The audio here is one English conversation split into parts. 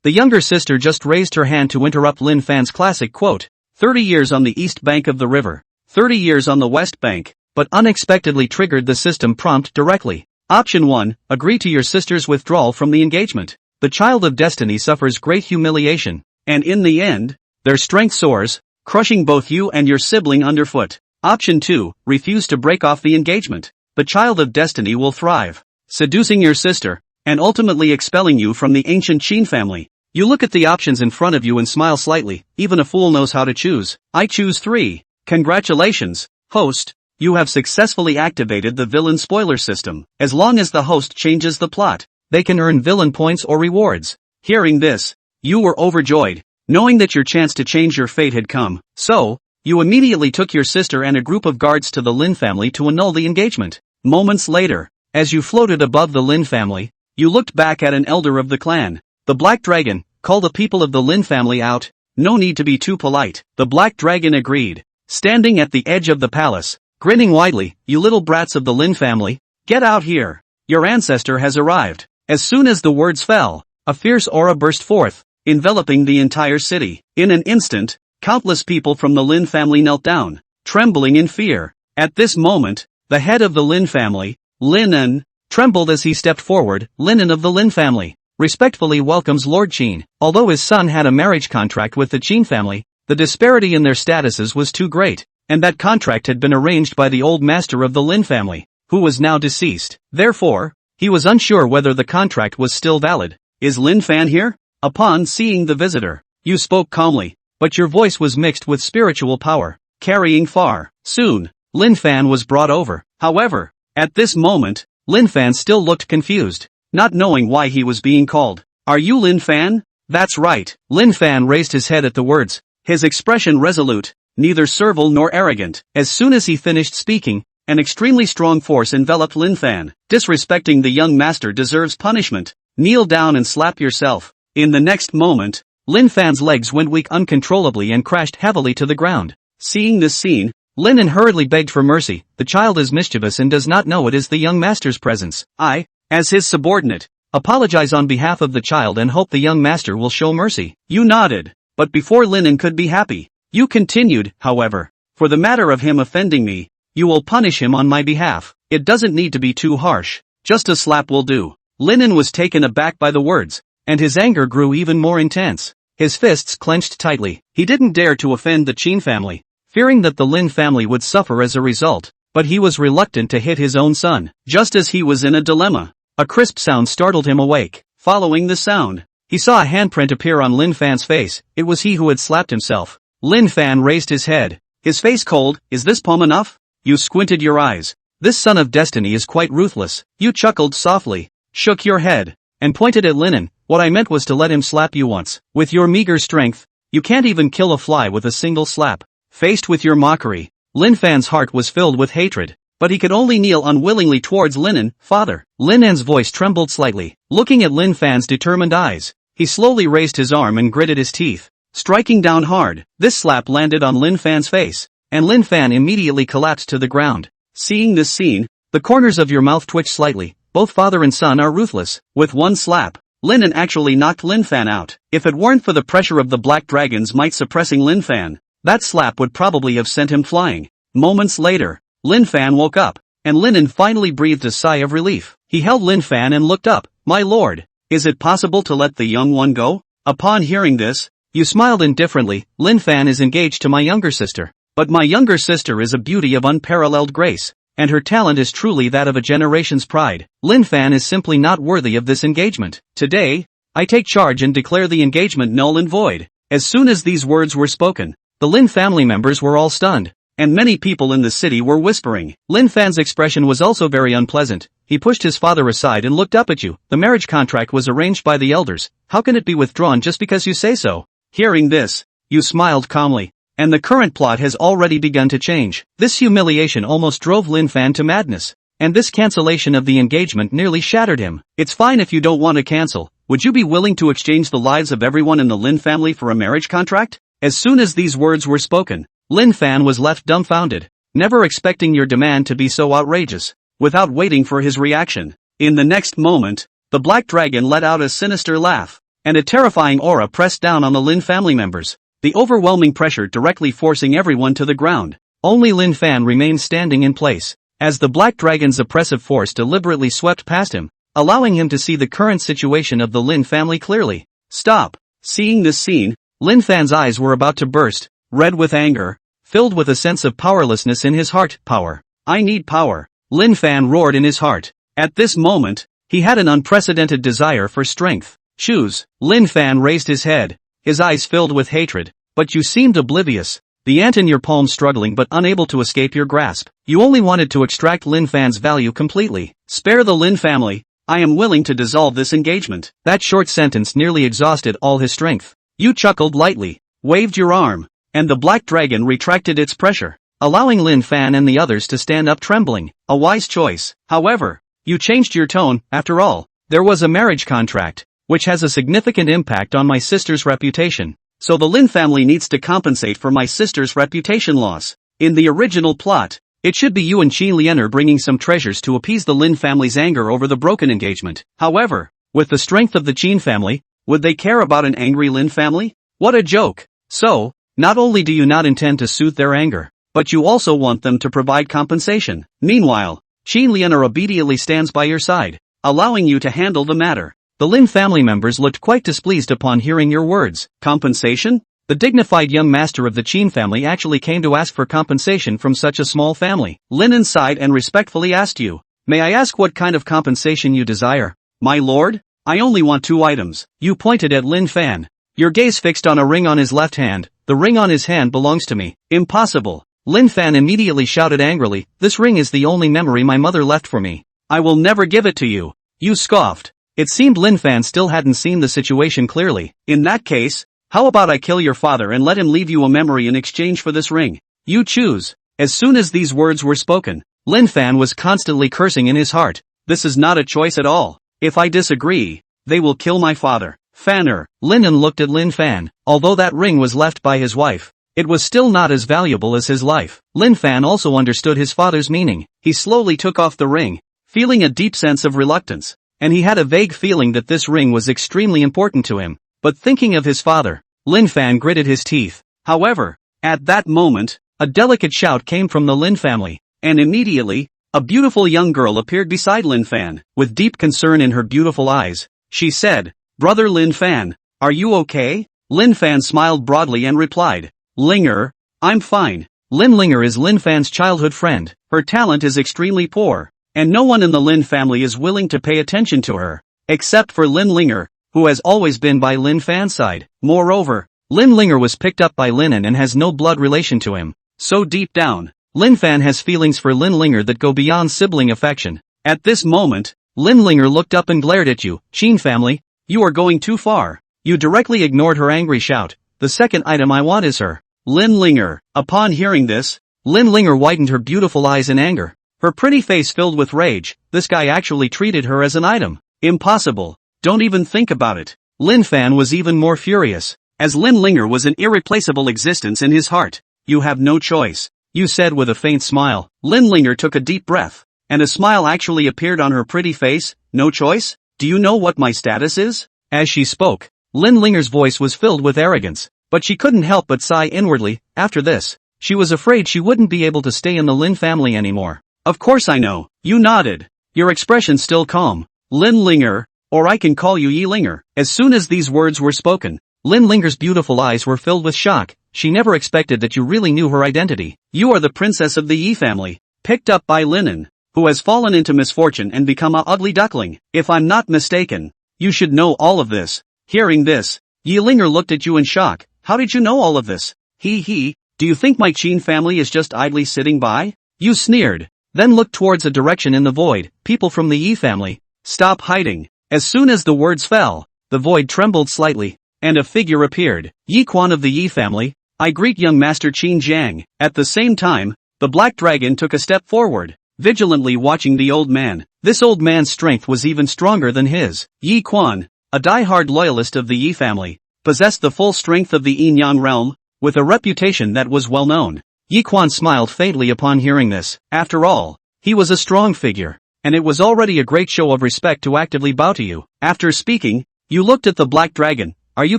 The younger sister just raised her hand to interrupt Lin Fan's classic quote. 30 years on the east bank of the river. 30 years on the west bank, but unexpectedly triggered the system prompt directly. Option 1, agree to your sister's withdrawal from the engagement. The child of destiny suffers great humiliation, and in the end, their strength soars, crushing both you and your sibling underfoot. Option 2, refuse to break off the engagement. The child of destiny will thrive, seducing your sister, and ultimately expelling you from the ancient Qin family. You look at the options in front of you and smile slightly. Even a fool knows how to choose. I choose 3. Congratulations, host. You have successfully activated the villain spoiler system. As long as the host changes the plot, they can earn villain points or rewards. Hearing this, you were overjoyed, knowing that your chance to change your fate had come. So, you immediately took your sister and a group of guards to the Lin family to annul the engagement. Moments later, as you floated above the Lin family, you looked back at an elder of the clan. The Black Dragon, call the people of the Lin family out. No need to be too polite. The Black Dragon agreed. Standing at the edge of the palace, grinning widely, you little brats of the Lin family, get out here. Your ancestor has arrived. As soon as the words fell, a fierce aura burst forth, enveloping the entire city. In an instant, countless people from the Lin family knelt down, trembling in fear. At this moment, the head of the Lin family, Linen, trembled as he stepped forward. Linen of the Lin family respectfully welcomes Lord Qin. Although his son had a marriage contract with the Qin family, the disparity in their statuses was too great, and that contract had been arranged by the old master of the Lin family, who was now deceased. Therefore, he was unsure whether the contract was still valid. Is Lin Fan here? Upon seeing the visitor, you spoke calmly, but your voice was mixed with spiritual power, carrying far. Soon, Lin Fan was brought over. However, at this moment, Lin Fan still looked confused, not knowing why he was being called. Are you Lin Fan? That's right. Lin Fan raised his head at the words, his expression resolute, neither servile nor arrogant. As soon as he finished speaking, an extremely strong force enveloped Lin Fan. Disrespecting the young master deserves punishment. Kneel down and slap yourself. In the next moment, Lin Fan's legs went weak uncontrollably and crashed heavily to the ground. Seeing this scene, Linen hurriedly begged for mercy. The child is mischievous and does not know it is the young master's presence. I, as his subordinate, apologize on behalf of the child and hope the young master will show mercy. You nodded, but before Linen could be happy, you continued, however, for the matter of him offending me, you will punish him on my behalf. It doesn't need to be too harsh, just a slap will do. Linen was taken aback by the words, and his anger grew even more intense. His fists clenched tightly. He didn't dare to offend the Qin family, fearing that the Lin family would suffer as a result, but he was reluctant to hit his own son. Just as he was in a dilemma, a crisp sound startled him awake. Following the sound, he saw a handprint appear on Lin Fan's face. It was he who had slapped himself. Lin Fan raised his head, his face cold. Is this palm enough? You squinted your eyes. This son of destiny is quite ruthless. You chuckled softly, shook your head, and pointed at Linen. What I meant was to let him slap you once. With your meager strength, you can't even kill a fly with a single slap. Faced with your mockery, Lin Fan's heart was filled with hatred, but he could only kneel unwillingly towards Linen. Father. Linen's voice trembled slightly. Looking at Lin Fan's determined eyes, he slowly raised his arm and gritted his teeth, striking down hard. This slap landed on Lin Fan's face, and Lin Fan immediately collapsed to the ground. Seeing this scene, the corners of your mouth twitched slightly. Both father and son are ruthless. With one slap, Linen actually knocked Lin Fan out. If it weren't for the pressure of the Black Dragon's might suppressing Lin Fan, that slap would probably have sent him flying. Moments later, Lin Fan woke up, and Linen finally breathed a sigh of relief. He held Lin Fan and looked up. My lord, is it possible to let the young one go? Upon hearing this, you smiled indifferently. Lin Fan is engaged to my younger sister. But my younger sister is a beauty of unparalleled grace, and her talent is truly that of a generation's pride. Lin Fan is simply not worthy of this engagement. Today, I take charge and declare the engagement null and void. As soon as these words were spoken, the Lin family members were all stunned, and many people in the city were whispering. Lin Fan's expression was also very unpleasant. He pushed his father aside and looked up at you. The marriage contract was arranged by the elders. How can it be withdrawn just because you say so? Hearing this, you smiled calmly. And the current plot has already begun to change. This humiliation almost drove Lin Fan to madness, and this cancellation of the engagement nearly shattered him. It's fine if you don't want to cancel. Would you be willing to exchange the lives of everyone in the Lin family for a marriage contract? As soon as these words were spoken, Lin Fan was left dumbfounded, never expecting your demand to be so outrageous. Without waiting for his reaction, in the next moment, the Black Dragon let out a sinister laugh. and a terrifying aura pressed down on the Lin family members, the overwhelming pressure directly forcing everyone to the ground. Only Lin Fan remained standing in place, as the Black Dragon's oppressive force deliberately swept past him, allowing him to see the current situation of the Lin family clearly. Stop! Seeing this scene, Lin Fan's eyes were about to burst, red with anger, filled with a sense of powerlessness in his heart. Power. I need power, Lin Fan roared in his heart. At this moment, he had an unprecedented desire for strength. Choose. Lin Fan raised his head, his eyes filled with hatred. But you seemed oblivious, the ant in your palm struggling but unable to escape your grasp. You only wanted to extract Lin Fan's value completely. Spare the Lin family. I am willing to dissolve this engagement. That short sentence nearly exhausted all his strength. You chuckled lightly, waved your arm, and the Black Dragon retracted its pressure, allowing Lin Fan and the others to stand up trembling. A wise choice. However, you changed your tone. After all, there was a marriage contract, which has a significant impact on my sister's reputation. So the Lin family needs to compensate for my sister's reputation loss. In the original plot, it should be you and Qin Lianer bringing some treasures to appease the Lin family's anger over the broken engagement. However, with the strength of the Qin family, would they care about an angry Lin family? What a joke! So, not only do you not intend to soothe their anger, but you also want them to provide compensation. Meanwhile, Qin Lianer obediently stands by your side, allowing you to handle the matter. The Lin family members looked quite displeased upon hearing your words. Compensation? The dignified young master of the Qin family actually came to ask for compensation from such a small family. Lin sighed and respectfully asked you, may I ask what kind of compensation you desire? My lord? I only want 2 items. You pointed at Lin Fan, your gaze fixed on a ring on his left hand. The ring on his hand belongs to me. Impossible. Lin Fan immediately shouted angrily, this ring is the only memory my mother left for me. I will never give it to you. You scoffed. It seemed Lin Fan still hadn't seen the situation clearly. In that case, how about I kill your father and let him leave you a memory in exchange for this ring? You choose. As soon as these words were spoken, Lin Fan was constantly cursing in his heart. This is not a choice at all. If I disagree, they will kill my father. Fanner. Linen looked at Lin Fan. Although that ring was left by his wife, it was still not as valuable as his life. Lin Fan also understood his father's meaning. He slowly took off the ring, feeling a deep sense of reluctance, and he had a vague feeling that this ring was extremely important to him. But thinking of his father, Lin Fan gritted his teeth. However, at that moment, a delicate shout came from the Lin family, and immediately, a beautiful young girl appeared beside Lin Fan. With deep concern in her beautiful eyes, she said, Brother Lin Fan, are you okay? Lin Fan smiled broadly and replied, Linger, I'm fine. Lin Linger is Lin Fan's childhood friend. Her talent is extremely poor, and no one in the Lin family is willing to pay attention to her, except for Lin Linger, who has always been by Lin Fan's side. Moreover, Lin Linger was picked up by Linen and has no blood relation to him. So deep down, Lin Fan has feelings for Lin Linger that go beyond sibling affection. At this moment, Lin Linger looked up and glared at you. Qin family, you are going too far. You directly ignored her angry shout. The second item I want is her. Lin Linger. Upon hearing this, Lin Linger widened her beautiful eyes in anger, her pretty face filled with rage. This guy actually treated her as an item. Impossible. Don't even think about it. Lin Fan was even more furious, as Lin Linger was an irreplaceable existence in his heart. You have no choice, you said with a faint smile. Lin Linger took a deep breath, and a smile actually appeared on her pretty face. No choice? Do you know what my status is? As she spoke, Lin Linger's voice was filled with arrogance, but she couldn't help but sigh inwardly. After this, she was afraid she wouldn't be able to stay in the Lin family anymore. Of course I know. You nodded, your expression still calm. Lin Linger, or I can call you Yi Linger. As soon as these words were spoken, Lin Linger's beautiful eyes were filled with shock. She never expected that you really knew her identity. You are the princess of the Yi family, picked up by Linen, who has fallen into misfortune and become a ugly duckling. If I'm not mistaken, you should know all of this. Hearing this, Yi Linger looked at you in shock. How did you know all of this? He, do you think my Qin family is just idly sitting by? You sneered, then looked towards a direction in the void. People from the Yi family, stop hiding. As soon as the words fell, the void trembled slightly, and a figure appeared. Yi Quan of the Yi family, I greet young Master Qin Jiang. At the same time, the Black Dragon took a step forward, vigilantly watching the old man. This old man's strength was even stronger than his. Yi Quan, a die-hard loyalist of the Yi family, possessed the full strength of the Yin Yang realm, with a reputation that was well known. Yi Quan smiled faintly upon hearing this. After all, he was a strong figure, and it was already a great show of respect to actively bow to you. After speaking, You looked at the black dragon. Are you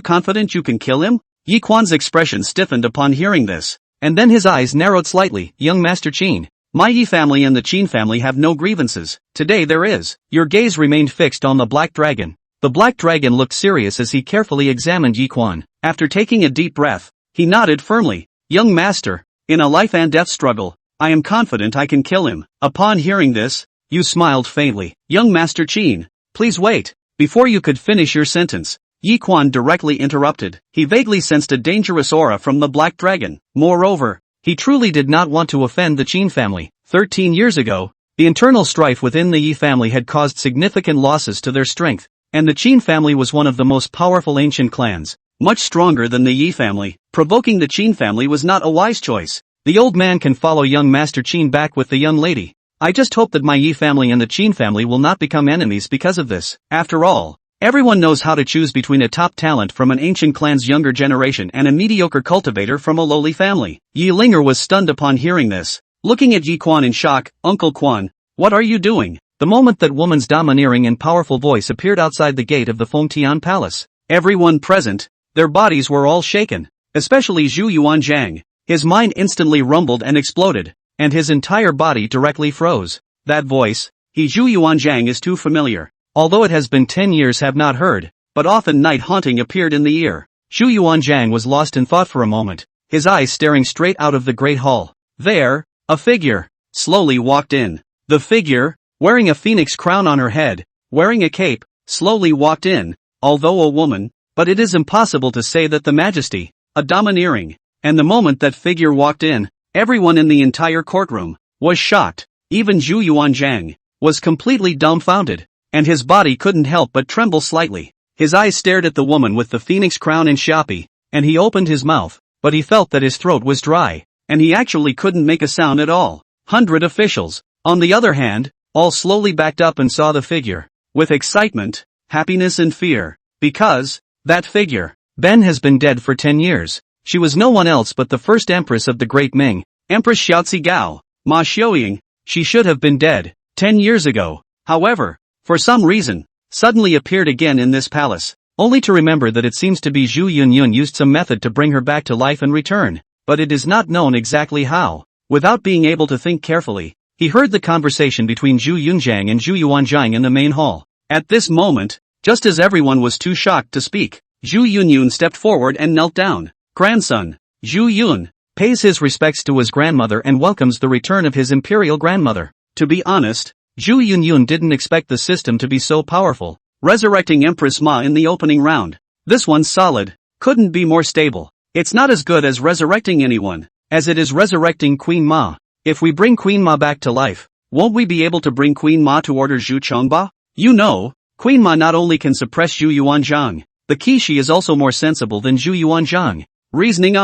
confident you can kill him? Yi Quan's expression stiffened upon hearing this, and then his eyes narrowed slightly. Young Master Qin, my Yi family and the Qin family have no grievances. Today there is. Your gaze remained fixed on the black dragon. The black dragon looked serious as he carefully examined Yi Quan. After taking a deep breath, he nodded firmly. Young Master, in a life and death struggle, I am confident I can kill him. Upon hearing this, Yu smiled faintly. Young Master Qin, please wait. Before you could finish your sentence, Yi Quan directly interrupted. He vaguely sensed a dangerous aura from the black dragon. Moreover, he truly did not want to offend the Qin family. 13 years ago, the internal strife within the Yi family had caused significant losses to their strength, and the Qin family was one of the most powerful ancient clans, much stronger than the Yi family. Provoking the Qin family was not a wise choice. The old man can follow young Master Qin back with the young lady. I just hope that my Yi family and the Qin family will not become enemies because of this. After all, everyone knows how to choose between a top talent from an ancient clan's younger generation and a mediocre cultivator from a lowly family. Yi Linger was stunned upon hearing this, looking at Yi Quan in shock. Uncle Quan, what are you doing? The moment that woman's domineering and powerful voice appeared outside the gate of the Fengtian Palace, everyone present, their bodies were all shaken, especially Zhu Yuanzhang. His mind instantly rumbled and exploded, and his entire body directly froze. That voice, Zhu Yuanzhang, is too familiar. Although it has been 10 years have not heard, but often night haunting appeared in the ear. Zhu Yuanzhang was lost in thought for a moment, his eyes staring straight out of the great hall. There, a figure, slowly walked in. The figure, wearing a phoenix crown on her head, wearing a cape, slowly walked in, although a woman, but it is impossible to say that the majesty, a domineering, and the moment that figure walked in, everyone in the entire courtroom was shocked. Even Zhu Yuanzhang was completely dumbfounded, and his body couldn't help but tremble slightly. His eyes stared at the woman with the phoenix crown and Xiaopi, and he opened his mouth, but he felt that his throat was dry, and he actually couldn't make a sound at all. 100 officials, on the other hand, all slowly backed up and saw the figure, with excitement, happiness and fear, because, that figure, Ben, has been dead for 10 years. She was no one else but the first empress of the Great Ming, Empress Xiaozi Gao, Ma Xiaoying. She should have been dead 10 years ago. However, for some reason, suddenly appeared again in this palace, only to remember that it seems to be Zhu Yunyun used some method to bring her back to life and return, but it is not known exactly how. Without being able to think carefully, he heard the conversation between Zhu Yunzhang and Zhu Yuanzhang in the main hall. At this moment, just as everyone was too shocked to speak, Zhu Yunyun stepped forward and knelt down. Grandson, Zhu Yun, pays his respects to his grandmother and welcomes the return of his imperial grandmother. To be honest, Zhu Yunyun didn't expect the system to be so powerful, resurrecting Empress Ma in the opening round. This one's solid, couldn't be more stable. It's not as good as resurrecting anyone, as it is resurrecting Queen Ma. If we bring Queen Ma back to life, won't we be able to bring Queen Ma to order Zhu Chongba? You know, Queen Ma not only can suppress Zhu Yuanzhang, the key she is also more sensible than Zhu Yuanzhang. Reasoning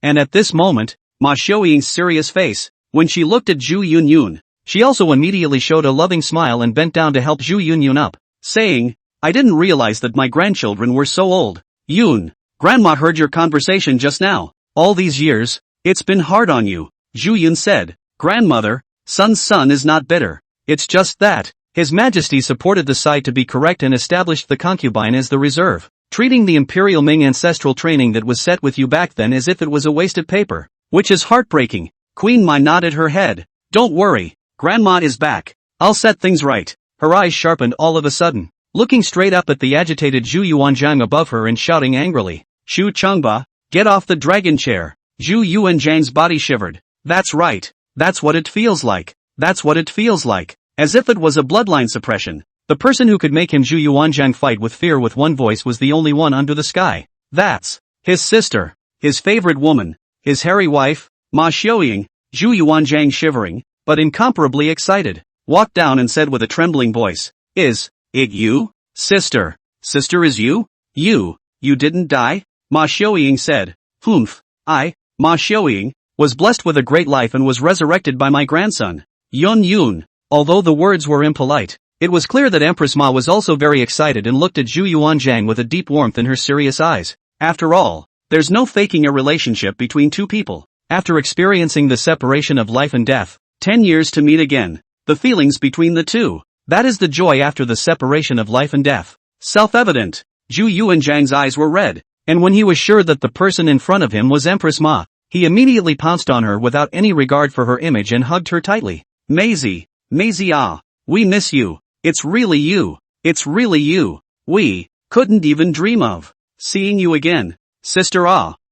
and at this moment, Ma Xiaoying's serious face, when she looked at Zhu Yunyun, she also immediately showed a loving smile and bent down to help Zhu Yunyun up, saying, I didn't realize that my grandchildren were so old. Yun, Grandma heard your conversation just now. All these years, it's been hard on you, Zhu Yun said. Grandmother, son's son is not bitter. It's just that, His Majesty supported the side to be correct and established the concubine as the reserve, treating the Imperial Ming ancestral training that was set with you back then as if it was a wasted paper, which is heartbreaking. Queen Mai nodded her head. Don't worry, Grandma is back. I'll set things right. Her eyes sharpened all of a sudden, looking straight up at the agitated Zhu Yuanzhang above her and shouting angrily, Shu Chengba, get off the dragon chair. Zhu Yuanzhang's body shivered. That's right. That's what it feels like. That's what it feels like. As if it was a bloodline suppression. The person who could make him Zhu Yuanzhang fight with fear with one voice was the only one under the sky. That's his sister, his favorite woman, his hairy wife, Ma Xiaoying. Zhu Yuanzhang, shivering, but incomparably excited, walked down and said with a trembling voice, Is it you? Sister. Sister, is you? You didn't die? Ma Xiaoying said. Humph. Ma Xiaoying, was blessed with a great life and was resurrected by my grandson, Yun Yun. Although the words were impolite, it was clear that Empress Ma was also very excited and looked at Zhu Yuanzhang with a deep warmth in her serious eyes. After all, there's no faking a relationship between two people. After experiencing the separation of life and death, 10 years to meet again, the feelings between the two, that is the joy after the separation of life and death. Self-evident. Zhu Yuanzhang's eyes were red, and when he was sure that the person in front of him was Empress Ma, he immediately pounced on her without any regard for her image and hugged her tightly. Maisie, Maisie we miss you. It's really you. It's really you. We couldn't even dream of seeing you again. Sister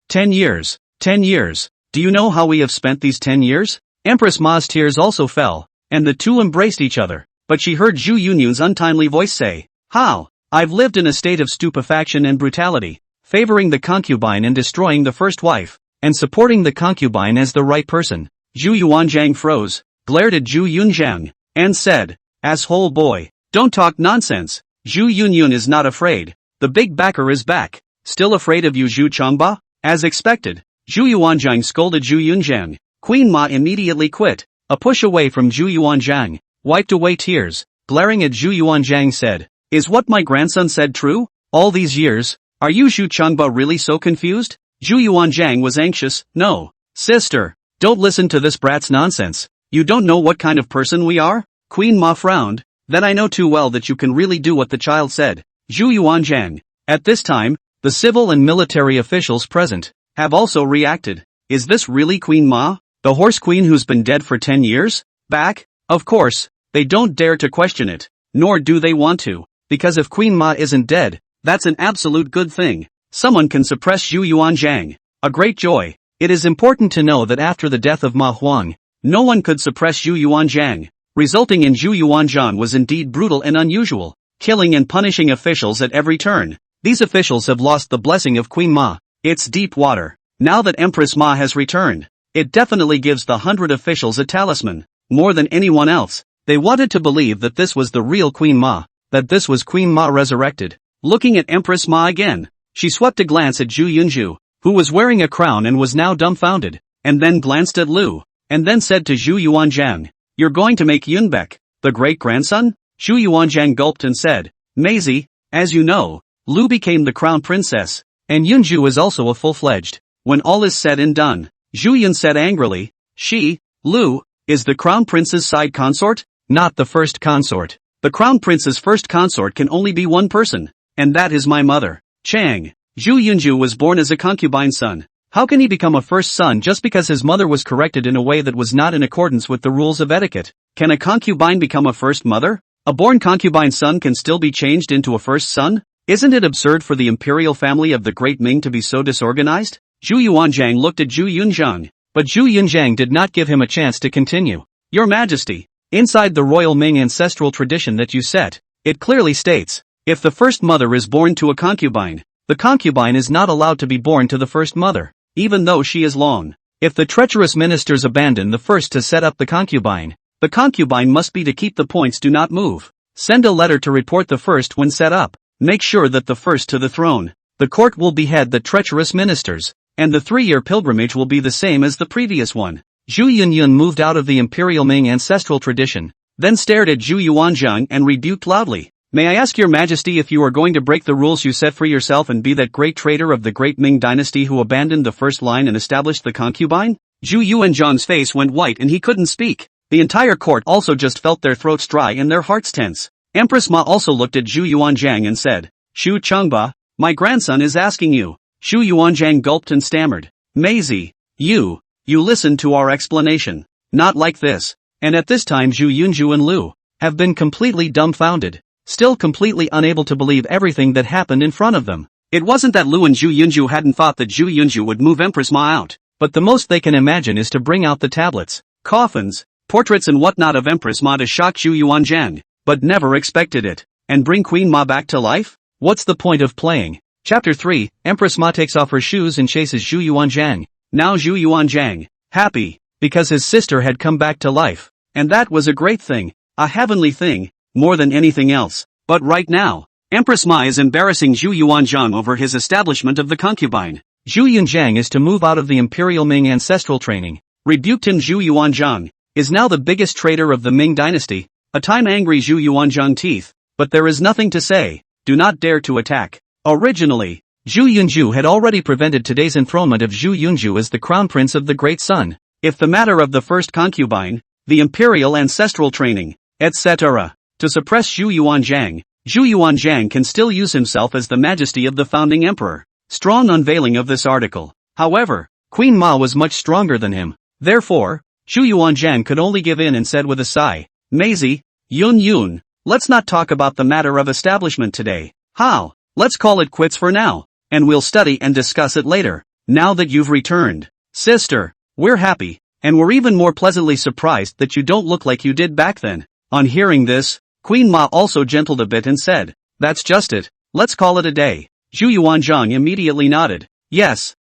10 years. 10 years. Do you know how we have spent these 10 years? Empress Ma's tears also fell, and the two embraced each other, but she heard Zhu Yunyun's untimely voice say, how? I've lived in a state of stupefaction and brutality, favoring the concubine and destroying the first wife, and supporting the concubine as the right person. Zhu Yuanzhang froze, glared at Zhu Yunzhang, and said, asshole boy, don't talk nonsense. Zhu Yunyun is not afraid. The big backer is back. Still afraid of you, Zhu Changba? As expected, Zhu Yuanzhang scolded Zhu Yunzhang. Queen Ma immediately quit. A push away from Zhu Yuanzhang, wiped away tears, glaring at Zhu Yuanzhang said, is what my grandson said true? All these years? Are you Zhu Changba really so confused? Zhu Yuanzhang was anxious. No. Sister, don't listen to this brat's nonsense. You don't know what kind of person we are? Queen Ma frowned. Then I know too well that you can really do what the child said. Zhu Yuanzhang. At this time, the civil and military officials present have also reacted. Is this really Queen Ma? The horse queen who's been dead for 10 years? Back? Of course, they don't dare to question it, nor do they want to, because if Queen Ma isn't dead, that's an absolute good thing. Someone can suppress Zhu Yuanzhang. A great joy. It is important to know that after the death of Ma Huang, no one could suppress Zhu Yuanzhang. Resulting in Zhu Yuanzhang was indeed brutal and unusual, killing and punishing officials at every turn. These officials have lost the blessing of Queen Ma. It's deep water. Now that Empress Ma has returned, it definitely gives the 100 officials a talisman. More than anyone else, they wanted to believe that this was the real Queen Ma, that this was Queen Ma resurrected. Looking at Empress Ma again, she swept a glance at Zhu Yunju, who was wearing a crown and was now dumbfounded, and then glanced at Lu, and then said to Zhu Yuanzhang, you're going to make Yunbek the great-grandson? Zhu Yuanzhang gulped and said, Maisie, as you know, Lu became the crown princess, and Yunju is also a full-fledged. When all is said and done, Zhu Yun said angrily, she, Lu, is the crown prince's side consort? Not the first consort. The crown prince's first consort can only be one person, and that is my mother, Chang. Zhu Yunju was born as a concubine son. How can he become a first son just because his mother was corrected in a way that was not in accordance with the rules of etiquette? Can a concubine become a first mother? A born concubine son can still be changed into a first son? Isn't it absurd for the imperial family of the Great Ming to be so disorganized? Zhu Yuanzhang looked at Zhu Yunzhang, but Zhu Yunzhang did not give him a chance to continue. Your Majesty, inside the royal Ming ancestral tradition that you set, it clearly states, if the first mother is born to a concubine, the concubine is not allowed to be born to the first mother, even though she is long. If the treacherous ministers abandon the first to set up the concubine must be to keep the points do not move. Send a letter to report the first when set up. Make sure that the first to the throne, the court will behead the treacherous ministers, and the 3-year pilgrimage will be the same as the previous one. Zhu Yunyun moved out of the imperial Ming ancestral tradition, then stared at Zhu Yuanzhang and rebuked loudly. May I ask your Majesty if you are going to break the rules you set for yourself and be that great traitor of the great Ming dynasty who abandoned the first line and established the concubine? Zhu Yuanzhang's face went white and he couldn't speak. The entire court also just felt their throats dry and their hearts tense. Empress Ma also looked at Zhu Yuanzhang and said, Zhu Changba, my grandson is asking you. Zhu Yuanzhang gulped and stammered. Maisie, you listened to our explanation. Not like this. And at this time Zhu Yunju and Lu have been completely dumbfounded, still completely unable to believe everything that happened in front of them. It wasn't that Lu and Zhu Yunju hadn't thought that Zhu Yunju would move Empress Ma out, but the most they can imagine is to bring out the tablets, coffins, portraits and whatnot of Empress Ma to shock Zhu Yuanzhang, but never expected it, and bring Queen Ma back to life? What's the point of playing? Chapter 3, Empress Ma takes off her shoes and chases Zhu Yuanzhang. Now Zhu Yuanzhang, happy, because his sister had come back to life, and that was a great thing, a heavenly thing, more than anything else. But right now, Empress Ma is embarrassing Zhu Yuanzhang over his establishment of the concubine. Zhu Yunzhang is to move out of the imperial Ming ancestral training. Rebuked him. Zhu Yuanzhang is now the biggest traitor of the Ming dynasty. A time angry Zhu Yuanzhang teeth, but there is nothing to say. Do not dare to attack. Originally, Zhu Yunju had already prevented today's enthronement of Zhu Yunju as the crown prince of the Great Sun. If the matter of the first concubine, the imperial ancestral training, etc., to suppress Zhu Yuanzhang, Zhu Yuanzhang can still use himself as the majesty of the founding emperor. Strong unveiling of this article. However, Queen Ma was much stronger than him. Therefore, Zhu Yuanzhang could only give in and said with a sigh, Maisie, Yun, let's not talk about the matter of establishment today. How? Let's call it quits for now, and we'll study and discuss it later. Now that you've returned, sister, we're happy, and we're even more pleasantly surprised that you don't look like you did back then. On hearing this, Queen Ma also gentled a bit and said, that's just it, let's call it a day. Zhu Yuanzhang immediately nodded. Yes.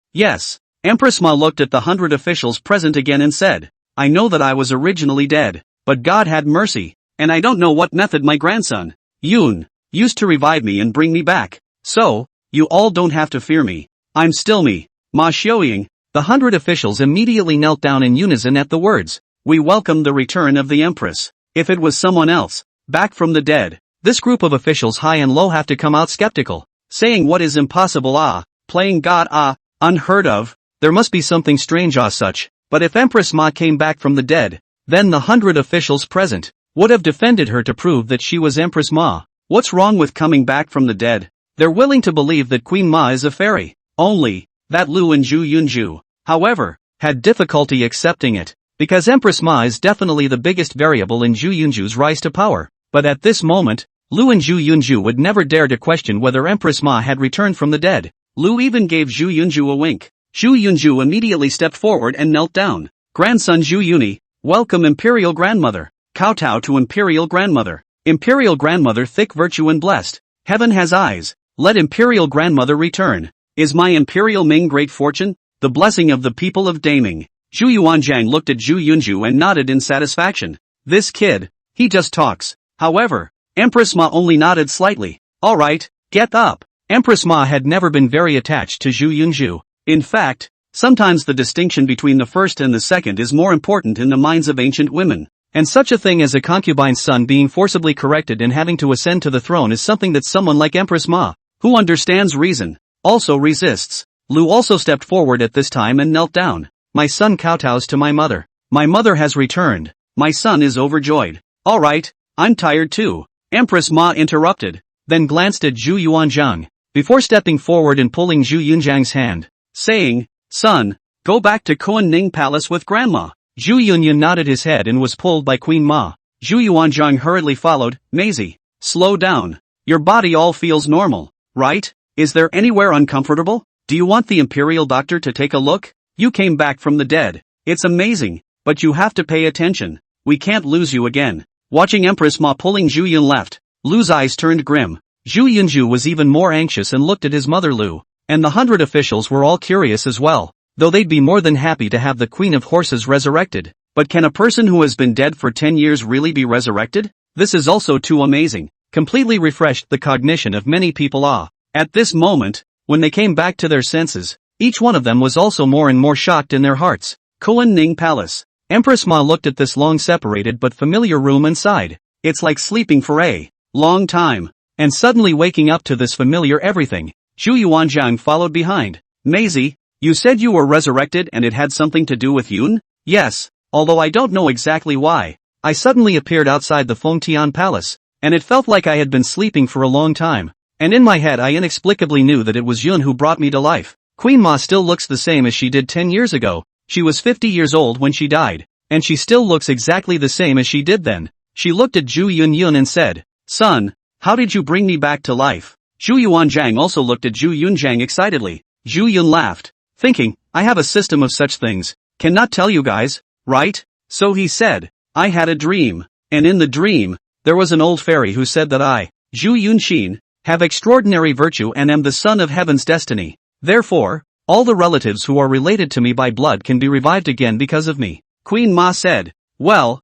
Empress Ma looked at the 100 officials present again and said, I know that I was originally dead, but God had mercy, and I don't know what method my grandson, Yun, used to revive me and bring me back. So, you all don't have to fear me. I'm still me. Ma Xiaoying. The 100 officials immediately knelt down in unison at the words. We welcome the return of the Empress. If it was someone else, back from the dead, this group of officials high and low have to come out skeptical, saying what is impossible playing God unheard of, there must be something strange such, but if Empress Ma came back from the dead, then the 100 officials present would have defended her to prove that she was Empress Ma. What's wrong with coming back from the dead? They're willing to believe that Queen Ma is a fairy, only that Lu and Zhu Yunju, however, had difficulty accepting it, because Empress Ma is definitely the biggest variable in Zhu Yunju's rise to power, but at this moment, Lu and Zhu Yunju would never dare to question whether Empress Ma had returned from the dead. Lu even gave Zhu Yunju a wink. Zhu Yunju immediately stepped forward and knelt down. Grandson Zhu Yuni, welcome Imperial Grandmother. Kowtow to Imperial Grandmother. Imperial Grandmother thick virtue and blessed. Heaven has eyes. Let Imperial Grandmother return. Is my Imperial Ming great fortune? The blessing of the people of Daming. Zhu Yuanzhang looked at Zhu Yunju and nodded in satisfaction. This kid, he just talks. However, Empress Ma only nodded slightly. Alright, get up. Empress Ma had never been very attached to Zhu Yunju. In fact, sometimes the distinction between the first and the second is more important in the minds of ancient women. And such a thing as a concubine's son being forcibly corrected and having to ascend to the throne is something that someone like Empress Ma, who understands reason, also resists. Lu also stepped forward at this time and knelt down. My son kowtows to my mother. My mother has returned. My son is overjoyed. Alright, I'm tired too. Empress Ma interrupted, then glanced at Zhu Yuanzhang, before stepping forward and pulling Zhu Yunzhang's hand, saying, son, go back to Kuan-Ning Palace with Grandma. Zhu Yunyan nodded his head and was pulled by Queen Ma. Zhu Yuanzhang hurriedly followed. Maisie, slow down. Your body all feels normal, right? Is there anywhere uncomfortable? Do you want the imperial doctor to take a look? You came back from the dead. It's amazing, but you have to pay attention. We can't lose you again. Watching Empress Ma pulling Zhu Yun left, Lu's eyes turned grim. Zhu Yunju was even more anxious and looked at his mother Lu, and the 100 officials were all curious as well, though they'd be more than happy to have the Queen of Horses resurrected. But can a person who has been dead for 10 years really be resurrected? This is also too amazing. Completely refreshed the cognition of many people. At this moment, when they came back to their senses, each one of them was also more and more shocked in their hearts. Kuan-Ning Palace. Empress Ma looked at this long separated but familiar room and sighed. It's like sleeping for a long time, and suddenly waking up to this familiar everything. Zhu Yuanzhang followed behind. Maisie, you said you were resurrected and it had something to do with Yun? Yes, although I don't know exactly why. I suddenly appeared outside the Fengtian Palace, and it felt like I had been sleeping for a long time. And in my head I inexplicably knew that it was Yun who brought me to life. Queen Ma still looks the same as she did 10 years ago. She was 50 years old when she died, and she still looks exactly the same as she did then. She looked at Zhu Yun and said, son, how did you bring me back to life? Zhu Yuanzhang also looked at Zhu Yunzhang excitedly. Zhu Yun laughed, thinking, I have a system of such things. Cannot tell you guys, right? So he said, I had a dream, and in the dream, there was an old fairy who said that I, Zhu Yunxin, have extraordinary virtue and am the son of heaven's destiny. Therefore, all the relatives who are related to me by blood can be revived again because of me. Queen Ma said, well,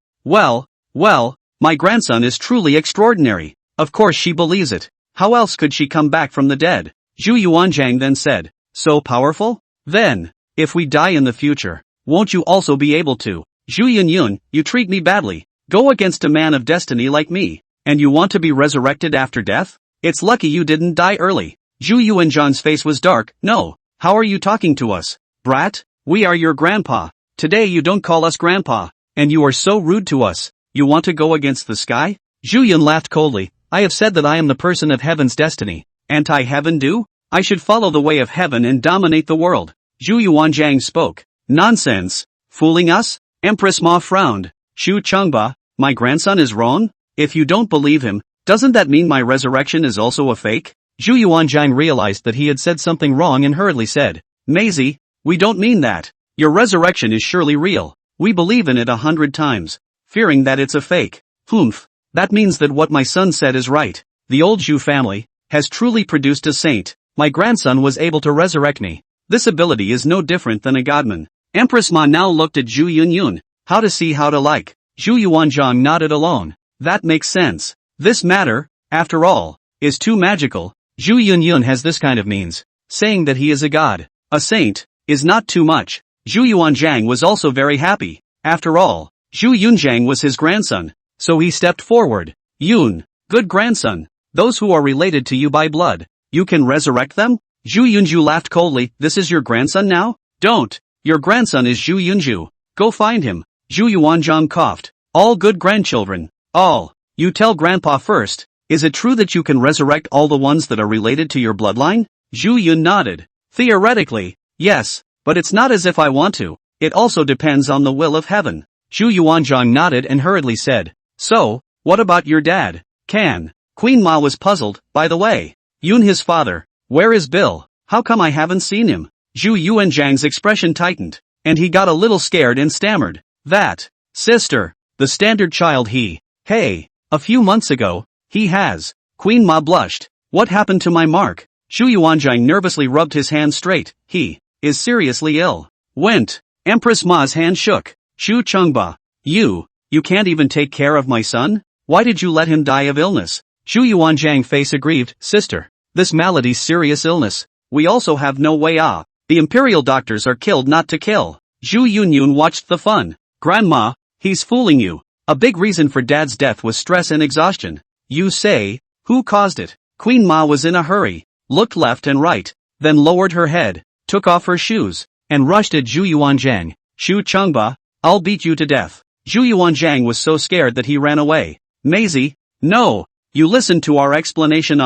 my grandson is truly extraordinary. Of course she believes it. How else could she come back from the dead? Zhu Yuanzhang then said, so powerful? Then, if we die in the future, won't you also be able to? Zhu Yunyun, you treat me badly, go against a man of destiny like me, and you want to be resurrected after death? It's lucky you didn't die early. Zhu Yuanzhang's face was dark. No, how are you talking to us? Brat, we are your grandpa. Today you don't call us grandpa, and you are so rude to us. You want to go against the sky? Zhu Yun laughed coldly. I have said that I am the person of heaven's destiny. Anti-heaven do? I should follow the way of heaven and dominate the world. Zhu Yuanzhang spoke. Nonsense. Fooling us? Empress Ma frowned. Shu Chengba, my grandson is wrong? If you don't believe him, doesn't that mean my resurrection is also a fake? Zhu Yuanzhang realized that he had said something wrong and hurriedly said, Maisie, we don't mean that. Your resurrection is surely real. We believe in it 100 times. Fearing that it's a fake. Humph. That means that what my son said is right. The old Zhu family has truly produced a saint. My grandson was able to resurrect me. This ability is no different than a godman. Empress Ma now looked at Zhu Yunyun. How to see how to like. Zhu Yuanzhang nodded alone. That makes sense. This matter, after all, is too magical. Zhu Yunyun has this kind of means. Saying that he is a god, a saint, is not too much. Zhu Yuanzhang was also very happy. After all, Zhu Yunzhang was his grandson. So he stepped forward. Yun, good grandson. Those who are related to you by blood, you can resurrect them? Zhu Yunju laughed coldly. This is your grandson now? Don't. Your grandson is Zhu Yunju. Go find him. Zhu Yuanzhang coughed. All good grandchildren. All. You tell grandpa first. Is it true that you can resurrect all the ones that are related to your bloodline? Zhu Yun nodded. Theoretically, yes, but it's not as if I want to. It also depends on the will of heaven. Zhu Yuanzhang nodded and hurriedly said, So, what about your dad? Can? Queen Ma was puzzled. By the way, Yun his father, where is Bill? How come I haven't seen him? Zhu Yuanzhang's expression tightened, and he got a little scared and stammered. That, sister, the standard child hey, a few months ago, he has. Queen Ma blushed. What happened to my mark? Zhu Yuanzhang nervously rubbed his hand straight. He is seriously ill. Went. Empress Ma's hand shook. Shu Chengba, you can't even take care of my son? Why did you let him die of illness? Zhu Yuanzhang face aggrieved. Sister, this malady's serious illness. We also have no way out. The imperial doctors are killed not to kill. Zhu Yunyun watched the fun. Grandma, he's fooling you. A big reason for dad's death was stress and exhaustion. You say, who caused it? Queen Ma was in a hurry, looked left and right, then lowered her head, took off her shoes, and rushed at Zhu Yuanzhang. Shu Chengba, I'll beat you to death. Zhu Yuanzhang was so scared that he ran away. Maisie, no, you listen to our explanation.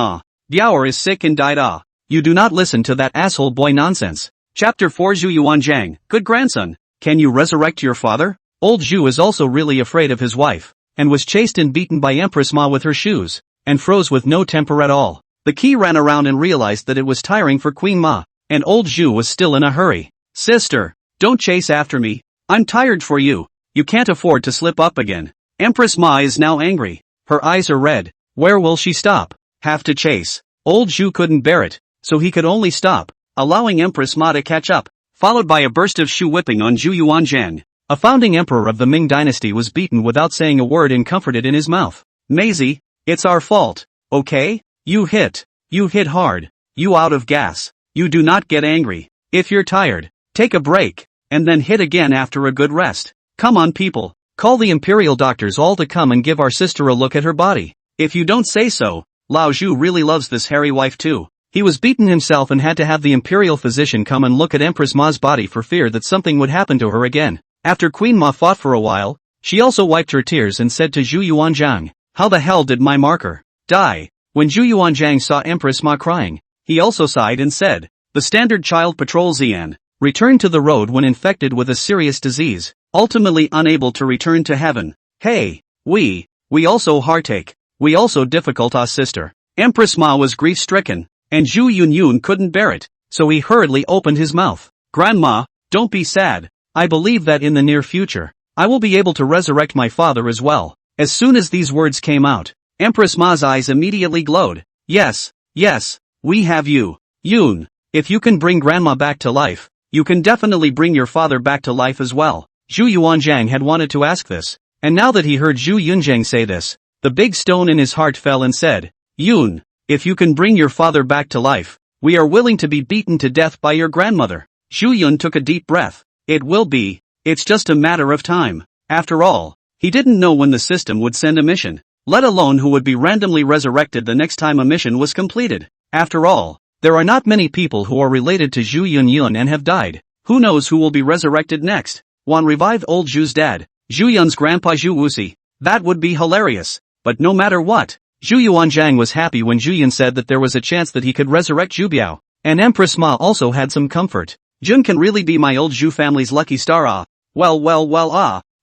Diaoer is sick and died. You do not listen to that asshole boy nonsense. Chapter 4 Zhu Yuanzhang, good grandson, can you resurrect your father? Old Zhu is also really afraid of his wife, and was chased and beaten by Empress Ma with her shoes, and froze with no temper at all. The key ran around and realized that it was tiring for Queen Ma, and old Zhu was still in a hurry. Sister, don't chase after me. I'm tired for you. You can't afford to slip up again. Empress Ma is now angry. Her eyes are red. Where will she stop? Have to chase. Old Zhu couldn't bear it, so he could only stop, allowing Empress Ma to catch up, followed by a burst of shoe whipping on Zhu Yuanzhang. A founding emperor of the Ming dynasty was beaten without saying a word and comforted in his mouth. Maisie, it's our fault, okay? You hit hard, you out of gas. You do not get angry. If you're tired, take a break, and then hit again after a good rest. Come on people, call the imperial doctors all to come and give our sister a look at her body. If you don't say so, Lao Zhu really loves this hairy wife too. He was beaten himself and had to have the imperial physician come and look at Empress Ma's body for fear that something would happen to her again. After Queen Ma fought for a while, she also wiped her tears and said to Zhu Yuanzhang, how the hell did my marker die? When Zhu Yuanzhang saw Empress Ma crying, he also sighed and said, the standard child patrol Xian returned to the road when infected with a serious disease, ultimately unable to return to heaven. Hey, we also heartache, we also difficult sister. Empress Ma was grief-stricken, and Zhu Yunyun couldn't bear it, so he hurriedly opened his mouth. Grandma, don't be sad. I believe that in the near future, I will be able to resurrect my father as well. As soon as these words came out, Empress Ma's eyes immediately glowed. Yes, we have you. Yun, if you can bring grandma back to life, you can definitely bring your father back to life as well. Zhu Yuanzhang had wanted to ask this, and now that he heard Zhu Yunzhang say this, the big stone in his heart fell and said, Yun, if you can bring your father back to life, we are willing to be beaten to death by your grandmother. Zhu Yun took a deep breath. It will be. It's just a matter of time. After all, he didn't know when the system would send a mission, let alone who would be randomly resurrected the next time a mission was completed. After all, there are not many people who are related to Zhu Yunyun and have died. Who knows who will be resurrected next? One revive old Zhu's dad, Zhu Yun's grandpa Zhu Wuxi. That would be hilarious. But no matter what, Zhu Yuanzhang was happy when Zhu Yun said that there was a chance that he could resurrect Zhu Biao, and Empress Ma also had some comfort. Jun can really be my old Zhu family's lucky star.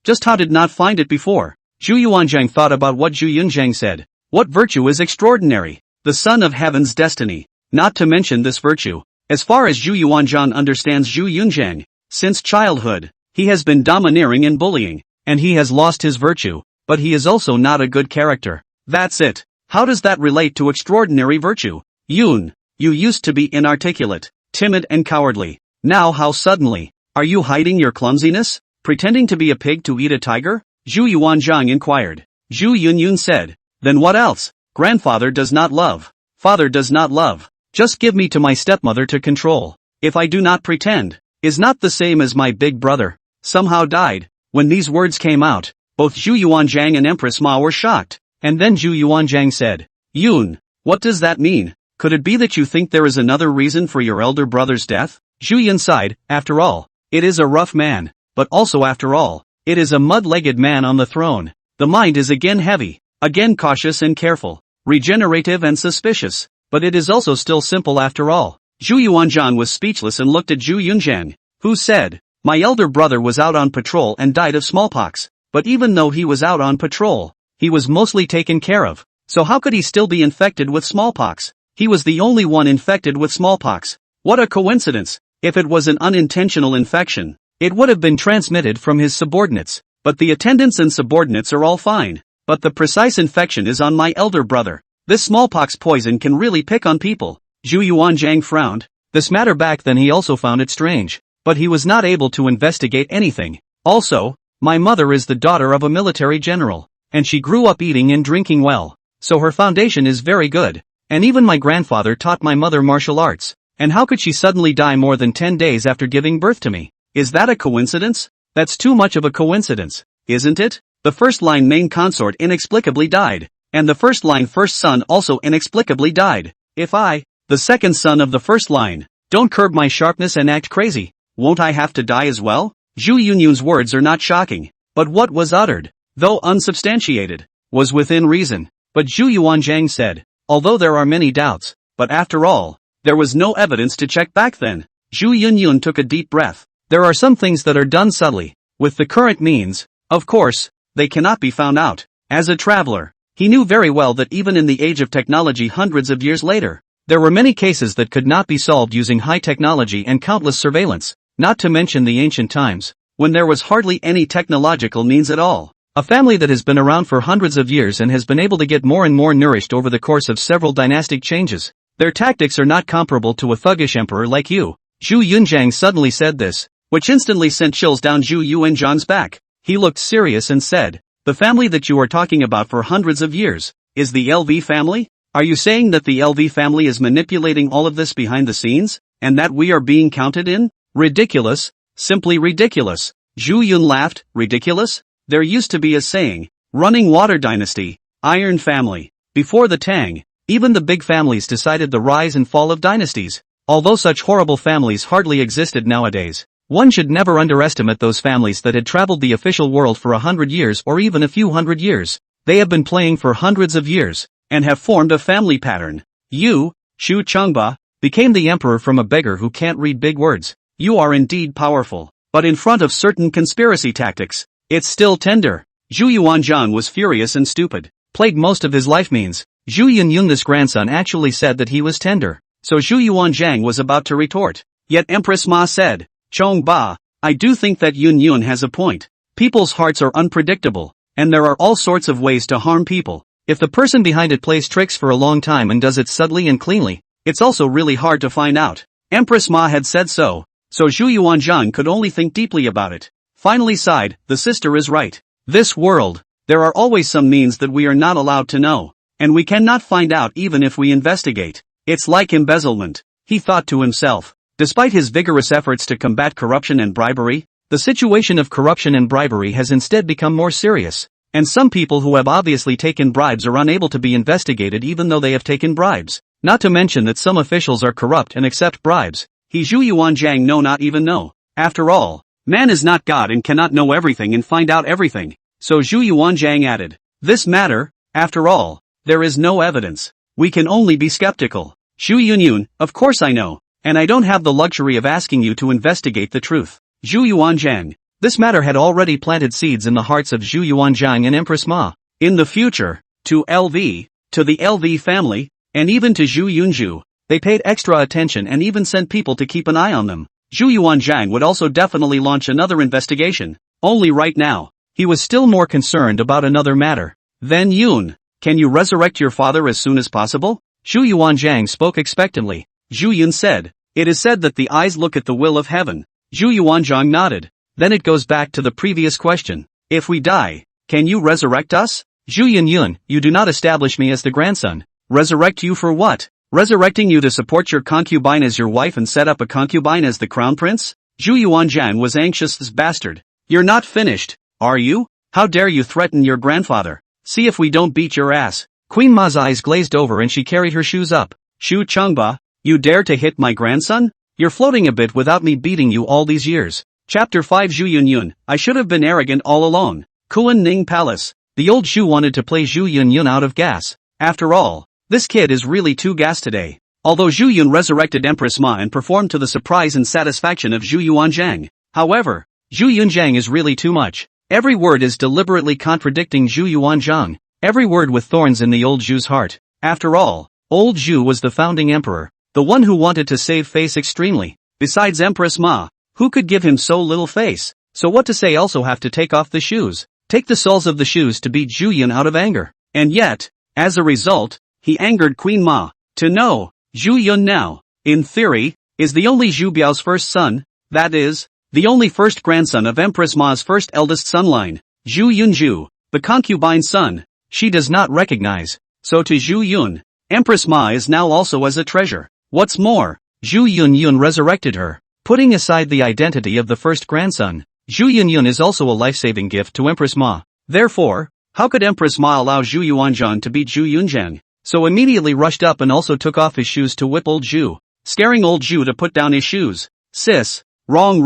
Just how did not find it before. Zhu Yuanzhang thought about what Zhu Yunzhang said. What virtue is extraordinary? The son of heaven's destiny. Not to mention this virtue. As far as Zhu Yuanzhang understands Zhu Yunzhang, since childhood, he has been domineering and bullying, and he has lost his virtue, but he is also not a good character. That's it. How does that relate to extraordinary virtue? Yun, you used to be inarticulate, timid and cowardly. Now how suddenly? Are you hiding your clumsiness? Pretending to be a pig to eat a tiger? Zhu Yuanzhang inquired. Zhu Yunyun said. Then what else? Grandfather does not love. Father does not love. Just give me to my stepmother to control. If I do not pretend, is not the same as my big brother. Somehow died. When these words came out, both Zhu Yuanzhang and Empress Ma were shocked. And then Zhu Yuanzhang said, Yun, what does that mean? Could it be that you think there is another reason for your elder brother's death? Zhu Yun sighed. After all, it is a rough man, but also after all, it is a mud-legged man on the throne. The mind is again heavy, again cautious and careful, regenerative and suspicious, but it is also still simple after all. Zhu Yuanzhang was speechless and looked at Zhu Yunzhang, who said, my elder brother was out on patrol and died of smallpox, but even though he was out on patrol, he was mostly taken care of, so how could he still be infected with smallpox? He was the only one infected with smallpox. What a coincidence! If it was an unintentional infection, it would have been transmitted from his subordinates, but the attendants and subordinates are all fine. But the precise infection is on my elder brother. This smallpox poison can really pick on people. Zhu Yuanzhang frowned. This matter back then he also found it strange, but he was not able to investigate anything. Also, my mother is the daughter of a military general, and she grew up eating and drinking well, so her foundation is very good. And even my grandfather taught my mother martial arts, and how could she suddenly die more than 10 days after giving birth to me? Is that a coincidence? That's too much of a coincidence, isn't it? The first line main consort inexplicably died, and the first line first son also inexplicably died. If I, the second son of the first line, don't curb my sharpness and act crazy, won't I have to die as well? Zhu Yunyun's words are not shocking, but what was uttered, though unsubstantiated, was within reason. But Zhu Yuanzhang said, although there are many doubts, but after all, there was no evidence to check back then. Zhu Yunyun took a deep breath. There are some things that are done subtly, with the current means, of course, they cannot be found out. As a traveler, he knew very well that even in the age of technology hundreds of years later, there were many cases that could not be solved using high technology and countless surveillance, not to mention the ancient times, when there was hardly any technological means at all. A family that has been around for hundreds of years and has been able to get more and more nourished over the course of several dynastic changes. Their tactics are not comparable to a thuggish emperor like you. Zhu Yunzhang suddenly said this, which instantly sent chills down Zhu Yuanzhang's back. He looked serious and said, the family that you are talking about for hundreds of years, is the LV family? Are you saying that the LV family is manipulating all of this behind the scenes, and that we are being counted in? Ridiculous, simply ridiculous. Zhu Yun laughed. Ridiculous? There used to be a saying, running water dynasty, iron family. Before the Tang, even the big families decided the rise and fall of dynasties. Although such horrible families hardly existed nowadays, one should never underestimate those families that had traveled the official world for 100 years or even a few hundred years. They have been playing for hundreds of years, and have formed a family pattern. You, Shu Chengba, became the emperor from a beggar who can't read big words. You are indeed powerful, but in front of certain conspiracy tactics, it's still tender. Zhu Yuanzhang was furious and stupid. Played most of his life means. Zhu Yunyun, this grandson, actually said that he was tender. So Zhu Yuanzhang was about to retort. Yet Empress Ma said, Chong Ba, I do think that Yunyun has a point. People's hearts are unpredictable, and there are all sorts of ways to harm people. If the person behind it plays tricks for a long time and does it subtly and cleanly, it's also really hard to find out. Empress Ma had said so Zhu Yuanzhang could only think deeply about it. Finally sighed, the sister is right. This world, there are always some means that we are not allowed to know, and we cannot find out even if we investigate. It's like embezzlement, he thought to himself. Despite his vigorous efforts to combat corruption and bribery, the situation of corruption and bribery has instead become more serious, and some people who have obviously taken bribes are unable to be investigated even though they have taken bribes. Not to mention that some officials are corrupt and accept bribes. Zhu Yuanzhang not even know. After all, man is not God and cannot know everything and find out everything. So Zhu Yuanzhang added, this matter, after all, There is no evidence. We can only be skeptical. Zhu Yunyun, of course I know. And I don't have the luxury of asking you to investigate the truth. Zhu Yuanzhang. This matter had already planted seeds in the hearts of Zhu Yuanzhang and Empress Ma. In the future, to the LV family, and even to Zhu Yunzhu, they paid extra attention and even sent people to keep an eye on them. Zhu Yuanzhang would also definitely launch another investigation. Only right now, he was still more concerned about another matter. Then Yun, can you resurrect your father as soon as possible? Zhu Yuanzhang spoke expectantly. Zhu Yun said, it is said that the eyes look at the will of heaven. Zhu Yuanzhang nodded. Then it goes back to the previous question. If we die, can you resurrect us? Zhu Yunyun, you do not establish me as the grandson. Resurrect you for what? Resurrecting you to support your concubine as your wife and set up a concubine as the crown prince? Zhu Yuanzhang was anxious. This bastard. You're not finished, are you? How dare you threaten your grandfather? See if we don't beat your ass. Queen Ma's eyes glazed over and she carried her shoes up. Shu Chengba, you dare to hit my grandson? You're floating a bit without me beating you all these years. Chapter 5 Zhu Yunyun, I should have been arrogant all along. Kuan Ning Palace. The old Zhu wanted to play Zhu Yunyun out of gas. After all, this kid is really too gas today. Although Zhu Yun resurrected Empress Ma and performed to the surprise and satisfaction of Zhu Yuanzhang. However, Zhu Yunzhang is really too much. Every word is deliberately contradicting Zhu Yuanzhang. Every word with thorns in the old Zhu's heart. After all, old Zhu was the founding emperor. The one who wanted to save face extremely. Besides Empress Ma, who could give him so little face? So what to say also have to take off the shoes. Take the soles of the shoes to beat Zhu Yun out of anger. And yet, as a result, he angered Queen Ma. To know, Zhu Yun now, in theory, is the only Zhu Biao's first son, that is, the only first grandson of Empress Ma's first eldest son line. Zhu Yunzhu, the concubine's son, she does not recognize. So to Zhu Yun, Empress Ma is now also as a treasure. What's more, Zhu Yunyun resurrected her, putting aside the identity of the first grandson. Zhu Yunyun is also a life-saving gift to Empress Ma. Therefore, how could Empress Ma allow Zhu Yuanzhang to beat Zhu Yunzhang? So immediately rushed up and also took off his shoes to whip old Zhu, scaring old Zhu to put down his shoes. Sis, wrong.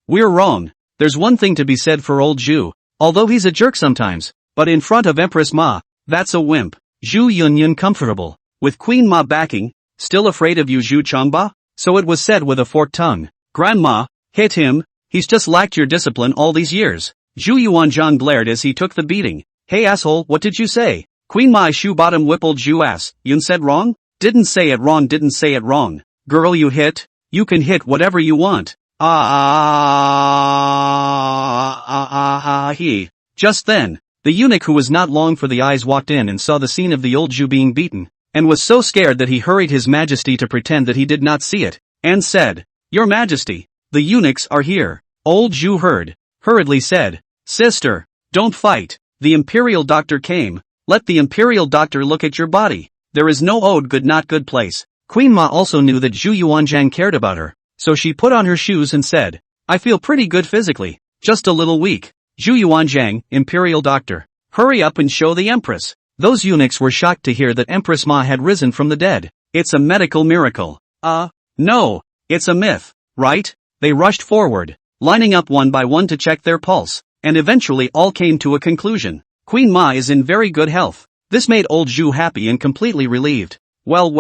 We're wrong. There's one thing to be said for old Zhu, although he's a jerk sometimes, but in front of Empress Ma, that's a wimp. Zhu Yunyun comfortable, with Queen Ma backing, still afraid of you Zhu Chengba? So it was said with a forked tongue. Grandma, hit him, he's just lacked your discipline all these years. Zhu Yuanzhang glared as he took the beating. Hey asshole, what did you say? Queen Ma shoe bottom whippled Zhu ass. Yun said wrong? Didn't say it wrong. Girl you hit? You can hit whatever you want. He. Just then, the eunuch who was not long for the eyes walked in and saw the scene of the old Zhu being beaten, and was so scared that he hurried his majesty to pretend that he did not see it, and said, Your Majesty, the eunuchs are here. Old Zhu heard, hurriedly said, Sister, don't fight. The imperial doctor came. Let the imperial doctor look at your body. There is no ode good not good place. Queen Ma also knew that Zhu Yuanzhang cared about her, so she put on her shoes and said, I feel pretty good physically, just a little weak. Zhu Yuanzhang, imperial doctor, hurry up and show the empress. Those eunuchs were shocked to hear that Empress Ma had risen from the dead. It's a medical miracle. No, it's a myth, right? They rushed forward, lining up one by one to check their pulse, and eventually all came to a conclusion. Queen Ma is in very good health. This made old Zhu happy and completely relieved. Well,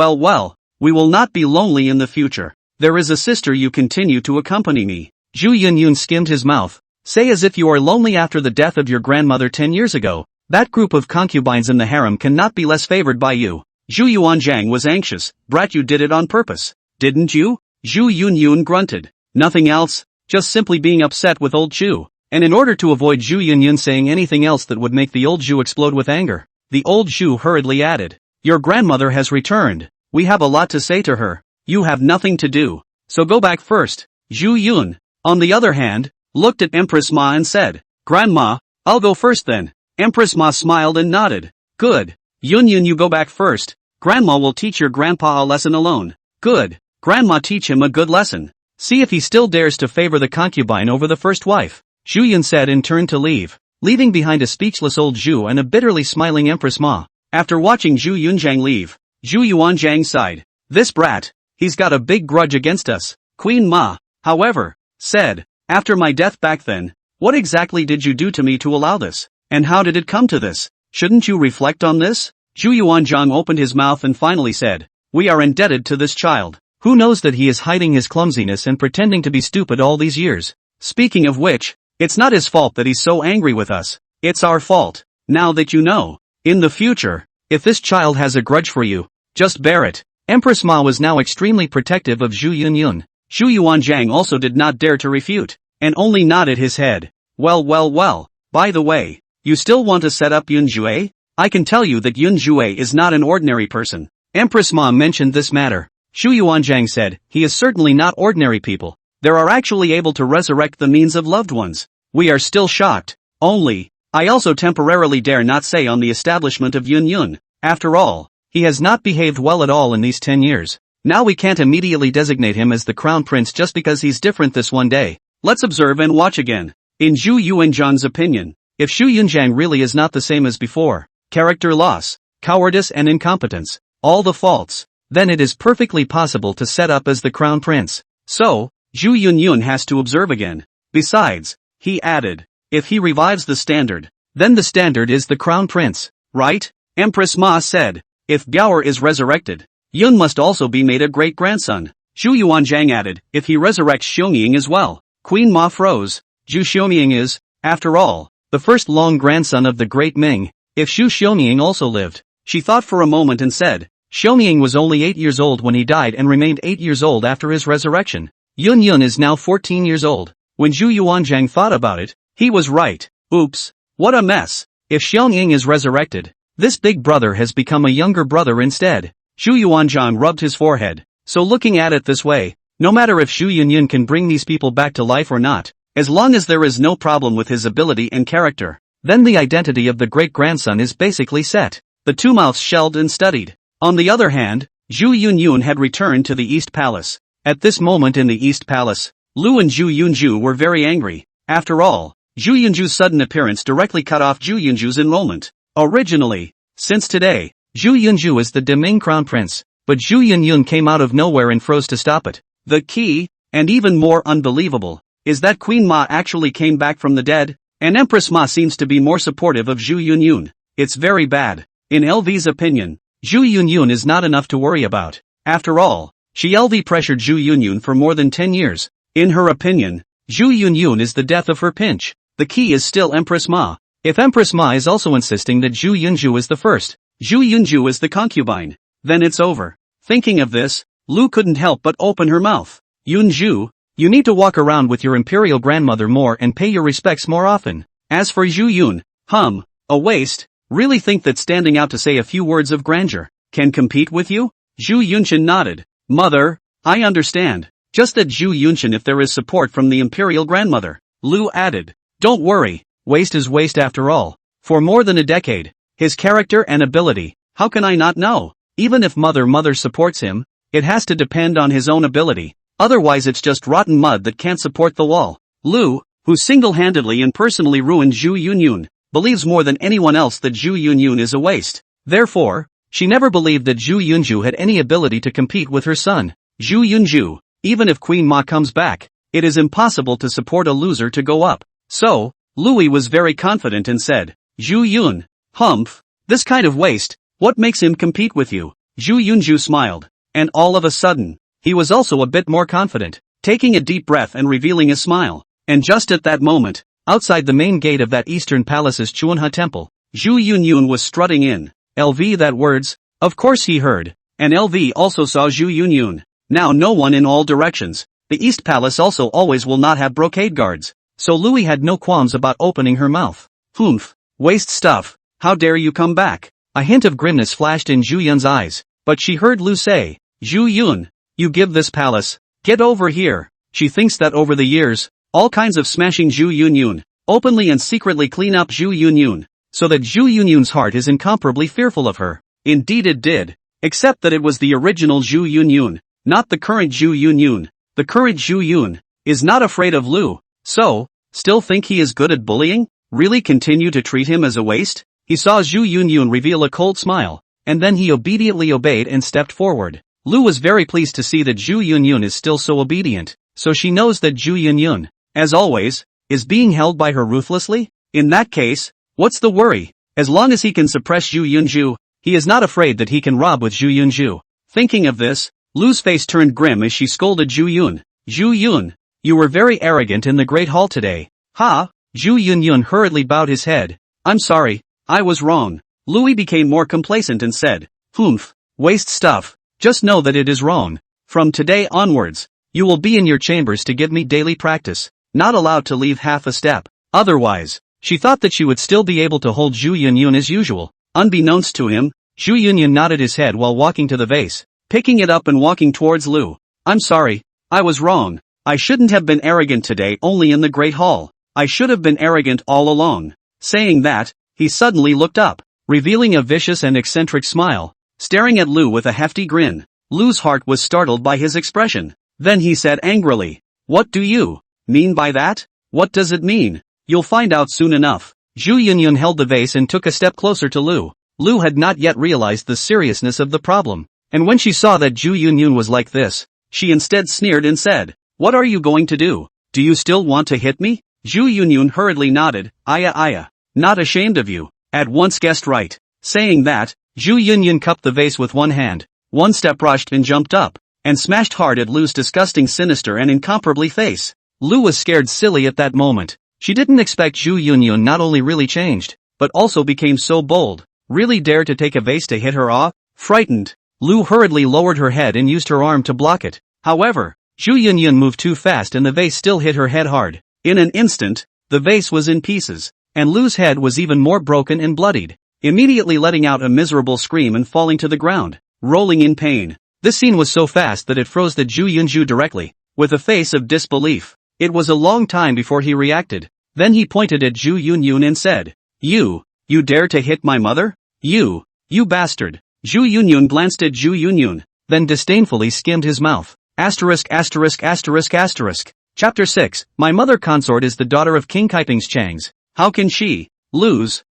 we will not be lonely in the future. There is a sister you continue to accompany me. Zhu Yunyun skimmed his mouth. Say as if you are lonely after the death of your grandmother 10 years ago. That group of concubines in the harem cannot be less favored by you. Zhu Yuanzhang was anxious. Brat, you did it on purpose, didn't you? Zhu Yunyun grunted. Nothing else, just simply being upset with old Zhu. And in order to avoid Zhu Yunyun saying anything else that would make the old Zhu explode with anger, the old Zhu hurriedly added, Your grandmother has returned. We have a lot to say to her. You have nothing to do, so go back first. Zhu Yun, on the other hand, looked at Empress Ma and said, Grandma, I'll go first then. Empress Ma smiled and nodded. Good. Yun, you go back first. Grandma will teach your grandpa a lesson alone. Good. Grandma, teach him a good lesson. See if he still dares to favor the concubine over the first wife. Zhu Yun said and turned to leave, leaving behind a speechless old Zhu and a bitterly smiling Empress Ma. After watching Zhu Yunzhang leave, Zhu Yuanzhang sighed. This brat, he's got a big grudge against us. Queen Ma, however, said, After my death back then, what exactly did you do to me to allow this? And how did it come to this? Shouldn't you reflect on this? Zhu Yuanzhang opened his mouth and finally said, "We are indebted to this child. Who knows that he is hiding his clumsiness and pretending to be stupid all these years? Speaking of which, it's not his fault that he's so angry with us. It's our fault. Now that you know. In the future, if this child has a grudge for you, just bear it." Empress Ma was now extremely protective of Zhu Yunyun. Zhu Yuanzhang also did not dare to refute, and only nodded his head. Well, by the way, you still want to set up Yun Jue? I can tell you that Yun Jue is not an ordinary person. Empress Ma mentioned this matter. Zhu Yuanzhang said, "He is certainly not ordinary people. They are actually able to resurrect the means of loved ones. We are still shocked. Only, I also temporarily dare not say on the establishment of Yun Yun. After all, he has not behaved well at all in these 10 years. Now we can't immediately designate him as the crown prince just because he's different this one day. Let's observe and watch again." In Zhu Yuanzhang's opinion, if Zhu Yunzhang really is not the same as before, character loss, cowardice and incompetence, all the faults, then it is perfectly possible to set up as the crown prince. So, Zhu Yunyun has to observe again. Besides, he added, if he revives the standard, then the standard is the crown prince, right? Empress Ma said, if Biaoer is resurrected, Yun must also be made a great-grandson. Zhu Yuanzhang added, if he resurrects Xiongming as well. Queen Ma froze. Zhu Xiongming is, after all, the first long-grandson of the great Ming. If Zhu Xiongming also lived, she thought for a moment and said, Xiongming was only 8 years old when he died and remained 8 years old after his resurrection. Yun Yun is now 14 years old. When Zhu Yuanzhang thought about it, he was right. Oops, what a mess. If Xiongming is resurrected, this big brother has become a younger brother instead. Zhu Yuanzhang rubbed his forehead. So looking at it this way, no matter if Zhu Yunyun can bring these people back to life or not, as long as there is no problem with his ability and character, then the identity of the great-grandson is basically set. The two mouths shelved and studied. On the other hand, Zhu Yunyun had returned to the East Palace. At this moment in the East Palace, Lu and Zhu Yunju were very angry. After all, Zhu Yunju's sudden appearance directly cut off Zhu Yunju's enrollment. Originally, since today, Zhu Yunju is the Deming Crown Prince, but Zhu Yunyun came out of nowhere and froze to stop it. The key, and even more unbelievable, is that Queen Ma actually came back from the dead, and Empress Ma seems to be more supportive of Zhu Yunyun. It's very bad. In LV's opinion, Zhu Yunyun is not enough to worry about. After all, she LV pressured Zhu Yunyun for more than 10 years. In her opinion, Zhu Yunyun is the death of her pinch. The key is still Empress Ma. If Empress Ma is also insisting that Zhu Yunju is the first, Zhu Yunju is the concubine, then it's over. Thinking of this, Lu couldn't help but open her mouth. Yunju, you need to walk around with your imperial grandmother more and pay your respects more often. As for Zhu Yun, a waste, really think that standing out to say a few words of grandeur can compete with you? Zhu Yunshin nodded. Mother, I understand. Just that Zhu Yunshin if there is support from the imperial grandmother. Lu added. Don't worry, waste is waste after all. For more than a decade, his character and ability, how can I not know? Even if mother supports him, it has to depend on his own ability. Otherwise it's just rotten mud that can't support the wall. Lu, who single-handedly and personally ruined Zhu Yunyun, believes more than anyone else that Zhu Yunyun is a waste. Therefore, she never believed that Zhu Yunju had any ability to compete with her son. Zhu Yunju, even if Queen Ma comes back, it is impossible to support a loser to go up. So, Louis was very confident and said, Zhu Yun, this kind of waste, what makes him compete with you? Zhu Yunju smiled. And all of a sudden, he was also a bit more confident, taking a deep breath and revealing a smile. And just at that moment, outside the main gate of that eastern palace's Chuanha temple, Zhu Yunyun was strutting in. LV that words, of course he heard, and LV also saw Zhu Yunyun. Now no one in all directions. The East Palace also always will not have brocade guards. So Louis had no qualms about opening her mouth. Waste stuff, how dare you come back? A hint of grimness flashed in Zhu Yun's eyes, but she heard Lu say, Zhu Yun, you give this palace, get over here. She thinks that over the years, all kinds of smashing Zhu Yunyun, openly and secretly clean up Zhu Yunyun, so that Zhu Yunyun's heart is incomparably fearful of her. Indeed it did. Except that it was the original Zhu Yunyun, not the current Zhu Yunyun. The current Zhu Yun is not afraid of Lu. So, still think he is good at bullying? Really continue to treat him as a waste? He saw Zhu Yunyun reveal a cold smile, and then he obediently obeyed and stepped forward. Lu was very pleased to see that Zhu Yunyun is still so obedient, so she knows that Zhu Yunyun, as always, is being held by her ruthlessly? In that case, what's the worry? As long as he can suppress Zhu Yunju, He is not afraid that he can rob with Zhu Yunju. Thinking of this, Lu's face turned grim as she scolded Zhu Yun. Zhu Yun, you were very arrogant in the Great Hall today. Ha! Zhu Yun hurriedly bowed his head. I'm sorry, I was wrong. Louis became more complacent and said, Humph, waste stuff. Just know that it is wrong. From today onwards, you will be in your chambers to give me daily practice, not allowed to leave half a step. Otherwise, she thought that she would still be able to hold Zhu Yun as usual. Unbeknownst to him, Zhu Yun nodded his head while walking to the vase, picking it up and walking towards Lu. I'm sorry, I was wrong. I shouldn't have been arrogant today only in the Great Hall. I should have been arrogant all along. Saying that, he suddenly looked up, revealing a vicious and eccentric smile, staring at Lu with a hefty grin. Lu's heart was startled by his expression. Then he said angrily, What do you mean by that? What does it mean? You'll find out soon enough. Zhu Yun held the vase and took a step closer to Lu. Lu had not yet realized the seriousness of the problem, and when she saw that Zhu Yun was like this, she instead sneered and said, What are you going to do? Do you still want to hit me? Zhu Yun hurriedly nodded, Aya. Not ashamed of you. At once guessed right. Saying that, Zhu Yun cupped the vase with one hand, one step rushed and jumped up, and smashed hard at Lu's disgusting, sinister and incomparably face. Lu was scared silly at that moment. She didn't expect Zhu Yun not only really changed, but also became so bold. Really dared to take a vase to hit her off? Frightened, Lu hurriedly lowered her head and used her arm to block it. However, Zhu Yun moved too fast and the vase still hit her head hard. In an instant, the vase was in pieces, and Lu's head was even more broken and bloodied, immediately letting out a miserable scream and falling to the ground, rolling in pain. This scene was so fast that it froze the Zhu Yun directly, with a face of disbelief. It was a long time before he reacted. Then he pointed at Zhu Yun and said, You dare to hit my mother? You bastard. Zhu Yun glanced at Zhu Yun, then disdainfully skimmed his mouth. Asterisk. Chapter 6, My mother consort is the daughter of King Kaiping's Changs. How can she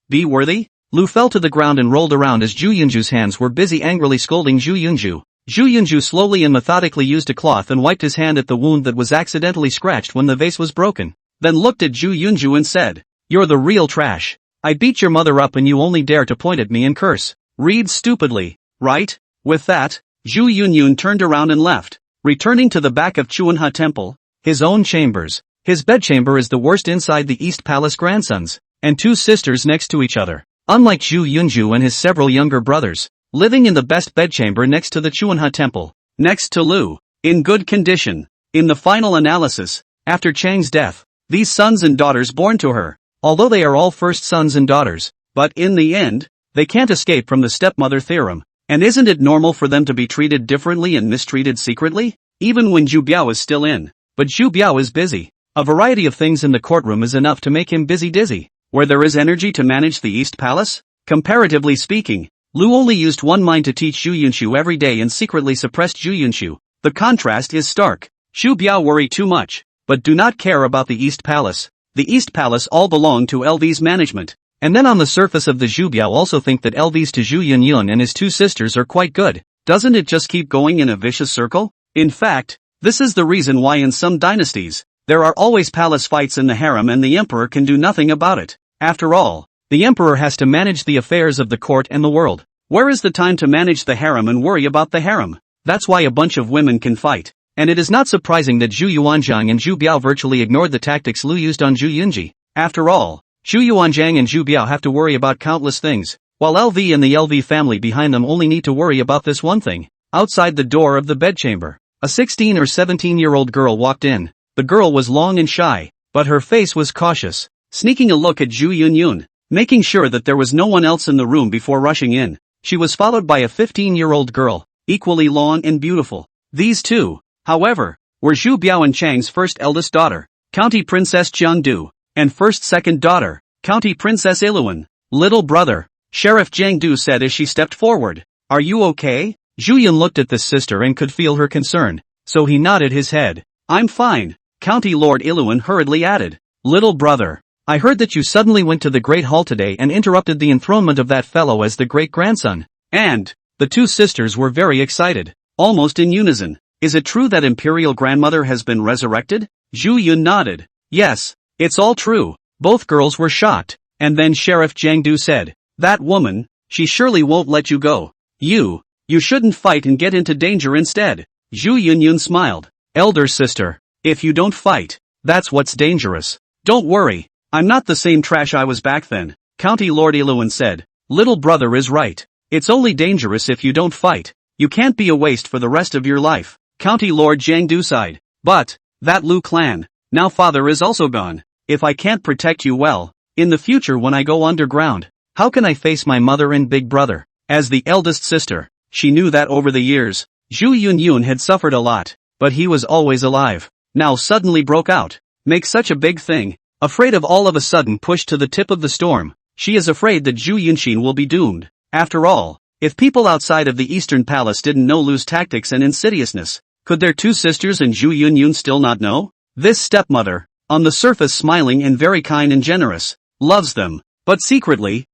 be worthy? Lu fell to the ground and rolled around as Zhu Yunju's hands were busy angrily scolding Zhu Yunju. Zhu Yunju slowly and methodically used a cloth and wiped his hand at the wound that was accidentally scratched when the vase was broken, then looked at Zhu Yunju and said, You're the real trash. I beat your mother up and you only dare to point at me and curse. Read stupidly, right? With that, Zhu Yun turned around and left, returning to the back of Chuanha Temple, his own chambers. His bedchamber is the worst inside the East Palace grandsons, and two sisters next to each other. Unlike Zhu Yunju and his several younger brothers, living in the best bedchamber next to the Chuanha Temple, next to Lu, in good condition. In the final analysis, after Chang's death, these sons and daughters born to her, although they are all first sons and daughters, but in the end, they can't escape from the stepmother theorem. And isn't it normal for them to be treated differently and mistreated secretly? Even when Zhu Biao is still in. But Zhu Biao is busy. A variety of things in the courtroom is enough to make him busy dizzy. Where there is energy to manage the East Palace? Comparatively speaking, Lu only used one mind to teach Zhu Yunshu every day and secretly suppressed Zhu Yunshu. The contrast is stark. Zhu Biao worry too much, but do not care about the East Palace. The East Palace all belong to LV's management. And then on the surface of the Zhu Biao also think that LV's to Zhu Yun and his two sisters are quite good. Doesn't it just keep going in a vicious circle? In fact, this is the reason why in some dynasties, there are always palace fights in the harem and the emperor can do nothing about it. After all, the emperor has to manage the affairs of the court and the world. Where is the time to manage the harem and worry about the harem? That's why a bunch of women can fight. And it is not surprising that Zhu Yuanzhang and Zhu Biao virtually ignored the tactics Lu used on Zhu Yunji. After all, Zhu Yuanzhang and Zhu Biao have to worry about countless things, while LV and the LV family behind them only need to worry about this one thing. Outside the door of the bedchamber, a 16 or 17-year-old girl walked in. The girl was long and shy, but her face was cautious, sneaking a look at Zhu Yun, making sure that there was no one else in the room before rushing in. She was followed by a 15-year-old girl, equally long and beautiful. These two, however, were Zhu Biao and Chang's first eldest daughter, County Princess Jiangdu, and first second daughter, County Princess Iluan. Little brother, Sheriff Jiangdu said as she stepped forward. Are you okay? Zhu Yun looked at this sister and could feel her concern, so he nodded his head. I'm fine, County Lord Iluan hurriedly added. Little brother, I heard that you suddenly went to the Great Hall today and interrupted the enthronement of that fellow as the great-grandson. And, the two sisters were very excited, almost in unison. Is it true that Imperial Grandmother has been resurrected? Zhu Yun nodded. Yes, it's all true. Both girls were shocked, and then Sheriff Jiangdu said, That woman, she surely won't let you go. You shouldn't fight and get into danger instead. Zhu Yunyun smiled. Elder sister, if you don't fight, that's what's dangerous. Don't worry, I'm not the same trash I was back then, County Lord Iluan said. Little brother is right. It's only dangerous if you don't fight. You can't be a waste for the rest of your life. County Lord Jiangdu sighed. But, that Lu clan, now father is also gone. If I can't protect you well, in the future when I go underground, how can I face my mother and big brother? As the eldest sister, she knew that over the years, Zhu Yunyun had suffered a lot, but he was always alive. Now suddenly broke out. Make such a big thing. Afraid of all of a sudden pushed to the tip of the storm. She is afraid that Zhu Yunxin will be doomed. After all, if people outside of the Eastern Palace didn't know Lu's tactics and insidiousness, could their two sisters and Zhu Yunyun still not know? This stepmother, on the surface smiling and very kind and generous, loves them, but secretly,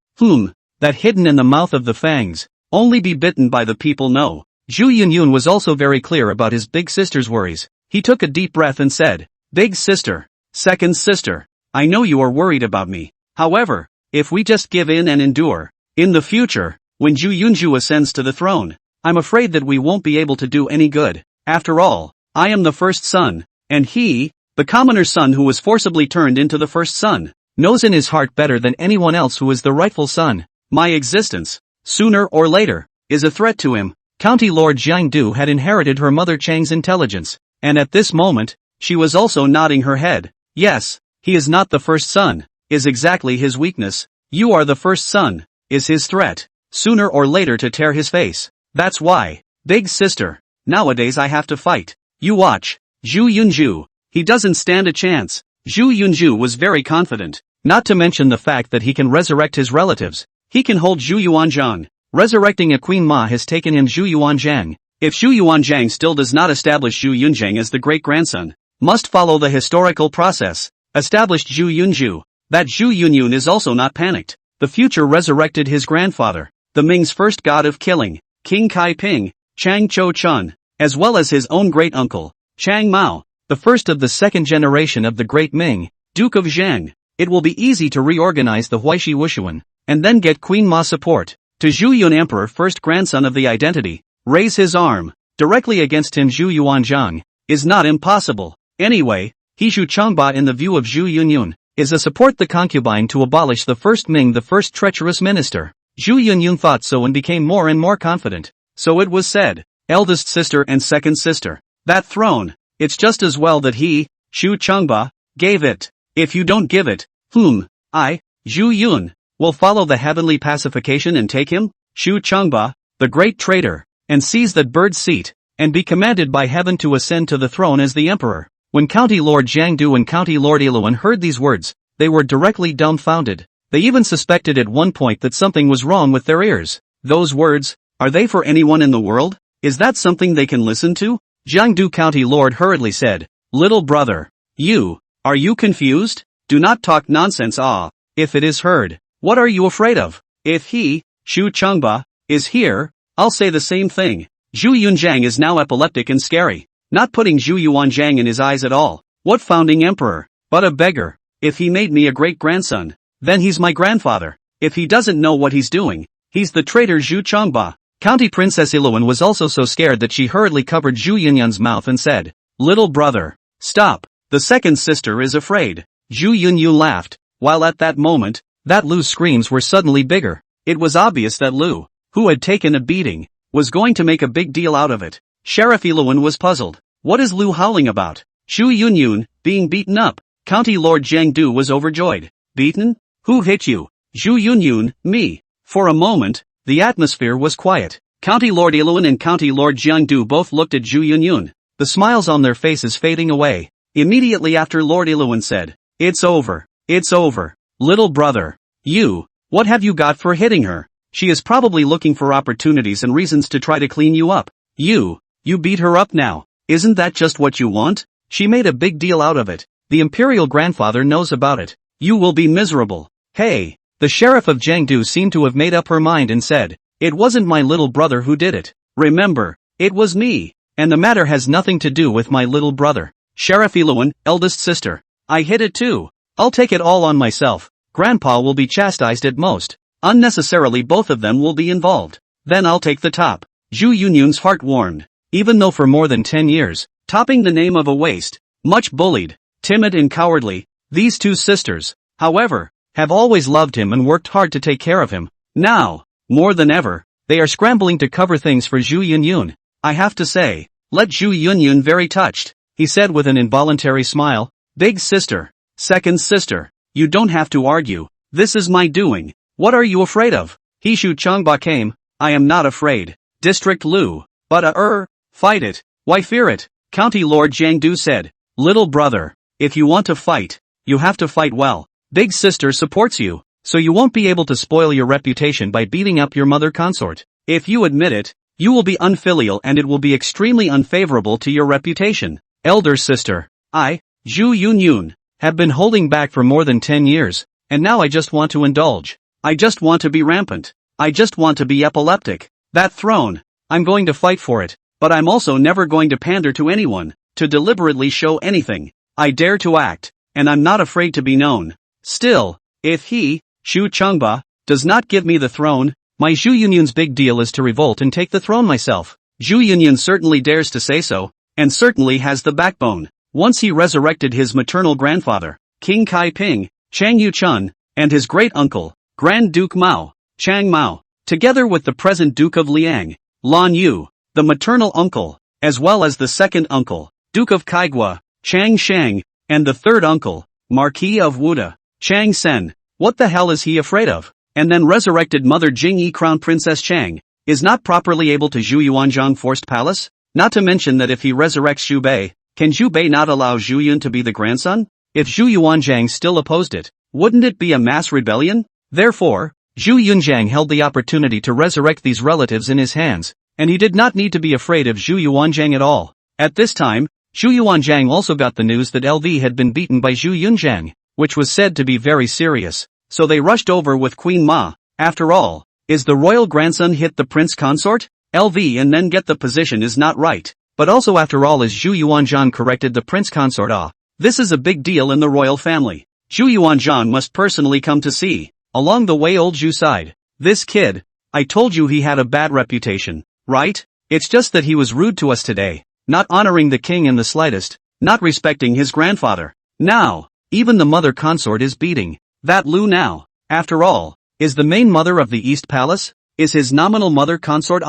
that hidden in the mouth of the fangs, only be bitten by the people know. Zhu Yunyun was also very clear about his big sister's worries. He took a deep breath and said, Big sister, second sister, I know you are worried about me. However, if we just give in and endure, in the future, when Zhu Yunju ascends to the throne, I'm afraid that we won't be able to do any good. After all, I am the first son, and he, the commoner's son who was forcibly turned into the first son, knows in his heart better than anyone else who is the rightful son. My existence, sooner or later, is a threat to him. County Lord Jiangdu had inherited her mother Chang's intelligence, and at this moment, she was also nodding her head. Yes, he is not the first son, is exactly his weakness. You are the first son, is his threat, sooner or later to tear his face. That's why, big sister, nowadays I have to fight. You watch, Zhu Yunju, he doesn't stand a chance. Zhu Yunju was very confident, not to mention the fact that he can resurrect his relatives. He can hold Zhu Yuanzhang. Resurrecting a Queen Ma has taken him Zhu Yuanzhang. If Zhu Yuanzhang still does not establish Zhu Yunzhang as the great-grandson, must follow the historical process, established Zhu Yunju, that Zhu Yunyun is also not panicked. The future resurrected his grandfather, the Ming's first god of killing, King Kai Ping, Chang Cho Chun, as well as his own great-uncle, Chang Mao, the first of the second generation of the Great Ming, Duke of Zhang. It will be easy to reorganize the Huaishi Wushuan, and then get Queen Ma support. To Zhu Yun Emperor first grandson of the identity, raise his arm, directly against him Zhu Yuanzhang, is not impossible. Anyway, he Zhu Changba in the view of Zhu Yunyun, is a support the concubine to abolish the first Ming the first treacherous minister. Zhu Yunyun thought so and became more and more confident. So it was said, eldest sister and second sister, that throne, it's just as well that he, Zhu Changba, gave it. If you don't give it, I, Zhu Yun, will follow the heavenly pacification and take him, Zhu Changba, the great traitor, and seize that bird's seat, and be commanded by heaven to ascend to the throne as the emperor. When County Lord Jiangdu and County Lord Iluan heard these words, they were directly dumbfounded. They even suspected at one point that something was wrong with their ears. Those words, are they for anyone in the world? Is that something they can listen to? Jiangdu County Lord hurriedly said, Little brother, are you confused? Do not talk nonsense. If it is heard, what are you afraid of? If he, Zhu Changba, is here, I'll say the same thing. Zhu Yunzhang is now epileptic and scary, not putting Zhu Yuanzhang in his eyes at all. What founding emperor, but a beggar. If he made me a great-grandson, then he's my grandfather. If he doesn't know what he's doing, he's the traitor Zhu Changba. County Princess Iluan was also so scared that she hurriedly covered Zhu Yunyun's mouth and said, Little brother, stop, the second sister is afraid. Zhu Yunyu laughed, while at that moment, that Lu's screams were suddenly bigger. It was obvious that Lu, who had taken a beating, was going to make a big deal out of it. Sheriff Iluan was puzzled. What is Lu howling about? Zhu Yunyun, being beaten up. County Lord Jiangdu was overjoyed. Beaten? Who hit you? Zhu Yunyun, me. For a moment, the atmosphere was quiet. County Lord Iluan and County Lord Jiangdu both looked at Zhu Yunyun, the smiles on their faces fading away. Immediately after Lord Iluan said, It's over. Little brother. What have you got for hitting her? She is probably looking for opportunities and reasons to try to clean you up. You beat her up now. Isn't that just what you want? She made a big deal out of it. The imperial grandfather knows about it. You will be miserable. Hey, the sheriff of Jiangdu seemed to have made up her mind and said, It wasn't my little brother who did it. Remember, it was me. And the matter has nothing to do with my little brother. Sheriff Iluan, eldest sister. I hit it too. I'll take it all on myself. Grandpa will be chastised at most. Unnecessarily both of them will be involved. Then I'll take the top. Zhu Yunyun's heart warmed. Even though for more than 10 years, topping the name of a waste, much bullied, timid and cowardly, these two sisters, however, have always loved him and worked hard to take care of him. Now, more than ever, they are scrambling to cover things for Zhu Yunyun. I have to say, let Zhu Yunyun very touched, he said with an involuntary smile. Big sister, second sister, you don't have to argue, this is my doing. What are you afraid of? He Shu Changba came, I am not afraid. District Lu, but fight it, why fear it? County Lord Jiang Du said, little brother, if you want to fight, you have to fight well. Big sister supports you, so you won't be able to spoil your reputation by beating up your mother consort. If you admit it, you will be unfilial and it will be extremely unfavorable to your reputation. Elder sister, I, Zhu Yunyun, have been holding back for more than 10 years, and now I just want to indulge. I just want to be rampant. I just want to be epileptic. That throne, I'm going to fight for it, but I'm also never going to pander to anyone, to deliberately show anything. I dare to act, and I'm not afraid to be known. Still, if he, Shu Changba, does not give me the throne, my Zhu Yunyun's big deal is to revolt and take the throne myself. Zhu Yunyun certainly dares to say so, and certainly has the backbone. Once he resurrected his maternal grandfather, King Kai Ping, Chang Yu-chun, and his great-uncle, Grand Duke Mao, Chang Mao, together with the present Duke of Liang, Lan Yu, the maternal uncle, as well as the second uncle, Duke of Kaigua, Chang Shang, and the third uncle, Marquis of Wuda, Chang Sen. What the hell is he afraid of? And then resurrected Mother Jingyi Crown Princess Chang, is not properly able to Zhu Yuanzhang forced palace? Not to mention that if he resurrects Zhu Bei, can Zhu Bei not allow Zhu Yun to be the grandson? If Zhu Yuanzhang still opposed it, wouldn't it be a mass rebellion? Therefore, Zhu Yunzhang held the opportunity to resurrect these relatives in his hands, and he did not need to be afraid of Zhu Yuanzhang at all. At this time, Zhu Yuanzhang also got the news that LV had been beaten by Zhu Yunzhang, which was said to be very serious, so they rushed over with Queen Ma. After all, is the royal grandson hit the prince consort? LV and then get the position is not right, but also after all is Zhu Yuanzhang corrected the prince consort. This is a big deal in the royal family. Zhu Yuanzhang must personally come to see. Along the way old Zhu sighed. This kid, I told you he had a bad reputation, right? It's just that he was rude to us today, not honoring the king in the slightest, not respecting his grandfather. Now, even the mother consort is beating that Lu now. After all, is the main mother of the East Palace? Is his nominal mother consort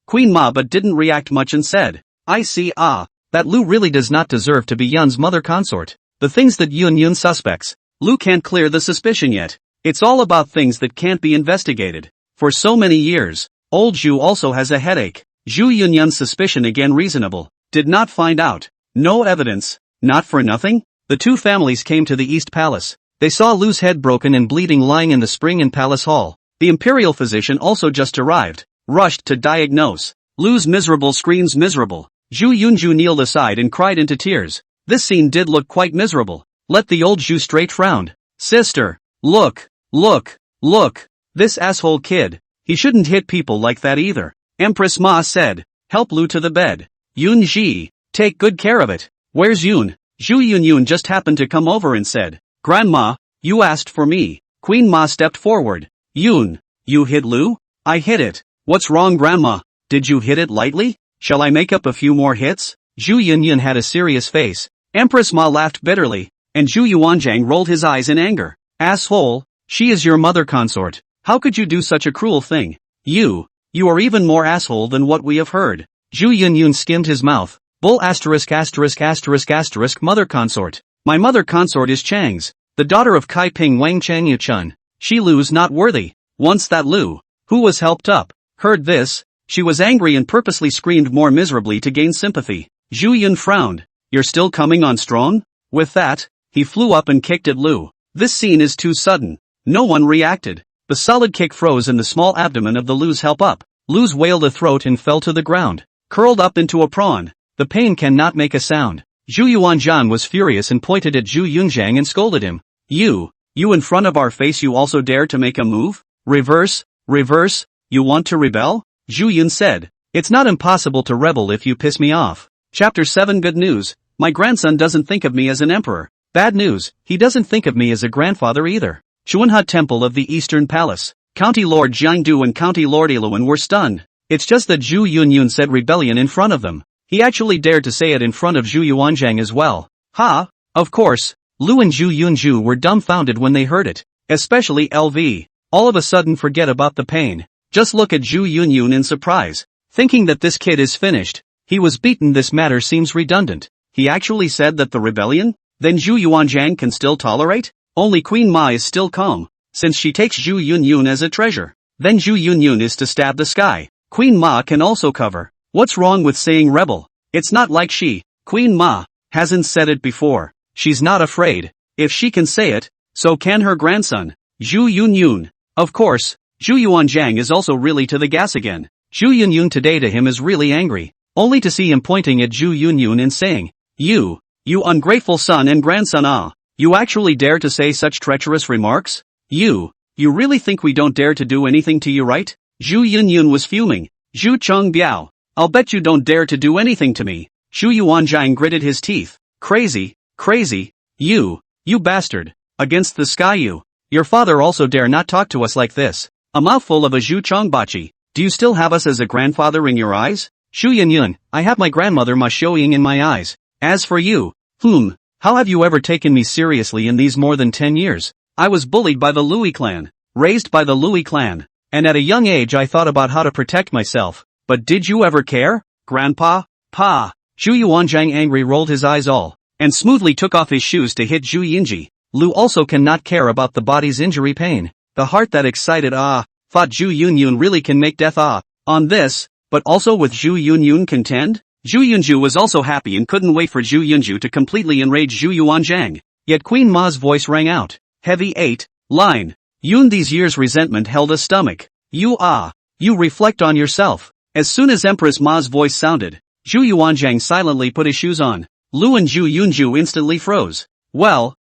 Queen Ma but didn't react much and said, I see that Lu really does not deserve to be Yun's mother consort. The things that Yun suspects, Lu can't clear the suspicion yet. It's all about things that can't be investigated. For so many years, old Zhu also has a headache. Zhu Yunyun's suspicion again reasonable. Did not find out. No evidence. Not for nothing. The two families came to the East Palace. They saw Lu's head broken and bleeding lying in the spring in Palace Hall. The imperial physician also just arrived. Rushed to diagnose. Lu's miserable screams miserable. Zhu Yunju kneeled aside and cried into tears. This scene did look quite miserable. Let the old Zhu straight frowned. Sister. Look. This asshole kid. He shouldn't hit people like that either. Empress Ma said. Help Lu to the bed. Yun Ji. Take good care of it. Where's Yun? Zhu Yunyun just happened to come over and said. Grandma, you asked for me. Queen Ma stepped forward. Yun, you hit Lu? I hit it. What's wrong Grandma? Did you hit it lightly? Shall I make up a few more hits? Zhu Yunyun had a serious face. Empress Ma laughed bitterly, and Zhu Yuanzhang rolled his eyes in anger. Asshole, she is your mother consort. How could you do such a cruel thing? You are even more asshole than what we have heard. Zhu Yunyun skimmed his mouth. Bull asterisk mother consort. My mother consort is Chang's, the daughter of Kai Ping Wang Chang Yu-chun. She Lu's not worthy. Once that Lu, who was helped up, heard this, she was angry and purposely screamed more miserably to gain sympathy. Zhu Yun frowned. You're still coming on strong? With that, he flew up and kicked at Lu. This scene is too sudden. No one reacted. The solid kick froze in the small abdomen of the Lu's help up. Lu's wailed a throat and fell to the ground. Curled up into a prawn. The pain cannot make a sound. Zhu Yuanzhang was furious and pointed at Zhu Yunzhang and scolded him. You in front of our face you also dare to make a move? Reverse, you want to rebel? Zhu Yun said. It's not impossible to rebel if you piss me off. Chapter 7 Good news. My grandson doesn't think of me as an emperor. Bad news, he doesn't think of me as a grandfather either. Chuanha Temple of the Eastern Palace. County Lord Jiangdu and County Lord Iluan were stunned. It's just that Zhu Yunyun said rebellion in front of them. He actually dared to say it in front of Zhu Yuanzhang as well. Ha! Of course, Lu and Zhu Yunju were dumbfounded when they heard it. Especially LV. All of a sudden forget about the pain. Just look at Zhu Yunyun in surprise. Thinking that this kid is finished. He was beaten. This matter seems redundant. He actually said that the rebellion? Then Zhu Yuanzhang can still tolerate? Only Queen Ma is still calm. Since she takes Zhu Yunyun as a treasure. Then Zhu Yunyun is to stab the sky. Queen Ma can also cover. What's wrong with saying rebel? It's not like she, Queen Ma, hasn't said it before. She's not afraid. If she can say it, so can her grandson, Zhu Yunyun. Of course, Zhu Yuanzhang is also really to the gas again. Zhu Yunyun today to him is really angry. Only to see him pointing at Zhu Yunyun and saying, You ungrateful son and grandson you actually dare to say such treacherous remarks? You really think we don't dare to do anything to you, right? Zhu Yunyun was fuming. Zhu Cheng Biao, I'll bet you don't dare to do anything to me. Zhu Yuanzhang gritted his teeth. Crazy, you bastard. Against the sky your father also dare not talk to us like this. A mouthful of a Zhu Chongbachi. Do you still have us as a grandfather in your eyes? Zhu Yunyun, I have my grandmother Ma Xiaoying in my eyes. As for you, how have you ever taken me seriously in these more than 10 years? I was bullied by the Louis clan, raised by the Louis clan, and at a young age I thought about how to protect myself, but did you ever care? Grandpa? Pa? Zhu Yuanzhang angry rolled his eyes and smoothly took off his shoes to hit Zhu Yinji. Lu also cannot care about the body's injury pain. The heart that excited thought Zhu Yunyun really can make death on this, but also with Zhu Yunyun contend? Zhu Yunju was also happy and couldn't wait for Zhu Yunju to completely enrage Zhu Yuanzhang. Yet Queen Ma's voice rang out. Heavy 8. Line. Yun these years resentment held a stomach. You reflect on yourself. As soon as Empress Ma's voice sounded, Zhu Yuanzhang silently put his shoes on. Lu and Zhu Yunju instantly froze. Well,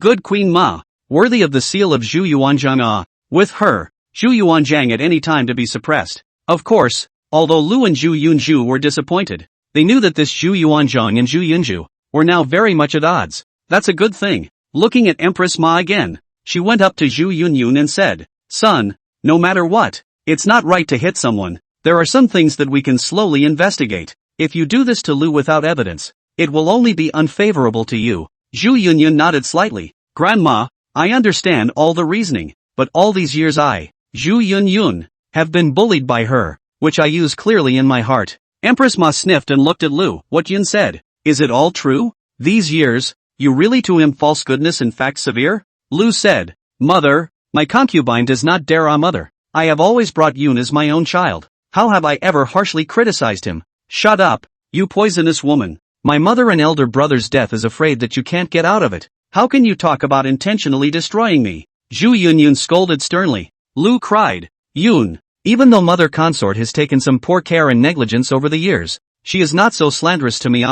good Queen Ma. Worthy of the seal of Zhu Yuanzhang with her, Zhu Yuanzhang at any time to be suppressed. Of course, although Lu and Zhu Yunju were disappointed, they knew that this Zhu Yuanzhang and Zhu Yunju were now very much at odds. That's a good thing. Looking at Empress Ma again, she went up to Zhu Yunyun and said, Son, no matter what, it's not right to hit someone. There are some things that we can slowly investigate. If you do this to Lu without evidence, it will only be unfavorable to you. Zhu Yunyun nodded slightly. Grandma, I understand all the reasoning, but all these years I, Zhu Yunyun, have been bullied by her, which I use clearly in my heart. Empress Ma sniffed and looked at Lu. What Yun said, is it all true? These years, you really to him false goodness in fact severe? Lu said, Mother, my concubine does not dare mother. I have always brought Yun as my own child. How have I ever harshly criticized him? Shut up, you poisonous woman. My mother and elder brother's death is afraid that you can't get out of it. How can you talk about intentionally destroying me? Zhu Yunyun scolded sternly. Lu cried, Yun, even though mother consort has taken some poor care and negligence over the years, she is not so slanderous to me.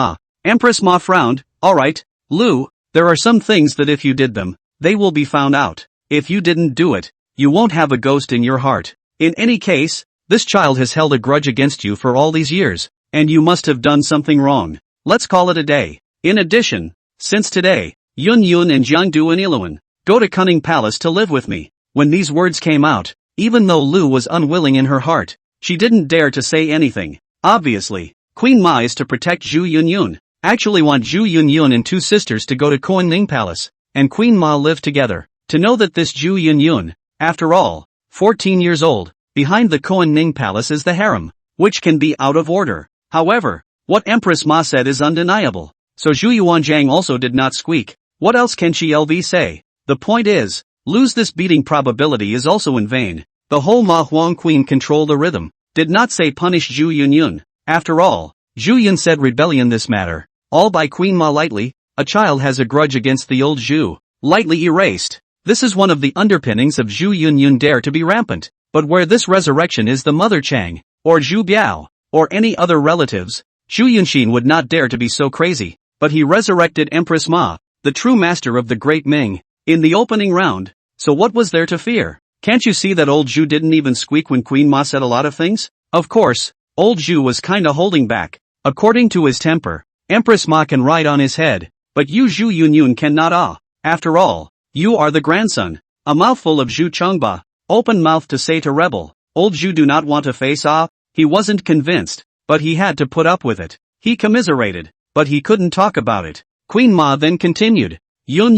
Empress Ma frowned. Alright, Lu, there are some things that if you did them, they will be found out. If you didn't do it, you won't have a ghost in your heart. In any case, this child has held a grudge against you for all these years, and you must have done something wrong. Let's call it a day. In addition, since today, Yun and Jiangdu and Iluan go to Cunning Palace to live with me. When these words came out, even though Lu was unwilling in her heart, she didn't dare to say anything. Obviously, Queen Ma is to protect Zhu Yunyun. Actually want Zhu Yunyun and two sisters to go to Kunning Palace, and Queen Ma live together. To know that this Zhu Yunyun, after all, 14 years old, behind the Kunning Palace is the harem, which can be out of order. However, what Empress Ma said is undeniable. So Zhu Yuanzhang also did not squeak. What else can she say? The point is, lose this beating probability is also in vain. The whole Ma Huang Queen control the rhythm, did not say punish Zhu Yunyun. After all, Zhu Yun said rebellion this matter, all by Queen Ma lightly, a child has a grudge against the old Zhu, lightly erased. This is one of the underpinnings of Zhu Yunyun dare to be rampant, but where this resurrection is the mother Chang, or Zhu Biao, or any other relatives, Zhu Yunxin would not dare to be so crazy, but he resurrected Empress Ma, the true master of the great Ming, in the opening round, so what was there to fear? Can't you see that old Zhu didn't even squeak when Queen Ma said a lot of things? Of course, old Zhu was kinda holding back. According to his temper, Empress Ma can ride on his head, but you Zhu Yunyun cannot. After all, you are the grandson A mouthful of Zhu Chengba, open mouth to say to rebel, old Zhu do not want to face ah, he wasn't convinced, but he had to put up with it. He commiserated, but he couldn't talk about it. Queen Ma then continued, Yun,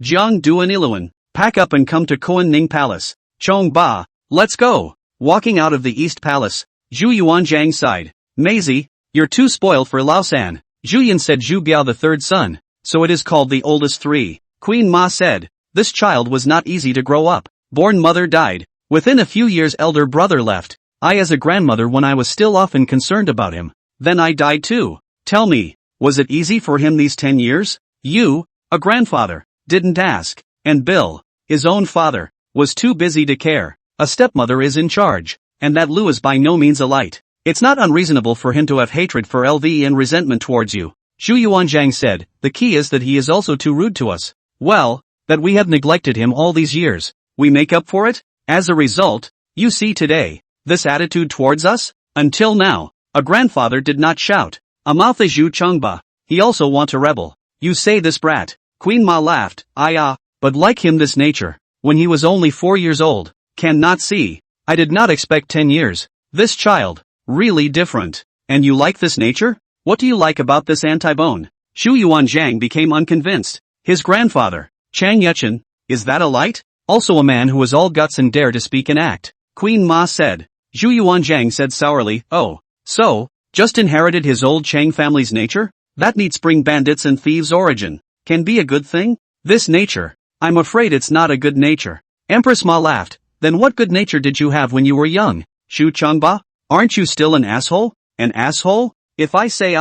Jiang Duan Iluan, pack up and come to Kuan Ning Palace. Chong Ba, let's go. Walking out of the East Palace, Zhu Yuanzhang sighed, Maisie, you're too spoiled for Laosan. Zhu Yun said Zhu Biao the third son, so it is called the oldest three. Queen Ma said, this child was not easy to grow up. Born mother died. Within a few years elder brother left. I as a grandmother when I was still often concerned about him. Then I died too. Tell me, was it easy for him these 10 years? You, a grandfather, didn't ask. And Bill, his own father, was too busy to care. A stepmother is in charge. And that Lou is by no means a light. It's not unreasonable for him to have hatred for LV and resentment towards you. Zhu Yuanzhang said, the key is that he is also too rude to us. Well, that we have neglected him all these years. We make up for it? As a result, you see today, this attitude towards us? Until now, a grandfather did not shout. A mouth is Zhu Chengba. He also want to rebel. You say this brat. Queen Ma laughed, but like him this nature, when he was only 4 years old, cannot see. I did not expect 10 years. This child, really different. And you like this nature? What do you like about this anti-bone? Zhu Yuanzhang became unconvinced. His grandfather, Chang Yuchen, is that a light? Also a man who was all guts and dare to speak and act. Queen Ma said. Zhu Yuanzhang said sourly, oh, so, just inherited his old Chang family's nature? That neat spring bandits and thieves origin. Can be a good thing? This nature. I'm afraid it's not a good nature. Empress Ma laughed. Then what good nature did you have when you were young? Zhu Chengba? Aren't you still an asshole? An asshole? If I say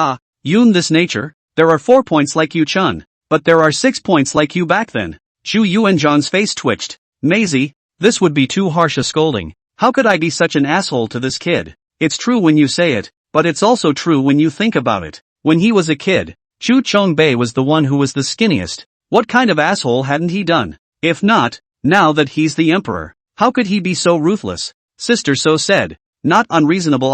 Yun this nature, there are 4 points like you Chun. But there are 6 points like you back then. Zhu Yuanzhang's face twitched. Maisie, this would be too harsh a scolding. How could I be such an asshole to this kid? It's true when you say it, but it's also true when you think about it. When he was a kid, Chu Chongbei was the one who was the skinniest. What kind of asshole hadn't he done? If not, now that he's the emperor, how could he be so ruthless? Sister So said. Not unreasonable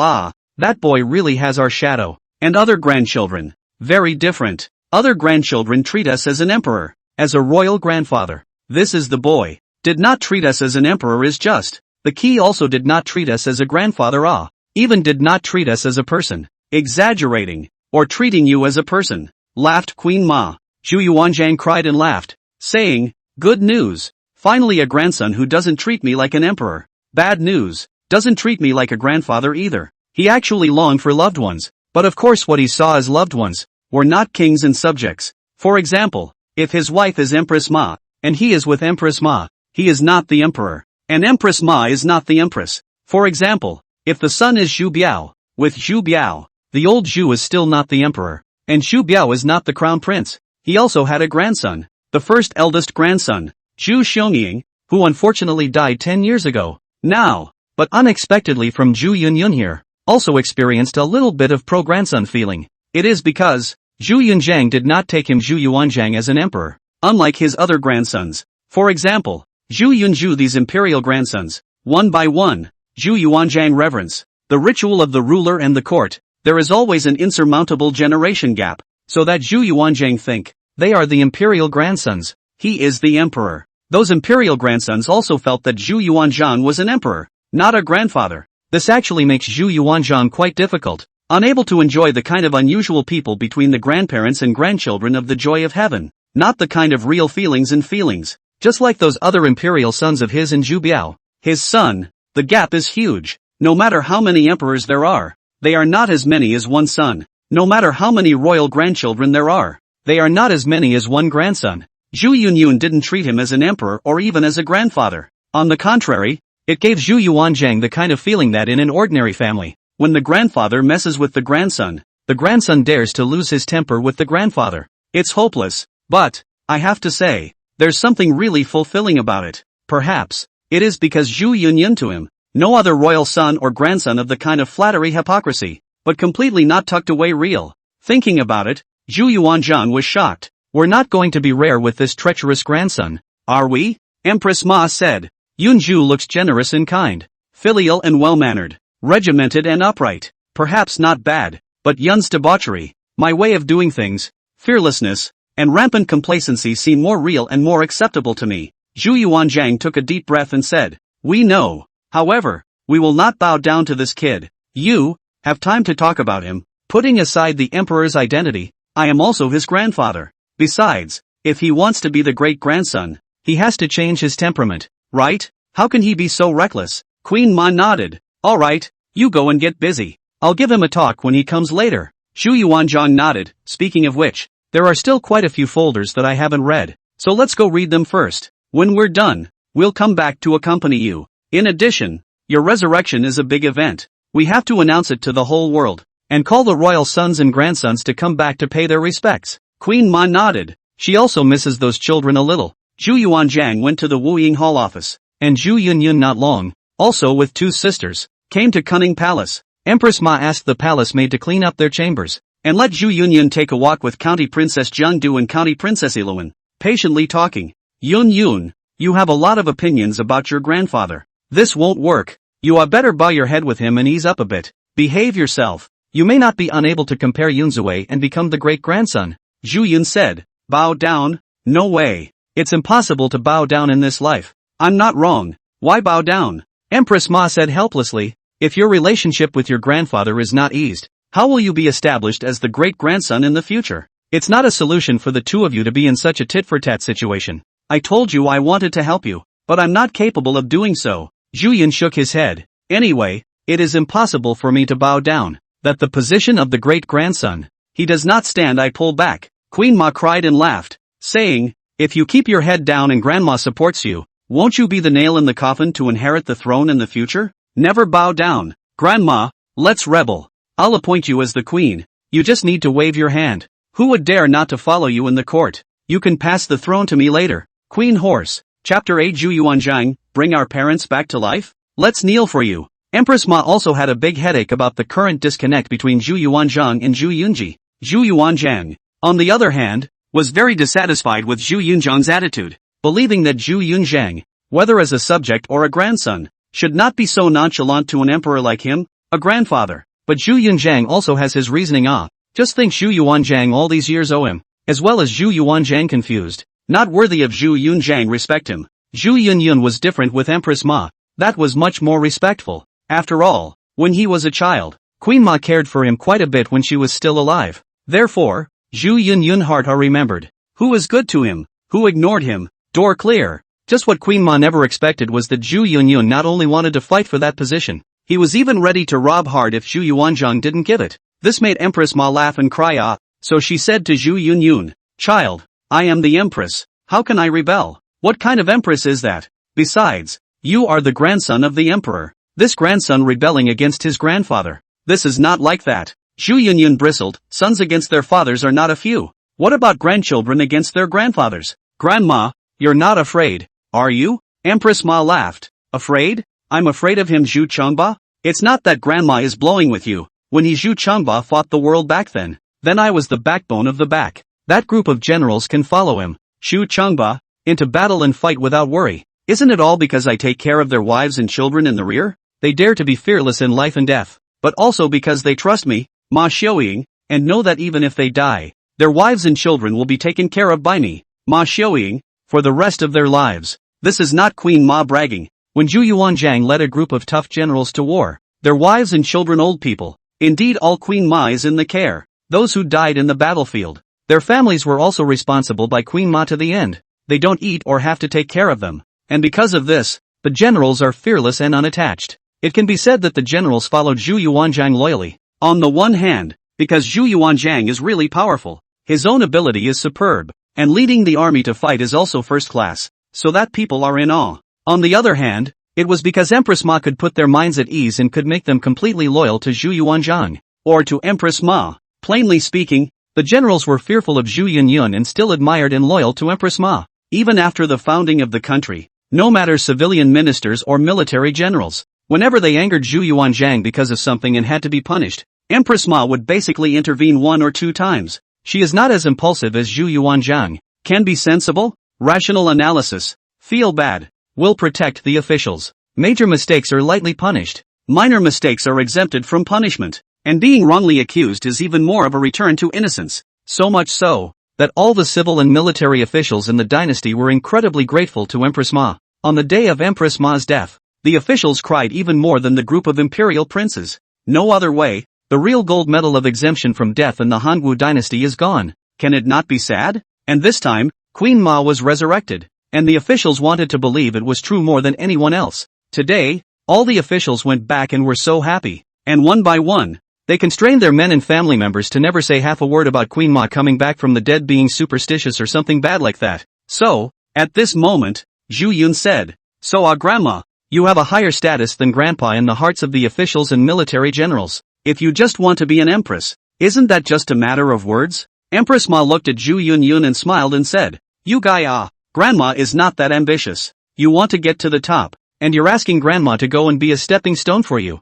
that boy really has our shadow. And other grandchildren. Very different. Other grandchildren treat us as an emperor, as a royal grandfather. This is the boy. Did not treat us as an emperor is just. The key also did not treat us as a grandfather even did not treat us as a person. Exaggerating, or treating you as a person. Laughed Queen Ma. Zhu Yuanzhang cried and laughed, saying, good news. Finally a grandson who doesn't treat me like an emperor. Bad news. Doesn't treat me like a grandfather either. He actually longed for loved ones. But of course what he saw as loved ones were not kings and subjects. For example, if his wife is Empress Ma, and he is with Empress Ma, he is not the emperor. And Empress Ma is not the empress. For example, if the son is Zhu Biao, with Zhu Biao, the old Zhu is still not the emperor. And Zhu Biao is not the crown prince. He also had a grandson, the first eldest grandson, Zhu Xiongning, who unfortunately died 10 years ago. Now, but unexpectedly from Zhu Yunyun here, also experienced a little bit of pro-grandson feeling. It is because Zhu Yunzhang did not take him Zhu Yuanzhang as an emperor, unlike his other grandsons. For example, Zhu Yunzhu these imperial grandsons, one by one, Zhu Yuanzhang reverence, the ritual of the ruler and the court. There is always an insurmountable generation gap, so that Zhu Yuanzhang think, they are the imperial grandsons, he is the emperor. Those imperial grandsons also felt that Zhu Yuanzhang was an emperor, not a grandfather. This actually makes Zhu Yuanzhang quite difficult, unable to enjoy the kind of unusual people between the grandparents and grandchildren of the joy of heaven, not the kind of real feelings and feelings, just like those other imperial sons of his and Zhu Biao, his son. The gap is huge. No matter how many emperors there are, they are not as many as one son. No matter how many royal grandchildren there are, they are not as many as one grandson. Zhu Yunyun didn't treat him as an emperor or even as a grandfather. On the contrary, it gave Zhu Yuanzhang the kind of feeling that in an ordinary family, when the grandfather messes with the grandson dares to lose his temper with the grandfather. It's hopeless, but, I have to say, there's something really fulfilling about it. Perhaps, it is because Zhu Yunyun to him, no other royal son or grandson of the kind of flattery hypocrisy, but completely not tucked away real. Thinking about it, Zhu Yuanzhang was shocked. We're not going to be rare with this treacherous grandson, are we? Empress Ma said. Yunzhu looks generous and kind, filial and well-mannered, regimented and upright. Perhaps not bad, but Yun's debauchery, my way of doing things, fearlessness, and rampant complacency seem more real and more acceptable to me. Zhu Yuanzhang took a deep breath and said, "We know. However, we will not bow down to this kid. You have time to talk about him. Putting aside the emperor's identity, I am also his grandfather. Besides, if he wants to be the great-grandson, he has to change his temperament, right? How can he be so reckless?" Queen Ma nodded. "All right, you go and get busy. I'll give him a talk when he comes later." Zhu Yuanzhang nodded. "Speaking of which, there are still quite a few folders that I haven't read, so let's go read them first. When we're done, we'll come back to accompany you. In addition, your resurrection is a big event. We have to announce it to the whole world, and call the royal sons and grandsons to come back to pay their respects." Queen Ma nodded. She also misses those children a little. Zhu Yuanzhang went to the Wuying Hall office, and Zhu Yunyun not long, also with 2 sisters, came to Cunning Palace. Empress Ma asked the palace maid to clean up their chambers, and let Zhu Yunyun take a walk with County Princess Jiangdu and County Princess Iluan, patiently talking. "Yun, you have a lot of opinions about your grandfather. This won't work. You are better bow your head with him and ease up a bit. Behave yourself. You may not be unable to compare Yunzue and become the great-grandson." Zhu Yun said. "Bow down? No way. It's impossible to bow down in this life. I'm not wrong. Why bow down?" Empress Ma said helplessly. "If your relationship with your grandfather is not eased, how will you be established as the great-grandson in the future? It's not a solution for the 2 of you to be in such a tit-for-tat situation. I told you I wanted to help you, but I'm not capable of doing so." Zhu Yun shook his head. "Anyway, it is impossible for me to bow down. That the position of the great-grandson, he does not stand. I pull back." Queen Ma cried and laughed, saying, "If you keep your head down and grandma supports you, won't you be the nail in the coffin to inherit the throne in the future? Never bow down. Grandma, let's rebel. I'll appoint you as the queen. You just need to wave your hand. Who would dare not to follow you in the court? You can pass the throne to me later." Queen Horse. Chapter 8. Zhu Yuanzhang, bring our parents back to life? Let's kneel for you. Empress Ma also had a big headache about the current disconnect between Zhu Yuanzhang and Zhu Yunji. Zhu Yuanzhang, on the other hand, was very dissatisfied with Zhu Yunzhang's attitude, believing that Zhu Yunzhang, whether as a subject or a grandson, should not be so nonchalant to an emperor like him, a grandfather. But Zhu Yunzhang also has his reasoning off. Just think, Zhu Yuanzhang all these years owe him, as well as Zhu Yuanzhang confused, not worthy of Zhu Yunzhang respect him. Zhu Yunyun was different with Empress Ma, that was much more respectful. After all, when he was a child, Queen Ma cared for him quite a bit when she was still alive. Therefore, Zhu Yunyun Harta remembered. Who was good to him? Who ignored him? Door clear. Just what Queen Ma never expected was that Zhu Yunyun not only wanted to fight for that position, he was even ready to rob hard if Zhu Yuanzhang didn't give it. This made Empress Ma laugh and cry ah, so she said to Zhu Yunyun, "Child, I am the Empress, how can I rebel? What kind of Empress is that? Besides, you are the grandson of the Emperor. This grandson rebelling against his grandfather. This is not like that." Zhu Yunyun bristled. "Sons against their fathers are not a few. What about grandchildren against their grandfathers? Grandma, you're not afraid, are you?" Empress Ma laughed. "Afraid? I'm afraid of him, Zhu Chengba? It's not that grandma is blowing with you. When he Zhu Chengba fought the world back then I was the backbone of the back. That group of generals can follow him, Zhu Chengba, into battle and fight without worry. Isn't it all because I take care of their wives and children in the rear? They dare to be fearless in life and death, but also because they trust me, Ma Xiaoying, and know that even if they die, their wives and children will be taken care of by me, Ma Xiaoying, for the rest of their lives." This is not Queen Ma bragging. When Zhu Yuanzhang led a group of tough generals to war, their wives and children old people, indeed all Queen Ma is in the care, those who died in the battlefield. Their families were also responsible by Queen Ma to the end. They don't eat or have to take care of them, and because of this, the generals are fearless and unattached. It can be said that the generals followed Zhu Yuanzhang loyally. On the one hand, because Zhu Yuanzhang is really powerful, his own ability is superb, and leading the army to fight is also first class, so that people are in awe. On the other hand, it was because Empress Ma could put their minds at ease and could make them completely loyal to Zhu Yuanzhang, or to Empress Ma. Plainly speaking, the generals were fearful of Zhu Yunyun and still admired and loyal to Empress Ma. Even after the founding of the country, no matter civilian ministers or military generals, whenever they angered Zhu Yuanzhang because of something and had to be punished, Empress Ma would basically intervene 1 or 2 times. She is not as impulsive as Zhu Yuanzhang, can be sensible, rational analysis, feel bad, will protect the officials. Major mistakes are lightly punished. Minor mistakes are exempted from punishment. And being wrongly accused is even more of a return to innocence. So much so that all the civil and military officials in the dynasty were incredibly grateful to Empress Ma. On the day of Empress Ma's death, the officials cried even more than the group of imperial princes. No other way, the real gold medal of exemption from death in the Hangwu dynasty is gone. Can it not be sad? And this time, Queen Ma was resurrected, and the officials wanted to believe it was true more than anyone else. Today, all the officials went back and were so happy, and one by one, they constrained their men and family members to never say half a word about Queen Ma coming back from the dead being superstitious or something bad like that. So, at this moment, Zhu Yun said, "So Grandma, you have a higher status than Grandpa in the hearts of the officials and military generals. If you just want to be an empress, isn't that just a matter of words?" Empress Ma looked at Zhu Yun and smiled and said, "You guy Grandma is not that ambitious. You want to get to the top, and you're asking Grandma to go and be a stepping stone for you."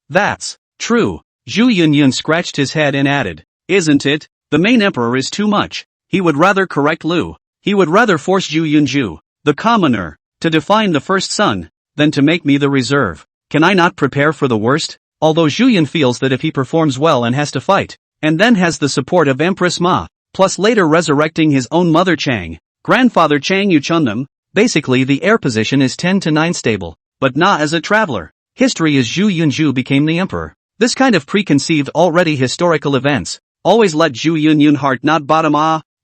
That's true. Zhu Yun scratched his head and added, "Isn't it? The main emperor is too much. He would rather correct Lu. He would rather force Zhu Yunju, the commoner, to define the first son, than to make me the reserve. Can I not prepare for the worst?" Although Zhu Yun feels that if he performs well and has to fight, and then has the support of Empress Ma, plus later resurrecting his own mother Chang, grandfather Chang Yuchunam, basically the heir position is 10 to 9 stable, but not as a traveler. History is Zhu Yunju became the emperor. This kind of preconceived already historical events always let Zhu Yun heart not bottom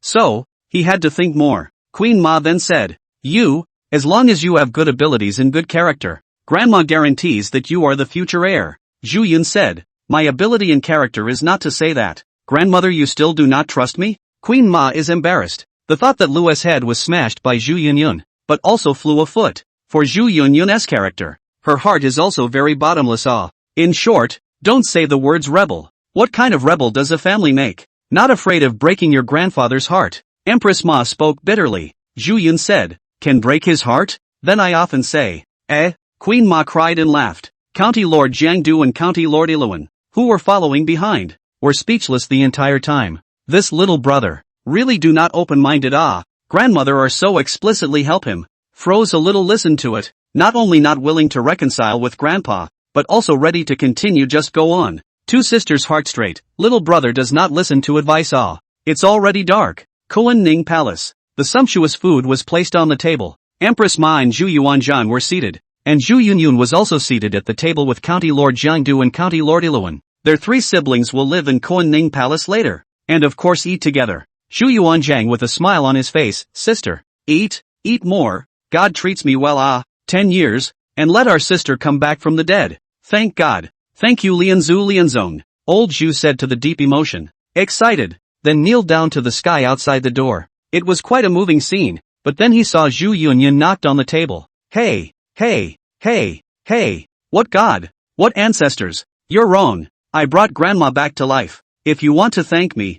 so, he had to think more. Queen Ma then said, as long as you have good abilities and good character, Grandma guarantees that you are the future heir." Zhu Yun said, "My ability and character is not to say that. Grandmother, you still do not trust me?" Queen Ma is embarrassed. The thought that Lu's head was smashed by Zhu Yun, but also flew a foot. For Zhu Yun's character, her heart is also very bottomless. In short, don't say the words rebel. What kind of rebel does a family make? Not afraid of breaking your grandfather's heart. Empress Ma spoke bitterly. Zhu Yun said, "Can break his heart? Then I often say, Queen Ma cried and laughed. County Lord Jiangdu and County Lord Iluan, who were following behind, were speechless the entire time. This little brother, really do not open-minded grandmother are so explicitly help him. Froze a little listened to it, not only not willing to reconcile with grandpa, but also ready to continue just go on. Two sisters heart straight, little brother does not listen to advice. It's already dark. Koan Ning Palace. The sumptuous food was placed on the table. Empress Ma and Zhu Yuanzhan were seated, and Zhu Yun was also seated at the table with County Lord Jiangdu and County Lord Iluan. Their 3 siblings will live in Koan Ning Palace later, and of course eat together. Zhu Yuanzhang with a smile on his face, "Sister, eat more, God treats me well 10 years, and let our sister come back from the dead. Thank God. Thank you Lianzong," old Zhu said to the deep emotion. Excited, then kneeled down to the sky outside the door. It was quite a moving scene, but then he saw Zhu Yun knocked on the table. Hey, what God? What ancestors? You're wrong. I brought Grandma back to life. If you want to thank me.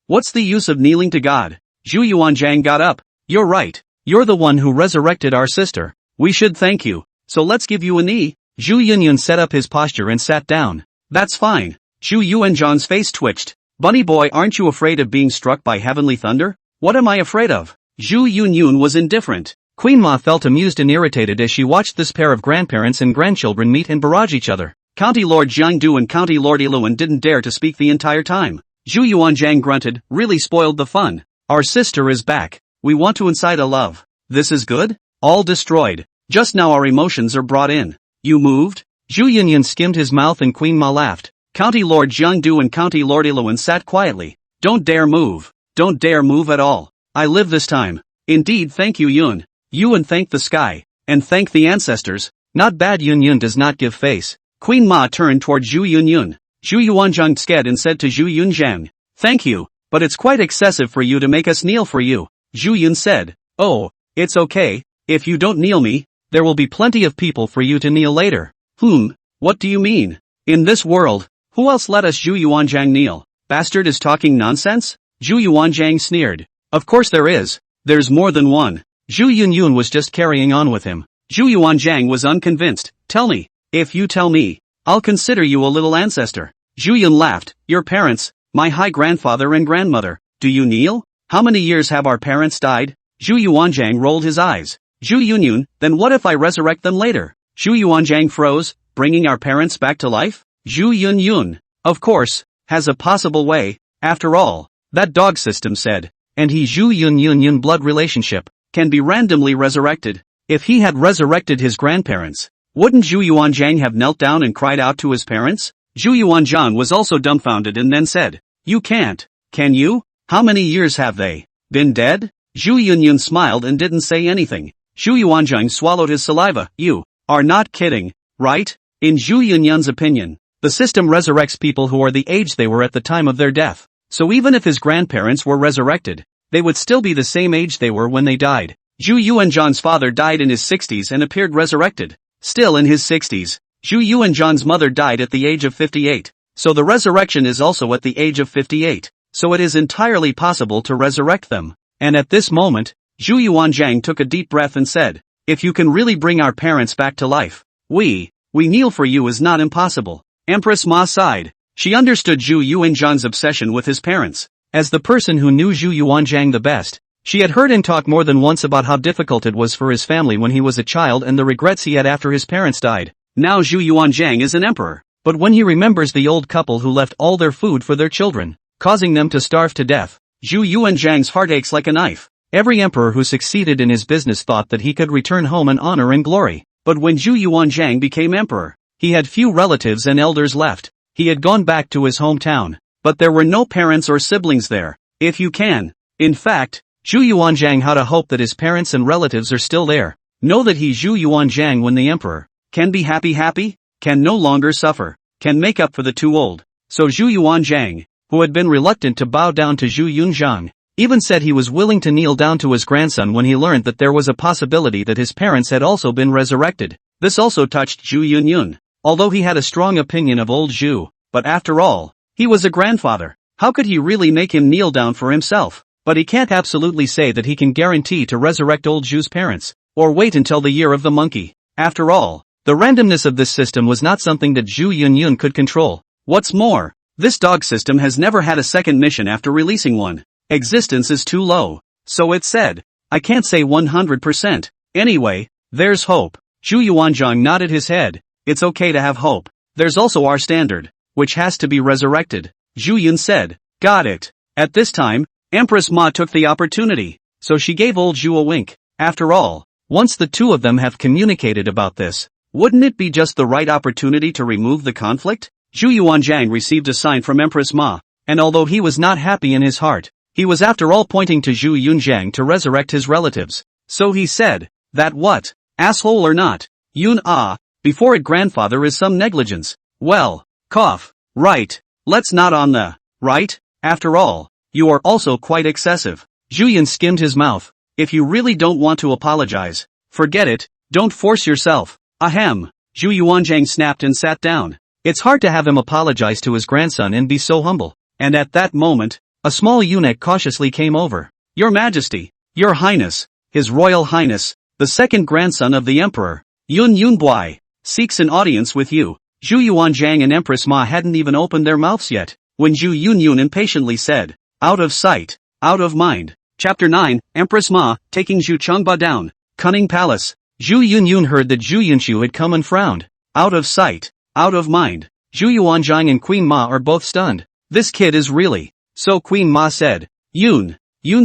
What's the use of kneeling to God? Zhu Yuanzhang got up. You're right. You're the one who resurrected our sister. We should thank you. So let's give you a knee. Zhu Yun set up his posture and sat down. That's fine. Zhu Yuanzhang's face twitched. Bunny boy, aren't you afraid of being struck by heavenly thunder? What am I afraid of? Zhu Yun was indifferent. Queen Ma felt amused and irritated as she watched this pair of grandparents and grandchildren meet and barrage each other. County Lord Jiangdu and County Lord Iluan didn't dare to speak the entire time. Zhu Yuanzhang grunted, really spoiled the fun. Our sister is back. We want to incite a love. This is good? All destroyed. Just now our emotions are brought in. You moved? Zhu Yun skimmed his mouth and Queen Ma laughed. County Lord Jiangdu and County Lord Iluan sat quietly. Don't dare move. Don't dare move at all. I live this time. Indeed, thank you Yun. Yun thank the sky. And thank the ancestors. Not bad. Yun does not give face. Queen Ma turned toward Zhu Yun. Zhu Yuanzhang sked and said to Zhu Yunzhang, "Thank you, but it's quite excessive for you to make us kneel for you." Zhu Yun said, "Oh, it's okay. If you don't kneel me, there will be plenty of people for you to kneel later." What do you mean? In this world, who else let us? Zhu Yuanzhang kneel. Bastard is talking nonsense? Zhu Yuanzhang sneered. Of course there is. There's more than one. Zhu Yun was just carrying on with him. Zhu Yuanzhang was unconvinced. Tell me. If you tell me, I'll consider you a little ancestor. Zhu Yun laughed. Your parents, my high grandfather and grandmother, do you kneel? How many years have our parents died? Zhu Yuanzhang rolled his eyes. Zhu Yun, then what if I resurrect them later? Zhu Yuanzhang froze, bringing our parents back to life? Zhu Yun, of course, has a possible way. After all, That dog system said. And he Zhu Yun blood relationship can be randomly resurrected. If he had resurrected his grandparents, wouldn't Zhu Yuanzhang have knelt down and cried out to his parents? Zhu Yuanzhang was also dumbfounded and then said, "You can't, can you? How many years have they been dead?" Zhu Yunyun smiled and didn't say anything. Zhu Yuanzhang swallowed his saliva. "You are not kidding, right?" In Zhu Yunyun's opinion, the system resurrects people who are the age they were at the time of their death. So even if his grandparents were resurrected, they would still be the same age they were when they died. Zhu Yuanzhang's father died in his 60s and appeared resurrected. Still in his 60s, Zhu Yuanzhang's mother died at the age of 58. So the resurrection is also at the age of 58. So it is entirely possible to resurrect them. And at this moment, Zhu Yuanzhang took a deep breath and said, "If you can really bring our parents back to life, we kneel for you is not impossible." Empress Ma sighed. She understood Zhu Yuanzhang's obsession with his parents. As the person who knew Zhu Yuanzhang the best, she had heard him talk more than once about how difficult it was for his family when he was a child and the regrets he had after his parents died. Now Zhu Yuanzhang is an emperor. But when he remembers the old couple who left all their food for their children, causing them to starve to death, Zhu Yuanzhang's heart aches like a knife. Every emperor who succeeded in his business thought that he could return home in honor and glory. But when Zhu Yuanzhang became emperor, he had few relatives and elders left. He had gone back to his hometown, but there were no parents or siblings there. If you can, in fact, Zhu Yuanzhang had a hope that his parents and relatives are still there. Know that he Zhu Yuanzhang when the emperor can be happy, can no longer suffer, can make up for the too old. So Zhu Yuanzhang, who had been reluctant to bow down to Zhu Yunzhang, even said he was willing to kneel down to his grandson when he learned that there was a possibility that his parents had also been resurrected. This also touched Zhu Yunyun. Although he had a strong opinion of old Zhu, but after all, he was a grandfather. How could he really make him kneel down for himself? But he can't absolutely say that he can guarantee to resurrect old Zhu's parents, or wait until the year of the monkey. After all, the randomness of this system was not something that Zhu Yunyun could control. What's more, this dog system has never had a second mission after releasing one. Existence is too low. So it said, "I can't say 100%. Anyway, there's hope." Zhu Yuanzhang nodded his head. "It's okay to have hope. There's also our standard, which has to be resurrected." Zhu Yun said, "Got it." At this time, Empress Ma took the opportunity, so she gave old Zhu a wink. After all, once the two of them have communicated about this, wouldn't it be just the right opportunity to remove the conflict? Zhu Yuanzhang received a sign from Empress Ma, and although he was not happy in his heart, he was after all pointing to Zhu Yunzhang to resurrect his relatives. So he said, "That what? Asshole or not? Yun before it grandfather is some negligence. Well, cough. Right. Let's not on the right. After all, you are also quite excessive." Zhu Yun skimmed his mouth. "If you really don't want to apologize, forget it. Don't force yourself." Ahem. Zhu Yuanzhang snapped and sat down. It's hard to have him apologize to his grandson and be so humble. And at that moment, a small eunuch cautiously came over. "Your Majesty, Your Highness, His Royal Highness, the second grandson of the Emperor, Yun Yunbui, seeks an audience with you." Zhu Yuanzhang and Empress Ma hadn't even opened their mouths yet, when Zhu Yunyun impatiently said, "Out of sight, out of mind." Chapter 9, Empress Ma, taking Zhu Chengba down. Cunning Palace. Zhu Yunyun heard that Zhu Yunshu had come and frowned. Out of sight, out of mind. Zhu Yuanzhang and Queen Ma are both stunned. This kid is really. So Queen Ma said, Yun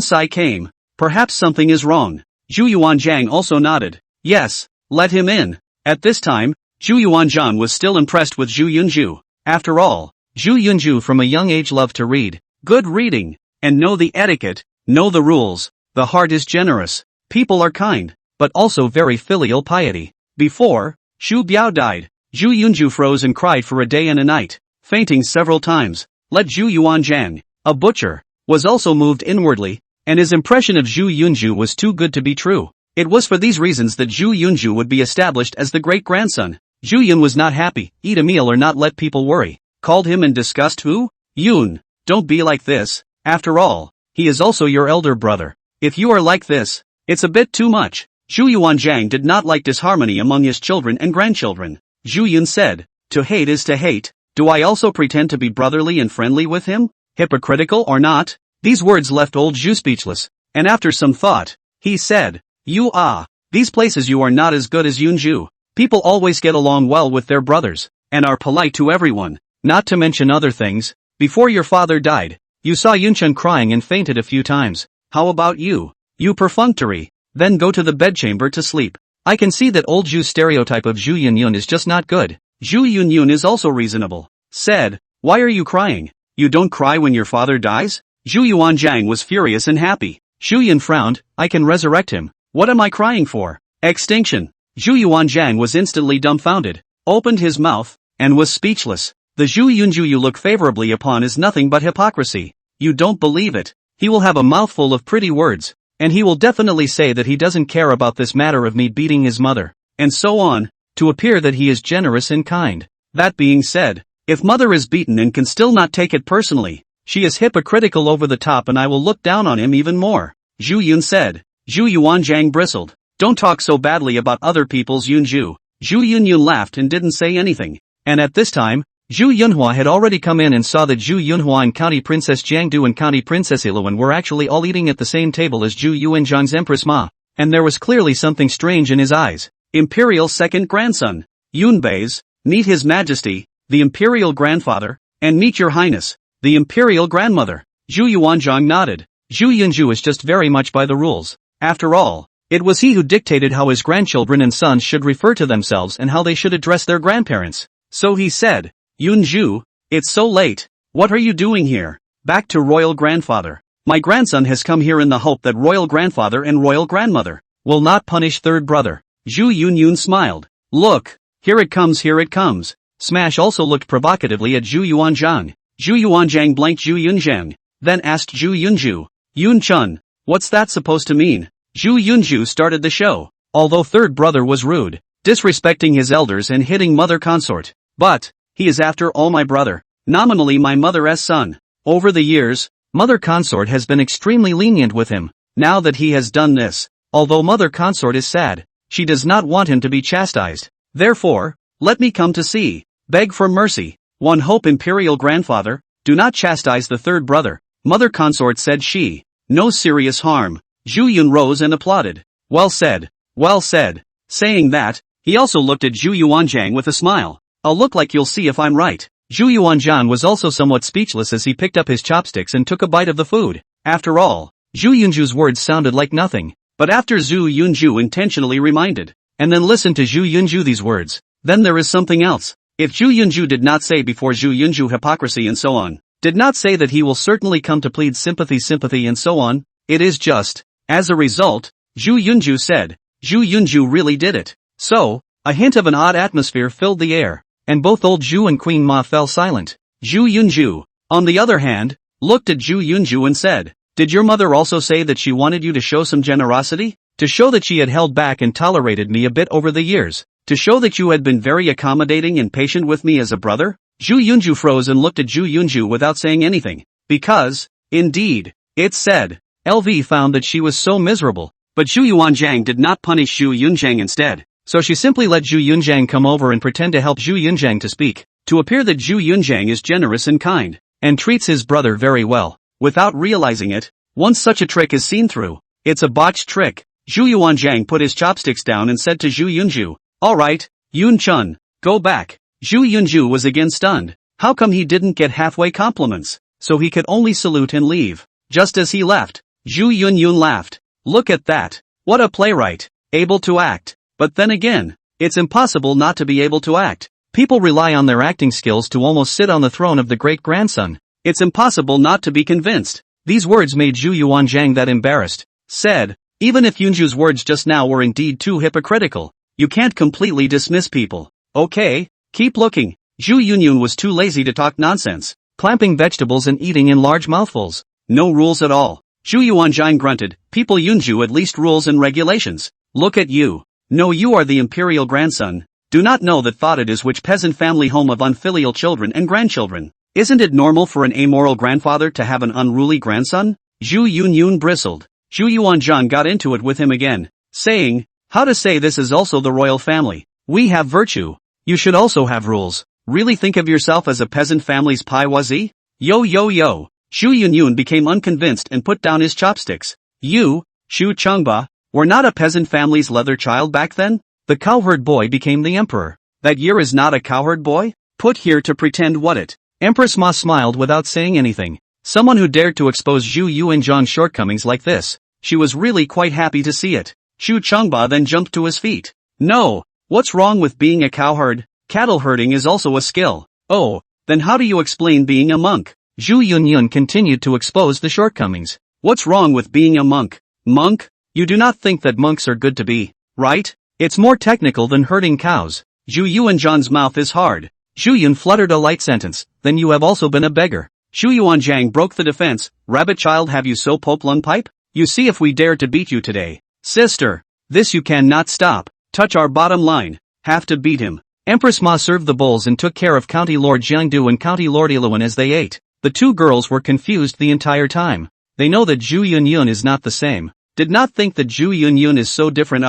Sai came. Perhaps something is wrong." Zhu Yuanzhang also nodded. "Yes, let him in." At this time, Zhu Yuanzhang was still impressed with Zhu Yunju. After all, Zhu Yunju from a young age loved to read. Good reading. And know the etiquette, know the rules. The heart is generous. People are kind, but also very filial piety. Before Xu Biao died, Zhu Yunju froze and cried for a day and a night, fainting several times. Let Zhu Yuanzhang, a butcher, was also moved inwardly, and his impression of Zhu Yunju was too good to be true. It was for these reasons that Zhu Yunju would be established as the great-grandson. Zhu Yun was not happy. "Eat a meal or not let people worry." Called him and discussed who? "Yun, don't be like this. After all, he is also your elder brother. If you are like this, it's a bit too much." Zhu Yuanzhang did not like disharmony among his children and grandchildren. Zhu Yun said, "To hate is to hate. Do I also pretend to be brotherly and friendly with him? Hypocritical or not?" These words left old Zhu speechless, and after some thought, he said, These places you are not as good as Yunju. People always get along well with their brothers, and are polite to everyone, not to mention other things. Before your father died, You saw Yunchun crying and fainted a few times. How about you? You perfunctory. Then go to the bedchamber to sleep. I can see that old Zhu's stereotype of Zhu Yunyun is just not good. Zhu Yunyun is also reasonable. Said, why are you crying? You don't cry when your father dies? Zhu Yuanzhang was furious and happy. Zhu Yun frowned, I can resurrect him. What am I crying for? Extinction. Zhu Yuanzhang was instantly dumbfounded, opened his mouth, and was speechless. The Zhu Yunju you look favorably upon is nothing but hypocrisy. You don't believe it. He will have a mouthful of pretty words, and he will definitely say that he doesn't care about this matter of me beating his mother, and so on, to appear that he is generous and kind. That being said, if mother is beaten and can still not take it personally, she is hypocritical over the top and I will look down on him even more. Zhu Yun said. Zhu Yuanzhang bristled. Don't talk so badly about other people's Yunju. Zhu Yunyun laughed and didn't say anything. And at this time, Zhu Yunhua had already come in and saw that Zhu Yunhua and County Princess Jiangdu and County Princess Iluan were actually all eating at the same table as Zhu Yuanzhang's Empress Ma, and there was clearly something strange in his eyes. Imperial second grandson, Yunbei's, meet His Majesty, the Imperial grandfather, and meet Your Highness, the Imperial grandmother. Zhu Yuanzhang nodded. Zhu Yunju is just very much by the rules. After all, it was he who dictated how his grandchildren and sons should refer to themselves and how they should address their grandparents. So he said, Yunju, it's so late. What are you doing here? Back to royal grandfather. My grandson has come here in the hope that royal grandfather and royal grandmother will not punish third brother. Zhu Yunyun smiled. Look, here it comes, here it comes. Smash also looked provocatively at Zhu Yuanzhang. Zhu Yuanzhang blanked Zhu Yunzhang, then asked Zhu Yunju, Yunchun, what's that supposed to mean? Zhu Yunju started the show, although third brother was rude, disrespecting his elders and hitting mother consort. But, he is after all my brother, nominally my mother's son. Over the years, mother consort has been extremely lenient with him. Now that he has done this, although mother consort is sad, she does not want him to be chastised. Therefore, let me come to see, beg for mercy. One hope imperial grandfather, do not chastise the third brother. Mother consort said she. No serious harm. Zhu Yun rose and applauded. Well said, well said. Saying that, he also looked at Zhu Yuanzhang with a smile. I'll look like you'll see if I'm right. Zhu Yuanzhang was also somewhat speechless as he picked up his chopsticks and took a bite of the food. After all, Zhu Yunju's words sounded like nothing. But after Zhu Yunju intentionally reminded, and then listened to Zhu Yunju these words, then there is something else. If Zhu Yunju did not say before Zhu Yunju hypocrisy and so on, did not say that he will certainly come to plead sympathy and so on, it is just. As a result, Zhu Yunju said, Zhu Yunju really did it. So, a hint of an odd atmosphere filled the air, and both old Zhu and Queen Ma fell silent. Zhu Yunju, on the other hand, looked at Zhu Yunju and said, did your mother also say that she wanted you to show some generosity? To show that she had held back and tolerated me a bit over the years? To show that you had been very accommodating and patient with me as a brother? Zhu Yunju froze and looked at Zhu Yunju without saying anything. Because, indeed, it said, LV found that she was so miserable. But Zhu Yuanzhang did not punish Zhu Yunzhang instead. So she simply let Zhu Yunzhang come over and pretend to help Zhu Yunzhang to speak, to appear that Zhu Yunzhang is generous and kind, and treats his brother very well. Without realizing it, once such a trick is seen through, it's a botched trick. Zhu Yuanzhang put his chopsticks down and said to Zhu Yunju, alright, Yunchun, go back. Zhu Yunju was again stunned. How come he didn't get halfway compliments? So he could only salute and leave. Just as he left, Zhu Yunyun laughed. Look at that. What a playwright. Able to act. But then again, it's impossible not to be able to act. People rely on their acting skills to almost sit on the throne of the great-grandson. It's impossible not to be convinced. These words made Zhu Yuanzhang that embarrassed. Said, even if Yunju's words just now were indeed too hypocritical, you can't completely dismiss people. Okay, keep looking. Zhu Yunyun was too lazy to talk nonsense, clamping vegetables and eating in large mouthfuls. No rules at all. Zhu Yuanzhang grunted, people Yunju at least rules and regulations. Look at you. No, you are the imperial grandson. Do not know that thought it is which peasant family home of unfilial children and grandchildren. Isn't it normal for an amoral grandfather to have an unruly grandson? Zhu Yunyun bristled. Zhu Yuanzhang got into it with him again, saying, how to say this is also the royal family. We have virtue. You should also have rules. Really think of yourself as a peasant family's paiwazi? Yo. Zhu Yunyun became unconvinced and put down his chopsticks. You, Shu Chengba, were not a peasant family's leather child back then? The cowherd boy became the emperor. That year is not a cowherd boy? Put here to pretend what it. Empress Ma smiled without saying anything. Someone who dared to expose Zhu Yuanzhan's shortcomings like this. She was really quite happy to see it. Xu Changba then jumped to his feet. No, what's wrong with being a cowherd? Cattle herding is also a skill. Oh, then how do you explain being a monk? Zhu Yunyun continued to expose the shortcomings. What's wrong with being a monk? Monk? You do not think that monks are good to be, right? It's more technical than herding cows. Zhu Yuanzhan's mouth is hard. Zhu Yun fluttered a light sentence, then you have also been a beggar. Xu Yuanzhang broke the defense. Rabbit child, have you so pope lung pipe? You see, if we dare to beat you today. Sister, this you cannot stop. Touch our bottom line. Have to beat him. Empress Ma served the bowls and took care of County Lord Jiangdu and County Lord Iluan as they ate. The two girls were confused the entire time. They know that Zhu Yunyun is not the same. Did not think that Zhu Yunyun is so different.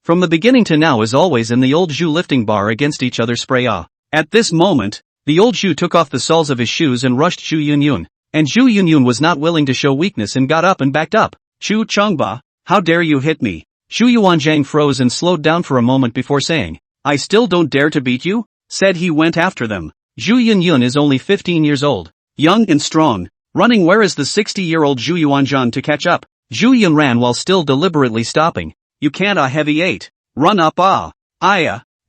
From the beginning to now as always in the old Zhu lifting bar against each other spray. At this moment, the old Zhu took off the soles of his shoes and rushed Zhu Yunyun. And Zhu Yunyun was not willing to show weakness and got up and backed up. Xu Changba, how dare you hit me? Xu Yuanzhang froze and slowed down for a moment before saying, I still don't dare to beat you? Said he went after them. Zhu Yunyun is only 15 years old, young and strong, running. Where is the 60-year-old Zhu Yuanzhan to catch up? Zhu Yun ran while still deliberately stopping. You can't, heavy 8. Run up,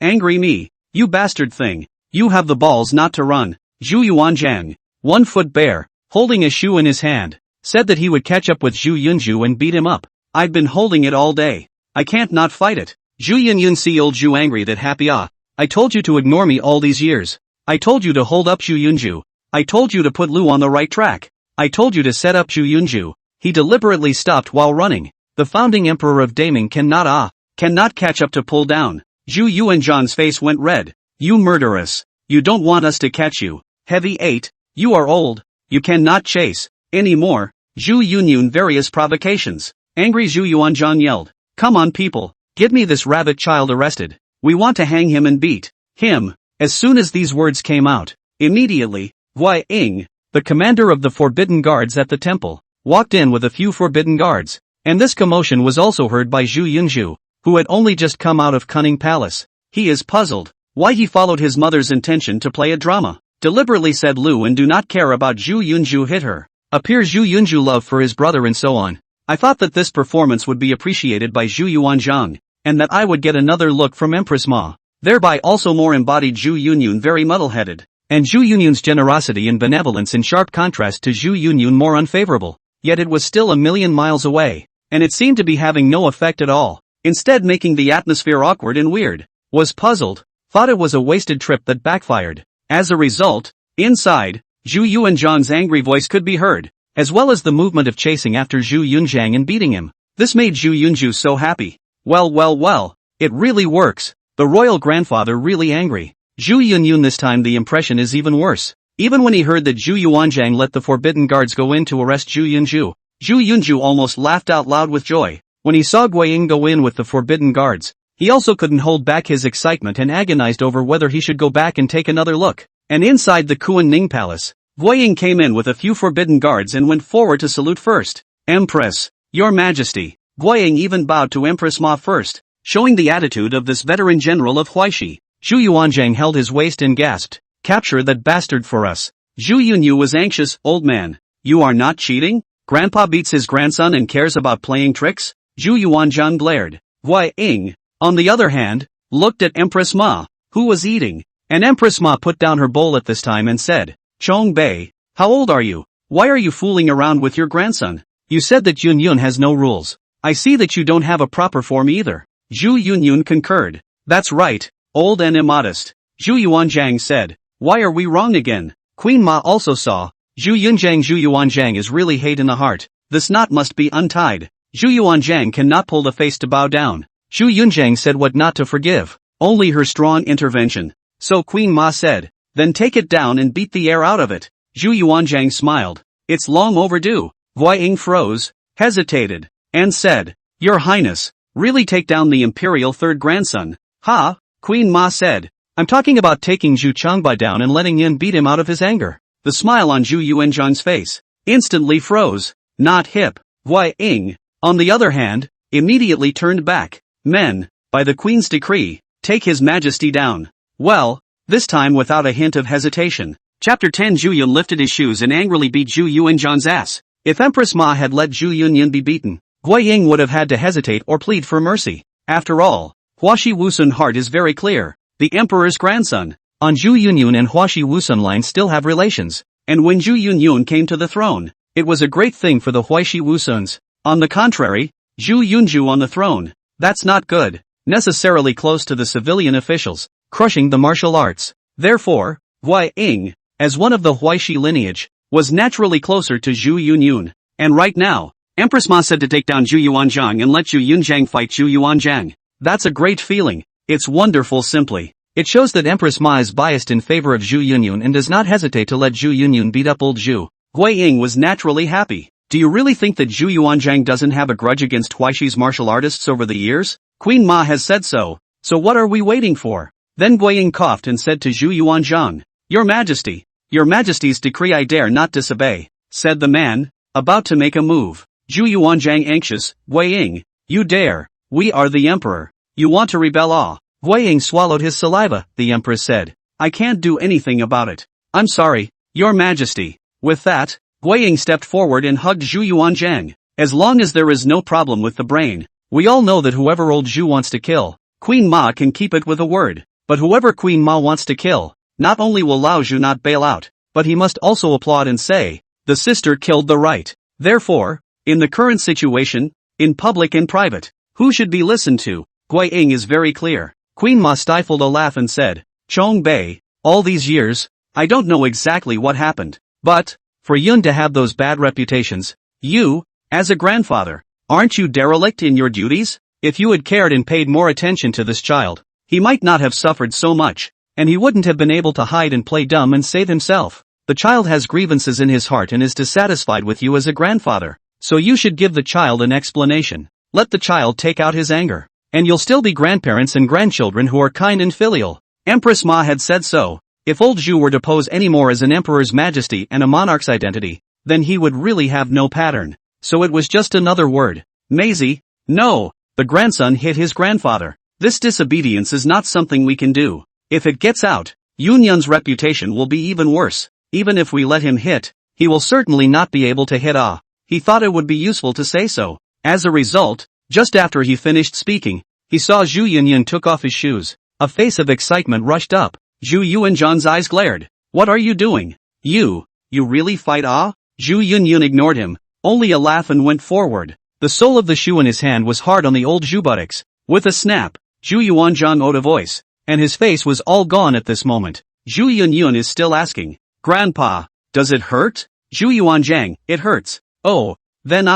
angry me, you bastard thing. You have the balls not to run. Zhu Yuanzhang, 1 foot bare, holding a shoe in his hand, said that he would catch up with Zhu Yunju and beat him up. I've been holding it all day. I can't not fight it. Zhu Yunyun see old Zhu angry that happy. I told you to ignore me all these years. I told you to hold up Zhu Yunju. I told you to put Lu on the right track. I told you to set up Zhu Yunju. He deliberately stopped while running. The founding emperor of Daming cannot catch up to pull down. Zhu Yuanzhan's face went red. You murderess. You don't want us to catch you. Heavy 8. You are old. You cannot chase anymore. Zhu Yunyun various provocations. Angry Zhu Yuanzhan yelled. Come on people. Get me this rabbit child arrested. We want to hang him and beat him. As soon as these words came out, immediately, Wei Ying, the commander of the forbidden guards at the temple, walked in with a few forbidden guards. And this commotion was also heard by Zhu Yunju, who had only just come out of Cunning Palace. He is puzzled. Why he followed his mother's intention to play a drama. Deliberately said Lu and do not care about Zhu Yunju hit her. Appears Zhu Yunju love for his brother and so on. I thought that this performance would be appreciated by Zhu Yuanzhang, and that I would get another look from Empress Ma. Thereby also more embodied Zhu Yunyun very muddle-headed, and Zhu Yunyun's generosity and benevolence in sharp contrast to Zhu Yunyun more unfavorable. Yet it was still a million miles away, and it seemed to be having no effect at all, instead making the atmosphere awkward and weird. Was puzzled, thought it was a wasted trip that backfired. As a result, inside, Zhu Yuanzhang's angry voice could be heard, as well as the movement of chasing after Zhu Yunzhang and beating him. This made Zhu Yunju so happy. Well, it really works. The royal grandfather really angry. Zhu Yunyun this time the impression is even worse. Even when he heard that Zhu Yuanzhang let the forbidden guards go in to arrest Zhu Yunju, Zhu Yunju almost laughed out loud with joy. When he saw Guiying go in with the forbidden guards, he also couldn't hold back his excitement and agonized over whether he should go back and take another look. And inside the Kuan Ning Palace, Guiying came in with a few forbidden guards and went forward to salute first. Empress, Your Majesty. Guiying even bowed to Empress Ma first, showing the attitude of this veteran general of Huaishi. Zhu Yuanzhang held his waist and gasped, Capture that bastard for us. Zhu Yunyu was anxious. Old man, you are not cheating? Grandpa beats his grandson and cares about playing tricks? Zhu Yuanzhang glared. Guiying, on the other hand, looked at Empress Ma, who was eating, and Empress Ma put down her bowl at this time and said, Chong Bei, how old are you? Why are you fooling around with your grandson? You said that Yunyun has no rules. I see that you don't have a proper form either. Zhu Yunyun concurred. That's right, old and immodest. Zhu Yuanzhang said. Why are we wrong again? Queen Ma also saw. Zhu Yuanzhang is really hate in the heart. This knot must be untied. Zhu Yuanzhang cannot pull the face to bow down. Zhu Yuanzhang said what not to forgive. Only her strong intervention. So Queen Ma said. Then take it down and beat the air out of it. Zhu Yuanzhang smiled. It's long overdue. Guiying froze, hesitated, and said, Your Highness, really take down the imperial third grandson? Ha, Queen Ma said. I'm talking about taking Zhu Changbai down and letting Yin beat him out of his anger. The smile on Zhu Yuanzhang's face instantly froze. Not hip. Guiying, on the other hand, immediately turned back. Men, by the Queen's decree, take His Majesty down. Well, this time without a hint of hesitation. Chapter 10. Zhu Yun lifted his shoes and angrily beat Zhu Yuanzhang's ass. If Empress Ma had let Zhu Yunyun be beaten, Gui Ying would have had to hesitate or plead for mercy. After all, Huashi Wusun's heart is very clear. The emperor's grandson, on Zhu Yunyun and Huashi Wusun line still have relations. And when Zhu Yunyun came to the throne, it was a great thing for the Huashi Wusuns. On the contrary, Zhu Yunju on the throne, that's not good. Necessarily close to the civilian officials, crushing the martial arts. Therefore, Gui Ying, as one of the Huashi lineage, was naturally closer to Zhu Yunyun. And right now, Empress Ma said to take down Zhu Yuanzhang and let Zhu Yunzhang fight Zhu Yuanzhang. That's a great feeling. It's wonderful simply. It shows that Empress Ma is biased in favor of Zhu Yunyun and does not hesitate to let Zhu Yunyun beat up old Zhu. Gui Ying was naturally happy. Do you really think that Zhu Yuanzhang doesn't have a grudge against Huaxi's martial artists over the years? Queen Ma has said so. So what are we waiting for? Then Gui Ying coughed and said to Zhu Yuanzhang, Your Majesty's decree I dare not disobey, said the man, about to make a move. Zhu Yuanzhang anxious, Gui Ying, you dare, we are the emperor. You want to rebel? Ah. Gui Ying swallowed his saliva, the empress said. I can't do anything about it. I'm sorry, Your Majesty. With that, Gui Ying stepped forward and hugged Zhu Yuanzhang. As long as there is no problem with the brain, we all know that whoever old Zhu wants to kill, Queen Ma can keep it with a word. But whoever Queen Ma wants to kill, not only will Lao Zhu not bail out, but he must also applaud and say, the sister killed the right. Therefore, in the current situation, in public and private, who should be listened to? Gui Ying is very clear. Queen Ma stifled a laugh and said, Chong Bei, all these years, I don't know exactly what happened, but, for Yun to have those bad reputations, you, as a grandfather, aren't you derelict in your duties? If you had cared and paid more attention to this child, he might not have suffered so much, and he wouldn't have been able to hide and play dumb and save himself. The child has grievances in his heart and is dissatisfied with you as a grandfather, so you should give the child an explanation. Let the child take out his anger, and you'll still be grandparents and grandchildren who are kind and filial. Empress Ma had said so. If old Zhu were to pose anymore as an emperor's majesty and a monarch's identity, then he would really have no pattern. So it was just another word. Maisie, no, the grandson hit his grandfather. This disobedience is not something we can do. If it gets out, Yunyun's reputation will be even worse. Even if we let him hit, he will certainly not be able to hit. Ah. He thought it would be useful to say so. As a result, just after he finished speaking, he saw Zhu Yunyun took off his shoes. A face of excitement rushed up. Zhu Yuanzhang's eyes glared. What are you doing? You really fight? Ah? Zhu Yunyun ignored him, only a laugh and went forward. The sole of the shoe in his hand was hard on the old Zhu buttocks. With a snap, Zhu Yuanzhang owed a voice, and his face was all gone at this moment. Zhu Yunyun is still asking, Grandpa, does it hurt? Zhu Yuanzhang, it hurts. Oh, then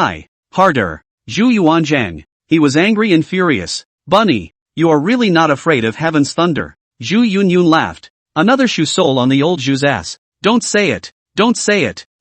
harder. Zhu Yuanzhang. He was angry and furious. Bunny, you are really not afraid of heaven's thunder. Zhu Yunyun laughed. Another shoe sole on the old Zhu's ass. Don't say it.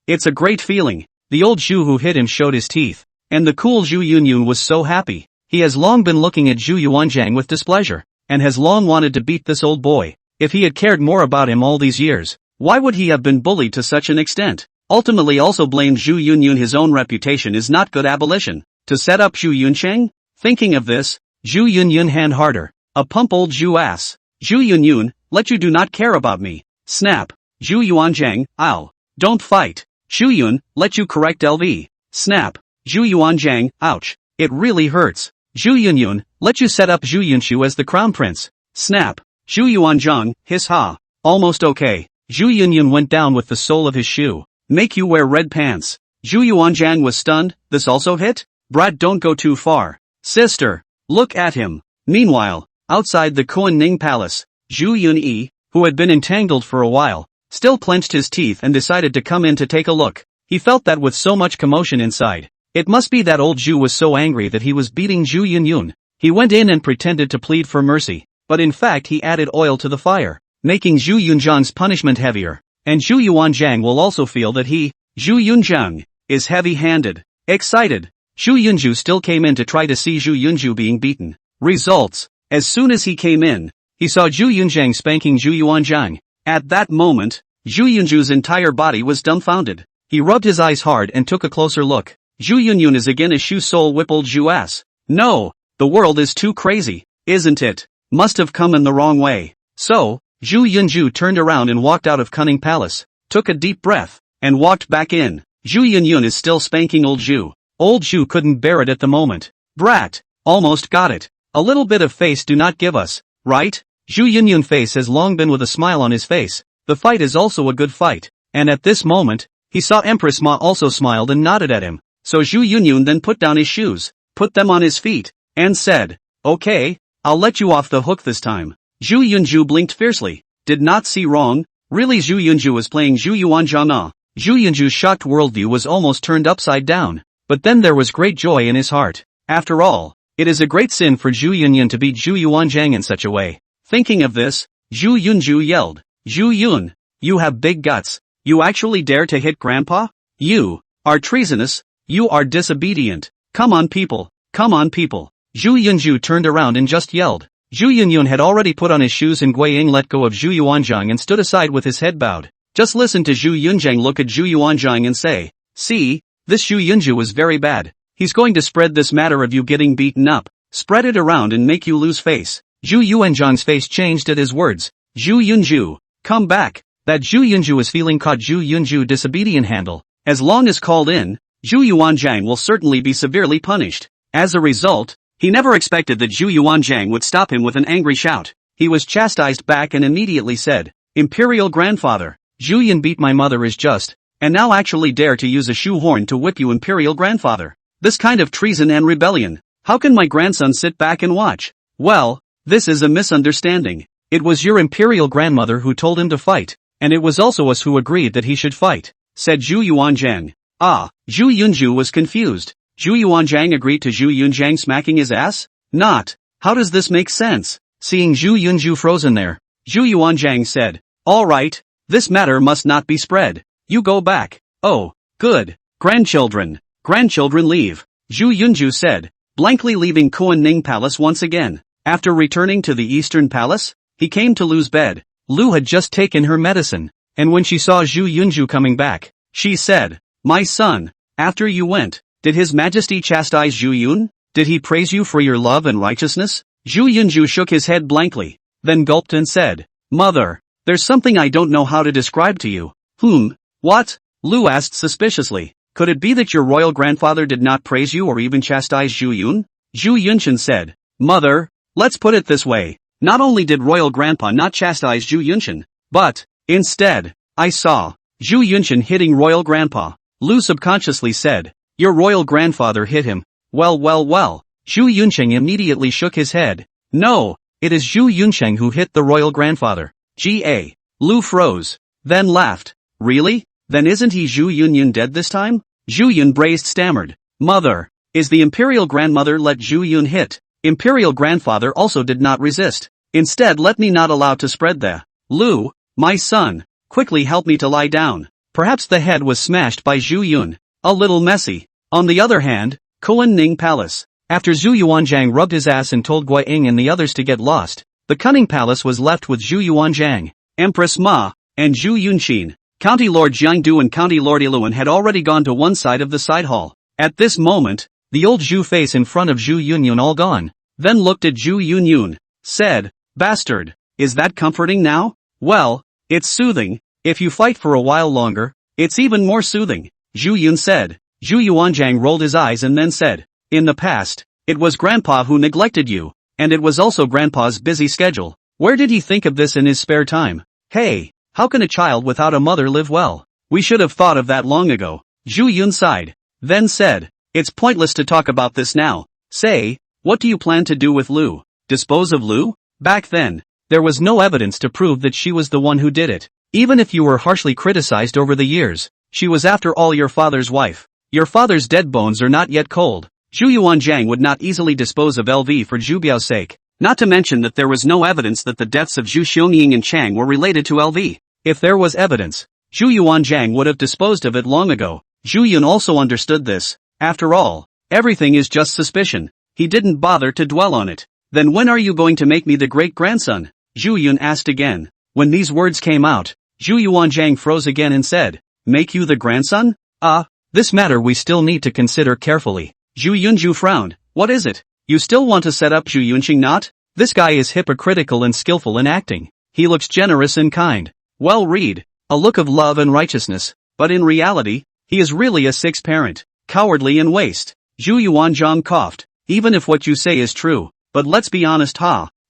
It's a great feeling. The old Zhu who hit him showed his teeth. And the cool Zhu Yunyun was so happy. He has long been looking at Zhu Yuanzhang with displeasure, and has long wanted to beat this old boy. If he had cared more about him all these years, why would he have been bullied to such an extent? Ultimately also blamed Zhu Yunyun. His own reputation is not good. Abolition. To set up Zhu Yuncheng? Thinking of this, Zhu Yunyun hand harder. A pump old Zhu ass. Zhu Yunyun, let you do not care about me. Snap. Zhu Yuanzhang, ow. Don't fight. Zhu Yun, let you correct LV. Snap. Zhu Yuanzhang, ouch. It really hurts. Zhu Yunyun, let you set up Zhu Yunshu as the crown prince. Snap. Zhu Yuanzhang, hiss ha. Almost okay. Zhu Yunyun went down with the sole of his shoe. Make you wear red pants. Zhu Yuanzhang was stunned. This also hit? Brat, don't go too far. Sister, look at him. Meanwhile, outside the Kuan-Ning palace, Zhu Yun-yi, who had been entangled for a while, still clenched his teeth and decided to come in to take a look. He felt that with so much commotion inside, it must be that old Zhu was so angry that he was beating Zhu Yunyun. He went in and pretended to plead for mercy, but in fact he added oil to the fire, making Zhu Yunzhang's punishment heavier. And Zhu Yuanzhang will also feel that he, Zhu Yunzhang, is heavy-handed. Excited, Zhu Yunju still came in to try to see Zhu Yunju being beaten. Results. As soon as he came in, he saw Zhu Yunzhang spanking Zhu Yuanzhang. At that moment, Zhu Yunju's entire body was dumbfounded. He rubbed his eyes hard and took a closer look. Zhu Yunyun is again a shoe sole whip old Zhu ass. No, the world is too crazy, isn't it? Must have come in the wrong way. So, Zhu Yunju turned around and walked out of Cunning Palace. took a deep breath, and walked back in. Zhu Yunyun is still spanking old Zhu. Old Zhu couldn't bear it at the moment. Brat! Almost got it. A little bit of face do not give us, right? Zhu Yunyun face has long been with a smile on his face. The fight is also a good fight. And at this moment, he saw Empress Ma also smiled and nodded at him. So Zhu Yunyun then put down his shoes, put them on his feet, and said, "Okay, I'll let you off the hook this time." Zhu Yunju blinked fiercely. Did not see wrong. Really, Zhu Yunju was playing Zhu Yuanjiana. Zhu Yunju's shocked worldview was almost turned upside down. But then there was great joy in his heart. After all, it is a great sin for Zhu Yunyun to beat Zhu Yuanjiang in such a way. Thinking of this, Zhu Yunju yelled, "Zhu Yun, you have big guts. You actually dare to hit Grandpa? You are treasonous. You are disobedient. Come on people, come on people." Zhu Yunju turned around and just yelled. Zhu Yunyun had already put on his shoes and Gui Ying let go of Zhu Yuanjiang and stood aside with his head bowed. Just listen to Zhu Yunjiang look at Zhu Yuanjiang and say, "See, this Zhu Yunju is very bad. He's going to spread this matter of you getting beaten up, spread it around and make you lose face." Zhu Yuanjiang's face changed at his words. "Zhu Yunju, come back." That Zhu Yunju was feeling caught Zhu Yunju disobedient handle. As long as called in, Zhu Yuanjiang will certainly be severely punished. As a result, he never expected that Zhu Yuanjiang would stop him with an angry shout. He was chastised back and immediately said, "Imperial grandfather, Zhu Yun beat my mother is just, and now actually dare to use a shoehorn to whip you imperial grandfather. This kind of treason and rebellion, how can my grandson sit back and watch?" "Well, this is a misunderstanding. It was your imperial grandmother who told him to fight, and it was also us who agreed that he should fight," said Zhu Yuanjiang. Zhu Yunju was confused. Zhu Yuanjiang agreed to Zhu Yunjiang smacking his ass? Not. How does this make sense? Seeing Zhu Yunju frozen there, Zhu Yuanjiang said, "All right, this matter must not be spread. You go back." "Oh, good. Grandchildren leave," Zhu Yunju said, blankly leaving Kuan-Ning Palace once again. After returning to the Eastern Palace, he came to Lu's bed. Lu had just taken her medicine, and when she saw Zhu Yunju coming back, she said, "My son, after you went, did His Majesty chastise Zhu Yun? Did he praise you for your love and righteousness?" Zhu Yunju shook his head blankly, then gulped and said, "Mother, there's something I don't know how to describe to you." What? Lu asked suspiciously. "Could it be that your royal grandfather did not praise you or even chastise Zhu Yun?" Zhu Yunshin said, "Mother, let's put it this way. Not only did royal grandpa not chastise Zhu Yunshin, but, instead, I saw Zhu Yunshin hitting royal grandpa." Lu subconsciously said, "Your royal grandfather hit him." Well. Zhu Yunsheng immediately shook his head. "No, it is Zhu Yunsheng who hit the royal grandfather." Lu froze, then laughed. "Really? Then isn't he Zhu Yunyun dead this time?" Zhu Yun braced stammered. "Mother, is the imperial grandmother let Zhu Yun hit? Imperial grandfather also did not resist. Instead let me not allow to spread the Lu, my son, quickly help me to lie down." Perhaps the head was smashed by Zhu Yun. A little messy. On the other hand, Kuan-Ning Palace. After Zhu Yuanjiang rubbed his ass and told Gui Ying and the others to get lost, the cunning palace was left with Zhu Yuanjiang, Empress Ma, and Zhu Yunqin. County Lord Jiangdu and County Lord Iluan had already gone to one side of the side hall. At this moment, the old Zhu face in front of Zhu Yunyun all gone, then looked at Zhu Yunyun, said, "Bastard, is that comforting now? Well, it's soothing. If you fight for a while longer, it's even more soothing," Zhu Yun said. Zhu Yuanjiang rolled his eyes and then said, "In the past, it was Grandpa who neglected you, and it was also Grandpa's busy schedule. Where did he think of this in his spare time? Hey, how can a child without a mother live well? We should have thought of that long ago." Zhu Yun sighed, then said, "It's pointless to talk about this now. Say, what do you plan to do with Lu? Dispose of Lu?" Back then, there was no evidence to prove that she was the one who did it. Even if you were harshly criticized over the years, she was after all your father's wife. Your father's dead bones are not yet cold. Zhu Yuanjiang would not easily dispose of LV for Zhu Biao's sake, not to mention that there was no evidence that the deaths of Zhu Xionying and Chang were related to LV. If there was evidence, Zhu Yuanjiang would have disposed of it long ago. Zhu Yun also understood this. After all, everything is just suspicion. He didn't bother to dwell on it. "Then when are you going to make me the great-grandson?" Zhu Yun asked again. When these words came out, Zhu Yuanjiang froze again and said, "Make you the grandson? This matter we still need to consider carefully." Zhu Yunju frowned. "What is it? You still want to set up Zhu Yunqing not? This guy is hypocritical and skillful in acting. He looks generous and kind. Well read, a look of love and righteousness, but in reality, he is really a sixth parent, cowardly and waste. Zhu Yuanzhang coughed. Even if what you say is true, but let's be honest,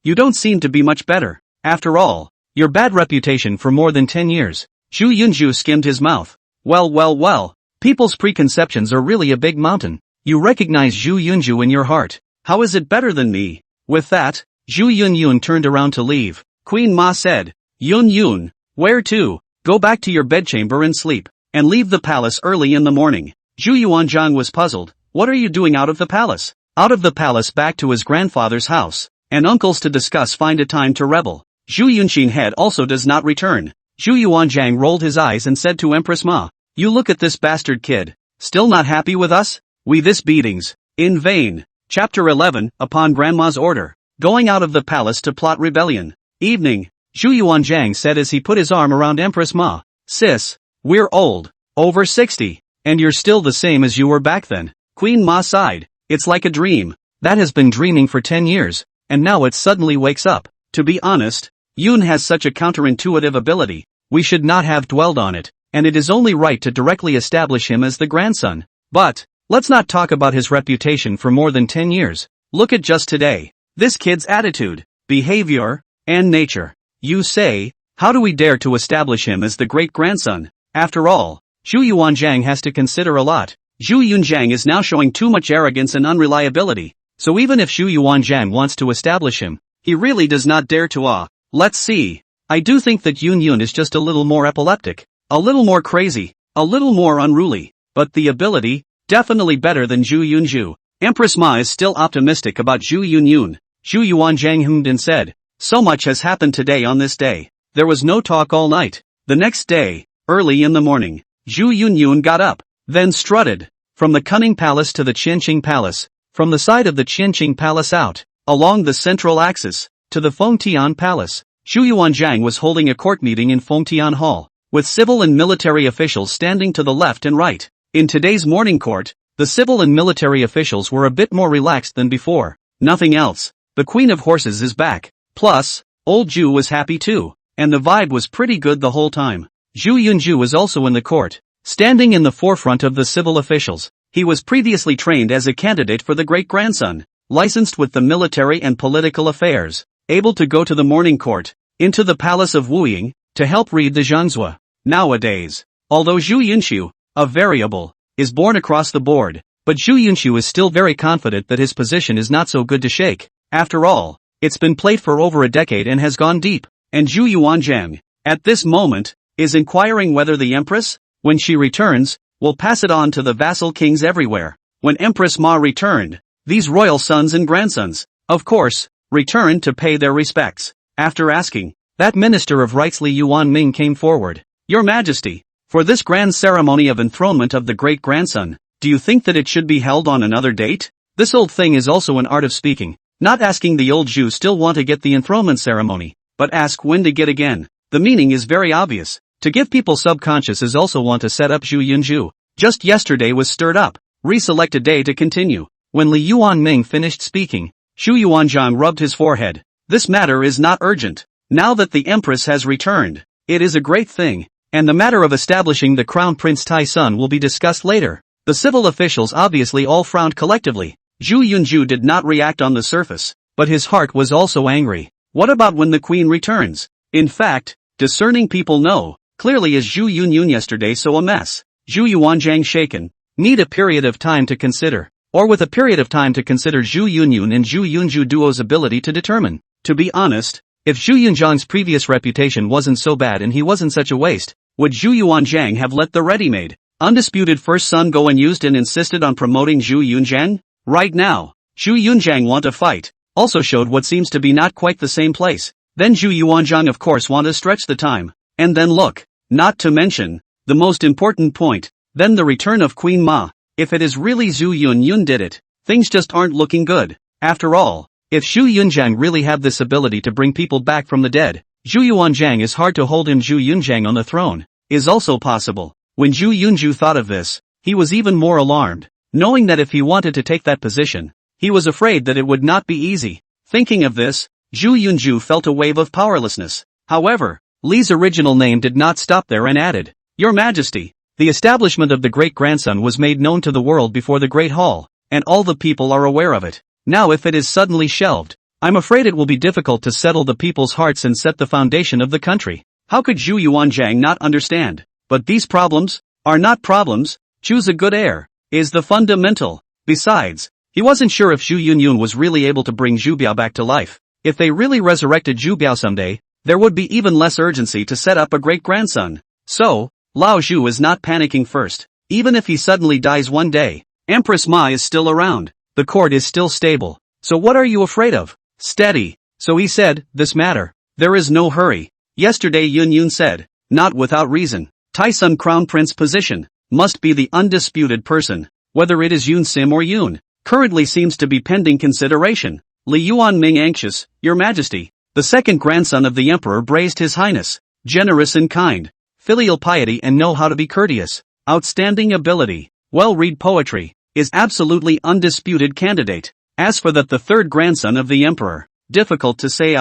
you don't seem to be much better. After all, your bad reputation for more than 10 years. Zhu Yunzhu skimmed his mouth. Well, people's preconceptions are really a big mountain. You recognize Zhu Yunzhu in your heart. How is it better than me? With that, Zhu Yunyun turned around to leave. Queen Ma said, Yun, where to? Go back to your bedchamber and sleep, and leave the palace early in the morning. Zhu Yuanzhang was puzzled. What are you doing out of the palace? Out of the palace back to his grandfather's house, and uncles to discuss find a time to rebel. Zhu Yunxin head also does not return. Zhu Yuanzhang rolled his eyes and said to Empress Ma, you look at this bastard kid. Still not happy with us? We this beatings. In vain. Chapter 11, upon Grandma's order. Going out of the palace to plot rebellion. Evening. Zhu Yuanzhang said as he put his arm around Empress Ma. Sis, we're old. Over 60. And you're still the same as you were back then. Queen Ma sighed. It's like a dream. That has been dreaming for 10 years. And now it suddenly wakes up. To be honest, Yun has such a counterintuitive ability. We should not have dwelled on it. And it is only right to directly establish him as the grandson. But, let's not talk about his reputation for more than 10 years. Look at just today. This kid's attitude, behavior, and nature. You say, how do we dare to establish him as the great-grandson? After all, Zhu Yuanzhang has to consider a lot. Zhu Yunzhang is now showing too much arrogance and unreliability. So even if Zhu Yuanzhang wants to establish him, he really does not dare to. Let's see. I do think that Yun is just a little more epileptic, a little more crazy, a little more unruly, but the ability, definitely better than Zhu Yunzhu. Empress Ma is still optimistic about Zhu Yunyun. Zhu Yuanzhang hummed and said, so much has happened today on this day. There was no talk all night. The next day, early in the morning, Zhu Yunyun got up, then strutted, from the Cunning Palace to the Qianqing Palace, from the side of the Qianqing Palace out, along the central axis, to the Fengtian Palace. Zhu Yuanzhang was holding a court meeting in Fengtian Hall, with civil and military officials standing to the left and right. In today's morning court, the civil and military officials were a bit more relaxed than before. Nothing else. The Queen of Horses is back. Plus, old Zhu was happy too, and the vibe was pretty good the whole time. Zhu Yunzhu was also in the court, standing in the forefront of the civil officials. He was previously trained as a candidate for the great-grandson, licensed with the military and political affairs, able to go to the morning court, into the palace of Wuying, to help read the Zhangzhua. Nowadays, although Zhu Yunxiu, a variable, is born across the board, but Zhu Yunxiu is still very confident that his position is not so good to shake. After all, it's been played for over a decade and has gone deep, and Zhu Yuanzhang, at this moment, is inquiring whether the Empress, when she returns, will pass it on to the vassal kings everywhere. When Empress Ma returned, these royal sons and grandsons, of course, returned to pay their respects. After asking, that Minister of Rights Li Yuanming came forward. Your Majesty, for this grand ceremony of enthronement of the great-grandson, do you think that it should be held on another date? This old thing is also an art of speaking. Not asking the old Jew still want to get the enthronement ceremony, but ask when to get again. The meaning is very obvious. To give people subconscious is also want to set up Zhu Yunzhu. Just yesterday was stirred up. Reselect a day to continue. When Li Yuanming finished speaking, Zhu Yuanzhang rubbed his forehead. This matter is not urgent. Now that the Empress has returned, it is a great thing, and the matter of establishing the Crown Prince Tai-sun will be discussed later. The civil officials obviously all frowned collectively. Zhu Yunzhu did not react on the surface, but his heart was also angry. What about when the Queen returns? In fact, discerning people know, clearly is Zhu Yunyun yesterday so a mess. Zhu Yuanzhang shaken. Need a period of time to consider. Or with a period of time to consider Zhu Yunyun and Zhu Yunzhu duo's ability to determine. To be honest, if Zhu Yunzhang's previous reputation wasn't so bad and he wasn't such a waste, would Zhu Yuanzhang have let the ready-made, undisputed first son go unused and insisted on promoting Zhu Yunzhang? Right now, Zhu Yunzhang want to fight, also showed what seems to be not quite the same place. Then Zhu Yuanzhang of course want to stretch the time. And then look, not to mention, the most important point, then the return of Queen Ma. If it is really Zhu Yunyun did it, things just aren't looking good. After all, if Zhu Yunzhang really have this ability to bring people back from the dead, Zhu Yuanzhang is hard to hold him. Zhu Yunzhang on the throne is also possible. When Zhu Yunzhu thought of this, he was even more alarmed, knowing that if he wanted to take that position, he was afraid that it would not be easy. Thinking of this, Zhu Yunzhu felt a wave of powerlessness. However, Li's original name did not stop there and added, Your Majesty, the establishment of the great-grandson was made known to the world before the Great Hall, and all the people are aware of it. Now if it is suddenly shelved, I'm afraid it will be difficult to settle the people's hearts and set the foundation of the country. How could Zhu Yuanzhang not understand? But these problems are not problems. Choose a good heir is the fundamental. Besides, he wasn't sure if Zhu Yunyun was really able to bring Zhu Biao back to life. If they really resurrected Zhu Biao someday, there would be even less urgency to set up a great-grandson. So, Lao Zhu is not panicking first. Even if he suddenly dies one day, Empress Ma is still around. The court is still stable. So what are you afraid of? Steady. So he said, this matter. There is no hurry. Yesterday Yun Yun said, not without reason. Taisun Crown Prince position must be the undisputed person. Whether it is Yun Sim or Yun, currently seems to be pending consideration. Li Yuanming anxious, Your Majesty. The second grandson of the emperor praised His Highness. Generous and kind. Filial piety and know how to be courteous. Outstanding ability. Well-read poetry. Is absolutely undisputed candidate. As for the third grandson of the emperor, difficult to say.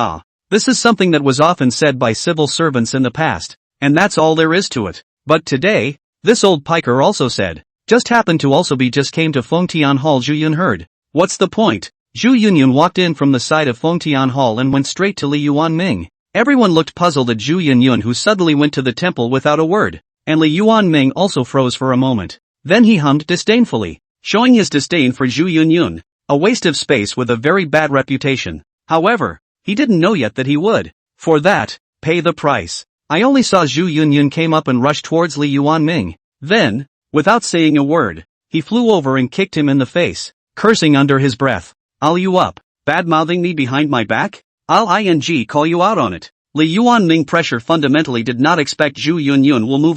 This is something that was often said by civil servants in the past, and that's all there is to it. But today, this old piker also said, just happened to also be just came to Fengtian Hall. Zhu Yun heard. What's the point? Zhu Yunyun walked in from the side of Fengtian Hall and went straight to Li Yuanming. Everyone looked puzzled at Zhu Yunyun, who suddenly went to the temple without a word, and Li Yuanming also froze for a moment. Then he hummed disdainfully, showing his disdain for Zhu Yunyun. A waste of space with a very bad reputation. However, he didn't know yet that he would, for that, pay the price. I only saw Zhu Yunyun came up and rushed towards Li Yuanming. Then, without saying a word, he flew over and kicked him in the face, cursing under his breath. I'll you up, bad-mouthing me behind my back? I'll call you out on it. Li Yuanming pressure fundamentally did not expect Zhu Yunyun will move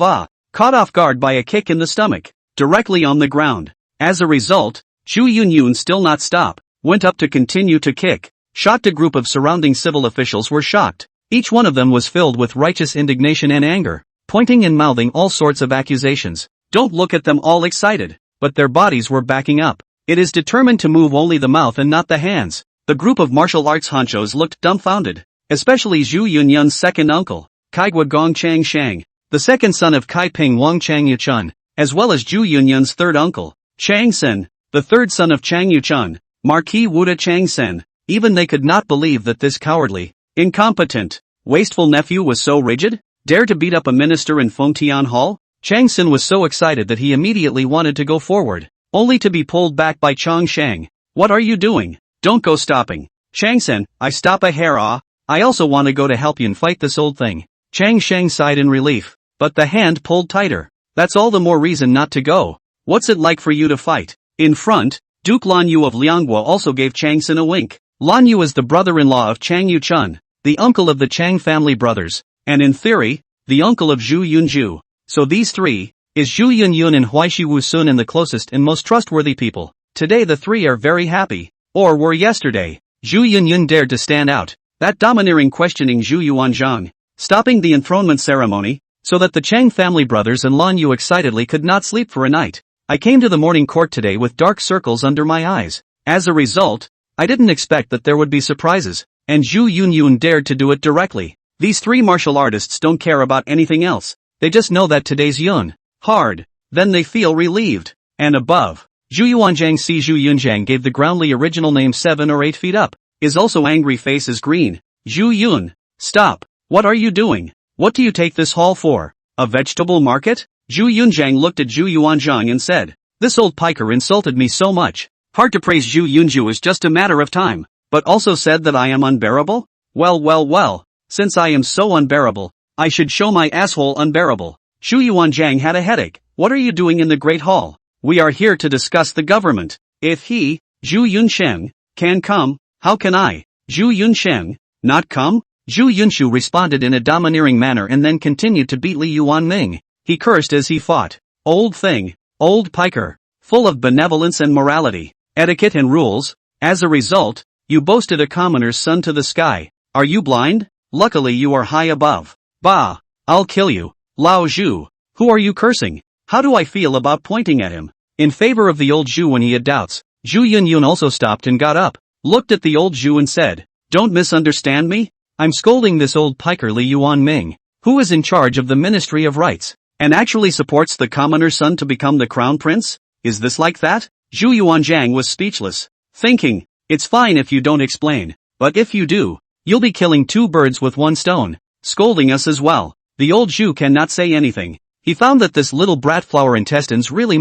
caught off guard by a kick in the stomach, directly on the ground. As a result, Zhu Yunyun still not stop, went up to continue to kick. Shocked a group of surrounding civil officials were shocked. Each one of them was filled with righteous indignation and anger, pointing and mouthing all sorts of accusations. Don't look at them all excited, but their bodies were backing up. It is determined to move only the mouth and not the hands. The group of martial arts honchos looked dumbfounded, especially Zhu Yunyun's second uncle, Kaigwa Gong Chang Shang, the second son of Kai Ping Wang Chang Yuchun, as well as Zhu Yunyun's third uncle, Chang Sen, the third son of Chang Yuchun, Marquis Wuda Chang Sen. Even they could not believe that this cowardly, incompetent, wasteful nephew was so rigid, dared to beat up a minister in Fengtian Hall. Chang Sen was so excited that he immediately wanted to go forward, only to be pulled back by Chang Shang. What are you doing? Don't go stopping. Chang Sen, I stop a hair. I also want to go to help you and fight this old thing. Chang Shang sighed in relief, but the hand pulled tighter. That's all the more reason not to go. What's it like for you to fight? In front, Duke Lan Yu of Lianghua also gave Chang Sen a wink. Lan Yu is the brother-in-law of Chang Yuchun, the uncle of the Chang family brothers, and in theory, the uncle of Zhu Yunju. So these three, is Zhu Yunyun and Huaishi Wusun and the closest and most trustworthy people. Today the three are very happy, or were yesterday. Zhu Yunyun dared to stand out, that domineering questioning Zhu Yuanzhang, stopping the enthronement ceremony, so that the Chang family brothers and Lan Yu excitedly could not sleep for a night. I came to the morning court today with dark circles under my eyes. As a result, I didn't expect that there would be surprises, and Zhu Yunyun dared to do it directly. These three martial artists don't care about anything else. They just know that today's Yun hard. Then they feel relieved. And above, Zhu Yuanzhang see Zhu Yunzhang gave the groundly original name 7 or 8 feet up, is also angry, face is green. Zhu Yun, stop. What are you doing? What do you take this hall for? A vegetable market? Zhu Yunzhang looked at Zhu Yuanzhang and said, this old piker insulted me so much. Hard to praise Zhu Yunju is just a matter of time, but also said that I am unbearable? Well, since I am so unbearable, I should show my asshole unbearable. Zhu Yuanzhang had a headache. What are you doing in the Great Hall? We are here to discuss the government. If he, Zhu Yunsheng, can come, how can I, Zhu Yunsheng, not come? Zhu Yunshu responded in a domineering manner and then continued to beat Li Yuanming. He cursed as he fought. Old thing, old piker, full of benevolence and morality, etiquette and rules. As a result, you boasted a commoner's son to the sky. Are you blind? Luckily you are high above. Bah, I'll kill you. Lao Zhu, who are you cursing? How do I feel about pointing at him? In favor of the old Zhu when he had doubts, Zhu Yunyun also stopped and got up, looked at the old Zhu and said, don't misunderstand me? I'm scolding this old piker Li Yuanming. Who is in charge of the Ministry of Rights, and actually supports the commoner's son to become the crown prince? Is this like that? Zhu Yuanzhang was speechless, thinking, it's fine if you don't explain, but if you do, you'll be killing two birds with one stone, scolding us as well. The old Zhu cannot say anything. He found that this little brat flower intestines really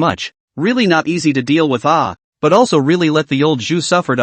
not easy to deal with but also really let the old Zhu suffered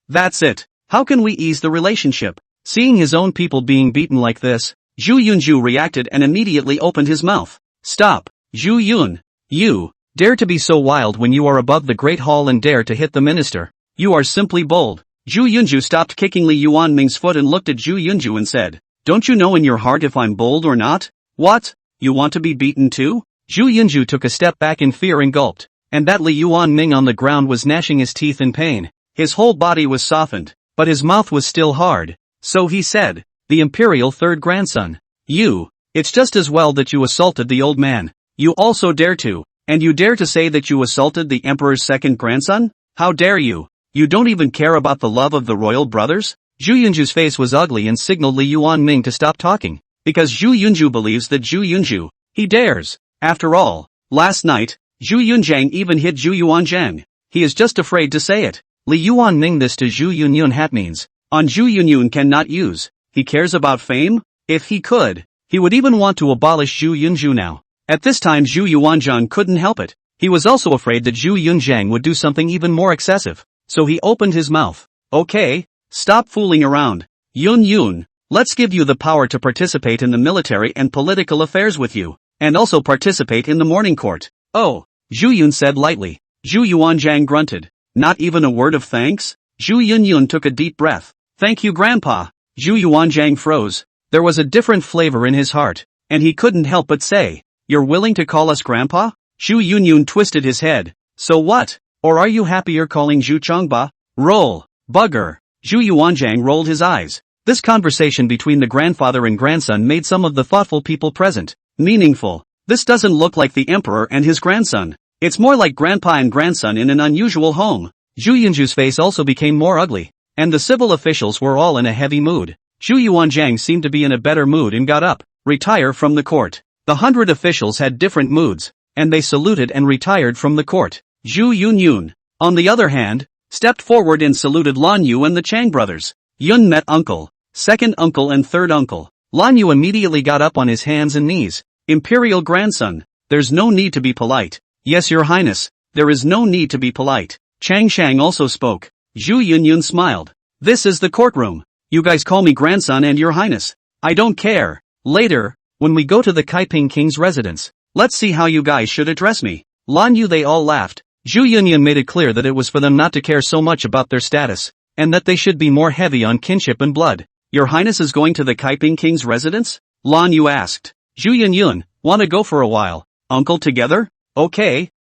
That's it. How can we ease the relationship? Seeing his own people being beaten like this, Zhu Yunju reacted and immediately opened his mouth. Stop, Zhu Yun. You dare to be so wild when you are above the Great Hall and dare to hit the minister. You are simply bold. Zhu Yunju stopped kicking Li Yuanming's foot and looked at Zhu Yunju and said, don't you know in your heart if I'm bold or not? What? You want to be beaten too? Zhu Yunju took a step back in fear and gulped, and that Li Yuanming on the ground was gnashing his teeth in pain. His whole body was softened, but his mouth was still hard. So he said, the imperial third grandson. It's just as well that you assaulted the old man. You also dare to, and you dare to say that you assaulted the emperor's second grandson? How dare you? You don't even care about the love of the royal brothers? Zhu Yunju's face was ugly and signaled Li Yuanming to stop talking, because Zhu Yunju believes that Zhu Yunju, he dares. After all, last night, Zhu Yunzhang even hit Zhu Yuanzhang. He is just afraid to say it. Li Yuanming this to Zhu Yunyun hat means, on Zhu Yunyun cannot use. He cares about fame? If he could, he would even want to abolish Zhu Yunju now. At this time Zhu Yuanzhang couldn't help it. He was also afraid that Zhu Yunzhang would do something even more excessive. So he opened his mouth. Okay, stop fooling around. Yun, let's give you the power to participate in the military and political affairs with you, and also participate in the morning court. Oh, Zhu Yun said lightly. Zhu Yuanzhang grunted. Not even a word of thanks? Zhu Yunyun took a deep breath. Thank you grandpa. Zhu Yuanzhang froze. There was a different flavor in his heart, and he couldn't help but say, you're willing to call us grandpa? Zhu Yunyun twisted his head. So what? Or are you happier calling Zhu Chongba? Roll, bugger. Zhu Yuanzhang rolled his eyes. This conversation between the grandfather and grandson made some of the thoughtful people present meaningful. This doesn't look like the emperor and his grandson. It's more like grandpa and grandson in an unusual home. Zhu Yunju's face also became more ugly, and the civil officials were all in a heavy mood. Zhu Yuanzhang seemed to be in a better mood and got up, retire from the court. The 100 officials had different moods, and they saluted and retired from the court. Zhu Yunyun, on the other hand, stepped forward and saluted Lan Yu and the Chang brothers. Yun met uncle, second uncle and third uncle. Lan Yu immediately got up on his hands and knees. Imperial grandson, there's no need to be polite. Yes, your highness, there is no need to be polite. Chang Shang also spoke. Zhu Yunyun smiled. This is the courtroom. You guys call me grandson and your highness. I don't care. Later, when we go to the Kaiping king's residence, let's see how you guys should address me. Lan Yu they all laughed. Zhu Yunyun made it clear that it was for them not to care so much about their status, and that they should be more heavy on kinship and blood. Your highness is going to the Kaiping king's residence? Lan Yu asked. Zhu Yunyun, wanna go for a while, uncle together? Okay,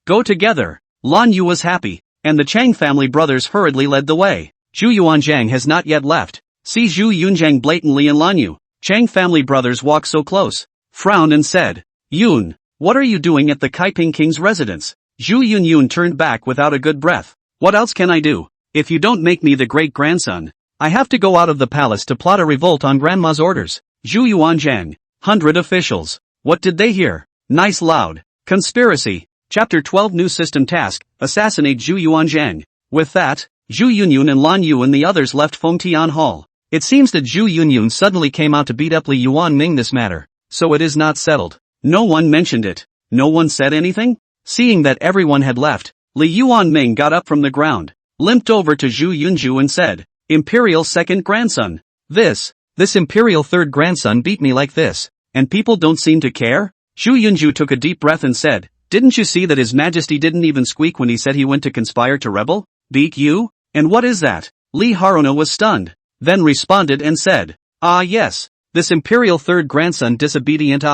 go together. Lan Yu was happy, and the Chang family brothers hurriedly led the way. Zhu Yuanzhang has not yet left. See Zhu Yunzhang blatantly and Lan Yu. Chang family brothers walked so close, frowned and said, Yun, what are you doing at the Kaiping king's residence? Zhu Yunyun turned back without a good breath. What else can I do? If you don't make me the great-grandson, I have to go out of the palace to plot a revolt on grandma's orders. Zhu Yuanzhang, 100 officials. What did they hear? Nice loud. Conspiracy. Chapter 12 New System Task, Assassinate Zhu Yuanzhang. With that, Zhu Yunyun and Lan Yu and the others left Fengtian Hall. It seems that Zhu Yunyun suddenly came out to beat up Li Yuanming this matter, so it is not settled. No one mentioned it. No one said anything? Seeing that everyone had left, Li Yuanming got up from the ground, limped over to Zhu Yunju and said, Imperial second grandson. This imperial third grandson beat me like this, and people don't seem to care? Zhu Yunju took a deep breath and said, didn't you see that his majesty didn't even squeak when he said he went to conspire to rebel? Beat you? And what is that? Li Haruna was stunned, then responded and said, yes, this imperial third grandson disobedient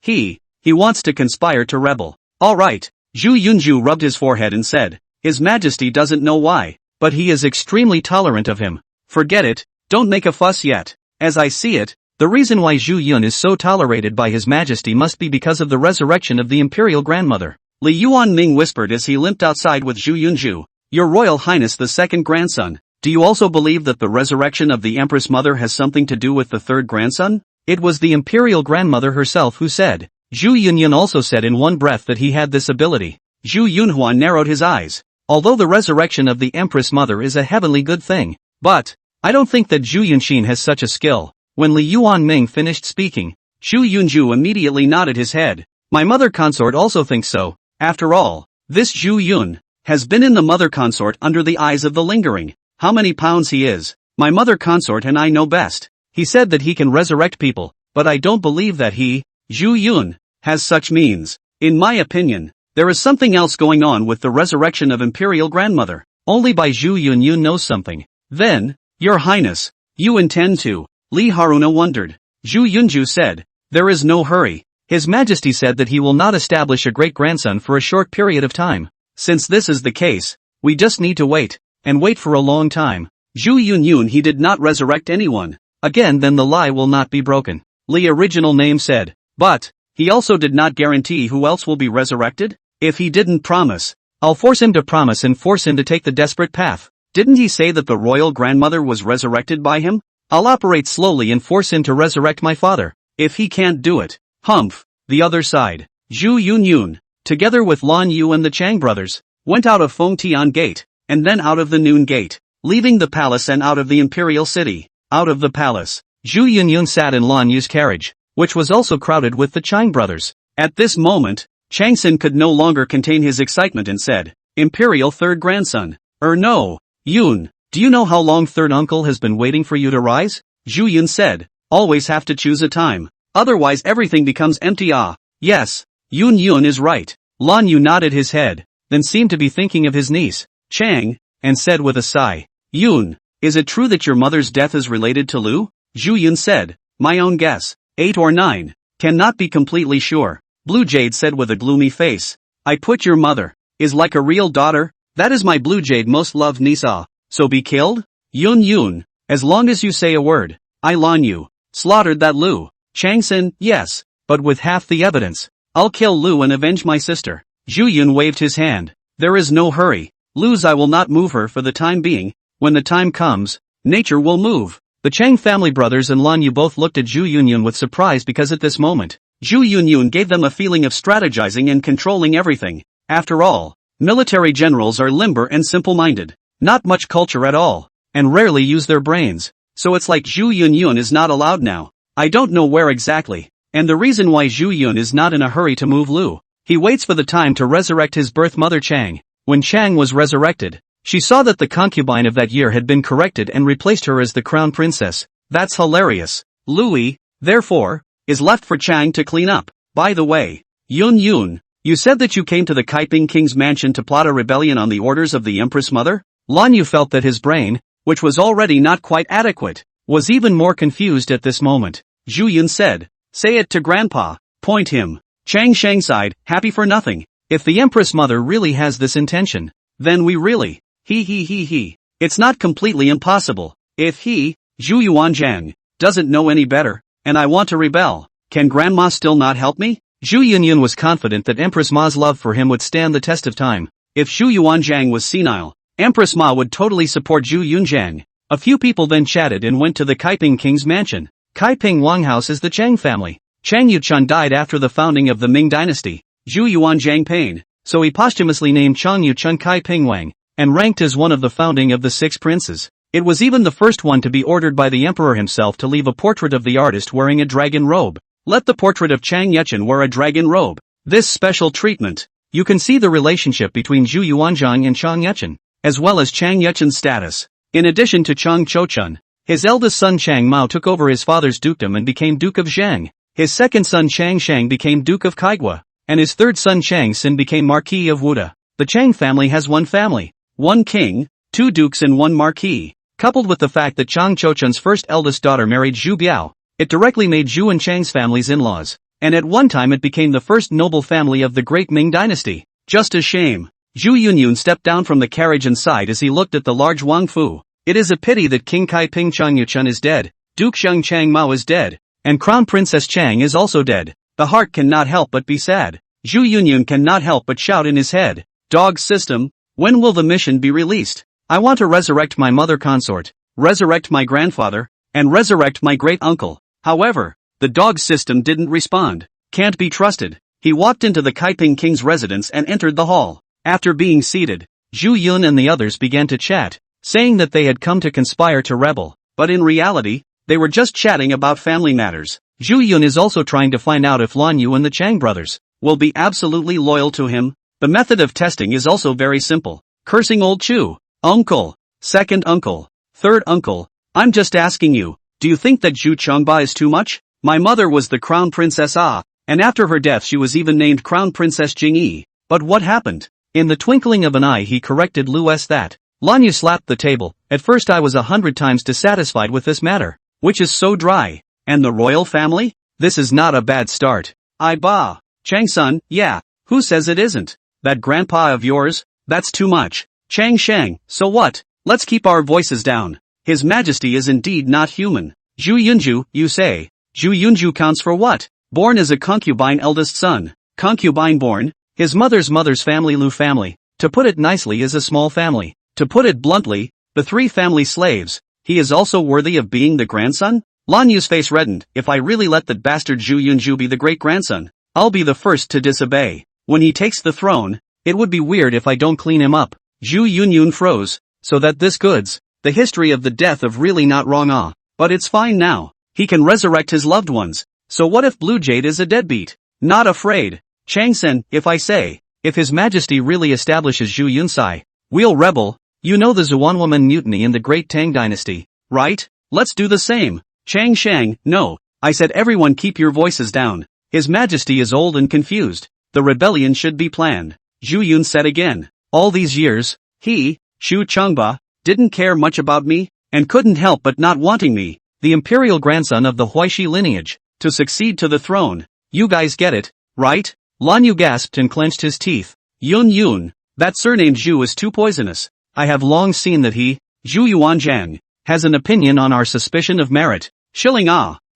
he wants to conspire to rebel. Alright. Zhu Yunju rubbed his forehead and said, His Majesty doesn't know why, but he is extremely tolerant of him. Forget it, don't make a fuss yet. As I see it, the reason why Zhu Yun is so tolerated by His Majesty must be because of the resurrection of the imperial grandmother. Li Yuanming whispered as he limped outside with Zhu Yunju, Your Royal Highness the second grandson, do you also believe that the resurrection of the Empress mother has something to do with the third grandson? It was the imperial grandmother herself who said. Zhu Yunyun also said in one breath that he had this ability. Zhu Yunhuan narrowed his eyes. Although the resurrection of the Empress Mother is a heavenly good thing, but I don't think that Zhu Yunxin has such a skill. When Li Yuanming finished speaking, Zhu Yunju immediately nodded his head. My mother consort also thinks so. After all, this Zhu Yun has been in the mother consort under the eyes of the lingering. How many pounds he is? My mother consort and I know best. He said that he can resurrect people, but I don't believe that he, Zhu Yun, has such means. In my opinion, there is something else going on with the resurrection of Imperial Grandmother. Only by Zhu Yunyun knows something. Then, Your Highness, you intend to? Li Haruna wondered. Zhu Yunju said, there is no hurry. His Majesty said that he will not establish a great-grandson for a short period of time. Since this is the case, we just need to wait, and wait for a long time. Zhu Yunyun he did not resurrect anyone. Again then the lie will not be broken. Li original name said. But, he also did not guarantee who else will be resurrected? If he didn't promise, I'll force him to promise and force him to take the desperate path. Didn't he say that the royal grandmother was resurrected by him? I'll operate slowly and force him to resurrect my father. If he can't do it, humph. The other side. Zhu Yunyun, together with Lan Yu and the Chang brothers, went out of Fengtian Gate, and then out of the Noon Gate, leaving the palace and out of the imperial city. Out of the palace, Zhu Yunyun sat in Lan Yu's carriage, which was also crowded with the Chang brothers. At this moment, Changxin could no longer contain his excitement and said, Imperial third grandson. No. Yun, do you know how long third uncle has been waiting for you to rise? Zhu Yun said, always have to choose a time. Otherwise everything becomes empty. Yes, Yun is right. Lan Yu nodded his head, then seemed to be thinking of his niece, Chang, and said with a sigh, Yun, is it true that your mother's death is related to Lu? Zhu Yun said, my own guess, 8 or 9, cannot be completely sure. Blue Jade said with a gloomy face, I put your mother, is like a real daughter, that is my Blue Jade most loved niece. So be killed? Yun, as long as you say a word, I Lan Yu, slaughtered that Lu. Changxin, yes, but with half the evidence. I'll kill Lu and avenge my sister. Zhu Yun waved his hand. There is no hurry. Lu's I will not move her for the time being. When the time comes, nature will move. The Chang family brothers and Lan Yu both looked at Zhu Yunyun with surprise because at this moment, Zhu Yunyun gave them a feeling of strategizing and controlling everything. After all, military generals are limber and simple-minded, not much culture at all, and rarely use their brains. So it's like Zhu Yunyun is not allowed now. I don't know where exactly, and the reason why Zhu Yun is not in a hurry to move Lu. He waits for the time to resurrect his birth mother Chang. When Chang was resurrected, she saw that the concubine of that year had been corrected and replaced her as the crown princess. That's hilarious. Louis, therefore, is left for Chang to clean up. By the way, Yun, you said that you came to the Kaiping king's mansion to plot a rebellion on the orders of the Empress Mother? Lan Yu felt that his brain, which was already not quite adequate, was even more confused at this moment. Zhu Yun said, say it to grandpa, point him. Chang Shang sighed, happy for nothing. If the Empress Mother really has this intention, then we really, it's not completely impossible. If he, Zhu Yuanzhang, doesn't know any better, and I want to rebel, can grandma still not help me? Zhu Yunyun was confident that Empress Ma's love for him would stand the test of time. If Zhu Yuanzhang was senile, Empress Ma would totally support Zhu Yunzhang. A few people then chatted and went to the Kaiping king's mansion. Kaiping Wang House is the Chang family. Chang Yuchun died after the founding of the Ming dynasty. Zhu Yuanzhang pain, so he posthumously named Chang Yuchun Kaiping Wang, and ranked as one of the founding of the 6 princes. It was even the first one to be ordered by the emperor himself to leave a portrait of the artist wearing a dragon robe. Let the portrait of Chang Yuchun wear a dragon robe. This special treatment. You can see the relationship between Zhu Yuanzhang and Chang Yuchun, as well as Chang Yuchun's status. In addition to Chang Chochun, his eldest son Chang Mao took over his father's dukedom and became Duke of Zhang. His second son Chang Shang became Duke of Kaigua, and his third son Chang Xin became Marquis of Wuda. The Chang family has one family, one king, 2 dukes and 1 marquis. Coupled with the fact that Chang Chochun's first eldest daughter married Zhu Biao, it directly made Zhu and Chang's families in-laws, and at one time it became the first noble family of the great Ming dynasty. Just a shame. Zhu Yunyun stepped down from the carriage and sighed as he looked at the large Wang Fu. It is a pity that King Kaiping Chang Yuchun is dead, Duke Shang Chang Mao is dead, and Crown Princess Chang is also dead. The heart cannot help but be sad. Zhu Yunyun cannot help but shout in his head, Dog system, when will the mission be released? I want to resurrect my mother consort, resurrect my grandfather, and resurrect my great uncle. However, The dog system didn't respond. Can't be trusted. He walked into the Kaiping King's residence and entered the hall. After being seated, Zhu Yun and the others began to chat, saying that they had come to conspire to rebel, but in reality, they were just chatting about family matters. Zhu Yun is also trying to find out if Lan Yu and the Chang brothers will be absolutely loyal to him. The method of testing is also very simple. Cursing old Chu. Uncle. Second uncle. Third uncle. I'm just asking you, do you think that Zhu Chengba is too much? My mother was the Crown Princess and after her death she was even named Crown Princess Jingyi. But what happened? In the twinkling of an eye he corrected Lu S that. Lan Yu slapped the table. At first I was 100 times dissatisfied with this matter, which is so dry. And the royal family? This is not a bad start. Bah. Chang-sun, yeah, who says it isn't? That grandpa of yours? That's too much. Chang Shang, so what? Let's keep our voices down. His Majesty is indeed not human. Zhu Yunju, you say. Zhu Yunju counts for what? Born as a concubine eldest son. Concubine born? His mother's family Lu family. To put it nicely is a small family. To put it bluntly, the 3 family slaves. He is also worthy of being the grandson? Lan Yu's face reddened. If I really let that bastard Zhu Yunju be the great-grandson, I'll be the first to disobey. When he takes the throne, it would be weird if I don't clean him up. Zhu Yunyun froze. So that this goods the history of the death of really not wrong but it's fine now. He can resurrect his loved ones. So what if Blue Jade is a deadbeat? Not afraid. Changsen, if His Majesty really establishes Zhu Yunsai, we'll rebel. You know the Zuanwoman mutiny in the Great Tang Dynasty, right? Let's do the same. Chang Shang, no. I said everyone keep your voices down. His Majesty is old and confused. The rebellion should be planned. Zhu Yun said again. All these years, he, Zhu Chengba, didn't care much about me, and couldn't help but not wanting me, the imperial grandson of the Huaishi lineage, to succeed to the throne. You guys get it, right? Lan Yu gasped and clenched his teeth. Yun, that surname Zhu is too poisonous. I have long seen that he, Zhu Yuanzhang, has an opinion on our suspicion of merit. Shilling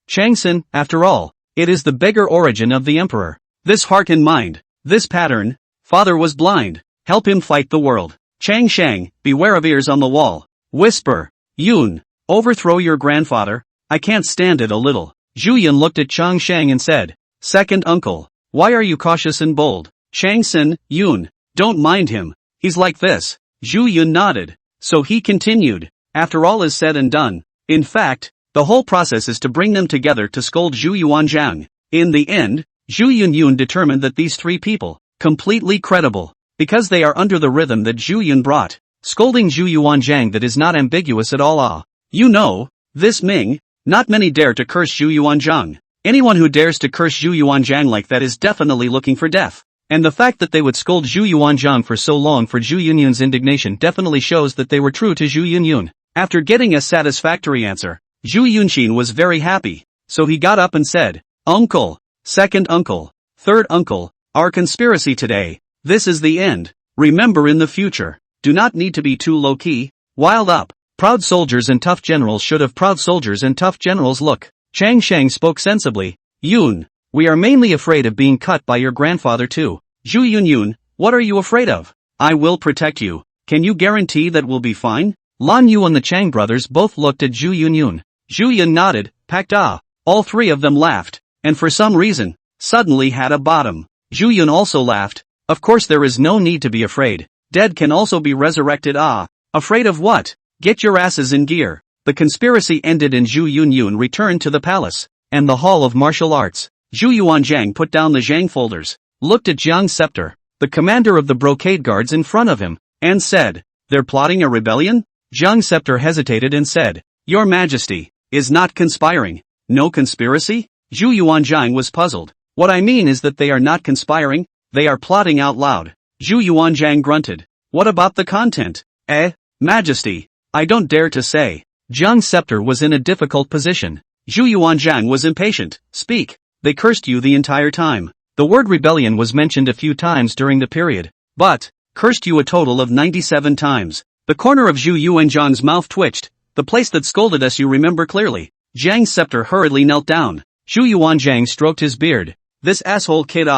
Changsen, after all, it is the beggar origin of the emperor. This heart and mind, this pattern, father was blind, help him fight the world. Chang Shang, beware of ears on the wall. Whisper. Yun, overthrow your grandfather, I can't stand it a little. Zhu Yun looked at Chang Shang and said, second uncle, why are you cautious and bold? Changsen, Yun, don't mind him, he's like this. Zhu Yun nodded. So he continued, after all is said and done, in fact, the whole process is to bring them together to scold Zhu Yuanzhang. In the end, Zhu Yun determined that these 3 people, completely credible, because they are under the rhythm that Zhu Yun brought, scolding Zhu Yuanzhang that is not ambiguous at all. You know, this Ming, not many dare to curse Zhu Yuanzhang. Anyone who dares to curse Zhu Yuanzhang like that is definitely looking for death. And the fact that they would scold Zhu Yuanzhang for so long for Zhu Yunyun's indignation definitely shows that they were true to Zhu Yunyun. After getting a satisfactory answer, Zhu Yunxin was very happy, so he got up and said, Uncle, second uncle, third uncle, our conspiracy today, this is the end. Remember in the future, do not need to be too low-key, wild up. Proud soldiers and tough generals should have proud soldiers and tough generals look. Chang Shang spoke sensibly. Yun, we are mainly afraid of being cut by your grandfather too. Zhu Yunyun, what are you afraid of? I will protect you. Can you guarantee that we'll be fine? Lan Yu and the Chang brothers both looked at Zhu Yunyun. Zhu Yun nodded, packed All 3 of them laughed, and for some reason, suddenly had a bottom. Zhu Yun also laughed. Of course there is no need to be afraid. Dead can also be resurrected. Afraid of what? Get your asses in gear. The conspiracy ended and Zhu Yunyun returned to the palace, and the Hall of Martial Arts. Zhu Yuanzhang put down the Zhang folders, looked at Jiang Scepter, the commander of the brocade guards in front of him, and said, they're plotting a rebellion? Jiang Scepter hesitated and said, Your Majesty, is not conspiring. No conspiracy? Zhu Yuanzhang was puzzled. What I mean is that they are not conspiring, they are plotting out loud. Zhu Yuanzhang grunted. What about the content? Majesty, I don't dare to say. Jiang Scepter was in a difficult position. Zhu Yuanzhang was impatient. Speak. They cursed you the entire time. The word rebellion was mentioned a few times during the period, but cursed you a total of 97 times. The corner of Zhu Yuanzhang's mouth twitched. The place that scolded us you remember clearly. Jiang Scepter hurriedly knelt down. Zhu Yuanzhang stroked his beard. This asshole kid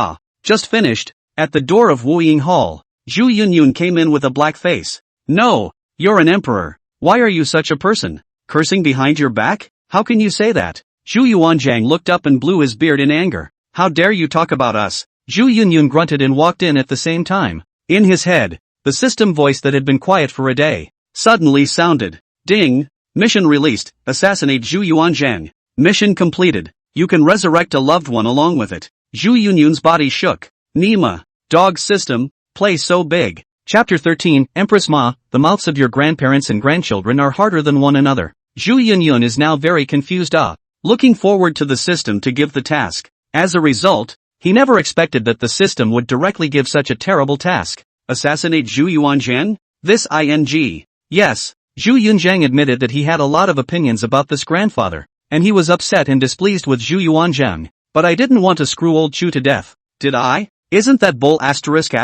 just finished. At the door of Wuying Hall, Zhu Yunyun came in with a black face. No, you're an emperor. Why are you such a person? Cursing behind your back? How can you say that? Zhu Yuanzhang looked up and blew his beard in anger. How dare you talk about us? Zhu Yunyun grunted and walked in at the same time. In his head, the system voice that had been quiet for a day suddenly sounded. Ding! Mission released, assassinate Zhu Yuanzhang. Mission completed. You can resurrect a loved one along with it. Zhu Yunyun's body shook. Nima. Dog system, play so big. Chapter 13, Empress Ma, the mouths of your grandparents and grandchildren are harder than one another. Zhu Yunyun is now very confused looking forward to the system to give the task. As a result, he never expected that the system would directly give such a terrible task. Assassinate Zhu Yuanzhang? This ing. Yes, Zhu Yuanzhang admitted that he had a lot of opinions about this grandfather, and he was upset and displeased with Zhu Yuanzhang. But I didn't want to screw old Chu to death, did I? Isn't that bull asterisk?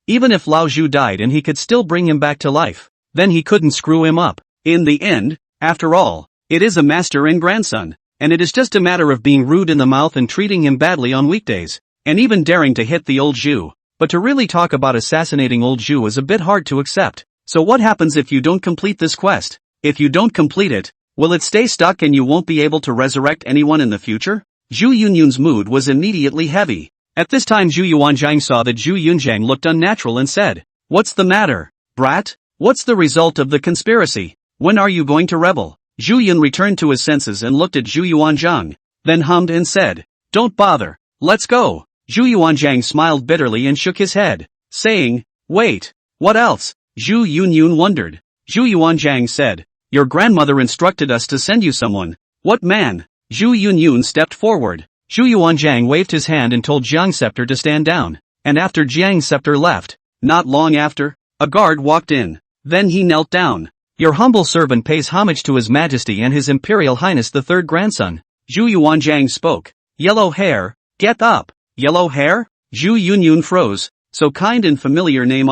Even if Lao Zhu died and he could still bring him back to life, then he couldn't screw him up. In the end, after all, it is a master and grandson, and it is just a matter of being rude in the mouth and treating him badly on weekdays, and even daring to hit the old Zhu. But to really talk about assassinating old Zhu is a bit hard to accept. So what happens if you don't complete this quest? If you don't complete it, will it stay stuck and you won't be able to resurrect anyone in the future? Zhu Yunyun's mood was immediately heavy. At this time Zhu Yuanzhang saw that Zhu Yunzhang looked unnatural and said, "What's the matter, brat? What's the result of the conspiracy? When are you going to rebel?" Zhu Yun returned to his senses and looked at Zhu Yuanzhang, then hummed and said, "Don't bother, let's go." Zhu Yuanzhang smiled bitterly and shook his head, saying, "Wait, what else?" Zhu Yunyun wondered. Zhu Yuanzhang said, "Your grandmother instructed us to send you someone." "What man?" Zhu Yunyun stepped forward. Zhu Yuanzhang waved his hand and told Jiang Scepter to stand down, and after Jiang Scepter left, not long after, a guard walked in. Then he knelt down. "Your humble servant pays homage to His Majesty and His Imperial Highness the third grandson." Zhu Yuanzhang spoke. "Yellow hair, get up." "Yellow hair?" Zhu Yunyun froze. So kind and familiar name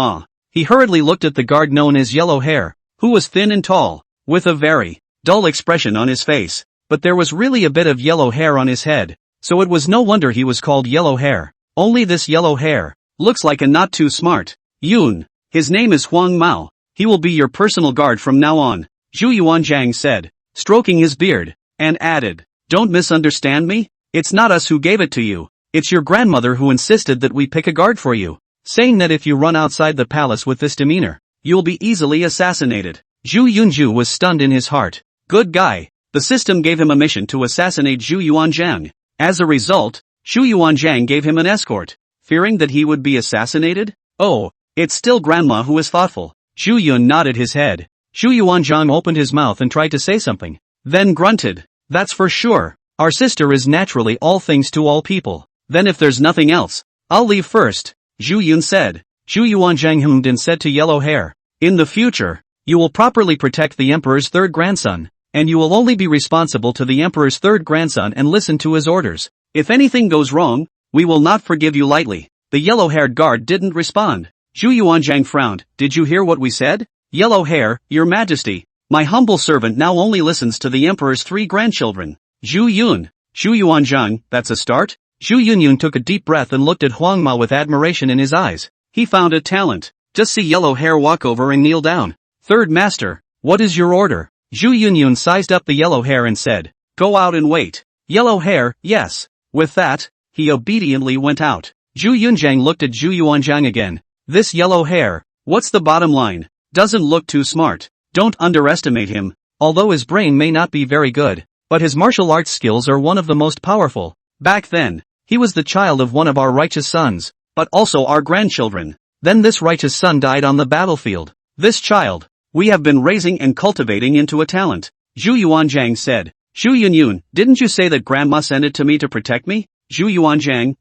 He hurriedly looked at the guard known as Yellow Hair, who was thin and tall, with a very dull expression on his face, but there was really a bit of yellow hair on his head, so it was no wonder he was called Yellow Hair. Only this yellow hair looks like a not too smart Yun. His name is Huang Mao. He will be your personal guard from now on, Zhu Yuanzhang said, stroking his beard, and added, "Don't misunderstand me, it's not us who gave it to you, it's your grandmother who insisted that we pick a guard for you, saying that if you run outside the palace with this demeanor, you'll be easily assassinated." Zhu Yunju was stunned in his heart. Good guy. The system gave him a mission to assassinate Zhu Yuanzhang. As a result, Zhu Yuanzhang gave him an escort, fearing that he would be assassinated? Oh, it's still grandma who is thoughtful. Zhu Yun nodded his head. Zhu Yuanzhang opened his mouth and tried to say something, then grunted. "That's for sure. Our sister is naturally all things to all people. Then if there's nothing else, I'll leave first," Zhu Yun said. Zhu Yuanzhang hummed and said to Yellow Hair, "In the future, you will properly protect the Emperor's third grandson, and you will only be responsible to the Emperor's third grandson and listen to his orders. If anything goes wrong, we will not forgive you lightly." The yellow-haired guard didn't respond. Zhu Yuanzhang frowned. "Did you hear what we said?" "Yellow Hair, Your Majesty, my humble servant now only listens to the Emperor's 3 grandchildren." Zhu Yun. Zhu Yuanzhang, that's a start? Zhu Yunyun took a deep breath and looked at Huang Ma with admiration in his eyes. He found a talent. Just see Yellow Hair walk over and kneel down. "Third Master, what is your order?" Zhu Yunyun sized up the Yellow Hair and said, "Go out and wait." Yellow Hair, yes. With that, he obediently went out. Zhu Yunzhang looked at Zhu Yuanzhang again. This Yellow Hair, what's the bottom line? Doesn't look too smart. Don't underestimate him. Although his brain may not be very good, but his martial arts skills are one of the most powerful. Back then, he was the child of one of our righteous sons, but also our grandchildren. Then this righteous son died on the battlefield. This child, we have been raising and cultivating into a talent. Zhu Yuanzhang said. Zhu Yunyun, didn't you say that grandma sent it to me to protect me? Zhu Yuanzhang,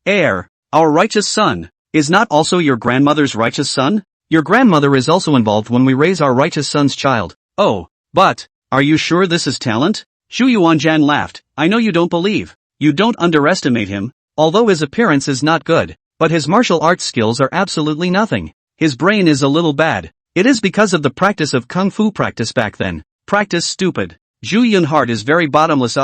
heir, our righteous son, is not also your grandmother's righteous son? Your grandmother is also involved when we raise our righteous son's child. Oh, but, are you sure this is talent? Zhu Yuanzhang laughed. I know you don't believe. You don't underestimate him, although his appearance is not good, but his martial arts skills are absolutely nothing. His brain is a little bad. It is because of the practice of kung fu practice back then. Practice stupid. Zhu Yun heart is very bottomless.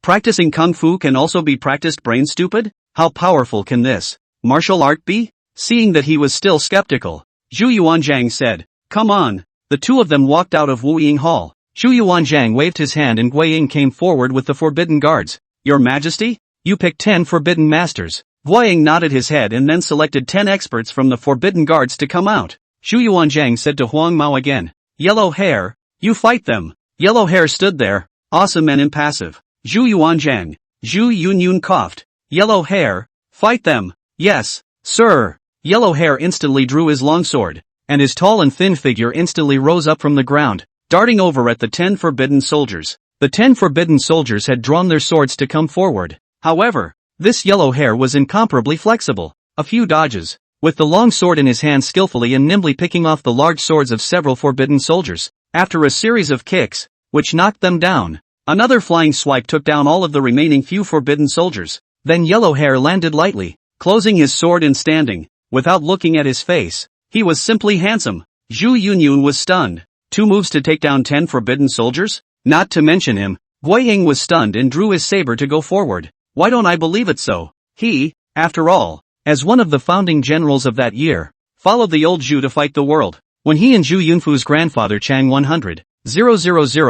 Practicing kung fu can also be practiced brain stupid? How powerful can this martial art be? Seeing that he was still skeptical, Zhu Yuanzhang said, "Come on." The two of them walked out of Wu Ying Hall. Zhu Yuanzhang waved his hand and Gui Ying came forward with the forbidden guards. Your Majesty? You picked 10 forbidden masters. Gui Ying nodded his head and then selected 10 experts from the forbidden guards to come out. Zhu Yuanzhang said to Huang Mao again. Yellow Hair, you fight them. Yellow Hair stood there, awesome and impassive. Zhu Yuanzhang. Zhu Yunyun coughed. Yellow Hair, fight them. Yes, sir. Yellow Hair instantly drew his longsword, and his tall and thin figure instantly rose up from the ground, darting over at the 10 forbidden soldiers. The 10 forbidden soldiers had drawn their swords to come forward. However, this Yellow Hair was incomparably flexible. A few dodges, with the long sword in his hand skillfully and nimbly picking off the large swords of several forbidden soldiers. After a series of kicks, which knocked them down, another flying swipe took down all of the remaining few forbidden soldiers. Then Yellow Hair landed lightly, closing his sword and standing, without looking at his face. He was simply handsome. Zhu Yunyun was stunned. 2 moves to take down 10 forbidden soldiers? Not to mention him. Gui Ying was stunned and drew his saber to go forward. Why don't I believe it so? He, after all, as one of the founding generals of that year, followed the old Zhu to fight the world. When he and Zhu Yunfu's grandfather Chang 100,000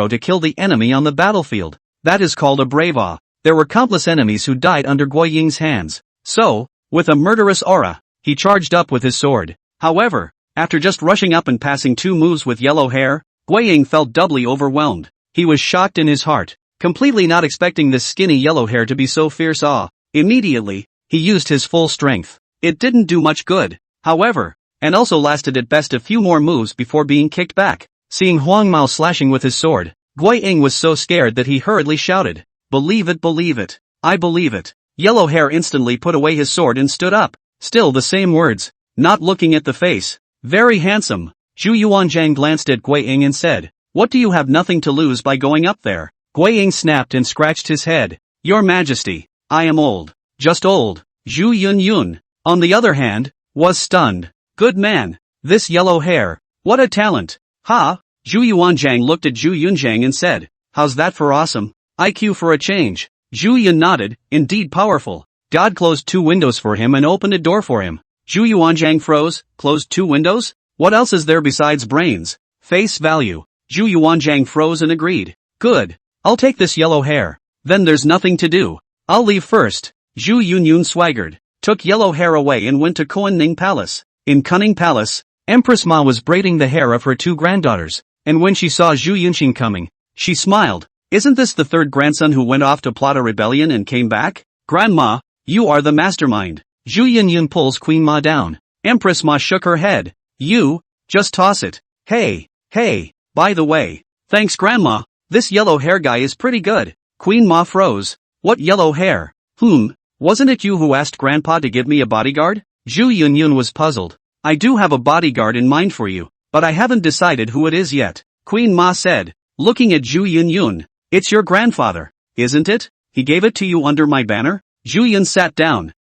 to kill the enemy on the battlefield. That is called a brave awe. There were countless enemies who died under Gui Ying's hands. So, with a murderous aura, he charged up with his sword. However, after just rushing up and passing 2 moves with Yellow Hair, Gui Ying felt doubly overwhelmed. He was shocked in his heart, completely not expecting this skinny Yellow Hair to be so fierce. Immediately, he used his full strength. It didn't do much good, however, and also lasted at best a few more moves before being kicked back. Seeing Huang Mao slashing with his sword, Gui Ying was so scared that he hurriedly shouted, believe it, I believe it. Yellow Hair instantly put away his sword and stood up, still the same words, not looking at the face. Very handsome. Zhu Yuanzhang glanced at Gui Ying and said, what do you have? Nothing to lose by going up there. Gui Ying snapped and scratched his head. Your Majesty, I am old. Just old. Zhu Yunyun, on the other hand, was stunned. Good man. This Yellow Hair. What a talent. Ha! Zhu Yuanzhang looked at Zhu Yunzhang and said, how's that for awesome? IQ for a change. Zhu Yun nodded, indeed powerful. God closed 2 windows for him and opened a door for him. Zhu Yuanzhang froze, closed 2 windows? What else is there besides brains? Face value. Zhu Yuanzhang froze and agreed. Good. I'll take this Yellow Hair. Then there's nothing to do. I'll leave first. Zhu Yunyun swaggered, took Yellow Hair away and went to Kunning Palace. In Kunning Palace, Empress Ma was braiding the hair of her 2 granddaughters, and when she saw Zhu Yunxing coming, she smiled. Isn't this the 3rd grandson who went off to plot a rebellion and came back? Grandma, you are the mastermind. Zhu Yunyun pulls Queen Ma down. Empress Ma shook her head. You, just toss it. Hey, by the way. Thanks Grandma, this Yellow Hair guy is pretty good. Queen Ma froze. What Yellow Hair? Wasn't it you who asked Grandpa to give me a bodyguard? Zhu Yunyun was puzzled. I do have a bodyguard in mind for you, but I haven't decided who it is yet. Queen Ma said, looking at Zhu Yunyun. It's your grandfather, isn't it? He gave it to you under my banner? Zhu Yun sat down.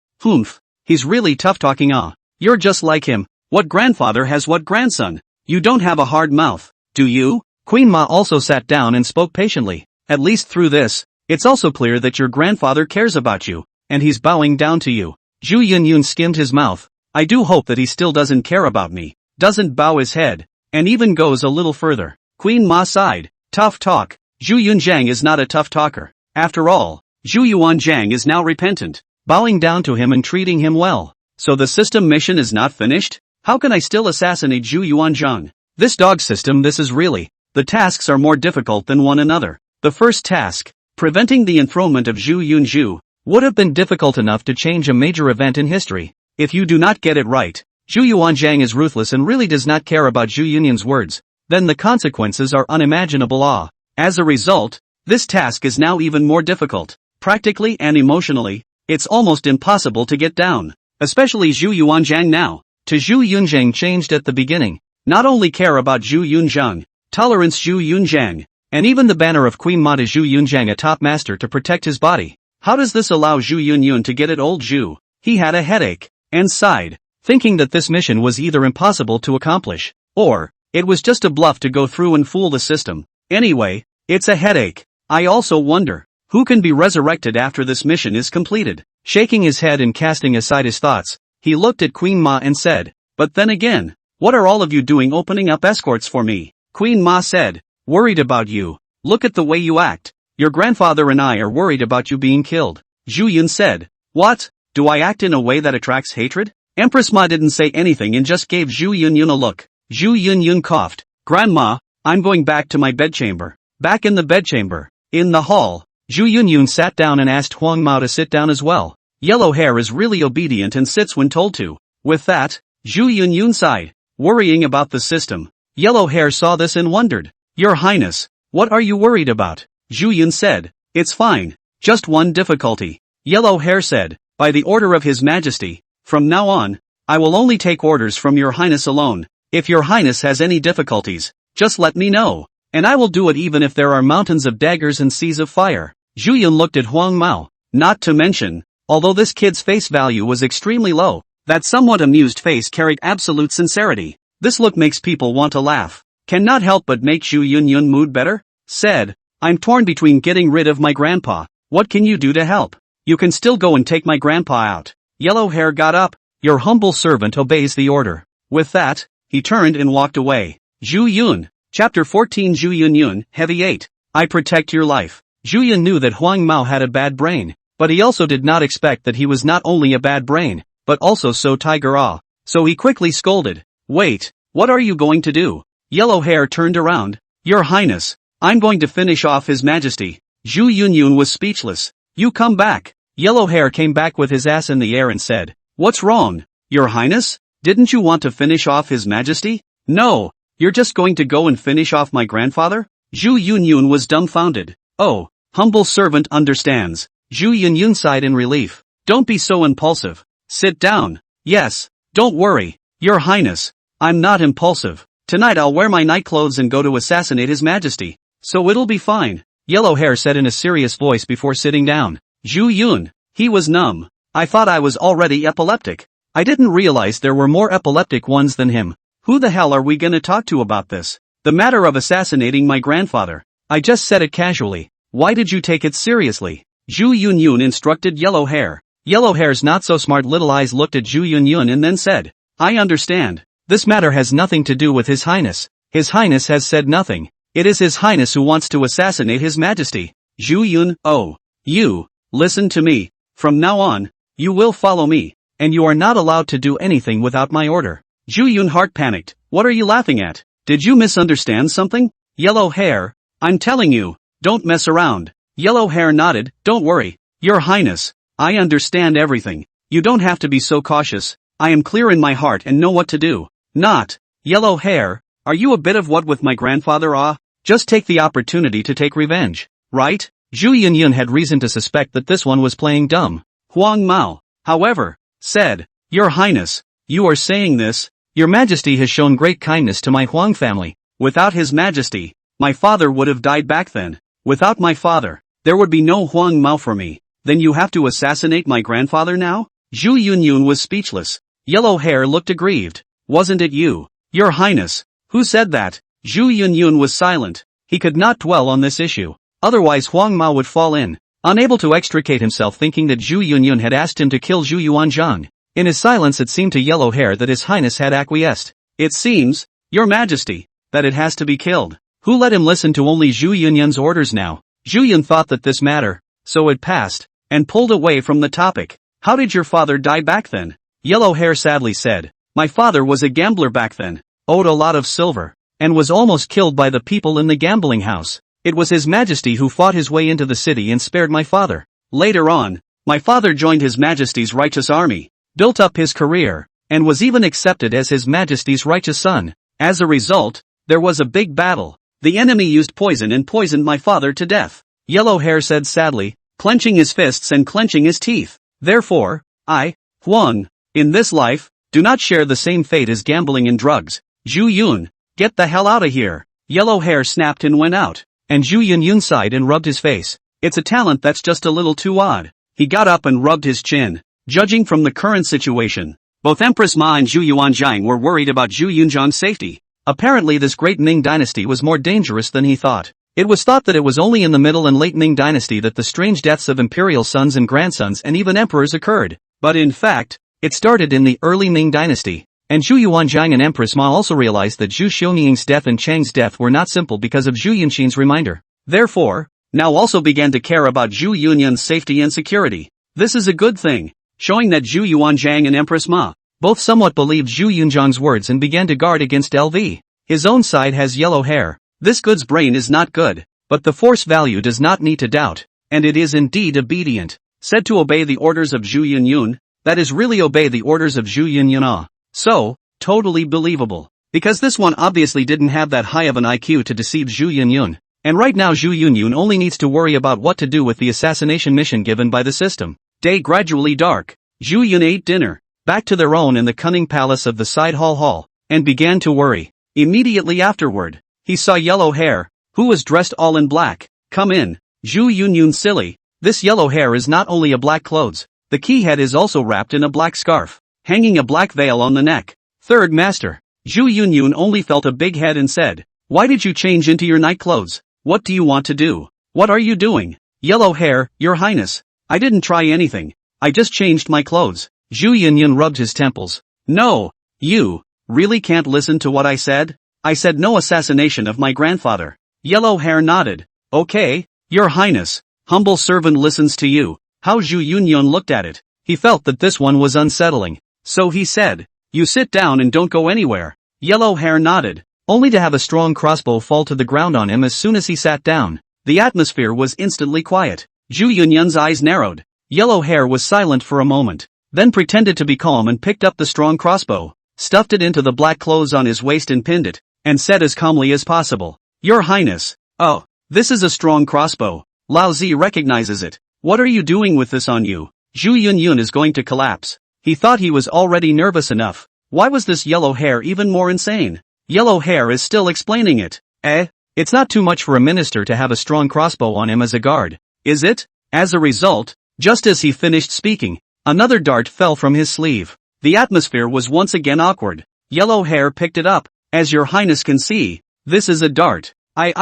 He's really tough talking. You're just like him. What grandfather has what grandson? You don't have a hard mouth, do you? Queen Ma also sat down and spoke patiently. At least through this, it's also clear that your grandfather cares about you, and he's bowing down to you. Zhu Yunyun skimmed his mouth. I do hope that he still doesn't care about me, doesn't bow his head, and even goes a little further. Queen Ma sighed. Tough talk. Zhu Yunzhang is not a tough talker. After all, Zhu Yuanzhang is now repentant, bowing down to him and treating him well. So the system mission is not finished? How can I still assassinate Zhu Yuanzhang? This dog system, this is really, the tasks are more difficult than one another. The first task, preventing the enthronement of Zhu Yunzhu, would have been difficult enough to change a major event in history. If you do not get it right, Zhu Yuanzhang is ruthless and really does not care about Zhu Yunyun's words, then the consequences are unimaginable. As a result, this task is now even more difficult. Practically and emotionally, it's almost impossible to get down. Especially Zhu Yuanzhang now. To Zhu Yunzhang changed at the beginning. Not only care about Zhu Yunzhang, tolerance Zhu Yunzhang, and even the banner of Queen Ma to Zhu Yunzhang, a top master to protect his body. How does this allow Zhu Yunyun to get at old Zhu? He had a headache, and sighed, thinking that this mission was either impossible to accomplish, or it was just a bluff to go through and fool the system. Anyway, it's a headache. I also wonder, who can be resurrected after this mission is completed? Shaking his head and casting aside his thoughts, he looked at Queen Ma and said, but then again, what are all of you doing opening up escorts for me? Queen Ma said, Worried about you. Look at the way you act. Your grandfather and I are worried about you being killed. Zhu Yun said. What? Do I act in a way that attracts hatred? Empress Ma didn't say anything and just gave Zhu Yun a look. Zhu Yun coughed. Grandma, I'm going back to my bedchamber. Back in the bedchamber. In the hall. Zhu Yun sat down and asked Huang Mao to sit down as well. Yellow hair is really obedient and sits when told to. With that, Zhu Yun sighed, worrying about the system. Yellow hair saw this and wondered. Your Highness, what are you worried about? Zhu Yun said. It's fine. Just one difficulty. Yellow hair said. By the order of His Majesty, from now on, I will only take orders from Your Highness alone. If Your Highness has any difficulties, just let me know, and I will do it even if there are mountains of daggers and seas of fire. Zhu Yun looked at Huang Mao. Not to mention, although this kid's face value was extremely low, that somewhat amused face carried absolute sincerity. This look makes people want to laugh. Cannot help but make Zhu Yun mood better? Said, I'm torn between getting rid of my grandpa. What can you do to help? You can still go and take my grandpa out. Yellow hair got up. Your humble servant obeys the order. With that, he turned and walked away. Zhu Yun. Chapter 14 Zhu Yun, Heavy 8. I protect your life. Zhu Yun knew that Huang Mao had a bad brain, but he also did not expect that he was not only a bad brain, but also so tiger-ah. So he quickly scolded. Wait, what are you going to do? Yellow hair turned around. Your Highness, I'm going to finish off His Majesty. Zhu Yun was speechless. You come back. Yellow hair came back with his ass in the air and said, What's wrong? Your Highness? Didn't you want to finish off His Majesty? No, you're just going to go and finish off my grandfather? Zhu Yun was dumbfounded. Oh, humble servant understands. Zhu Yun sighed in relief. Don't be so impulsive. Sit down. Yes, don't worry, Your Highness. I'm not impulsive. Tonight I'll wear my night clothes and go to assassinate His Majesty. So it'll be fine. Yellow hair said in a serious voice before sitting down. Zhu Yun, he was numb. I thought I was already epileptic. I didn't realize there were more epileptic ones than him. Who the hell are we gonna talk to about this? The matter of assassinating my grandfather. I just said it casually. Why did you take it seriously? Zhu Yun instructed Yellow hair. Yellow hair's not so smart little eyes looked at Zhu Yun and then said, I understand. This matter has nothing to do with His Highness. His Highness has said nothing. It is His Highness who wants to assassinate His Majesty. Zhu Yun, oh. You. Listen to me. From now on, you will follow me, and you are not allowed to do anything without my order. Zhu Yun heart panicked. What are you laughing at? Did you misunderstand something? Yellow hair, I'm telling you, don't mess around. Yellow hair nodded. Don't worry, Your Highness. I understand everything. You don't have to be so cautious. I am clear in my heart and know what to do. Not. Yellow hair, are you a bit of what with my grandfather? Just take the opportunity to take revenge, right? Zhu Yun had reason to suspect that this one was playing dumb. Huang Mao, however, said, Your Highness, you are saying this? Your Majesty has shown great kindness to my Huang family. Without His Majesty, my father would have died back then. Without my father, there would be no Huang Mao for me. Then you have to assassinate my grandfather now? Zhu Yun was speechless. Yellow hair looked aggrieved. Wasn't it you? Your Highness. Who said that? Zhu Yun was silent. He could not dwell on this issue. Otherwise Huang Mao would fall in. Unable to extricate himself thinking that Zhu Yun had asked him to kill Zhu Yuanzhang. In his silence it seemed to Yellow hair that His Highness had acquiesced. It seems, Your Majesty, that it has to be killed. Who let him listen to only Zhu Yun's orders now? Zhu Yun thought that this matter, so it passed, and pulled away from the topic. How did your father die back then? Yellow hair sadly said. My father was a gambler back then, owed a lot of silver, and was almost killed by the people in the gambling house. It was His Majesty who fought his way into the city and spared my father. Later on, my father joined His Majesty's righteous army, built up his career, and was even accepted as His Majesty's righteous son. As a result, there was a big battle. The enemy used poison and poisoned my father to death. Yellow hair said sadly, clenching his fists and clenching his teeth. Therefore, I, Huang, in this life, do not share the same fate as gambling and drugs. Zhu Yun, get the hell out of here. Yellow hair snapped and went out. And Zhu Yun sighed and rubbed his face. It's a talent that's just a little too odd. He got up and rubbed his chin. Judging from the current situation, both Empress Ma and Zhu Yuanzhang were worried about Zhu Yunzhang's safety. Apparently this great Ming dynasty was more dangerous than he thought. It was thought that it was only in the middle and late Ming dynasty that the strange deaths of imperial sons and grandsons and even emperors occurred. But in fact, it started in the early Ming dynasty. And Zhu Yuanjiang and Empress Ma also realized that Zhu Xionying's death and Chang's death were not simple because of Zhu Yunxin's reminder. Therefore, now also began to care about Zhu Yunyun's safety and security. This is a good thing, showing that Zhu Yuanjiang and Empress Ma both somewhat believed Zhu Yunjiang's words and began to guard against LV. His own side has yellow hair. This good's brain is not good, but the force value does not need to doubt, and it is indeed obedient. Said to obey the orders of Zhu Yunyun, that is really obey the orders of Zhu Yunyun. So, totally believable. Because this one obviously didn't have that high of an IQ to deceive Zhu Yunyun. And right now Zhu Yunyun only needs to worry about what to do with the assassination mission given by the system. Day gradually dark. Zhu Yun ate dinner, back to their own in the cunning palace of the side hall, and began to worry. Immediately afterward, he saw Yellow Hair, who was dressed all in black. Come in, Zhu Yunyun silly. This yellow hair is not only a black clothes, the key head is also wrapped in a black scarf, hanging a black veil on the neck. Third master, Zhu Yunyun only felt a big head and said, why did you change into your night clothes? What do you want to do? What are you doing? Yellow Hair, your highness. I didn't try anything. I just changed my clothes. Zhu Yunyun rubbed his temples. No, you really can't listen to what I said? I said no assassination of my grandfather. Yellow Hair nodded. Okay, your highness. Humble servant listens to you. How Zhu Yunyun looked at it. He felt that this one was unsettling. So he said, you sit down and don't go anywhere. Yellow Hair nodded, only to have a strong crossbow fall to the ground on him as soon as he sat down. The atmosphere was instantly quiet. Zhu Yunyun's eyes narrowed. Yellow Hair was silent for a moment, then pretended to be calm and picked up the strong crossbow, stuffed it into the black clothes on his waist and pinned it, and said as calmly as possible, your highness. Oh, this is a strong crossbow. Lao Zi recognizes it. What are you doing with this on you? Zhu Yunyun is going to collapse. He thought he was already nervous enough. Why was this Yellow Hair even more insane? Yellow Hair is still explaining it. It's not too much for a minister to have a strong crossbow on him as a guard, is it? As a result, just as he finished speaking, another dart fell from his sleeve. The atmosphere was once again awkward. Yellow Hair picked it up. As your highness can see, this is a dart. I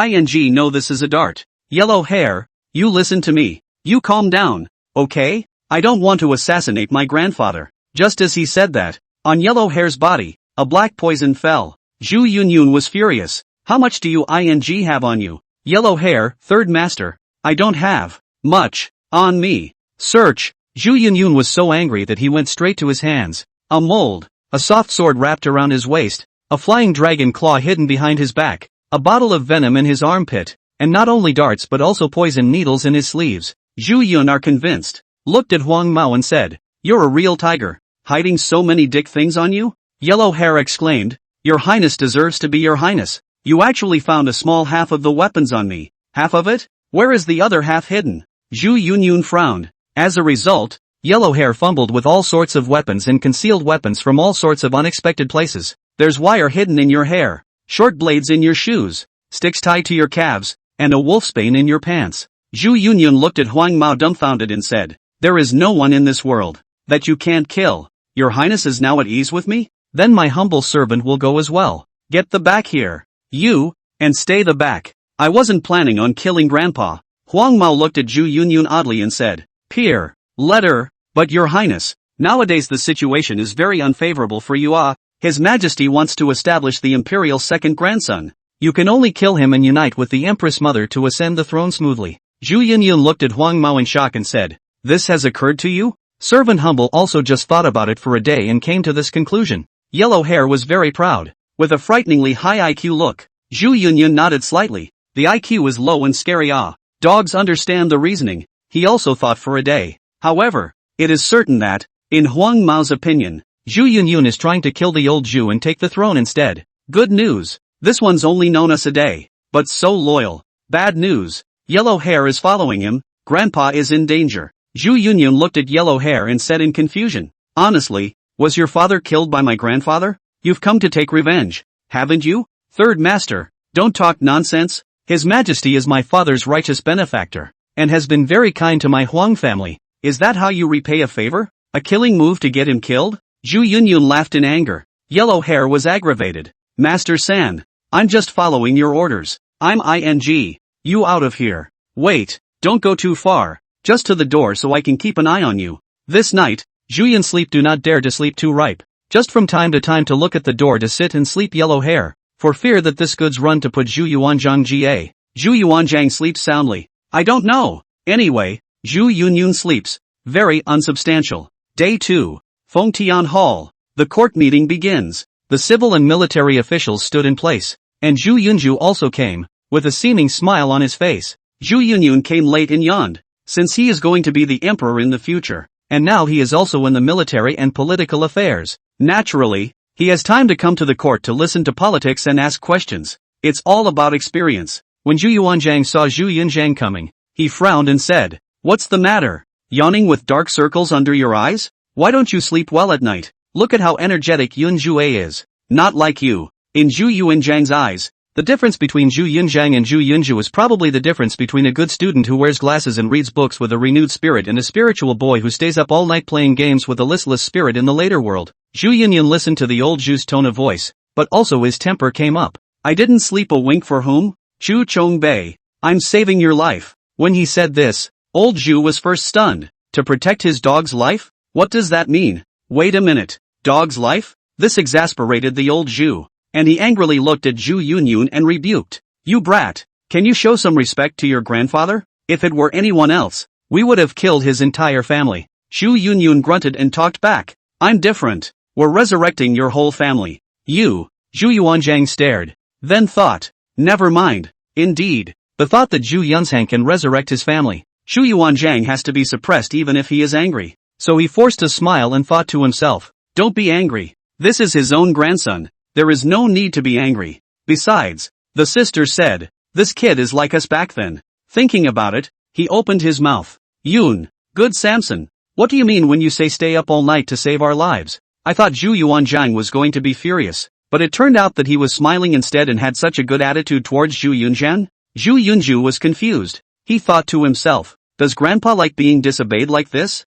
know this is a dart. Yellow Hair, you listen to me. You calm down, okay? I don't want to assassinate my grandfather. Just as he said that, on Yellow Hair's body, a black poison fell. Zhu Yunyun was furious. How much do you have on you? Yellow Hair, third master. I don't have much on me. Search. Zhu Yunyun was so angry that he went straight to his hands. A mold, a soft sword wrapped around his waist, a flying dragon claw hidden behind his back, a bottle of venom in his armpit, and not only darts but also poison needles in his sleeves. Zhu Yun are convinced, looked at Huang Mao and said, you're a real tiger, hiding so many dick things on you? Yellow Hair exclaimed, your highness deserves to be your highness. You actually found a small half of the weapons on me. Half of it? Where is the other half hidden? Zhu Yunyun frowned. As a result, Yellow Hair fumbled with all sorts of weapons and concealed weapons from all sorts of unexpected places. There's wire hidden in your hair, short blades in your shoes, sticks tied to your calves, and a wolfsbane in your pants. Zhu Yunyun looked at Huang Mao dumbfounded and said, there is no one in this world that you can't kill. Your highness is now at ease with me? Then my humble servant will go as well. Get the back here. You, and stay the back. I wasn't planning on killing Grandpa. Huang Mao looked at Zhu Yunyun oddly and said, Peer, letter, but your highness, nowadays the situation is very unfavorable for you. His Majesty wants to establish the imperial second grandson. You can only kill him and unite with the Empress mother to ascend the throne smoothly. Zhu Yunyun looked at Huang Mao in shock and said, this has occurred to you? Servant Humble also just thought about it for a day and came to this conclusion. Yellow Hair was very proud. With a frighteningly high IQ look, Zhu Yunyun nodded slightly. The IQ is low and scary. Dogs understand the reasoning. He also thought for a day. However, it is certain that, in Huang Mao's opinion, Zhu Yunyun is trying to kill the old Zhu and take the throne instead. Good news. This one's only known us a day, but so loyal. Bad news. Yellow Hair is following him. Grandpa is in danger. Zhu Yunyun looked at Yellow Hair and said in confusion, honestly, was your father killed by my grandfather? You've come to take revenge, haven't you? Third Master, don't talk nonsense. His Majesty is my father's righteous benefactor, and has been very kind to my Huang family. Is that how you repay a favor? A killing move to get him killed? Zhu Yunyun laughed in anger. Yellow Hair was aggravated. Master San, I'm just following your orders. I'm you out of here. Wait, don't go too far, just to the door so I can keep an eye on you. This night, Zhuyan sleep do not dare to sleep too ripe. just from time to look at the door to sit and sleep. Yellow hair, for fear that this goods run to put Zhu Yuanzhang Ga. Zhu Yuanzhang sleeps soundly. I don't know. Anyway, Zhu Yunyun sleeps. Very unsubstantial. Day 2. Fengtian Hall. The court meeting begins. The civil and military officials stood in place, and Zhu Yunju also came, with a seeming smile on his face. Zhu Yunyun came late in Yond, since he is going to be the emperor in the future, and now he is also in the military and political affairs. Naturally, he has time to come to the court to listen to politics and ask questions. It's all about experience. When Zhu Yuanzhang saw Zhu Yunzhang coming, he frowned and said, "What's the matter? Yawning with dark circles under your eyes? Why don't you sleep well at night? Look at how energetic Yun Jue is. Not like you." In Zhu Yuanzhang's eyes, the difference between Zhu Yunzhang and Zhu Yunju is probably the difference between a good student who wears glasses and reads books with a renewed spirit and a spiritual boy who stays up all night playing games with a listless spirit in the later world. Zhu Yunyun listened to the old Zhu's tone of voice, but also his temper came up. "I didn't sleep a wink for whom? Chu Chongbei. I'm saving your life." When he said this, old Zhu was first stunned. To protect his dog's life? What does that mean? Wait a minute. Dog's life? This exasperated the old Zhu, and he angrily looked at Zhu Yunyun and rebuked. "You brat. Can you show some respect to your grandfather? If it were anyone else, we would have killed his entire family." Zhu Yunyun grunted and talked back. "I'm different. We're resurrecting your whole family." "You?" Zhu Yuanzhang stared, then thought, "Never mind." Indeed, the thought that Zhu Yunzhang can resurrect his family, Zhu Yuanzhang has to be suppressed even if he is angry. So he forced a smile and thought to himself, "Don't be angry. This is his own grandson. There is no need to be angry. Besides," the sister said, "this kid is like us back then." Thinking about it, he opened his mouth. "Yun, good Samson. What do you mean when you say stay up all night to save our lives?" I thought Zhu Yuanzhang was going to be furious, but it turned out that he was smiling instead and had such a good attitude towards Zhu Yunzhang. Zhu Yunju was confused. He thought to himself, "Does grandpa like being disobeyed like this?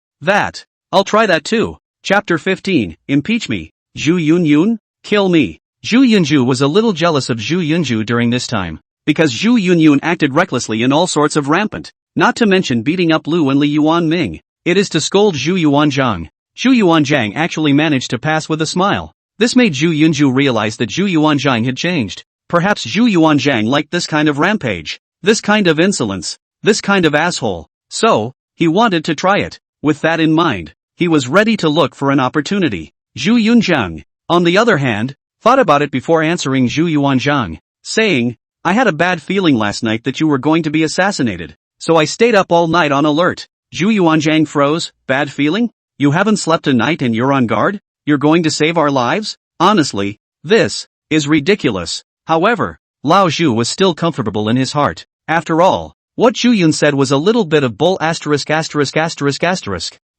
I'll try that too." Chapter 15, Impeach Me. Zhu Yunyun? Kill me. Zhu Yunju was a little jealous of Zhu Yunju during this time, because Zhu Yunyun acted recklessly in all sorts of rampant, not to mention beating up Lu and Li Yuanming. It is to scold Zhu Yuanzhang. Zhu Yuanzhang actually managed to pass with a smile. This made Zhu Yunju realize that Zhu Yuanzhang had changed. Perhaps Zhu Yuanzhang liked this kind of rampage, this kind of insolence, this kind of asshole. So, he wanted to try it. With that in mind, he was ready to look for an opportunity. Zhu Yunzhang, on the other hand, thought about it before answering Zhu Yuanzhang, saying, "I had a bad feeling last night that you were going to be assassinated, so I stayed up all night on alert." Zhu Yuanzhang froze. "Bad feeling? You haven't slept a night and you're on guard? You're going to save our lives? Honestly, this is ridiculous." However, Lao Zhu was still comfortable in his heart. After all, what Zhu Yun said was a little bit of bull ********.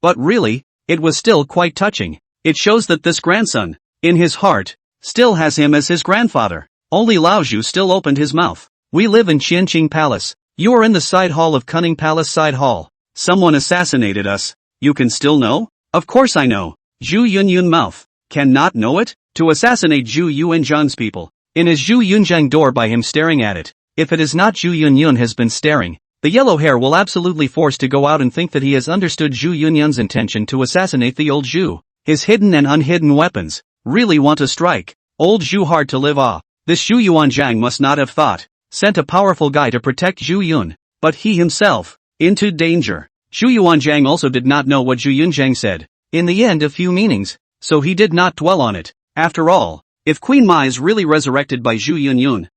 But really, it was still quite touching. It shows that this grandson, in his heart, still has him as his grandfather. Only Lao Zhu still opened his mouth. "We live in Qianqing Palace. You are in the side hall of Cunning Palace side hall. Someone assassinated us. You can still know?" "Of course I know." Zhu Yunyun mouth. "Can not know it? To assassinate Zhu Yuanzhang's people. In his Zhu Yunzhang door by him staring at it. If it is not Zhu Yunyun has been staring, the yellow hair will absolutely force to go out and think that he has understood Zhu Yunyun's intention to assassinate the old Zhu. His hidden and unhidden weapons really want to strike. Old Zhu hard to live off. This Zhu Yuanzhang must not have thought, sent a powerful guy to protect Zhu Yun, but he himself, into danger. Zhu Yuanzhang also did not know what Zhu Yunzhang said. In the end a few meanings, so he did not dwell on it. After all, if Queen Ma is really resurrected by Zhu Yunyun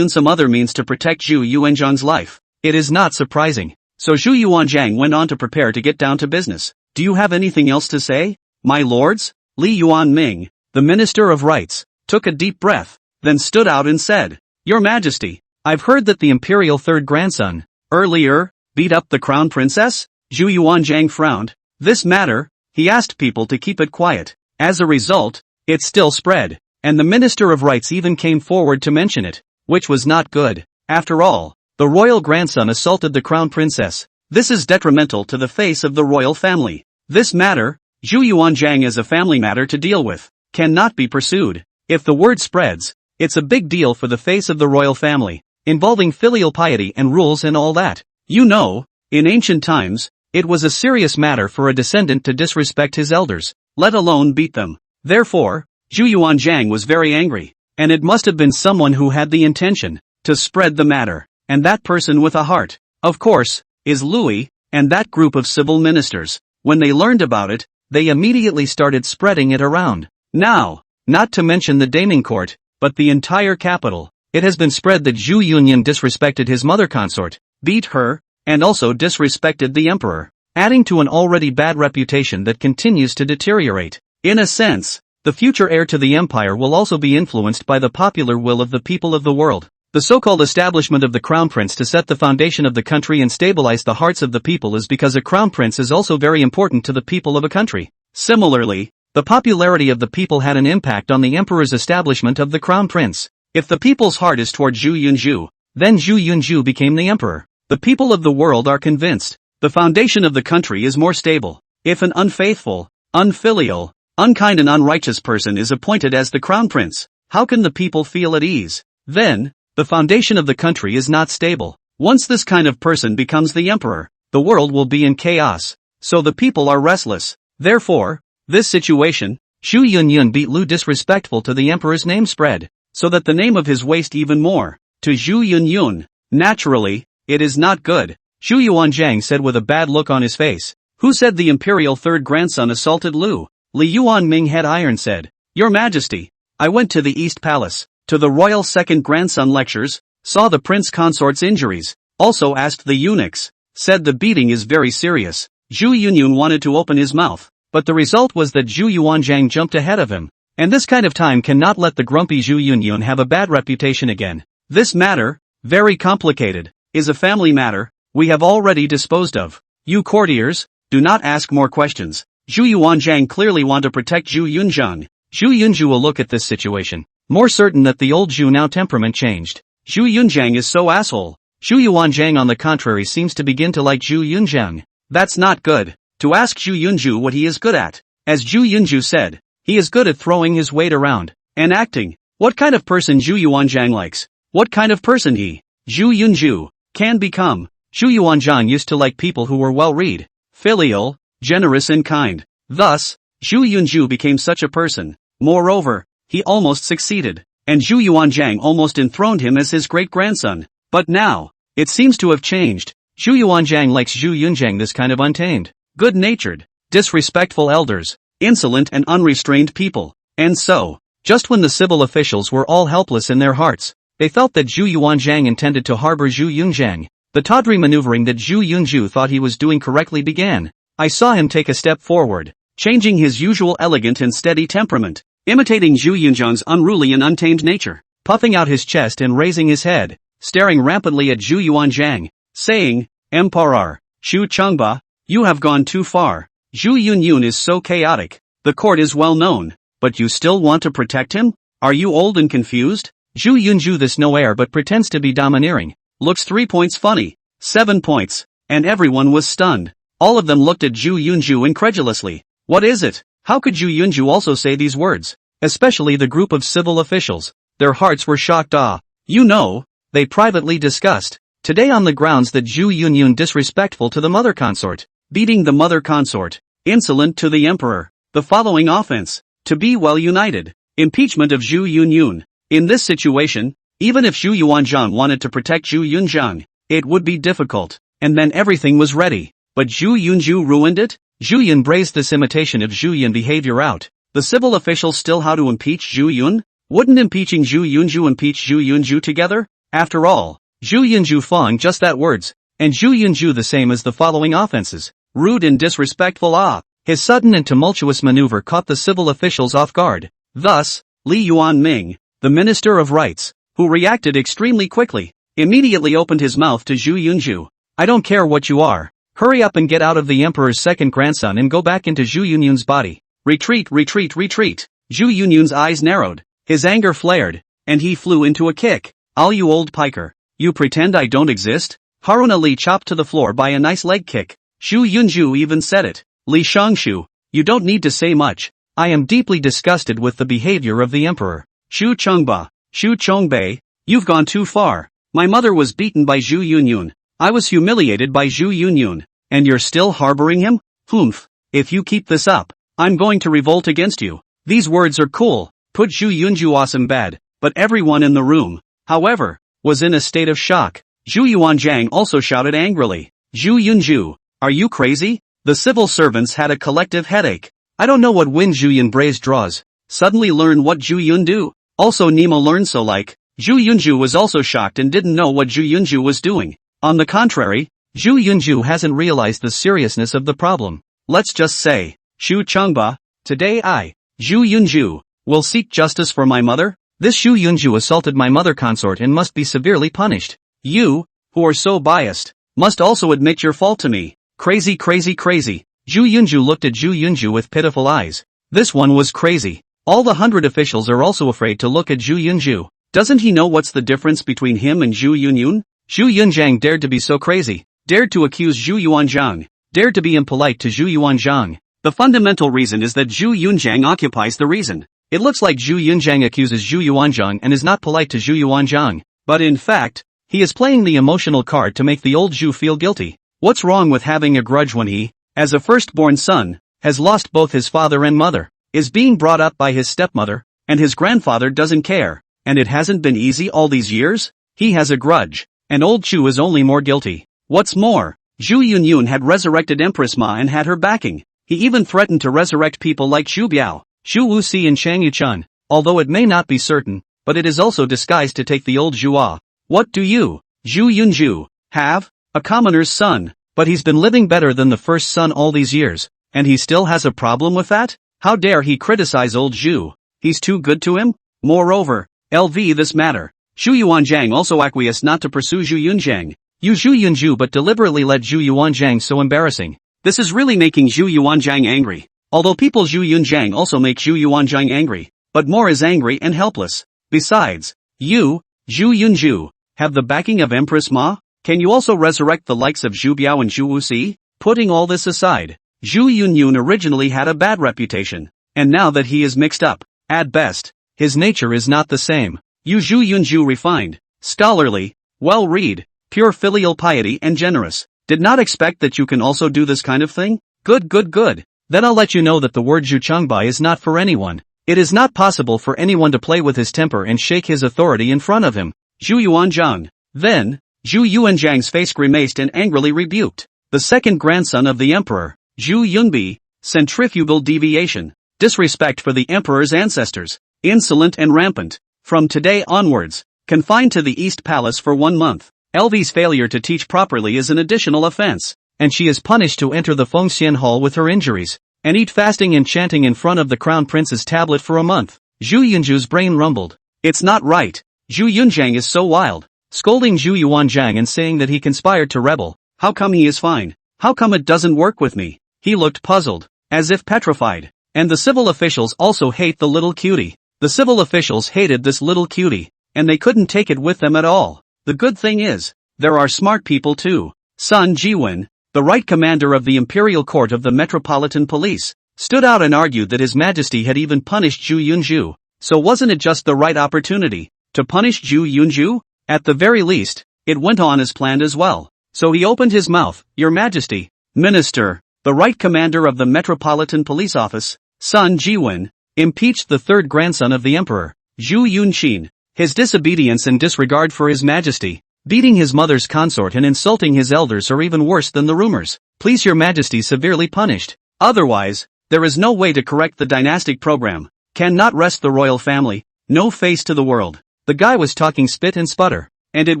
some other means to protect Zhu Yuanzhang's life. It is not surprising. So Zhu Yuanzhang went on to prepare to get down to business. "Do you have anything else to say, my lords?" Li Yuanming, the Minister of Rights, took a deep breath, then stood out and said, "Your Majesty, I've heard that the imperial third grandson, earlier, beat up the crown princess?" Zhu Yuanzhang frowned. This matter, he asked people to keep it quiet. As a result, it still spread, and the Minister of Rights even came forward to mention it, which was not good. After all, the royal grandson assaulted the crown princess. This is detrimental to the face of the royal family. This matter, Zhu Yuanzhang is a family matter to deal with, cannot be pursued. If the word spreads, it's a big deal for the face of the royal family, involving filial piety and rules and all that. You know, in ancient times, it was a serious matter for a descendant to disrespect his elders, let alone beat them. Therefore, Zhu Yuanzhang was very angry, and it must have been someone who had the intention to spread the matter, and that person with a heart, of course, is Louis, and that group of civil ministers. When they learned about it, they immediately started spreading it around. Now, not to mention the Daming court, but the entire capital, it has been spread that Zhu Yunyan disrespected his mother consort, beat her, and also disrespected the emperor, adding to an already bad reputation that continues to deteriorate. In a sense, the future heir to the empire will also be influenced by the popular will of the people of the world. The so-called establishment of the crown prince to set the foundation of the country and stabilize the hearts of the people is because a crown prince is also very important to the people of a country. Similarly, the popularity of the people had an impact on the emperor's establishment of the crown prince. If the people's heart is toward Zhu Yunzhu, then Zhu Yunzhu became the emperor. The people of the world are convinced the foundation of the country is more stable. If an unfaithful, unfilial, unkind and unrighteous person is appointed as the crown prince, how can the people feel at ease? Then, the foundation of the country is not stable. Once this kind of person becomes the emperor, the world will be in chaos, so the people are restless. Therefore, this situation, Zhu Yunyan beat Lu disrespectful to the emperor's name spread, so that the name of his waste even more, to Zhu Yunyun. Naturally, it is not good, Zhu Yuanzhang said with a bad look on his face. Who said the imperial third grandson assaulted Lu? Li Yuanming head iron said, Your Majesty, I went to the East Palace, to the royal second grandson lectures, saw the prince consort's injuries, also asked the eunuchs, said the beating is very serious. Zhu Yunyun wanted to open his mouth, but the result was that Zhu Yuanzhang jumped ahead of him. And this kind of time cannot let the grumpy Zhu Yunyun have a bad reputation again. This matter, very complicated, is a family matter, we have already disposed of. You courtiers, do not ask more questions. Zhu Yuanzhang clearly want to protect Zhu Yunzhang. Zhu Yunzhu will look at this situation, more certain that the old Zhu now temperament changed. Zhu Yunzhang is so asshole. Zhu Yuanzhang on the contrary seems to begin to like Zhu Yunzhang. That's not good. To ask Zhu Yunzhu what he is good at. As Zhu Yunzhu said, he is good at throwing his weight around, and acting. What kind of person Zhu Yuanzhang likes? What kind of person he, Zhu Yunzhu, can become? Zhu Yuanzhang used to like people who were well-read, filial, generous and kind. Thus, Zhu Yunzhu became such a person. Moreover, he almost succeeded, and Zhu Yuanzhang almost enthroned him as his great-grandson. But now, it seems to have changed. Zhu Yuanzhang likes Zhu Yunzhang, this kind of untamed, good-natured, disrespectful elders, insolent and unrestrained people. And so, just when the civil officials were all helpless in their hearts, they felt that Zhu Yuanzhang intended to harbor Zhu Yunzhang. The tawdry maneuvering that Zhu Yunzhu thought he was doing correctly began. I saw him take a step forward, changing his usual elegant and steady temperament, imitating Zhu Yunzhang's unruly and untamed nature, puffing out his chest and raising his head, staring rampantly at Zhu Yuanzhang, saying, Emperor, Xu Chengba, you have gone too far. Zhu Yunyun is so chaotic, the court is well known, but you still want to protect him? Are you old and confused? Zhu Yunzhu this no air but pretends to be domineering, looks 3 points funny, 7 points, and everyone was stunned. All of them looked at Zhu Yunzhu incredulously. What is it? How could Zhu Yunzhu also say these words? Especially the group of civil officials. Their hearts were shocked. You know, they privately discussed today on the grounds that Zhu Yunyun disrespectful to the mother consort, beating the mother consort, insolent to the emperor, the following offense, to be well united, impeachment of Zhu Yunyun. In this situation, even if Zhu Yuanzhang wanted to protect Zhu Yunzhang, it would be difficult, and then everything was ready. But Zhu Yunzhu ruined it? Zhu Yun brazed this imitation of Zhu Yun behavior out. The civil officials still how to impeach Zhu Yun? Wouldn't impeaching Zhu Yunzhu impeach Zhu Yunzhu together? After all, Zhu Yunzhu fong just that words, and Zhu Yunzhu the same as the following offenses. Rude and disrespectful. His sudden and tumultuous maneuver caught the civil officials off guard. Thus, Li Yuanming, the Minister of Rights, who reacted extremely quickly, immediately opened his mouth to Zhu Yunzhu. I don't care what you are. Hurry up and get out of the emperor's second grandson and go back into Zhu Yunyun's body. Retreat, retreat, retreat. Zhu Yunyun's eyes narrowed, his anger flared, and he flew into a kick. All you old piker, you pretend I don't exist? Haruna Li chopped to the floor by a nice leg kick. Zhu Yunzhu even said it. Li Shangshu, you don't need to say much. I am deeply disgusted with the behavior of the emperor. Xu Chengba, Xu Chongbei, you've gone too far. My mother was beaten by Zhu Yunyun. I was humiliated by Zhu Yunyun, and you're still harboring him? Humph, if you keep this up, I'm going to revolt against you. These words are cool, put Zhu Yunju awesome bad, but everyone in the room, however, was in a state of shock. Zhu Yuanzhang also shouted angrily, Zhu Yunju, are you crazy? The civil servants had a collective headache. I don't know what Win Zhu Yun Braze draws. Suddenly learn what Zhu Yun do. Also Nemo learned so like. Zhu Yunju was also shocked and didn't know what Zhu Yunju was doing. On the contrary, Zhu Yunju hasn't realized the seriousness of the problem. Let's just say, Shu Chengba, today I, Zhu Yunju, will seek justice for my mother. This Zhu Yunju assaulted my mother consort and must be severely punished. You, who are so biased, must also admit your fault to me. Crazy crazy crazy. Zhu Yunju looked at Zhu Yunju with pitiful eyes. This one was crazy. All the 100 officials are also afraid to look at Zhu Yunju. Doesn't he know what's the difference between him and Zhu Yunyun? Zhu Yunzhang dared to be so crazy, dared to accuse Zhu Yuanzhang, dared to be impolite to Zhu Yuanzhang. The fundamental reason is that Zhu Yunzhang occupies the reason. It looks like Zhu Yunzhang accuses Zhu Yuanzhang and is not polite to Zhu Yuanzhang, but in fact, he is playing the emotional card to make the old Zhu feel guilty. What's wrong with having a grudge when he, as a firstborn son, has lost both his father and mother, is being brought up by his stepmother, and his grandfather doesn't care, and it hasn't been easy all these years? He has a grudge, and old Zhu is only more guilty. What's more, Zhu Yunyun had resurrected Empress Ma and had her backing. He even threatened to resurrect people like Xu Biao, Xu Wuxi and Chang Yuchun, although it may not be certain, but it is also disguised to take the old Zhua. What do you, Zhu Yunju, have? A commoner's son, but he's been living better than the first son all these years, and he still has a problem with that? How dare he criticize old Zhu? He's too good to him? Moreover, LV this matter, Xu Yuanzhang also acquiesced not to pursue Zhu Yunzhang. You Zhu Yunju but deliberately let Zhu Yuanzhang so embarrassing. This is really making Zhu Yuanzhang angry. Although people Zhu Yunzhang also make Zhu Yuanzhang angry, but more is angry and helpless. Besides, you, Zhu Yunju, have the backing of Empress Ma? Can you also resurrect the likes of Xu Biao and Xu Wuxi? Putting all this aside, Zhu Yunyun originally had a bad reputation, and now that he is mixed up, at best, his nature is not the same. You Zhu Yunju refined, scholarly, well-read, pure filial piety and generous. Did not expect that you can also do this kind of thing? Good good good. Then I'll let you know that the word Zhu Chengbai is not for anyone. It is not possible for anyone to play with his temper and shake his authority in front of him. Zhu Yuanzhang. Then, Zhu Yuanzhang's face grimaced and angrily rebuked. The second grandson of the emperor, Zhu Yunbi, centrifugal deviation, disrespect for the emperor's ancestors, insolent and rampant. From today onwards, confined to the East Palace for 1 month. LV's failure to teach properly is an additional offense, and she is punished to enter the Fengxian Hall with her injuries, and eat fasting and chanting in front of the Crown Prince's tablet for a month. Zhu Yunju's brain rumbled. It's not right. Zhu Yunzhang is so wild, scolding Zhu Yuanzhang and saying that he conspired to rebel. How come he is fine? How come it doesn't work with me? He looked puzzled, as if petrified. And the civil officials also hate the little cutie. The civil officials hated this little cutie, and they couldn't take it with them at all. The good thing is, there are smart people too. Sun Jiwen, the right commander of the Imperial Court of the Metropolitan Police, stood out and argued that His Majesty had even punished Zhu Yunju. So wasn't it just the right opportunity to punish Zhu Yunju? At the very least, it went on as planned as well. So he opened his mouth. Your Majesty, Minister, the right commander of the Metropolitan Police Office, Sun Jiwen, impeached the third grandson of the Emperor, Zhu Yunqin. His disobedience and disregard for His Majesty, beating his mother's consort and insulting his elders are even worse than the rumors. Please Your Majesty severely punished. Otherwise, there is no way to correct the dynastic program. Cannot rest the royal family. No face to the world. The guy was talking spit and sputter, and it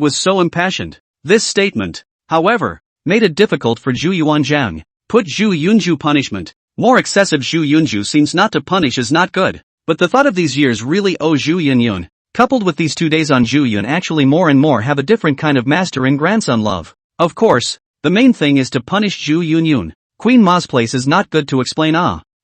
was so impassioned. This statement, however, made it difficult for Zhu Yuanzhang. Put Zhu Yunju punishment. More excessive Zhu Yunju seems not to punish is not good. But the thought of these years really owe Zhu Yunyun. Coupled with these 2 days on Zhu Yun actually more and more have a different kind of master and grandson love. Of course, the main thing is to punish Zhu Yunyun. Queen Ma's place is not good to explain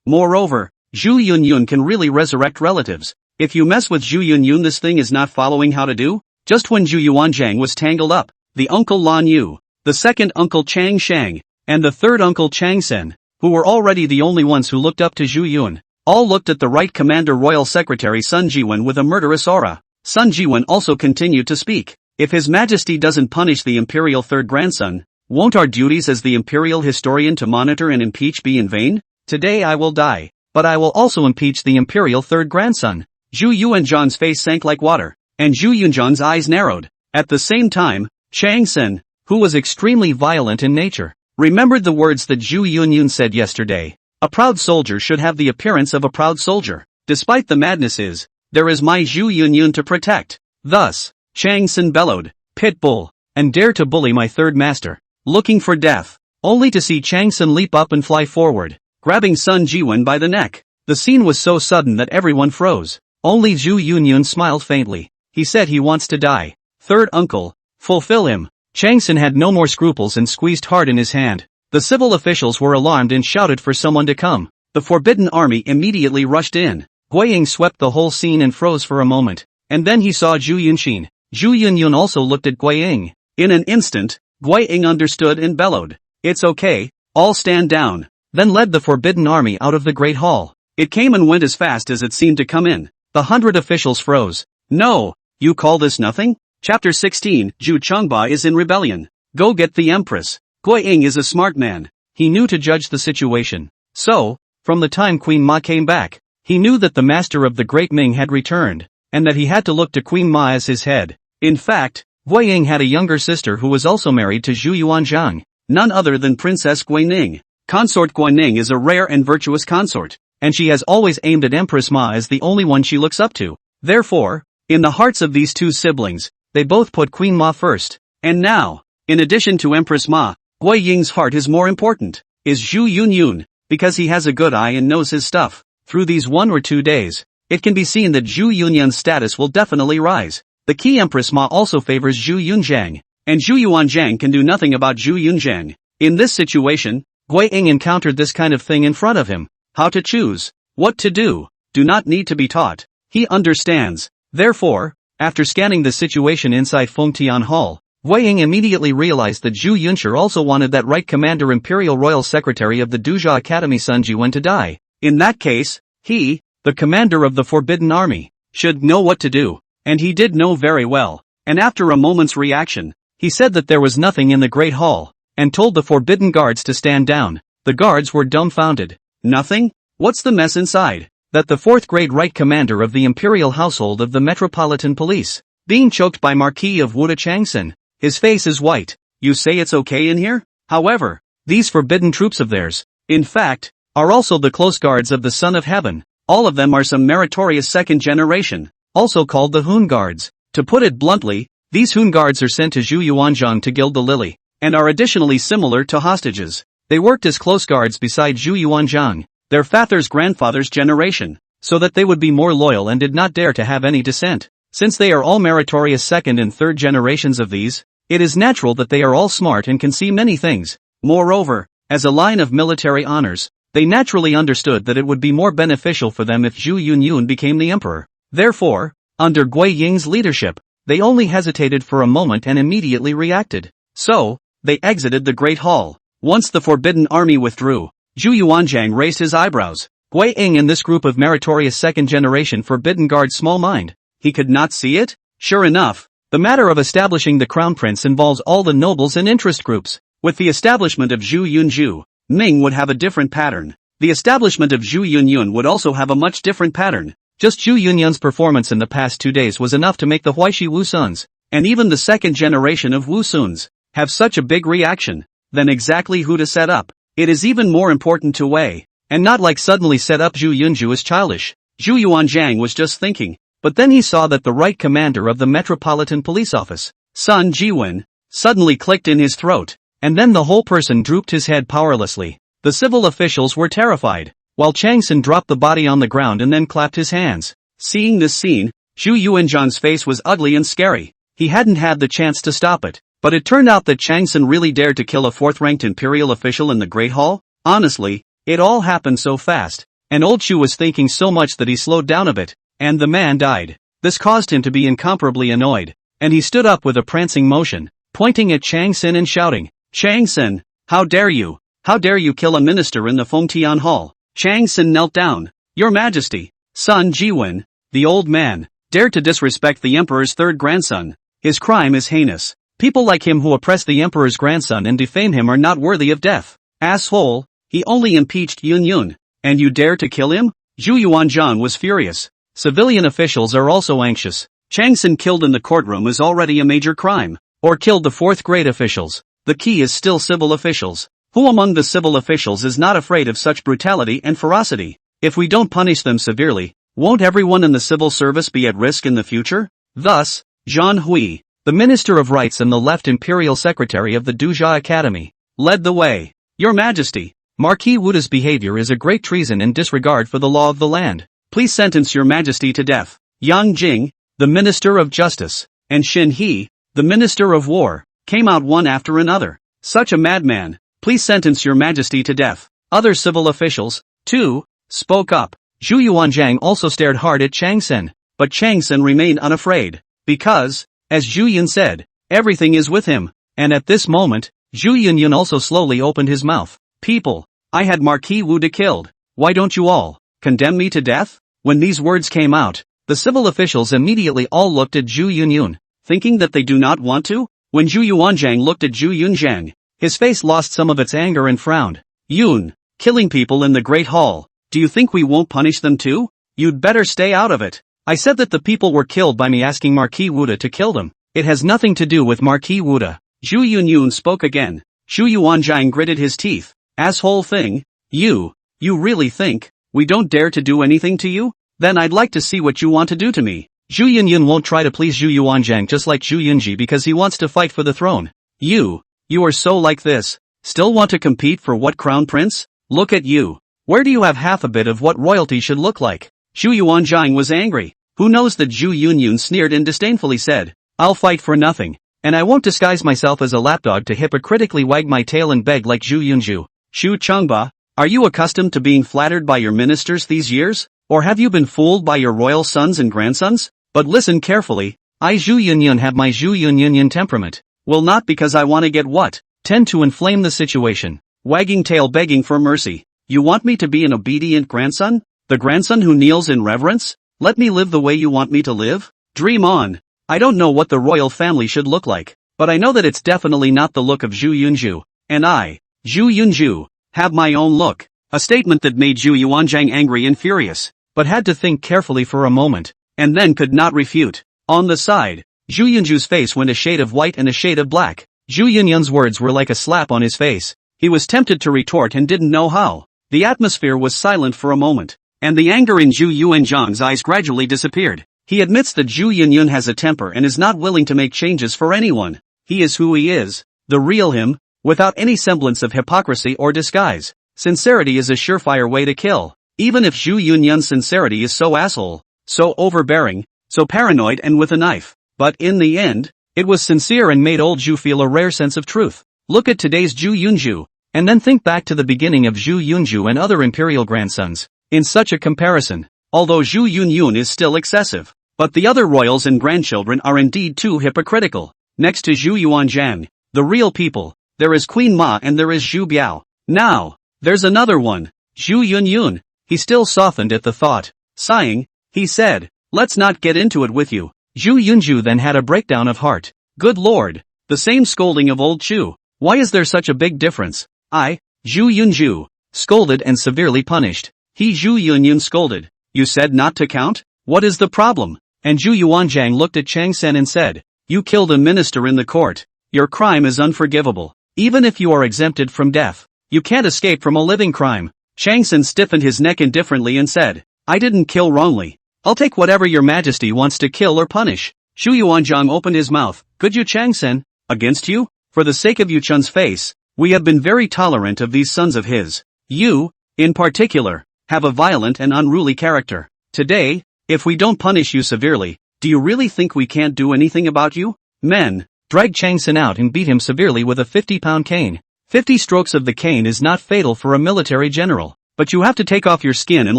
Moreover, Zhu Yunyun can really resurrect relatives. If you mess with Zhu Yunyun this thing is not following how to do. Just when Zhu Yuanzhang was tangled up, the uncle Lan Yu, the second uncle Chang Shang, and the third uncle Chang Sen, who were already the only ones who looked up to Zhu Yun, all looked at the right commander royal secretary Sun Jiwen with a murderous aura. Sun Jiwen also continued to speak. If His Majesty doesn't punish the imperial third grandson, won't our duties as the imperial historian to monitor and impeach be in vain? Today I will die. but I will also impeach the imperial third grandson. Zhu Yuanzhang's face sank like water, and Zhu Yunzhang's eyes narrowed. At the same time, Chang Sen, who was extremely violent in nature, remembered the words that Zhu Yunyun said yesterday. A proud soldier should have the appearance of a proud soldier. Despite the madness there is my Zhu Yunyun to protect. Thus, Chang Sen bellowed, "Pit bull, and dare to bully my third master." Looking for death, only to see Chang Sen leap up and fly forward, grabbing Sun Jiwen by the neck. The scene was so sudden that everyone froze. Only Zhu Yunyun smiled faintly. He said he wants to die. Third uncle, fulfill him. Chang Sen had no more scruples and squeezed hard in his hand. The civil officials were alarmed and shouted for someone to come. The forbidden army immediately rushed in. Guiying swept the whole scene and froze for a moment. And then he saw Zhu Yunshin. Zhu Yunyun also looked at Guiying. In an instant, Guiying understood and bellowed, "It's okay, all stand down," then led the forbidden army out of the great hall. It came and went as fast as it seemed to come in. The 100 officials froze. "No, you call this nothing?" Chapter 16, Zhu Chengba is in rebellion. Go get the Empress. Guiying is a smart man. He knew to judge the situation. So, from the time Queen Ma came back, he knew that the master of the Great Ming had returned, and that he had to look to Queen Ma as his head. In fact, Guiying had a younger sister who was also married to Zhu Yuanzhang, none other than Princess Guining. Consort Guining is a rare and virtuous consort, and she has always aimed at Empress Ma as the only one she looks up to. Therefore, in the hearts of these two siblings, they both put Queen Ma first. And now, in addition to Empress Ma, Guiying's heart is more important, is Zhu Yunyun, because he has a good eye and knows his stuff. Through these 1 or 2 days, it can be seen that Zhu Yunyun's status will definitely rise. The key Empress Ma also favors Zhu Yunzhang, and Zhu Yuanzhang can do nothing about Zhu Yunzhang. In this situation, Guiying encountered this kind of thing in front of him. How to choose, what to do not need to be taught. He understands. Therefore, after scanning the situation inside Fengtian Hall, Guiying immediately realized that Zhu Yunshi also wanted that right commander Imperial Royal Secretary of the Duzha Academy Sun Jiwen to die. In that case, he, the commander of the Forbidden Army, should know what to do. And he did know very well. And after a moment's reaction, he said that there was nothing in the Great Hall, and told the forbidden guards to stand down. The guards were dumbfounded. Nothing? What's the mess inside? That the 4th grade right commander of the imperial household of the Metropolitan Police, being choked by Marquis of Wuda Changsen. His face is white. You say it's okay in here? However, these forbidden troops of theirs, in fact, are also the close guards of the Son of Heaven. All of them are some meritorious second generation, also called the Hun Guards. To put it bluntly, these Hun Guards are sent to Zhu Yuanzhang to gild the lily, and are additionally similar to hostages. They worked as close guards beside Zhu Yuanzhang, their father's grandfather's generation, so that they would be more loyal and did not dare to have any dissent. Since they are all meritorious second and third generations of these, it is natural that they are all smart and can see many things. Moreover, as a line of military honors, they naturally understood that it would be more beneficial for them if Zhu Yunyun became the emperor. Therefore, under Guiying's leadership, they only hesitated for a moment and immediately reacted. So, they exited the Great Hall. Once the forbidden army withdrew, Zhu Yuanzhang raised his eyebrows. Guiying and this group of meritorious second-generation forbidden guards small mind. He could not see it? Sure enough, the matter of establishing the crown prince involves all the nobles and interest groups. With the establishment of Zhu Yunju, Ming would have a different pattern. The establishment of Zhu Yunyun would also have a much different pattern. Just Zhu Yunyun's performance in the past 2 days was enough to make the Huaishi Wusuns, and even the second generation of Wusuns, have such a big reaction. Then exactly who to set up? It is even more important to weigh, and not like suddenly set up Zhu Yunju as childish. Zhu Yuanzhang was just thinking, but then he saw that the right commander of the Metropolitan Police Office, Sun Jiwen, suddenly clicked in his throat, and then the whole person drooped his head powerlessly. The civil officials were terrified, while Changsen dropped the body on the ground and then clapped his hands. Seeing this scene, Zhu Yuanzhang's face was ugly and scary. He hadn't had the chance to stop it, but it turned out that Changsen really dared to kill a 4th-ranked imperial official in the Great Hall. Honestly, it all happened so fast, and old Shu was thinking so much that he slowed down a bit, and the man died. This caused him to be incomparably annoyed, and he stood up with a prancing motion, pointing at Changsen and shouting, "Changsen, how dare you? How dare you kill a minister in the Fengtian Hall?" Changsen knelt down. "Your Majesty, Sun Jiwen, the old man, dared to disrespect the emperor's 3rd grandson. His crime is heinous. People like him who oppress the emperor's grandson and defame him are not worthy of death. Asshole, he only impeached Yunyun. And you dare to kill him? Zhu Yuanzhang was furious. Civilian officials are also anxious. Chang Sen killed in the courtroom is already a major crime. Or killed the fourth-grade officials. The key is still civil officials. Who among the civil officials is not afraid of such brutality and ferocity? If we don't punish them severely, won't everyone in the civil service be at risk in the future? Thus, Zhang Hui, the Minister of Rights and the left Imperial Secretary of the Duzha Academy, led the way. Your Majesty, Marquis Wuda's behavior is a great treason and disregard for the law of the land. Please sentence Your Majesty to death. Yang Jing, the Minister of Justice, and Xin He, the Minister of War, came out one after another. Such a madman. Please sentence Your Majesty to death. Other civil officials, too, spoke up. Zhu Yuanzhang also stared hard at Chang Sen, but Chang Sen remained unafraid, because, as Zhu Yun said, everything is with him, and at this moment, Zhu Yunyun also slowly opened his mouth. People, I had Marquis Wuda killed. Why don't you all condemn me to death? When these words came out, the civil officials immediately all looked at Zhu Yunyun, thinking that they do not want to. When Zhu Yuanzhang looked at Zhu Yunzhang, his face lost some of its anger and frowned. Yun, killing people in the Great Hall, do you think we won't punish them too? You'd better stay out of it. I said that the people were killed by me asking Marquis Wuda to kill them. It has nothing to do with Marquis Wuda. Zhu Yunyun spoke again. Zhu Yuanzhang gritted his teeth. Asshole thing, you really think we don't dare to do anything to you? Then I'd like to see what you want to do to me. Zhu Yunyun won't try to please Zhu Yuanzhang just like Zhu Yunji because he wants to fight for the throne. You are so like this. Still want to compete for what crown prince? Look at you. Where do you have half a bit of what royalty should look like? Zhu Yuanzhang was angry. Who knows that Zhu Yunyun sneered and disdainfully said, I'll fight for nothing. And I won't disguise myself as a lapdog to hypocritically wag my tail and beg like Zhu Yunju. Xu Chengba, are you accustomed to being flattered by your ministers these years? Or have you been fooled by your royal sons and grandsons? But listen carefully, I Zhu Yunyun have my Zhu Yunyun temperament. Will not because I want to get what? Tend to inflame the situation. Wagging tail begging for mercy. You want me to be an obedient grandson? The grandson who kneels in reverence? Let me live the way you want me to live? Dream on. I don't know what the royal family should look like, but I know that it's definitely not the look of Zhu Yunju. And I, Zhu Yunju, have my own look. A statement that made Zhu Yuanzhang angry and furious, but had to think carefully for a moment, and then could not refute. On the side, Zhu Yunju's face went a shade of white and a shade of black. Zhu Yunyun's words were like a slap on his face. He was tempted to retort and didn't know how. The atmosphere was silent for a moment, and the anger in Zhu Yuanzhang's eyes gradually disappeared. He admits that Zhu Yunyun has a temper and is not willing to make changes for anyone. He is who he is, the real him, without any semblance of hypocrisy or disguise. Sincerity is a surefire way to kill. Even if Zhu Yunyun's sincerity is so asshole, so overbearing, so paranoid and with a knife. But in the end, it was sincere and made old Zhu feel a rare sense of truth. Look at today's Zhu Yunju, and then think back to the beginning of Zhu Yunju and other imperial grandsons. In such a comparison, although Zhu Yunyun is still excessive, but the other royals and grandchildren are indeed too hypocritical. Next to Zhu Yuanzhang, the real people, there is Queen Ma and there is Zhu Biao. Now, there's another one, Zhu Yunyun. He still softened at the thought. Sighing, he said, let's not get into it with you. Zhu Yunju then had a breakdown of heart. Good lord, the same scolding of old Chu. Why is there such a big difference? I, Zhu Yunju, scolded and severely punished. He Zhu Yunyun scolded. You said not to count? What is the problem? And Zhu Yuanzhang looked at Chang Sen and said, you killed a minister in the court. Your crime is unforgivable. Even if you are exempted from death, you can't escape from a living crime. Chang Sen stiffened his neck indifferently and said, I didn't kill wrongly. I'll take whatever your majesty wants to kill or punish. Zhu Yuanzhang opened his mouth. Could you Chang Sen? Against you? For the sake of Yu Chun's face, we have been very tolerant of these sons of his. You, in particular, have a violent and unruly character. Today, if we don't punish you severely, do you really think we can't do anything about you? Men, drag Chang Sen out and beat him severely with a 50-pound cane. 50 strokes of the cane is not fatal for a military general, but you have to take off your skin and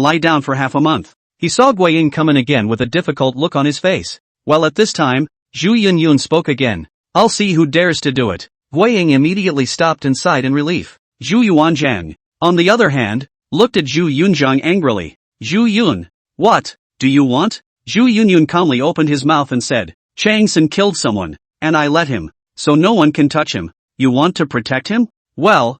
lie down for half a month. He saw Gui Ying come in again with a difficult look on his face. Well, at this time, Zhu Yunyun spoke again. I'll see who dares to do it. Gui Ying immediately stopped and sighed in relief. Zhu Yuanzhang, on the other hand, looked at Zhu Yunzhang angrily. Zhu Yun, what do you want? Zhu Yunyun calmly opened his mouth and said, Chang Sen killed someone, and I let him, so no one can touch him. You want to protect him? Well,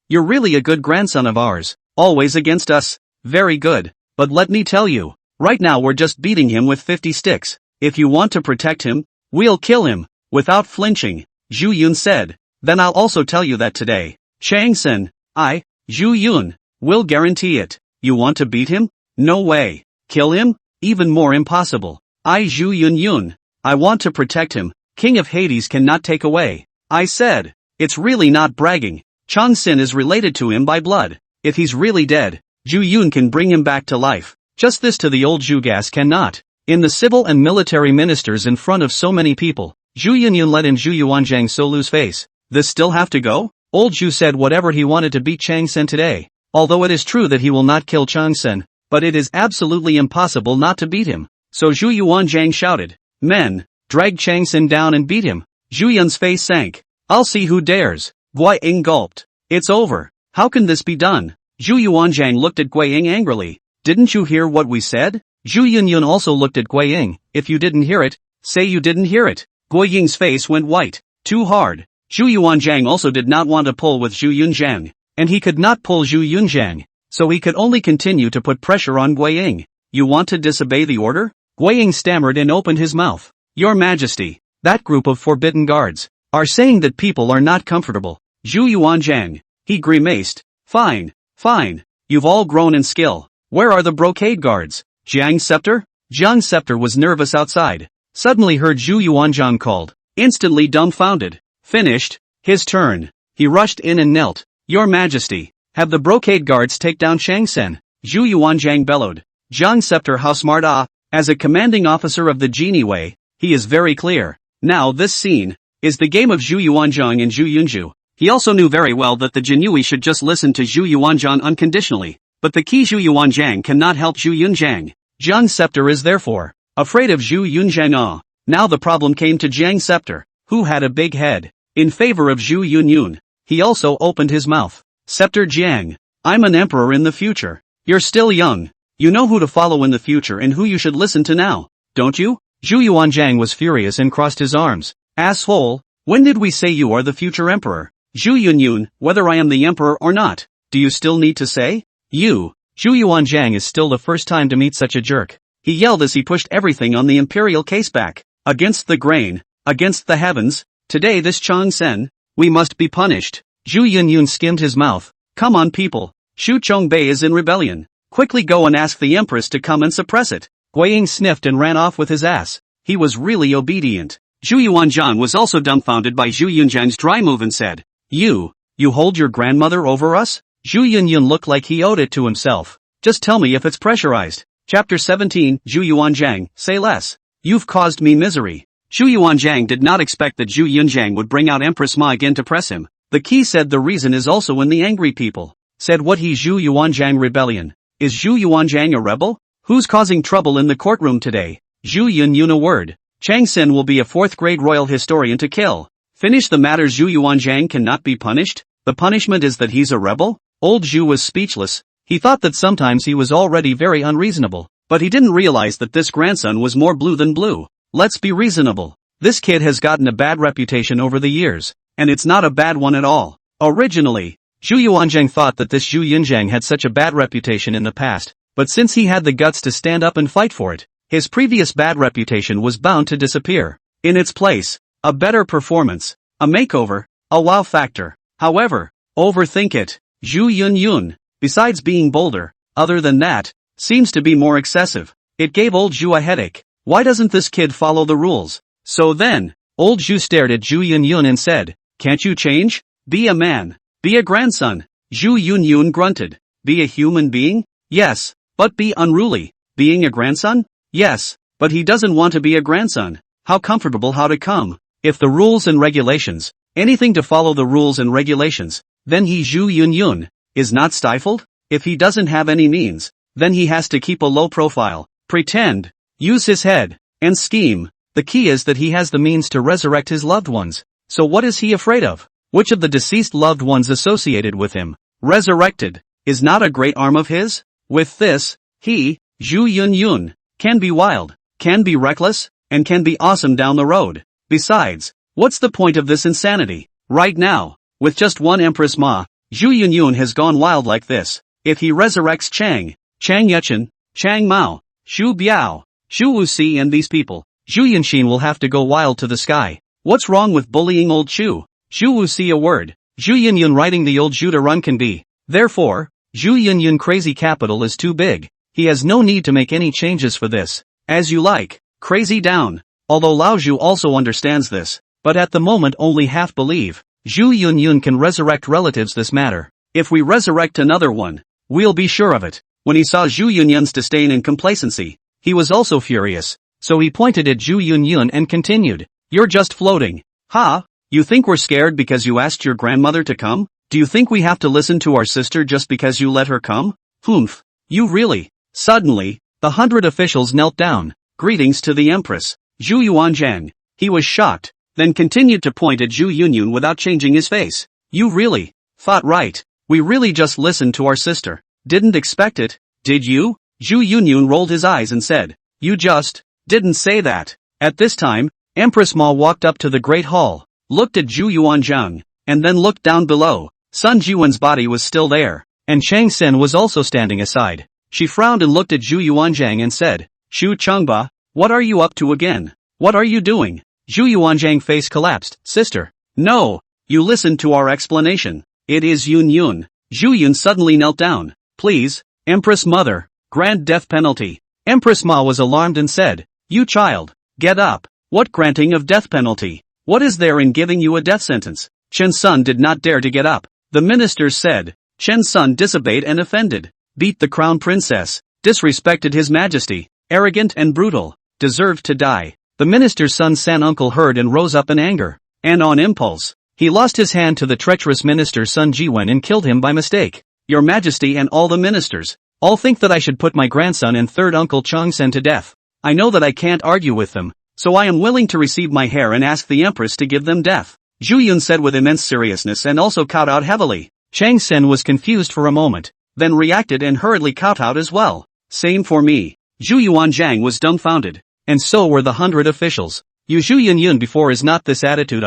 you're really a good grandson of ours. Always against us. Very good. But let me tell you, right now we're just beating him with 50 sticks. If you want to protect him, we'll kill him. Without flinching, Zhu Yun said. Then I'll also tell you that today, Chang Sen, Zhu Yun, will guarantee it. You want to beat him? No way. Kill him? Even more impossible. Zhu Yun, I want to protect him. King of Hades cannot take away. I said. It's really not bragging. Chang Sen is related to him by blood. If he's really dead, Zhu Yun can bring him back to life. Just this to the old Zhugas cannot. In the civil and military ministers in front of so many people, Zhu Yun let in Zhu Yuanzhang so lose face. This still have to go? Old Zhu said whatever he wanted to beat Chang Sen today. Although it is true that he will not kill Chang Sen, but it is absolutely impossible not to beat him. So Zhu Yuanzhang shouted, "Men, drag Chang Sen down and beat him." Zhu Yun's face sank. "I'll see who dares." Gui Ying gulped. "It's over. How can this be done?" Zhu Yuanzhang looked at Gui Ying angrily. "Didn't you hear what we said?" Zhu Yun also looked at Gui Ying. "If you didn't hear it, say you didn't hear it." Gui Ying's face went white. Too hard. Zhu Yuanzhang also did not want to pull with Zhu Yunzhang, and he could not pull Zhu Yunzhang, so he could only continue to put pressure on Gui Ying. "You want to disobey the order?" Gui Ying stammered and opened his mouth. "Your Majesty, that group of forbidden guards are saying that people are not comfortable." Zhu Yuanzhang, he grimaced. Fine. You've all grown in skill. Where are the brocade guards? Jiang Scepter? Jiang Scepter was nervous outside. Suddenly heard Zhu Yuanzhang called. Instantly dumbfounded. Finished. His turn. He rushed in and knelt. "Your Majesty, have the brocade guards take down Chang Sen." Zhu Yuanzhang bellowed. Jiang Scepter, how smart as a commanding officer of the Genie Way, he is very clear. Now this scene is the game of Zhu Yuanzhang and Zhu Yunju. He also knew very well that the Jinui should just listen to Zhu Yuanzhang unconditionally, but the key Zhu Yuanzhang cannot help Zhu Yunzhang. Jiang Scepter is therefore afraid of Zhu Yunzhang. Now the problem came to Jiang Scepter, who had a big head. In favor of Zhu Yun, he also opened his mouth. "Scepter Jiang, I'm an emperor in the future. You're still young. You know who to follow in the future and who you should listen to now, don't you?" Zhu Yuanzhang was furious and crossed his arms. "Asshole, when did we say you are the future emperor? Zhu Yun, whether I am the emperor or not, do you still need to say? You." Zhu Yuanzhang is still the first time to meet such a jerk. He yelled as he pushed everything on the imperial case back. "Against the grain, against the heavens, today this Chang Sen, we must be punished." Zhu Yun skimmed his mouth. "Come on people, Shu Chongbei is in rebellion. Quickly go and ask the Empress to come and suppress it." Gui Ying sniffed and ran off with his ass. He was really obedient. Zhu Yuanzhang was also dumbfounded by Zhu Yunzhang's dry move and said, You hold your grandmother over us?" Zhu Yun looked like he owed it to himself. "Just tell me if it's pressurized." Chapter 17, Zhu Yuanzhang, say less. "You've caused me misery." Zhu Yuanzhang did not expect that Zhu Yunzhang would bring out Empress Ma again to press him. The key said the reason is also in the angry people. Said what he Zhu Yuanzhang rebellion. Is Zhu Yuanzhang a rebel? Who's causing trouble in the courtroom today? Zhu Yun a word. Chang Sen will be a 4th grade royal historian to kill. Finish the matter. Zhu Yuanzhang cannot be punished? The punishment is that he's a rebel? Old Zhu was speechless. He thought that sometimes he was already very unreasonable, but he didn't realize that this grandson was more blue than blue. Let's be reasonable. This kid has gotten a bad reputation over the years, and it's not a bad one at all. Originally, Zhu Yuanzhang thought that this Zhu Yunzhang had such a bad reputation in the past, but since he had the guts to stand up and fight for it, his previous bad reputation was bound to disappear. In its place, a better performance, a makeover, a wow factor. However, overthink it. Zhu Yun, besides being bolder, other than that, seems to be more excessive. It gave old Zhu a headache. Why doesn't this kid follow the rules? So then, old Zhu stared at Zhu Yun and said, "Can't you change? Be a man. Be a grandson." Zhu Yun grunted. "Be a human being? Yes, but be unruly. Being a grandson? Yes, but he doesn't want to be a grandson. How comfortable, how to come. If the rules and regulations, anything to follow the rules and regulations, then he Zhu Yun is not stifled? If he doesn't have any means, then he has to keep a low profile, pretend, use his head, and scheme. The key is that he has the means to resurrect his loved ones. So what is he afraid of? Which of the deceased loved ones associated with him, resurrected, is not a great arm of his? With this, he, Zhu Yun, can be wild, can be reckless, and can be awesome down the road. Besides, what's the point of this insanity? Right now, with just one Empress Ma, Zhu Yun has gone wild like this. If he resurrects Chang Yuchen, Chang Mao, Xu Biao, Xu Wuxi and these people, Zhu Yunxin will have to go wild to the sky. What's wrong with bullying old Xu Wuxi a word? Zhu Yunyun writing the old Zhu to run can be. Therefore, Zhu Yunyun crazy capital is too big. He has no need to make any changes for this. As you like, crazy down. Although Lao Zhu also understands this, but at the moment only half believe. Zhu Yunyun can resurrect relatives this matter. If we resurrect another one, we'll be sure of it. When he saw Zhu Yunyun's disdain and complacency, he was also furious. So he pointed at Zhu Yunyun and continued. You're just floating. Ha? You think we're scared because you asked your grandmother to come? Do you think we have to listen to our sister just because you let her come? Humph. You really? Suddenly, the 100 officials knelt down. Greetings to the Empress. Zhu Yuanzhang. He was shocked, then continued to point at Zhu Yunyun without changing his face. You really? Thought right. We really just listened to our sister. Didn't expect it, did you? Zhu Yunyun rolled his eyes and said. You just didn't say that. At this time, Empress Ma walked up to the Great Hall, looked at Zhu Yuanzhang, and then looked down below. Sun Jiwen's body was still there, and Chang Sen was also standing aside. She frowned and looked at Zhu Yuanzhang and said, Shu Chengba, what are you up to again? What are you doing? Zhu Yuanzhang's face collapsed. Sister. No, you listened to our explanation. It is Yun Yun. Zhu Yun suddenly knelt down. Please, Empress Mother, grant death penalty. Empress Ma was alarmed and said, You child, get up. What granting of death penalty? What is there in giving you a death sentence? Chen Sun did not dare to get up. The ministers said. Chen Sun disobeyed and offended. Beat the crown princess. Disrespected his majesty. Arrogant and brutal. Deserved to die. The minister's son San uncle heard and rose up in anger. And on impulse, he lost his hand to the treacherous minister Sun Jiwen and killed him by mistake. Your majesty and all the ministers, all think that I should put my grandson and third uncle Changsen to death. I know that I can't argue with them, so I am willing to receive my hair and ask the empress to give them death. Zhu Yun said with immense seriousness and also kowtowed heavily. Chang Sen was confused for a moment, then reacted and hurriedly kowtowed as well. Same for me. Zhu Yuanzhang was dumbfounded, and so were the 100 officials. You Zhu Yunyun before is not this attitude.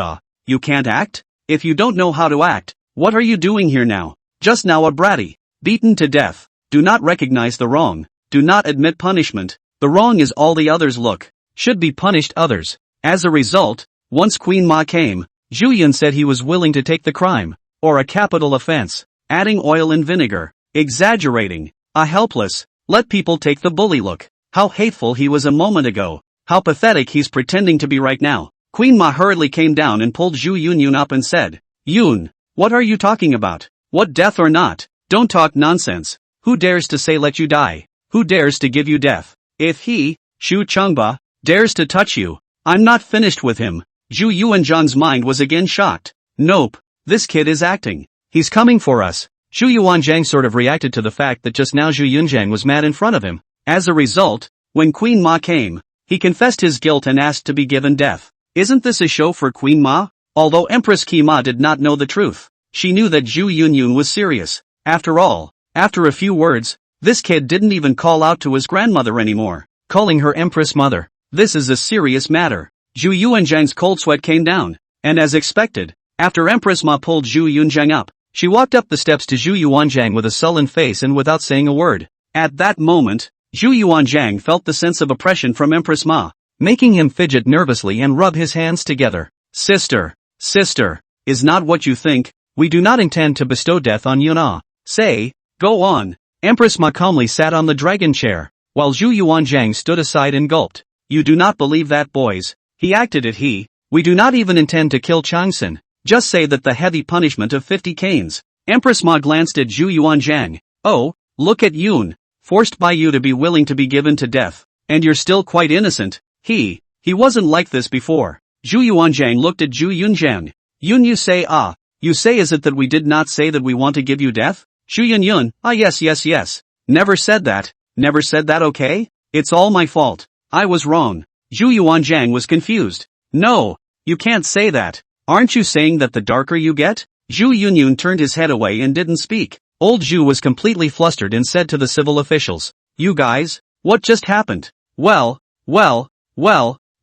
You can't act? If you don't know how to act, what are you doing here now? Just now a bratty, beaten to death. Do not recognize the wrong. Do not admit punishment. The wrong is all the others look. Should be punished others. As a result, once Queen Ma came, Zhu Yun said he was willing to take the crime, or a capital offense, adding oil and vinegar, exaggerating, a helpless, let people take the bully look. How hateful he was a moment ago. How pathetic he's pretending to be right now. Queen Ma hurriedly came down and pulled Zhu Yunyun up and said, Yun, what are you talking about? What death or not? Don't talk nonsense. Who dares to say let you die? Who dares to give you death? If he, Shu Chengba, dares to touch you, I'm not finished with him. Zhu Yuanzhang's mind was again shocked. Nope, this kid is acting. He's coming for us. Zhu Yuanzhang sort of reacted to the fact that just now Zhu Yunzhang was mad in front of him. As a result, when Queen Ma came, he confessed his guilt and asked to be given death. Isn't this a show for Queen Ma? Although Empress Qi Ma did not know the truth, she knew that Zhu Yunyun was serious. After all, after a few words, this kid didn't even call out to his grandmother anymore, calling her Empress Mother. This is a serious matter. Zhu Yuanzhang's cold sweat came down, and as expected, after Empress Ma pulled Zhu Yunzhang up, she walked up the steps to Zhu Yuanzhang with a sullen face and without saying a word. At that moment, Zhu Yuanzhang felt the sense of oppression from Empress Ma, making him fidget nervously and rub his hands together. Sister, is not what you think. We do not intend to bestow death on Yuna. Say, go on. Empress Ma calmly sat on the dragon chair, while Zhu Yuanzhang stood aside and gulped. You do not believe that, boys. He acted it. We do not even intend to kill Changsen. Just say that the heavy punishment of 50 canes. Empress Ma glanced at Zhu Yuanzhang. Oh, look at Yun. Forced by you to be willing to be given to death. And you're still quite innocent. He wasn't like this before. Zhu Yuanzhang looked at Zhu Yunzhang. Yun, you say is it that we did not say that we want to give you death? Zhu Yunyun, yes. Never said that, okay? It's all my fault. I was wrong. Zhu Yuanzhang was confused. No, you can't say that. Aren't you saying that the darker you get? Zhu Yunyun turned his head away and didn't speak. Old Zhu was completely flustered and said to the civil officials, You guys, what just happened? Well,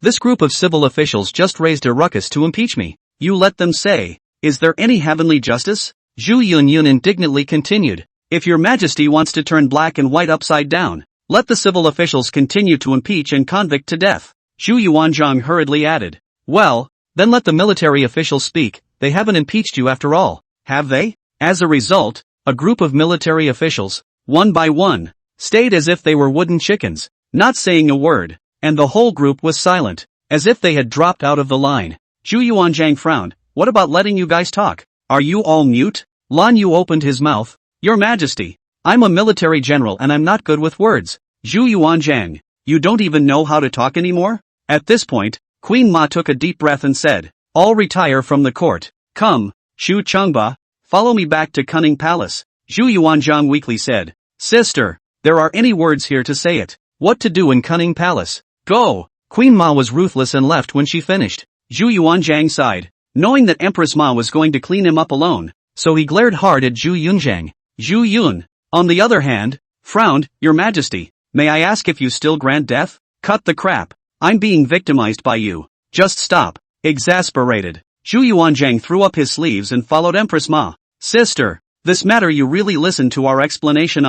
this group of civil officials just raised a ruckus to impeach me. You let them say, Is there any heavenly justice? Zhu Yunyun indignantly continued. If your majesty wants to turn black and white upside down, let the civil officials continue to impeach and convict to death. Zhu Yuanzhang hurriedly added. Well, then let the military officials speak, they haven't impeached you after all, have they? As a result, a group of military officials, one by one, stayed as if they were wooden chickens, not saying a word, and the whole group was silent, as if they had dropped out of the line. Zhu Yuanzhang frowned. What about letting you guys talk? Are you all mute? Lan Yu opened his mouth. Your Majesty, I'm a military general and I'm not good with words. Zhu Yuanzhang, you don't even know how to talk anymore? At this point, Queen Ma took a deep breath and said, all retire from the court. Come, Shu Chengba, follow me back to Cunning Palace. Zhu Yuanzhang weakly said, Sister, there are any words here to say it. What to do in Cunning Palace? Go! Queen Ma was ruthless and left when she finished. Zhu Yuanzhang sighed, knowing that Empress Ma was going to clean him up alone, so he glared hard at Zhu Yunzhang. Zhu Yun, on the other hand, frowned. Your Majesty, may I ask if you still grant death? Cut the crap. I'm being victimized by you. Just stop. Exasperated, Zhu Yuanzhang threw up his sleeves and followed Empress Ma. Sister, this matter you really listened to our explanation.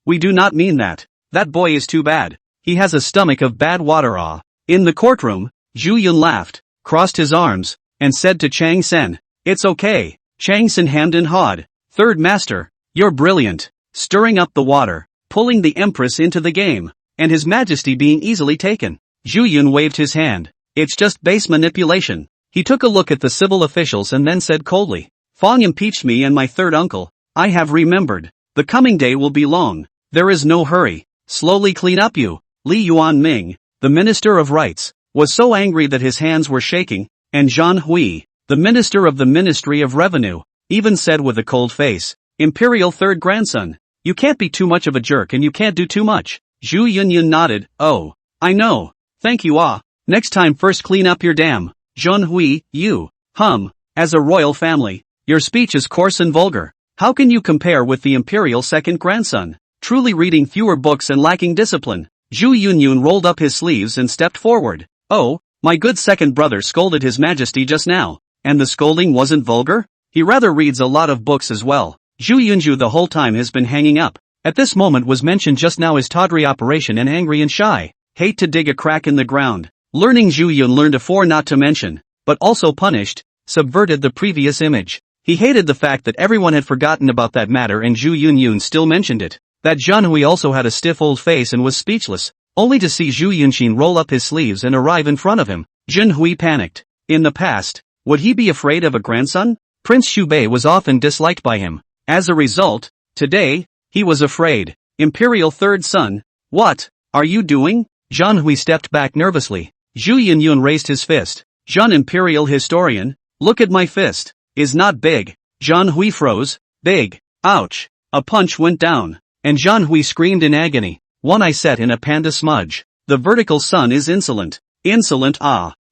We do not mean that. That boy is too bad. He has a stomach of bad water. In the courtroom, Zhu Yun laughed, crossed his arms, and said to Chang Sen, it's okay. Chang Sen hemmed and hawed. Third Master, you're brilliant. Stirring up the water, pulling the Empress into the game, and His Majesty being easily taken. Zhu Yun waved his hand. It's just base manipulation. He took a look at the civil officials and then said coldly, Fong impeached me and my third uncle. I have remembered. The coming day will be long. There is no hurry. Slowly clean up you. Li Yuan Ming, the Minister of Rights, was so angry that his hands were shaking, and Zhan Hui, the Minister of the Ministry of Revenue, even said with a cold face, Imperial third grandson, you can't be too much of a jerk and you can't do too much. Zhu Yunyun nodded. Oh, I know. Thank you. Next time first clean up your dam. Zhan Hui, you, as a royal family, your speech is coarse and vulgar. How can you compare with the Imperial second grandson? Truly reading fewer books and lacking discipline. Zhu Yunyun rolled up his sleeves and stepped forward. Oh, my good second brother scolded His Majesty just now, and the scolding wasn't vulgar? He rather reads a lot of books as well. Zhu Yunju the whole time has been hanging up. At this moment was mentioned just now his tawdry operation and angry and shy. Hate to dig a crack in the ground. Learning Zhu Yun learned afore not to mention, but also punished, subverted the previous image. He hated the fact that everyone had forgotten about that matter and Zhu Yunyun still mentioned it. That Zhan Hui also had a stiff old face and was speechless, only to see Zhu Yunxin roll up his sleeves and arrive in front of him. Zhan Hui panicked. In the past, would he be afraid of a grandson? Prince Xubei was often disliked by him. As a result, today, he was afraid. Imperial third son, what are you doing? Zhan Hui stepped back nervously. Zhu Yunyun raised his fist. Zhan Imperial historian, look at my fist. Is not big. Zhan Hui froze. Big. Ouch. A punch went down, and Zhan Hui screamed in agony. One eye set in a panda smudge. The vertical son is insolent. Insolent.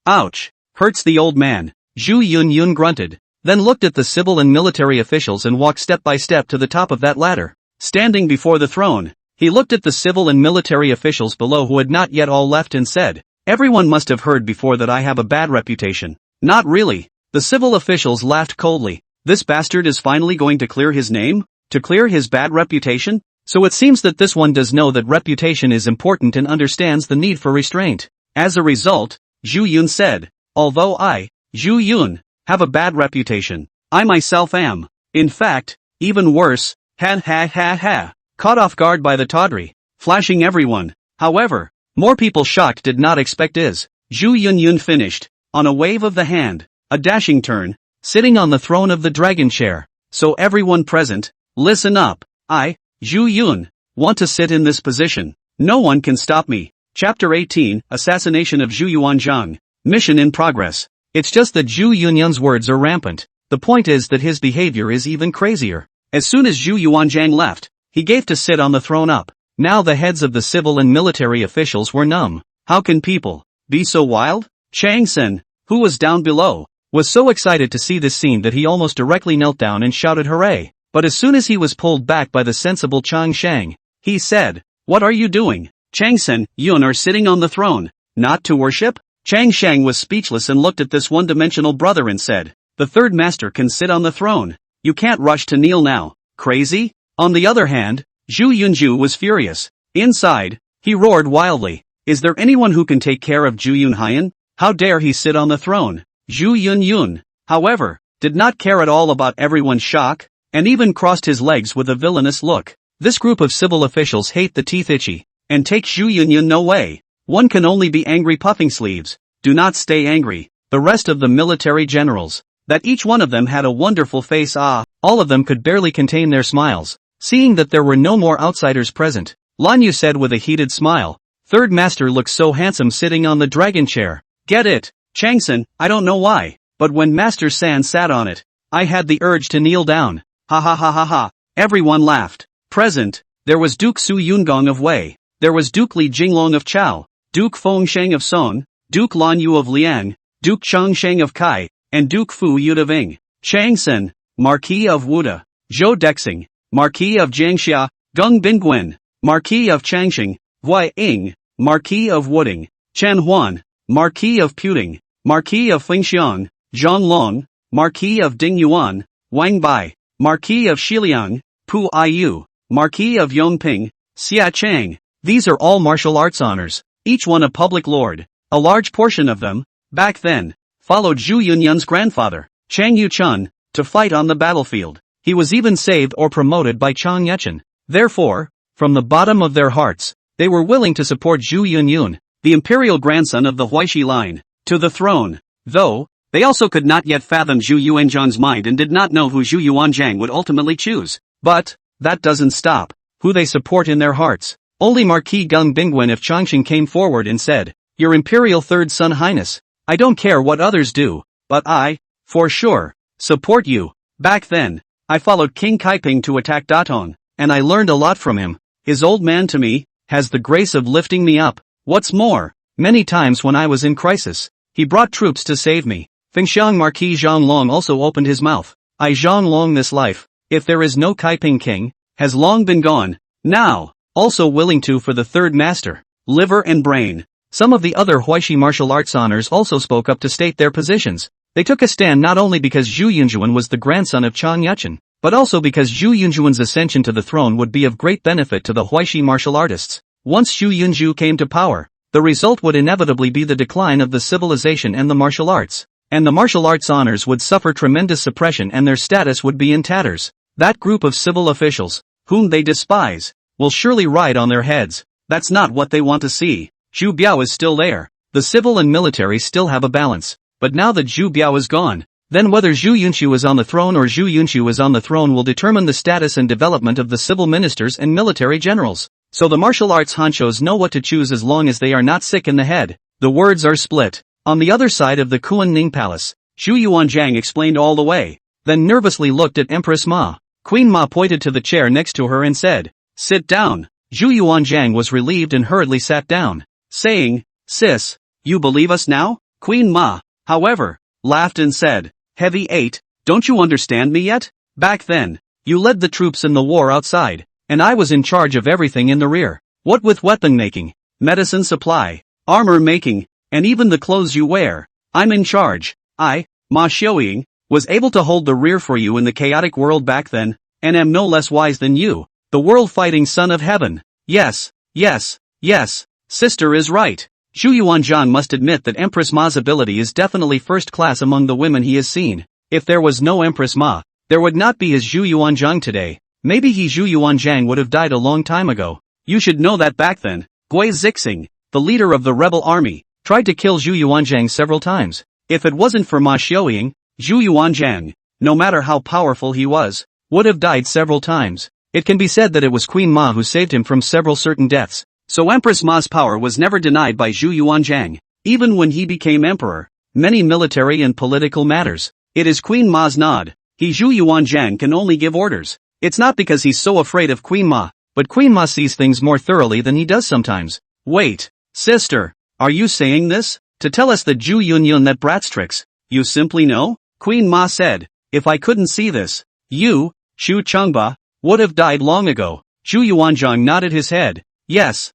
Ouch. Hurts the old man. Zhu Yunyun grunted, then looked at the civil and military officials and walked step by step to the top of that ladder. Standing before the throne, he looked at the civil and military officials below who had not yet all left and said, everyone must have heard before that I have a bad reputation. Not really. The civil officials laughed coldly. This bastard is finally going to clear his name? To clear his bad reputation? So it seems that this one does know that reputation is important and understands the need for restraint. As a result, Zhu Yun said, although I, Zhu Yun, have a bad reputation, I myself am, in fact, even worse, ha. Caught off guard by the tawdry, flashing everyone. However, more people shocked did not expect is. Zhu Yunyun finished, on a wave of the hand, a dashing turn, sitting on the throne of the dragon chair. So everyone present, listen up. I, Zhu Yun, want to sit in this position. No one can stop me. Chapter 18, Assassination of Zhu Yuanzhang. Mission in progress. It's just that Zhu Yunyun's words are rampant. The point is that his behavior is even crazier. As soon as Zhu Yuanzhang left, he gave to sit on the throne up. Now the heads of the civil and military officials were numb. How can people be so wild? Chang Sen, who was down below, was so excited to see this scene that he almost directly knelt down and shouted hooray. But as soon as he was pulled back by the sensible Chang Shang, he said, what are you doing? Chang Sen, Yun are sitting on the throne, not to worship? Chang Shang was speechless and looked at this one-dimensional brother and said, the third master can sit on the throne. You can't rush to kneel now. Crazy? On the other hand, Zhu Yunju was furious. Inside, he roared wildly. Is there anyone who can take care of Zhu Yunhaiyan? How dare he sit on the throne? Zhu Yunyun, however, did not care at all about everyone's shock, and even crossed his legs with a villainous look. This group of civil officials hate the teeth itchy, and take Zhu Yunyun no way. One can only be angry puffing sleeves. Do not stay angry. The rest of the military generals, that each one of them had a wonderful face. All of them could barely contain their smiles, seeing that there were no more outsiders present. Lan Yu said with a heated smile, Third Master looks so handsome sitting on the dragon chair. Get it, Changsun, I don't know why, but when Master San sat on it, I had the urge to kneel down. Ha ha ha ha ha. Everyone laughed. Present, there was Duke Su Yungong of Wei, there was Duke Li Jinglong of Chao, Duke Fengsheng of Song, Duke Lan Yu of Liang, Duke Changsheng of Kai, and Duke Fu Yu of Ing, Changsun, Marquis of Wuda, Zhou Dexing, Marquis of Jiangxia, Geng Bingguan, Marquis of Changxing, Wei Ing, Marquis of Wuding, Chen Huan, Marquis of Puting, Marquis of Fengxiang, Zhang Long, Marquis of Dingyuan, Wang Bai, Marquis of Shiliang, Pu Aiyu, Marquis of Yongping, Xia Chang. These are all martial arts honors, each one a public lord. A large portion of them, back then, followed Zhu Yunyun's grandfather, Chang Yuchun, to fight on the battlefield. He was even saved or promoted by Chang Yuchun. Therefore, from the bottom of their hearts, they were willing to support Zhu Yunyun, the imperial grandson of the Huaishi line, to the throne. Though, they also could not yet fathom Zhu Yuanzhang's mind and did not know who Zhu Yuanzhang would ultimately choose. But, that doesn't stop who they support in their hearts. Only Marquis Geng Bingguan of Changxing came forward and said, Your Imperial Third Son Highness, I don't care what others do, but I, for sure, support you. Back then, I followed King Kaiping to attack Datong, and I learned a lot from him. His old man to me, has the grace of lifting me up. What's more, many times when I was in crisis, he brought troops to save me. Fengxiang Marquis Zhang Long also opened his mouth. I Zhang Long this life, if there is no Kaiping king, has long been gone. Now, also willing to for the third master, liver and brain. Some of the other Huaishi martial arts honors also spoke up to state their positions. They took a stand not only because Zhu Yunjuan was the grandson of Chang Yuchun, but also because Zhu Yunjuan's ascension to the throne would be of great benefit to the Huaishi martial artists. Once Zhu Yunju came to power, the result would inevitably be the decline of the civilization and the martial arts, and the martial arts honors would suffer tremendous suppression and their status would be in tatters. That group of civil officials, whom they despise, will surely ride on their heads. That's not what they want to see. Zhu Biao is still there. The civil and military still have a balance. But now that Zhu Biao is gone, then whether Zhu Yunchu is on the throne or Zhu Yunchu is on the throne will determine the status and development of the civil ministers and military generals. So the martial arts honchos know what to choose as long as they are not sick in the head. The words are split. On the other side of the Kuan-Ning Palace, Zhu Yuanzhang explained all the way, then nervously looked at Empress Ma. Queen Ma pointed to the chair next to her and said, Sit down. Zhu Yuanzhang was relieved and hurriedly sat down, saying, Sis, you believe us now? Queen Ma, however, laughed and said, Heavy 8, don't you understand me yet? Back then, you led the troops in the war outside, and I was in charge of everything in the rear. What with weapon making, medicine supply, armor making, and even the clothes you wear, I'm in charge. I, Ma Xiaoying, was able to hold the rear for you in the chaotic world back then, and am no less wise than you, the world-fighting son of heaven. Yes, yes, yes, sister is right. Zhu Yuanzhang must admit that Empress Ma's ability is definitely first class among the women he has seen. If there was no Empress Ma, there would not be his Zhu Yuanzhang today. Maybe Zhu Yuanzhang would have died a long time ago. You should know that back then, Gui Zixing, the leader of the rebel army, tried to kill Zhu Yuanzhang several times. If it wasn't for Ma Xiaoying, Zhu Yuanzhang, no matter how powerful he was, would have died several times. It can be said that it was Queen Ma who saved him from several certain deaths. So Empress Ma's power was never denied by Zhu Yuanzhang. Even when he became emperor, many military and political matters, it is Queen Ma's nod. Zhu Yuanzhang can only give orders. It's not because he's so afraid of Queen Ma, but Queen Ma sees things more thoroughly than he does sometimes. Wait, sister, are you saying this to tell us that Zhu Yunyun that brat's tricks, you simply know? Queen Ma said, if I couldn't see this, you, Xu Chengba, would have died long ago. Zhu Yuanzhang nodded his head. Yes,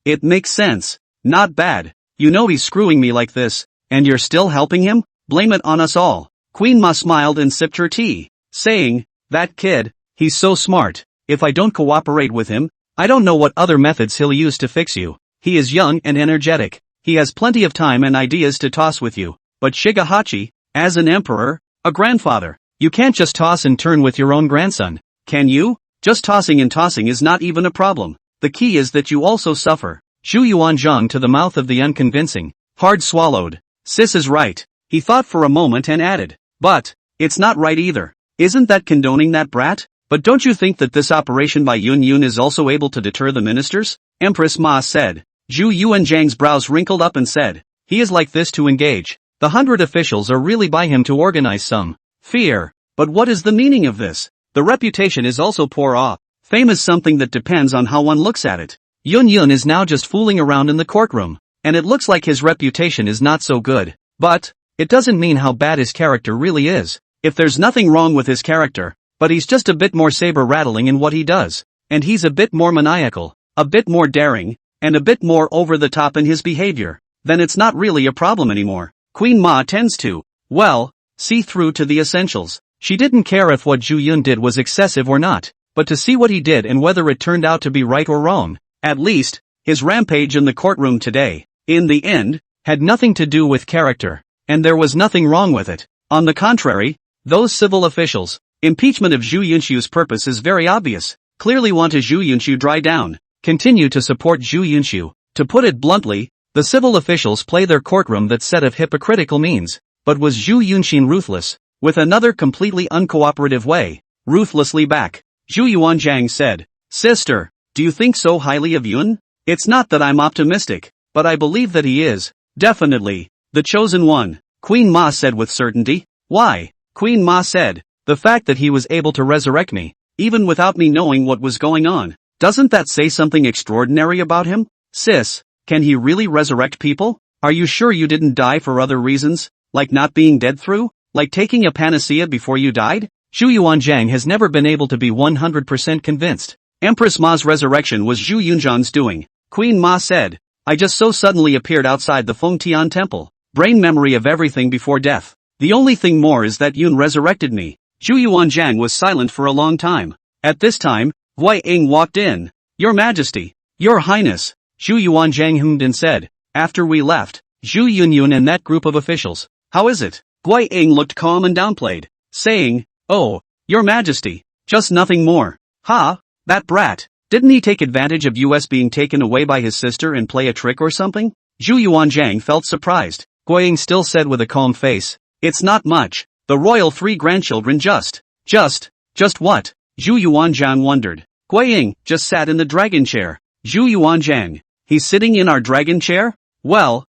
it makes sense. Not bad. You know he's screwing me like this, and you're still helping him? Blame it on us all. Queen Ma smiled and sipped her tea, saying, that kid, he's so smart. If I don't cooperate with him, I don't know what other methods he'll use to fix you. He is young and energetic. He has plenty of time and ideas to toss with you. But Shigehachi, as an emperor, a grandfather, you can't just toss and turn with your own grandson, can you? Just tossing and tossing is not even a problem. The key is that you also suffer. Zhu Yuanzhang to the mouth of the unconvincing, hard swallowed. Sis is right. He thought for a moment and added, but, it's not right either. Isn't that condoning that brat? But don't you think that this operation by Yun Yun is also able to deter the ministers? Empress Ma said. Zhu Yuanzhang's brows wrinkled up and said, he is like this to engage. The 100 officials are really by him to organize some fear. But what is the meaning of this? The reputation is also poor off. Fame is something that depends on how one looks at it. Yun Yun is now just fooling around in the courtroom, and it looks like his reputation is not so good. But, it doesn't mean how bad his character really is. If there's nothing wrong with his character, but he's just a bit more saber-rattling in what he does, and he's a bit more maniacal, a bit more daring, and a bit more over-the-top in his behavior, then it's not really a problem anymore. Queen Ma tends to, well, see through to the essentials. She didn't care if what Zhu Yun did was excessive or not, but to see what he did and whether it turned out to be right or wrong. At least, his rampage in the courtroom today, in the end, had nothing to do with character, and there was nothing wrong with it. On the contrary, those civil officials, impeachment of Zhu Yunshu's purpose is very obvious, clearly want to Zhu Yunshu dry down, continue to support Zhu Yunshu. To put it bluntly, the civil officials play their courtroom that set of hypocritical means, but was Zhu Yunshin ruthless, with another completely uncooperative way, ruthlessly back. Zhu Yuanzhang said, sister, do you think so highly of Yun? It's not that I'm optimistic, but I believe that he is, definitely, the chosen one, Queen Ma said with certainty. Why? Queen Ma said, the fact that he was able to resurrect me, even without me knowing what was going on, doesn't that say something extraordinary about him? Sis, can he really resurrect people? Are you sure you didn't die for other reasons, like not being dead through? Like taking a panacea before you died? Zhu Yuanzhang has never been able to be 100% convinced. Empress Ma's resurrection was Zhu Yunzhang's doing. Queen Ma said, I just so suddenly appeared outside the Fengtian temple. Brain memory of everything before death. The only thing more is that Yun resurrected me. Zhu Yuanzhang was silent for a long time. At this time, Wei Ying walked in. Your Majesty, Your Highness, Zhu Yuanzhang hummed and said, after we left, Zhu Yunyun and that group of officials. How is it? Wei Ying looked calm and downplayed, saying, oh, Your Majesty, just nothing more. Ha, that brat, didn't he take advantage of us being taken away by his sister and play a trick or something? Zhu Yuanzhang felt surprised. Wei Ying still said with a calm face, it's not much, the royal 3 grandchildren just what? Zhu Yuanzhang wondered. Wei Ying just sat in the dragon chair. Zhu Yuanzhang, he's sitting in our dragon chair? Well,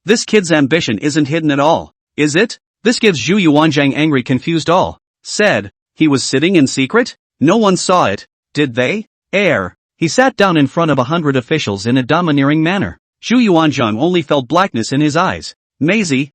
this kid's ambition isn't hidden at all, is it? This gives Zhu Yuanzhang angry confused all. Said, he was sitting in secret? No one saw it, did they? He sat down in front of 100 officials in a domineering manner. Zhu Yuanzhang only felt blackness in his eyes. Maisie,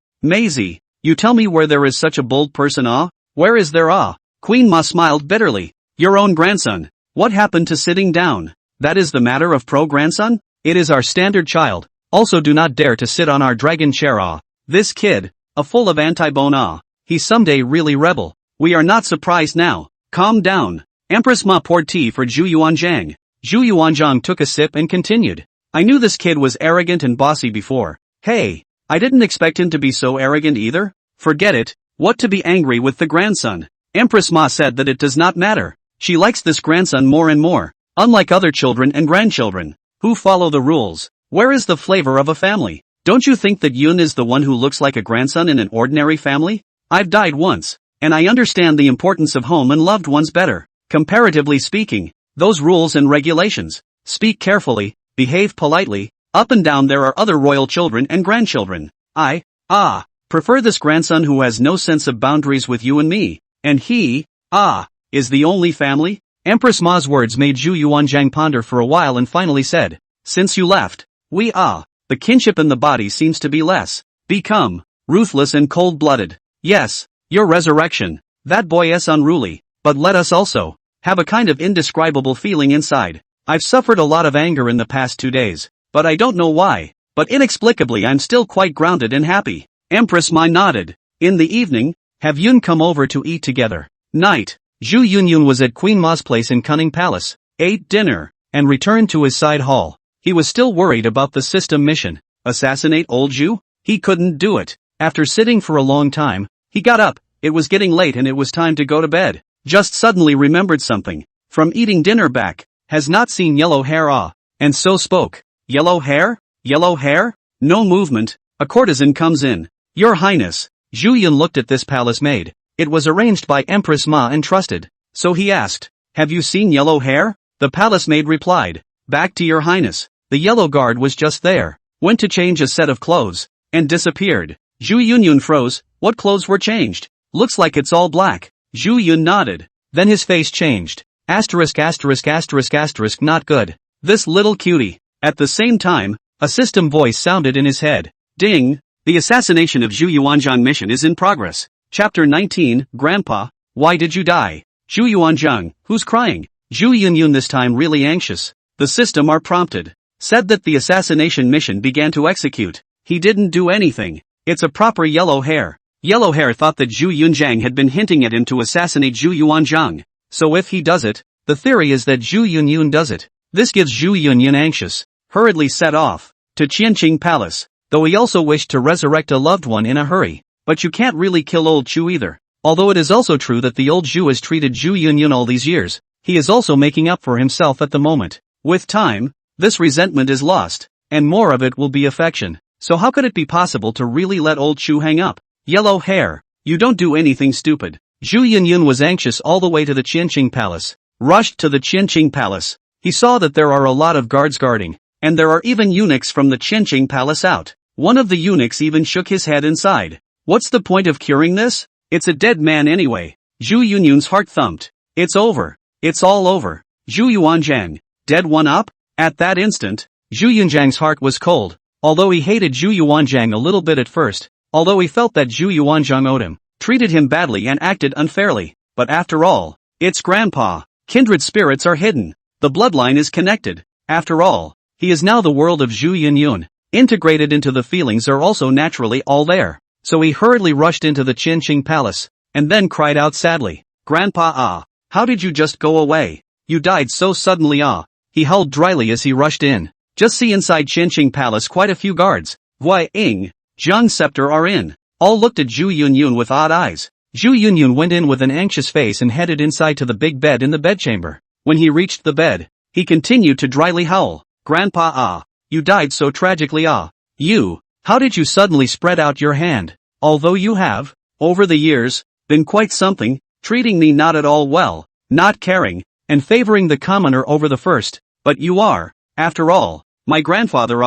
you tell me where there is such a bold person Where is there Queen Ma smiled bitterly. Your own grandson. What happened to sitting down? That is the matter of pro-grandson? It is our standard child. Also do not dare to sit on our dragon chair This kid, full of anti-bone he's someday really rebel. We are not surprised now. Calm down. Empress Ma poured tea for Zhu Yuanzhang. Zhu Yuanzhang took a sip and continued. I knew this kid was arrogant and bossy before. Hey, I didn't expect him to be so arrogant either. Forget it. What to be angry with the grandson? Empress Ma said that it does not matter. She likes this grandson more and more. Unlike other children and grandchildren, who follow the rules. Where is the flavor of a family? Don't you think that Yun is the one who looks like a grandson in an ordinary family? I've died once, and I understand the importance of home and loved ones better. Comparatively speaking, those rules and regulations. Speak carefully, behave politely, up and down there are other royal children and grandchildren. I prefer this grandson who has no sense of boundaries with you and me, and he, is the only family? Empress Ma's words made Zhu Yuanzhang ponder for a while and finally said, since you left, we the kinship in the body seems to be become, ruthless and cold-blooded. Yes, your resurrection, that boy is unruly, but let us also have a kind of indescribable feeling inside. I've suffered a lot of anger in the past 2 days, but I don't know why. but inexplicably I'm still quite grounded and happy. Empress Ma nodded. In the evening, have Yun come over to eat together. Night. Zhu Yunyun was at Queen Ma's place in Cunning Palace, ate dinner, and returned to his side hall. He was still worried about the system mission. Assassinate old Zhu? He couldn't do it. After sitting for a long time, he got up. It was getting late and it was time to go to bed. Just suddenly remembered something. From eating dinner back. Has not seen yellow hair and so spoke. Yellow hair? Yellow hair? No movement. A courtesan comes in. Your Highness. Zhu Yun looked at this palace maid. It was arranged by Empress Ma and trusted. So he asked, have you seen yellow hair? The palace maid replied, back to your Highness. The yellow guard was just there. Went to change a set of clothes. And disappeared. Zhu Yunyun froze. What clothes were changed? Looks like it's all black. Zhu Yun nodded. Then his face changed. Asterisk asterisk asterisk asterisk not good. This little cutie. At the same time, a system voice sounded in his head. Ding! The assassination of Zhu Yuanzhang mission is in progress. Chapter 19, Grandpa, why did you die? Zhu Yuanzhang, who's crying? Zhu Yunyun this time really anxious. The system are prompted. Said that the assassination mission began to execute. He didn't do anything. It's a proper yellow hair. Yellow hair thought that Zhu Yunzhang had been hinting at him to assassinate Zhu Yuanzhang. So if he does it, the theory is that Zhu Yunyun does it. This gives Zhu Yunyun anxious. Hurriedly set off to Qianqing Palace, though he also wished to resurrect a loved one in a hurry. But you can't really kill old Zhu either. Although it is also true that the old Zhu has treated Zhu Yunyun all these years, he is also making up for himself at the moment. With time, this resentment is lost, and more of it will be affection. So how could it be possible to really let old Zhu hang up? Yellow hair, you don't do anything stupid. Zhu Yunyun was anxious all the way to the Qianqing Palace. Rushed to the Qianqing Palace. He saw that there are a lot of guards guarding, and there are even eunuchs from the Qianqing Palace out. One of the eunuchs even shook his head and sighed. What's the point of curing this? It's a dead man anyway. Zhu Yunyun's heart thumped. It's over. It's all over. Zhu Yuanzhang, dead one up? At that instant, Zhu Yunzhang's heart was cold. Although he hated Zhu Yuanzhang a little bit at first, although he felt that Zhu Yuanzhang owed him, treated him badly and acted unfairly, but after all, it's Grandpa. Kindred spirits are hidden. The bloodline is connected. After all, he is now the world of Zhu Yunyun. Integrated into the feelings are also naturally all there. So he hurriedly rushed into the Qianqing Palace, and then cried out sadly, Grandpa how did you just go away? You died so suddenly He howled dryly as he rushed in. Just see inside Qianqing Palace quite a few guards. Why Zhang Scepter are in. All looked at Zhu Yunyun with odd eyes. Zhu Yunyun went in with an anxious face and headed inside to the big bed in the bedchamber. When he reached the bed, he continued to dryly howl. Grandpa you died so tragically You, how did you suddenly spread out your hand? Although you have, over the years, been quite something, treating me not at all well, not caring, and favoring the commoner over the first, but you are, after all, my grandfather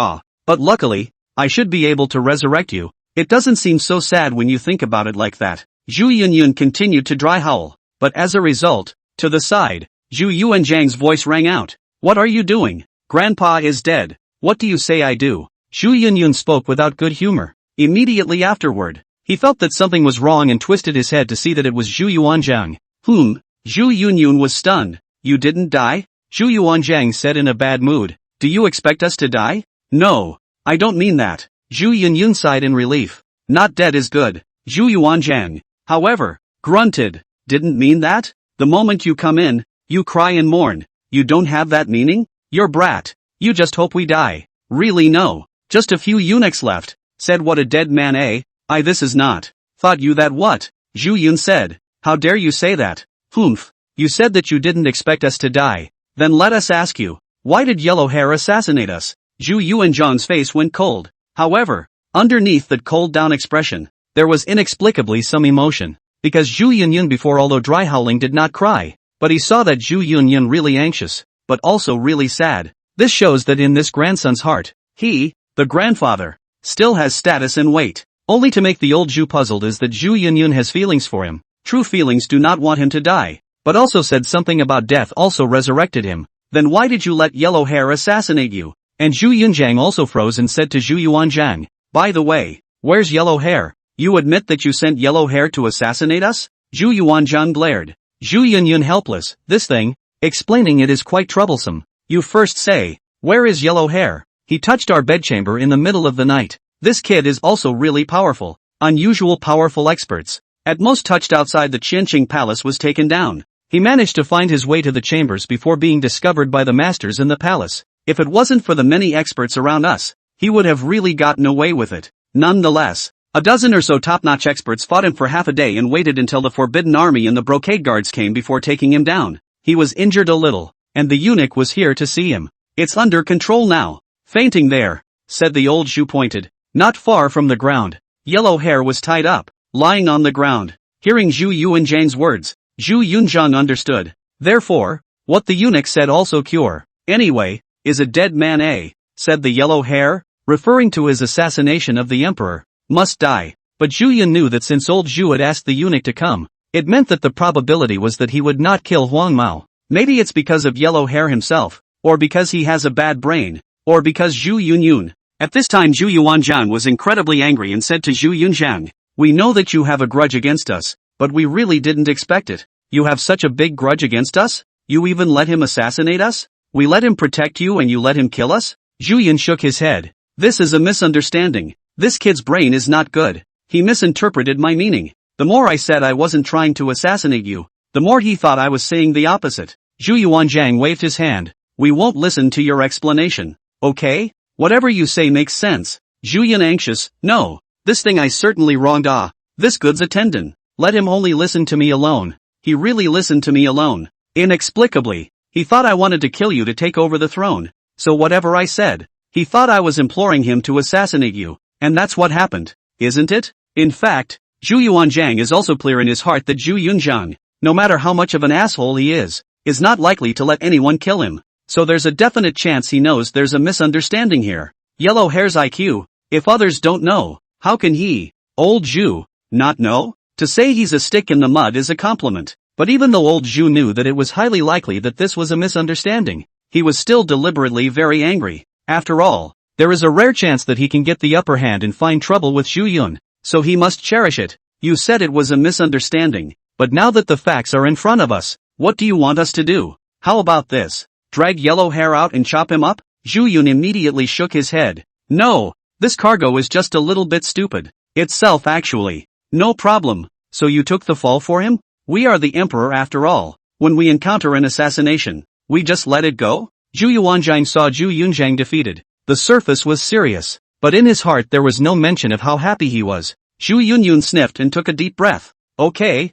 But luckily, I should be able to resurrect you. It doesn't seem so sad when you think about it like that. Zhu Yunyun continued to dry howl, but as a result, to the side, Zhu Yuanzhang's voice rang out. What are you doing? Grandpa is dead. What do you say I do? Zhu Yunyun spoke without good humor. Immediately afterward, he felt that something was wrong and twisted his head to see that it was Zhu Yuanzhang. Zhu Yunyun was stunned. You didn't die? Zhu Yuanzhang said in a bad mood. Do you expect us to die? No, I don't mean that. Zhu Yunyun sighed in relief. Not dead is good. Zhu Yuanzhang, however, grunted. Didn't mean that? The moment you come in, you cry and mourn. You don't have that meaning? You're brat. You just hope we die. Really no. Just a few eunuchs left. Said what a dead man this is not. Thought you that what? Zhu Yun said. How dare you say that? Humph. You said that you didn't expect us to die. Then let us ask you, why did yellow hair assassinate us? Zhu Yuanzhang's face went cold. However, underneath that cold down expression, there was inexplicably some emotion. Because Zhu Yunyun before although dry howling did not cry, but he saw that Zhu Yunyun really anxious, but also really sad. This shows that in this grandson's heart, he, the grandfather, still has status and weight. Only to make the old Zhu puzzled is that Zhu Yunyun has feelings for him. True feelings do not want him to die, but also said something about death also resurrected him. Then why did you let yellow hair assassinate you? And Zhu Yunzhang also froze and said to Zhu Yuanzhang, by the way, where's yellow hair? You admit that you sent yellow hair to assassinate us? Zhu Yuanzhang glared. Zhu Yunyun helpless, this thing, explaining it is quite troublesome. You first say, where is yellow hair? He touched our bedchamber in the middle of the night. This kid is also really powerful. Unusual powerful experts. At most touched outside the Qianqing palace was taken down. He managed to find his way to the chambers before being discovered by the masters in the palace. If it wasn't for the many experts around us, he would have really gotten away with it. Nonetheless, a dozen or so top-notch experts fought him for half a day and waited until the Forbidden Army and the Brocade Guards came before taking him down. He was injured a little, and the eunuch was here to see him. It's under control now. Fainting there, said the old Zhu pointed. Not far from the ground. Yellow hair was tied up, lying on the ground. Hearing Zhu Yuanzhang's words, Zhu Yunzhang understood. Therefore, what the eunuch said also cure. Anyway, is a dead man said the yellow hair, referring to his assassination of the emperor. Must die. But Zhu Yun knew that since old Zhu had asked the eunuch to come, it meant that the probability was that he would not kill Huang Mao. Maybe it's because of yellow hair himself, or because he has a bad brain, or because Zhu Yunyun. At this time Zhu Yuanzhang was incredibly angry and said to Zhu Yunzhang, "We know that you have a grudge against us, but we really didn't expect it. You have such a big grudge against us? You even let him assassinate us? We let him protect you and you let him kill us?" Zhu Yun shook his head. This is a misunderstanding. This kid's brain is not good. He misinterpreted my meaning. The more I said I wasn't trying to assassinate you, the more he thought I was saying the opposite. Zhu Yuanzhang waved his hand. We won't listen to your explanation. Okay? Whatever you say makes sense. Zhu Yun anxious. No. This thing I certainly wronged. This good's a tendon. Let him only listen to me alone. He really listened to me alone. Inexplicably. He thought I wanted to kill you to take over the throne. So whatever I said, he thought I was imploring him to assassinate you. And that's what happened. Isn't it? In fact, Zhu Yuanzhang is also clear in his heart that Zhu Yunzhang, no matter how much of an asshole he is not likely to let anyone kill him. So there's a definite chance he knows there's a misunderstanding here. Yellow hair's IQ. If others don't know, how can he, old Zhu, not know? To say he's a stick in the mud is a compliment. But even though old Zhu knew that it was highly likely that this was a misunderstanding, he was still deliberately very angry. After all, there is a rare chance that he can get the upper hand and find trouble with Zhu Yun, so he must cherish it. You said it was a misunderstanding, but now that the facts are in front of us, what do you want us to do? How about this? Drag yellow hair out and chop him up? Zhu Yun immediately shook his head. No, this cargo is just a little bit stupid. Itself actually. No problem. So you took the fall for him? We are the emperor after all. When we encounter an assassination, we just let it go? Zhu Yuanzhang saw Zhu Yunzhang defeated. The surface was serious, but in his heart there was no mention of how happy he was. Zhu Yunyun sniffed and took a deep breath. Okay,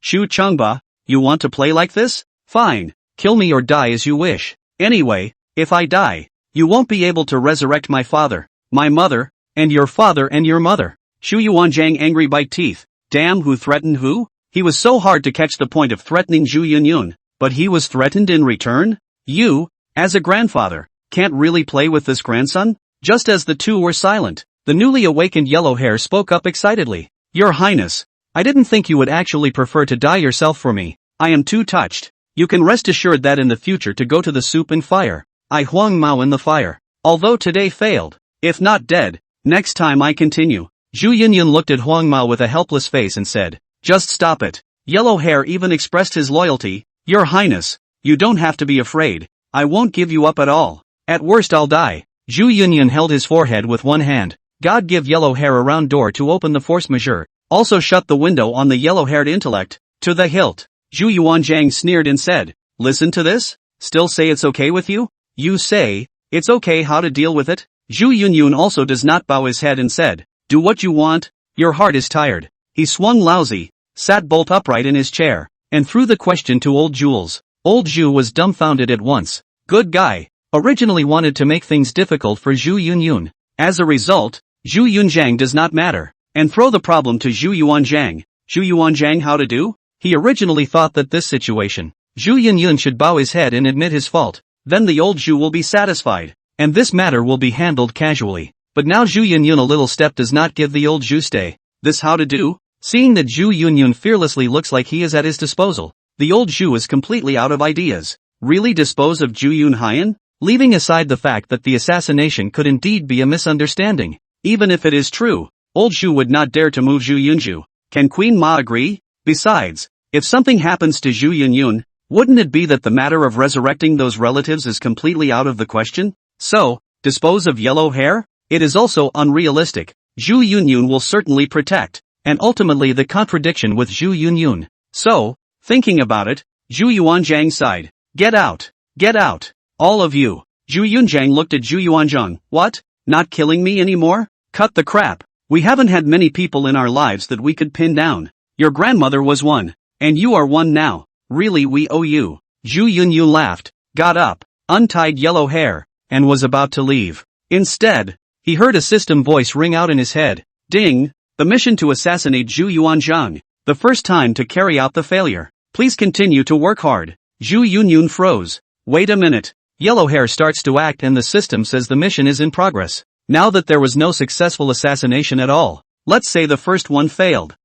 Shu Chengba, you want to play like this? Fine, kill me or die as you wish. Anyway, if I die, you won't be able to resurrect my father, my mother, and your father and your mother. Shu Yuanzhang angry bite teeth. Damn, who threatened who? He was so hard to catch the point of threatening Zhu Yunyun, but he was threatened in return? You, as a grandfather, can't really play with this grandson? Just as the two were silent, the newly awakened yellow hair spoke up excitedly. Your Highness, I didn't think you would actually prefer to die yourself for me. I am too touched. You can rest assured that in the future to go to the soup and fire. I Huang Mao in the fire. Although today failed, if not dead, next time I continue. Zhu Yunyun looked at Huang Mao with a helpless face and said, just stop it. Yellow hair even expressed his loyalty. Your Highness, you don't have to be afraid. I won't give you up at all. At worst I'll die. Zhu Yunyun held his forehead with one hand. God give yellow hair a round door to open the force majeure. Also shut the window on the yellow-haired intellect, to the hilt. Zhu Yuanzhang sneered and said, listen to this? Still say it's okay with you? You say, it's okay, how to deal with it? Zhu Yunyun also does not bow his head and said, do what you want, your heart is tired. He swung lousy, sat bolt upright in his chair, and threw the question to old Jules. Old Zhu was dumbfounded at once. Good guy. Originally wanted to make things difficult for Zhu Yunyun. As a result, Zhu Yunzhang does not matter. And throw the problem to Zhu Yuanzhang. Zhu Yuanzhang how to do? He originally thought that this situation, Zhu Yunyun should bow his head and admit his fault. Then the old Zhu will be satisfied, and this matter will be handled casually. But now Zhu Yunyun a little step does not give the old Zhu stay. This how to do? Seeing that Zhu Yunyun fearlessly looks like he is at his disposal, the old Zhu is completely out of ideas. Really dispose of Zhu Yunhaiyan? Leaving aside the fact that the assassination could indeed be a misunderstanding. Even if it is true, old Zhu would not dare to move Zhu Yunju. Can Queen Ma agree? Besides, if something happens to Zhu Yunyun, wouldn't it be that the matter of resurrecting those relatives is completely out of the question? So, Dispose of yellow hair? It is also unrealistic. Zhu Yunyun will certainly protect, and ultimately the contradiction with Zhu Yunyun. So, thinking about it, Zhu Yuanzhang sighed. Get out! Get out! All of you! Zhu Yunzhang looked at Zhu Yuanzhang. What? Not killing me anymore? Cut the crap. We haven't had many people in our lives that we could pin down. Your grandmother was one. And you are one now. Really, we owe you. Zhu Yunyun laughed, got up, untied yellow hair, and was about to leave. Instead, he heard a system voice ring out in his head. Ding! The mission to assassinate Zhu Yuanzhang. The first time to carry out the failure. Please continue to work hard. Zhu Yunyun froze. Wait a minute. Yellow hair starts to act and the system says the mission is in progress. Now that there was no successful assassination at all. Let's say the first one failed.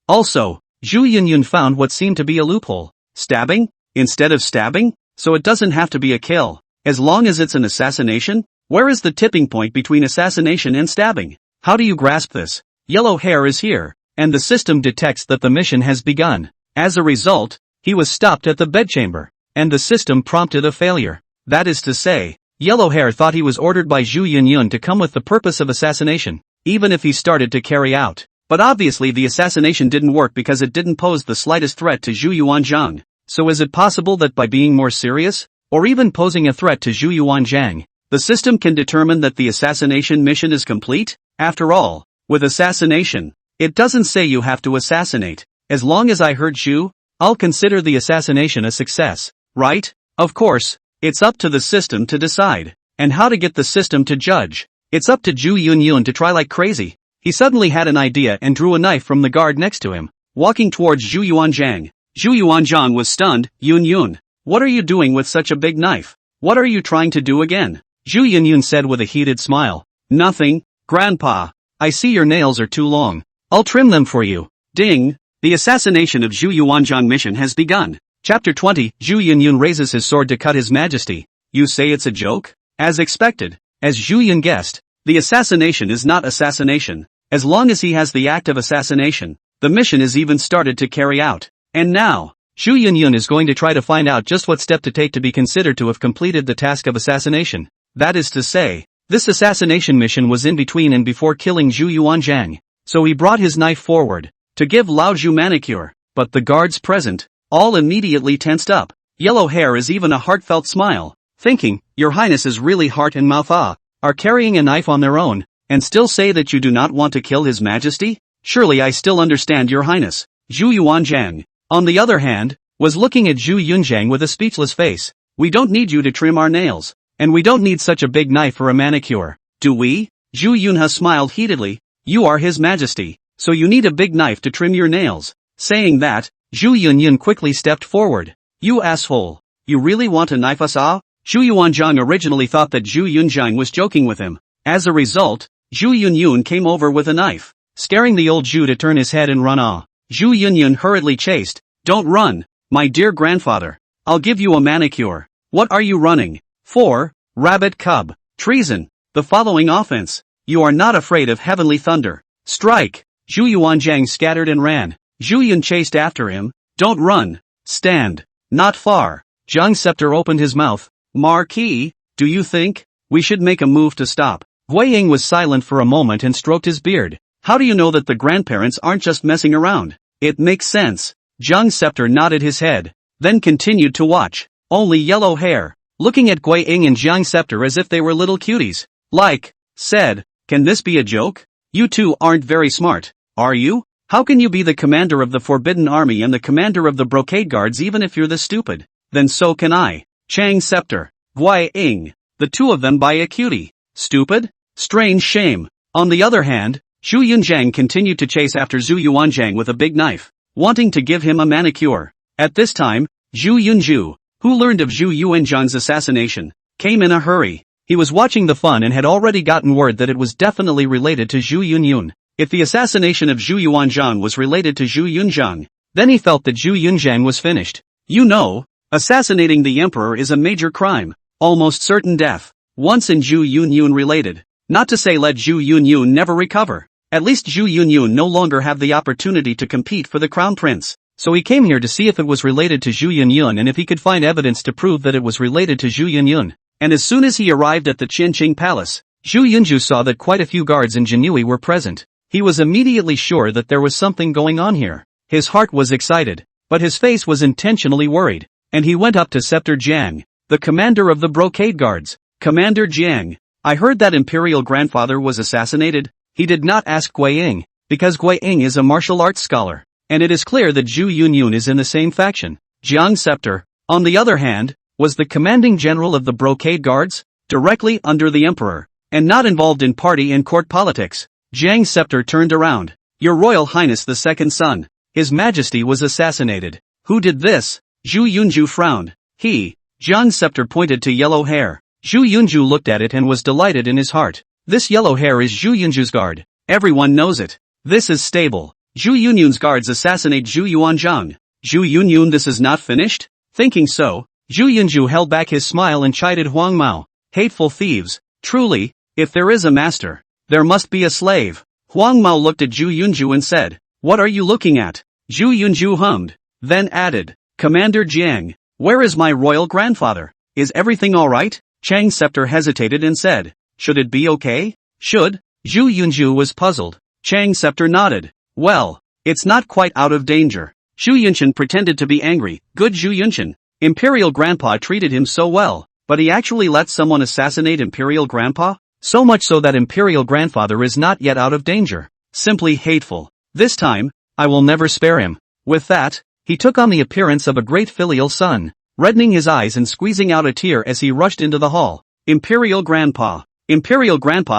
Also, Zhu Yunyun found what seemed to be a loophole. Stabbing? Instead of stabbing? So it doesn't have to be a kill. As long as it's an assassination? Where is the tipping point between assassination and stabbing? How do you grasp this? Yellow hair is here, and the system detects that the mission has begun. As a result, he was stopped at the bedchamber, and the system prompted a failure. That is to say, yellow hair thought he was ordered by Zhu Yunyun to come with the purpose of assassination, even if he started to carry out. But obviously the assassination didn't work because it didn't pose the slightest threat to Zhu Yuanzhang. So is it possible that by being more serious, or even posing a threat to Zhu Yuanzhang, the system can determine that the assassination mission is complete? After all, with assassination, it doesn't say you have to assassinate. As long as I hurt Zhu, I'll consider the assassination a success, right? Of course, it's up to the system to decide. And how to get the system to judge. It's up to Zhu Yunyun to try like crazy. He suddenly had an idea and drew a knife from the guard next to him, walking towards Zhu Yuanzhang. Zhu Yuanzhang was stunned. Yunyun, what are you doing with such a big knife? What are you trying to do again? Zhu Yunyun said with a heated smile. Nothing, Grandpa. I see your nails are too long. I'll trim them for you. Ding! The assassination of Zhu Yuanzhang mission has begun. Chapter 20. Zhu Yunyun raises his sword to cut His Majesty. You say it's a joke? As expected. As Zhu Yun guessed, the assassination is not assassination. As long as he has the act of assassination, the mission is even started to carry out. And now, Zhu Yunyun is going to try to find out just what step to take to be considered to have completed the task of assassination. That is to say, this assassination mission was in between and before killing Zhu Yuanzhang. So he brought his knife forward, to give Lao Zhu manicure. But the guards present, all immediately tensed up. Yellow hair is even a heartfelt smile, thinking, Your Highness's really heart and mouth are carrying a knife on their own, and still say that you do not want to kill His Majesty? Surely I still understand Your Highness. Zhu Yuanzhang, on the other hand, was looking at Zhu Yunzhang with a speechless face. We don't need you to trim our nails, and we don't need such a big knife for a manicure, do we? Zhu Yunha smiled heatedly. You are His Majesty, so you need a big knife to trim your nails. Saying that, Zhu Yunyun quickly stepped forward. You asshole. You really want to knife us all? Zhu Yuanzhang originally thought that Zhu Yunzhang was joking with him. As a result, Zhu Yunyun came over with a knife, scaring the old Zhu to turn his head and run off. Zhu Yunyun hurriedly chased. Don't run, my dear grandfather. I'll give you a manicure. What are you running for? Rabbit cub. Treason. The following offense. You are not afraid of heavenly thunder. Strike. Zhu Yuanzhang scattered and ran. Zhu Yun chased after him. Don't run. Stand. Not far. Zhang Scepter opened his mouth. Marquis, do you think we should make a move to stop? Wei Ying was silent for a moment and stroked his beard. How do you know that the grandparents aren't just messing around? It makes sense. Zhang Scepter nodded his head, then continued to watch. Only yellow hair, looking at Gui Ying and Zhang Scepter as if they were little cuties. Said, can this be a joke? You two aren't very smart, are you? How can you be the commander of the Forbidden Army and the commander of the Brocade Guards even if you're this stupid? Then so can I. Zhang Scepter, Gui Ying, the two of them by a cutie. Stupid? Strange shame. On the other hand, Zhu Yunzhang continued to chase after Zhu Yuanzhang with a big knife, wanting to give him a manicure. At this time, Zhu Yunzhu, who learned of Zhu Yuanzhang's assassination, came in a hurry. He was watching the fun and had already gotten word that it was definitely related to Zhu Yunyun. If the assassination of Zhu Yuanzhang was related to Zhu Yunzhang, then he felt that Zhu Yunzhang was finished. You know, assassinating the emperor is a major crime, almost certain death. Once in Zhu Yunyun related. Not to say let Zhu Yunyun never recover. At least Zhu Yunyun no longer have the opportunity to compete for the crown prince. So he came here to see if it was related to Zhu Yunyun and if he could find evidence to prove that it was related to Zhu Yunyun. and as soon as he arrived at the Qinqing Palace, Zhu Yunju saw that quite a few guards and Jinui were present. He was immediately sure that there was something going on here. His heart was excited, but his face was intentionally worried, and he went up to Scepter Jiang, the commander of the brocade guards. Commander Jiang, I heard that Imperial Grandfather was assassinated. He did not ask Gui Ying, because Gui Ying is a martial arts scholar, and it is clear that Zhu Yunyun is in the same faction. Jiang Scepter, on the other hand, was the commanding general of the brocade guards, directly under the emperor, and not involved in party and court politics. Jiang Scepter turned around. Your Royal Highness the second son, His Majesty was assassinated. Who did this? Zhu Yunju frowned. He. Jiang Scepter pointed to yellow hair. Zhu Yunju looked at it and was delighted in his heart. This yellow hair is Zhu Yunju's guard. Everyone knows it. This is stable. Zhu Yunyun's guards assassinate Zhu Yuanzhang. Zhu Yunyun, this is not finished? Thinking so, Zhu Yunju held back his smile and chided Huang Mao. Hateful thieves. Truly, if there is a master, there must be a slave. Huang Mao looked at Zhu Yunju and said, What are you looking at? Zhu Yunju hummed, then added, Commander Jiang, where is my royal grandfather? Is everything alright? Chang Scepter hesitated and said, Should it be okay? Should? Zhu Yunju was puzzled. Chang Scepter nodded. Well, it's not quite out of danger. Zhu Yunchen pretended to be angry. Good Zhu Yunchen. Imperial Grandpa treated him so well, but he actually let someone assassinate Imperial Grandpa? So much so that Imperial Grandfather is not yet out of danger. Simply hateful. This time, I will never spare him. With that, he took on the appearance of a great filial son, reddening his eyes and squeezing out a tear as he rushed into the hall. Imperial Grandpa,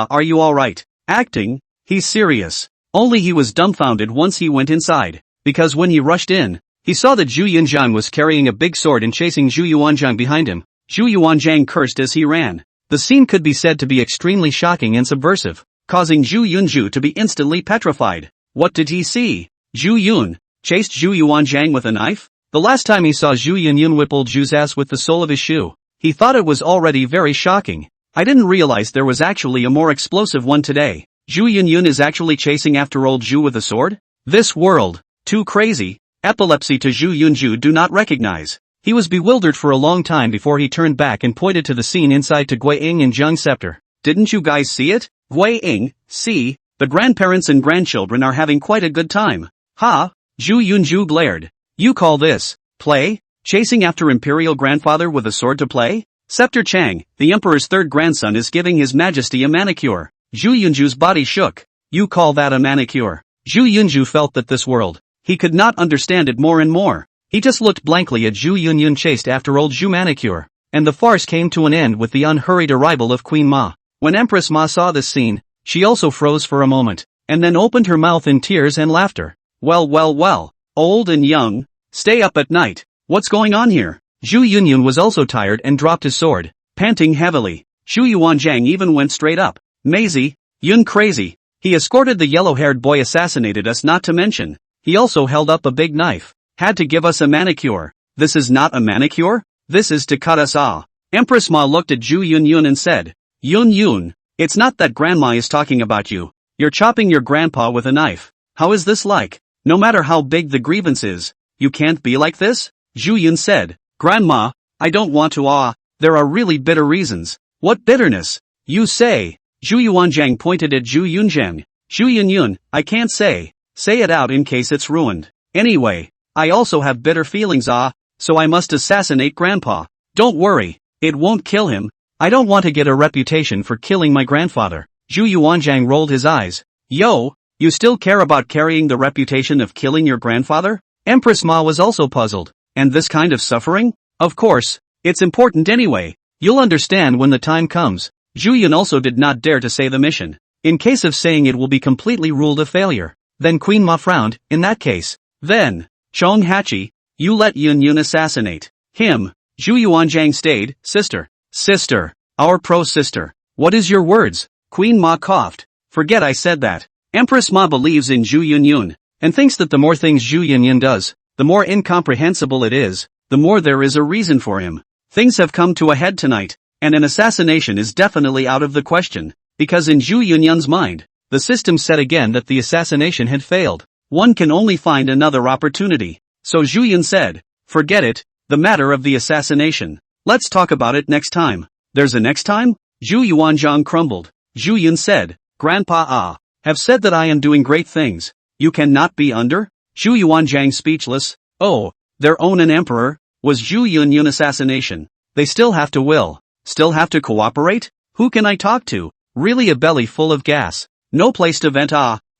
are you alright? Acting? He's serious. Only he was dumbfounded once he went inside, because when he rushed in, he saw that Zhu Yunzhang was carrying a big sword and chasing Zhu Yuanzhang behind him. Zhu Yuanzhang cursed as he ran. The scene could be said to be extremely shocking and subversive, causing Zhu Yunju to be instantly petrified. What did he see? Zhu Yun chased Zhu Yuanzhang with a knife? The last time he saw Zhu Yunyun whip old Zhu's ass with the sole of his shoe, he thought it was already very shocking. I didn't realize there was actually a more explosive one today. Zhu Yunyun is actually chasing after old Zhu with a sword? This world, too crazy. Epilepsy to Zhu Yunju do not recognize. He was bewildered for a long time before he turned back and pointed to the scene inside to Gui Ying and Jiang Scepter. Didn't you guys see it? Gui Ying, see, the grandparents and grandchildren are having quite a good time. Ha? Zhu Yunju glared. You call this play? Chasing after Imperial Grandfather with a sword to play? Scepter Chang, the Emperor's third grandson, is giving His Majesty a manicure. Zhu Yunju's body shook. You call that a manicure? Zhu Yunju felt that this world, he could not understand it more and more. He just looked blankly at Zhu Yunyun chased after old Zhu manicure, and the farce came to an end with the unhurried arrival of Queen Ma. When Empress Ma saw this scene, she also froze for a moment, and then opened her mouth in tears and laughter. Well, old and young, stay up at night. What's going on here? Zhu Yunyun was also tired and dropped his sword, panting heavily. Zhu Yuanzhang even went straight up. Maisie, Yun crazy. He escorted the yellow-haired boy assassinated us, not to mention. He also held up a big knife. Had to give us a manicure. This is not a manicure? This is to cut us off. Empress Ma looked at Zhu Yunyun and said, Yun, it's not that Grandma is talking about you. You're chopping your grandpa with a knife. How is this like? No matter how big the grievance is, you can't be like this? Zhu Yun said, Grandma, I don't want to there are really bitter reasons. What bitterness? You say? Zhu Yuanzhang pointed at Zhu Yunzhang. Zhu Yunyun, I can't say. Say it out in case it's ruined. Anyway, I also have bitter feelings so I must assassinate Grandpa. Don't worry, it won't kill him. I don't want to get a reputation for killing my grandfather. Zhu Yuanzhang rolled his eyes. Yo, you still care about carrying the reputation of killing your grandfather? Empress Ma was also puzzled. And this kind of suffering? Of course, it's important anyway. You'll understand when the time comes. Zhu Yun also did not dare to say the mission. In case of saying it will be completely ruled a failure. Then Queen Ma frowned. In that case, then, Chong Hachi, you let Yun assassinate him. Zhu Yuanzhang stayed. Sister, our pro-sister. What is your words? Queen Ma coughed. Forget I said that. Empress Ma believes in Zhu Yunyun, and thinks that the more things Zhu Yunyun does, the more incomprehensible it is, the more there is a reason for him. Things have come to a head tonight, and an assassination is definitely out of the question, because in Zhu Yunyun's mind, the system said again that the assassination had failed. One can only find another opportunity. So Zhu Yun said, forget it, the matter of the assassination. Let's talk about it next time. There's a next time? Zhu Yuanzhang crumbled. Zhu Yun said, Grandpa have said that I am doing great things. You cannot be under? Zhu Yuanzhang speechless. Oh, their own an emperor? Was Zhu Yun assassination? They still have to will. Still have to cooperate? Who can I talk to? Really a belly full of gas. No place to vent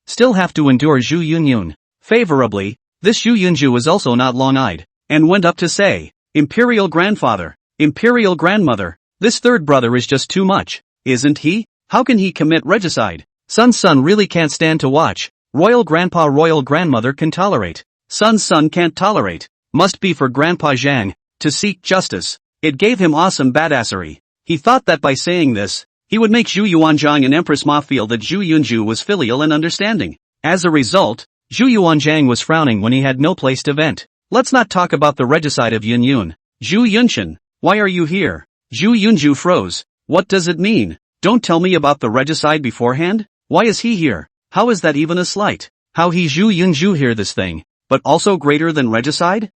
Still have to endure Zhu Yunyun. Favorably, this Zhu Yunju was also not long-eyed, and went up to say, Imperial grandfather, Imperial grandmother, this third brother is just too much, isn't he? How can he commit regicide? Son really can't stand to watch. Royal grandpa royal grandmother can tolerate. Son can't tolerate. Must be for Grandpa Zhang, to seek justice. It gave him awesome badassery. He thought that by saying this, he would make Zhu Yuanzhang and Empress Ma feel that Zhu Yunju was filial and understanding. As a result, Zhu Yuanzhang was frowning when he had no place to vent. Let's not talk about the regicide of Yunyun. Zhu Yunshan, why are you here? Zhu Yunju froze. What does it mean? Don't tell me about the regicide beforehand? Why is he here? How is that even a slight? How he Zhu Yunju hear this thing, but also greater than regicide?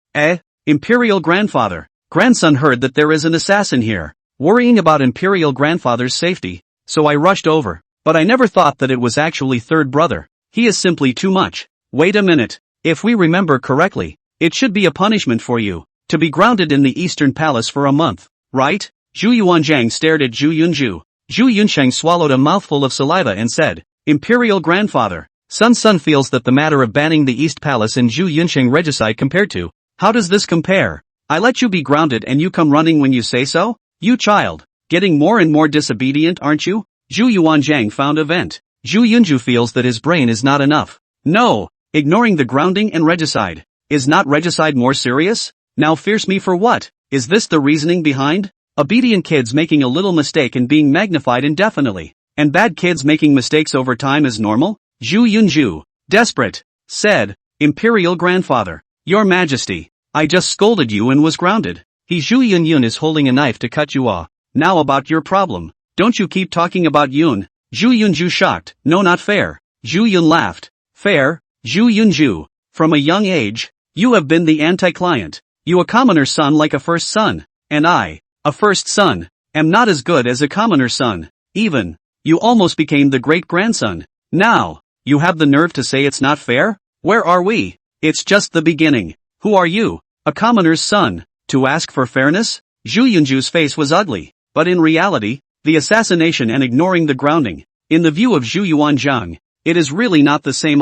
Imperial grandfather. Grandson heard that there is an assassin here, worrying about Imperial grandfather's safety, so I rushed over, but I never thought that it was actually third brother. He is simply too much. Wait a minute. If we remember correctly, it should be a punishment for you, to be grounded in the Eastern Palace for a month, right? Zhu Yuanzhang stared at Zhu Yunju. Zhu Yunsheng swallowed a mouthful of saliva and said, Imperial grandfather, Son feels that the matter of banning the East Palace and Zhu Yunsheng regicide compared to, how does this compare? I let you be grounded and you come running when you say so? You child, getting more and more disobedient aren't you? Zhu Yuanzhang found a vent. Zhu Yunju feels that his brain is not enough. No, ignoring the grounding and regicide. Is not regicide more serious? Now fierce me for what? Is this the reasoning behind? Obedient kids making a little mistake and being magnified indefinitely, and bad kids making mistakes over time is normal? Zhu Yunju, desperate, said, Imperial grandfather, Your Majesty, I just scolded you and was grounded. Zhu Yunyun is holding a knife to cut you off. Now about your problem. Don't you keep talking about Yun. Zhu Yunju shocked, no not fair. Zhu Yun laughed. Fair, Zhu Yunju. From a young age, you have been the anti-client. You a commoner son like a first son, and I, a first son, am not as good as a commoner son. Even, you almost became the great-grandson. Now, you have the nerve to say it's not fair? Where are we? It's just the beginning. Who are you? A commoner's son, to ask for fairness? Zhu Yunju's face was ugly, but in reality, the assassination and ignoring the grounding, in the view of Zhu Yuanzhang, it is really not the same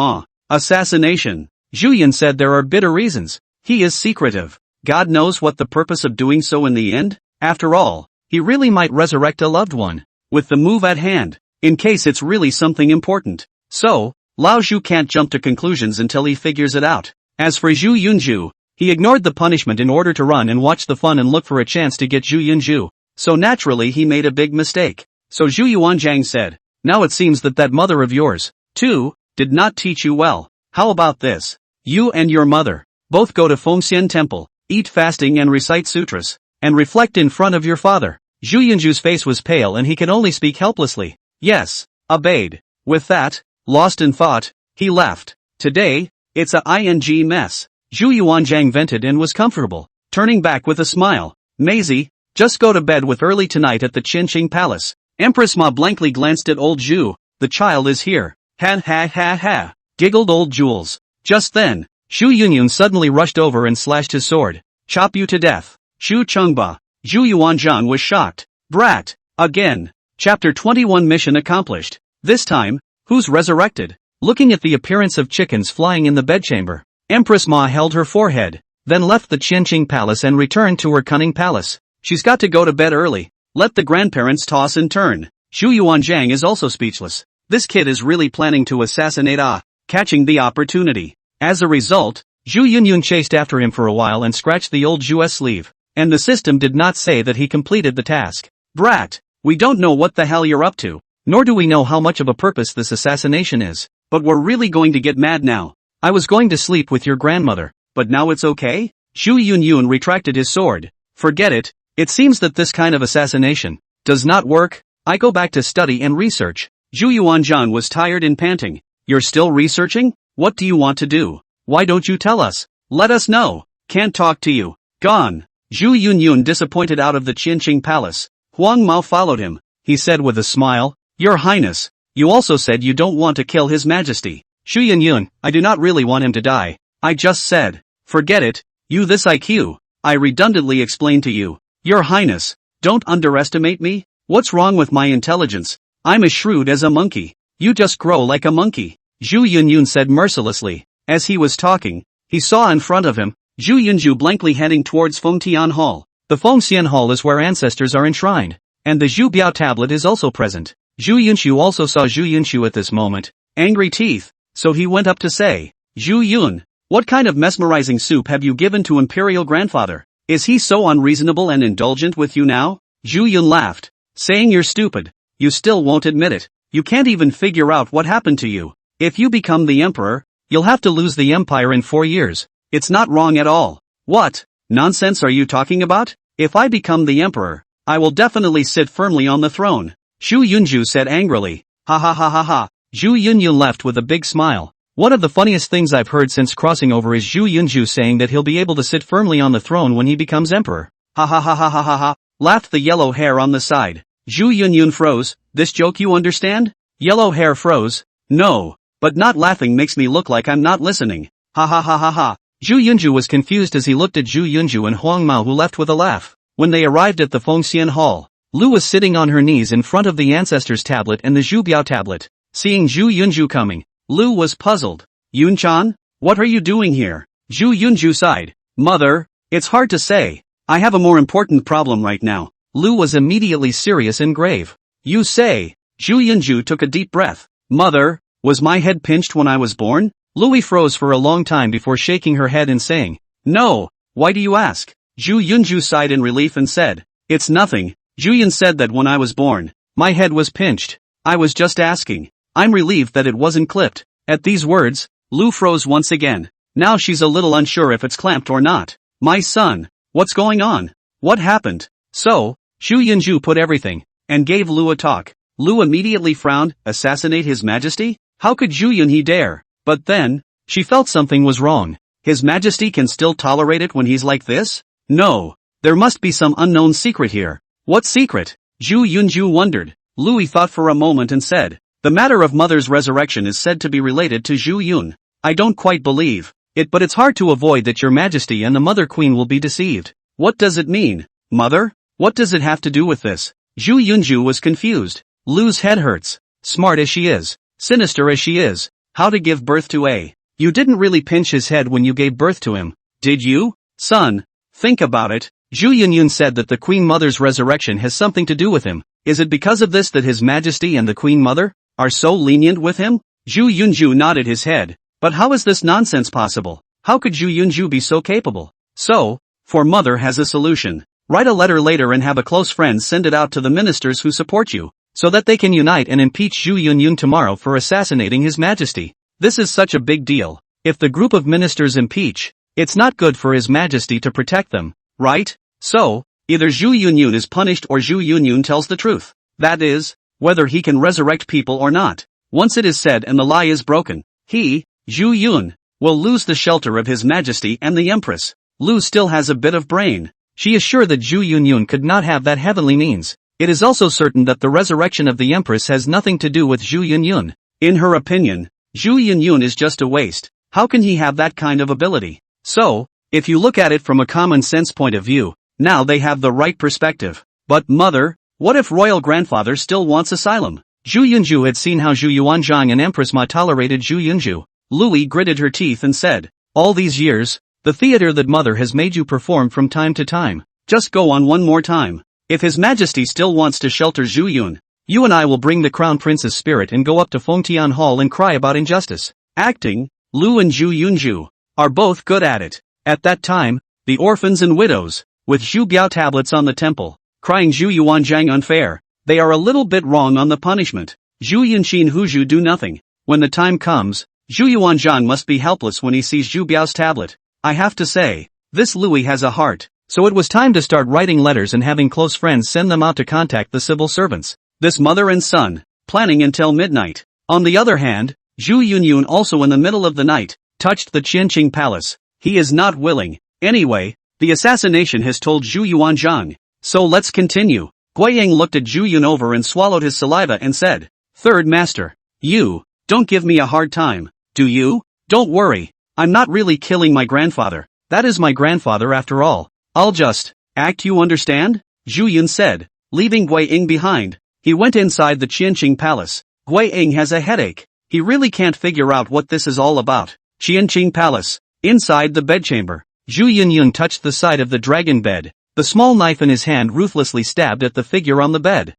assassination. Zhu Yun said there are bitter reasons. He is secretive. God knows what the purpose of doing so in the end. After all, he really might resurrect a loved one, with the move at hand, in case it's really something important. So, Lao Zhu can't jump to conclusions until he figures it out. As for Zhu Yunju, he ignored the punishment in order to run and watch the fun and look for a chance to get Zhu Yunju. So naturally he made a big mistake. So Zhu Yuanzhang said, now it seems that mother of yours, too, did not teach you well. How about this? You and your mother, both go to Fengxian Temple, eat fasting and recite sutras, and reflect in front of your father. Zhu Yunju's face was pale and he could only speak helplessly. Yes, obeyed. With that, lost in thought, he left. Today, it's a ing mess. Zhu Yuanzhang vented and was comfortable, turning back with a smile. Maisie, just go to bed with early tonight at the Qinqing Palace. Empress Ma blankly glanced at old Zhu. The child is here. Ha ha ha ha, giggled old Jules. Just then, Zhu Yunyun suddenly rushed over and slashed his sword. Chop you to death. Xu Chengba. Zhu Yuanzhang was shocked. Brat. Again. Chapter 21 mission accomplished. This time, who's resurrected? Looking at the appearance of chickens flying in the bedchamber, Empress Ma held her forehead, then left the Qinqing Palace and returned to her cunning palace. She's got to go to bed early. Let the grandparents toss and turn. Zhu Yuanzhang is also speechless. This kid is really planning to assassinate catching the opportunity. As a result, Zhu Yunyun chased after him for a while and scratched the old Zhu's sleeve. And the system did not say that he completed the task. Brat, we don't know what the hell you're up to, nor do we know how much of a purpose this assassination is, but we're really going to get mad now. I was going to sleep with your grandmother, but now it's okay? Zhu Yunyun retracted his sword. Forget it, it seems that this kind of assassination does not work. I go back to study and research. Zhu Yuanzhang was tired and panting. You're still researching? What do you want to do? Why don't you tell us? Let us know. Can't talk to you. Gone. Zhu Yunyun disappointed out of the Qinqing Palace. Huang Mao followed him. He said with a smile, "Your Highness, you also said you don't want to kill His Majesty." Xu Yunyun, I do not really want him to die. I just said, forget it, you this IQ. I redundantly explained to you. Your Highness, don't underestimate me. What's wrong with my intelligence? I'm as shrewd as a monkey. You just grow like a monkey. Xu Yunyun said mercilessly. As he was talking, he saw in front of him, Zhu Yunju blankly heading towards Fengtian Hall. The Fengxian Hall is where ancestors are enshrined, and the Zhu Biao tablet is also present. Zhu Yunshu also saw Zhu Yunshu at this moment, angry teeth, so he went up to say, Zhu Yun, what kind of mesmerizing soup have you given to Imperial Grandfather? Is he so unreasonable and indulgent with you now? Zhu Yun laughed, saying you're stupid. You still won't admit it. You can't even figure out what happened to you. If you become the emperor, you'll have to lose the empire in 4 years. It's not wrong at all. What nonsense are you talking about? If I become the emperor, I will definitely sit firmly on the throne. Xu Yunju said angrily. Ha ha ha ha ha. Zhu Yunyun left with a big smile. One of the funniest things I've heard since crossing over is Zhu Yunju saying that he'll be able to sit firmly on the throne when he becomes emperor. Ha ha ha ha ha ha ha. Laughed the yellow hair on the side. Zhu Yunyun froze. This joke you understand? Yellow hair froze. No, but not laughing makes me look like I'm not listening. Ha ha ha ha ha. Zhu Yunju was confused as he looked at Zhu Yunju and Huang Mao, who left with a laugh. When they arrived at the Fengxian Hall, Lu was sitting on her knees in front of the ancestors' tablet and the Zhu Biao tablet. Seeing Zhu Yunju coming, Lu was puzzled. Yun-chan, what are you doing here? Zhu Yunju sighed. Mother, it's hard to say. I have a more important problem right now. Lu was immediately serious and grave. You say? Zhu Yunju took a deep breath. Mother, was my head pinched when I was born? Louis froze for a long time before shaking her head and saying, no, why do you ask? Zhu Yunju sighed in relief and said, it's nothing. Zhu said that when I was born, my head was pinched. I was just asking. I'm relieved that it wasn't clipped. At these words, Lu froze once again. Now she's a little unsure if it's clamped or not. My son, what's going on? What happened? So, Xu Yunju put everything, and gave Lu a talk. Lu immediately frowned. Assassinate His Majesty? How could Zhu Yun he dare? But then, she felt something was wrong. His Majesty can still tolerate it when he's like this? No, there must be some unknown secret here. What secret? Zhu Yunju wondered. Louis thought for a moment and said, the matter of Mother's resurrection is said to be related to Zhu Yun. I don't quite believe it, but it's hard to avoid that Your Majesty and the Mother Queen will be deceived. What does it mean? Mother? What does it have to do with this? Zhu Yunju was confused. Lu's head hurts. Smart as she is, sinister as she is, how to give birth to a. You didn't really pinch his head when you gave birth to him, did you? Son, think about it. Zhu Yunyun said that the Queen Mother's resurrection has something to do with him. Is it because of this that His Majesty and the Queen Mother are so lenient with him? Zhu Yunju nodded his head. But how is this nonsense possible? How could Zhu Yunju be so capable? So, for Mother has a solution. Write a letter later and have a close friend send it out to the ministers who support you, so that they can unite and impeach Zhu Yunyun tomorrow for assassinating His Majesty. This is such a big deal. If the group of ministers impeach, it's not good for His Majesty to protect them, right? So, either Zhu Yunyun is punished or Zhu Yunyun tells the truth. That is, whether he can resurrect people or not. Once it is said and the lie is broken, he, Zhu Yun, will lose the shelter of His Majesty and the Empress. Lu still has a bit of brain. She is sure that Zhu Yunyun could not have that heavenly means. It is also certain that the resurrection of the Empress has nothing to do with Zhu Yunyun. In her opinion, Zhu Yunyun is just a waste. How can he have that kind of ability? So, if you look at it from a common sense point of view, now they have the right perspective. But Mother, what if Royal Grandfather still wants asylum? Zhu Yunju had seen how Zhu Yuanzhang and Empress Ma tolerated Zhu Yunju. Louis gritted her teeth and said, all these years, the theater that Mother has made you perform from time to time, just go on one more time. If His Majesty still wants to shelter Zhu Yun, you and I will bring the Crown Prince's spirit and go up to Fengtian Hall and cry about injustice. Acting, Lu and Zhu Yunju are both good at it. At that time, the orphans and widows, with Zhu Biao tablets on the temple, crying Zhu Yuanzhang unfair, they are a little bit wrong on the punishment. Zhu Yunxin Huzhu do nothing. When the time comes, Zhu Yuanzhang must be helpless when he sees Zhu Biao's tablet. I have to say, this Louis has a heart. So it was time to start writing letters and having close friends send them out to contact the civil servants. This mother and son, planning until midnight. On the other hand, Zhu Yunyun also in the middle of the night, touched the Qianqing palace. He is not willing. Anyway, the assassination has told Zhu Yuanzhang. So let's continue. Guiying looked at Zhu Yun over and swallowed his saliva and said, "Third master. You, don't give me a hard time, do you? Don't worry, I'm not really killing my grandfather. That is my grandfather after all. I'll just act, you understand?" Zhu Yun said, leaving Guiying behind. He went inside the Qianqing Palace. Guiying has a headache. He really can't figure out what this is all about. Qianqing Palace. Inside the bedchamber, Zhu Yunyun touched the side of the dragon bed. The small knife in his hand ruthlessly stabbed at the figure on the bed.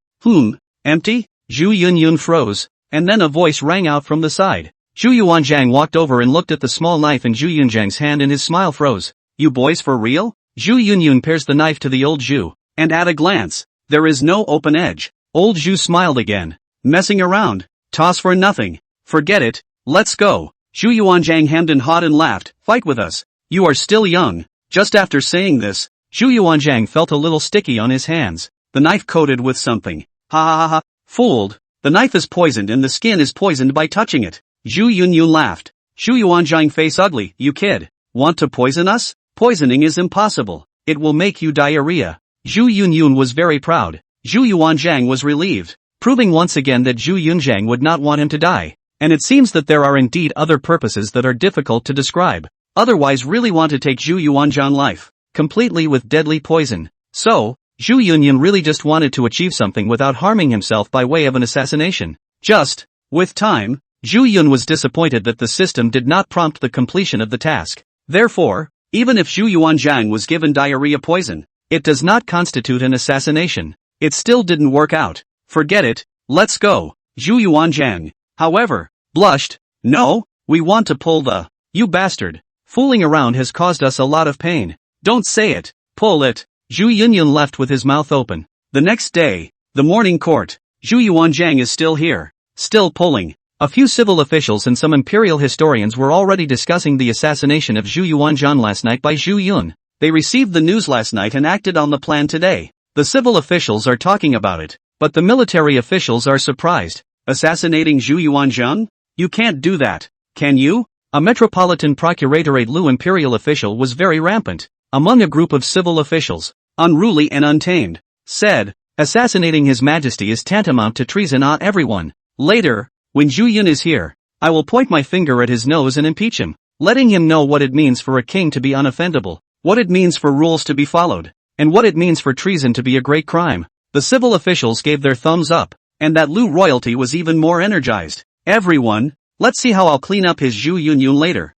Empty? Zhu Yunyun froze, and then a voice rang out from the side. Zhu Yuanzhang walked over and looked at the small knife in Zhu Yunzhang's hand and his smile froze. "You boys for real?" Zhu Yunyun pairs the knife to the old Zhu, and at a glance, there is no open edge. Old Zhu smiled again. "Messing around? Toss for nothing. Forget it, let's go." Zhu Yuanzhang hemmed and hawed and laughed. "Fight with us. You are still young." Just after saying this, Zhu Yuanzhang felt a little sticky on his hands. The knife coated with something. Ha ha ha ha. Fooled. The knife is poisoned and the skin is poisoned by touching it. Zhu Yunyun laughed. Zhu Yuanzhang face ugly. "You kid. Want to poison us? Poisoning is impossible. It will make you diarrhea." Zhu Yunyun was very proud. Zhu Yuanzhang was relieved, proving once again that Zhu Yunzhang would not want him to die. And it seems that there are indeed other purposes that are difficult to describe. Otherwise really want to take Zhu Yuanzhang's life, completely with deadly poison. So, Zhu Yunyun really just wanted to achieve something without harming himself by way of an assassination. Just, with time, Zhu Yun was disappointed that the system did not prompt the completion of the task. Therefore, even if Zhu Yuanzhang was given diarrhea poison, it does not constitute an assassination. It still didn't work out. "Forget it, let's go." Zhu Yuanzhang, however, blushed. "No, we want to pull the, you bastard. Fooling around has caused us a lot of pain. Don't say it, pull it." Zhu Yunyun left with his mouth open. The next day, the morning court. Zhu Yuanzhang is still here, still pulling. A few civil officials and some imperial historians were already discussing the assassination of Zhu Yuanzhang last night by Zhu Yun. They received the news last night and acted on the plan today. The civil officials are talking about it, but the military officials are surprised. Assassinating Zhu Yuanzhang? You can't do that, can you? A Metropolitan Procuratorate Lu imperial official was very rampant among a group of civil officials, unruly and untamed, said, "Assassinating His Majesty is tantamount to treason on everyone. Later, when Zhu Yun is here, I will point my finger at his nose and impeach him, letting him know what it means for a king to be unoffendable, what it means for rules to be followed, and what it means for treason to be a great crime." The civil officials gave their thumbs up, and that Lu royalty was even more energized. "Everyone, let's see how I'll clean up his Zhu Yunyun later."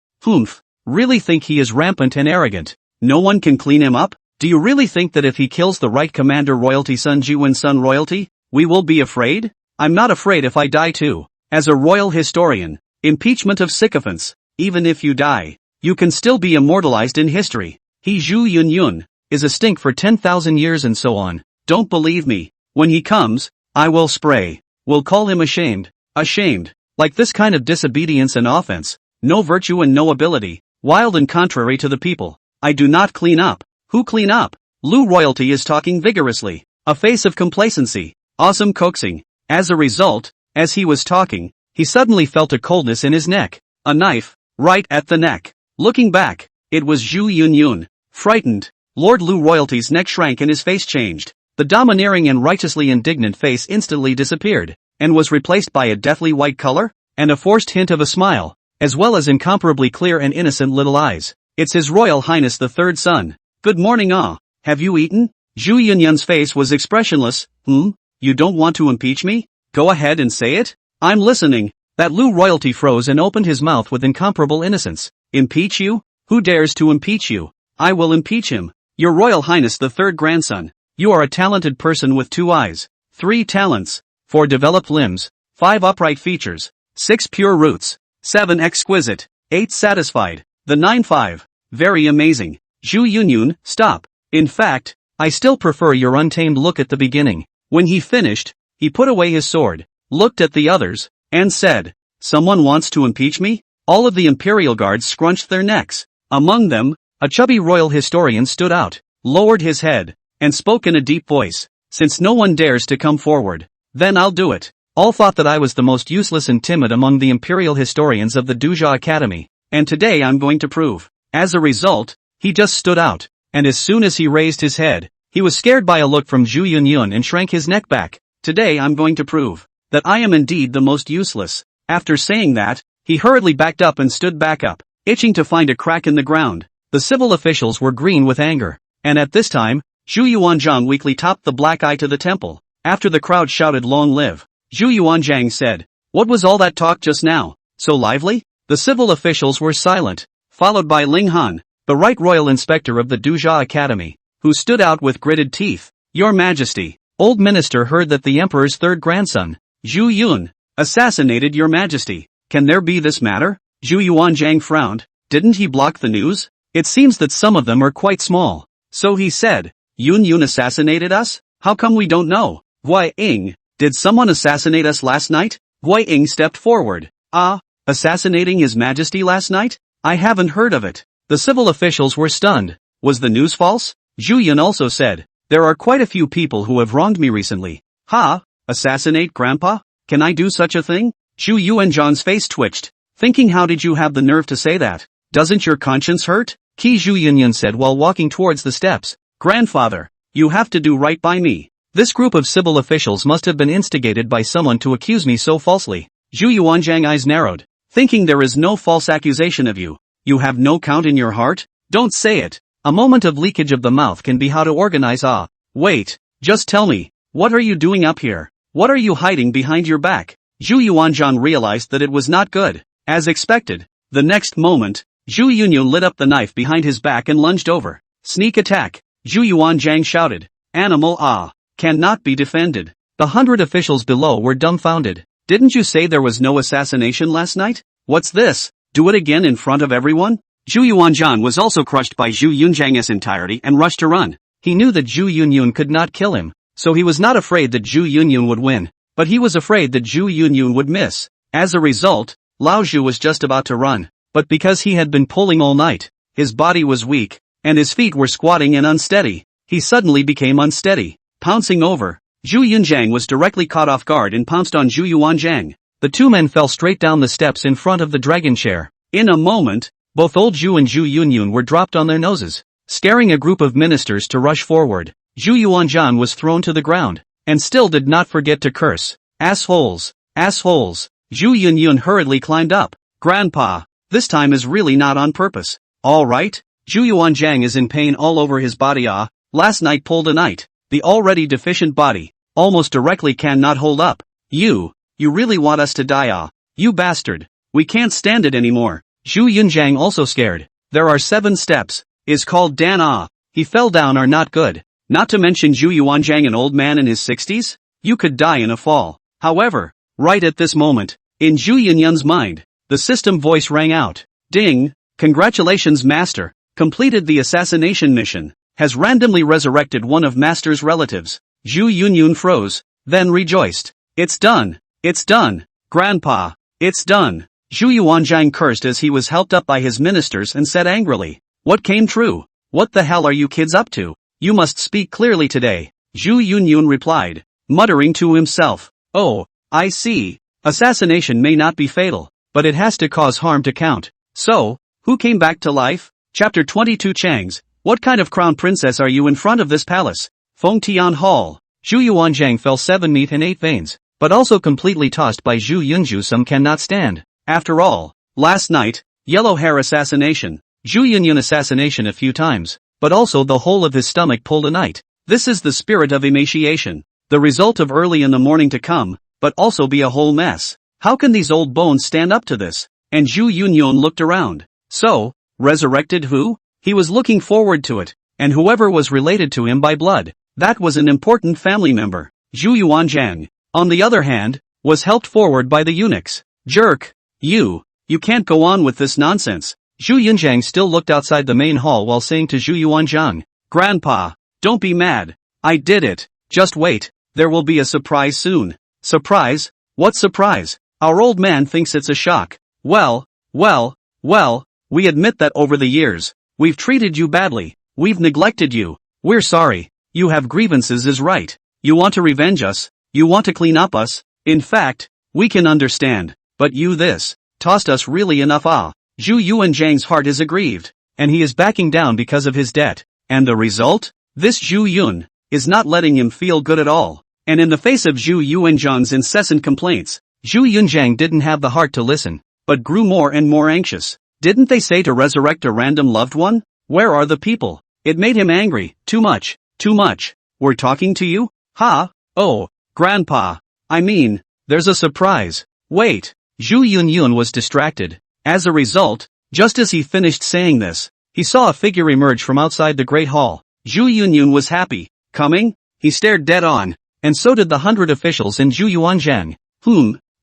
Really think he is rampant and arrogant? No one can clean him up? Do you really think that if he kills the right commander royalty Sun Jiwen Sun royalty, we will be afraid? I'm not afraid if I die too. As a royal historian, impeachment of sycophants, even if you die, you can still be immortalized in history. He Zhu Yunyun is a stink for 10,000 years and so on. Don't believe me? When he comes, I will spray. We'll call him ashamed. Ashamed. Like this kind of disobedience and offense. No virtue and no ability. Wild and contrary to the people. I do not clean up. Who clean up? Lu royalty is talking vigorously. A face of complacency. Awesome coaxing. As a result, as he was talking, he suddenly felt a coldness in his neck. A knife, right at the neck. Looking back, it was Zhu Yunyun. Frightened, Lord Lu royalty's neck shrank and his face changed. The domineering and righteously indignant face instantly disappeared, and was replaced by a deathly white color, and a forced hint of a smile, as well as incomparably clear and innocent little eyes. "It's His Royal Highness the Third Son. Good morning have you eaten?" Zhu Yunyun's face was expressionless. You don't want to impeach me? Go ahead and say it. I'm listening." That Lu royalty froze and opened his mouth with incomparable innocence. "Impeach you? Who dares to impeach you? I will impeach him. Your Royal Highness the Third Grandson. You are a talented person with 2 eyes, 3 talents, 4 developed limbs, 5 upright features, 6 pure roots, 7 exquisite, 8 satisfied, the 9-5. Very amazing. Zhu Yunyun, stop. In fact, I still prefer your untamed look at the beginning." When he finished, he put away his sword, looked at the others, and said, "Someone wants to impeach me?" All of the imperial guards scrunched their necks. Among them, a chubby royal historian stood out, lowered his head, and spoke in a deep voice. "Since no one dares to come forward, then I'll do it." All thought that I was the most useless and timid among the imperial historians of the Duzha Academy, and today I'm going to prove. As a result, he just stood out, and as soon as he raised his head, He was scared by a look from Zhu Yunyun and shrank his neck back. Today I'm going to prove that I am indeed the most useless. After saying that, he hurriedly backed up and stood back up, itching to find a crack in the ground. The civil officials were green with anger. And at this time, Zhu Yuanzhang weakly topped the black eye to the temple. After the crowd shouted long live, Zhu Yuanzhang said, "What was all that talk just now? So lively?" The civil officials were silent, followed by Ling Han, the Right Royal Inspector of the Duzha Academy, who stood out with gritted teeth. "Your Majesty, old minister heard that the emperor's third grandson, Zhu Yun, assassinated your Majesty. Can there be this matter?" Zhu Yuanzhang frowned. Didn't he block the news? It seems that some of them are quite small. So he said, Yun assassinated us? How come we don't know? Why Ying, did someone assassinate us last night? Why Ying stepped forward. Assassinating his Majesty last night? I haven't heard of it. The civil officials were stunned. Was the news false? Zhu Yun also said, there are quite a few people who have wronged me recently. Assassinate Grandpa? Can I do such a thing? Zhu Yuanzhang's face twitched, thinking how did you have the nerve to say that? Doesn't your conscience hurt? Qi Zhu Yunyun said while walking towards the steps. Grandfather, you have to do right by me. This group of civil officials must have been instigated by someone to accuse me so falsely. Zhu Yuanzhang's eyes narrowed, thinking there is no false accusation of you. You have no count in your heart? Don't say it. A moment of leakage of the mouth can be how to organize. Wait, just tell me, what are you doing up here? What are you hiding behind your back? Zhu Yuanzhang realized that it was not good. As expected, the next moment, Zhu Yunyun lit up the knife behind his back and lunged over. Sneak attack. Zhu Yuanzhang shouted. Animal cannot be defended. The 100 officials below were dumbfounded. Didn't you say there was no assassination last night? What's this? Do it again in front of everyone? Zhu Yuanzhang was also crushed by Zhu Yunzhang's entirety and rushed to run. He knew that Zhu Yunyun could not kill him, so he was not afraid that Zhu Yunyun would win, but he was afraid that Zhu Yunyun would miss. As a result, Lao Zhu was just about to run, but because he had been pulling all night, his body was weak, and his feet were squatting and unsteady. He suddenly became unsteady, pouncing over. Zhu Yunzhang was directly caught off guard and pounced on Zhu Yuanzhang. The two men fell straight down the steps in front of the dragon chair. In a moment, both old Zhu and Zhu Yunyun were dropped on their noses, scaring a group of ministers to rush forward. Zhu Yuanzhang was thrown to the ground, and still did not forget to curse. Assholes! Assholes! Zhu Yunyun hurriedly climbed up. Grandpa, this time is really not on purpose. All right? Zhu Yuanzhang is in pain all over his body. Last night pulled a night. The already deficient body, almost directly cannot hold up. You really want us to die? You bastard. We can't stand it anymore. Zhu Yunzhang also scared. There are 7 steps. Is called Dan. He fell down are not good. Not to mention Zhu Yuanzhang, an old man in his 60s? You could die in a fall. However, right at this moment, in Zhu Yunyun's mind, the system voice rang out. Ding! Congratulations, Master. Completed the assassination mission. Has randomly resurrected one of Master's relatives. Zhu Yunyun froze, then rejoiced. It's done. It's done. Grandpa. It's done. Zhu Yuanzhang cursed as he was helped up by his ministers and said angrily. What came true? What the hell are you kids up to? You must speak clearly today. Zhu Yunyun replied, muttering to himself. Oh, I see. Assassination may not be fatal, but it has to cause harm to count. So, who came back to life? Chapter 22 Changs. What kind of crown princess are you in front of this palace? Fengtian Hall. Zhu Yuanzhang fell 7 meat and 8 veins, but also completely tossed by Zhu Yunju some cannot stand. After all, last night, yellow hair assassination, Zhu Yunyun assassination a few times, but also the whole of his stomach pulled a night. This is the spirit of emaciation, the result of early in the morning to come, but also be a whole mess. How can these old bones stand up to this? And Zhu Yunyun looked around. So, resurrected who? He was looking forward to it, and whoever was related to him by blood, that was an important family member. Zhu Yuanzhang, on the other hand, was helped forward by the eunuchs. Jerk! You can't go on with this nonsense. Zhu Yunzhang still looked outside the main hall while saying to Zhu Yuanzhang, Grandpa, don't be mad. I did it. Just wait, there will be a surprise soon. Surprise? What surprise? Our old man thinks it's a shock. Well, we admit that over the years, we've treated you badly, we've neglected you, we're sorry, you have grievances is right, you want to revenge us, you want to clean up us, in fact, we can understand, but you tossed us really enough. Zhu Yuanzhang's heart is aggrieved, and he is backing down because of his debt, and the result? This Zhu Yun is not letting him feel good at all. And in the face of Zhu Yuanzhang's incessant complaints, Zhu Yunzhang didn't have the heart to listen, but grew more and more anxious. Didn't they say to resurrect a random loved one? Where are the people? It made him angry. Too much. We're talking to you? Ha? Oh, Grandpa. I mean, there's a surprise. Wait. Zhu Yunyun was distracted. As a result, just as he finished saying this, he saw a figure emerge from outside the Great Hall. Zhu Yunyun was happy. Coming? He stared dead on. And so did the 100 officials in Zhu Yuanzhang.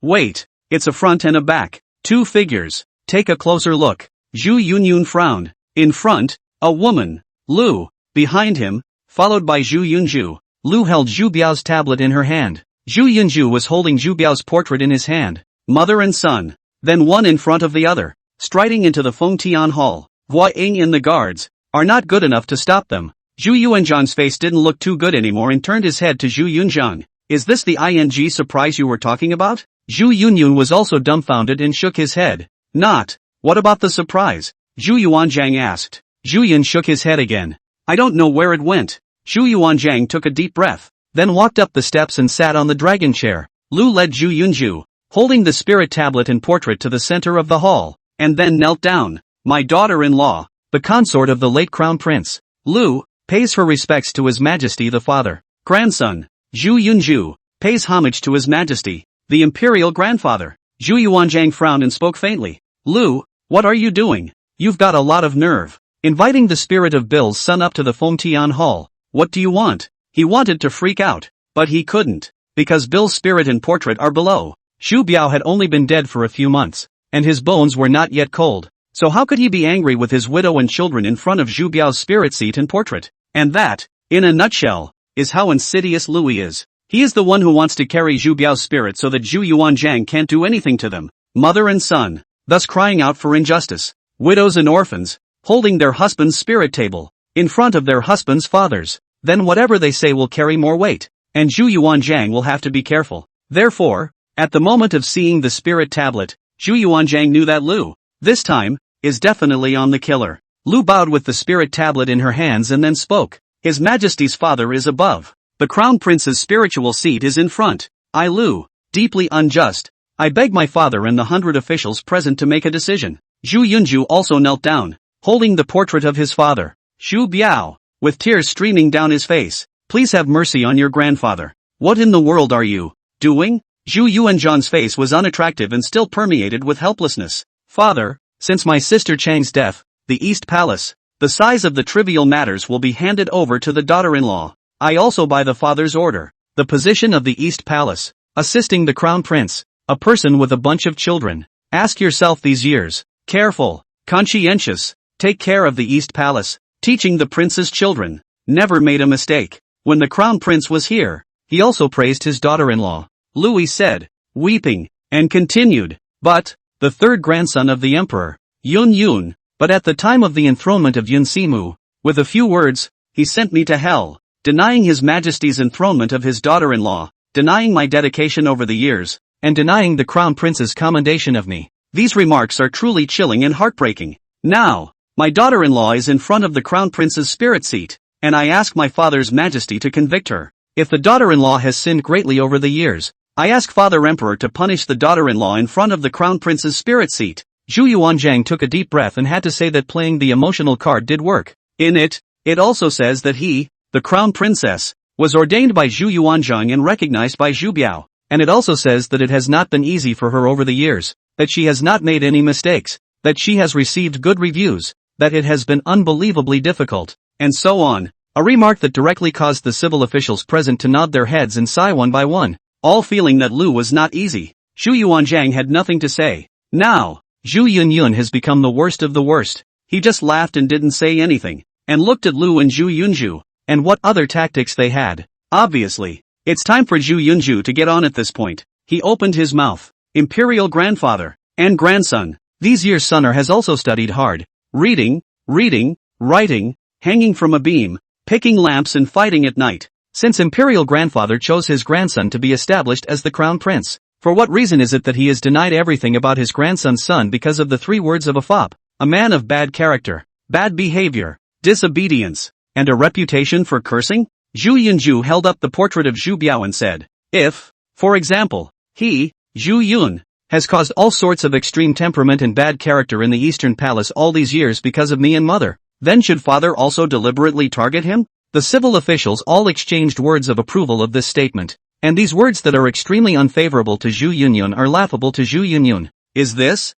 Wait. It's a front and a back. Two figures. Take a closer look. Zhu Yunyun frowned. In front, a woman. Lu. Behind him, followed by Zhu Yunju. Lu held Zhu Biao's tablet in her hand. Zhu Yunju was holding Zhu Biao's portrait in his hand. Mother and son. Then one in front of the other. Striding into the Fengtian Hall. Hua Ying and the guards are not good enough to stop them. Zhu Yuanzhang's face didn't look too good anymore and turned his head to Zhu Yunzhang. Is this the ing surprise you were talking about? Zhu Yunyun was also dumbfounded and shook his head. Not. What about the surprise? Zhu Yuanzhang asked. Zhu Yun shook his head again. I don't know where it went. Zhu Yuanzhang took a deep breath, then walked up the steps and sat on the dragon chair. Lu led Zhu Yunju, holding the spirit tablet and portrait to the center of the hall, and then knelt down. My daughter-in-law, the consort of the late crown prince, Lu, pays her respects to His Majesty the father. Grandson, Zhu Yunju, pays homage to His Majesty, the imperial grandfather. Zhu Yuanzhang frowned and spoke faintly. Lu, what are you doing? You've got a lot of nerve. Inviting the spirit of Bill's son up to the Fengtian Hall. What do you want? He wanted to freak out, but he couldn't, because Bill's spirit and portrait are below. Zhu Biao had only been dead for a few months, and his bones were not yet cold. So how could he be angry with his widow and children in front of Zhu Biao's spirit seat and portrait? And that, in a nutshell, is how insidious Louis is. He is the one who wants to carry Zhu Biao's spirit so that Zhu Yuanzhang can't do anything to them. Mother and son, thus crying out for injustice. Widows and orphans, holding their husband's spirit table, in front of their husband's fathers. Then whatever they say will carry more weight, and Zhu Yuanzhang will have to be careful. Therefore, at the moment of seeing the spirit tablet, Zhu Yuanzhang knew that Lu, this time, is definitely on the killer. Lu bowed with the spirit tablet in her hands and then spoke. His Majesty's father is above. The crown prince's spiritual seat is in front. I, Lu, deeply unjust. I beg my father and the 100 officials present to make a decision. Zhu Yunju also knelt down, holding the portrait of his father, Zhu Biao, with tears streaming down his face. Please have mercy on your grandfather. What in the world are you doing? Zhu Yuanzhang's face was unattractive and still permeated with helplessness. Father, since my sister Chang's death, the East Palace, the size of the trivial matters will be handed over to the daughter-in-law. I also by the father's order, the position of the East Palace, assisting the crown prince, a person with a bunch of children. Ask yourself these years, careful, conscientious, take care of the East Palace, teaching the prince's children, never made a mistake. When the crown prince was here, he also praised his daughter-in-law. Louis said, weeping, and continued, but, the third grandson of the emperor, Yun, but at the time of the enthronement of Yun Simu, with a few words, he sent me to hell, denying His Majesty's enthronement of his daughter-in-law, denying my dedication over the years, and denying the crown prince's commendation of me. These remarks are truly chilling and heartbreaking. Now, my daughter-in-law is in front of the crown prince's spirit seat, and I ask my father's majesty to convict her. If the daughter-in-law has sinned greatly over the years, I ask Father Emperor to punish the daughter-in-law in front of the crown prince's spirit seat. Zhu Yuanzhang took a deep breath and had to say that playing the emotional card did work. In it also says that he, the crown princess, was ordained by Zhu Yuanzhang and recognized by Zhu Biao, and it also says that it has not been easy for her over the years, that she has not made any mistakes, that she has received good reviews, that it has been unbelievably difficult, and so on. A remark that directly caused the civil officials present to nod their heads and sigh one by one, all feeling that Lu was not easy. Zhu Yuanzhang had nothing to say. Now, Zhu Yunyun has become the worst of the worst. He just laughed and didn't say anything, and looked at Lu and Zhu Yunju, and what other tactics they had. Obviously, it's time for Zhu Yunju to get on at this point. He opened his mouth. Imperial grandfather, and grandson. These years Sunner has also studied hard. Reading, writing, hanging from a beam, picking lamps and fighting at night. Since Imperial grandfather chose his grandson to be established as the crown prince, for what reason is it that he has denied everything about his grandson's son because of the 3 words of a fop? A man of bad character, bad behavior, disobedience, And a reputation for cursing? Zhu Yunju held up the portrait of Zhu Biao and said, if, for example, he, Zhu Yun, has caused all sorts of extreme temperament and bad character in the Eastern Palace all these years because of me and mother, then should father also deliberately target him? The civil officials all exchanged words of approval of this statement, and these words that are extremely unfavorable to Zhu Yunyun are laughable to Zhu Yunyun. Is this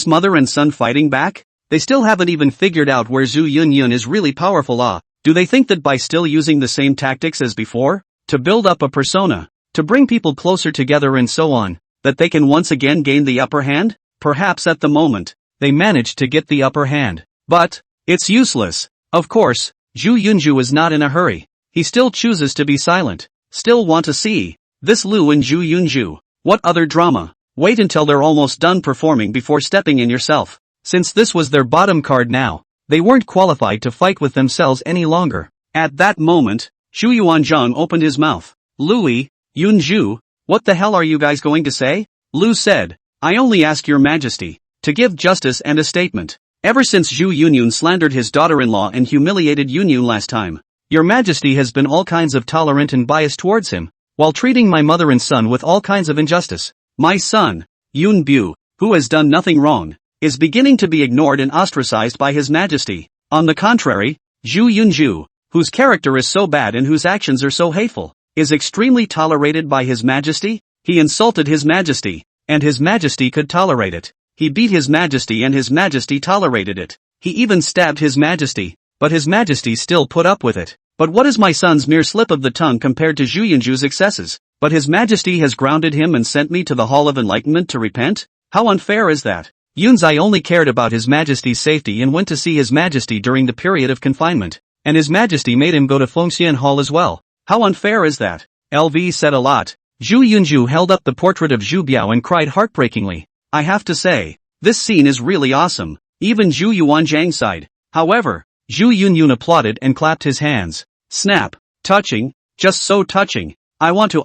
mother and son fighting back? They still haven't even figured out where Zhu Yunyun is really powerful. Do they think that by still using the same tactics as before, to build up a persona, to bring people closer together and so on, that they can once again gain the upper hand? Perhaps at the moment, they managed to get the upper hand. But, it's useless. Of course, Zhu Yunju is not in a hurry. He still chooses to be silent. Still want to see this Lu and Zhu Yunju. What other drama? Wait until they're almost done performing before stepping in yourself. Since this was their bottom card now, they weren't qualified to fight with themselves any longer. At that moment, Zhu Yuanzhang opened his mouth. Louis, Yunju, what the hell are you guys going to say? Lu said, I only ask your majesty to give justice and a statement. Ever since Zhu Yunyun slandered his daughter-in-law and humiliated Yunyun last time, your majesty has been all kinds of tolerant and biased towards him, while treating my mother and son with all kinds of injustice. My son, Yun Bu, who has done nothing wrong, is beginning to be ignored and ostracized by his majesty. On the contrary, Zhu Yunju, whose character is so bad and whose actions are so hateful, is extremely tolerated by his majesty. He insulted his majesty, and his majesty could tolerate it. He beat his majesty and his majesty tolerated it. He even stabbed his majesty, but his majesty still put up with it. But what is my son's mere slip of the tongue compared to Zhu Yunju's excesses? But his majesty has grounded him and sent me to the Hall of Enlightenment to repent? How unfair is that? Yunzai only cared about his majesty's safety and went to see his majesty during the period of confinement, and his majesty made him go to Fengxian Hall as well. How unfair is that? LV said a lot. Zhu Yunju held up the portrait of Zhu Biao and cried heartbreakingly. I have to say, this scene is really awesome. Even Zhu Yuanzhang sighed. However, Zhu Yunyun applauded and clapped his hands. Snap. Touching. Just so touching. I want to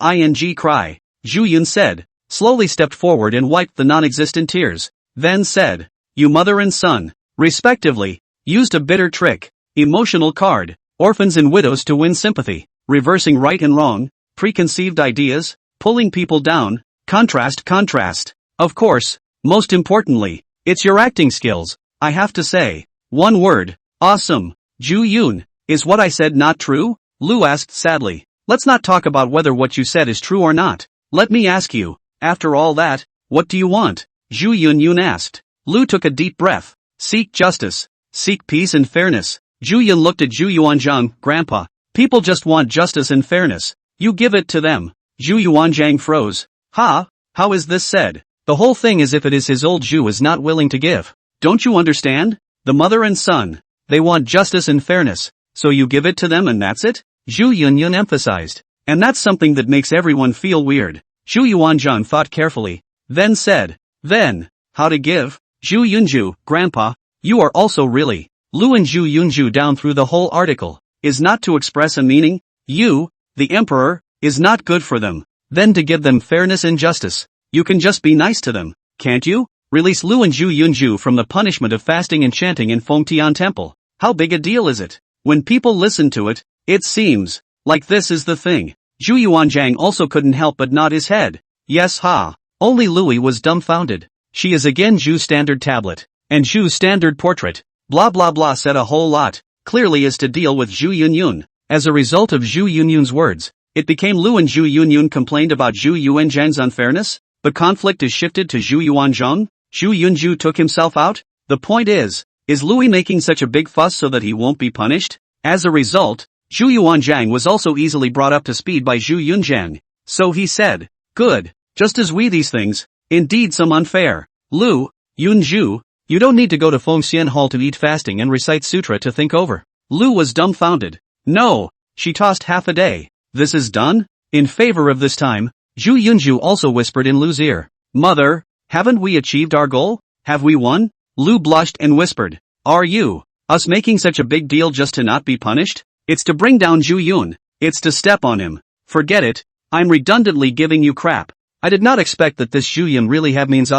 cry. Zhu Yun said, slowly stepped forward and wiped the non-existent tears, then said, you mother and son, respectively, used a bitter trick, emotional card, orphans and widows to win sympathy, reversing right and wrong, preconceived ideas, pulling people down, contrast. Of course, most importantly, it's your acting skills. I have to say, one word, awesome. Zhu Yun, is what I said not true? Lu asked sadly. Let's not talk about whether what you said is true or not. Let me ask you, after all that, what do you want? Zhu Yunyun asked. Lu took a deep breath. Seek justice. Seek peace and fairness. Zhu Yun looked at Zhu Yuanzhang. Grandpa, people just want justice and fairness. You give it to them. Zhu Yuanzhang froze. Ha? How is this said? The whole thing is if it is his old Zhu is not willing to give. Don't you understand? The mother and son, they want justice and fairness, so you give it to them and that's it? Zhu Yunyun emphasized. And that's something that makes everyone feel weird. Zhu Yuanzhang thought carefully, then said, then, how to give? Zhu Yunju, Grandpa, you are also really. Lu and Zhu Yunju down through the whole article, is not to express a meaning, you, the emperor, is not good for them. Then to give them fairness and justice, you can just be nice to them, can't you? Release Lu and Zhu Yunju from the punishment of fasting and chanting in Fengtian Temple. How big a deal is it? When people listen to it, it seems like this is the thing. Zhu Yuanzhang also couldn't help but nod his head. Yes, ha. Only Louis was dumbfounded. She is again Zhu's standard tablet, and Zhu's standard portrait. Blah blah blah said a whole lot, clearly is to deal with Zhu Yunyun. As a result of Zhu Yunyun's words, it became Lu and Zhu Yunyun complained about Zhu Yuanzhang's unfairness. The conflict is shifted to Zhu Yuanzhang. Zhu Yunju took himself out? The point is Louis making such a big fuss so that he won't be punished? As a result, Zhu Yuanzhang was also easily brought up to speed by Zhu Yunzhang. So he said, good, just as we these things, indeed some unfair. Lu, Yunju, you don't need to go to Fengxian Hall to eat fasting and recite sutra to think over. Lu was dumbfounded. No, she tossed half a day. This is done? In favor of this time, Zhu Yunju also whispered in Lu's ear. Mother, haven't we achieved our goal? Have we won? Lu blushed and whispered. Are you, us making such a big deal just to not be punished? It's to bring down Zhu Yun. It's to step on him. Forget it. I'm redundantly giving you crap. I did not expect that this Zhu Yun really have means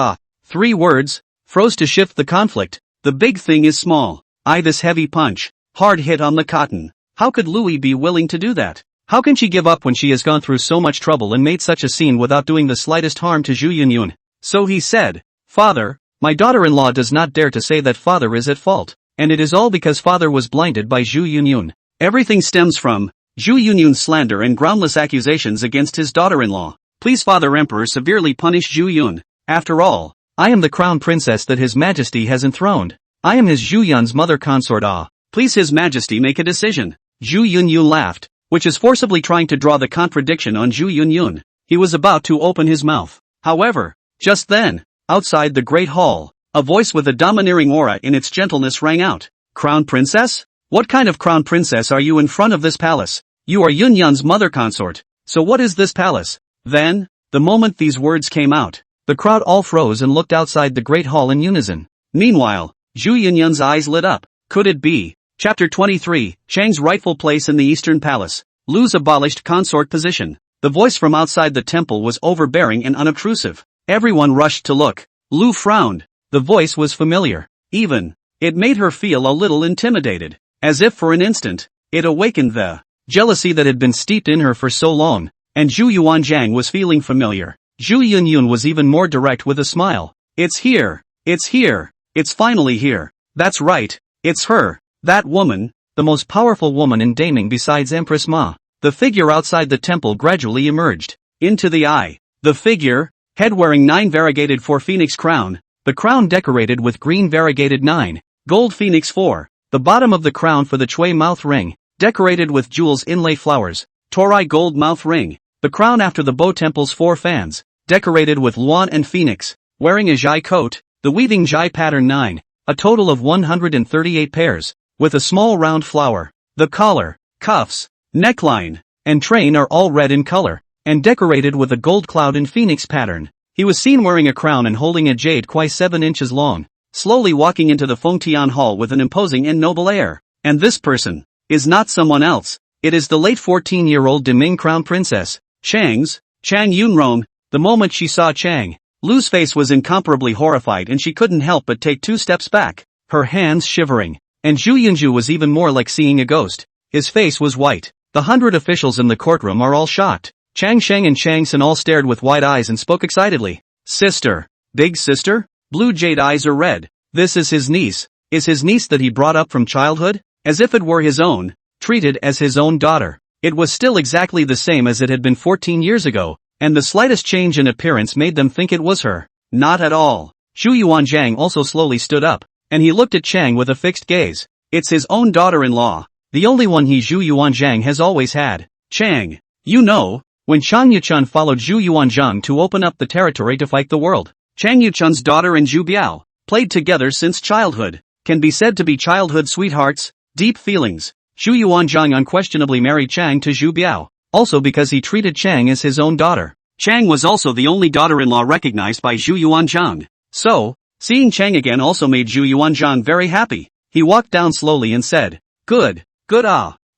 3 words, froze to shift the conflict. The big thing is small. This heavy punch. Hard hit on the cotton. How could Louis be willing to do that? How can she give up when she has gone through so much trouble and made such a scene without doing the slightest harm to Zhu Yunyun? So he said, "Father, my daughter-in-law does not dare to say that father is at fault, and it is all because father was blinded by Zhu Yunyun. Everything stems from Zhu Yunyun's slander and groundless accusations against his daughter-in-law. Please Father Emperor severely punish Zhu Yun. After all, I am the crown princess that His Majesty has enthroned. I am his Zhu Yun's mother consort. Please His Majesty make a decision." Zhu Yunyun laughed, which is forcibly trying to draw the contradiction on Zhu Yunyun. He was about to open his mouth. However, just then, outside the great hall, a voice with a domineering aura in its gentleness rang out. "Crown princess? What kind of crown princess are you in front of this palace? You are Yunyun's mother consort. So what is this palace?" Then, the moment these words came out, the crowd all froze and looked outside the great hall in unison. Meanwhile, Zhu Yunyun's eyes lit up. Could it be? Chapter 23, Chang's rightful place in the Eastern Palace. Lu's abolished consort position. The voice from outside the temple was overbearing and unobtrusive. Everyone rushed to look. Lu frowned. The voice was familiar. Even, it made her feel a little intimidated. As if for an instant, it awakened the jealousy that had been steeped in her for so long. And Zhu Yuanzhang was feeling familiar. Zhu Yunyun was even more direct with a smile. "It's here. It's here. It's finally here. That's right. It's her. That woman, the most powerful woman in Daming besides Empress Ma." The figure outside the temple gradually emerged. Into the eye. The figure, head wearing 9 variegated 4 phoenix crown, the crown decorated with green variegated 9, gold phoenix 4, the bottom of the crown for the Chui mouth ring, decorated with jewels inlay flowers, Torai gold mouth ring, the crown after the Bo temple's 4 fans, decorated with Luan and phoenix, wearing a Zhai coat, the weaving Zhai pattern 9, a total of 138 pairs, with a small round flower. The collar, cuffs, neckline, and train are all red in color, and decorated with a gold cloud in phoenix pattern. He was seen wearing a crown and holding a jade quite 7 inches long, slowly walking into the Fengtian Hall with an imposing and noble air. And this person is not someone else. It is the late 14-year-old Deming Crown Princess, Chang Yunrong. The moment she saw Chang, Lu's face was incomparably horrified and she couldn't help but take 2 steps back, her hands shivering. And Zhu Yunju was even more like seeing a ghost. His face was white. The 100 officials in the courtroom are all shocked. Chang Sheng and Chang Sun all stared with wide eyes and spoke excitedly. "Sister. Big sister? Blue jade eyes are red. This is his niece. Is his niece that he brought up from childhood? As if it were his own, treated as his own daughter." It was still exactly the same as it had been 14 years ago, and the slightest change in appearance made them think it was her. Not at all. Zhu Yuanzhang also slowly stood up, and he looked at Chang with a fixed gaze. It's his own daughter-in-law, the only one Zhu Yuanzhang has always had. "Chang, you know, when Chang Yuchun followed Zhu Yuanzhang to open up the territory to fight the world, Chang Yuchun's daughter and Zhu Biao, played together since childhood, can be said to be childhood sweethearts, deep feelings. Zhu Yuanzhang unquestionably married Chang to Zhu Biao, also because he treated Chang as his own daughter. Chang was also the only daughter-in-law recognized by Zhu Yuanzhang. So, seeing Chang again also made Zhu Yuanzhang very happy. He walked down slowly and said, Good,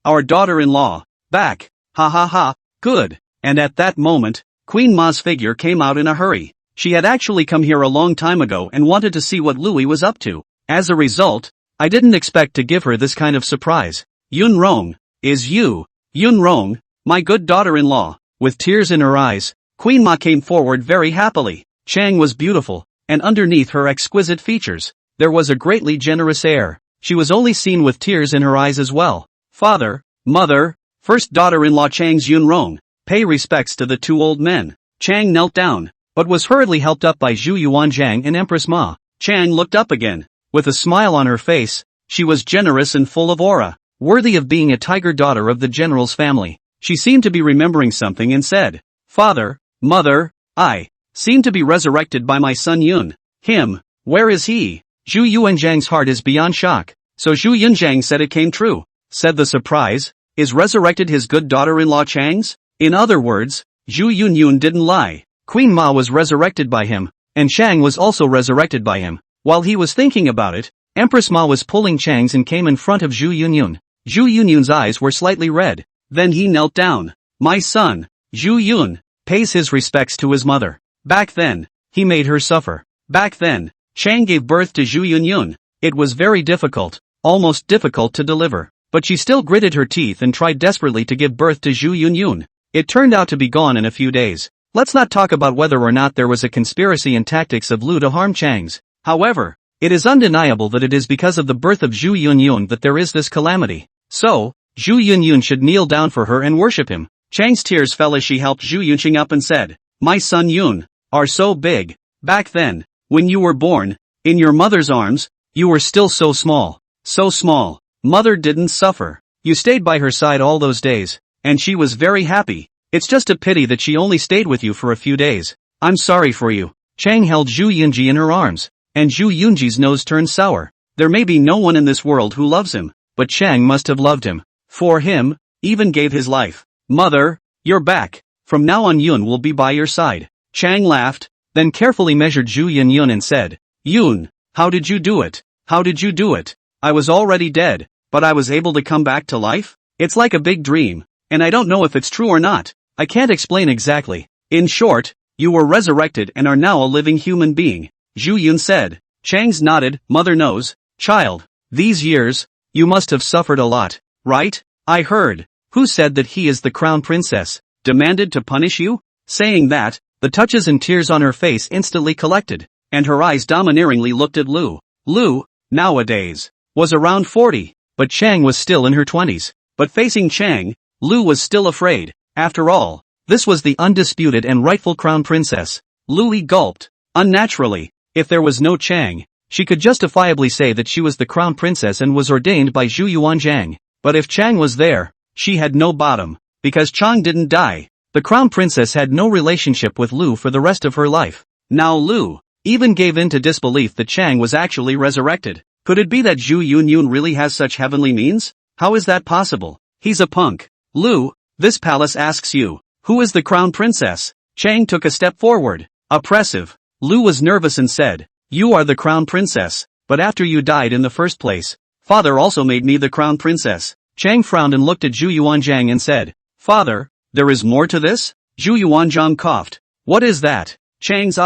our daughter-in-law, back, ha ha ha, good." And at that moment, Queen Ma's figure came out in a hurry. She had actually come here a long time ago and wanted to see what Louis was up to. As a result, I didn't expect to give her this kind of surprise. "Yun Rong, is you, Yun Rong, my good daughter-in-law?" With tears in her eyes, Queen Ma came forward very happily. Chang was beautiful, and underneath her exquisite features, there was a greatly generous air. She was only seen with tears in her eyes as well. "Father, mother, first daughter-in-law Chang's Yun Rong, pay respects to the 2 old men." Chang knelt down, but was hurriedly helped up by Zhu Yuanzhang and Empress Ma. Chang looked up again. With a smile on her face, she was generous and full of aura, worthy of being a tiger daughter of the general's family. She seemed to be remembering something and said, "Father, mother, I seem to be resurrected by my son Yun. Him, where is he?" Zhu Yuanzhang's heart is beyond shock. So Zhu Yunzhang said it came true. Said the surprise, is resurrected his good daughter-in-law Chang's? In other words, Zhu Yunyun didn't lie. Queen Ma was resurrected by him, and Chang was also resurrected by him. While he was thinking about it, Empress Ma was pulling Chang's and came in front of Zhu Yunyun. Zhu Yunyun's eyes were slightly red. Then he knelt down. "My son, Zhu Yun, pays his respects to his mother. Back then, he made her suffer. Back then, Chang gave birth to Zhu Yunyun. It was very difficult, almost difficult to deliver. But she still gritted her teeth and tried desperately to give birth to Zhu Yunyun. It turned out to be gone in a few days. Let's not talk about whether or not there was a conspiracy and tactics of Lu to harm Chang's. However, it is undeniable that it is because of the birth of Zhu Yunyun that there is this calamity. So, Zhu Yunyun should kneel down for her and worship him. Chang's tears fell as she helped Zhu Yunqing up and said, "My son Yun, are so big. Back then, when you were born, in your mother's arms, you were still so small. So small. Mother didn't suffer. You stayed by her side all those days, and she was very happy. It's just a pity that she only stayed with you for a few days. I'm sorry for you." Chang held Zhu Yunji in her arms, and Zhu Yunji's nose turned sour. There may be no one in this world who loves him, but Chang must have loved him. For him, even gave his life. "Mother, you're back. From now on Yun will be by your side." Chang laughed, then carefully measured Zhu Yunyun and said, "Yun, how did you do it? How did you do it? I was already dead, but I was able to come back to life? It's like a big dream, and I don't know if it's true or not. I can't explain exactly. In short, you were resurrected and are now a living human being," Zhu Yun said. Chang's nodded. "Mother knows, child. These years, you must have suffered a lot, right? I heard. Who said that he is the crown princess? Demanded to punish you?" Saying that, the touches and tears on her face instantly collected, and her eyes domineeringly looked at Lu. Lu, nowadays, was around 40, but Chang was still in her 20s. But facing Chang, Lu was still afraid. After all, this was the undisputed and rightful crown princess. Lu gulped. Unnaturally, if there was no Chang, she could justifiably say that she was the crown princess and was ordained by Zhu Yuanzhang. But if Chang was there, she had no bottom, because Chang didn't die. The crown princess had no relationship with Lu for the rest of her life. Now Lu even gave in to disbelief that Chang was actually resurrected. Could it be that Zhu Yunyun really has such heavenly means? How is that possible? He's a punk. Lu, this palace asks you, who is the crown princess? Chang took a step forward. Oppressive. Lu was nervous and said, "You are the crown princess, but after you died in the first place, father also made me the crown princess." Chang frowned and looked at Zhu Yuanzhang and said, "Father, there is more to this?" Zhu Yuanzhang coughed. "What is that?" Chang's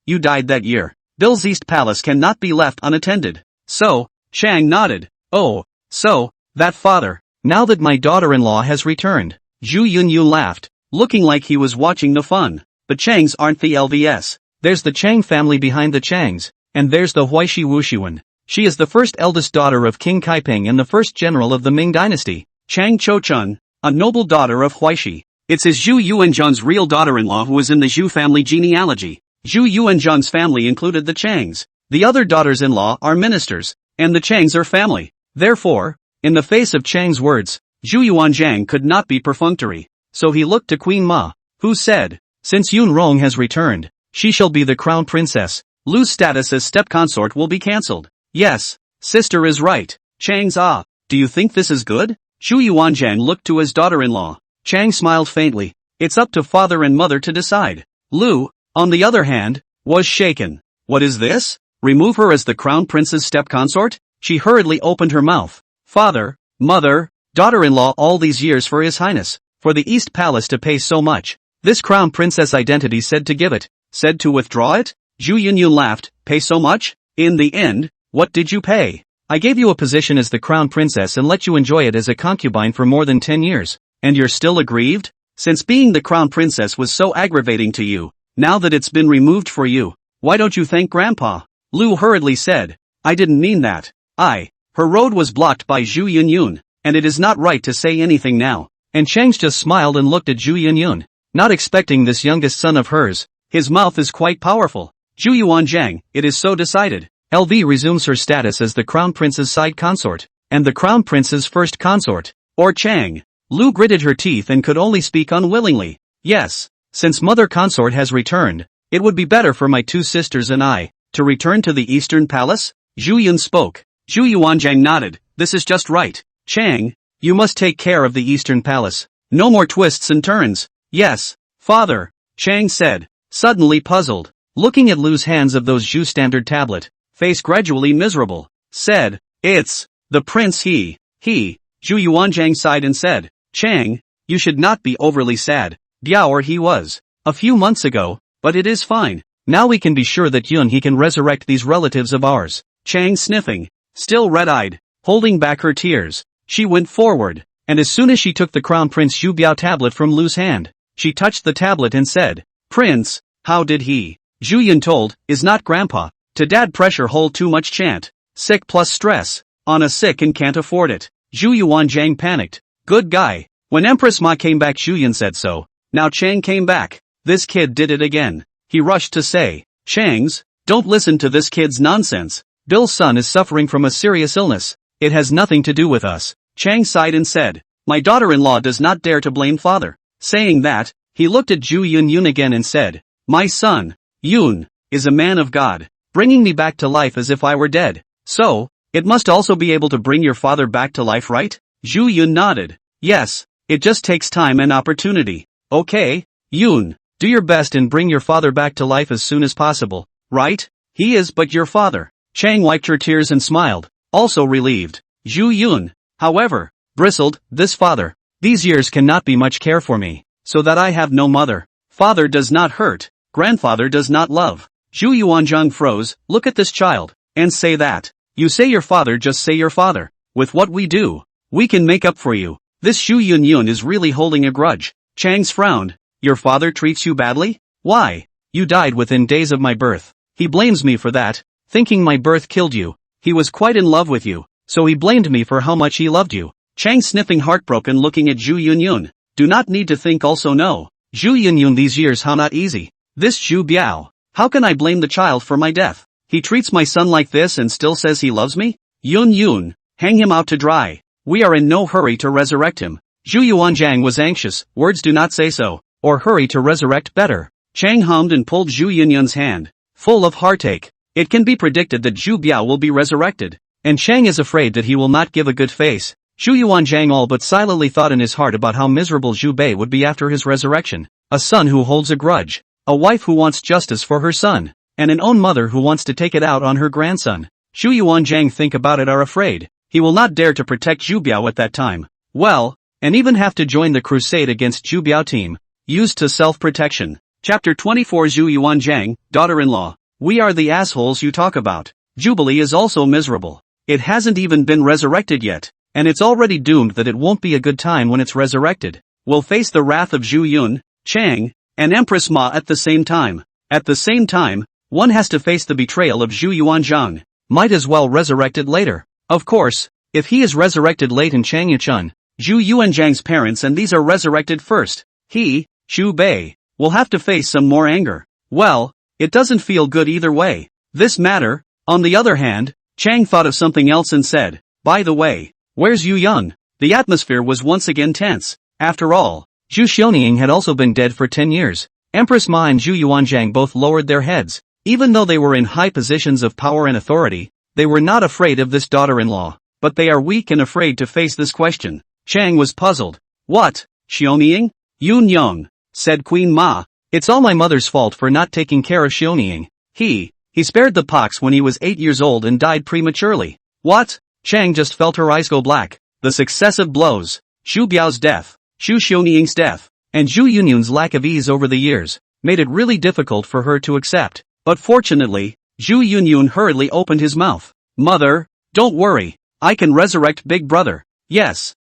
"You died that year. Bill's East Palace cannot be left unattended." So, Chang nodded. "Oh, so, that father. Now that my daughter-in-law has returned." Zhu Yunyu laughed, looking like he was watching the fun. The Changs aren't the LVS. There's the Chang family behind the Changs, and there's the Huaishi Wushuan. She is the first eldest daughter of King Kaiping and the first general of the Ming dynasty. Chang Chochun, a noble daughter of Huaishi. It's his Zhu Yuanzhang's real daughter-in-law who is in the Zhu family genealogy. Zhu Yuanzhang's family included the Changs. The other daughters-in-law are ministers, and the Changs are family. Therefore, in the face of Chang's words, Zhu Yuanzhang could not be perfunctory. So he looked to Queen Ma, who said, "Since Yun Rong has returned, she shall be the crown princess. Lu's status as step-consort will be cancelled." "Yes, sister is right." Chang's "Do you think this is good?" Zhu Yuanzhang looked to his daughter-in-law. Chang smiled faintly. "It's up to father and mother to decide." Lu, on the other hand, was shaken. "What is this? Remove her as the crown prince's step-consort?" She hurriedly opened her mouth. "Father, mother, daughter-in-law all these years for his highness, for the East Palace to pay so much. This crown princess identity said to give it, said to withdraw it?" Zhu Yunyun laughed. "Pay so much? In the end, what did you pay? I gave you a position as the crown princess and let you enjoy it as a concubine for more than 10 years. And you're still aggrieved? Since being the crown princess was so aggravating to you, now that it's been removed for you, why don't you thank Grandpa?" Lu hurriedly said, "I didn't mean that. Her road was blocked by Zhu Yunyun, and it is not right to say anything now." And Chang just smiled and looked at Zhu Yunyun, not expecting this youngest son of hers. His mouth is quite powerful. Zhu Yuanzhang, it is so decided. LV resumes her status as the crown prince's side consort, and the crown prince's first consort. Or Chang. Lu gritted her teeth and could only speak unwillingly. "Yes, since mother consort has returned, it would be better for my two sisters and I to return to the Eastern Palace." Zhu Yun spoke. Zhu Yuanzhang nodded. "This is just right. Chang, you must take care of the Eastern Palace. No more twists and turns." "Yes, father," Chang said, suddenly puzzled, looking at Lu's hands of those Zhu standard tablet, face gradually miserable, said, "It's the prince he. Zhu Yuanzhang sighed and said, "Chang, you should not be overly sad. Diaor he was a few months ago, but it is fine. Now we can be sure that he can resurrect these relatives of ours." Chang sniffing, still red-eyed, holding back her tears. She went forward, and as soon as she took the Crown Prince Zhu Biao tablet from Lu's hand, she touched the tablet and said, "Prince, how did he?" Zhu Yun told, "Is not grandpa, to dad pressure hold too much chant, sick plus stress, on a sick and can't afford it." Zhu Yuanzhang panicked. "Good guy." When Empress Ma came back, Zhu Yun said so. Now Chang came back. "This kid did it again." He rushed to say, "Changs, don't listen to this kid's nonsense. Bill's son is suffering from a serious illness. It has nothing to do with us." Chang sighed and said, "My daughter-in-law does not dare to blame father." Saying that, he looked at Zhu Yun again and said, "My son, Yun, is a man of God, bringing me back to life as if I were dead. So, it must also be able to bring your father back to life, right?" Zhu Yun nodded. "Yes, it just takes time and opportunity." "Okay, Yun, do your best and bring your father back to life as soon as possible, right? He is but your father." Chang wiped her tears and smiled, also relieved. Zhu Yun, however, bristled, "This father, these years cannot be much care for me, so that I have no mother. Father does not hurt, grandfather does not love." Zhu Yuanzhang froze. "Look at this child, and say that. You say your father, just say your father. With what we do, we can make up for you." This Zhu Yun is really holding a grudge. Chang's frowned. "Your father treats you badly? Why? You died within days of my birth. He blames me for that, thinking my birth killed you. He was quite in love with you, so he blamed me for how much he loved you." Chang sniffing, heartbroken, looking at Zhu Yun. "Do not need to think also no. Zhu Yun, these years how not easy. This Zhu Biao, how can I blame the child for my death? He treats my son like this and still says he loves me? Yun, hang him out to dry. We are in no hurry to resurrect him." Zhu Yuanzhang was anxious. "Words do not say so, or hurry to resurrect better." Chang hummed and pulled Zhu Yun's hand, full of heartache. It can be predicted that Zhu Biao will be resurrected, and Chang is afraid that he will not give a good face. Zhu Yuanzhang all but silently thought in his heart about how miserable Zhu Bei would be after his resurrection. A son who holds a grudge, a wife who wants justice for her son, and an own mother who wants to take it out on her grandson. Zhu Yuanzhang think about it are afraid. He will not dare to protect Zhu Biao at that time. Well, and even have to join the crusade against Zhu Biao team, used to self-protection. Chapter 24 Zhu Yuanzhang, daughter-in-law. We are the assholes you talk about. Jubilee is also miserable. It hasn't even been resurrected yet, and it's already doomed that it won't be a good time when it's resurrected. We'll face the wrath of Zhu Yun, Chang, and Empress Ma at the same time. At the same time, one has to face the betrayal of Zhu Yuanzhang. Might as well resurrect it later. Of course, if he is resurrected late and Chang Yuchun, Zhu Yuanzhang's parents and these are resurrected first, he, Zhu Bei, will have to face some more anger. Well, it doesn't feel good either way. This matter, on the other hand, Chang thought of something else and said, "By the way, where's Yu Yun?" The atmosphere was once again tense. After all, Zhu Xiaoning had also been dead for 10 years. Empress Ma and Zhu Yuanzhang both lowered their heads. Even though they were in high positions of power and authority, they were not afraid of this daughter-in-law, but they are weak and afraid to face this question. Chang was puzzled. "What, Xiaoning? Yun Yong," said Queen Ma. "It's all my mother's fault for not taking care of Xiaoning. He spared the pox when he was 8 years old and died prematurely." "What?" Chang just felt her eyes go black. The successive blows, Zhu Biao's death, Zhu Xiaoning's death, and Zhu Yunyun's lack of ease over the years, made it really difficult for her to accept. But fortunately, Zhu Yunyun hurriedly opened his mouth. "Mother, don't worry, I can resurrect Big Brother." Yes,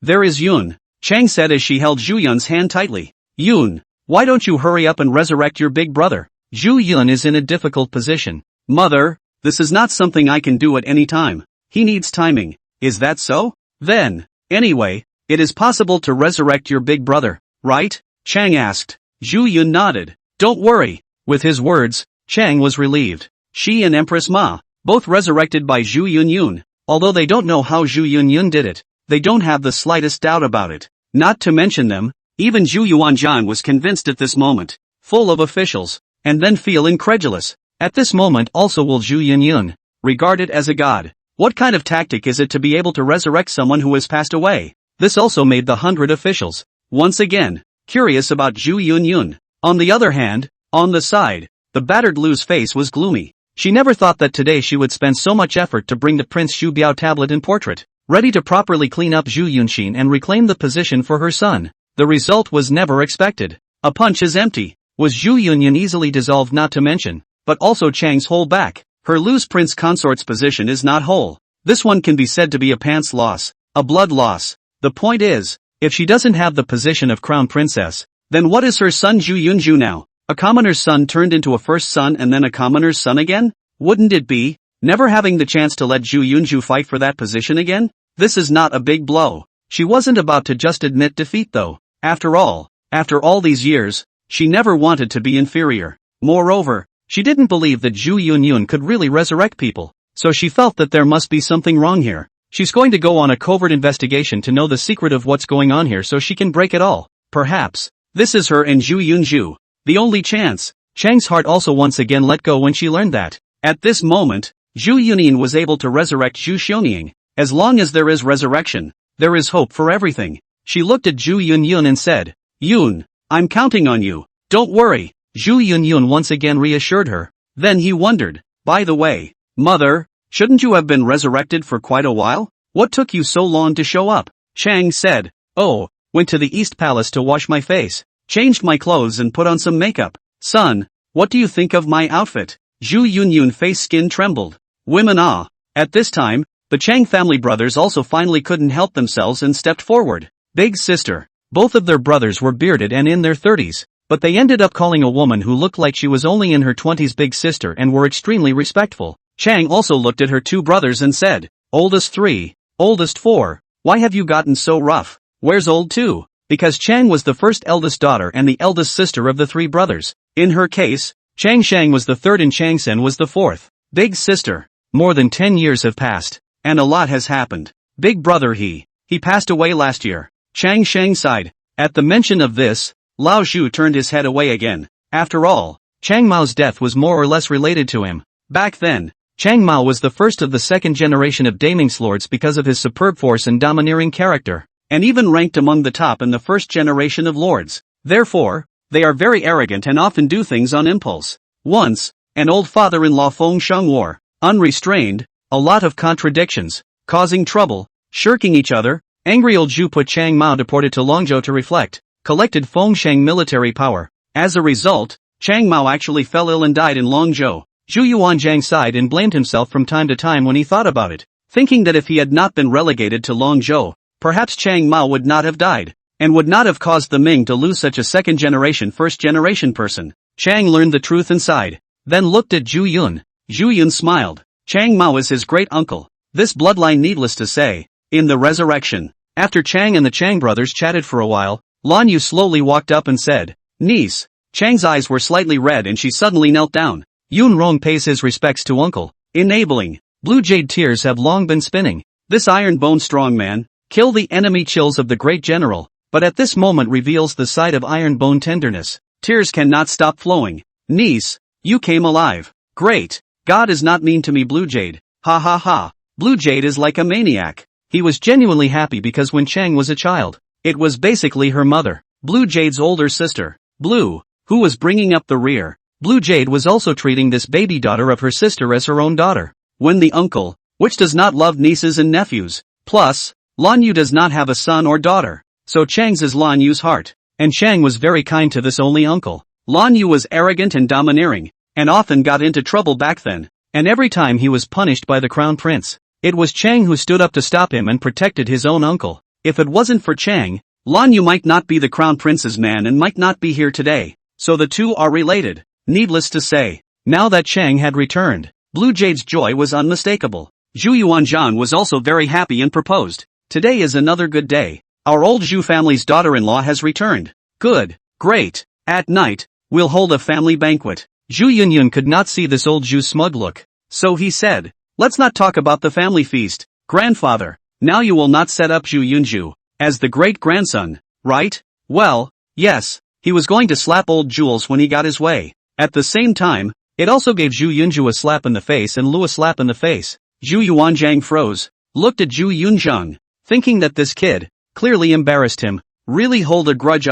there is Yun," Chang said as she held Zhu Yun's hand tightly. "Yun, why don't you hurry up and resurrect your big brother?" Zhu Yun is in a difficult position. "Mother, this is not something I can do at any time. He needs timing." "Is that so? Then, anyway, it is possible to resurrect your big brother, right?" Chang asked. Zhu Yun nodded. "Don't worry." With his words, Chang was relieved. She and Empress Ma, both resurrected by Zhu Yunyun. Although they don't know how Zhu Yunyun did it, they don't have the slightest doubt about it. Not to mention them, even Zhu Yuanzhang was convinced at this moment, full of officials, and then feel incredulous. At this moment also will Zhu Yunyun, regarded as a god. What kind of tactic is it to be able to resurrect someone who has passed away? This also made the 100 officials, once again, curious about Zhu Yunyun. On the other hand, on the side, the battered Lu's face was gloomy. She never thought that today she would spend so much effort to bring the Prince Zhu Biao tablet in portrait, ready to properly clean up Zhu Yunxin and reclaim the position for her son. The result was never expected. A punch is empty. Was Zhu Yunyun easily dissolved, not to mention, but also Chang's whole back. Her Lu's prince consort's position is not whole. This one can be said to be a pants loss. a blood loss. The point is, if she doesn't have the position of crown princess, then what is her son Zhu Yunju now? A commoner's son turned into a first son and then a commoner's son again? Wouldn't it be? Never having the chance to let Zhu Yunju fight for that position again? This is not a big blow. She wasn't about to just admit defeat though. After all these years, she never wanted to be inferior. Moreover, she didn't believe that Zhu Yunyun could really resurrect people, so she felt that there must be something wrong here. She's going to go on a covert investigation to know the secret of what's going on here so she can break it all. Perhaps this is her and Zhu Yunju the only chance. Chang's heart also once again let go when she learned that, at this moment, Zhu Yunyun was able to resurrect Zhu Xionying. As long as there is resurrection, there is hope for everything. She looked at Zhu Yunyun and said, Yun, I'm counting on you. Don't worry. Zhu Yunyun once again reassured her. Then he wondered, by the way, mother, shouldn't you have been resurrected for quite a while? What took you so long to show up? Chang said, oh, went to the East Palace to wash my face, changed my clothes and put on some makeup. Son, what do you think of my outfit? Zhu Yunyun face skin trembled. Women ah. At this time, the Chang family brothers also finally couldn't help themselves and stepped forward. Big sister. Both of their brothers were bearded and in their 30s, but they ended up calling a woman who looked like she was only in her 20s big sister and were extremely respectful. Chang also looked at her two brothers and said, oldest 3, oldest 4, why have you gotten so rough? Where's old 2? Because Chang was the first eldest daughter and the eldest sister of the 3 brothers. In her case, Chang Shang was the 3rd and Chang Sen was the 4th. Big sister. More than 10 years have passed, and a lot has happened. Big brother he passed away last year. Chang Shang sighed. At the mention of this, Lao Zhu turned his head away again. After all, Chang Mao's death was more or less related to him. Back then, Chang Mao was the first of the second generation of Daming's lords because of his superb force and domineering character, and even ranked among the top in the first generation of lords. Therefore, they are very arrogant and often do things on impulse. Once, an old father-in-law Feng Sheng war, unrestrained, a lot of contradictions, causing trouble, shirking each other. Angry old Zhu put Chang Mao deported to Longzhou to reflect, collected Feng Sheng military power. As a result, Chang Mao actually fell ill and died in Longzhou. Zhu Yuanzhang sighed and blamed himself from time to time when he thought about it, thinking that if he had not been relegated to Longzhou, perhaps Chang Mao would not have died, and would not have caused the Ming to lose such a second-generation first-generation person. Chang learned the truth and sighed, then looked at Zhu Yun. Zhu Yun smiled. Chang Mao is his great-uncle. This bloodline needless to say. In the resurrection, after Chang and the Chang brothers chatted for a while, Lan Yu slowly walked up and said, niece. Chang's eyes were slightly red and she suddenly knelt down. Yun Rong pays his respects to uncle. Enabling. Blue jade tears have long been spinning. This iron bone strong man, kill the enemy chills of the great general, but at this moment reveals the side of iron bone tenderness. Tears cannot stop flowing. Niece, you came alive. Great. God is not mean to me Blue Jade. Ha ha ha. Blue Jade is like a maniac. He was genuinely happy because when Chang was a child, it was basically her mother, Blue Jade's older sister, Blue, who was bringing up the rear. Blue Jade was also treating this baby daughter of her sister as her own daughter. When the uncle, which does not love nieces and nephews, plus, Lan Yu does not have a son or daughter, so Chang's is Lan Yu's heart, and Chang was very kind to this only uncle. Lan Yu was arrogant and domineering, and often got into trouble back then, and every time he was punished by the crown prince. It was Chang who stood up to stop him and protected his own uncle. If it wasn't for Chang, Lan Yu might not be the crown prince's man and might not be here today. So the two are related. Needless to say, now that Chang had returned, Blue Jade's joy was unmistakable. Zhu Yuanzhan was also very happy and proposed. Today is another good day. Our old Zhu family's daughter-in-law has returned. Good. Great. At night, we'll hold a family banquet. Zhu Yunyun could not see this old Zhu's smug look. So he said, let's not talk about the family feast. Grandfather, now you will not set up Zhu Yunju as the great-grandson, right? Well, yes, he was going to slap old Jules when he got his way. At the same time, it also gave Zhu Yunju a slap in the face and Lu a slap in the face. Zhu Yuanzhang froze, looked at Zhu Yunzhang, thinking that this kid, clearly embarrassed him, really hold a grudge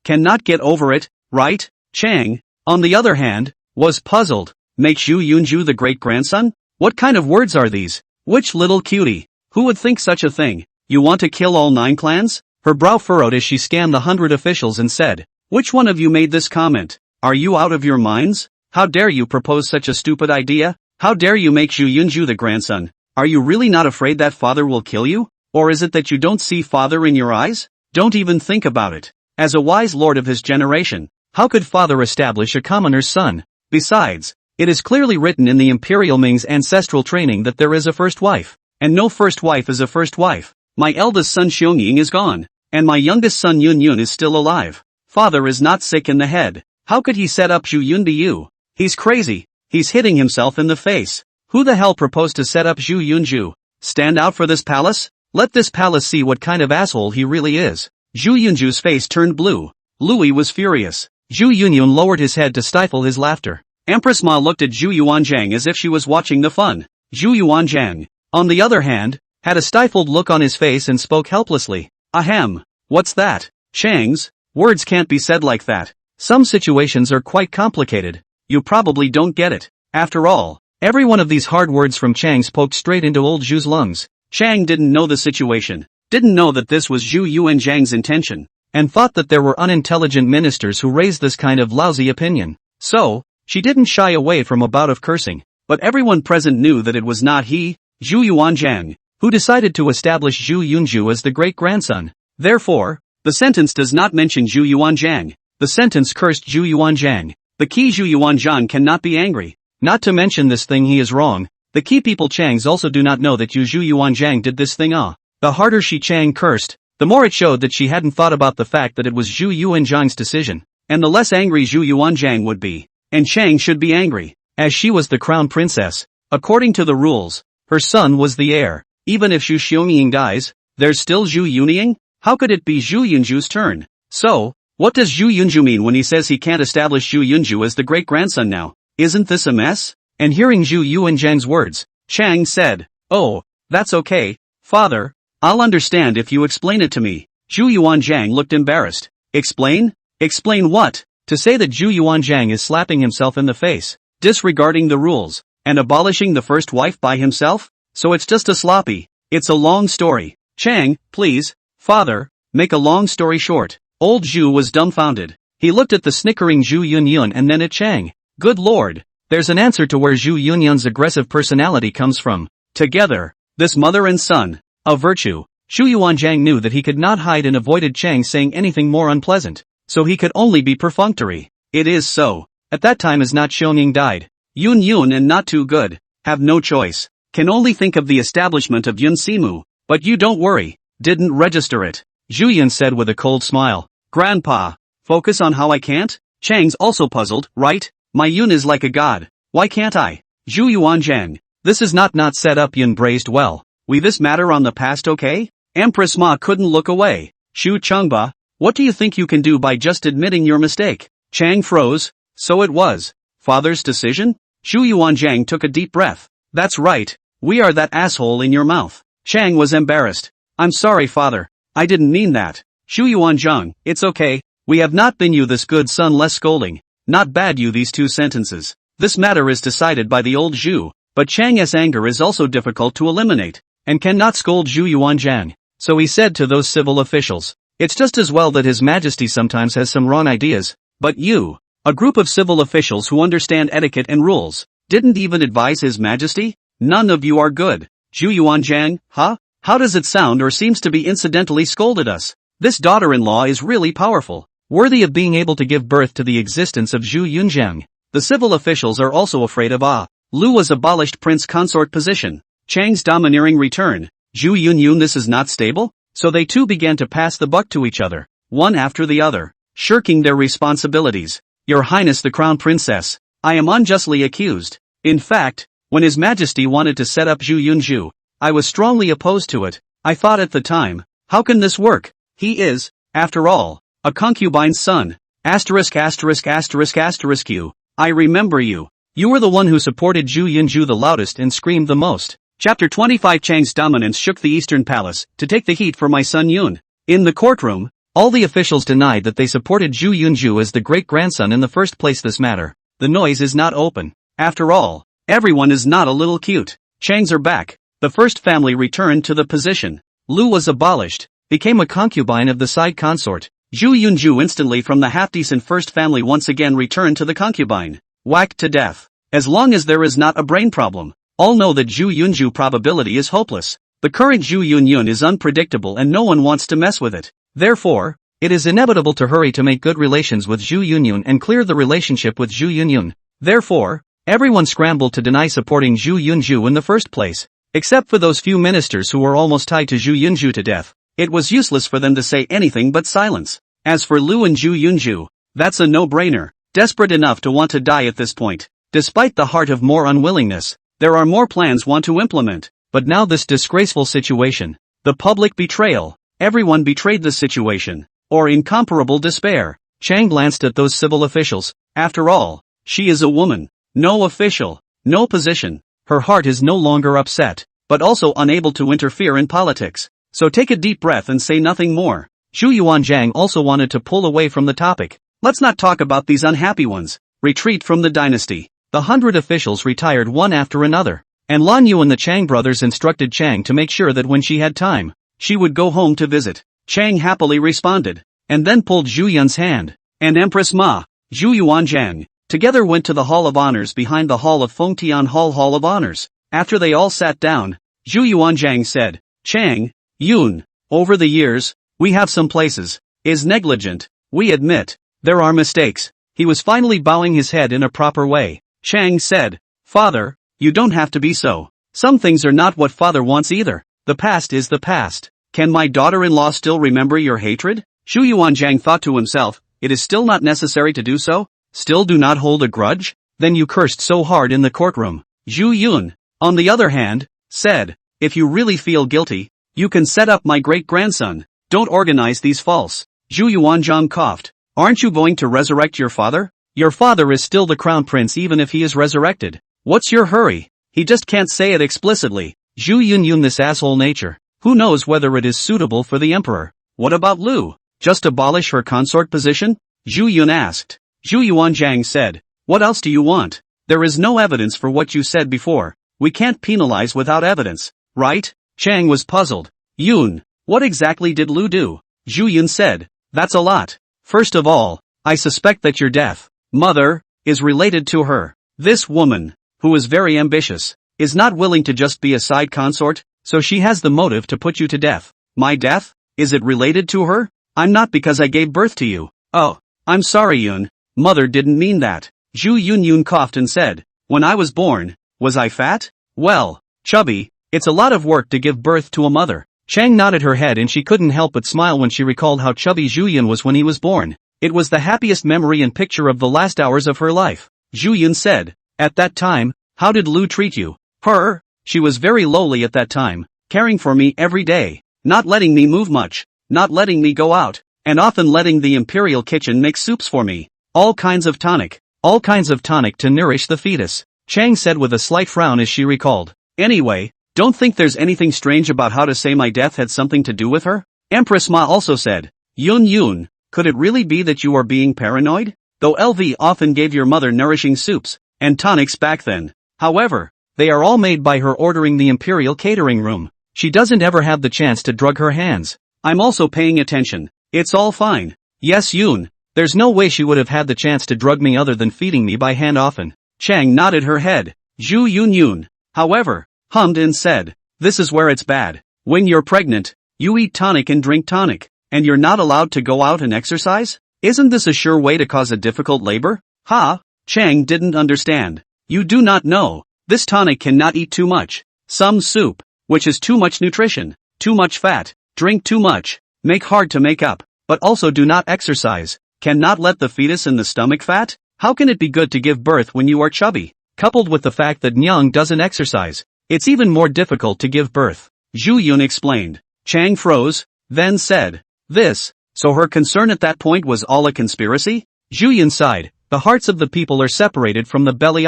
cannot get over it, right? Chang, on the other hand, was puzzled. Make Zhu Yunju the great-grandson? What kind of words are these? Which little cutie? Who would think such a thing? You want to kill all 9 clans? Her brow furrowed as she scanned the 100 officials and said, which one of you made this comment? Are you out of your minds? How dare you propose such a stupid idea? How dare you make Zhu Yunju the grandson? Are you really not afraid that father will kill you? Or is it that you don't see father in your eyes? Don't even think about it. As a wise lord of his generation, how could father establish a commoner's son? Besides, it is clearly written in the Imperial Ming's ancestral training that there is a first wife. And no first wife is a first wife. My eldest son Xiongying is gone. And my youngest son Yun Yun is still alive. Father is not sick in the head. How could he set up Zhu Yun to you? He's crazy. He's hitting himself in the face. Who the hell proposed to set up Zhu Yunju? Stand out for this palace? Let this palace see what kind of asshole he really is. Zhu Yunju's face turned blue. Louis was furious. Zhu Yunyun lowered his head to stifle his laughter. Empress Ma looked at Zhu Yuanzhang as if she was watching the fun. Zhu Yuanzhang, on the other hand, had a stifled look on his face and spoke helplessly. Ahem. What's that? Chang's? Words can't be said like that. Some situations are quite complicated. You probably don't get it. After all, every one of these hard words from Chang's poked straight into old Zhu's lungs. Chang didn't know the situation, didn't know that this was Zhu Yuanzhang's intention, and thought that there were unintelligent ministers who raised this kind of lousy opinion. So, she didn't shy away from a bout of cursing. But everyone present knew that it was not he, Zhu Yuanzhang, who decided to establish Zhu Yunju as the great-grandson. Therefore, the sentence does not mention Zhu Yuanzhang. The sentence cursed Zhu Yuanzhang. The key Zhu Yuanzhang cannot be angry. Not to mention this thing he is wrong. The key people Changs also do not know that Zhu Yuanzhang did this thing. The harder she Chang cursed, the more it showed that she hadn't thought about the fact that it was Zhu Yuanzhang's decision. And the less angry Zhu Yuanzhang would be. And Chang should be angry, as she was the crown princess. According to the rules, her son was the heir. Even if Zhu Xionying dies, there's still Zhu Yunying? How could it be Zhu Yunju's turn? So, what does Zhu Yunju mean when he says he can't establish Zhu Yunju as the great-grandson now? Isn't this a mess? And hearing Zhu Yuanzhang's words, Chang said, "Oh, that's okay, father. I'll understand if you explain it to me." Zhu Yuanzhang looked embarrassed. Explain? Explain what? To say that Zhu Yuanzhang is slapping himself in the face, disregarding the rules, and abolishing the first wife by himself? So it's just a sloppy. It's a long story. Chang, please, father, make a long story short. Old Zhu was dumbfounded. He looked at the snickering Zhu Yunyun and then at Chang. Good lord. There's an answer to where Zhu Yunyun's aggressive personality comes from. Together, this mother and son, a virtue. Zhu Yuanzhang knew that he could not hide and avoided Chang saying anything more unpleasant. So he could only be perfunctory. It is so. At that time as not Xionying died. Yun Yun and not too good. Have no choice. Can only think of the establishment of Yun Simu. But you don't worry. Didn't register it. Zhu Yun said with a cold smile. Grandpa. Focus on how I can't? Chang's also puzzled, right? My Yun is like a god. Why can't I? Zhu Yuanzhang. This is not set up. Yun braced well. We this matter on the past, okay? Empress Ma couldn't look away. Shu Chengba. What do you think you can do by just admitting your mistake? Chang froze. So it was father's decision? Zhu Yuanzhang took a deep breath. That's right. We are that asshole in your mouth. Chang was embarrassed. I'm sorry, father. I didn't mean that. Zhu Yuanzhang, it's okay. We have not been you this good son less scolding. Not bad you these two sentences. This matter is decided by the old Zhu, but Chang's anger is also difficult to eliminate, and cannot scold Zhu Yuanzhang. So he said to those civil officials, it's just as well that His Majesty sometimes has some wrong ideas, but you, a group of civil officials who understand etiquette and rules, didn't even advise His Majesty? None of you are good. Zhu Yuanzhang, huh? How does it sound or seems to be incidentally scolded us? This daughter-in-law is really powerful, worthy of being able to give birth to the existence of Zhu Yunzhang. The civil officials are also afraid of Lu was abolished prince consort position. Chang's domineering return. Zhu Yunyun this is not stable? So they too began to pass the buck to each other, one after the other, shirking their responsibilities. Your Highness the Crown Princess, I am unjustly accused. In fact, when His Majesty wanted to set up Zhu Yunju, I was strongly opposed to it. I thought at the time, how can this work? He is, after all, a concubine's son. Asterisk asterisk asterisk asterisk you. I remember you. You were the one who supported Zhu Yunju the loudest and screamed the most. Chapter 25 Chang's dominance shook the Eastern Palace, to take the heat for my son Yun. In the courtroom, all the officials denied that they supported Zhu Yunju as the great-grandson in the first place. This matter, the noise is not open. After all, everyone is not a little cute. Changs are back. The first family returned to the position. Lu was abolished, became a concubine of the side consort. Zhu Yunju instantly from the half-decent first family once again returned to the concubine. Whacked to death. As long as there is not a brain problem. All know that Zhu Yunju probability is hopeless. The current Zhu Yunyun is unpredictable and no one wants to mess with it. Therefore, it is inevitable to hurry to make good relations with Zhu Yunyun and clear the relationship with Zhu Yunyun. Therefore, everyone scrambled to deny supporting Zhu Yunju in the first place. Except for those few ministers who were almost tied to Zhu Yunju to death. It was useless for them to say anything but silence. As for Lu and Zhu Yunju, that's a no-brainer. Desperate enough to want to die at this point. Despite the heart of more unwillingness, there are more plans want to implement. But now this disgraceful situation. The public betrayal. Everyone betrayed the situation. Or incomparable despair. Chang glanced at those civil officials. After all, she is a woman. No official. No position. Her heart is no longer upset, but also unable to interfere in politics. So take a deep breath and say nothing more. Zhu Yuanzhang also wanted to pull away from the topic. Let's not talk about these unhappy ones. Retreat from the dynasty. The 100 officials retired one after another. And Lan Yu and the Chang brothers instructed Chang to make sure that when she had time, she would go home to visit. Chang happily responded, and then pulled Zhu Yun's hand. And Empress Ma, Zhu Yuanzhang, together went to the Hall of Honors behind the Hall of Fengtian Hall of Honors. After they all sat down, Zhu Yuanzhang said, Chang, Yun, over the years, we have some places, is negligent, we admit, there are mistakes. He was finally bowing his head in a proper way. Chang said, Father, you don't have to be so. Some things are not what father wants either. The past is the past. Can my daughter-in-law still remember your hatred? Zhu Yuanzhang thought to himself, it is still not necessary to do so? Still do not hold a grudge? Then you cursed so hard in the courtroom. Zhu Yun, on the other hand, said, if you really feel guilty, you can set up my great-grandson. Don't organize these false. Zhu Yuanzhang coughed. Aren't you going to resurrect your father? Your father is still the crown prince even if he is resurrected. What's your hurry? He just can't say it explicitly. Zhu Yunyun, this asshole nature. Who knows whether it is suitable for the emperor? What about Lu? Just abolish her consort position? Zhu Yun asked. Zhu Yuanzhang said, what else do you want? There is no evidence for what you said before. We can't penalize without evidence, right? Chang was puzzled. Yun, what exactly did Lu do? Zhu Yun said, that's a lot. First of all, I suspect that your death, mother, is related to her. This woman, who is very ambitious, is not willing to just be a side consort, so she has the motive to put you to death. My death? Is it related to her? I'm not because I gave birth to you. Oh, I'm sorry Yun. Mother didn't mean that. Zhu Yunyun coughed and said, when I was born, was I fat? Well, chubby, it's a lot of work to give birth to a mother. Chang nodded her head and she couldn't help but smile when she recalled how chubby Zhu Yun was when he was born. It was the happiest memory and picture of the last hours of her life. Zhu Yun said, at that time, how did Lu treat you? Her? She was very lowly at that time, caring for me every day, not letting me move much, not letting me go out, and often letting the imperial kitchen make soups for me. All kinds of tonic to nourish the fetus, Chang said with a slight frown as she recalled. Anyway, don't think there's anything strange about how to say my death had something to do with her? Empress Ma also said, Yun, could it really be that you are being paranoid? Though LV often gave your mother nourishing soups and tonics back then. However, they are all made by her ordering the imperial catering room. She doesn't ever have the chance to drug her hands. I'm also paying attention. It's all fine. Yes Yun, there's no way she would have had the chance to drug me other than feeding me by hand often. Chang nodded her head. Zhu Yunyun, however, hummed and said, this is where it's bad. When you're pregnant, you eat tonic and drink tonic, and you're not allowed to go out and exercise? Isn't this a sure way to cause a difficult labor? Ha? Chang didn't understand. You do not know. This tonic cannot eat too much. Some soup, which is too much nutrition, too much fat, drink too much, make hard to make up, but also do not exercise, cannot let the fetus in the stomach fat? How can it be good to give birth when you are chubby? Coupled with the fact that Nyang doesn't exercise, it's even more difficult to give birth. Zhu Yun explained. Chang froze, then said, this, so her concern at that point was all a conspiracy? Zhu Yun sighed, the hearts of the people are separated from the belly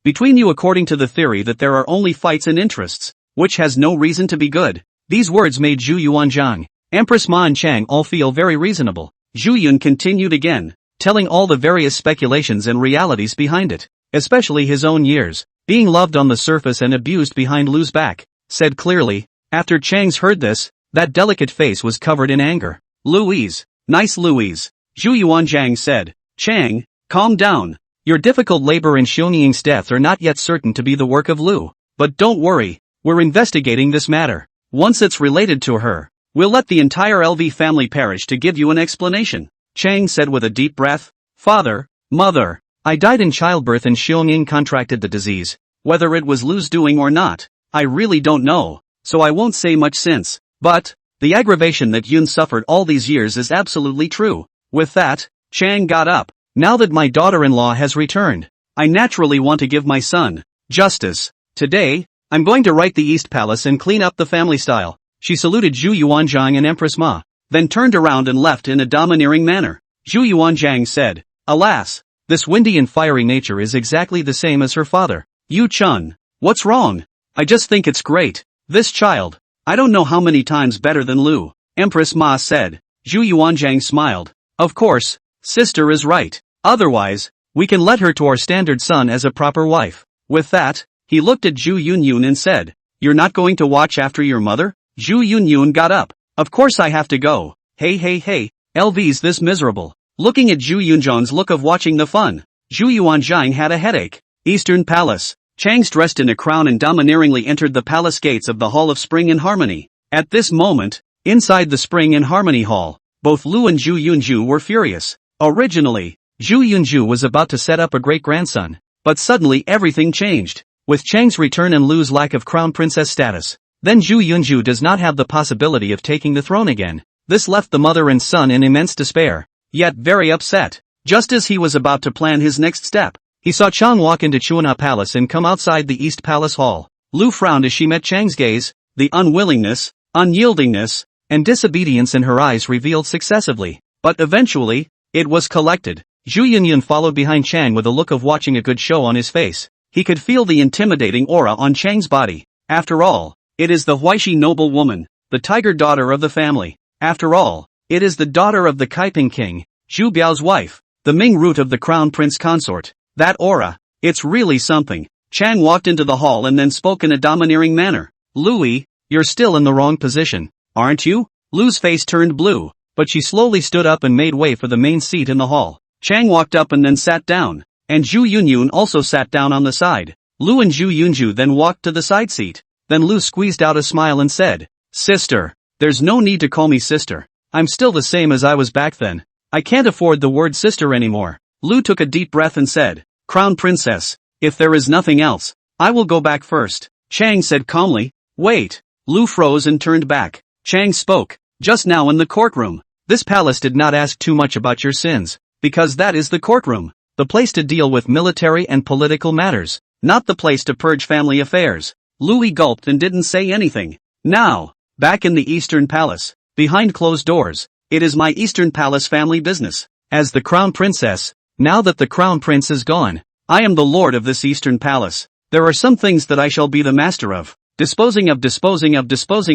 between you according to the theory that there are only fights and interests, which has no reason to be good. These words made Zhu Yuanzhang, Empress Ma and Chang all feel very reasonable. Zhu Yun continued again, telling all the various speculations and realities behind it, especially his own years, being loved on the surface and abused behind Lu's back, said clearly. After Chang's heard this, that delicate face was covered in anger. Louise, nice Louise, Zhu Yuanzhang said. Chang, calm down. Your difficult labor and Xionying's death are not yet certain to be the work of Lu. But don't worry, we're investigating this matter. Once it's related to her, we'll let the entire LV family perish to give you an explanation. Chang said with a deep breath. Father, mother, I died in childbirth and Xiong contracted the disease. Whether it was Lu's doing or not, I really don't know, so I won't say much since. But the aggravation that Yun suffered all these years is absolutely true. With that, Chang got up. Now that my daughter-in-law has returned, I naturally want to give my son justice. Today, I'm going to right the East Palace and clean up the family style. She saluted Zhu Yuanzhang and Empress Ma, then turned around and left in a domineering manner. Zhu Yuanzhang said, Alas, this windy and fiery nature is exactly the same as her father. Yu Chun, what's wrong? I just think it's great. This child, I don't know how many times better than Lu. Empress Ma said. Zhu Yuanzhang smiled. Of course, sister is right. Otherwise, we can let her to our standard son as a proper wife. With that, he looked at Zhu Yunyun and said, You're not going to watch after your mother? Zhu Yunyun got up. Of course I have to go. Hey, LV's this miserable. Looking at Zhu Yunzhang's look of watching the fun, Zhu Yuanzhang had a headache. Eastern Palace. Chang's dressed in a crown and domineeringly entered the palace gates of the Hall of Spring and Harmony. At this moment, inside the Spring and Harmony Hall, both Lu and Zhu Yunju were furious. Originally, Zhu Yunju was about to set up a great-grandson, but suddenly everything changed. With Chang's return and Lu's lack of crown princess status, then Zhu Yunju does not have the possibility of taking the throne again. This left the mother and son in immense despair, yet very upset. Just as he was about to plan his next step, he saw Chang walk into Chuanha Palace and come outside the East Palace Hall. Lu frowned as she met Chang's gaze. The unwillingness, unyieldingness, and disobedience in her eyes revealed successively, but eventually, it was collected. Zhu Yunyun followed behind Chang with a look of watching a good show on his face. He could feel the intimidating aura on Chang's body. After all, it is the Huaishi noble woman, the tiger daughter of the family. After all, it is the daughter of the Kaiping king, Zhu Biao's wife, the Ming root of the crown prince consort. That aura, it's really something. Chang walked into the hall and then spoke in a domineering manner. Louis, you're still in the wrong position, aren't you? Lu's face turned blue, but she slowly stood up and made way for the main seat in the hall. Chang walked up and then sat down, and Zhu Yunyun also sat down on the side. Lu and Zhu Yunju then walked to the side seat. Then Lu squeezed out a smile and said, Sister, there's no need to call me sister. I'm still the same as I was back then. I can't afford the word sister anymore. Lu took a deep breath and said, Crown Princess, if there is nothing else, I will go back first. Chang said calmly, Wait. Lu froze and turned back. Chang spoke, Just now in the courtroom. This palace did not ask too much about your sins, because that is the courtroom, the place to deal with military and political matters, not the place to purge family affairs. Louis gulped and didn't say anything. Now, back in the Eastern Palace, behind closed doors, it is my Eastern Palace family business. As the Crown Princess, now that the Crown Prince is gone, I am the lord of this Eastern Palace. There are some things that I shall be the master of, disposing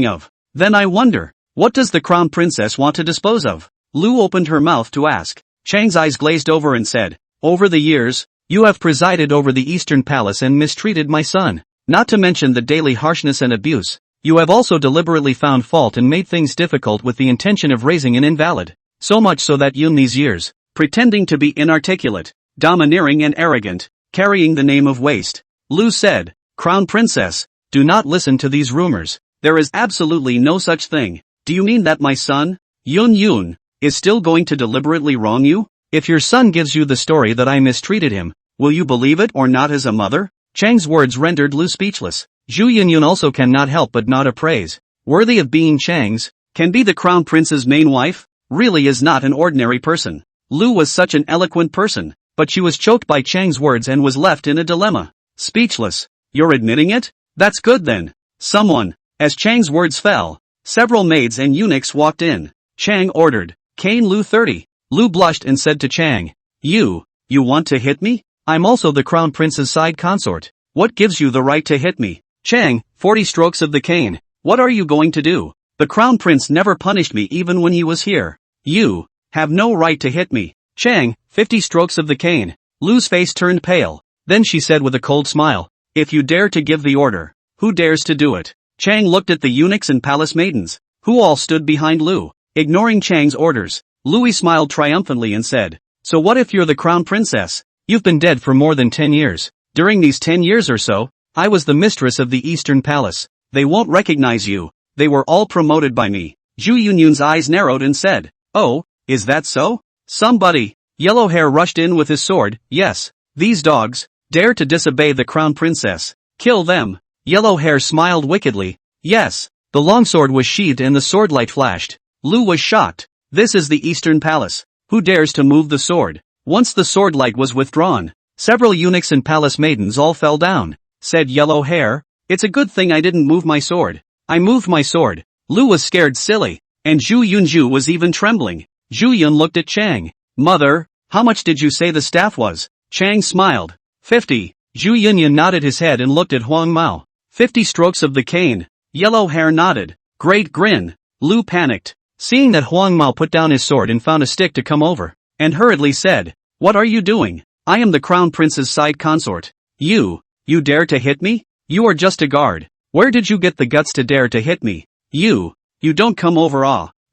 of. Then I wonder, what does the Crown Princess want to dispose of? Lu opened her mouth to ask. Chang's eyes glazed over and said, Over the years, you have presided over the Eastern Palace and mistreated my son. Not to mention the daily harshness and abuse, you have also deliberately found fault and made things difficult with the intention of raising an invalid. So much so that you in these years, pretending to be inarticulate, domineering and arrogant, carrying the name of waste. Lu said, Crown Princess, do not listen to these rumors. There is absolutely no such thing. Do you mean that my son, Yun, is still going to deliberately wrong you? If your son gives you the story that I mistreated him, will you believe it or not as a mother? Chang's words rendered Lu speechless. Zhu Yunyun also cannot help but nod a praise, worthy of being Chang's, can be the Crown Prince's main wife, really is not an ordinary person. Lu was such an eloquent person, but she was choked by Chang's words and was left in a dilemma. Speechless. You're admitting it? That's good then. Someone. As Chang's words fell, several maids and eunuchs walked in. Chang ordered, Cane Lu 30. Lu blushed and said to Chang, You want to hit me? I'm also the Crown Prince's side consort. What gives you the right to hit me? Chang, 40 strokes of the cane. What are you going to do? The Crown Prince never punished me even when he was here. You have no right to hit me. Chang, 50 strokes of the cane. Lu's face turned pale. Then she said with a cold smile, If you dare to give the order, who dares to do it? Chang looked at the eunuchs and palace maidens, who all stood behind Lu. Ignoring Chang's orders, Louis smiled triumphantly and said, So what if you're the Crown Princess? You've been dead for more than 10 years. During these 10 years or so, I was the mistress of the Eastern Palace. They won't recognize you. They were all promoted by me. Zhu Yunyun's eyes narrowed and said, "Oh, is that so? Somebody." Yellow Hair rushed in with his sword. "Yes. These dogs dare to disobey the crown princess. Kill them." Yellow Hair smiled wickedly. "Yes." The longsword was sheathed and the swordlight flashed. Lu was shocked. "This is the Eastern Palace. Who dares to move the sword?" Once the swordlight was withdrawn, several eunuchs and palace maidens all fell down. Said Yellow Hair, "It's a good thing I didn't move my sword." "I moved my sword." Lu was scared silly, and Zhu Yunju was even trembling. Zhu Yun looked at Chang. "Mother, how much did you say the staff was?" Chang smiled. 50. Zhu Yunyun nodded his head and looked at Huang Mao. 50 strokes of the cane. Yellow Hair nodded. Great grin. Lu panicked, seeing that Huang Mao put down his sword and found a stick to come over, and hurriedly said, "What are you doing? I am the crown prince's side consort." You dare to hit me? You are just a guard. Where did you get the guts to dare to hit me? You don't come over.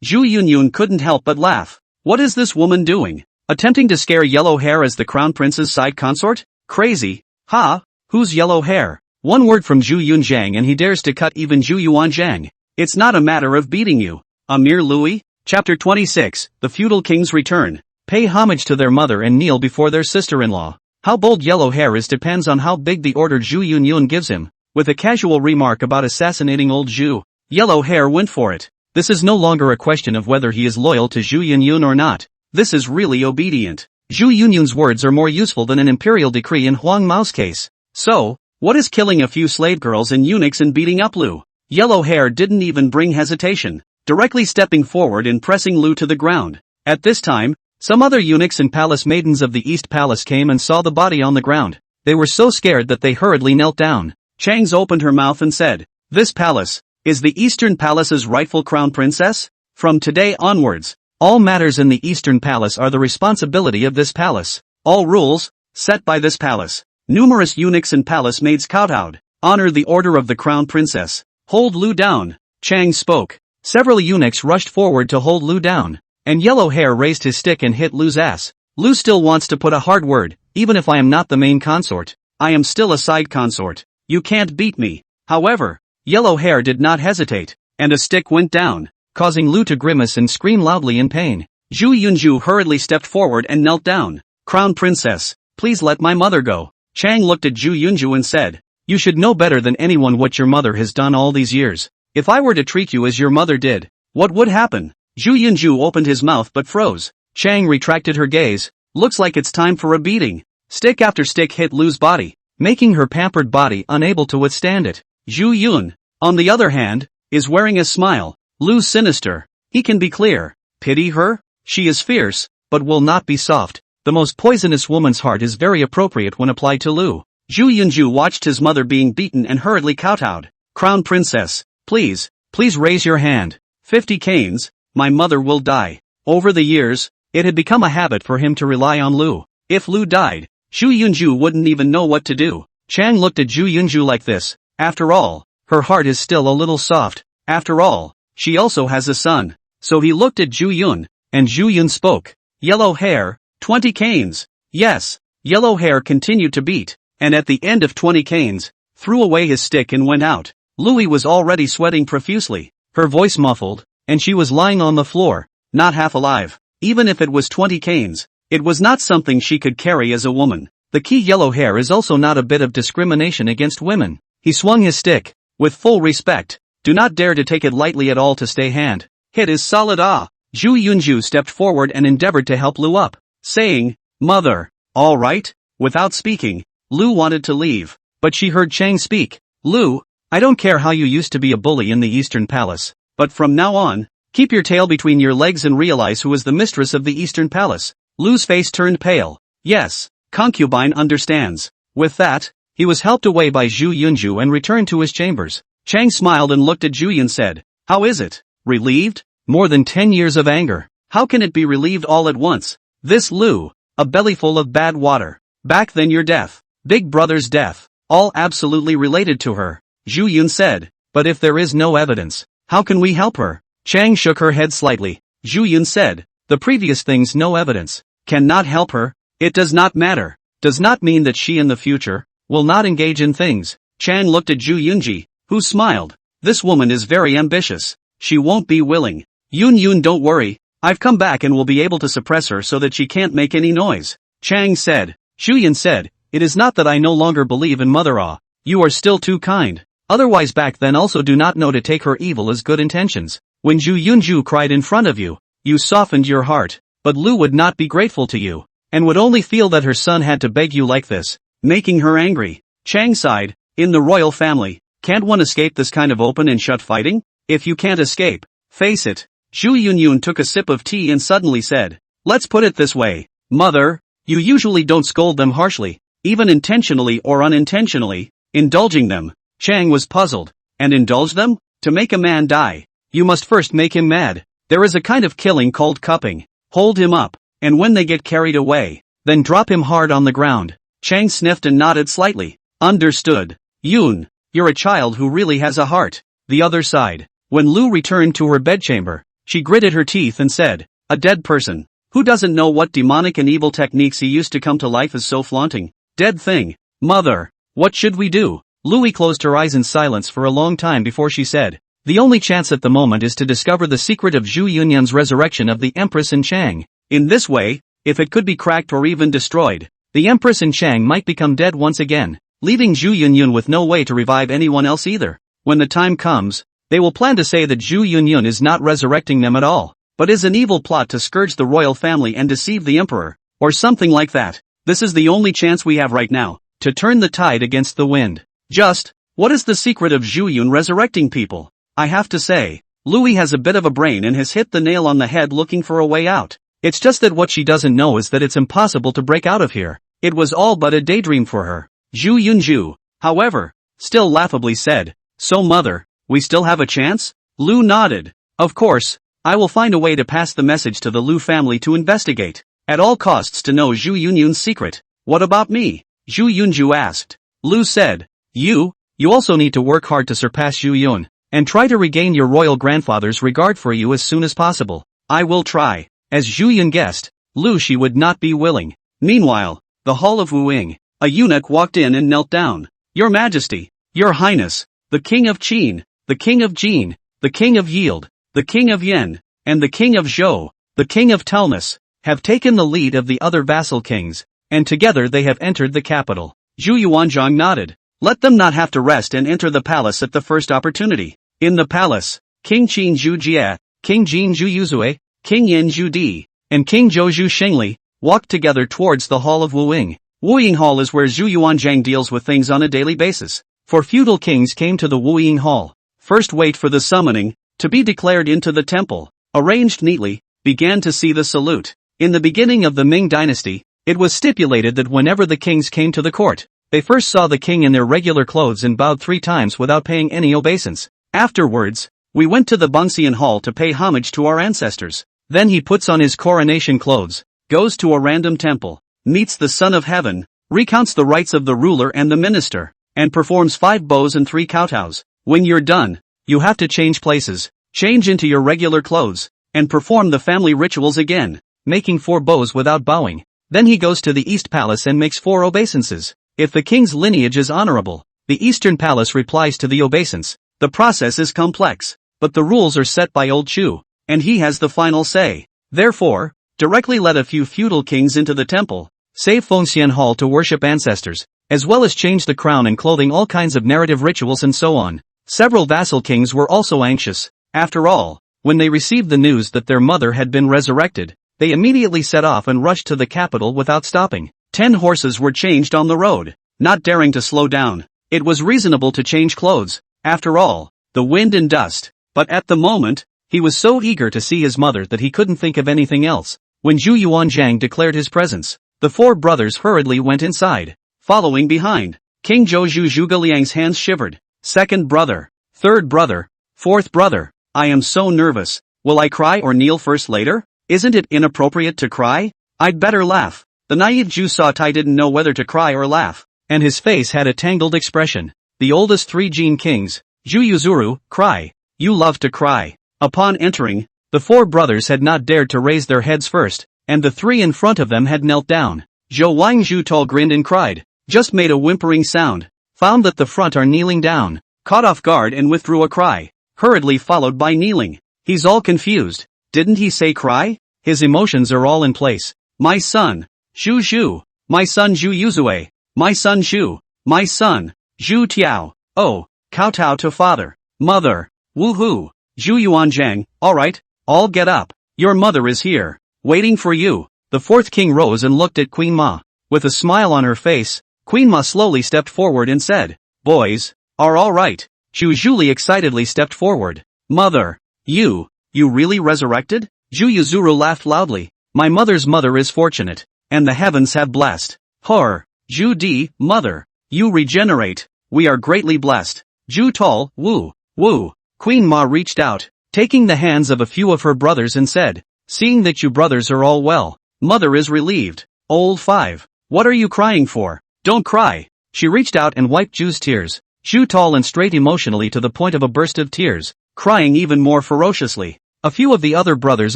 Zhu Yunyun couldn't help but laugh. What is this woman doing? Attempting to scare Yellow Hair as the crown prince's side consort? Crazy. Ha, who's Yellow Hair? One word from Zhu Yunjiang and he dares to cut even Zhu Yuanjiang. It's not a matter of beating you. Amir Louis? Chapter 26, The Feudal Kings Return. Pay homage to their mother and kneel before their sister-in-law. How bold Yellow Hair is depends on how big the order Zhu Yunyun gives him. With a casual remark about assassinating old Zhu, Yellow Hair went for it. This is no longer a question of whether he is loyal to Zhu Yunyun or not. This is really obedient. Zhu Yunyun's words are more useful than an imperial decree in Huang Mao's case. So, what is killing a few slave girls and eunuchs and beating up Lu? Yellow Hair didn't even bring hesitation, directly stepping forward and pressing Lu to the ground. At this time, some other eunuchs and palace maidens of the East Palace came and saw the body on the ground. They were so scared that they hurriedly knelt down. Chang's opened her mouth and said, "This palace is the Eastern Palace's rightful crown princess? From today onwards, all matters in the Eastern Palace are the responsibility of this palace. All rules, set by this palace." Numerous eunuchs and palace maids kowtowed. "Honor the order of the crown princess. Hold Lu down." Chang spoke. Several eunuchs rushed forward to hold Lu down, and Yellow Hair raised his stick and hit Lu's ass. "Lu still wants to put a hard word. Even if I am not the main consort, I am still a side consort. You can't beat me." However, Yellow Hair did not hesitate, and a stick went down, causing Lu to grimace and scream loudly in pain. Zhu Yunju hurriedly stepped forward and knelt down. "Crown Princess, please let my mother go." Chang looked at Zhu Yunju and said, "You should know better than anyone what your mother has done all these years. If I were to treat you as your mother did, what would happen?" Zhu Yunju opened his mouth but froze. Chang retracted her gaze. "Looks like it's time for a beating." Stick after stick hit Lu's body, making her pampered body unable to withstand it. Zhu Yun, on the other hand, is wearing a smile. Lu's sinister. He can be clear. Pity her? She is fierce, but will not be soft. The most poisonous woman's heart is very appropriate when applied to Lu. Zhu Yunju watched his mother being beaten and hurriedly kowtowed. "Crown Princess, please raise your hand." 50 canes, my mother will die. Over the years, it had become a habit for him to rely on Lu. If Lu died, Zhu Yunju wouldn't even know what to do. Chang looked at Zhu Yunju like this. After all, her heart is still a little soft. After all, she also has a son. So he looked at Zhu Yun, and Zhu Yun spoke. "Yellow Hair, 20 canes." Yes. Yellow Hair continued to beat, and at the end of 20 canes, threw away his stick and went out. Louis was already sweating profusely, her voice muffled, and she was lying on the floor, not half alive. Even if it was 20 canes, it was not something she could carry as a woman. The key Yellow Hair is also not a bit of discrimination against women. He swung his stick, with full respect. Do not dare to take it lightly at all to stay hand. Hit is solid. Zhu Yunju stepped forward and endeavored to help Lu up, saying, "Mother, all right?" Without speaking, Lu wanted to leave, but she heard Chang speak. "Lu, I don't care how you used to be a bully in the Eastern Palace, but from now on, keep your tail between your legs and realize who is the mistress of the Eastern Palace." Lu's face turned pale. Yes, concubine understands. With that, he was helped away by Zhu Yunju and returned to his chambers. Chang smiled and looked at Zhu Yun and said, "How is it? Relieved? More than 10 years of anger. How can it be relieved all at once? This Lu, a bellyful of bad water. Back then your death, Big Brother's death, all absolutely related to her." Zhu Yun said, "But if there is no evidence, how can we help her?" Chang shook her head slightly. Zhu Yun said, "The previous things no evidence, cannot help her. It does not matter. Does not mean that she in the future, will not engage in things." Chang looked at Zhu Yunji, who smiled. This woman is very ambitious. She won't be willing. Yun, don't worry. I've come back and will be able to suppress her so that she can't make any noise. Chang said. Zhu said, it is not that I no longer believe in Mother-Ah. You are still too kind. Otherwise back then also do not know to take her evil as good intentions. When Zhu Yunju cried in front of you, you softened your heart. But Lu would not be grateful to you, and would only feel that her son had to beg you like this, making her angry. Chang sighed, in the royal family, can't one escape this kind of open and shut fighting? If you can't escape, face it. Zhu Yunyun took a sip of tea and suddenly said, let's put it this way, Mother, you usually don't scold them harshly, even intentionally or unintentionally, indulging them. Chang was puzzled. And indulge them? To make a man die, you must first make him mad. There is a kind of killing called cupping. Hold him up, and when they get carried away, then drop him hard on the ground. Chang sniffed and nodded slightly. Understood. Yun, you're a child who really has a heart. The other side. When Lu returned to her bedchamber, she gritted her teeth and said, a dead person. Who doesn't know what demonic and evil techniques he used to come to life is so flaunting? Dead thing. Mother, what should we do? Louis closed her eyes in silence for a long time before she said, the only chance at the moment is to discover the secret of Zhu Yunyan's resurrection of the Empress and Chang. In this way, if it could be cracked or even destroyed, the Empress and Chang might become dead once again, leaving Zhu Yunyun with no way to revive anyone else either. When the time comes, they will plan to say that Zhu Yunyun is not resurrecting them at all, but is an evil plot to scourge the royal family and deceive the emperor, or something like that. This is the only chance we have right now, to turn the tide against the wind. Just, what is the secret of Zhu Yun resurrecting people? I have to say, Louis has a bit of a brain and has hit the nail on the head looking for a way out. It's just that what she doesn't know is that it's impossible to break out of here. It was all but a daydream for her. Zhu Yunju, however, still laughably said, so Mother, we still have a chance? Lu nodded. Of course, I will find a way to pass the message to the Lu family to investigate, at all costs to know Zhu Yunyun's secret. What about me? Zhu Yunju asked. Lu said, you also need to work hard to surpass Zhu Yun, and try to regain your royal grandfather's regard for you as soon as possible. I will try. As Zhu Yun guessed, Lu she would not be willing. Meanwhile, the hall of Wuing, a eunuch walked in and knelt down. Your Majesty, Your Highness, the King of Qin, the King of Jin, the King of Yield, the King of Yen, and the King of Zhou, the King of Telmus, have taken the lead of the other vassal kings, and together they have entered the capital. Zhu Yuanzhang nodded. Let them not have to rest and enter the palace at the first opportunity. In the palace, King Qin Zhu Jie, King Jin Zhu Yuzue, King Yin Zhu Di, and King Zhou Zhu Xingli, walked together towards the hall of Wuing. Wuying Hall is where Zhu Yuanzhang deals with things on a daily basis. For feudal kings came to the Wuying Hall. First wait for the summoning, to be declared into the temple, arranged neatly, began to see the salute. In the beginning of the Ming dynasty, it was stipulated that whenever the kings came to the court, they first saw the king in their regular clothes and bowed 3 times without paying any obeisance. Afterwards, we went to the Bungxian Hall to pay homage to our ancestors. Then he puts on his coronation clothes, goes to a random temple, meets the Son of Heaven, recounts the rights of the ruler and the minister, and performs 5 bows and 3 kowtows. When you're done, you have to change places, change into your regular clothes, and perform the family rituals again, making 4 bows without bowing. Then he goes to the East Palace and makes 4 obeisances. If the king's lineage is honorable, the Eastern Palace replies to the obeisance. The process is complex, but the rules are set by Old Chu, and he has the final say. Therefore, directly let a few feudal kings into the temple, save Fengxian Hall to worship ancestors, as well as change the crown and clothing, all kinds of narrative rituals and so on. Several vassal kings were also anxious. After all, when they received the news that their mother had been resurrected, they immediately set off and rushed to the capital without stopping. 10 horses were changed on the road, not daring to slow down. It was reasonable to change clothes, after all, the wind and dust. But at the moment, he was so eager to see his mother that he couldn't think of anything else. When Zhu Yuanzhang declared his presence, the 4 brothers hurriedly went inside. Following behind, King Zhou Zhuge hands shivered. 2nd brother, 3rd brother, 4th brother, I am so nervous. Will I cry or kneel first later? Isn't it inappropriate to cry? I'd better laugh. The naive Zhu Sautai didn't know whether to cry or laugh, and his face had a tangled expression. The oldest 3 Jin kings, Zhu Yuzuru, cry. You love to cry. Upon entering, the 4 brothers had not dared to raise their heads first, and the 3 in front of them had knelt down. Zhou Wangzhu Tall grinned and cried, just made a whimpering sound, found that the front are kneeling down. caught off guard and withdrew a cry, hurriedly followed by kneeling. He's all confused. Didn't he say cry? His emotions are all in place. My son. Zhu Zhu. My son Zhu Yuzue. My son Zhu. My son. Zhu Tiao. Oh, kowtow to father. Mother. Woohoo. Zhu Yuanzhang, alright, all get up. Your mother is here. Waiting for you. The fourth king rose and looked at Queen Ma. With a smile on her face, Queen Ma slowly stepped forward and said, boys, are alright. Zhu Zhuli excitedly stepped forward. Mother. You really resurrected? Zhu Yuzuru laughed loudly. My mother's mother is fortunate, and the heavens have blessed her. Zhu Di, mother. You regenerate. We are greatly blessed. Zhu Tol, woo. Queen Ma reached out, taking the hands of a few of her brothers and said, seeing that you brothers are all well, mother is relieved. Old 5. What are you crying for? Don't cry. She reached out and wiped Zhu's tears. Zhu tall and straight emotionally to the point of a burst of tears, crying even more ferociously. A few of the other brothers'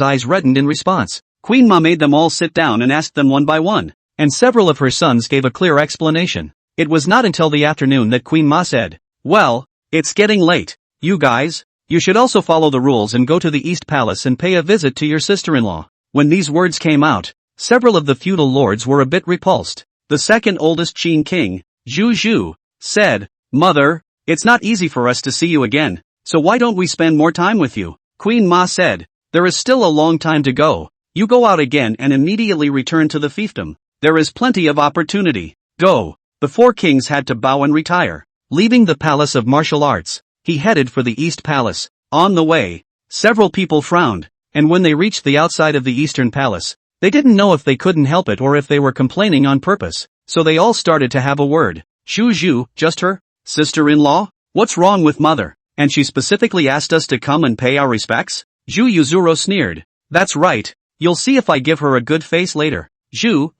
eyes reddened in response. Queen Ma made them all sit down and asked them one by one, and several of her sons gave a clear explanation. It was not until the afternoon that Queen Ma said, well, it's getting late. You guys, you should also follow the rules and go to the East Palace and pay a visit to your sister-in-law. When these words came out, several of the feudal lords were a bit repulsed. The second oldest Qin king, Zhu Zhu, said, Mother, it's not easy for us to see you again, so why don't we spend more time with you? Queen Ma said, there is still a long time to go. You go out again and immediately return to the fiefdom. There is plenty of opportunity. Go. The four kings had to bow and retire. Leaving the Palace of Martial Arts, he headed for the East Palace. On the way, several people frowned, and when they reached the outside of the Eastern Palace, they didn't know if they couldn't help it or if they were complaining on purpose, so they all started to have a word. Zhu Zhu, just her sister-in-law? What's wrong with mother? And she specifically asked us to come and pay our respects? Zhu Yuzuro sneered. That's right, you'll see if I give her a good face later. Zhu,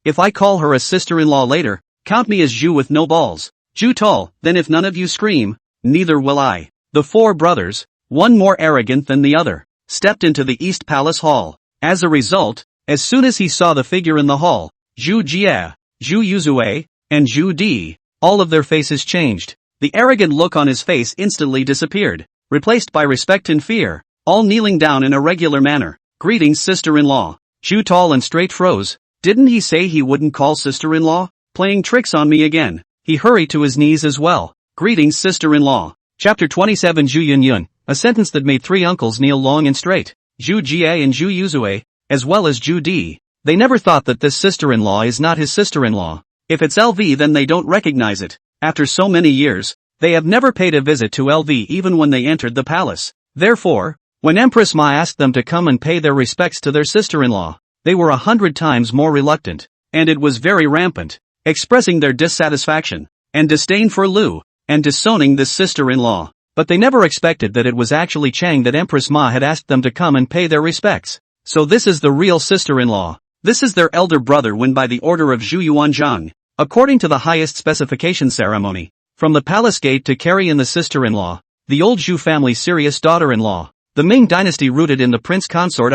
if I call her a sister-in-law later, count me as Zhu with no balls. Zhu Tall, then if none of you scream, neither will I. The four brothers, one more arrogant than the other, stepped into the East Palace Hall. As a result, as soon as he saw the figure in the hall, Zhu Jie, Zhu Yuzue, and Zhu Di, all of their faces changed. The arrogant look on his face instantly disappeared, replaced by respect and fear, all kneeling down in a regular manner. Greetings, sister-in-law. Zhu tall and straight froze. Didn't he say he wouldn't call sister-in-law? Playing tricks on me again. He hurried to his knees as well. Greetings, sister-in-law. Chapter 27 Zhu Yunyun, a sentence that made three uncles kneel long and straight. Zhu Jie and Zhu Yuzue, as well as Zhu Di. They never thought that this sister-in-law is not his sister-in-law. If it's LV then they don't recognize it. After so many years, they have never paid a visit to LV even when they entered the palace. Therefore, when Empress Ma asked them to come and pay their respects to their sister-in-law, they were 100 times more reluctant, and it was very rampant, expressing their dissatisfaction and disdain for Lu, and disowning this sister-in-law. But they never expected that it was actually Chang that Empress Ma had asked them to come and pay their respects. So this is the real sister-in-law. This is their elder brother when by the order of Zhu Yuanzhang, according to the highest specification ceremony, from the palace gate to carry in the sister-in-law, the old Zhu family's serious daughter-in-law, the Ming dynasty rooted in the prince consort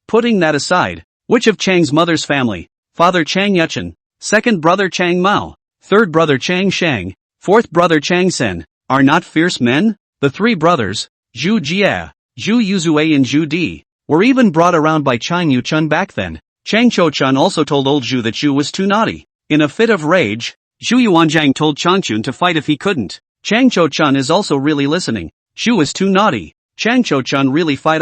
Putting that aside, which of Chang's mother's family, father Chang Yuchen, second brother Chang Mao, third brother Chang Shang, fourth brother Chang Sen, are not fierce men? The three brothers, Zhu Jie, Zhu Yuzue and Zhu Di, were even brought around by Chang Yuchun back then. Chang Chou-chun also told old Zhu that Zhu was too naughty. In a fit of rage, Zhu Yuanzhang told Changchun to fight if he couldn't. Chang Chou-chun is also really listening. Zhu is too naughty. Chang Chou-chun really fight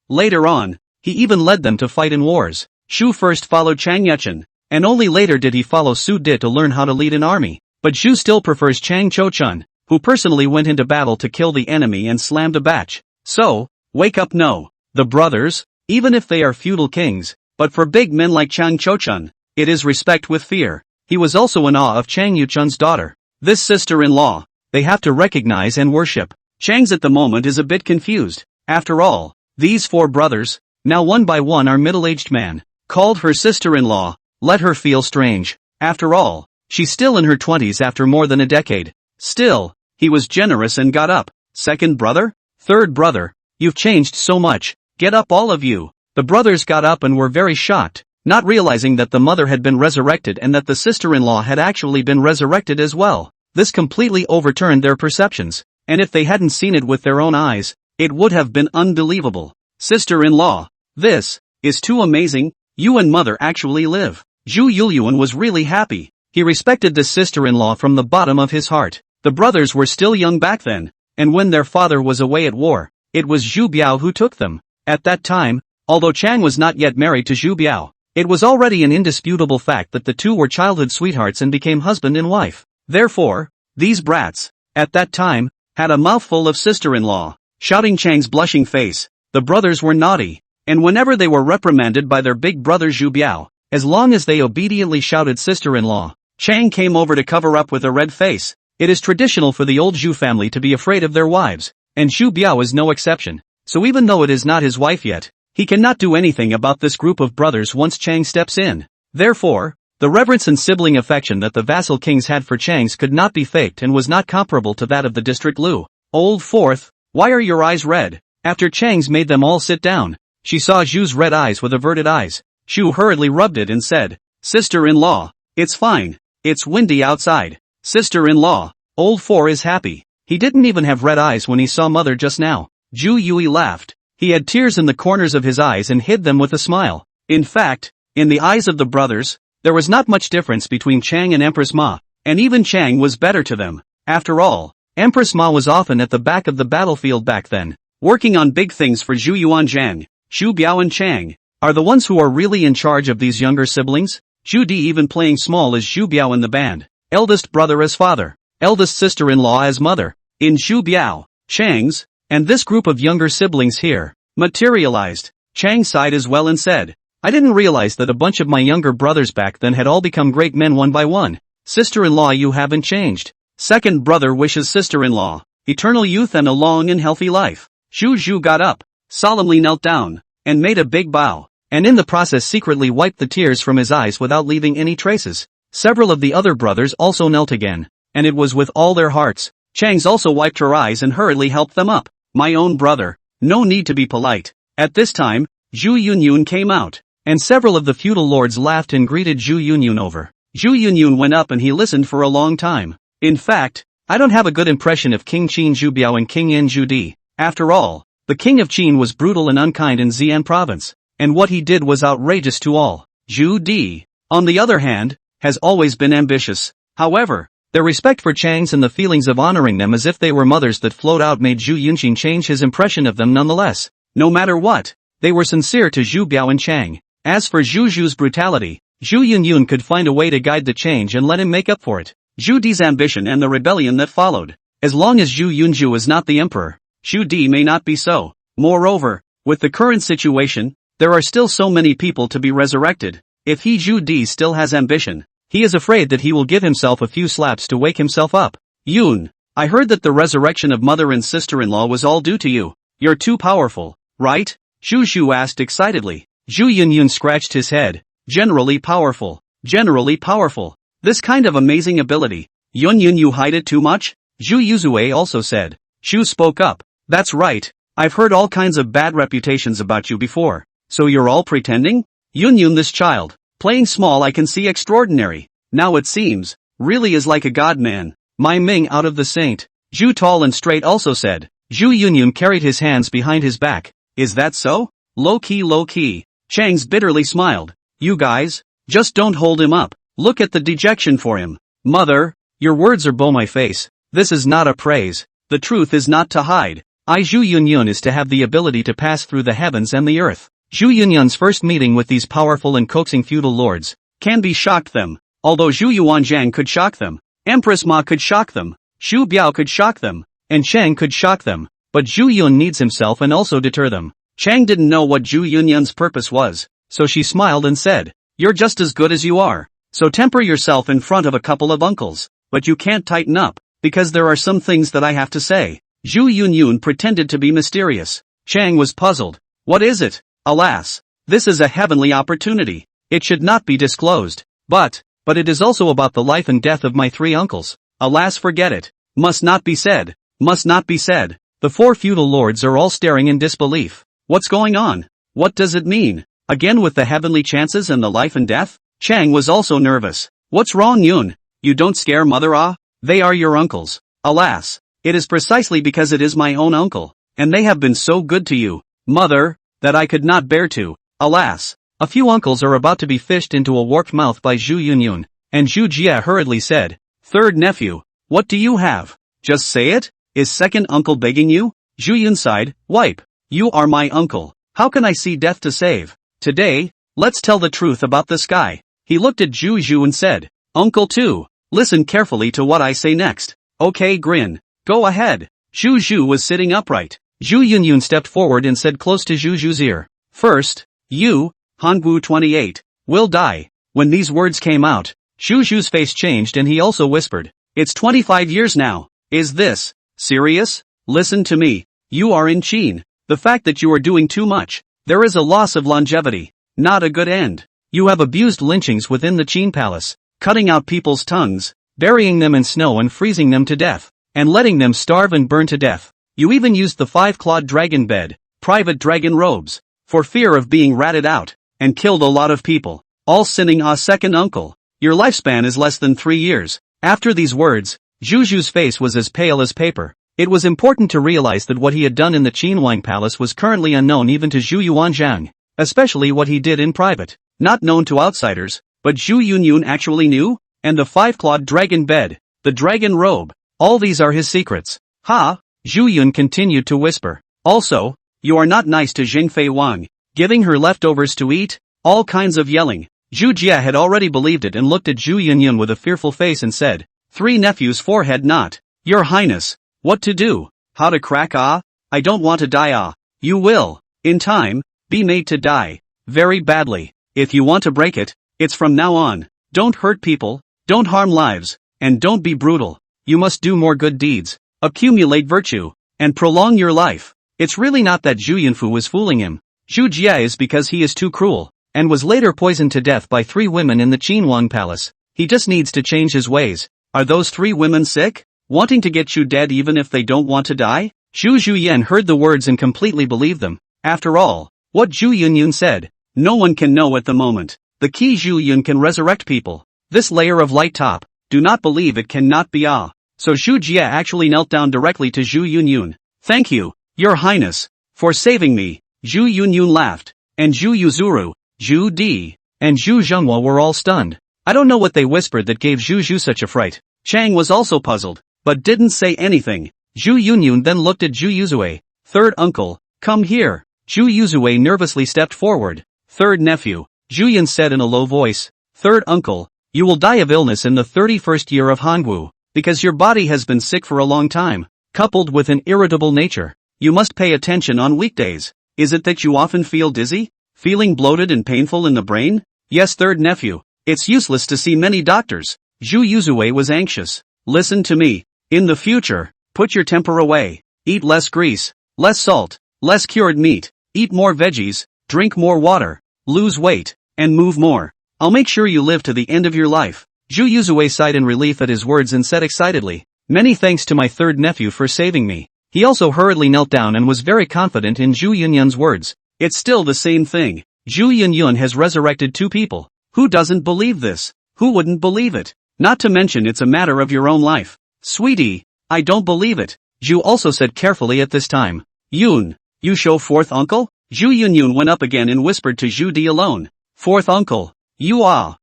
Later on, he even led them to fight in wars. Zhu first followed Chang Yuchun, and only later did he follow Su Di to learn how to lead an army. But Zhu still prefers Chang Chou-chun, who personally went into battle to kill the enemy and slammed a batch. So, wake up no. The brothers, even if they are feudal kings, but for big men like Chang Chou-chun, it is respect with fear. He was also in awe of Chang Yuchun's daughter. This sister-in-law, they have to recognize and worship. Chang's at the moment is a bit confused. After all, these four brothers, now one by one are middle-aged man, called her sister-in-law, let her feel strange. After all, she's still in her 20s after more than a decade. Still, he was generous and got up. Second brother? Third brother? You've changed so much. Get up all of you. The brothers got up and were very shocked, not realizing that the mother had been resurrected and that the sister-in-law had actually been resurrected as well. This completely overturned their perceptions. and if they hadn't seen it with their own eyes, it would have been unbelievable. Sister-in-law. This is too amazing. You and mother actually live. Zhu Yulyuan was really happy. He respected this sister-in-law from the bottom of his heart. The brothers were still young back then, and when their father was away at war, it was Zhu Biao who took them. At that time, although Chang was not yet married to Zhu Biao, it was already an indisputable fact that the two were childhood sweethearts and became husband and wife. Therefore, these brats, at that time, had a mouthful of sister-in-law. Shouting Chang's blushing face, the brothers were naughty, and whenever they were reprimanded by their big brother Zhu Biao, as long as they obediently shouted sister-in-law, Chang came over to cover up with a red face. It is traditional for the old Zhu family to be afraid of their wives, and Zhu Biao is no exception. So even though it is not his wife yet, he cannot do anything about this group of brothers once Chang steps in. Therefore, the reverence and sibling affection that the vassal kings had for Chang's could not be faked and was not comparable to that of the district Lu. Old Fourth, why are your eyes red? After Chang's made them all sit down, she saw Zhu's red eyes with averted eyes. Zhu hurriedly rubbed it and said, Sister-in-law, it's fine. It's windy outside. Sister-in-law, Old Four is happy. He didn't even have red eyes when he saw mother just now. Zhu Yui laughed. He had tears in the corners of his eyes and hid them with a smile. In fact, in the eyes of the brothers, there was not much difference between Chang and Empress Ma, and even Chang was better to them. After all, Empress Ma was often at the back of the battlefield back then, working on big things for Zhu Yuanzhang. Zhu Biao and Chang are the ones who are really in charge of these younger siblings. Zhu Di even playing small as Zhu Biao in the band, eldest brother as father, eldest sister-in-law as mother, in Zhu Biao, Chang's, and this group of younger siblings here, materialized. Chang sighed as well and said, I didn't realize that a bunch of my younger brothers back then had all become great men one by one. Sister-in-law, you haven't changed. Second brother wishes sister-in-law eternal youth and a long and healthy life. Zhu got up, solemnly knelt down, and made a big bow, and in the process secretly wiped the tears from his eyes without leaving any traces. Several of the other brothers also knelt again, and it was with all their hearts. Chang's also wiped her eyes and hurriedly helped them up. My own brother, no need to be polite. At this time, Zhu Yunyun came out, and several of the feudal lords laughed and greeted Zhu Yunyun over. Zhu Yunyun went up and he listened for a long time. In fact, I don't have a good impression of King Qin Zhu Biao and King Yin Zhu Di. After all, the king of Qin was brutal and unkind in Xi'an province, and what he did was outrageous to all. Zhu Di, on the other hand, has always been ambitious. However, their respect for Chang's and the feelings of honoring them as if they were mothers that flowed out made Zhu Yunqing change his impression of them nonetheless. No matter what, they were sincere to Zhu Biao and Chang. As for Zhu's brutality, Zhu Yunyun could find a way to guide the change and let him make up for it. Zhu Di's ambition and the rebellion that followed. As long as Zhu Yunju is not the emperor, Zhu Di may not be so. Moreover, with the current situation, there are still so many people to be resurrected. If Zhu Di still has ambition, he is afraid that he will give himself a few slaps to wake himself up. Yun, I heard that the resurrection of mother and sister-in-law was all due to you. You're too powerful, right? Zhu asked excitedly. Zhu Yunyun scratched his head. Generally powerful. Generally powerful. This kind of amazing ability. Yun, you hide it too much? Zhu Yuzue also said. Zhu spoke up. That's right. I've heard all kinds of bad reputations about you before. So you're all pretending? Yun, this child, playing small I can see extraordinary. Now it seems, really is like a god-man. My Ming out of the saint. Zhu tall and straight also said. Zhu Yunyun carried his hands behind his back. Is that so? Low key. Chang's bitterly smiled. You guys, just don't hold him up. Look at the dejection for him. Mother, your words are bow my face. This is not a praise. The truth is not to hide. Zhu Yunyun is to have the ability to pass through the heavens and the earth. Zhu Yunyun's first meeting with these powerful and coaxing feudal lords can be shocked them. Although Zhu Yuanzhang could shock them, Empress Ma could shock them, Zhu Biao could shock them, and Chang could shock them, but Zhu Yun needs himself and also deter them. Chang didn't know what Zhu Yunyun's purpose was, so she smiled and said, You're just as good as you are, so temper yourself in front of a couple of uncles, but you can't tighten up, because there are some things that I have to say. Zhu Yunyun pretended to be mysterious. Chang was puzzled. What is it? Alas, this is a heavenly opportunity. It should not be disclosed. But it is also about the life and death of my three uncles. Alas, forget it. Must not be said. Must not be said. The four feudal lords are all staring in disbelief. What's going on? What does it mean? Again with the heavenly chances and the life and death? Chang was also nervous. What's wrong, Yun? You don't scare mother, ah? They are your uncles. Alas, It is precisely because it is my own uncle, and they have been so good to you, mother, that I could not bear to. Alas, a few uncles are about to be fished into a warped mouth by Zhu Yunyun, and Zhu Jie hurriedly said, "Third nephew, what do you have? Just say it? Is second uncle begging you?" Zhu Yun sighed, "Wipe. You are my uncle. How can I see death to save? Today, let's tell the truth about this guy." He looked at Zhu Zhu and said, "Uncle too. Listen carefully to what I say next." "Okay, grin. Go ahead." Zhu Zhu was sitting upright. Zhu Yunyun stepped forward and said close to Zhu Zhu's ear, "First, you, Hangwu 28, will die." When these words came out, Zhu Zhu's face changed and he also whispered, "It's 25 years now. Is this serious? Listen to me. You are in Qin. The fact that you are doing too much. There is a loss of longevity. Not a good end. You have abused lynchings within the Qin palace, cutting out people's tongues, burying them in snow and freezing them to death, and letting them starve and burn to death. You even used the 5-clawed dragon bed, private dragon robes, for fear of being ratted out, and killed a lot of people, all sinning a second uncle. Your lifespan is less than 3 years." After these words, Zhu Zhu's face was as pale as paper. It was important to realize that what he had done in the Qinhuang Palace was currently unknown even to Zhu Yuanzhang, especially what he did in private, not known to outsiders, but Zhu Yunyun actually knew, and the 5-clawed dragon bed, the dragon robe, all these are his secrets. "Ha!" Zhu Yun continued to whisper. "Also, you are not nice to Jingfei Wang, giving her leftovers to eat," all kinds of yelling. Zhu Jie had already believed it and looked at Zhu Yunyun with a fearful face and said, "Three nephews' forehead knot. Your Highness, what to do? How to crack ah? I don't want to die ah. You will, in time, be made to die. Very badly. If you want to break it, it's from now on. Don't hurt people, don't harm lives, and don't be brutal. You must do more good deeds, accumulate virtue, and prolong your life." It's really not that Zhu Yunfu was fooling him. Zhu Jie is because he is too cruel, and was later poisoned to death by 3 women in the Qinhuang Palace. He just needs to change his ways. Are those 3 women sick? Wanting to get you dead even if they don't want to die? Zhu Zhuyan heard the words and completely believed them. After all, what Zhu Yunyun said, no one can know at the moment. The key Zhu Yun can resurrect people. This layer of light top, do not believe it cannot be ah. So Zhu Jie actually knelt down directly to Zhu Yunyun. "Thank you, Your Highness, for saving me." Zhu Yunyun laughed, and Zhu Yuzuru, Zhu Di, and Zhu Zhenghua were all stunned. I don't know what they whispered that gave Zhu Zhu such a fright. Chang was also puzzled, but didn't say anything. Zhu Yunyun then looked at Zhu Yuzue. "Third uncle, come here." Zhu Yuzue nervously stepped forward. "Third nephew," Zhu Yun said in a low voice. "Third uncle, you will die of illness in the 31st year of Hangwu, because your body has been sick for a long time, coupled with an irritable nature. You must pay attention on weekdays. Is it that you often feel dizzy? Feeling bloated and painful in the brain? Yes, third nephew. It's useless to see many doctors." Zhu Yuzue was anxious. "Listen to me. In the future, put your temper away. Eat less grease, less salt, less cured meat. Eat more veggies, drink more water, lose weight, and move more. I'll make sure you live to the end of your life." Zhu Yuzue sighed in relief at his words and said excitedly, "Many thanks to my third nephew for saving me." He also hurriedly knelt down and was very confident in Zhu Yunyun's words. It's still the same thing. Zhu Yunyun has resurrected 2 people. Who doesn't believe this? Who wouldn't believe it? Not to mention it's a matter of your own life. "Sweetie, I don't believe it," Zhu also said carefully at this time. "Yun, you show fourth uncle?" Zhu Yunyun went up again and whispered to Zhu Di alone. "Fourth uncle, you are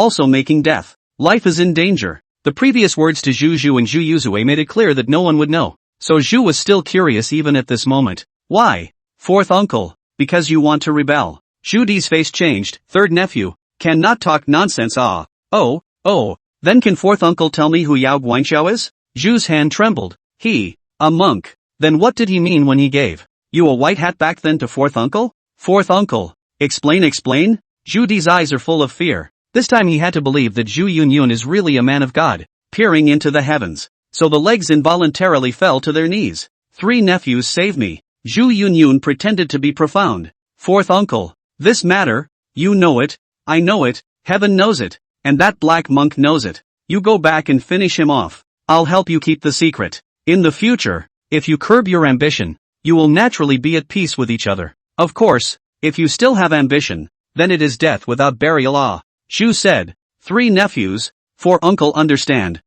also making death. Life is in danger." The previous words to Zhu Zhu and Zhu Yuzue made it clear that no one would know. So Zhu was still curious even at this moment. "Why? Fourth uncle, because you want to rebel." Zhu Di's face changed. "Third nephew, cannot talk nonsense ah. Oh, then can fourth uncle tell me who Yao Guanxiao is?" Zhu's hand trembled. A monk. Then what did he mean when he gave you a white hat back then to fourth uncle? "Fourth uncle, explain. Zhu Di's eyes are full of fear. This time he had to believe that Zhu Yunyun is really a man of God, peering into the heavens. So the legs involuntarily fell to their knees. "3 nephews save me." Zhu Yunyun pretended to be profound. "Fourth uncle, this matter, you know it, I know it, heaven knows it, and that black monk knows it. You go back and finish him off. I'll help you keep the secret. In the future, if you curb your ambition, you will naturally be at peace with each other. Of course, if you still have ambition, then it is death without burial ah." Zhu said. 3 nephews, 4 uncle understand.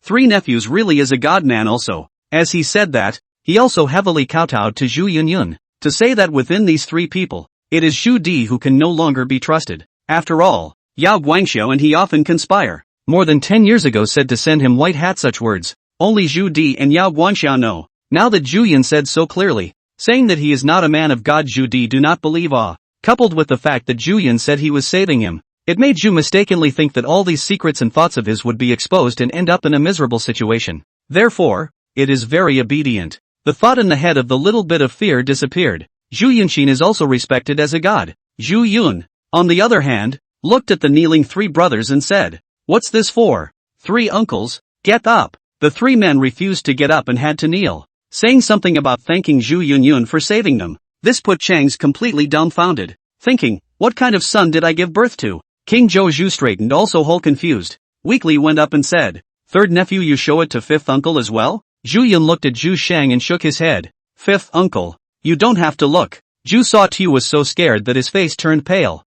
3 nephews really is a godman also. As he said that, he also heavily kowtowed to Zhu Yunyun, to say that within these 3 people, it is Zhu Di who can no longer be trusted. After all, Yao Guangxiu and he often conspire. More than 10 years ago said to send him white hat such words. Only Zhu Di and Yao Guangxiu know. Now that Zhu Yun said so clearly, saying that he is not a man of God, Zhu Di do not believe coupled with the fact that Zhu Yun said he was saving him. It made Zhu mistakenly think that all these secrets and thoughts of his would be exposed and end up in a miserable situation. Therefore, it is very obedient. The thought in the head of the little bit of fear disappeared. Zhu Yunxin is also respected as a god. Zhu Yun, on the other hand, looked at the kneeling 3 brothers and said, "What's this for? 3 uncles, get up." The 3 men refused to get up and had to kneel, saying something about thanking Zhu Yunyun for saving them. This put Chang's completely dumbfounded, thinking, what kind of son did I give birth to? King Zhou Zhu straightened also whole confused, weakly went up and said, "3rd nephew, you show it to 5th uncle as well?" Zhu Yun looked at Zhu Shang and shook his head. "5th uncle, you don't have to look." Zhu Saw Tu was so scared that his face turned pale.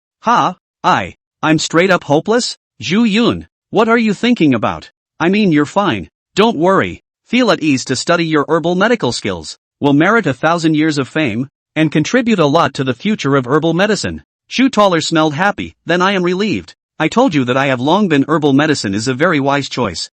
I'm straight up hopeless? Zhu Yun, what are you thinking about? I mean, you're fine. Don't worry. Feel at ease to study your herbal medical skills. Will merit 1,000 years of fame, and contribute a lot to the future of herbal medicine. Zhu Taller smelled happy. Then I am relieved. I told you that I have long been herbal medicine is a very wise choice.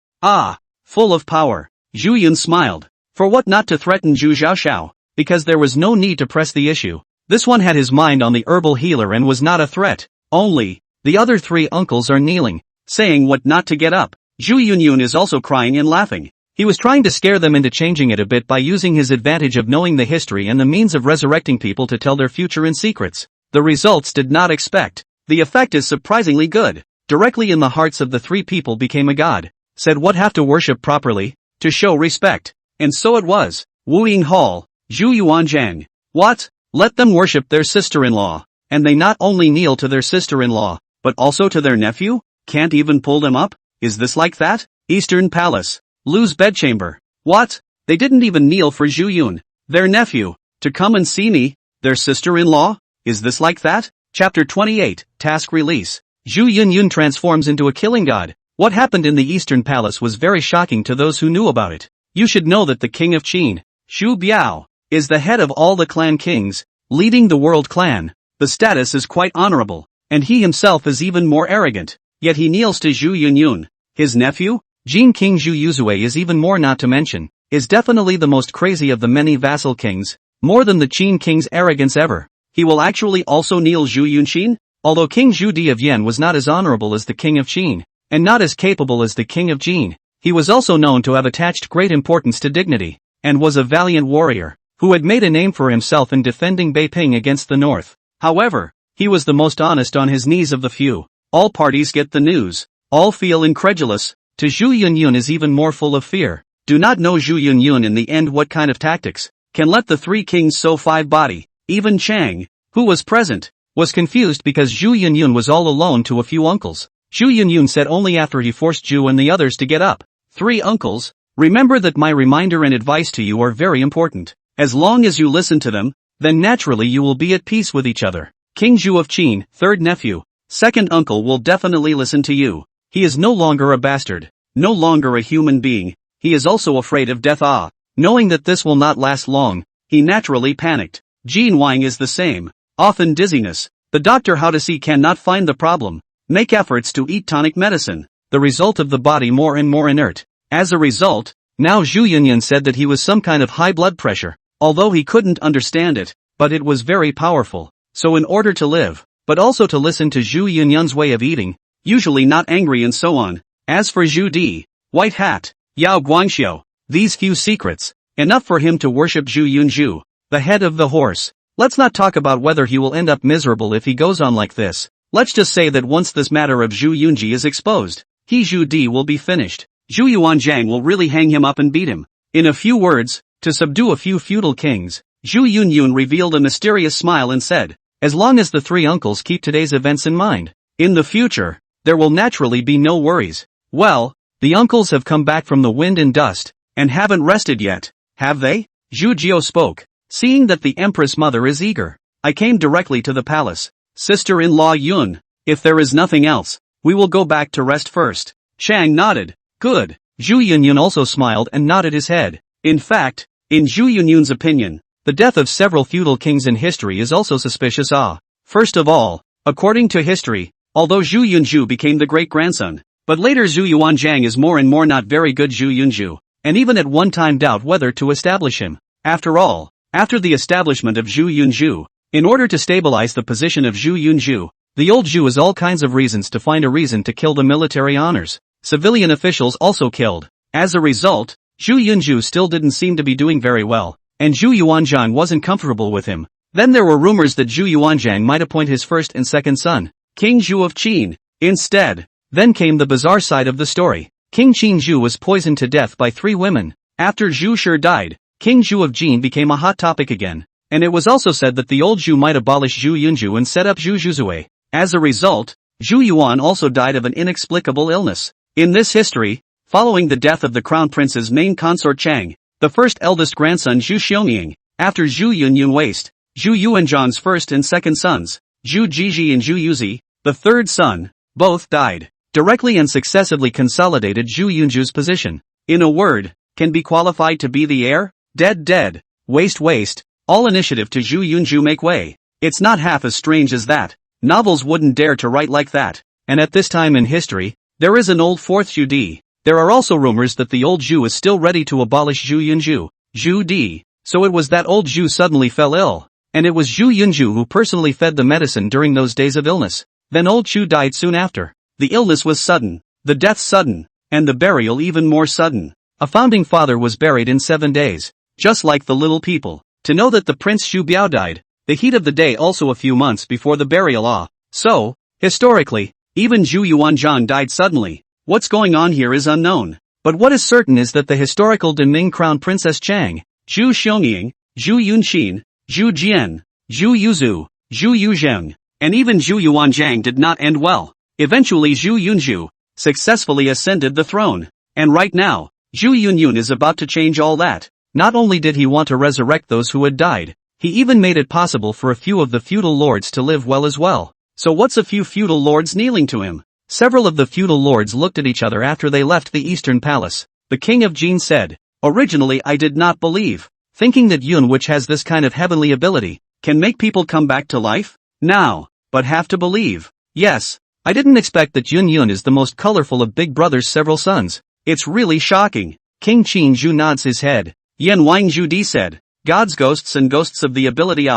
Full of power. Zhu Yun smiled. For what not to threaten Zhu Xiaoxiao? Because there was no need to press the issue. This one had his mind on the herbal healer and was not a threat. Only, the other 3 uncles are kneeling, saying what not to get up. Zhu Yunyun is also crying and laughing. He was trying to scare them into changing it a bit by using his advantage of knowing the history and the means of resurrecting people to tell their future in secrets. The results did not expect. The effect is surprisingly good. Directly in the hearts of the 3 people became a god. Said what have to worship properly, to show respect. And so it was. Wu Ying Hall, Zhu Yuanjiang. What? Let them worship their sister-in-law. And they not only kneel to their sister-in-law, but also to their nephew? Can't even pull them up? Is this like that? Eastern Palace. Lu's bedchamber. What? They didn't even kneel for Zhu Yun, their nephew, to come and see me, their sister-in-law? Is this like that? Chapter 28, Task Release. Zhu Yunyun transforms into a killing god. What happened in the Eastern Palace was very shocking to those who knew about it. You should know that the king of Qin, Xu Biao, is the head of all the clan kings, leading the world clan. The status is quite honorable, and he himself is even more arrogant. Yet he kneels to Zhu Yunyun. His nephew, Jin King Zhu Yuzue is even more not to mention, is definitely the most crazy of the many vassal kings, more than the Qin king's arrogance ever. He will actually also kneel Zhu Yunxin? Although King Zhu Di of Yen was not as honorable as the king of Qin, and not as capable as the king of Jin, he was also known to have attached great importance to dignity, and was a valiant warrior, who had made a name for himself in defending Beiping against the north. However, he was the most honest on his knees of the few. All parties get the news. All feel incredulous. To Zhu Yunyun is even more full of fear. Do not know Zhu Yunyun in the end what kind of tactics can let the 3 kings sow 5 body. Even Chang, who was present, was confused because Zhu Yunyun was all alone to a few uncles. Zhu Yunyun said only after he forced Zhu and the others to get up. 3 uncles, remember that my reminder and advice to you are very important. As long as you listen to them, then naturally you will be at peace with each other. King Zhu of Qin, 3rd nephew, 2nd uncle will definitely listen to you. He is no longer a bastard, no longer a human being. He is also afraid of death. Knowing that this will not last long, he naturally panicked. Jin Wang is the same. Often dizziness. The doctor how to see cannot find the problem. Make efforts to eat tonic medicine. The result of the body more and more inert. As a result, now Zhu Yunyun said that he was some kind of high blood pressure, although he couldn't understand it, but it was very powerful. So in order to live, but also to listen to Zhu Yunyun's way of eating, usually not angry and so on. As for Zhu Di, White Hat, Yao Guangxiu, these few secrets, enough for him to worship Zhu Yunzhu, the head of the horse. Let's not talk about whether he will end up miserable if he goes on like this. Let's just say that once this matter of Zhu Yunji is exposed, he Zhu Di will be finished. Zhu Yuanjiang will really hang him up and beat him. In a few words, to subdue a few feudal kings, Zhu Yunyun revealed a mysterious smile and said, as long as the 3 uncles keep today's events in mind, in the future, there will naturally be no worries. Well, the uncles have come back from the wind and dust, and haven't rested yet, have they? Zhu Jiao spoke, seeing that the Empress mother is eager. I came directly to the palace. Sister-in-law Yun, if there is nothing else, we will go back to rest first. Chang nodded. Good. Zhu Yunyun also smiled and nodded his head. In fact, in Zhu Yunyun's opinion, the death of several feudal kings in history is also suspicious. First of all, according to history, although Zhu Yunzhu became the great-grandson, but later Zhu Yuanzhang is more and more not very good Zhu Yunzhu, and even at one time doubt whether to establish him. After all, after the establishment of Zhu Yunzhu, in order to stabilize the position of Zhu Yunzhu, the old Zhu has all kinds of reasons to find a reason to kill the military honors. Civilian officials also killed. As a result, Zhu Yunzhu still didn't seem to be doing very well, and Zhu Yuanzhang wasn't comfortable with him. Then there were rumors that Zhu Yuanzhang might appoint his first and second son, King Zhu of Qin, instead. Then came the bizarre side of the story. King Qin Zhu was poisoned to death by 3 women. After Zhu Shi died, King Zhu of Jin became a hot topic again, and it was also said that the old Zhu might abolish Zhu Yunzhu and set up Zhu Zhuzue. As a result, Zhu Yuan also died of an inexplicable illness. In this history, following the death of the crown prince's main consort Chang, the first eldest grandson Zhu Xiongming, after Zhu Yunyun waste, Zhu Yuanzhang's first and second sons, Zhu Jiji and Zhu Yuzi, the third son, both died, directly and successively consolidated Zhu Yunzhu's position. In a word, can be qualified to be the heir? Dead, waste, all initiative to Zhu Yunzhu make way. It's not half as strange as that. Novels wouldn't dare to write like that. And at this time in history, there is an old fourth Zhu Di. There are also rumors that the old Zhu is still ready to abolish Zhu Yunzhu, Zhu Di. So it was that old Zhu suddenly fell ill. And it was Zhu Yunzhu who personally fed the medicine during those days of illness. Then old Zhu died soon after. The illness was sudden, the death sudden, and the burial even more sudden. A founding father was buried in 7 days. Just like the little people. To know that the Prince Xu Biao died, the heat of the day also a few months before the burial. So, historically, even Zhu Yuanzhang died suddenly. What's going on here is unknown. But what is certain is that the historical Deming Crown Princess Chang, Zhu Xiongming, Zhu Yunqin, Zhu Jian, Zhu Yuzu, Zhu Yuzheng, and even Zhu Yuanzhang did not end well. Eventually Zhu Yunzhu successfully ascended the throne. And right now, Zhu Yunyun is about to change all that. Not only did he want to resurrect those who had died, he even made it possible for a few of the feudal lords to live well as well. So what's a few feudal lords kneeling to him? Several of the feudal lords looked at each other after they left the eastern palace. The king of Jin said, "Originally I did not believe, thinking that Yun, which has this kind of heavenly ability, can make people come back to life? Now, but have to believe. Yes, I didn't expect that Yun is the most colorful of Big Brother's several sons. It's really shocking." King Qin Zhu nods his head. Yan Wang Zhu Di said, "Gods, ghosts and ghosts of the ability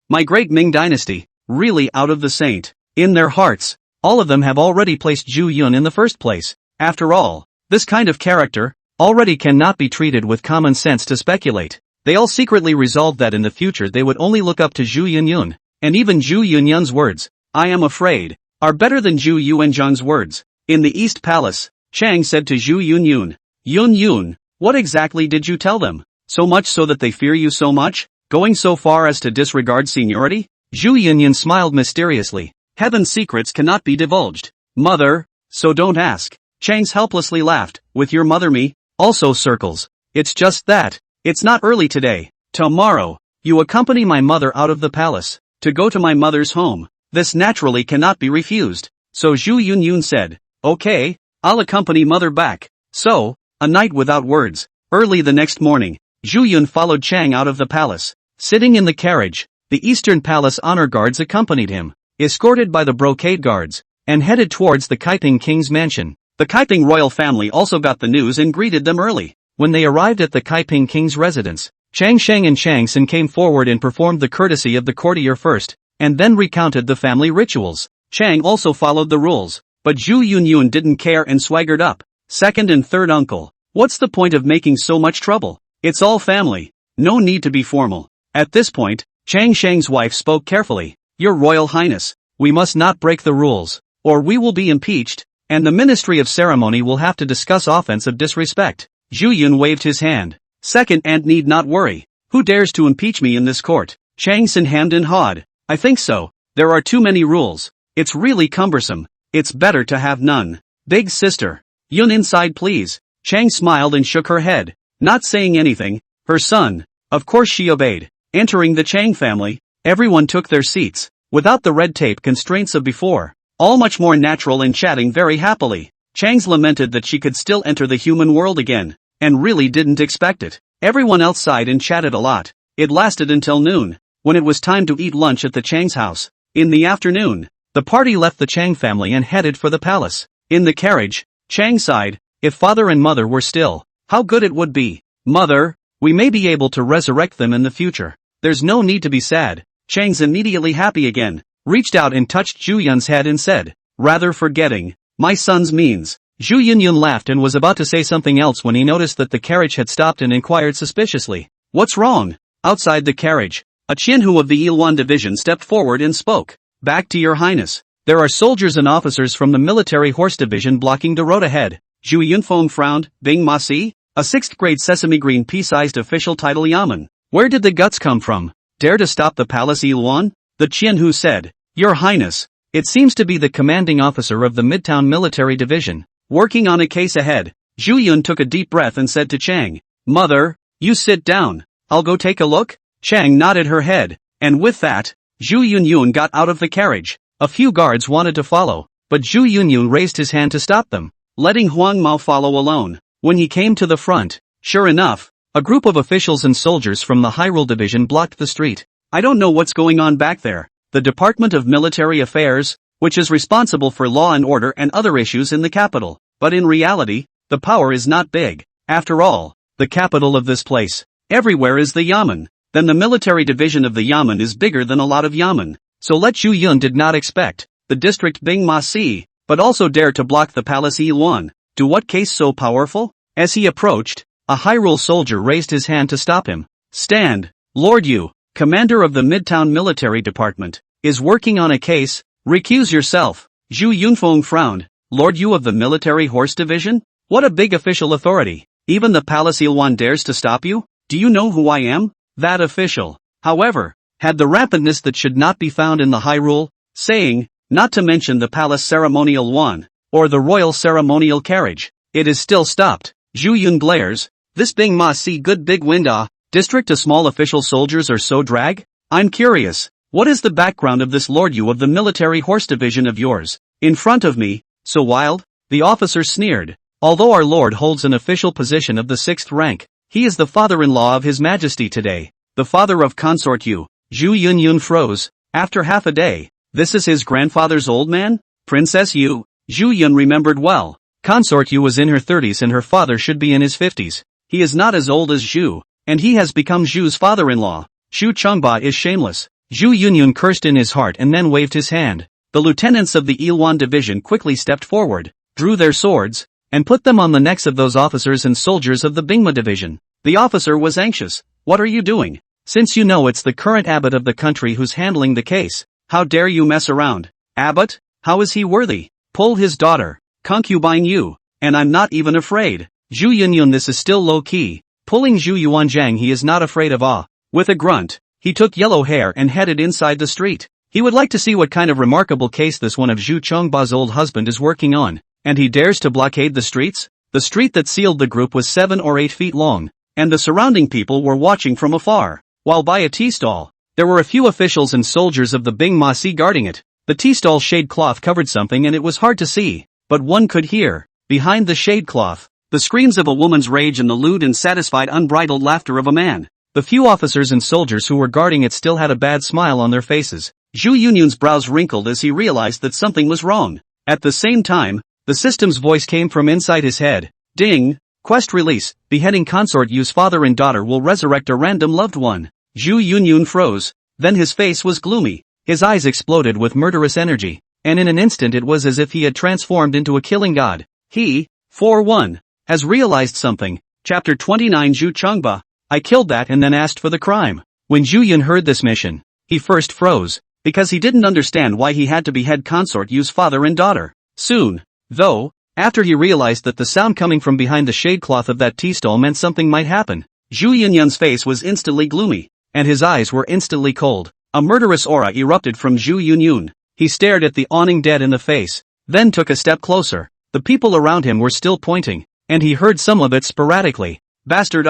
my great Ming dynasty, really out of the saint. In their hearts, all of them have already placed Zhu Yun in the first place. After all, this kind of character, already cannot be treated with common sense to speculate. They all secretly resolved that in the future they would only look up to Zhu Yunyun, and even Zhu Yunyun's words, I am afraid, are better than Zhu Yuanzhang's words." In the East Palace, Chang said to Zhu Yunyun, "Yunyun, what exactly did you tell them? So much so that they fear you so much, going so far as to disregard seniority?" Zhu Yunyun smiled mysteriously. "Heaven's secrets cannot be divulged, mother, so don't ask." Chang's helplessly laughed, "With your mother me, also circles. It's just that, it's not early today. Tomorrow, you accompany my mother out of the palace, to go to my mother's home. This naturally cannot be refused." So Zhu Yunyun said, "Okay, I'll accompany mother back." So, a night without words. Early the next morning, Zhu Yun followed Chang out of the palace. Sitting in the carriage, the Eastern Palace honor guards accompanied him, escorted by the brocade guards, and headed towards the Kaiping King's mansion. The Kaiping royal family also got the news and greeted them early. When they arrived at the Kaiping King's residence, Chang Sheng and Chang Sin came forward and performed the courtesy of the courtier first, and then recounted the family rituals. Chang also followed the rules, but Zhu Yunyun didn't care and swaggered up. "Second and third uncle, what's the point of making so much trouble? It's all family. No need to be formal." At this point, Chang Sheng's wife spoke carefully. "Your Royal Highness, we must not break the rules, or we will be impeached, and the Ministry of Ceremony will have to discuss offensive disrespect." Zhu Yun waved his hand. "Second, and need not worry. Who dares to impeach me in this court?" Chang Sin hemmed and hawed. "I think so. There are too many rules. It's really cumbersome. It's better to have none." "Big sister. Yun inside please." Chang smiled and shook her head, not saying anything. Her son. Of course she obeyed. Entering the Chang family, everyone took their seats, without the red tape constraints of before, all much more natural and chatting very happily. Chang's lamented that she could still enter the human world again, and really didn't expect it. Everyone else sighed and chatted a lot. It lasted until noon, when it was time to eat lunch at the Chang's house. In the afternoon, the party left the Chang family and headed for the palace. In the carriage, Chang sighed, if father and mother were still, how good it would be. Mother, we may be able to resurrect them in the future. There's no need to be sad. Chang's immediately happy again, reached out and touched Zhu Yun's head and said, rather forgetting, my son's means. Zhu Yunyun laughed and was about to say something else when he noticed that the carriage had stopped and inquired suspiciously, what's wrong? Outside the carriage, a Qianhu of the Ilwan division stepped forward and spoke, back to your highness. There are soldiers and officers from the military horse division blocking the road ahead. Zhu Yunfeng frowned, Bing Ma Si? A 6th grade sesame green pea-sized official title yamen. Where did the guts come from? Dare to stop the palace Ilwan? The Qianhu said, your highness, it seems to be the commanding officer of the Midtown military division, working on a case ahead. Zhu Yun took a deep breath and said to Chang, mother, you sit down, I'll go take a look? Chang nodded her head, and with that, Zhu Yunyun got out of the carriage. A few guards wanted to follow, but Zhu Yunyun raised his hand to stop them, letting Huang Mao follow alone. When he came to the front, sure enough, a group of officials and soldiers from the Hyrule division blocked the street. I don't know what's going on back there. The Department of Military Affairs, which is responsible for law and order and other issues in the capital. But in reality, the power is not big. After all, the capital of this place, everywhere is the yamen. Then the military division of the yamen is bigger than a lot of yamen. So let Zhu Yun did not expect the district Bing Ma Si, but also dare to block the palace Yiluan. Do what case so powerful? As he approached, a Hyrule soldier raised his hand to stop him. Stand, Lord Yu, commander of the Midtown Military Department, is working on a case, recuse yourself. Zhu Yunfeng frowned, Lord Yu of the Military Horse Division? What a big official authority. Even the Palace Ilwan dares to stop you? Do you know who I am? That official, however, had the rampantness that should not be found in the Hyrule, saying, not to mention the Palace Ceremonial Yuan, or the Royal Ceremonial Carriage. It is still stopped. Zhu Yun glares, this Bing Ma Si good big wind district to small official soldiers are so drag? I'm curious, what is the background of this Lord Yu of the Military Horse Division of yours? In front of me, so wild? The officer sneered. Although our lord holds an official position of the 6th rank, he is the father-in-law of His Majesty today, the father of Consort Yu. Zhu Yunyun froze. After half a day, this is his grandfather's old man? Princess Yu? Zhu Yun remembered well. Consort Yu was in her 30s and her father should be in his 50s. He is not as old as Zhu, and he has become Zhu's father-in-law. Xu Chengba is shameless. Zhu Yunyun cursed in his heart and then waved his hand. The lieutenants of the Ilwan division quickly stepped forward, drew their swords, and put them on the necks of those officers and soldiers of the Bingma division. The officer was anxious. What are you doing? Since you know it's the current abbot of the country who's handling the case, how dare you mess around? Abbot? How is he worthy? Pull his daughter, concubine Yu, and I'm not even afraid. Zhu Yunyun, this is still low-key. Pulling Zhu Yuanzhang, he is not afraid of. With a grunt, he took yellow hair and headed inside the street. He would like to see what kind of remarkable case this one of Zhu Chengba's old husband is working on. And he dares to blockade the streets? The street that sealed the group was 7 or 8 feet long, and the surrounding people were watching from afar, while by a tea stall, there were a few officials and soldiers of the Bing Ma Si guarding it. The tea stall shade cloth covered something and it was hard to see, but one could hear, behind the shade cloth, the screams of a woman's rage and the lewd and satisfied unbridled laughter of a man. The few officers and soldiers who were guarding it still had a bad smile on their faces. Zhu Yunyun's brows wrinkled as he realized that something was wrong. At the same time, the system's voice came from inside his head. Ding! Quest release, beheading Consort Yu's father and daughter will resurrect a random loved one. Zhu Yunyun froze. Then his face was gloomy. His eyes exploded with murderous energy, and in an instant it was as if he had transformed into a killing god. He, for one, has realized something. Chapter 29 Zhu Chengba. I killed that and then asked for the crime. When Zhu Yun heard this mission, he first froze, because he didn't understand why he had to behead Consort Yu's father and daughter. Soon, though, after he realized that the sound coming from behind the shade cloth of that tea stall meant something might happen, Zhu Yunyun's face was instantly gloomy, and his eyes were instantly cold. A murderous aura erupted from Zhu Yunyun. He stared at the awning dead in the face, then took a step closer. The people around him were still pointing, and he heard some of it sporadically. Bastard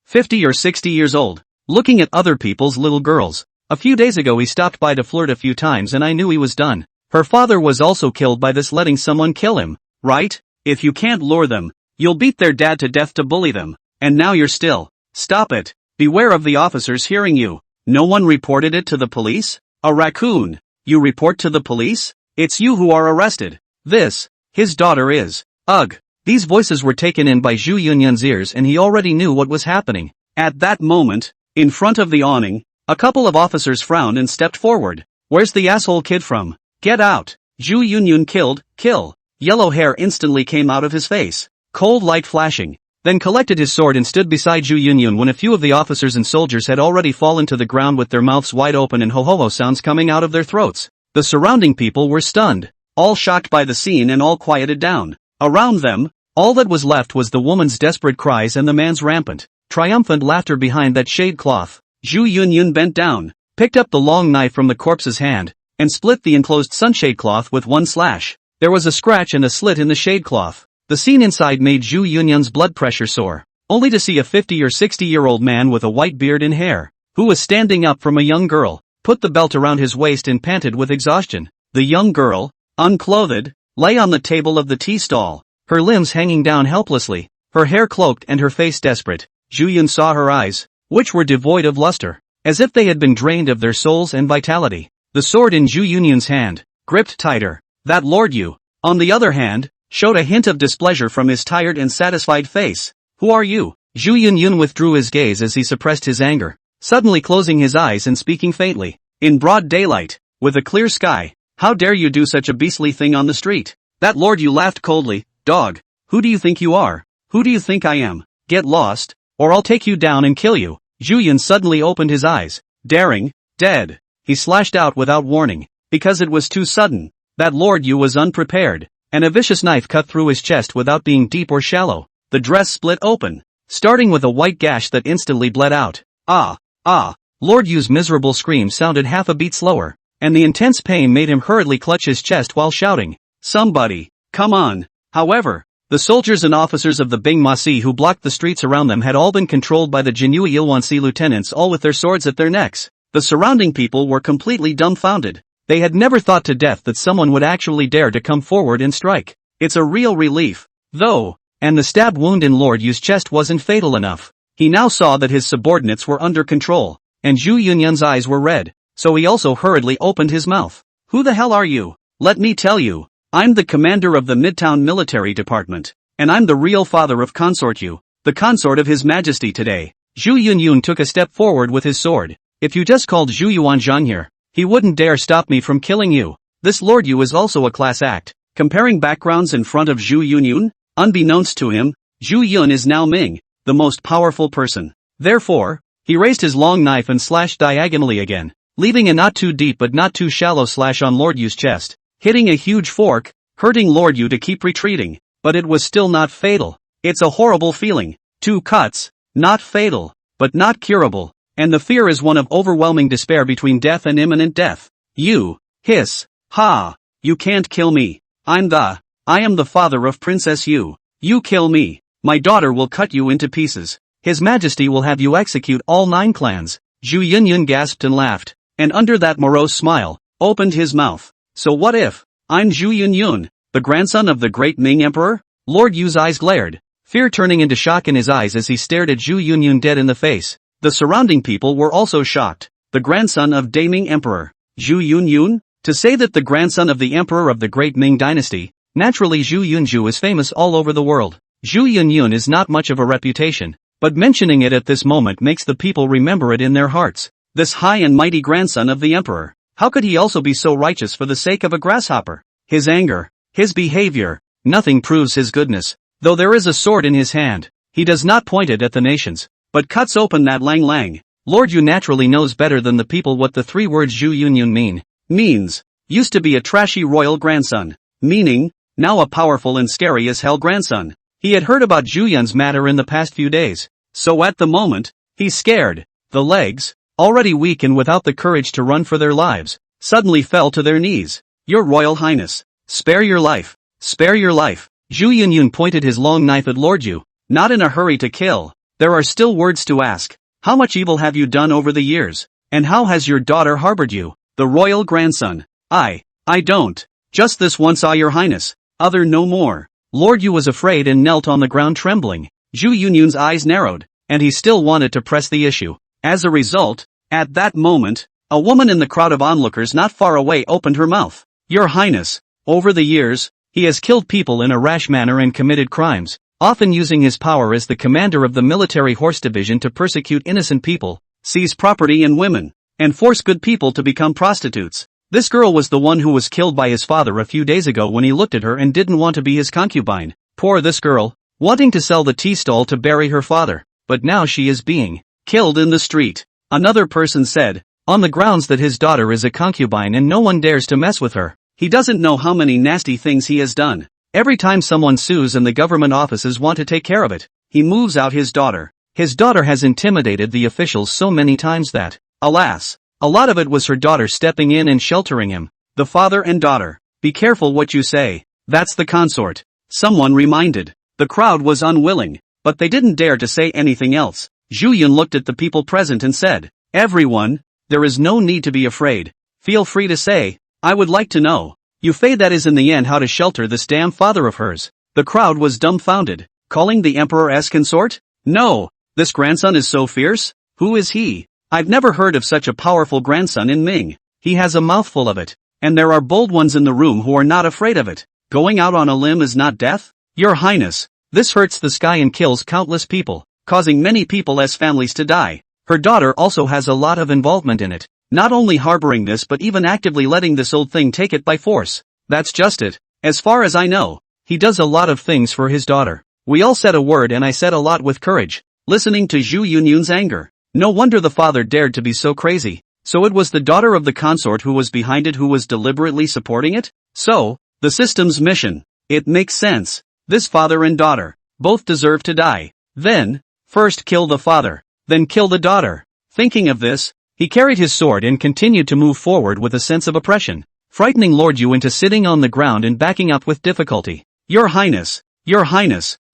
50 or 60 years old, looking at other people's little girls. A few days ago he stopped by to flirt a few times and I knew he was done. Her father was also killed by this letting someone kill him, right? If you can't lure them, you'll beat their dad to death to bully them. And now you're still. Stop it. Beware of the officers hearing you. No one reported it to the police? A raccoon. You report to the police? It's you who are arrested. This. His daughter is. Ugh. These voices were taken in by Zhu Yunyun's ears and he already knew what was happening. At that moment, in front of the awning, a couple of officers frowned and stepped forward. Where's the asshole kid from? Get out. Zhu Yunyun kill. Yellow hair instantly came out of his face. Cold light flashing. Then collected his sword and stood beside Zhu Yunyun when a few of the officers and soldiers had already fallen to the ground with their mouths wide open and ho-ho-ho sounds coming out of their throats. The surrounding people were stunned, all shocked by the scene and all quieted down. Around them, all that was left was the woman's desperate cries and the man's rampant, triumphant laughter behind that shade cloth. Zhu Yunyun bent down, picked up the long knife from the corpse's hand, and split the enclosed sunshade cloth with one slash. There was a scratch and a slit in the shade cloth. The scene inside made Zhu Yunyun's blood pressure soar, only to see a 50 or 60-year-old man with a white beard and hair, who was standing up from a young girl, put the belt around his waist and panted with exhaustion. The young girl, unclothed, lay on the table of the tea stall, her limbs hanging down helplessly, her hair cloaked and her face desperate. Zhu Yun saw her eyes, which were devoid of luster, as if they had been drained of their souls and vitality. The sword in Zhu Yunyun's hand, gripped tighter. That Lord Yu, on the other hand, showed a hint of displeasure from his tired and satisfied face. Who are you? Zhu Yunyun withdrew his gaze as he suppressed his anger, suddenly closing his eyes and speaking faintly. In broad daylight, with a clear sky, how dare you do such a beastly thing on the street? That Lord Yu laughed coldly. Dog, who do you think you are? Who do you think I am? Get lost, or I'll take you down and kill you. Zhu Yun suddenly opened his eyes. Daring, dead. He slashed out without warning, because it was too sudden. That Lord Yu was unprepared, and a vicious knife cut through his chest without being deep or shallow. The dress split open, starting with a white gash that instantly bled out. Ah! Lord Yu's miserable scream sounded half a beat slower, and the intense pain made him hurriedly clutch his chest while shouting, "Somebody, come on!" However, the soldiers and officers of the Bingmasi who blocked the streets around them had all been controlled by the Jinui Ilwansi lieutenants, all with their swords at their necks. The surrounding people were completely dumbfounded. They had never thought to death that someone would actually dare to come forward and strike. It's a real relief, though, and the stab wound in Lord Yu's chest wasn't fatal enough. He now saw that his subordinates were under control, and Zhu Yunyun's eyes were red, so he also hurriedly opened his mouth. Who the hell are you? Let me tell you, I'm the commander of the Midtown Military Department, and I'm the real father of Consort Yu, the consort of His Majesty today. Zhu Yunyun took a step forward with his sword. If you just called Zhu Yuanzhan here, he wouldn't dare stop me from killing you. This Lord Yu is also a class act. Comparing backgrounds in front of Zhu Yunyun, unbeknownst to him, Zhu Yun is now Ming, the most powerful person. Therefore, he raised his long knife and slashed diagonally again, leaving a not too deep but not too shallow slash on Lord Yu's chest, hitting a huge fork, hurting Lord Yu to keep retreating, but it was still not fatal. It's a horrible feeling. 2 cuts, not fatal, but not curable. And the fear is one of overwhelming despair between death and imminent death. You, hiss, ha, you can't kill me. I am the father of Princess Yu. You kill me, my daughter will cut you into pieces. His Majesty will have you execute all 9 clans. Zhu Yunyun gasped and laughed, and under that morose smile, opened his mouth. So what if, I'm Zhu Yunyun, the grandson of the great Ming Emperor? Lord Yu's eyes glared, fear turning into shock in his eyes as he stared at Zhu Yunyun dead in the face. The surrounding people were also shocked. The grandson of Ming Emperor, Zhu Yunyun? To say that the grandson of the emperor of the great Ming dynasty, naturally Zhu Yunju is famous all over the world. Zhu Yunyun is not much of a reputation, but mentioning it at this moment makes the people remember it in their hearts. This high and mighty grandson of the emperor, how could he also be so righteous for the sake of a grasshopper? His anger, his behavior, nothing proves his goodness. Though there is a sword in his hand, he does not point it at the nations, but cuts open that lang lang. Lord Yu naturally knows better than the people what the 3 words Zhu Yunyun means. Used to be a trashy royal grandson. Meaning, now a powerful and scary as hell grandson. He had heard about Zhu Yun's matter in the past few days. So at the moment, he's scared. The legs, already weak and without the courage to run for their lives, suddenly fell to their knees. Your Royal Highness, spare your life. Spare your life. Zhu Yunyun pointed his long knife at Lord Yu, not in a hurry to kill. There are still words to ask. How much evil have you done over the years? And how has your daughter harbored you? The royal grandson. I don't. Just this once, Your Highness. Other no more. Lord Yu was afraid and knelt on the ground trembling. Zhu Yunyun's eyes narrowed, and he still wanted to press the issue. As a result, at that moment, a woman in the crowd of onlookers not far away opened her mouth. Your Highness, over the years, he has killed people in a rash manner and committed crimes, often using his power as the commander of the military horse division to persecute innocent people, seize property and women, and force good people to become prostitutes. This girl was the one who was killed by his father a few days ago when he looked at her and didn't want to be his concubine. Poor this girl, wanting to sell the tea stall to bury her father, but now she is being killed in the street. Another person said, on the grounds that his daughter is a concubine and no one dares to mess with her. He doesn't know how many nasty things he has done. Every time someone sues and the government offices want to take care of it, he moves out his daughter. His daughter has intimidated the officials so many times that, alas, a lot of it was her daughter stepping in and sheltering him. The father and daughter. Be careful what you say. That's the consort. Someone reminded. The crowd was unwilling, but they didn't dare to say anything else. Zhu Yun looked at the people present and said, everyone, there is no need to be afraid. Feel free to say, I would like to know, Yufei, that is in the end how to shelter this damn father of hers. The crowd was dumbfounded. Calling the emperor's consort? No, this grandson is so fierce? Who is he? I've never heard of such a powerful grandson in Ming. He has a mouthful of it, and there are bold ones in the room who are not afraid of it. Going out on a limb is not death? Your Highness, this hurts the sky and kills countless people, causing many people as families to die. Her daughter also has a lot of involvement in it. Not only harboring this but even actively letting this old thing take it by force. That's just it. As far as I know, he does a lot of things for his daughter. We all said a word and I said a lot with courage, listening to Zhu Yunyun's anger. No wonder the father dared to be so crazy. So it was the daughter of the consort who was behind it, who was deliberately supporting it? So, the system's mission. It makes sense. This father and daughter, both deserve to die. Then, first kill the father, then kill the daughter. Thinking of this, he carried his sword and continued to move forward with a sense of oppression, frightening Lord Yu into sitting on the ground and backing up with difficulty. Your Highness,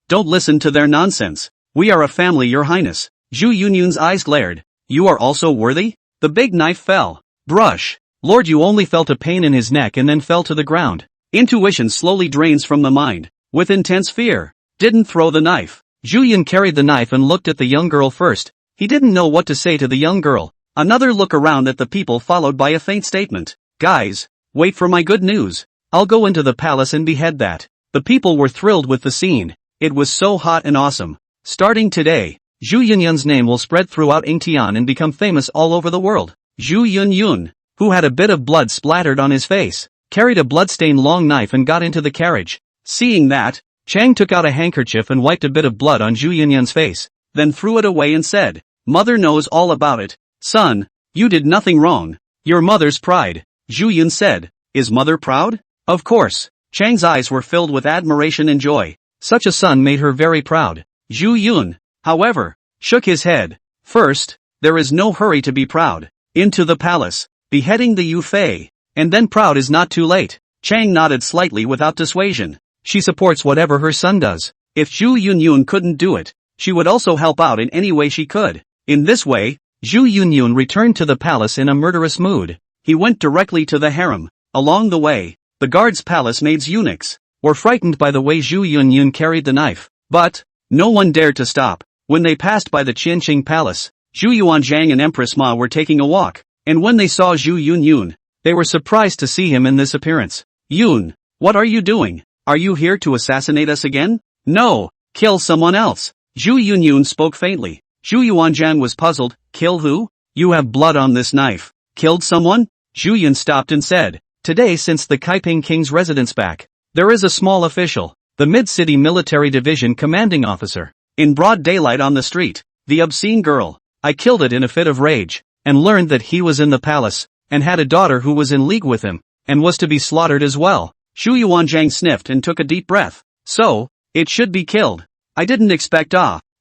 don't listen to their nonsense. We are a family, Your Highness. Zhu Yunyun's eyes glared. You are also worthy? The big knife fell. Brush. Lord Yu only felt a pain in his neck and then fell to the ground. Intuition slowly drains from the mind. With intense fear. Didn't throw the knife. Zhu Yun carried the knife and looked at the young girl first. He didn't know what to say to the young girl. Another look around at the people followed by a faint statement. Guys, wait for my good news. I'll go into the palace and behead that. The people were thrilled with the scene. It was so hot and awesome. Starting today, Zhu Yunyun's name will spread throughout Yingtian and become famous all over the world. Zhu Yunyun, who had a bit of blood splattered on his face, carried a blood-stained long knife and got into the carriage. Seeing that, Chang took out a handkerchief and wiped a bit of blood on Zhu Yunyun's face, then threw it away and said, Mother knows all about it. Son, you did nothing wrong. Your mother's pride. Zhu Yun said. Is mother proud? Of course. Chang's eyes were filled with admiration and joy. Such a son made her very proud. Zhu Yun, however, shook his head. First, there is no hurry to be proud. Into the palace, beheading the Yufei, and then proud is not too late. Chang nodded slightly without dissuasion. She supports whatever her son does. If Zhu Yunyun couldn't do it, she would also help out in any way she could. In this way, Zhu Yunyun returned to the palace in a murderous mood. He went directly to the harem. Along the way, the guards' palace maids eunuchs were frightened by the way Zhu Yunyun carried the knife. But, no one dared to stop. When they passed by the Qianqing palace, Zhu Yuanzhang and Empress Ma were taking a walk, and when they saw Zhu Yunyun, they were surprised to see him in this appearance. Yun, what are you doing? Are you here to assassinate us again? No, kill someone else. Zhu Yunyun spoke faintly. Zhu Yuanzhang was puzzled. Kill who? You have blood on this knife. Killed someone? Zhu Yun stopped and said, today, since the Kaiping King's residence back, there is a small official, the Mid-City Military Division commanding officer, in broad daylight on the street, the obscene girl. I killed it in a fit of rage, and learned that he was in the palace, and had a daughter who was in league with him, and was to be slaughtered as well. Zhu Yuanzhang sniffed and took a deep breath. So, it should be killed. I didn't expect.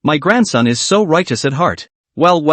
My grandson is so righteous at heart. Well,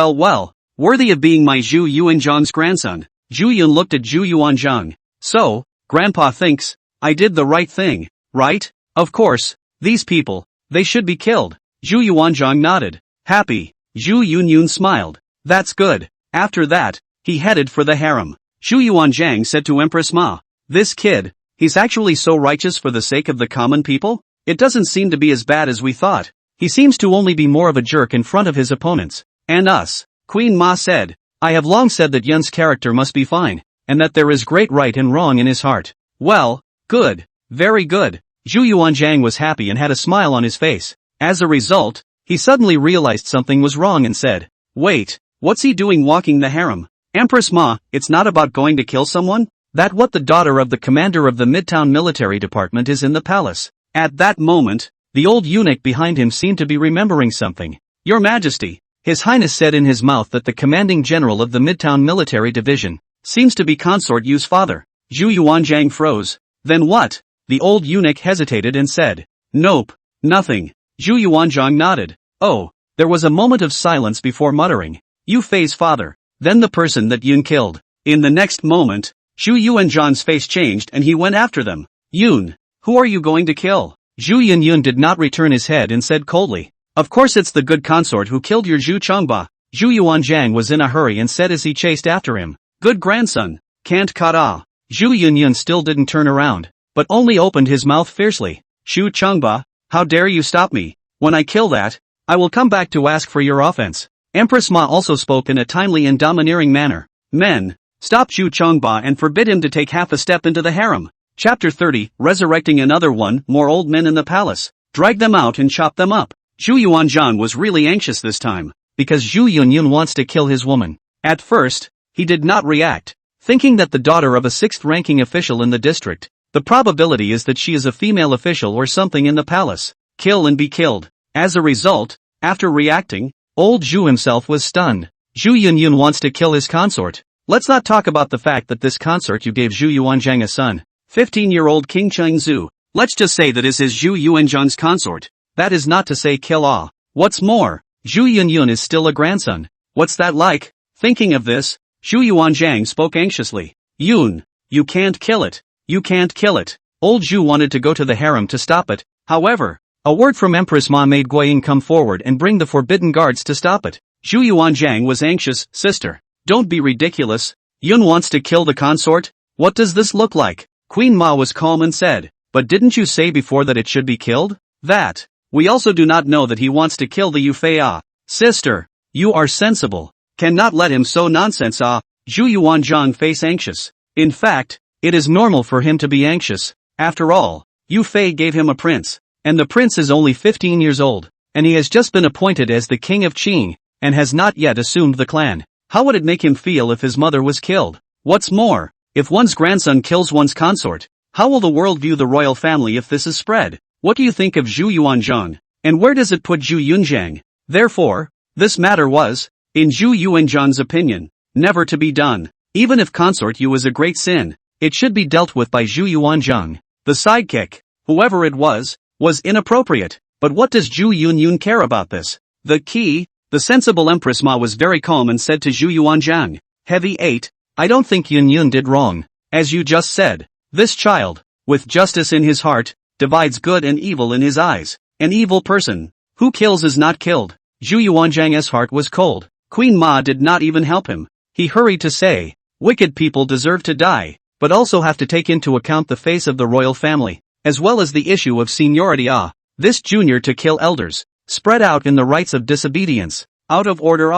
worthy of being my Zhu Yuanzhang's grandson. Zhu Yun looked at Zhu Yuanzhang. So, Grandpa thinks, I did the right thing, right? Of course, these people, they should be killed. Zhu Yuanzhang nodded. Happy. Zhu Yunyun smiled. That's good. After that, he headed for the harem. Zhu Yuanzhang said to Empress Ma, this kid, he's actually so righteous for the sake of the common people? It doesn't seem to be as bad as we thought. He seems to only be more of a jerk in front of his opponents. And us. Queen Ma said. I have long said that Yun's character must be fine, and that there is great right and wrong in his heart. Well, good. Very good. Zhu Yuanzhang was happy and had a smile on his face. As a result, he suddenly realized something was wrong and said, wait, what's he doing walking the harem? Empress Ma, it's not about going to kill someone? That what the daughter of the commander of the Midtown Military Department is in the palace. At that moment, the old eunuch behind him seemed to be remembering something. Your Majesty, His Highness said in his mouth that the commanding general of the Midtown Military Division seems to be Consort Yu's father. Zhu Yuanzhang froze. Then what? The old eunuch hesitated and said, nope, nothing. Zhu Yuanzhang nodded. Oh, there was a moment of silence before muttering, Yu Fei's father, then the person that Yun killed. In the next moment, Zhu Yuanzhang's face changed and he went after them. Yun, who are you going to kill? Zhu Yunyun did not return his head and said coldly, of course it's the good consort who killed your Zhu Chongba. Zhu Yuanzhang was in a hurry and said as he chased after him, good grandson, can't kata. Zhu Yunyun still didn't turn around, but only opened his mouth fiercely. Zhu Chongba, how dare you stop me? When I kill that, I will come back to ask for your offense. Empress Ma also spoke in a timely and domineering manner. Men, stop Zhu Chongba and forbid him to take half a step into the harem. Chapter 30, resurrecting another one, more old men in the palace. Drag them out and chop them up. Zhu Yuanzhang was really anxious this time, because Zhu Yunyun wants to kill his woman. At first, he did not react, thinking that the daughter of a sixth-ranking official in the district, the probability is that she is a female official or something in the palace. Kill and be killed. As a result, after reacting, old Zhu himself was stunned. Zhu Yunyun wants to kill his consort. Let's not talk about the fact that this consort you gave Zhu Yuanzhang a son, 15-year-old King Chengzu. Let's just say that is his Zhu Yuanzhang's consort. That is not to say kill all. What's more, Zhu Yunyun is still a grandson. What's that like? Thinking of this, Zhu Yuanzhang spoke anxiously. Yun, you can't kill it. You can't kill it. Old Zhu wanted to go to the harem to stop it. However, a word from Empress Ma made Guiying come forward and bring the forbidden guards to stop it. Zhu Yuanzhang was anxious. Sister, don't be ridiculous. Yun wants to kill the consort? What does this look like? Queen Ma was calm and said, but didn't you say before that it should be killed? That. We also do not know that he wants to kill the Yu Fei. Sister, you are sensible. Cannot let him sow nonsense. Zhu Yuanzhang face anxious. In fact, it is normal for him to be anxious. After all, Yu Fei gave him a prince. And the prince is only 15 years old. And he has just been appointed as the king of Qing, and has not yet assumed the clan. How would it make him feel if his mother was killed? What's more, if one's grandson kills one's consort, how will the world view the royal family if this is spread? What do you think of Zhu Yuanzhang? And where does it put Zhu Yunzhang? Therefore, this matter was, in Zhu Yuanzhang's opinion, never to be done. Even if consort Yu is a great sin, it should be dealt with by Zhu Yuanzhang. The sidekick, whoever it was inappropriate. But what does Zhu Yunyun care about this? The sensible Empress Ma was very calm and said to Zhu Yuanzhang, Heavy 8, I don't think Yunyun did wrong. As you just said, this child, with justice in his heart, divides good and evil in his eyes. An evil person, who kills is not killed. Zhu Yuanzhang's heart was cold. Queen Ma did not even help him. He hurried to say, wicked people deserve to die, but also have to take into account the face of the royal family, as well as the issue of seniority. This junior to kill elders, spread out in the rights of disobedience, out of order.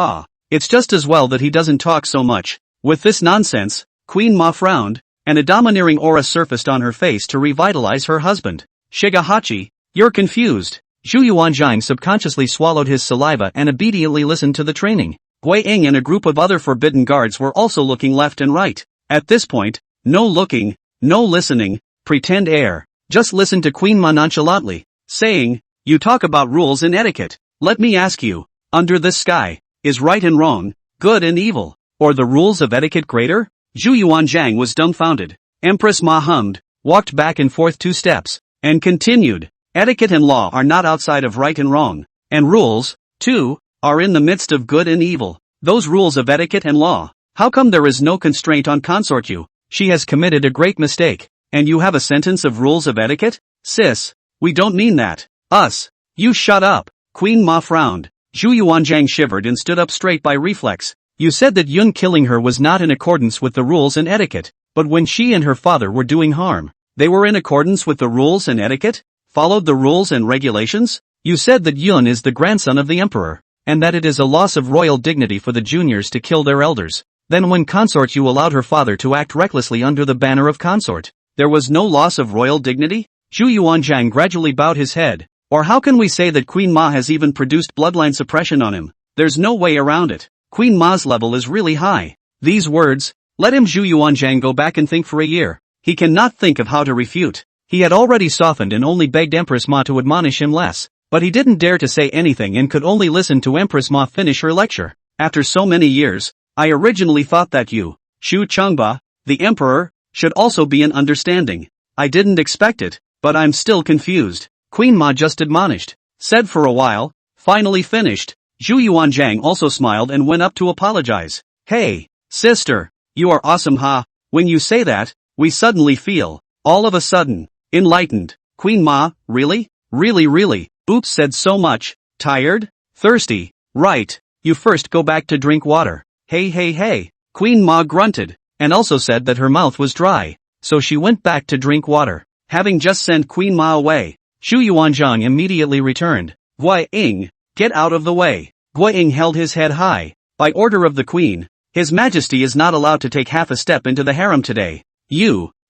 It's just as well that he doesn't talk so much. With this nonsense, Queen Ma frowned, and a domineering aura surfaced on her face to revitalize her husband. Shigehachi, you're confused. Zhu Yuanzhang subconsciously swallowed his saliva and obediently listened to the training. Guiying and a group of other forbidden guards were also looking left and right. At this point, no looking, no listening, pretend air. Just listen to Queen Ma nonchalantly, saying, you talk about rules and etiquette. Let me ask you, under this sky, is right and wrong, good and evil, or the rules of etiquette greater? Zhu Yuanzhang was dumbfounded. Empress Ma hummed, walked back and forth 2 steps, and continued, etiquette and law are not outside of right and wrong, and rules, too, are in the midst of good and evil. Those rules of etiquette and law, how come there is no constraint on consort Yu? She has committed a great mistake, and you have a sentence of rules of etiquette? Sis, we don't mean that. Us. You shut up. Queen Ma frowned. Zhu Yuanzhang shivered and stood up straight by reflex. You said that Yun killing her was not in accordance with the rules and etiquette, but when she and her father were doing harm, they were in accordance with the rules and etiquette? Followed the rules and regulations? You said that Yun is the grandson of the emperor, and that it is a loss of royal dignity for the juniors to kill their elders. Then when consort you allowed her father to act recklessly under the banner of consort. There was no loss of royal dignity? Zhu Yuanzhang gradually bowed his head. Or how can we say that Queen Ma has even produced bloodline suppression on him? There's no way around it. Queen Ma's level is really high. These words, let him Zhu Yuanzhang go back and think for a year. He cannot think of how to refute. He had already softened and only begged Empress Ma to admonish him less. But he didn't dare to say anything and could only listen to Empress Ma finish her lecture. After so many years, I originally thought that you, Shu Chengba, the emperor, should also be an understanding. I didn't expect it, but I'm still confused. Queen Ma just admonished, said for a while, finally finished. Zhu Yuanzhang also smiled and went up to apologize. Hey, sister, you are awesome ha. When you say that, we suddenly feel, all of a sudden, enlightened. Queen Ma, really? Really? Oops, said so much. Tired? Thirsty? Right. You first go back to drink water. Hey. Queen Ma grunted, and also said that her mouth was dry, so she went back to drink water. Having just sent Queen Ma away, Zhu Yuanzhang immediately returned. Guai Ying, get out of the way. Guai Ying held his head high. By order of the Queen, His Majesty is not allowed to take half a step into the harem today.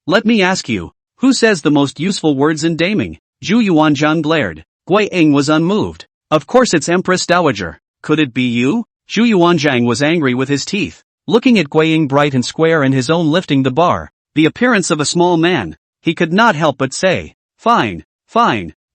Let me ask you, who says the most useful words in daming? Zhu Yuanzhang glared. Guai Ying was unmoved. Of course it's Empress Dowager. Could it be you? Zhu Yuanzhang was angry with his teeth, looking at Guai Ying bright and square and his own lifting the bar, the appearance of a small man. He could not help but say, Fine.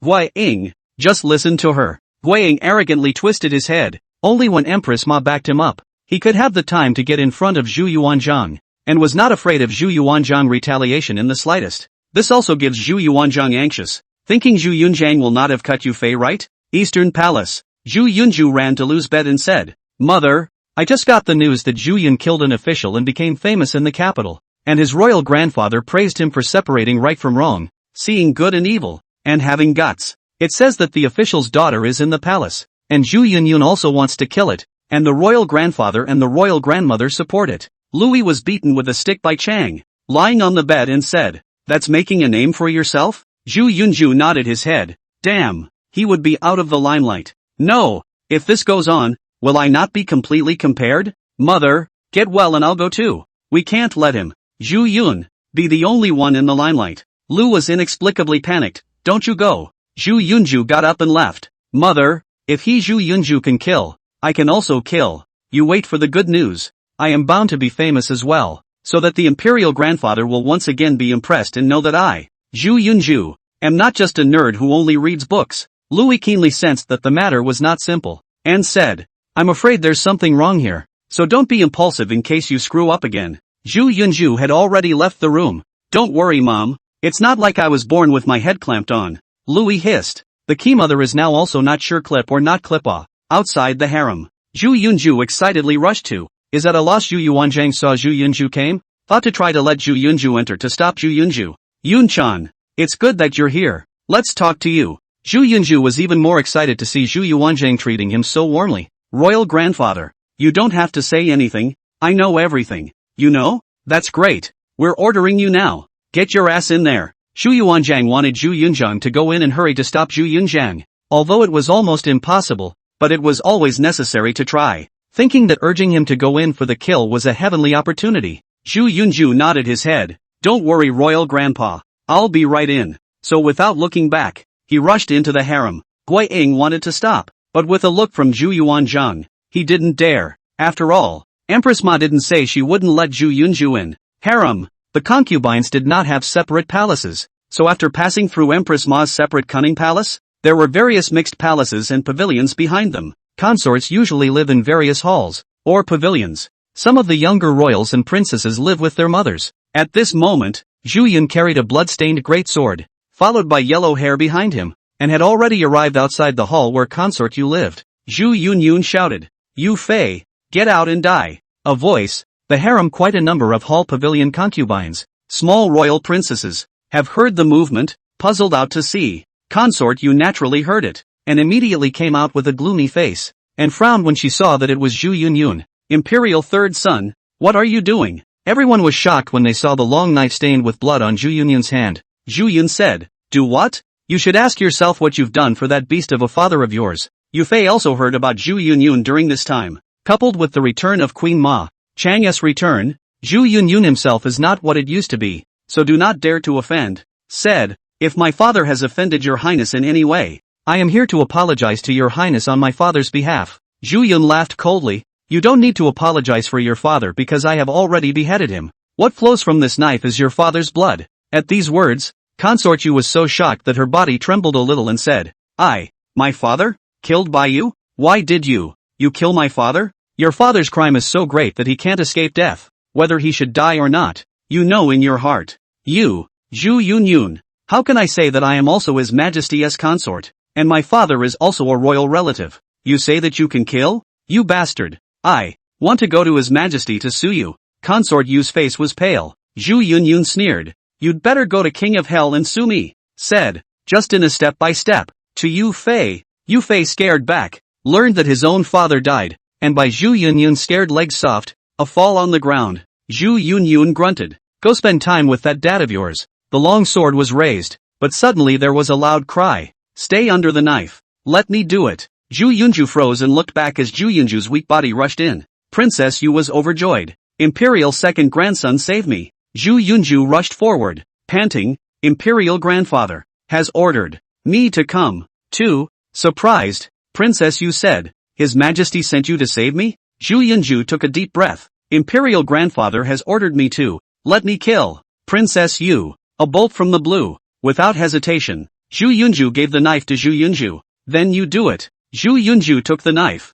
Guai Ying, just listen to her. Guai Ying arrogantly twisted his head. Only when Empress Ma backed him up, he could have the time to get in front of Zhu Yuanzhang, and was not afraid of Zhu Yuanzhang retaliation in the slightest. This also gives Zhu Yuanzhang anxious, thinking Zhu Yunzhang will not have cut you fei right? Eastern Palace. Zhu Yunju ran to Lu's bed and said, Mother, I just got the news that Zhu Yun killed an official and became famous in the capital, and his royal grandfather praised him for separating right from wrong, seeing good and evil, and having guts. It says that the official's daughter is in the palace, and Zhu Yunyun also wants to kill it, and the royal grandfather and the royal grandmother support it. Louis was beaten with a stick by Chang, lying on the bed and said, That's making a name for yourself? Zhu Yunju nodded his head. Damn, he would be out of the limelight. No, if this goes on, will I not be completely compared? Mother, get well and I'll go too. We can't let him, Zhu Yun, be the only one in the limelight. Lu was inexplicably panicked. Don't you go. Zhu Yunju got up and left. Mother, if he Zhu Yunju can kill, I can also kill. You wait for the good news. I am bound to be famous as well, so that the imperial grandfather will once again be impressed and know that I, Zhu Yunju, am not just a nerd who only reads books. Louis keenly sensed that the matter was not simple, and said, I'm afraid there's something wrong here, so don't be impulsive in case you screw up again. Zhu Yunju had already left the room. Don't worry, Mom, it's not like I was born with my head clamped on. Louis hissed. The key mother is now also not sure clip or not clip-ah, outside the harem. Zhu Yunju excitedly rushed to. Is at a loss. Zhu Yuanzhang saw Zhu Yunju came, thought to try to let Zhu Yunju enter to stop Zhu Yunju. Yun-chan, it's good that you're here. Let's talk to you. Zhu Yunju was even more excited to see Zhu Yuanzhang treating him so warmly. Royal grandfather, you don't have to say anything, I know everything. You know? That's great. We're ordering you now. Get your ass in there. Zhu Yuanzhang wanted Zhu Yunzhang to go in and hurry to stop Zhu Yunzhang, although it was almost impossible, but it was always necessary to try, thinking that urging him to go in for the kill was a heavenly opportunity. Zhu Yunju nodded his head. Don't worry, royal grandpa. I'll be right in. So without looking back, he rushed into the harem. Guai Ying wanted to stop, but with a look from Zhu Yuanzhang, he didn't dare. After all, Empress Ma didn't say she wouldn't let Zhu Yunju in. Harem. The concubines did not have separate palaces, so after passing through Empress Ma's separate cunning palace, there were various mixed palaces and pavilions behind them. Consorts usually live in various halls, or pavilions. Some of the younger royals and princesses live with their mothers. At this moment, Zhu Yun carried a blood-stained greatsword, followed by yellow hair behind him, and had already arrived outside the hall where Consort Yu lived. Zhu Yun shouted, Yu Fei, get out and die. A voice, the harem, quite a number of hall pavilion concubines, small royal princesses, have heard the movement, puzzled out to see. Consort Yu naturally heard it, and immediately came out with a gloomy face, and frowned when she saw that it was Zhu Yun, imperial third son. What are you doing? Everyone was shocked when they saw the long knife stained with blood on Zhu Yun's hand. Zhu Yun said, Do what? You should ask yourself what you've done for that beast of a father of yours. Yu Fei also heard about Zhu Yunyun during this time. Coupled with the return of Queen Ma Chang's return, Zhu Yunyun himself is not what it used to be, so do not dare to offend. Said, if my father has offended your highness in any way, I am here to apologize to your highness on my father's behalf. Zhu Yun laughed coldly, you don't need to apologize for your father because I have already beheaded him. What flows from this knife is your father's blood. At these words, Consort Yu was so shocked that her body trembled a little and said, my father? Killed by you? Why did you kill my father? Your father's crime is so great that he can't escape death, whether he should die or not. You know in your heart. You, Zhu Yunyun. How can I say that I am also His Majesty's consort, and my father is also a royal relative? You say that you can kill? You bastard. I want to go to His Majesty to sue you. Consort Yu's face was pale. Zhu Yunyun sneered. You'd better go to King of Hell and sue me. Said, just in a step-by-step, to Yu Fei. Yu Fei scared back, learned that his own father died, and by Zhu Yunyun's scared legs soft, a fall on the ground. Zhu Yunyun grunted. Go spend time with that dad of yours. The long sword was raised, but suddenly there was a loud cry. Stay under the knife. Let me do it. Zhu Yunju froze and looked back as Zhu Yunju's weak body rushed in. Princess Yu was overjoyed. Imperial second grandson save me. Zhu Yunju rushed forward, panting. Imperial grandfather has ordered me to come, too. Surprised, Princess Yu said, His Majesty sent you to save me? Zhu Yunju took a deep breath. Imperial grandfather has ordered me to. Let me kill Princess Yu. A bolt from the blue. Without hesitation, Zhu Yunju gave the knife to Zhu Yunju. Then you do it. Zhu Yunju took the knife.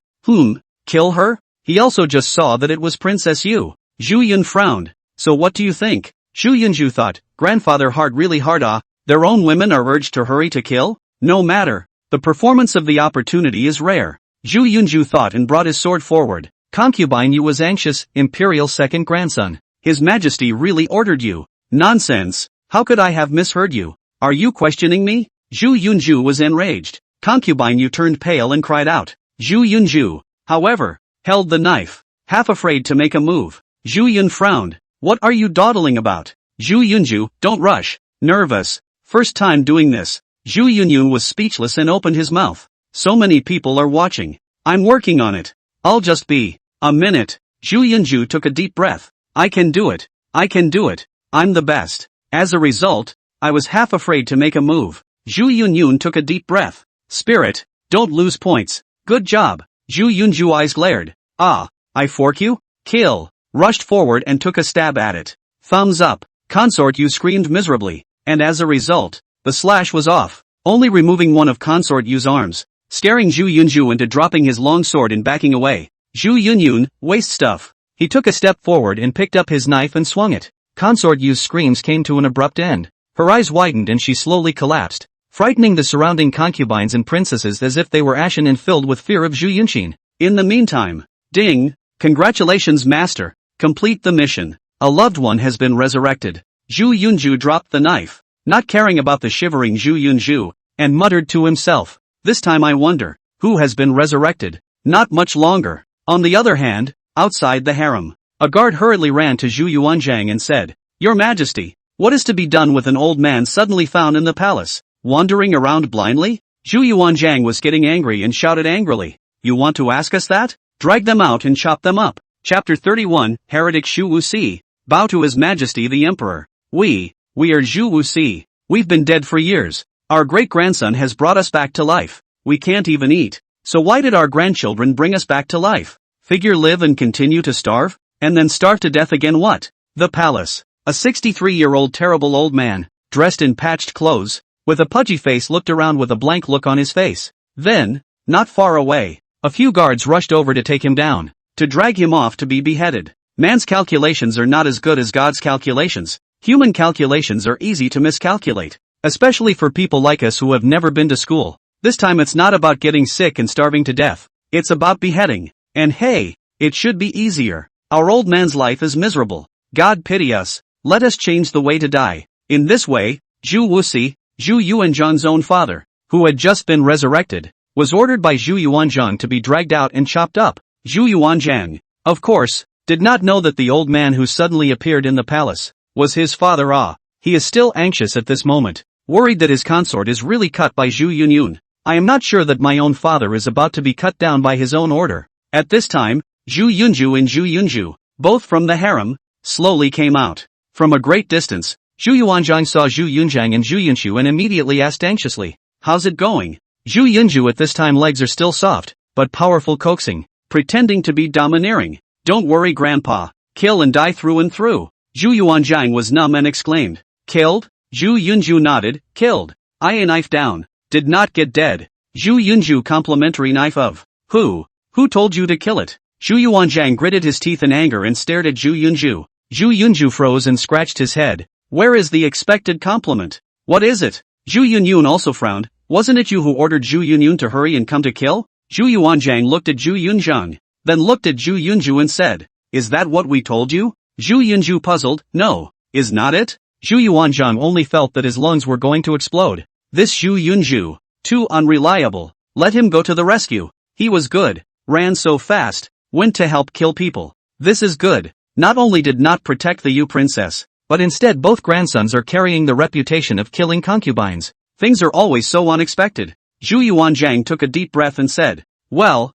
Kill her? He also just saw that it was Princess Yu. Zhu Yun frowned. So what do you think? Zhu Yunju thought, grandfather hard really hard their own women are urged to hurry to kill? No matter. The performance of the opportunity is rare. Zhu Yunju thought and brought his sword forward. Concubine Yu was anxious, Imperial second grandson. His Majesty really ordered you. Nonsense. How could I have misheard you? Are you questioning me? Zhu Yunju was enraged. Concubine Yu turned pale and cried out. Zhu Yunju, however, held the knife, half afraid to make a move. Zhu Yun frowned. What are you dawdling about? Zhu Yunju, don't rush. Nervous. First time doing this. Zhu Yunyun was speechless and opened his mouth. So many people are watching. I'm working on it. I'll just be a minute. Zhu Yunju took a deep breath. I can do it. I can do it. I'm the best. As a result, I was half afraid to make a move. Zhu Yunyun took a deep breath. Spirit, don't lose points. Good job. Zhu Yunju eyes glared. I fork you? Kill. Rushed forward and took a stab at it. Thumbs up. Consort Yu screamed miserably, and as a result, the slash was off, only removing one of Consort Yu's arms, scaring Zhu Yunju into dropping his long sword and backing away. Zhu Yunyun, waste stuff. He took a step forward and picked up his knife and swung it. Consort Yu's screams came to an abrupt end. Her eyes widened and she slowly collapsed, frightening the surrounding concubines and princesses as if they were ashen and filled with fear of Zhu Yunshin. In the meantime, ding! Congratulations master, complete the mission. A loved one has been resurrected. Zhu Yunju dropped the knife, not caring about the shivering Zhu Yunju, and muttered to himself, this time I wonder, who has been resurrected? Not much longer. On the other hand, outside the harem, a guard hurriedly ran to Zhu Yuanzhang and said, Your Majesty, what is to be done with an old man suddenly found in the palace, wandering around blindly? Zhu Yuanzhang was getting angry and shouted angrily, You want to ask us that? Drag them out and chop them up. Chapter 31, Heretic Shu Wuxi. Bow to His Majesty the Emperor. We are Zhu Wuxi. We've been dead for years. Our great-grandson has brought us back to life. We can't even eat. So why did our grandchildren bring us back to life? Figure live and continue to starve? And then starve to death again what? The palace. A 63-year-old terrible old man, dressed in patched clothes, with a pudgy face looked around with a blank look on his face. Then, not far away, a few guards rushed over to take him down, to drag him off to be beheaded. Man's calculations are not as good as God's calculations. Human calculations are easy to miscalculate, especially for people like us who have never been to school. This time it's not about getting sick and starving to death. It's about beheading. And hey, it should be easier. Our old man's life is miserable. God pity us. Let us change the way to die. In this way, Zhu Wuxi, Zhu Yuanzhang's own father, who had just been resurrected, was ordered by Zhu Yuanzhang to be dragged out and chopped up. Zhu Yuanzhang, of course, did not know that the old man who suddenly appeared in the palace was his father. He is still anxious at this moment. worried that his consort is really cut by Zhu Yunyun. I am not sure that my own father is about to be cut down by his own order. At this time, Zhu Yunju and Zhu Yunju, both from the harem, slowly came out. From a great distance, Zhu Yuanzhang saw Zhu Yunzhang and Zhu Yunshu and immediately asked anxiously, "How's it going?" Zhu Yunju at this time legs are still soft, but powerful coaxing, pretending to be domineering. "Don't worry grandpa, kill and die through and through." Zhu Yuanzhang was numb and exclaimed, "Killed?" Zhu Yunju nodded, "Killed. I knife down. Did not get dead." Zhu Yunju complimentary knife of, "Who? Who told you to kill it?" Zhu Yuanzhang gritted his teeth in anger and stared at Zhu Yunju. Zhu Yunju froze and scratched his head. "Where is the expected compliment? What is it?" Zhu Yunyun also frowned. "Wasn't it you who ordered Zhu Yunyun to hurry and come to kill?" Zhu Yuanzhang looked at Zhu Yunzhang, then looked at Zhu Yunju and said, "Is that what we told you?" Zhu Yunju puzzled, "No, is not it?" Zhu Yuanzhang only felt that his lungs were going to explode. This Zhu Yunju, too unreliable. Let him go to the rescue. He was good, ran so fast, went to help kill people. This is good. Not only did not protect the Yu princess, but instead both grandsons are carrying the reputation of killing concubines. Things are always so unexpected. Zhu Yuanzhang took a deep breath and said, well,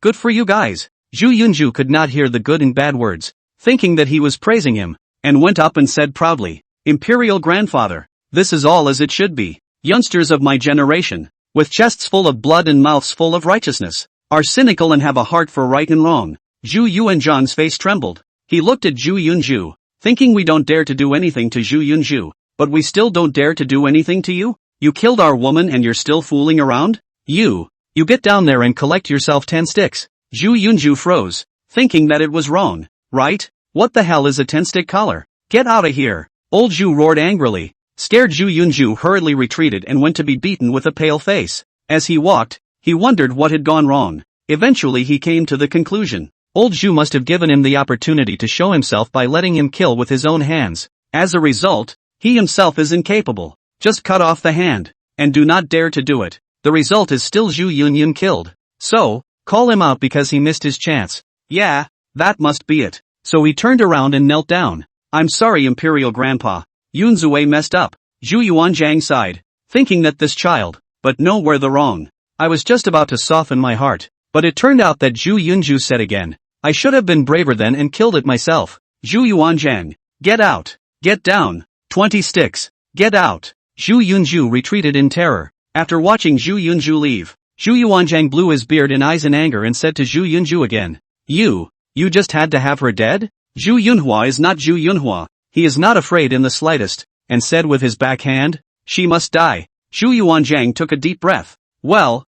good for you guys." Zhu Yunju could not hear the good and bad words, thinking that he was praising him, and went up and said proudly, "Imperial grandfather, this is all as it should be. Youngsters of my generation, with chests full of blood and mouths full of righteousness, are cynical and have a heart for right and wrong." Zhu Yuanzhang's face trembled. He looked at Zhu Yunju, thinking, "We don't dare to do anything to Zhu Yunju, but we still don't dare to do anything to you? You killed our woman and you're still fooling around? You get down there and collect yourself 10 sticks. Zhu Yunju froze, thinking that it was wrong, right? What the hell is a 10-stick collar? Get out of here. Old Zhu roared angrily. Scared Zhu Yunju hurriedly retreated and went to be beaten with a pale face. As he walked, he wondered what had gone wrong. Eventually he came to the conclusion. Old Zhu must have given him the opportunity to show himself by letting him kill with his own hands. As a result, he himself is incapable. Just cut off the hand, and do not dare to do it. The result is still Zhu Yunyun killed. So, call him out because he missed his chance. Yeah, that must be it. So he turned around and knelt down. "I'm sorry Imperial Grandpa. Yunzue messed up." Zhu Yuanzhang sighed, thinking that this child, but no were the wrong. "I was just about to soften my heart, but it turned out that Zhu Yunju said again. I should have been braver then and killed it myself." Zhu Yuanzhang, get out, get down, 20 sticks, get out. Zhu Yunju retreated in terror. After watching Zhu Yunju leave, Zhu Yuanzhang blew his beard in eyes in anger and said to Zhu Yunju again, You just had to have her dead? Zhu Yunhua is not Zhu Yunhua. He is not afraid in the slightest, and said with his backhand, "She must die." Zhu Yuanzhang took a deep breath. Well,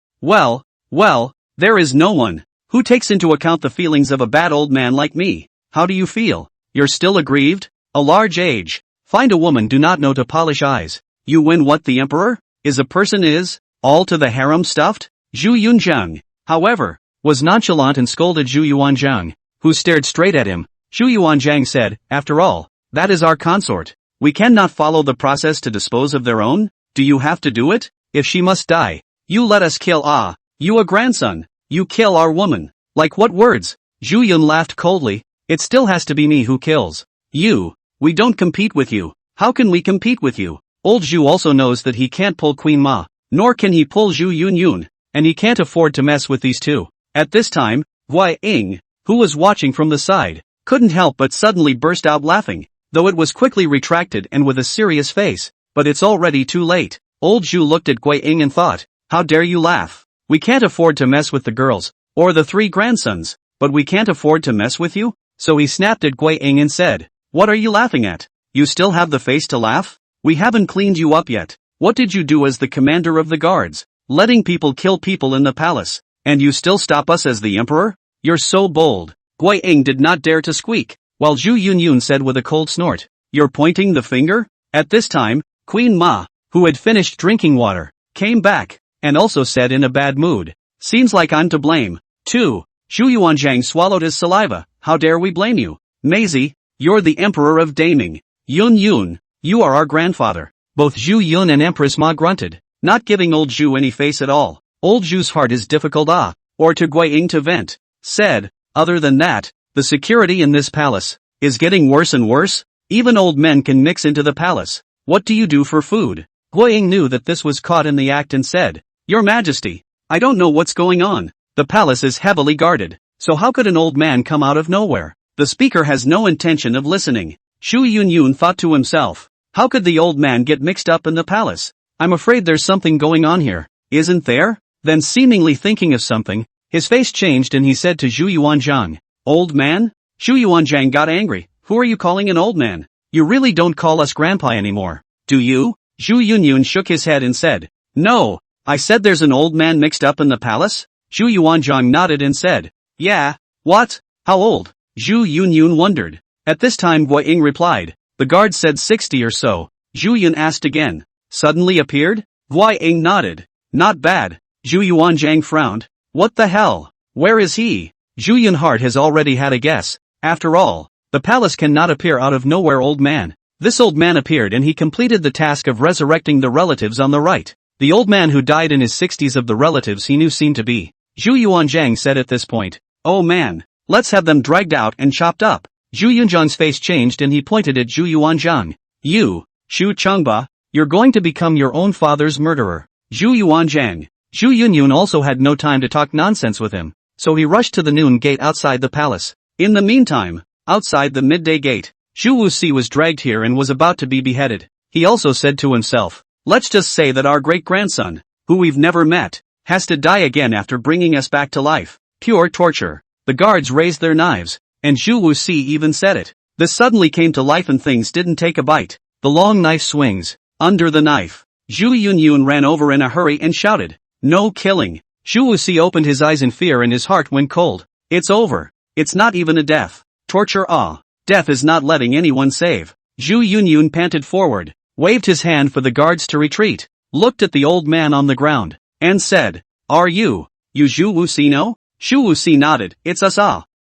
there is no one who takes into account the feelings of a bad old man like me. How do you feel? You're still aggrieved? A large age. Find a woman do not know to polish eyes. You win what the emperor is a person is, all to the harem stuffed? Zhu Yunzhang, however, was nonchalant and scolded Zhu Yuanzhang, who stared straight at him. Zhu Yuanzhang said, "After all, that is our consort. We cannot follow the process to dispose of their own. Do you have to do it? If she must die, you let us kill you a grandson. You kill our woman." Like what words? Zhu Yun laughed coldly. "It still has to be me who kills you. We don't compete with you. How can we compete with you?" Old Zhu also knows that he can't pull Queen Ma, nor can he pull Zhu Yunyun, and he can't afford to mess with these two. At this time, Wei Ying, who was watching from the side, couldn't help but suddenly burst out laughing, though it was quickly retracted and with a serious face. But it's already too late. Old Zhu looked at Wei Ying and thought, "How dare you laugh? We can't afford to mess with the girls, or the 3 grandsons, but we can't afford to mess with you?" So he snapped at Wei Ying and said, "What are you laughing at? You still have the face to laugh? We haven't cleaned you up yet. What did you do as the commander of the guards? Letting people kill people in the palace, and you still stop us as the emperor? You're so bold." Wei Ying did not dare to squeak, while Zhu Yunyun said with a cold snort, "You're pointing the finger?" At this time, Queen Ma, who had finished drinking water, came back, and also said in a bad mood, "Seems like I'm to blame, too." Zhu Yuanzhang swallowed his saliva. "How dare we blame you? Maisie, you're the emperor of Daming. Yun, you are our grandfather." Both Zhu Yun and Empress Ma grunted, not giving old Zhu any face at all. Old Zhu's heart is difficult or to Wei Ying to vent. Said, "Other than that, the security in this palace is getting worse and worse. Even old men can mix into the palace. what do you do for food? Guiying knew that this was caught in the act and said, Your Majesty, I don't know what's going on. The palace is heavily guarded, so how could an old man come out of nowhere? The speaker has no intention of listening. Xu Yunyun thought to himself, how could the old man get mixed up in the palace? I'm afraid there's something going on here, isn't there? Then seemingly thinking of something, his face changed and he said to Zhu Yuanzhang, Old man? Xu Yuanzhang got angry, who are you calling an old man? You really don't call us grandpa anymore, do you? Zhu Yunyun shook his head and said, No, I said there's an old man mixed up in the palace? Zhu Yuanzhang nodded and said, Yeah, what? How old? Zhu Yunyun wondered. At this time Guiying replied, The guard said 60 or so. Zhu Yun asked again, Suddenly appeared? Guiying nodded. Not bad. Zhu Yuanzhang frowned. What the hell? Where is he? Zhu Yunhart has already had a guess. After all, the palace cannot appear out of nowhere old man. This old man appeared and he completed the task of resurrecting the relatives on the right. The old man who died in his 60s of the relatives he knew seemed to be. Zhu Yuanzhang said at this point, Oh man, let's have them dragged out and chopped up. Zhu Yunzhang's face changed and he pointed at Zhu Yuanzhang. You, Xu Chengba, you're going to become your own father's murderer. Zhu Yuanzhang. Zhu Yunyun also had no time to talk nonsense with him, so he rushed to the noon gate outside the palace. In the meantime, outside the midday gate, Zhu Wuxi was dragged here and was about to be beheaded. He also said to himself, Let's just say that our great-grandson, who we've never met, has to die again after bringing us back to life. Pure torture. The guards raised their knives, and Zhu Wuxi even said it. This suddenly came to life and things didn't take a bite. The long knife swings. Under the knife, Zhu Yunyun ran over in a hurry and shouted, No killing. Zhu Wuxi opened his eyes in fear and his heart went cold. It's over. It's not even a death. Torture Death is not letting anyone save. Zhu Yunyun panted forward, waved his hand for the guards to retreat, looked at the old man on the ground, and said, Are you Zhu Wuxi no? Zhu Wuxi nodded, It's us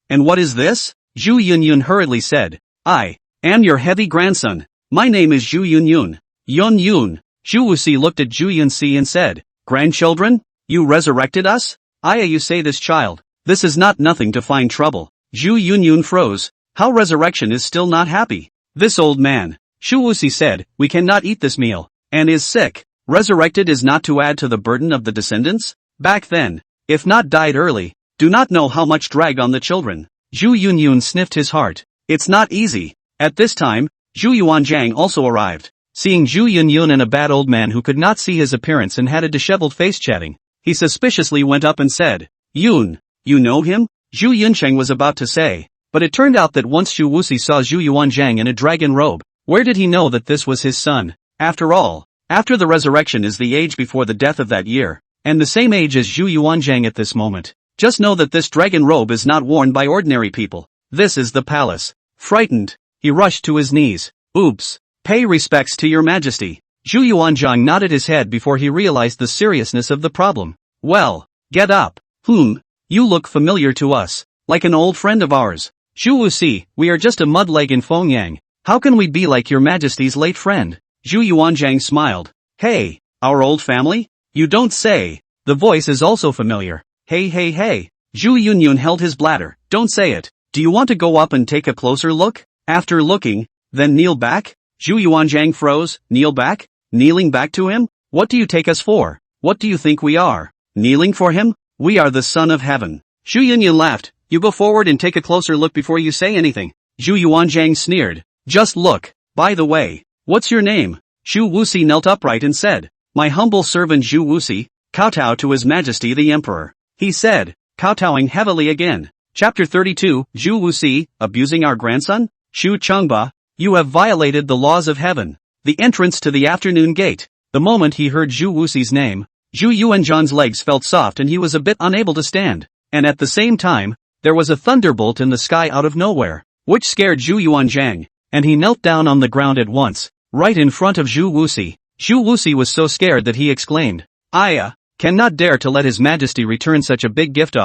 And what is this? Zhu Yunyun hurriedly said, I am your heavy grandson. My name is Zhu Yunyun. Yun. Zhu Wuxi looked at Zhu Yunxi and said, Grandchildren? You resurrected us? You say this child. This is not nothing to find trouble. Zhu Yunyun froze. How resurrection is still not happy? This old man, Zhu Wuxi said, we cannot eat this meal, and is sick. Resurrected is not to add to the burden of the descendants? Back then, if not died early, do not know how much drag on the children. Zhu Yunyun sniffed his heart. It's not easy. At this time, Zhu Yuanzhang also arrived. Seeing Zhu Yunyun and a bad old man who could not see his appearance and had a disheveled face chatting, he suspiciously went up and said, Yun, you know him? Zhu Yuncheng was about to say, but it turned out that once Zhu Wuxi saw Zhu Yuanzhang in a dragon robe, where did he know that this was his son? After all, after the resurrection is the age before the death of that year, and the same age as Zhu Yuanzhang at this moment. Just know that this dragon robe is not worn by ordinary people. This is the palace. Frightened, he rushed to his knees. Oops. Pay respects to your majesty. Zhu Yuanzhang nodded his head before he realized the seriousness of the problem. Well, get up. You look familiar to us. Like an old friend of ours. Zhu Wuxi, we are just a mud leg in Fengyang. How can we be like your majesty's late friend? Zhu Yuanzhang smiled. Hey, our old family? You don't say. The voice is also familiar. Hey. Zhu Yunyun held his bladder. Don't say it. Do you want to go up and take a closer look? After looking, then kneel back? Zhu Yuanzhang froze. Kneel back? Kneeling back to him? What do you take us for? What do you think we are? Kneeling for him? We are the Son of Heaven. Zhu Yunyun laughed. You go forward and take a closer look before you say anything. Zhu Yuanzhang sneered. Just look. By the way, what's your name? Zhu Wuxi knelt upright and said, My humble servant Zhu Wuxi, kowtow to His Majesty the Emperor. He said, kowtowing heavily again. Chapter 32, Zhu Wuxi, abusing our grandson? Xu Chengba, you have violated the laws of heaven. The entrance to the afternoon gate. The moment he heard Zhu Wuxi's name, Zhu Yuanzhang's legs felt soft and he was a bit unable to stand. And at the same time, there was a thunderbolt in the sky out of nowhere, which scared Zhu Yuanzhang, and he knelt down on the ground at once, right in front of Zhu Wuxi. Zhu Wuxi was so scared that he exclaimed, I cannot dare to let His Majesty return such a big gift.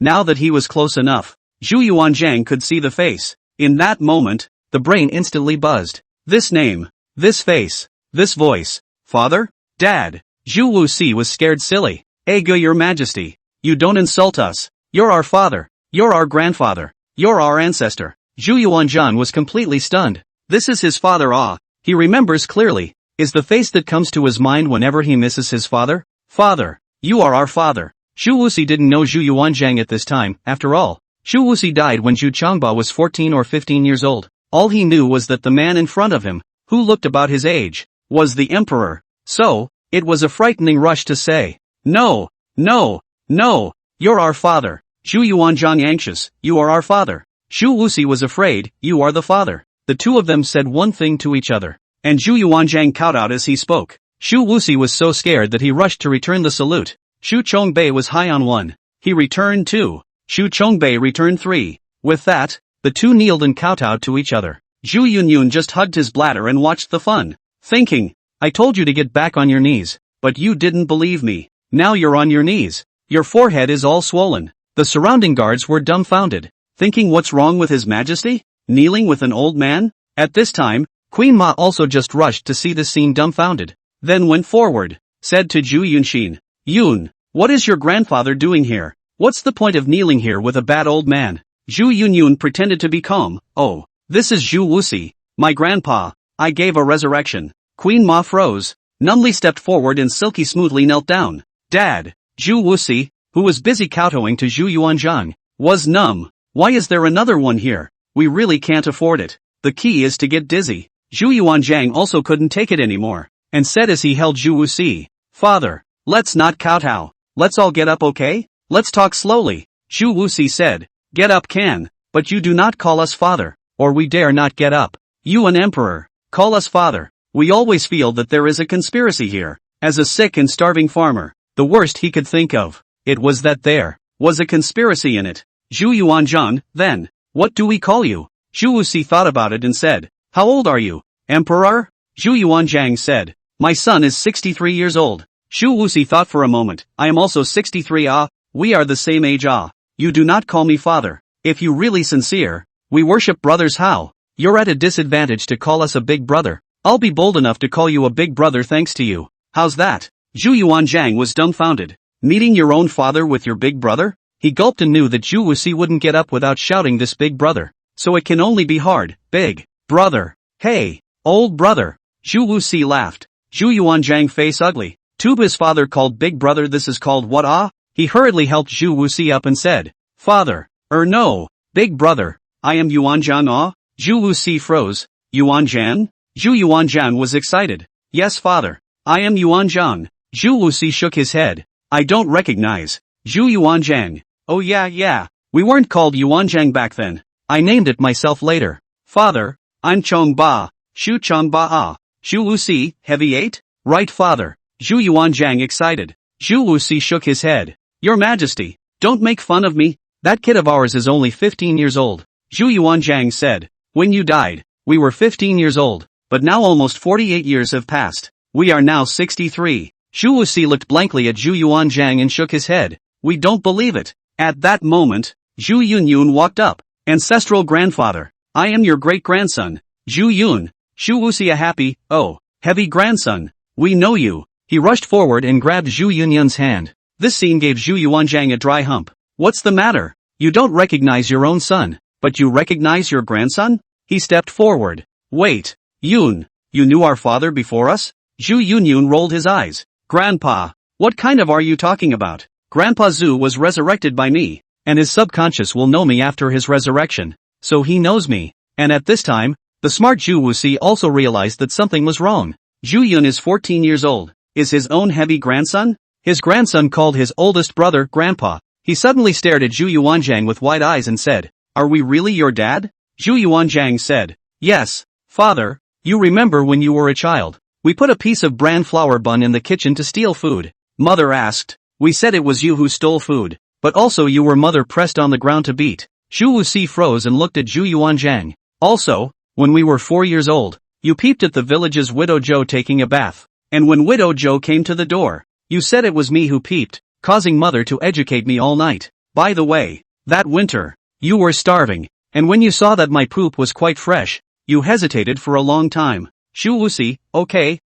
Now that he was close enough, Zhu Yuanzhang could see the face. In that moment, the brain instantly buzzed. This name, this face, this voice, father, dad. Zhu Wuxi was scared silly. Go your majesty. You don't insult us. You're our father. You're our grandfather. You're our ancestor. Zhu Yuanzhang was completely stunned. This is his father. He remembers clearly. is the face that comes to his mind whenever he misses his father. Father, you are our father. Xu Wuxi didn't know Zhu Yuanzhang at this time, after all. Xu Wuxi died when Zhu Changba was 14 or 15 years old. All he knew was that the man in front of him, who looked about his age, was the emperor. So, it was a frightening rush to say, "No, no, no, you're our father." Zhu Yuanzhang anxious, "You are our father." Xu Wuxi was afraid, "You are the father." The two of them said one thing to each other, and Zhu Yuanzhang kowtowed as he spoke. Xu Wuxi was so scared that he rushed to return the salute. Xu Chongbei was high on 1. He returned 2. Xu Chongbei returned 3. With that, the two kneeled and kowtowed to each other. Zhu Yunyun just hugged his bladder and watched the fun, thinking, "I told you to get back on your knees, but you didn't believe me. Now you're on your knees. Your forehead is all swollen." The surrounding guards were dumbfounded, thinking, what's wrong with His Majesty? Kneeling with an old man? At this time, Queen Ma also just rushed to see the scene dumbfounded, then went forward, said to Zhu Yunxin, "Yun, what is your grandfather doing here? What's the point of kneeling here with a bad old man?" Zhu Yunyun pretended to be calm. "Oh, this is Zhu Wuxi, my grandpa. I gave a resurrection." Queen Ma froze, numbly stepped forward and silky smoothly knelt down. "Dad." Zhu Wuxi, who was busy kowtowing to Zhu Yuanzhang, was numb. "Why is there another one here? We really can't afford it. The key is to get dizzy." Zhu Yuanzhang also couldn't take it anymore, and said as he held Zhu Wuxi, "Father, let's not kowtow. Let's all get up, okay? Let's talk slowly." Zhu Wuxi said, "Get up can, but you do not call us father, or we dare not get up. You an emperor, call us father. We always feel that there is a conspiracy here." As a sick and starving farmer, the worst he could think of, it was that there was a conspiracy in it. "Zhu Yuanzhang, then, what do we call you?" Zhu Wuxi thought about it and said, "How old are you, emperor?" Zhu Yuanzhang said, "My son is 63 years old." Zhu Wuxi thought for a moment, "I am also 63. Ah, we are the same age. Ah, you do not call me father. If you really sincere, we worship brothers. How? You're at a disadvantage to call us a big brother. I'll be bold enough to call you a big brother thanks to you. How's that?" Zhu Yuanzhang was dumbfounded. "Meeting your own father with your big brother?" He gulped and knew that Zhu Wuxi wouldn't get up without shouting this big brother. So it can only be hard. "Big brother. Hey, old brother." Zhu Wuxi laughed. Zhu Yuanzhang face ugly. "To his father called big brother, this is called what? Ah?" He hurriedly helped Zhu Wuxi up and said, "Father. No. Big brother. I am Yuanzhang. Ah?" Zhu Wuxi froze. "Yuanzhang?" Zhu Yuanzhang was excited. "Yes father. I am Yuanzhang." Zhu Wuxi shook his head. "I don't recognize Zhu Yuanzhang." "Oh yeah. We weren't called Yuanzhang back then. I named it myself later." "Father, I'm Chongba. Shu Chongba. Ah." Zhu Wuxi, heavy 8? "Right father." Zhu Yuanzhang excited. Zhu Wuxi shook his head. "Your Majesty, don't make fun of me. That kid of ours is only 15 years old." Zhu Yuanzhang said, "When you died, we were 15 years old, but now almost 48 years have passed. We are now 63. Zhu Wuxi looked blankly at Zhu Yuanzhang and shook his head. "We don't believe it." At that moment, Zhu Yunyun walked up. "Ancestral grandfather, I am your great-grandson, Zhu Yun." Zhu Wuxi a happy, "Oh, heavy grandson, we know you." He rushed forward and grabbed Zhu Yunyun's hand. This scene gave Zhu Yuanzhang a dry hump. "What's the matter? You don't recognize your own son, but you recognize your grandson?" He stepped forward. "Wait, Yun, you knew our father before us?" Zhu Yunyun rolled his eyes. "Grandpa, what kind of are you talking about? Grandpa Zhu was resurrected by me, and his subconscious will know me after his resurrection, so he knows me." And at this time, the smart Zhu Wuxi also realized that something was wrong. Zhu Yun is 14 years old, is his own heavy grandson? His grandson called his oldest brother Grandpa. He suddenly stared at Zhu Yuanzhang with wide eyes and said, "Are we really your dad?" Zhu Yuanzhang said, "Yes, father. You remember when you were a child? We put a piece of bran flour bun in the kitchen to steal food. Mother asked. We said it was you who stole food, but also you were mother pressed on the ground to beat." Zhu Wuxi froze and looked at Zhu Yuanzhang. "Also, when we were 4 years old, you peeped at the village's Widow Zhou taking a bath, and when Widow Zhou came to the door, you said it was me who peeped, causing mother to educate me all night. By the way, that winter, you were starving, and when you saw that my poop was quite fresh, you hesitated for a long time." Zhu Wuxi, okay,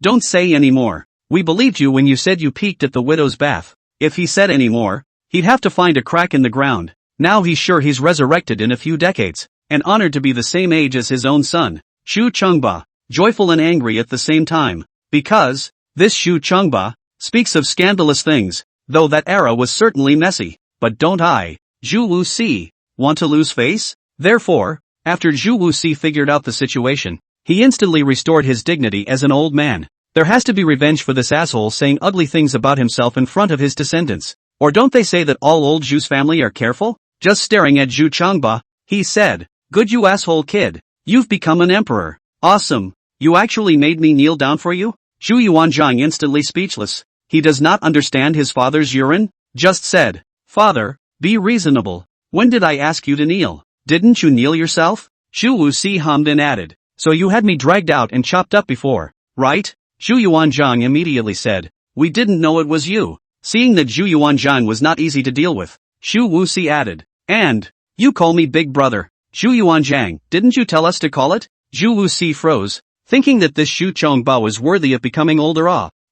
don't say any more. We believed you when you said you peeked at the widow's bath. If he said any more, he'd have to find a crack in the ground. Now he's sure he's resurrected in a few decades, and honored to be the same age as his own son. Shu Chengba, joyful and angry at the same time, because, this Shu Chengba, speaks of scandalous things, though that era was certainly messy, but don't I, Zhu Wuxi, want to lose face? Therefore, after Zhu Wuxi figured out the situation, he instantly restored his dignity as an old man. There has to be revenge for this asshole saying ugly things about himself in front of his descendants. Or don't they say that all old Zhu's family are careful? Just staring at Zhu Chengba, he said, "Good you asshole kid, you've become an emperor. Awesome, you actually made me kneel down for you?" Zhu Yuanzhang instantly speechless. He does not understand his father's urine? Just said, "Father, be reasonable. When did I ask you to kneel? Didn't you kneel yourself?" Zhu Wuxi hummed and added, "So you had me dragged out and chopped up before, right?" Zhu Yuanzhang immediately said, "We didn't know it was you." Seeing that Zhu Yuanzhang was not easy to deal with, Zhu Wuxi added, "And, you call me big brother. Zhu Yuanzhang, didn't you tell us to call it?" Zhu Wuxi froze, thinking that this Shu Chengba was worthy of becoming older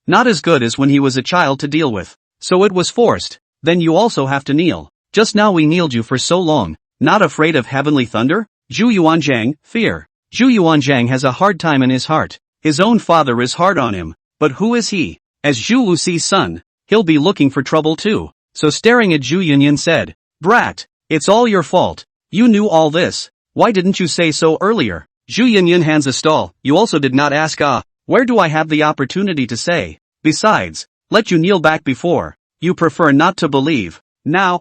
not as good as when he was a child to deal with. So it was forced. "Then you also have to kneel. Just now we kneeled you for so long, not afraid of heavenly thunder?" Zhu Yuanzhang, fear. Zhu Yuanzhang has a hard time in his heart. His own father is hard on him, but who is he? As Zhu Wuxi's son, he'll be looking for trouble too. So staring at Zhu Yunyan said, "Brat, it's all your fault. You knew all this. Why didn't you say so earlier?" Zhu Yunyan hands a stall. "You also did not ask where do I have the opportunity to say? Besides, let you kneel back before. You prefer not to believe. Now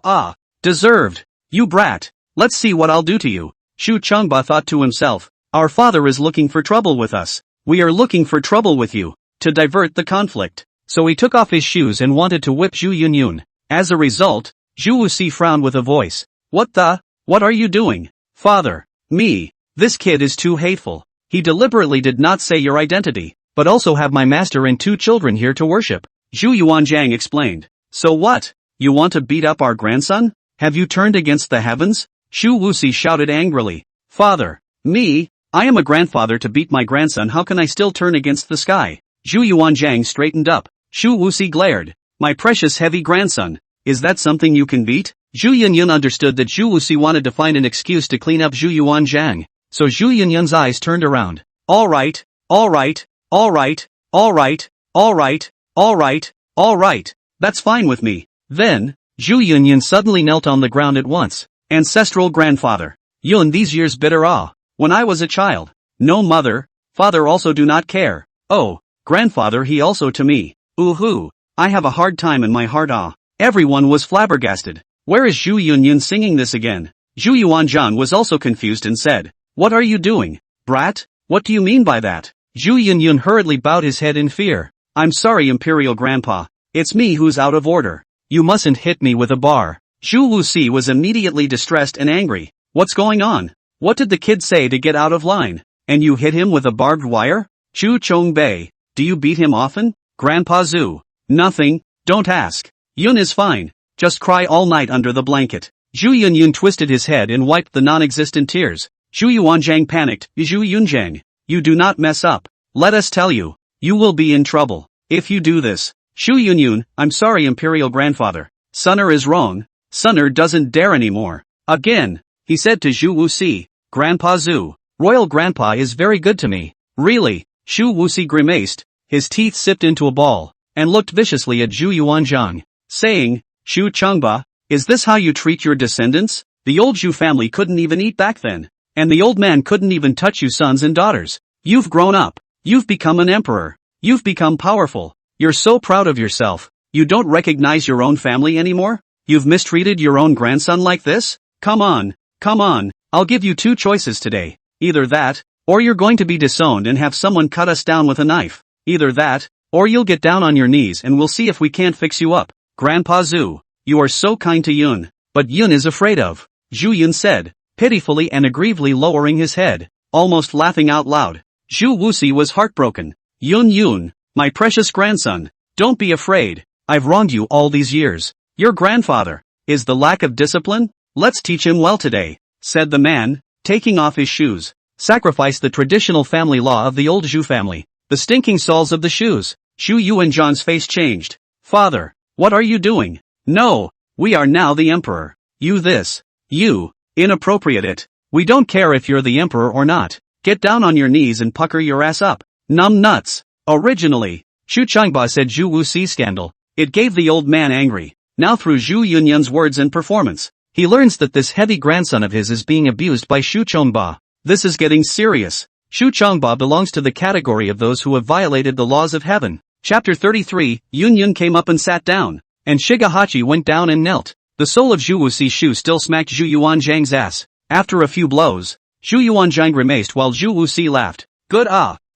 deserved. You brat, let's see what I'll do to you." Shu Chengba thought to himself, "Our father is looking for trouble with us. We are looking for trouble with you, to divert the conflict." So he took off his shoes and wanted to whip Zhu Yunyun. As a result, Zhu Wuxi frowned with a voice. What are you doing? Father, me, this kid is too hateful. He deliberately did not say your identity, but also have my master and 2 children here to worship. Zhu Yuanzhang explained. So what? You want to beat up our grandson? Have you turned against the heavens? Shu Wuxi shouted angrily. Father, me? I am a grandfather to beat my grandson. How can I still turn against the sky? Zhu Yuanzhang straightened up. Shu Wuxi glared. My precious heavy grandson, is that something you can beat? Zhu Yunyun understood that Zhu Wuxi wanted to find an excuse to clean up Zhu Yuanzhang, so Zhu Yunyun's eyes turned around. Alright, that's fine with me. Then, Zhu Yunyun suddenly knelt on the ground at once. Ancestral grandfather. Yun, these years bitter when I was a child. No mother, father also do not care. Oh, grandfather he also to me. Ooh, I have a hard time in my heart Everyone was flabbergasted. Where is Zhu Yunyun singing this again? Zhu Yuanzhang was also confused and said, What are you doing, brat? What do you mean by that? Zhu Yunyun hurriedly bowed his head in fear. I'm sorry Imperial Grandpa. It's me who's out of order. You mustn't hit me with a bar. Zhu Wuxi was immediately distressed and angry. What's going on? What did the kid say to get out of line? And you hit him with a barbed wire? Chu Chongbei, do you beat him often? Grandpa Zhu. Nothing, don't ask. Yun is fine. Just cry all night under the blanket. Zhu Yunyun twisted his head and wiped the non-existent tears. Zhu Yuanzhang panicked. Zhu Yunzhang, you do not mess up. Let us tell you, you will be in trouble if you do this. Zhu Yunyun, I'm sorry Imperial Grandfather. Sunner is wrong. Sunner doesn't dare anymore. Again, he said to Zhu Wuxi. Grandpa Zhu, Royal Grandpa is very good to me. Really? Zhu Wuxi grimaced, his teeth sipped into a ball, and looked viciously at Zhu Yuanzhang, saying, Shu Chengba, is this how you treat your descendants? The old Zhu family couldn't even eat back then. And the old man couldn't even touch you sons and daughters. You've grown up. You've become an emperor. You've become powerful. You're so proud of yourself. You don't recognize your own family anymore? You've mistreated your own grandson like this? Come on. I'll give you 2 choices today. Either that, or you're going to be disowned and have someone cut us down with a knife. Either that, or you'll get down on your knees and we'll see if we can't fix you up. Grandpa Zhu, you are so kind to Yun. But Yun is afraid of. Zhu Yun said, pitifully and aggrievedly lowering his head, almost laughing out loud. Zhu Wuxi was heartbroken. Yun, my precious grandson, don't be afraid. I've wronged you all these years. Your grandfather, is the lack of discipline? Let's teach him well today, said the man, taking off his shoes. Sacrifice the traditional family law of the old Zhu family. The stinking soles of the shoes. Zhu Yuanzhang's face changed. Father, what are you doing? No, we are now the emperor. You inappropriate it. We don't care if you're the emperor or not. Get down on your knees and pucker your ass up. Numb nuts. Originally, Xu Changba said Zhu Wuxi's scandal. It gave the old man angry. Now through Zhu Yunyun's words and performance, he learns that this heavy grandson of his is being abused by Xu Chongba. This is getting serious. Xu Chongba belongs to the category of those who have violated the laws of heaven. Chapter 33, Yunyun came up and sat down, and Shigehachi went down and knelt. The soul of Zhu Wuxi's Shu still smacked Zhu Yuanzhang's ass. After a few blows, Zhu Yuanzhang grimaced while Zhu Wuxi laughed. Good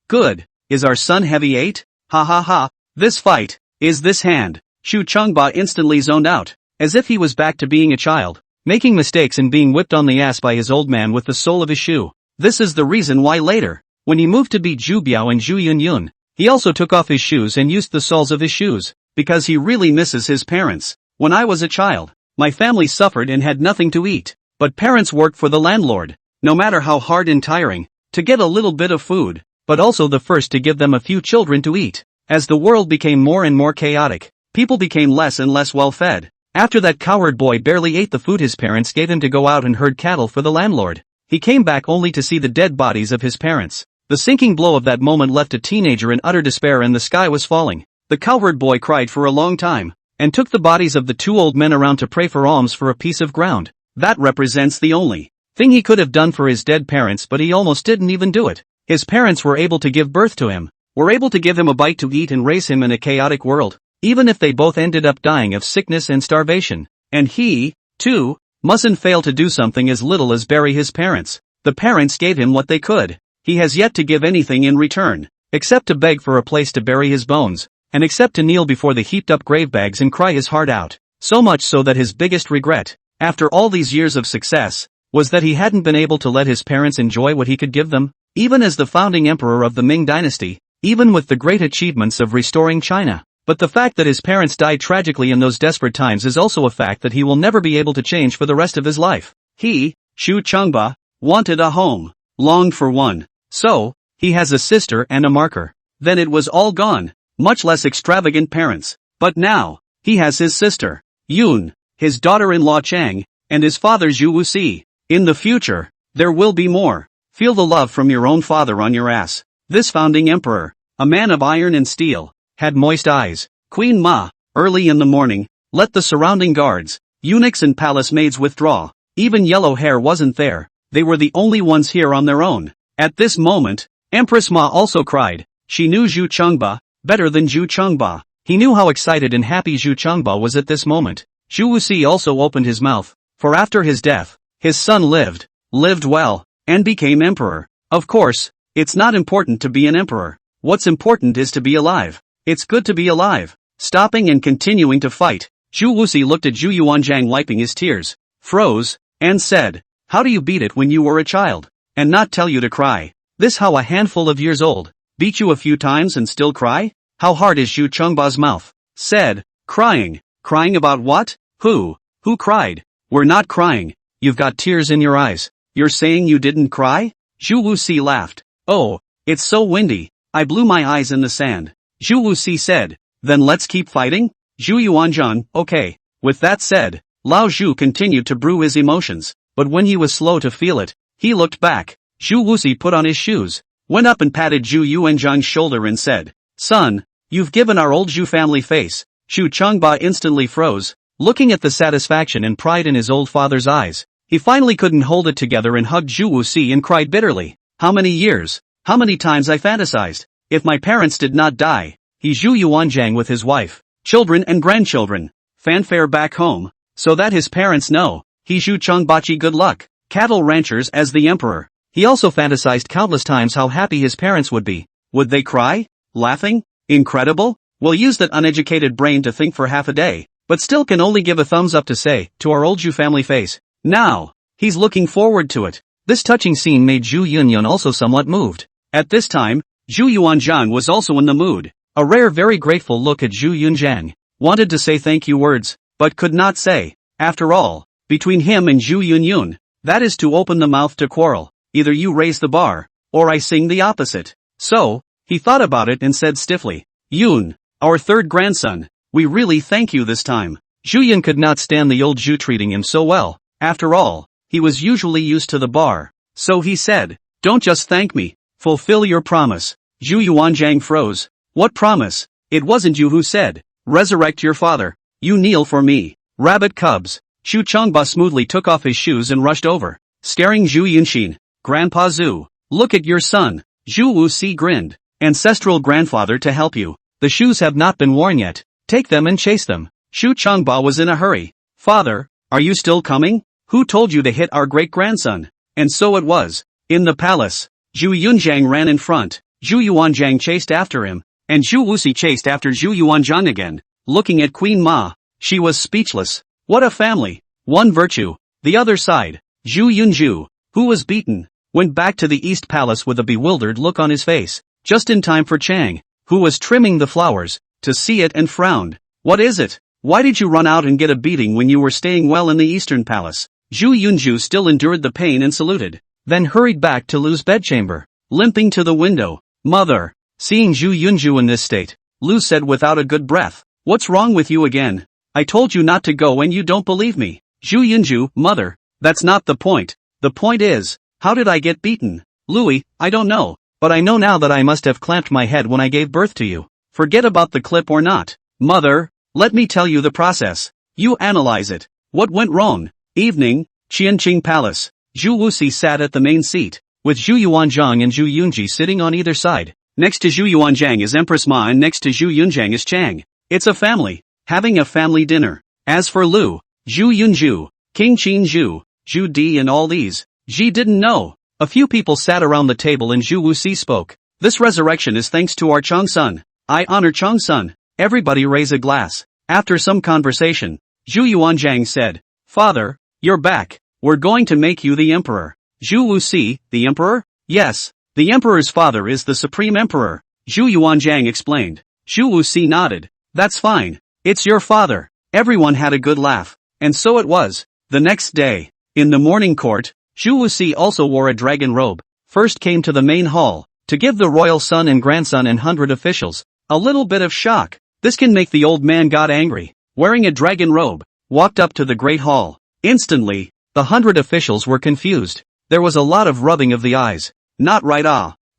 good. Is our son heavy 8? Ha ha ha. This fight, is this hand. Xu Chongba instantly zoned out, as if he was back to being a child, making mistakes and being whipped on the ass by his old man with the sole of his shoe. This is the reason why later, when he moved to beat Zhu Biao and Zhu Yunyun, he also took off his shoes and used the soles of his shoes, because he really misses his parents. When I was a child, my family suffered and had nothing to eat, but parents worked for the landlord, no matter how hard and tiring, to get a little bit of food, but also the first to give them a few children to eat. As the world became more and more chaotic, people became less and less well-fed. After that coward boy barely ate the food his parents gave him to go out and herd cattle for the landlord, he came back only to see the dead bodies of his parents. The sinking blow of that moment left a teenager in utter despair and the sky was falling. The coward boy cried for a long time, and took the bodies of the two old men around to pray for alms for a piece of ground. That represents the only thing he could have done for his dead parents, but he almost didn't even do it. His parents were able to give birth to him, were able to give him a bite to eat and raise him in a chaotic world, even if they both ended up dying of sickness and starvation. And he, too, mustn't fail to do something as little as bury his parents. The parents gave him what they could. He has yet to give anything in return, except to beg for a place to bury his bones, and except to kneel before the heaped-up grave bags and cry his heart out. So much so that his biggest regret, after all these years of success, was that he hadn't been able to let his parents enjoy what he could give them. Even as the founding emperor of the Ming dynasty, even with the great achievements of restoring China. But the fact that his parents died tragically in those desperate times is also a fact that he will never be able to change for the rest of his life. He, Xu Chongba, wanted a home, longed for one. So, he has a sister and a marker. Then it was all gone, much less extravagant parents. But now, he has his sister, Yun, his daughter-in-law Chang, and his father Zhu Wuxi. In the future, there will be more. Feel the love from your own father on your ass. This founding emperor, a man of iron and steel, had moist eyes. Queen Ma, early in the morning, let the surrounding guards, eunuchs and palace maids withdraw. Even yellow hair wasn't there. They were the only ones here on their own. At this moment, Empress Ma also cried. She knew Zhu Chongba better than Zhu Chongba. He knew how excited and happy Zhu Chongba was at this moment. Zhu Wuxi also opened his mouth, for after his death, his son lived well, and became emperor. Of course, it's not important to be an emperor. What's important is to be alive. It's good to be alive. Stopping and continuing to fight, Zhu Wuxi looked at Zhu Yuanzhang wiping his tears, froze, and said, "How do you beat it when you were a child? And not tell you to cry? This how a handful of years old, beat you a few times and still cry? How hard is Zhu Chongba's mouth?" Said, "Crying. Crying about what? Who cried? We're not crying. You've got tears in your eyes. You're saying you didn't cry?" Zhu Wuxi laughed. "Oh, it's so windy. I blew my eyes in the sand." Zhu Wuxi said, "Then let's keep fighting?" Zhu Yuanzhang, okay. With that said, Lao Zhu continued to brew his emotions, but when he was slow to feel it, he looked back. Zhu Wuxi put on his shoes, went up and patted Zhu Yuanzhang's shoulder and said, "Son, you've given our old Zhu family face." Zhu Chongba instantly froze, looking at the satisfaction and pride in his old father's eyes. He finally couldn't hold it together and hugged Zhu Wuxi and cried bitterly. "How many years? How many times I fantasized? If my parents did not die." He Zhu Yuanzhang with his wife, children and grandchildren, fanfare back home, so that his parents know. He Zhu Chongbachi good luck, cattle ranchers as the emperor. He also fantasized countless times how happy his parents would be. Would they cry? Laughing? Incredible? We'll use that uneducated brain to think for half a day, but still can only give a thumbs up to say, to our old Zhu family face. Now, he's looking forward to it. This touching scene made Zhu Yunyun also somewhat moved. At this time, Zhu Yuanzhang was also in the mood. A rare very grateful look at Zhu Yuanzhang. Wanted to say thank you words, but could not say. After all, between him and Zhu Yunyun, that is to open the mouth to quarrel. Either you raise the bar, or I sing the opposite. So, he thought about it and said stiffly, "Yun, our third grandson, we really thank you this time." Zhu Yun could not stand the old Zhu treating him so well. After all, he was usually used to the bar. So he said, Don't just thank me. Fulfill your promise. Zhu Yuanzhang froze. What promise? It wasn't you who said, resurrect your father. You kneel for me. Rabbit cubs. Xu Changba smoothly took off his shoes and rushed over, staring Zhu Yunxin. Grandpa Zhu, look at your son. Zhu Wuxi grinned. Ancestral grandfather to help you. The shoes have not been worn yet. Take them and chase them. Xu Changba was in a hurry. Father, are you still coming? Who told you to hit our great-grandson? And so it was. In the palace, Zhu Yunzhang ran in front, Zhu Yuanzhang chased after him, and Zhu Wuxi chased after Zhu Yuanzhang again. Looking at Queen Ma, she was speechless. What a family. One virtue. The other side. Zhu Yunzhu, who was beaten, went back to the East Palace with a bewildered look on his face, just in time for Chang, who was trimming the flowers, to see it and frowned. What is it? Why did you run out and get a beating when you were staying well in the Eastern Palace? Zhu Yunzhu still endured the pain and saluted, then hurried back to Lu's bedchamber, limping to the window. Mother. Seeing Zhu Yunzhu in this state, Lu said without a good breath, what's wrong with you again? I told you not to go and you don't believe me. Zhu Yunzhu, mother, that's not the point. The point is, how did I get beaten? Louis, I don't know, but I know now that I must have clamped my head when I gave birth to you. Forget about the clip or not. Mother, let me tell you the process. You analyze it. What went wrong? Evening, Qianqing Palace. Zhu Wuxi sat at the main seat, with Zhu Yuanzhang and Zhu Yunji sitting on either side. Next to Zhu Yuanzhang is Empress Ma and next to Zhu Yunzhang is Chang. It's a family, having a family dinner. As for Lu, Zhu Yunzhu, King Qin Zhu, Zhu Di and all these, Ji didn't know. A few people sat around the table and Zhu Wuxi spoke. This resurrection is thanks to our Chang Sun. I honor Chang Sun. Everybody raise a glass. After some conversation, Zhu Yuanzhang said, Father, you're back. We're going to make you the emperor. Zhu Wuxi, the emperor? Yes. The emperor's father is the supreme emperor. Zhu Yuanzhang explained. Zhu Wuxi nodded. That's fine. It's your father. Everyone had a good laugh. And so it was. The next day, in the morning court, Zhu Wuxi also wore a dragon robe. First came to the main hall, to give the royal son and grandson and 100 officials a little bit of shock. This can make the old man got angry. Wearing a dragon robe, walked up to the great hall. Instantly, the 100 officials were confused. There was a lot of rubbing of the eyes. Not right.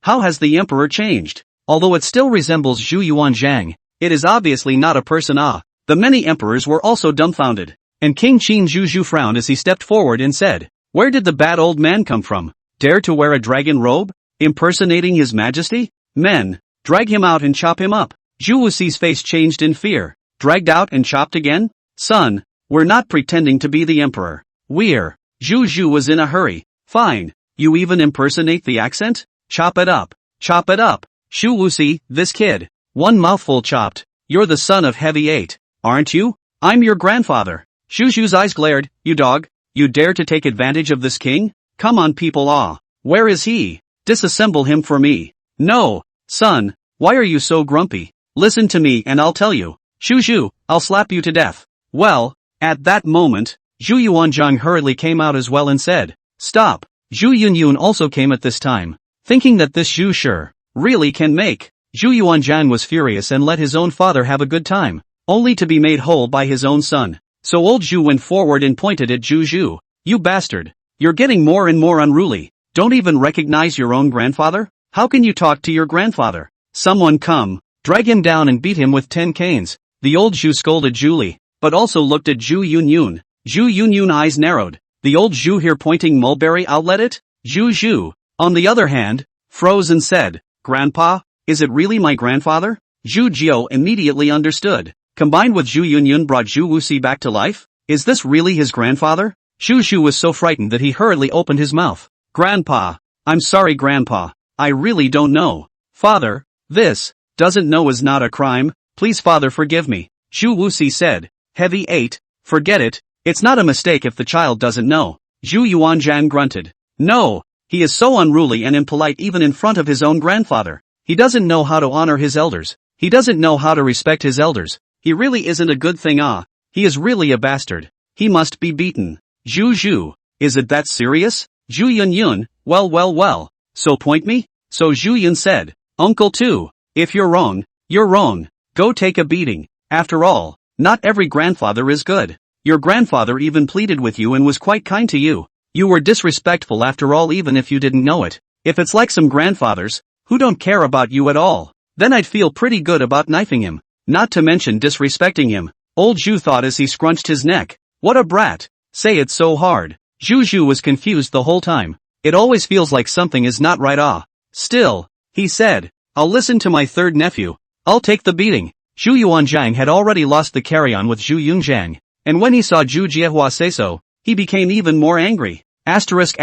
How has the emperor changed? Although it still resembles Zhu Yuanzhang, it is obviously not a person. The many emperors were also dumbfounded. And King Qin Zhu frowned as he stepped forward and said, where did the bad old man come from? Dare to wear a dragon robe? Impersonating his majesty? Men, drag him out and chop him up. Zhu Wuxi's face changed in fear. Dragged out and chopped again? Son, we're not pretending to be the emperor. We're. Zhu was in a hurry. Fine. You even impersonate the accent? Chop it up. Chop it up. Zhu Wuxi, this kid. One mouthful chopped. You're the son of Heavy 8, aren't you? I'm your grandfather. Zhu's eyes glared. You dog. You dare to take advantage of this king? Come on people. Where is he? Disassemble him for me. No. Son, why are you so grumpy? Listen to me and I'll tell you. Zhu, I'll slap you to death. Well, at that moment, Zhu Yuanzhang hurriedly came out as well and said, stop. Zhu Yunyun also came at this time, thinking that this Zhu sure, really can make. Zhu Yuanzhang was furious and let his own father have a good time, only to be made whole by his own son. So old Zhu went forward and pointed at Zhu. You bastard. You're getting more and more unruly. Don't even recognize your own grandfather? How can you talk to your grandfather? Someone come, drag him down and beat him with 10 canes. The old Zhu scolded Zhu, but also looked at Zhu Yunyun. Zhu Yunyun eyes narrowed. The old Zhu here pointing mulberry outlet it? Zhu, on the other hand, froze and said, Grandpa, is it really my grandfather? Zhu Jiao immediately understood. Combined with Zhu Yunyun brought Zhu Wuxi back to life? Is this really his grandfather? Zhu was so frightened that he hurriedly opened his mouth. Grandpa. I'm sorry Grandpa. I really don't know. Father, this, doesn't know is not a crime. Please father forgive me. Zhu Wuxi said. Heavy 8, forget it. It's not a mistake if the child doesn't know. Zhu Yuanzhang grunted. No, he is so unruly and impolite even in front of his own grandfather. He doesn't know how to honor his elders. He doesn't know how to respect his elders. He really isn't a good thing. He is really a bastard. He must be beaten. Zhu, is it that serious? Zhu Yunyun, well. So point me? So Zhu Yun said. Uncle too. If you're wrong, you're wrong. Go take a beating. After all, not every grandfather is good. Your grandfather even pleaded with you and was quite kind to you. You were disrespectful after all even if you didn't know it. If it's like some grandfathers, who don't care about you at all, then I'd feel pretty good about knifing him. Not to mention disrespecting him. Old Zhu thought as he scrunched his neck. What a brat. Say it so hard. Zhu was confused the whole time. It always feels like something is not right. Still, he said, I'll listen to my third nephew. I'll take the beating. Zhu Yuanzhang had already lost the carry-on with Zhu Yunzhang, and when he saw Zhu Jiehua say so, he became even more angry. Asterisk.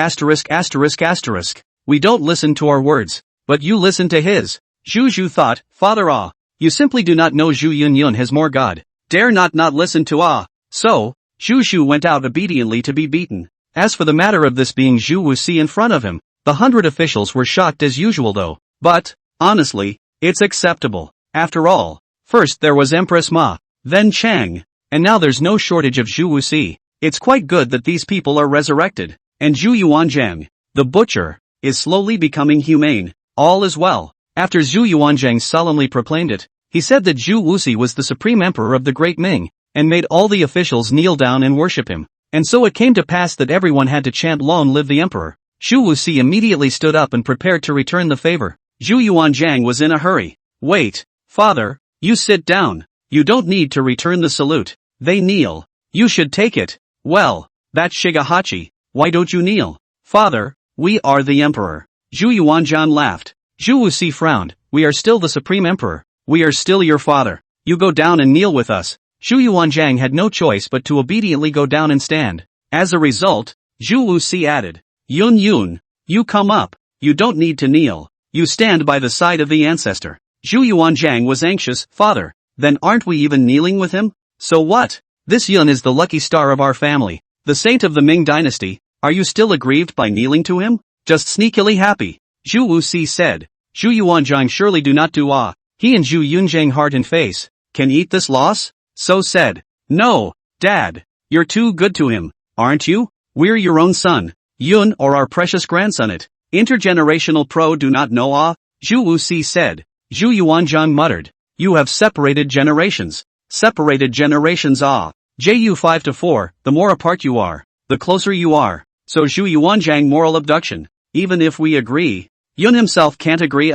We don't listen to our words, but you listen to his. Zhu thought, Father you simply do not know Zhu Yunyun has more God. Dare not listen to So, Zhu went out obediently to be beaten. As for the matter of this being Zhu Wuxi in front of him, the 100 officials were shocked as usual though. But, honestly, it's acceptable. After all, first there was Empress Ma, then Chang, and now there's no shortage of Zhu Wuxi. It's quite good that these people are resurrected. And Zhu Yuanzhang, the butcher, is slowly becoming humane. All is well. After Zhu Yuanzhang solemnly proclaimed it, he said that Zhu Wuxi was the supreme emperor of the Great Ming, and made all the officials kneel down and worship him. And so it came to pass that everyone had to chant Long live the emperor. Zhu Wuxi immediately stood up and prepared to return the favor. Zhu Yuanzhang was in a hurry. Wait, father, you sit down. You don't need to return the salute. They kneel. You should take it. Well, that's Shigehachi. Why don't you kneel? Father, we are the emperor. Zhu Yuanzhang laughed. Zhu Wuxi frowned. We are still the supreme emperor. We are still your father. You go down and kneel with us. Zhu Yuanzhang had no choice but to obediently go down and stand. As a result, Zhu Wuxi added, Yun, you come up. You don't need to kneel. You stand by the side of the ancestor. Zhu Yuanzhang was anxious. Father, then aren't we even kneeling with him? So what? This Yun is the lucky star of our family, the saint of the Ming dynasty. Are you still aggrieved by kneeling to him? Just sneakily happy. Zhu Wuxi said. Zhu Yuanzhang surely do not do He and Zhu Yunzhang heart and face can eat this loss? So said. No, Dad. You're too good to him, aren't you? We're your own son, Yun, or our precious grandson. It. Intergenerational pro do not know Zhu Wuxi said. Zhu Yuanzhang muttered. You have separated generations. Separated generations Ju 5 to 4, the more apart you are, the closer you are. So Zhu Yuanzhang moral abduction. Even if we agree, Yun himself can't agree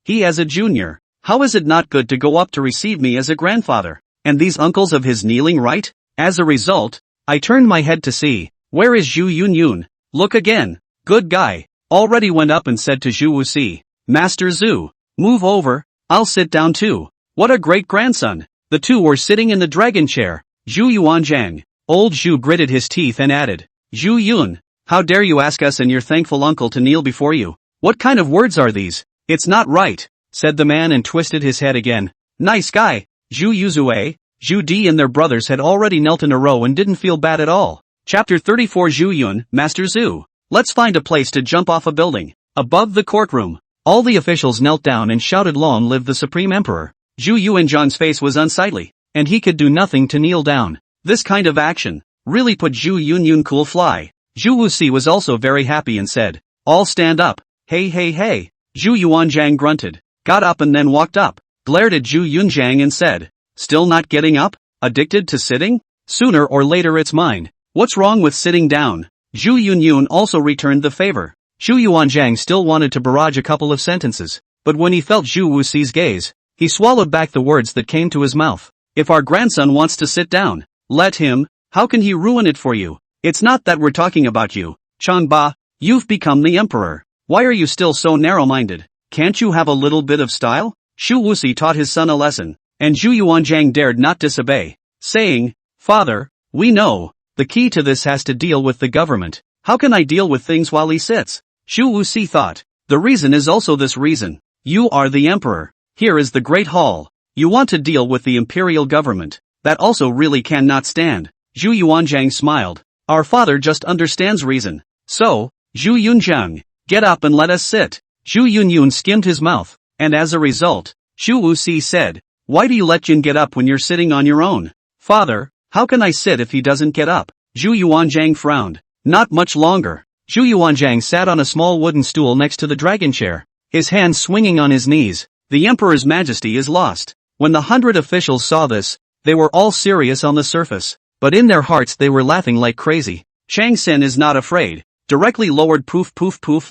he as a junior. How is it not good to go up to receive me as a grandfather? And these uncles of his kneeling right? As a result, I turned my head to see. Where is Zhu Yunyun? Look again. Good guy. Already went up and said to Zhu Wuxi, Master Zhu, move over, I'll sit down too. What a great grandson. The two were sitting in the dragon chair. Zhu Yuanzhang. Old Zhu gritted his teeth and added, Zhu Yun, how dare you ask us and your thankful uncle to kneel before you? What kind of words are these? It's not right, said the man and twisted his head again. Nice guy. Zhu Yuzue, Zhu Di and their brothers had already knelt in a row and didn't feel bad at all. Chapter 34 Zhu Yun, Master Zhu. Let's find a place to jump off a building. Above the courtroom, all the officials knelt down and shouted Long live the Supreme Emperor. Zhu Yuanzhang's face was unsightly, and he could do nothing to kneel down. This kind of action really put Zhu Yunyun cool fly. Zhu Wuxi was also very happy and said, all stand up. Hey. Zhu Yuanzhang grunted, got up and then walked up, glared at Zhu Yunzhang and said, still not getting up? Addicted to sitting? Sooner or later it's mine. What's wrong with sitting down? Zhu Yunyun also returned the favor. Zhu Yuanzhang still wanted to barrage a couple of sentences, but when he felt Zhu Wuxi's gaze, he swallowed back the words that came to his mouth. If our grandson wants to sit down, let him. How can he ruin it for you? It's not that we're talking about you, Changba. You've become the emperor. Why are you still so narrow-minded? Can't you have a little bit of style? Zhu Wuxi taught his son a lesson, and Zhu Yuanzhang dared not disobey, saying, Father, we know, the key to this has to deal with the government. How can I deal with things while he sits? Zhu Wuxi thought, the reason is also this reason. You are the emperor. Here is the great hall. You want to deal with the imperial government. That also really cannot stand. Zhu Yuanzhang smiled. Our father just understands reason. So, Zhu Yunzhang, get up and let us sit. Zhu Yunyun skimmed his mouth, and as a result, Zhu Wuxi said, why do you let Jin get up when you're sitting on your own? Father, how can I sit if he doesn't get up? Zhu Yuanzhang frowned. Not much longer. Zhu Yuanzhang sat on a small wooden stool next to the dragon chair, his hands swinging on his knees. The emperor's majesty is lost. When the 100 officials saw this, they were all serious on the surface, but in their hearts they were laughing like crazy. Chang Sen is not afraid. Directly lowered poof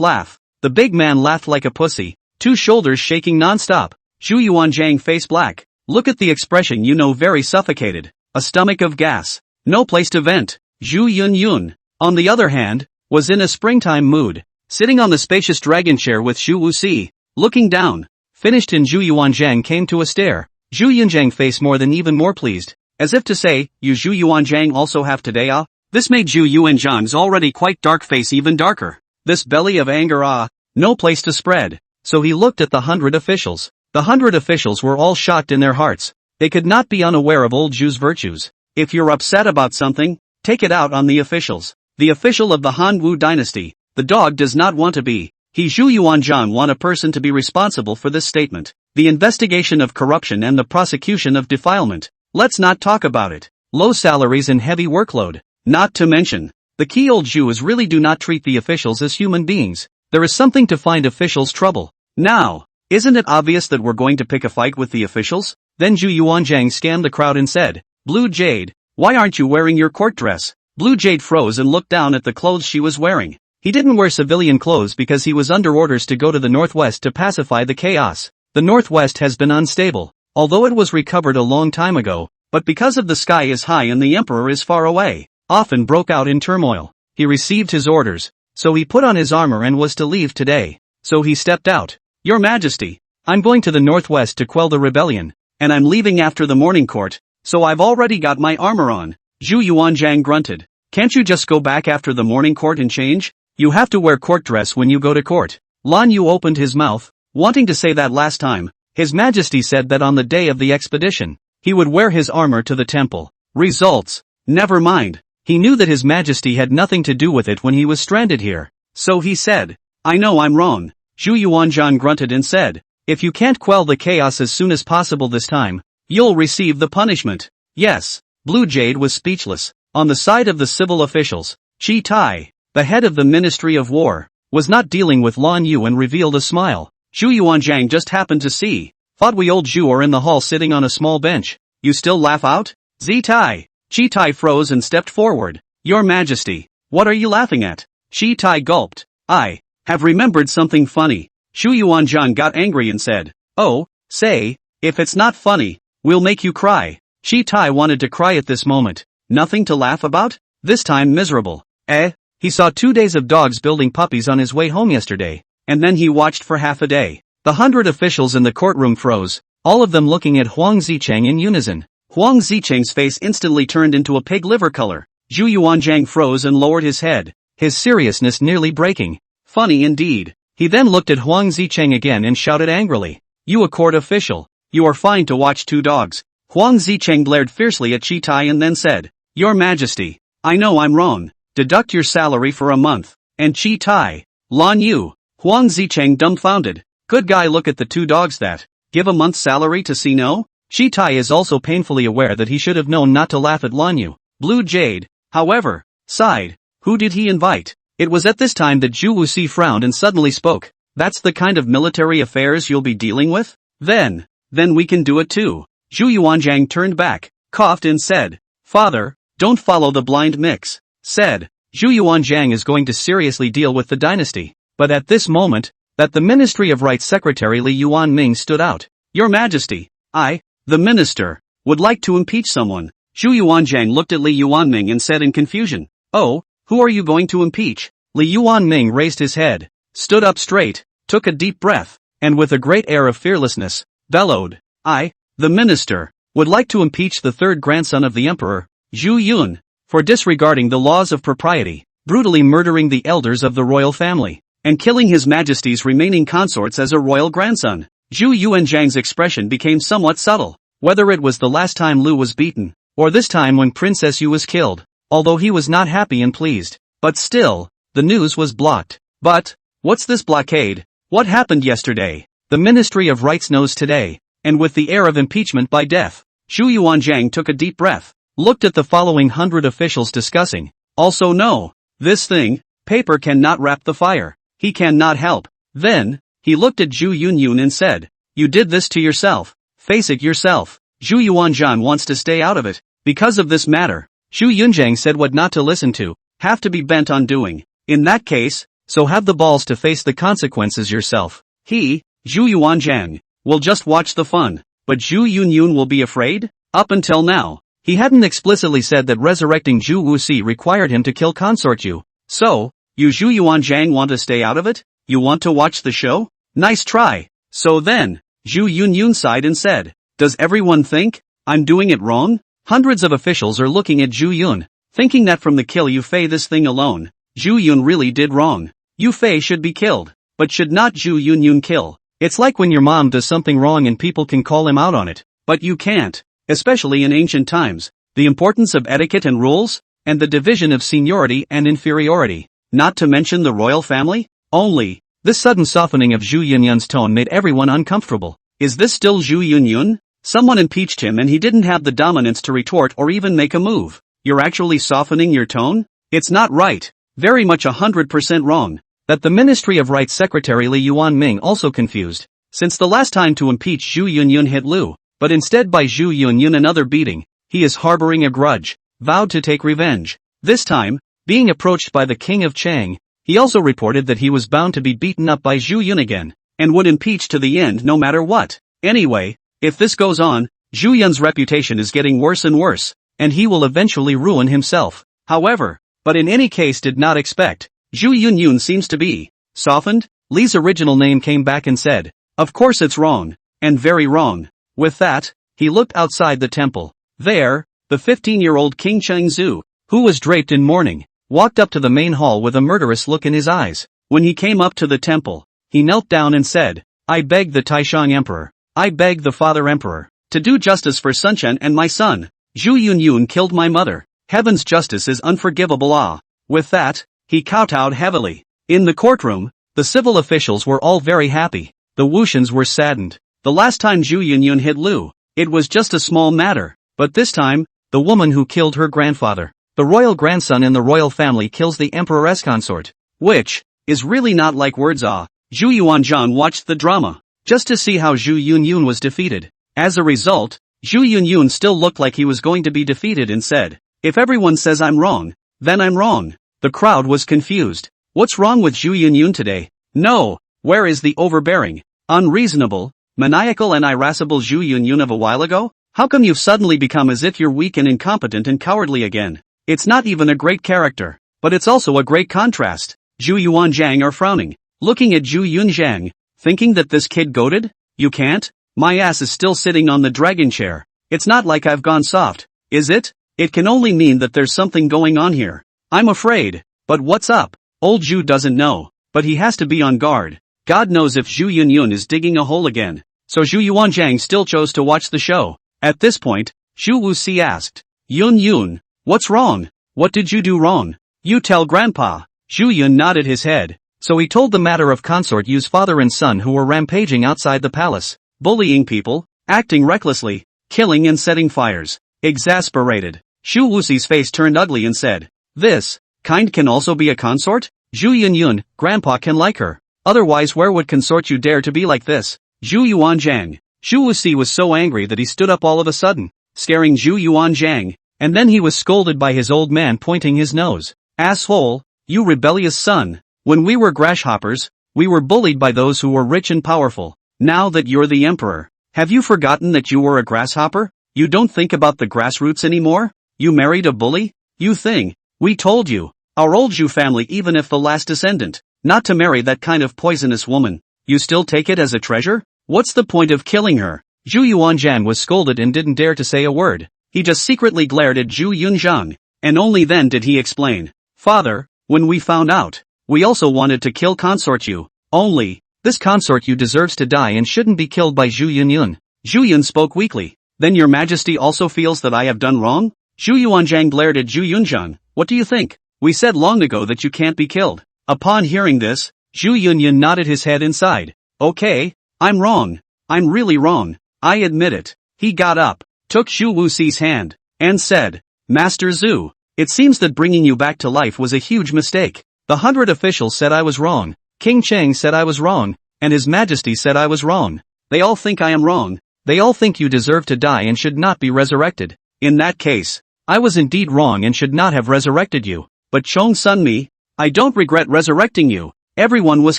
laugh. The big man laughed like a pussy, two shoulders shaking non-stop. Zhu Yuanzhang face black. Look at the expression, you know, very suffocated. A stomach of gas. No place to vent. Zhu Yunyun, on the other hand, was in a springtime mood, sitting on the spacious dragon chair with Xu Wuxi, looking down. Finished in Zhu Yuanzhang came to a stare. Zhu Yunzhang face more than even more pleased, as if to say, you Zhu Yuanzhang also have today ah? This made Zhu Yuanzhang's already quite dark face even darker. This belly of anger ah, no place to spread. So he looked at the 100 officials. The 100 officials were all shocked in their hearts. They could not be unaware of old Zhu's virtues. If you're upset about something, take it out on the officials. The official of the Han Wu dynasty, the dog does not want to be. He Zhu Yuanzhang want a person to be responsible for this statement. The investigation of corruption and the prosecution of defilement. Let's not talk about it. Low salaries and heavy workload. Not to mention, the key old Zhu is really do not treat the officials as human beings. There is something to find officials trouble. Now, isn't it obvious that we're going to pick a fight with the officials? Then Zhu Yuanzhang scanned the crowd and said, Blue Jade, why aren't you wearing your court dress? Blue Jade froze and looked down at the clothes she was wearing. He didn't wear civilian clothes because he was under orders to go to the northwest to pacify the chaos. The northwest has been unstable, although it was recovered a long time ago, but because of the sky is high and the emperor is far away, often broke out in turmoil. He received his orders, so he put on his armor and was to leave today. So he stepped out. Your Majesty, I'm going to the northwest to quell the rebellion, and I'm leaving after the morning court, so I've already got my armor on. Zhu Yuanzhang grunted. Can't you just go back after the morning court and change? You have to wear court dress when you go to court. Lan Yu opened his mouth, wanting to say that last time. His Majesty said that on the day of the expedition, he would wear his armor to the temple. Results? Never mind. He knew that His Majesty had nothing to do with it when he was stranded here. So he said, I know I'm wrong. Zhu Yuanzhang grunted and said, if you can't quell the chaos as soon as possible this time, you'll receive the punishment. Yes. Blue Jade was speechless. On the side of the civil officials, Chi Tai, the head of the Ministry of War, was not dealing with Lan Yu and revealed a smile. Zhu Yuanzhang just happened to see. Thought we old Zhu are in the hall sitting on a small bench. You still laugh out? Zi Tai. Chi Tai froze and stepped forward. Your Majesty, what are you laughing at? Chi Tai gulped. I have remembered something funny. Zhu Yuanzhang got angry and said, oh, say, if it's not funny, we'll make you cry. Chi Tai wanted to cry at this moment. Nothing to laugh about? This time miserable. He saw 2 days of dogs building puppies on his way home yesterday, and then he watched for half a day. The 100 officials in the courtroom froze, all of them looking at Huang Zicheng in unison. Huang Zicheng's face instantly turned into a pig liver color. Zhu Yuanzhang froze and lowered his head, his seriousness nearly breaking. Funny indeed. He then looked at Huang Zicheng again and shouted angrily, you a court official, you are fine to watch 2 dogs. Huang Zicheng glared fiercely at Chi Tai and then said, Your Majesty, I know I'm wrong. Deduct your salary for a month. And Chi Tai, Lan Yu, Huang Zicheng dumbfounded. Good guy, look at the 2 dogs that give a month's salary to see no? Chi Tai is also painfully aware that he should have known not to laugh at Lan Yu. Blue Jade, however, sighed. Who did he invite? It was at this time that Zhu Wuxi frowned and suddenly spoke. That's the kind of military affairs you'll be dealing with? Then we can do it too. Zhu Yuanzhang turned back, coughed and said, Father, don't follow the blind mix. Said, Zhu Yuanzhang is going to seriously deal with the dynasty. But at this moment, that the Ministry of Rights Secretary Li Yuanming stood out. Your Majesty, I, the minister, would like to impeach someone. Zhu Yuanzhang looked at Li Yuanming and said in confusion, oh, who are you going to impeach? Li Yuanming raised his head, stood up straight, took a deep breath, and with a great air of fearlessness, bellowed, I, the minister, would like to impeach the 3rd grandson of the emperor, Zhu Yun, for disregarding the laws of propriety, brutally murdering the elders of the royal family, and killing His Majesty's remaining consorts as a royal grandson. Zhu Yuanzhang's expression became somewhat subtle, whether it was the last time Lu was beaten, or this time when Princess Yu was killed, although he was not happy and pleased. But still, the news was blocked. But, what's this blockade? What happened yesterday? The Ministry of Rights knows today, and with the air of impeachment by death. Zhu Yuanzhang took a deep breath, looked at the following 100 officials discussing. Also no, this thing, paper cannot wrap the fire. He cannot help. Then, he looked at Zhu Yunyun and said, you did this to yourself. Face it yourself. Zhu Yuanzhang wants to stay out of it. Because of this matter, Zhu Yunzhang said what not to listen to, have to be bent on doing. In that case, so have the balls to face the consequences yourself. He, Zhu Yuanzhang, will just watch the fun, but Zhu Yunyun will be afraid? Up until now, he hadn't explicitly said that resurrecting Zhu Wuxi required him to kill Consort Yu. So, you Zhu Yuanzhang want to stay out of it? You want to watch the show? Nice try. So then, Zhu Yunyun sighed and said, does everyone think I'm doing it wrong? Hundreds of officials are looking at Zhu Yun, thinking that from the kill Yu Fei this thing alone, Zhu Yun really did wrong. Yu Fei should be killed, but should not Zhu Yunyun kill. It's like when your mom does something wrong and people can call him out on it, but you can't, especially in ancient times. The importance of etiquette and rules, and the division of seniority and inferiority, not to mention the royal family? Only, this sudden softening of Zhu Yunyun's tone made everyone uncomfortable. Is this still Zhu Yunyun? Someone impeached him and he didn't have the dominance to retort or even make a move. You're actually softening your tone? It's not right. Very much 100% wrong. That the Ministry of Rights Secretary Li Yuanming also confused, since the last time to impeach Zhu Yunyun hit Lu, but instead by Zhu Yunyun another beating, he is harboring a grudge, vowed to take revenge. This time, being approached by the king of Chang, he also reported that he was bound to be beaten up by Zhu Yun again, and would impeach to the end no matter what. Anyway, if this goes on, Zhu Yun's reputation is getting worse and worse, and he will eventually ruin himself. However, but in any case did not expect, Zhu Yunyun seems to be softened. Li's original name came back and said, of course it's wrong, and very wrong. With that, he looked outside the temple. There, the 15-year-old King Chengzu, who was draped in mourning, walked up to the main hall with a murderous look in his eyes. When he came up to the temple, he knelt down and said, I beg the Taishang Emperor, I beg the Father Emperor, to do justice for Sunchen and my son. Zhu Yunyun killed my mother. Heaven's justice is unforgivable. With that, he kowtowed heavily. In the courtroom, the civil officials were all very happy. The Wuxians were saddened. The last time Zhu Yunyun hit Lu, it was just a small matter, but this time, the woman who killed her grandfather, the royal grandson in the royal family kills the emperor's consort, which is really not like words. Zhu Yuanzhang watched the drama, just to see how Zhu Yunyun was defeated. As a result, Zhu Yunyun still looked like he was going to be defeated and said, if everyone says I'm wrong, then I'm wrong. The crowd was confused. What's wrong with Zhu Yunyun today? No, where is the overbearing, unreasonable, maniacal and irascible Zhu Yunyun of a while ago? How come you've suddenly become as if you're weak and incompetent and cowardly again? It's not even a great character, but it's also a great contrast. Zhu Yuanzhang are frowning, looking at Zhu Yunzhang, thinking that this kid goated? You can't? My ass is still sitting on the dragon chair. It's not like I've gone soft, is it? It can only mean that there's something going on here. I'm afraid. But what's up? Old Zhu doesn't know, but he has to be on guard. God knows if Zhu Yunyun is digging a hole again. So Zhu Yuanzhang still chose to watch the show. At this point, Zhu Wuxi asked, Yun, what's wrong? What did you do wrong? You tell Grandpa. Zhu Yun nodded his head. So he told the matter of Consort Yu's father and son who were rampaging outside the palace, bullying people, acting recklessly, killing and setting fires. Exasperated, Zhu Wuxi's face turned ugly and said, this kind can also be a consort? Zhu Yunyun, Grandpa can like her. Otherwise where would Consort Yu dare to be like this? Zhu Yuanzhang. Zhu Wuxi was so angry that he stood up all of a sudden, scaring Zhu Yuanzhang, and then he was scolded by his old man pointing his nose. Asshole, you rebellious son. When we were grasshoppers, we were bullied by those who were rich and powerful. Now that you're the emperor, have you forgotten that you were a grasshopper? You don't think about the grassroots anymore? You married a bully? You thing. We told you, our old Zhu family even if the last descendant, not to marry that kind of poisonous woman. You still take it as a treasure? What's the point of killing her? Zhu Yuanzhang was scolded and didn't dare to say a word. He just secretly glared at Zhu Yunzhang, and only then did he explain. Father, when we found out, we also wanted to kill Consort Yu. Only, this Consort Yu deserves to die and shouldn't be killed by Zhu Yunyun. Zhu Yun spoke weakly. Then your majesty also feels that I have done wrong? Zhu Yuanzhang glared at Zhu Yunzhang. What do you think? We said long ago that you can't be killed. Upon hearing this, Zhu Yunyun nodded his head and sighed. Okay, I'm wrong. I'm really wrong. I admit it. He got up, took Zhu Wuxi's hand, and said, Master Zhu, it seems that bringing you back to life was a huge mistake. The 100 officials said I was wrong. King Cheng said I was wrong, and His Majesty said I was wrong. They all think I am wrong. They all think you deserve to die and should not be resurrected. In that case, I was indeed wrong and should not have resurrected you. But Chong Sun Mi, I don't regret resurrecting you. Everyone was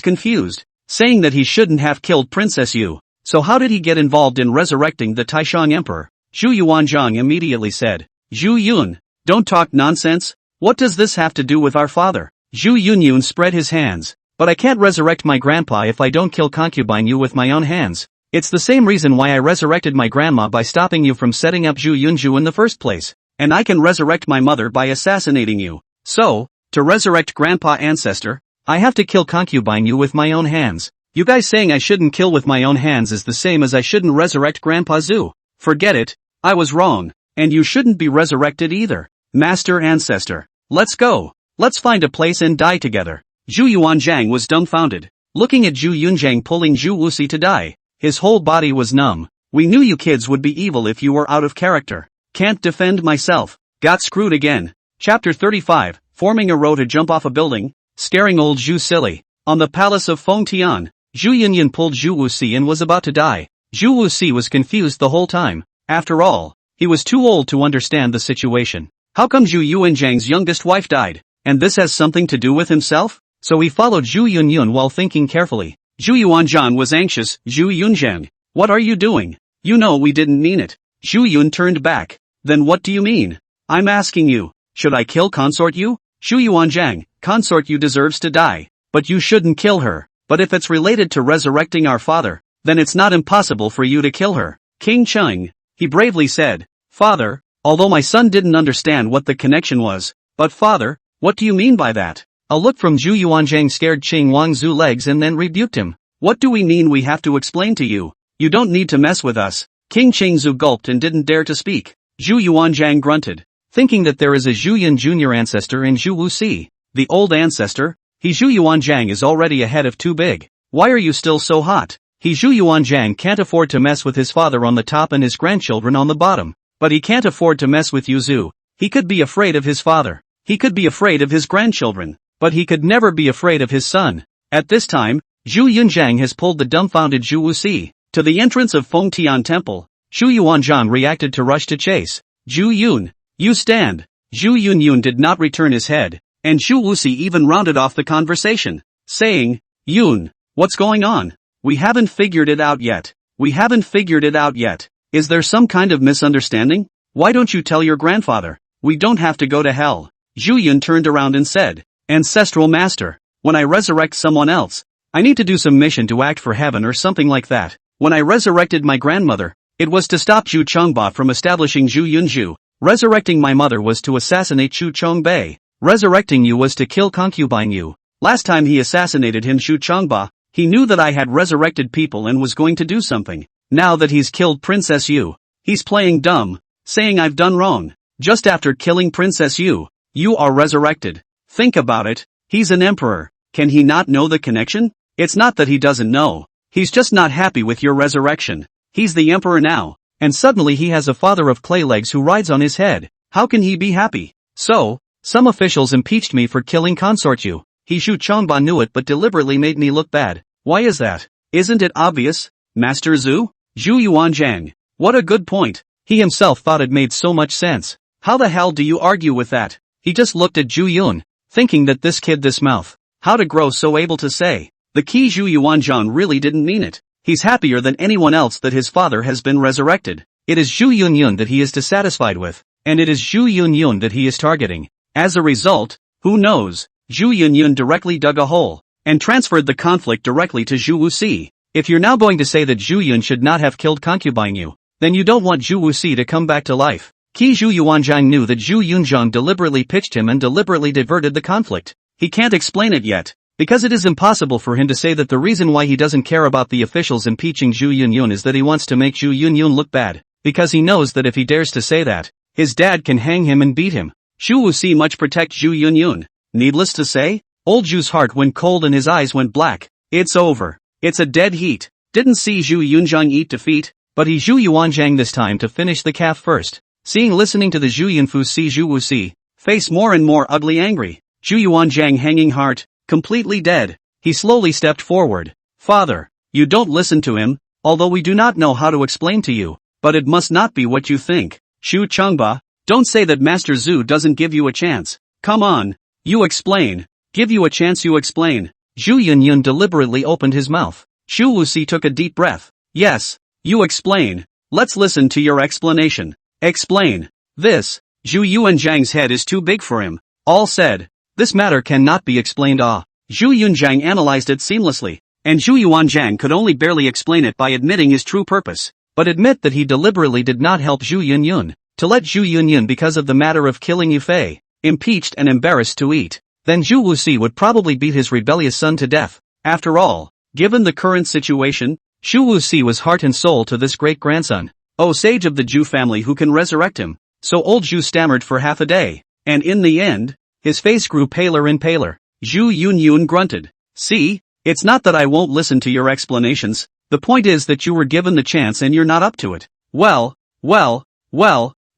confused, saying that he shouldn't have killed Princess Yu. So how did he get involved in resurrecting the Taishang Emperor? Zhu Yuanzhang immediately said, Zhu Yun, don't talk nonsense. What does this have to do with our father? Zhu Yunyun spread his hands. But I can't resurrect my grandpa if I don't kill concubine Yu with my own hands. It's the same reason why I resurrected my grandma by stopping you from setting up Zhu Yunju in the first place. And I can resurrect my mother by assassinating you. So, to resurrect grandpa ancestor, I have to kill concubine Yu with my own hands. You guys saying I shouldn't kill with my own hands is the same as I shouldn't resurrect grandpa Zhu. Forget it, I was wrong. And you shouldn't be resurrected either. Master ancestor, let's go. Let's find a place and die together. Zhu Yuanzhang was dumbfounded, looking at Zhu Yunzhang pulling Zhu Wuxi to die. His whole body was numb. We knew you kids would be evil if you were out of character. Can't defend myself. Got screwed again. Chapter 35, forming a row to jump off a building, scaring old Zhu silly. On the palace of Fengtian, Zhu Yunyan pulled Zhu Wuxi and was about to die. Zhu Wuxi was confused the whole time. After all, he was too old to understand the situation. How come Zhu Yuanzhang's youngest wife died? And this has something to do with himself? So he followed Zhu Yunyun while thinking carefully. Zhu Yuanzhan was anxious. Zhu Yunzhang, what are you doing? You know we didn't mean it. Zhu Yun turned back. Then what do you mean? I'm asking you, should I kill Consort Yu? Zhu Yuanzhang, Consort Yu deserves to die. But you shouldn't kill her. But if it's related to resurrecting our father, then it's not impossible for you to kill her. King Cheng, he bravely said, Father, although my son didn't understand what the connection was, but father, what do you mean by that? A look from Zhu Yuanzhang scared Qing Wangzhu legs and then rebuked him. What do we mean we have to explain to you? You don't need to mess with us. King Qingzhu gulped and didn't dare to speak. Zhu Yuanzhang grunted, thinking that there is a Zhu Yun junior ancestor in Zhu Wuxi. The old ancestor? He Zhu Yuanzhang is already ahead of too big. Why are you still so hot? He Zhu Yuanzhang can't afford to mess with his father on the top and his grandchildren on the bottom. But he can't afford to mess with Yu Zhu. He could be afraid of his father. He could be afraid of his grandchildren. But he could never be afraid of his son. At this time, Zhu Yunzhang has pulled the dumbfounded Zhu Wuxi to the entrance of Fengtian Temple. Zhu Yuanzhang reacted to rush to chase. Zhu Yun, you stand. Zhu Yunyun did not return his head, and Zhu Wuxi even rounded off the conversation, saying, Yun, what's going on? We haven't figured it out yet. We haven't figured it out yet. Is there some kind of misunderstanding? Why don't you tell your grandfather? We don't have to go to hell. Zhu Yun turned around and said, Ancestral Master, when I resurrect someone else, I need to do some mission to act for heaven or something like that. When I resurrected my grandmother, it was to stop Zhu Chongba from establishing Zhu Yunju. Resurrecting my mother was to assassinate Zhu Chongbei. Resurrecting you was to kill concubine Yu. Last time he assassinated him Zhu Chongba, he knew that I had resurrected people and was going to do something. Now that he's killed Princess Yu, he's playing dumb, saying I've done wrong. Just after killing Princess Yu, you are resurrected. Think about it, he's an emperor. Can he not know the connection? It's not that he doesn't know. He's just not happy with your resurrection. He's the emperor now, and suddenly he has a father of clay legs who rides on his head. How can he be happy? So, some officials impeached me for killing Consort Yu. He Zhu Chongba knew it but deliberately made me look bad. Why is that? Isn't it obvious? Master Zhu? Zhu Yuanzhang. What a good point. He himself thought it made so much sense. How the hell do you argue with that? He just looked at Zhu Yun, thinking that this kid this mouth. How to grow so able to say. The key Zhu Yuanzhang really didn't mean it. He's happier than anyone else that his father has been resurrected. It is Zhu Yunyun that he is dissatisfied with, and it is Zhu Yunyun that he is targeting. As a result, who knows, Zhu Yunyun directly dug a hole, and transferred the conflict directly to Zhu Wuxi. If you're now going to say that Zhu Yun should not have killed concubine Yu, then you don't want Zhu Wuxi to come back to life. Qi Zhu Yuanzhang knew that Zhu Yunzhang deliberately pitched him and deliberately diverted the conflict. He can't explain it yet, because it is impossible for him to say that the reason why he doesn't care about the officials impeaching Zhu Yunyun is that he wants to make Zhu Yunyun look bad, because he knows that if he dares to say that, his dad can hang him and beat him. Zhu Wuxi much protect Zhu Yunyun. Needless to say, old Zhu's heart went cold and his eyes went black. It's over. It's a dead heat. Didn't see Zhu Yunzhang eat defeat, but he Zhu Yuanzhang this time to finish the calf first. Seeing listening to the Zhu Yunfu see Zhu Wuxi, face more and more ugly angry. Zhu Yuanzhang hanging heart, completely dead. He slowly stepped forward. Father, you don't listen to him, although we do not know how to explain to you, but it must not be what you think. Zhu Chongba, don't say that Master Zhu doesn't give you a chance. Come on, you explain. Give you a chance you explain. Zhu Yunyun deliberately opened his mouth. Zhu Wuxi took a deep breath. Yes, you explain. Let's listen to your explanation. Explain. This. Zhu Yuanzhang's head is too big for him. All said. This matter cannot be explained. Zhu Yunzhang analyzed it seamlessly, and Zhu Yuanzhang could only barely explain it by admitting his true purpose. But admit that he deliberately did not help Zhu Yunyun, to let Zhu Yunyun because of the matter of killing Yufei, impeached and embarrassed to eat. Then Zhu Wuxi would probably beat his rebellious son to death. After all, given the current situation, Zhu Wuxi was heart and soul to this great-grandson. Oh, sage of the Zhu family who can resurrect him. So old Zhu stammered for half a day, and in the end, his face grew paler and paler. Zhu Yunyun grunted. See, it's not that I won't listen to your explanations, the point is that you were given the chance and you're not up to it. Well,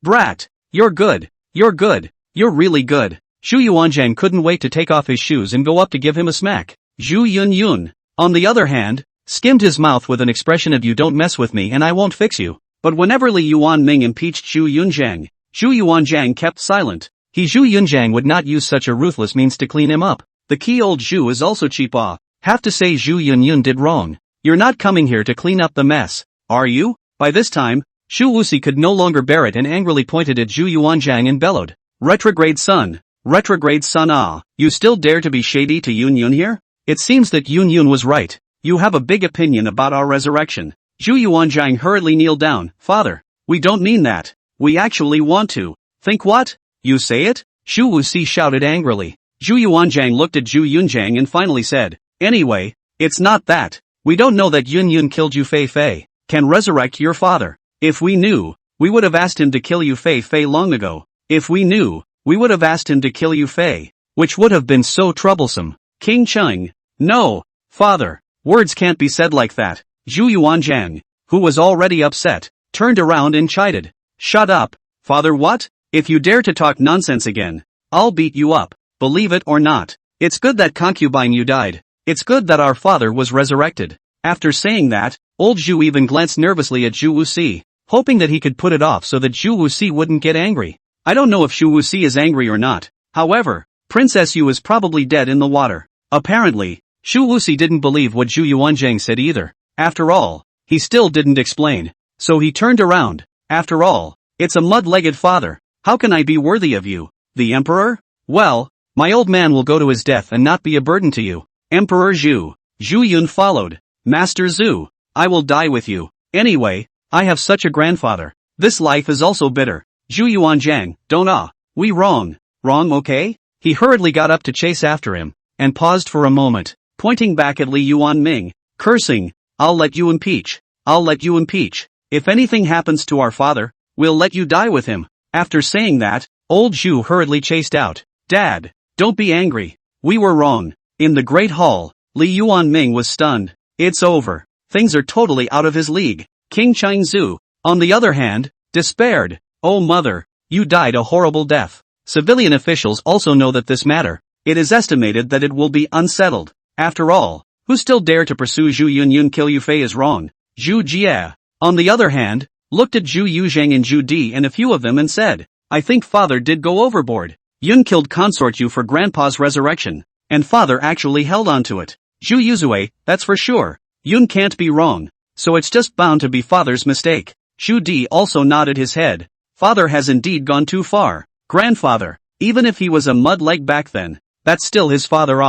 brat, you're good, you're really good. Zhu Yuanzhang couldn't wait to take off his shoes and go up to give him a smack. Zhu Yunyun, on the other hand, skimmed his mouth with an expression of you don't mess with me and I won't fix you. But whenever Li Yuanming impeached Zhu Yunzhang, Zhu Yuanzhang kept silent. Zhu Yunzhang would not use such a ruthless means to clean him up. The key old Zhu is also cheap. Have to say Zhu Yunyun did wrong. You're not coming here to clean up the mess, are you? By this time, Zhu Wuxi could no longer bear it and angrily pointed at Zhu Yuanzhang and bellowed. Retrograde son, you still dare to be shady to Yunyun here? It seems that Yunyun was right. You have a big opinion about our resurrection. Zhu Yuanzhang hurriedly kneeled down. Father, we don't mean that. We actually want to. Think what? You say it? Zhu Wuxi shouted angrily. Zhu Yuanzhang looked at Zhu Yunzhang and finally said, anyway, it's not that. We don't know that Yunyun killed Yufei Fei, can resurrect your father. If we knew, we would have asked him to kill Yufei Fei long ago. If we knew, we would have asked him to kill Yufei, which would have been so troublesome. King Cheng. No, father, words can't be said like that. Zhu Yuanzhang, who was already upset, turned around and chided. Shut up, father. What? If you dare to talk nonsense again, I'll beat you up, believe it or not. It's good that concubine you died. It's good that our father was resurrected. After saying that, old Zhu even glanced nervously at Zhu Wuxi, hoping that he could put it off so that Zhu Wuxi wouldn't get angry. I don't know if Zhu Wuxi is angry or not. However, Princess Yu is probably dead in the water. Apparently, Zhu Wuxi didn't believe what Zhu Yuanzhang said either. After all, he still didn't explain. So he turned around. After all, it's a mud-legged father. How can I be worthy of you, the emperor? Well, my old man will go to his death and not be a burden to you. Emperor Zhu. Zhu Yun followed. Master Zhu, I will die with you. Anyway, I have such a grandfather. This life is also bitter. Zhu Yuanzhang, don't we wrong, okay? He hurriedly got up to chase after him, and paused for a moment, pointing back at Li Yuanming, cursing, I'll let you impeach. If anything happens to our father, we'll let you die with him. After saying that, old Zhu hurriedly chased out. Dad, don't be angry. We were wrong. In the Great Hall, Li Yuanming was stunned. It's over. Things are totally out of his league. King Chengzu, on the other hand, despaired. Oh mother, you died a horrible death. Civilian officials also know that this matter, it is estimated that it will be unsettled. After all, who still dare to pursue Zhu Yunyun kill Yufei is wrong. Zhu Jie, on the other hand, looked at Zhu Yuzhang and Zhu Di and a few of them and said, I think father did go overboard. Yun killed consort Yu for grandpa's resurrection, and father actually held on to it. Zhu Yuzue, that's for sure. Yun can't be wrong, so it's just bound to be father's mistake. Zhu Di also nodded his head. Father has indeed gone too far. Grandfather, even if he was a mud-leg back then, that's still his father.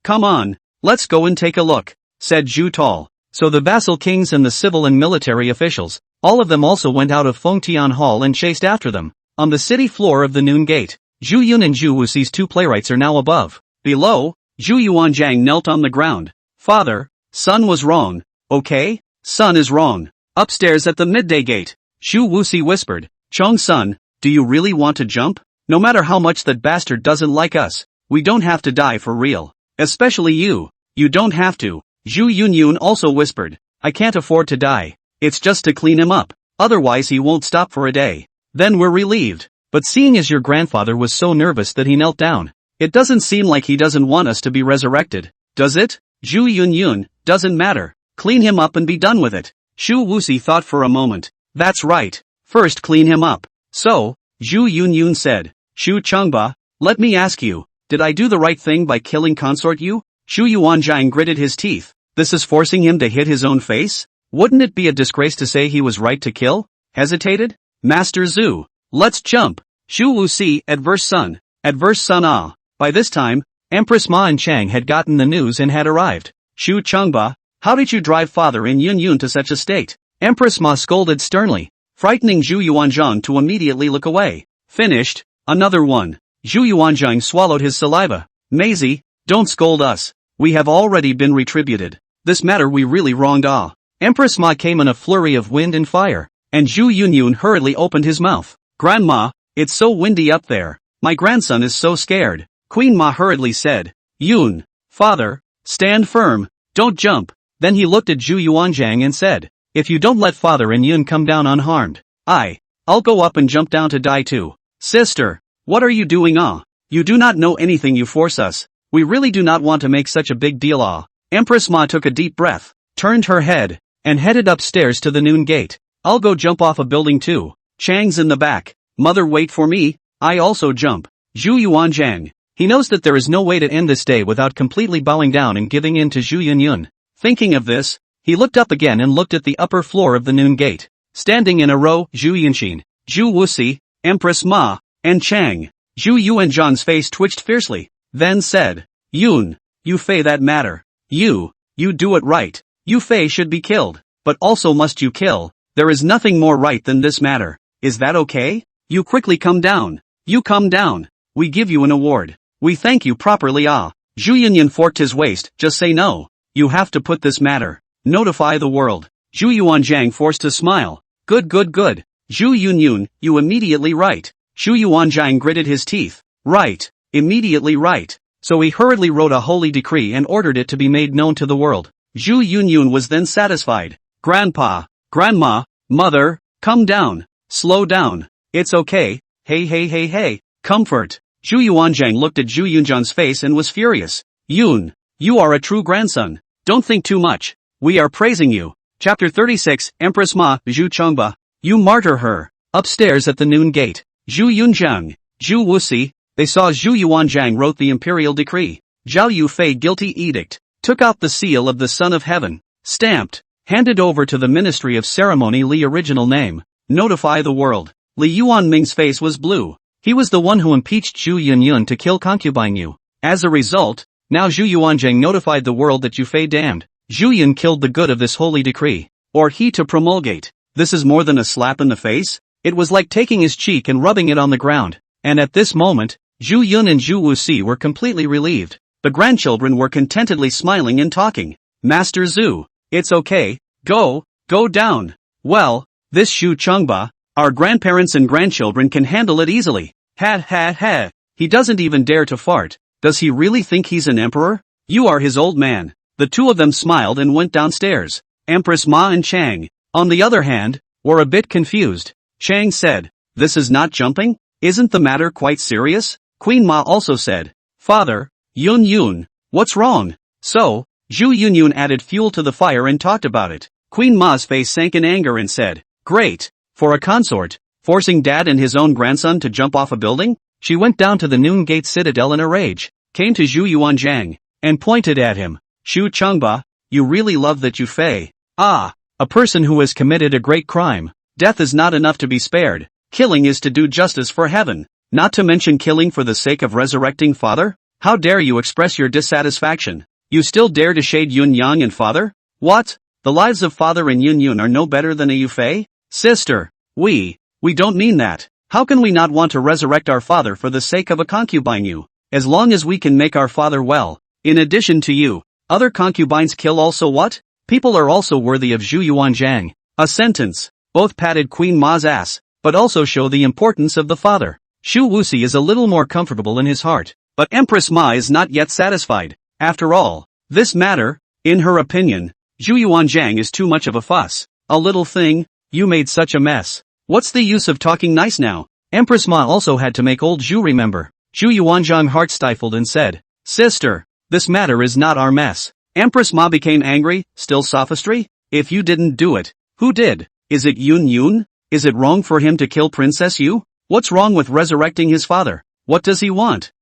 Come on, let's go and take a look, said Zhu Tall. So the vassal kings and the civil and military officials, all of them also went out of Fengtian Hall and chased after them. On the city floor of the Noon Gate, Zhu Yun and Zhu Wuxi's two playwrights are now above. Below, Zhu Yuanzhang knelt on the ground. Father, son was wrong, okay? Son is wrong. Upstairs at the midday gate, Zhu Wuxi whispered, Chong son, do you really want to jump? No matter how much that bastard doesn't like us, we don't have to die for real. Especially you. You don't have to. Zhu Yunyun also whispered, I can't afford to die. It's just to clean him up. Otherwise he won't stop for a day. Then we're relieved. But seeing as your grandfather was so nervous that he knelt down, it doesn't seem like he doesn't want us to be resurrected, does it? Zhu Yunyun, doesn't matter. Clean him up and be done with it. Zhu Wuxi thought for a moment. That's right. First clean him up. So, Zhu Yunyun said, Zhu Chengba, let me ask you, did I do the right thing by killing consort Yu? Xu Yuanzhang gritted his teeth. This is forcing him to hit his own face? Wouldn't it be a disgrace to say he was right to kill? Hesitated? Master Zhu. Let's jump. Xu Wuxi, adverse son. Adverse son ah. By this time, Empress Ma and Chang had gotten the news and had arrived. Xu Chengba, how did you drive father in Yun Yun to such a state? Empress Ma scolded sternly, frightening Zhu Yuanzhang to immediately look away. Finished. Another one. Zhu Yuanzhang swallowed his saliva. Maisie, don't scold us. We have already been retributed. This matter we really wronged ah. Empress Ma came in a flurry of wind and fire, and Zhu Yunyun hurriedly opened his mouth. Grandma, it's so windy up there. My grandson is so scared. Queen Ma hurriedly said. Yun, father, stand firm, don't jump. Then he looked at Zhu Yuanzhang and said, if you don't let father and Yun come down unharmed, I'll go up and jump down to die too. Sister, what are you doing ah? You do not know anything, you force us. We really do not want to make such a big deal ah. Empress Ma took a deep breath, turned her head, and headed upstairs to the noon gate. I'll go jump off a building too. Chang's in the back. Mother, wait for me, I also jump. Zhu Yuanzhang. He knows that there is no way to end this day without completely bowing down and giving in to Zhu Yunyun. Thinking of this, he looked up again and looked at the upper floor of the noon gate. Standing in a row, Zhu Yunxin, Zhu Wuxi, Empress Ma, and Chang. Zhu Yuanzhang's face twitched fiercely, then said, Yun, you Fei, that matter. You do it right. You Fei should be killed, but also must you kill. There is nothing more right than this matter. Is that okay? You quickly come down. You come down. We give you an award. We thank you properly ah. Zhu Yunyun forked his waist, just say no. You have to put this matter. Notify the world. Zhu Yuanzhang forced a smile. Good. Zhu Yunyun, you immediately right. Zhu Yuanzhang gritted his teeth. Right. Immediately right. So he hurriedly wrote a holy decree and ordered it to be made known to the world. Zhu Yunyun was then satisfied. Grandpa, Grandma, Mother, come down. Slow down. It's okay. Hey. Comfort. Zhu Yuanzhang looked at Zhu Yunzhang's face and was furious. Yun, you are a true grandson. Don't think too much. We are praising you. Chapter 36, Empress Ma, Zhu Chengba. You martyr her. Upstairs at the noon gate. Zhu Yunzhang, Zhu Wuxi, they saw Zhu Yuanzhang wrote the imperial decree. Zhao Yufei guilty edict. Took out the seal of the Son of Heaven. Stamped. Handed over to the Ministry of Ceremony. Li original name. Notify the world. Li Yuanming's face was blue. He was the one who impeached Zhu Yunyun to kill concubine Yu. As a result, now Zhu Yuanzhang notified the world that Yufei damned. Zhu Yun killed the good of this holy decree. Or he to promulgate. This is more than a slap in the face. It was like taking his cheek and rubbing it on the ground. And at this moment, Zhu Yun and Zhu Wuxi were completely relieved. The grandchildren were contentedly smiling and talking. Master Zhu, it's okay, go down. Well, this Xu Chengba, our grandparents and grandchildren can handle it easily. Ha. He doesn't even dare to fart. Does he really think he's an emperor? You are his old man. The two of them smiled and went downstairs. Empress Ma and Chang, on the other hand, were a bit confused. Chang said, this is not jumping? Isn't the matter quite serious? Queen Ma also said, Father, Yun, what's wrong? So, Zhu Yunyun added fuel to the fire and talked about it. Queen Ma's face sank in anger and said, great, for a consort, forcing dad and his own grandson to jump off a building? She went down to the Noon Gate Citadel in a rage, came to Zhu Yuanzhang, and pointed at him. Xu Chengba, you really love that Yufei. Ah, a person who has committed a great crime. Death is not enough to be spared. Killing is to do justice for heaven. Not to mention killing for the sake of resurrecting father? How dare you express your dissatisfaction? You still dare to shade Yun Yang and father? What? The lives of father and Yun Yun are no better than a Yufei? Sister, we don't mean that. How can we not want to resurrect our father for the sake of a concubine Yu? As long as we can make our father well. In addition to you, other concubines kill also what? People are also worthy of Zhu Yuanzhang. A sentence. Both patted Queen Ma's ass, but also show the importance of the father. Xu Wuxi is a little more comfortable in his heart, but Empress Ma is not yet satisfied. After all, this matter, in her opinion, Zhu Yuanzhang is too much of a fuss. A little thing, you made such a mess. What's the use of talking nice now? Empress Ma also had to make old Zhu remember. Zhu Yuanzhang heart stifled and said, Sister, this matter is not our mess. Empress Ma became angry, still sophistry? If you didn't do it, who did? Is it Yun? Is it wrong for him to kill Princess Yu? What's wrong with resurrecting his father? What does he want?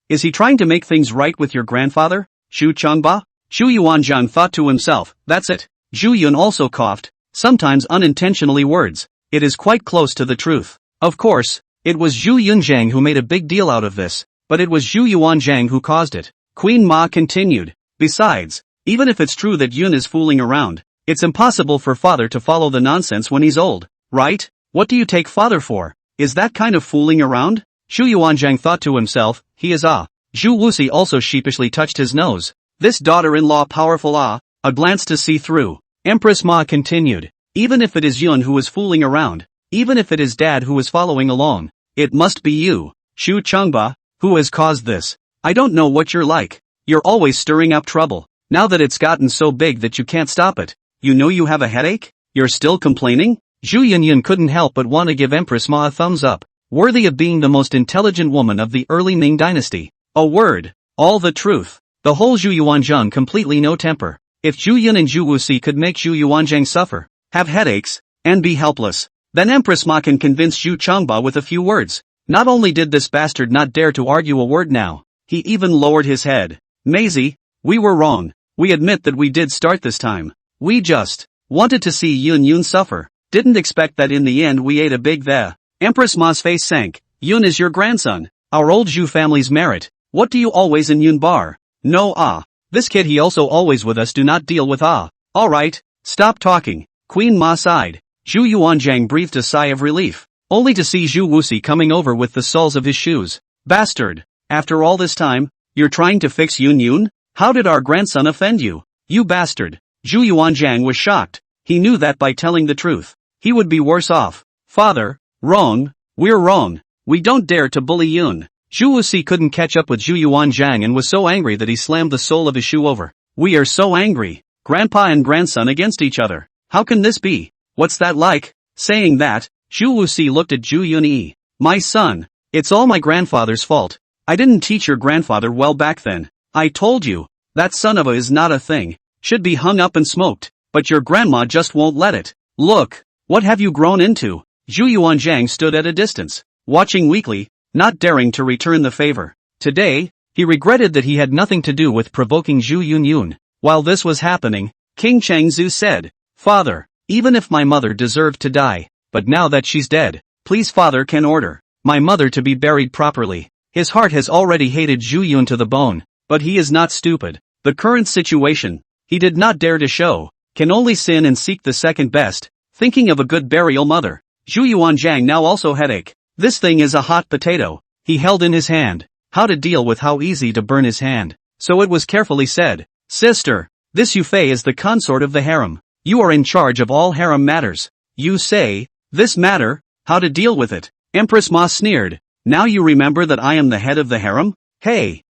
Is he trying to make things right with your grandfather, Shu Changba? Zhu Yuanzhang thought to himself, that's it. Zhu Yun also coughed, sometimes unintentionally words. It is quite close to the truth. Of course, it was Zhu Yunzhang who made a big deal out of this, but it was Zhu Yuanzhang who caused it. Queen Ma continued. Besides, even if it's true that Yun is fooling around, it's impossible for father to follow the nonsense when he's old, right? What do you take father for? Is that kind of fooling around? Zhu Yuanzhang thought to himself, he is ah. Zhu Wuxi also sheepishly touched his nose. This daughter-in-law powerful ah, a glance to see through. Empress Ma continued. Even if it is Yun who is fooling around, even if it is dad who is following along, it must be you, Shu Changba, who has caused this. I don't know what you're like. You're always stirring up trouble. Now that it's gotten so big that you can't stop it. You know you have a headache? You're still complaining? Zhu Yunyun couldn't help but want to give Empress Ma a thumbs up. Worthy of being the most intelligent woman of the early Ming dynasty. A word. All the truth. The whole Zhu Yuanzhang completely no temper. If Zhu Yun and Zhu Wuxi could make Zhu Yuanzhang suffer, have headaches, and be helpless, then Empress Ma can convince Zhu Changba with a few words. Not only did this bastard not dare to argue a word now, he even lowered his head. Maisie, we were wrong. We admit that we did start this time. We just wanted to see Yun suffer. Didn't expect that in the end we ate a big there. Empress Ma's face sank. Yun is your grandson. Our old Zhu family's merit. What do you always in Yun bar? No ah. This kid he also always with us do not deal with ah. Alright, stop talking. Queen Ma sighed. Zhu Yuanzhang breathed a sigh of relief. Only to see Zhu Wuxi coming over with the soles of his shoes. Bastard. After all this time, you're trying to fix Yun? How did our grandson offend you? You bastard. Zhu Yuanzhang was shocked. He knew that by telling the truth, he would be worse off. Father, wrong. We're wrong. We don't dare to bully Yun. Zhu Wuxi couldn't catch up with Zhu Yuanzhang and was so angry that he slammed the sole of his shoe over. We are so angry. Grandpa and grandson against each other. How can this be? What's that like? Saying that, Zhu Wuxi looked at Zhu Yunyi. My son, it's all my grandfather's fault. I didn't teach your grandfather well back then. I told you, that son of a is not a thing. Should be hung up and smoked, but your grandma just won't let it. Look, what have you grown into? Zhu Yuanzhang stood at a distance, watching weakly, not daring to return the favor. Today, he regretted that he had nothing to do with provoking Zhu Yunyun. While this was happening, King Chengzu said, Father, even if my mother deserved to die, but now that she's dead, please father can order my mother to be buried properly. His heart has already hated Zhu Yun to the bone, but he is not stupid. The current situation, he did not dare to show, can only sin and seek the second best, thinking of a good burial mother. Zhu Yuanzhang now also headache. This thing is a hot potato. He held in his hand, how to deal with how easy to burn his hand. So it was carefully said, Sister, this Yufei is the consort of the harem. You are in charge of all harem matters. You say, this matter, how to deal with it. Empress Ma sneered. Now you remember that I am the head of the harem? Hey,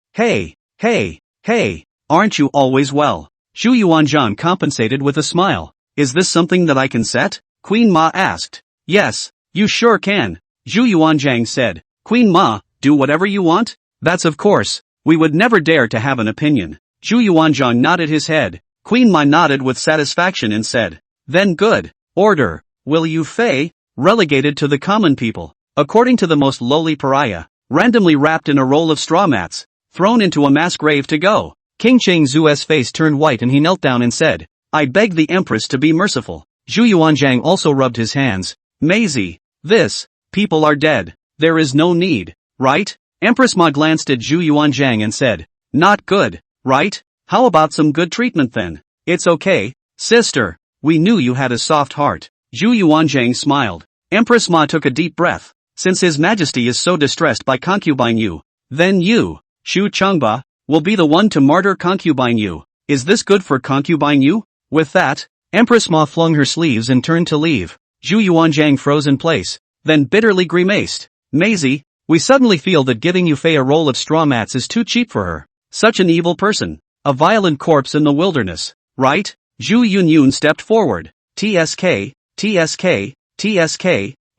aren't you always well? Zhu Yuanzhang compensated with a smile. Is this something that I can set? Queen Ma asked. Yes, you sure can. Zhu Yuanzhang said. Queen Ma, do whatever you want? That's of course. We would never dare to have an opinion. Zhu Yuanzhang nodded his head. Queen Ma nodded with satisfaction and said. Then good. Order. Will you Fei? Relegated to the common people. According to the most lowly pariah. Randomly wrapped in a roll of straw mats. Thrown into a mass grave to go. King Chengzu's face turned white and he knelt down and said. I beg the Empress to be merciful. Zhu Yuanzhang also rubbed his hands. Maisie. This. People are dead. There is no need. Right? Empress Ma glanced at Zhu Yuanzhang and said. Not good. Right? How about some good treatment then? It's okay. Sister. We knew you had a soft heart. Zhu Yuanzhang smiled. Empress Ma took a deep breath. Since His Majesty is so distressed by concubine Yu, then you, Shu Changba, will be the one to martyr concubine Yu. Is this good for concubine Yu? With that, Empress Ma flung her sleeves and turned to leave. Zhu Yuanzhang froze in place, then bitterly grimaced. Maisie, we suddenly feel that giving Yufei a roll of straw mats is too cheap for her. Such an evil person. A violent corpse in the wilderness. Right? Zhu Yunyun stepped forward. TSK,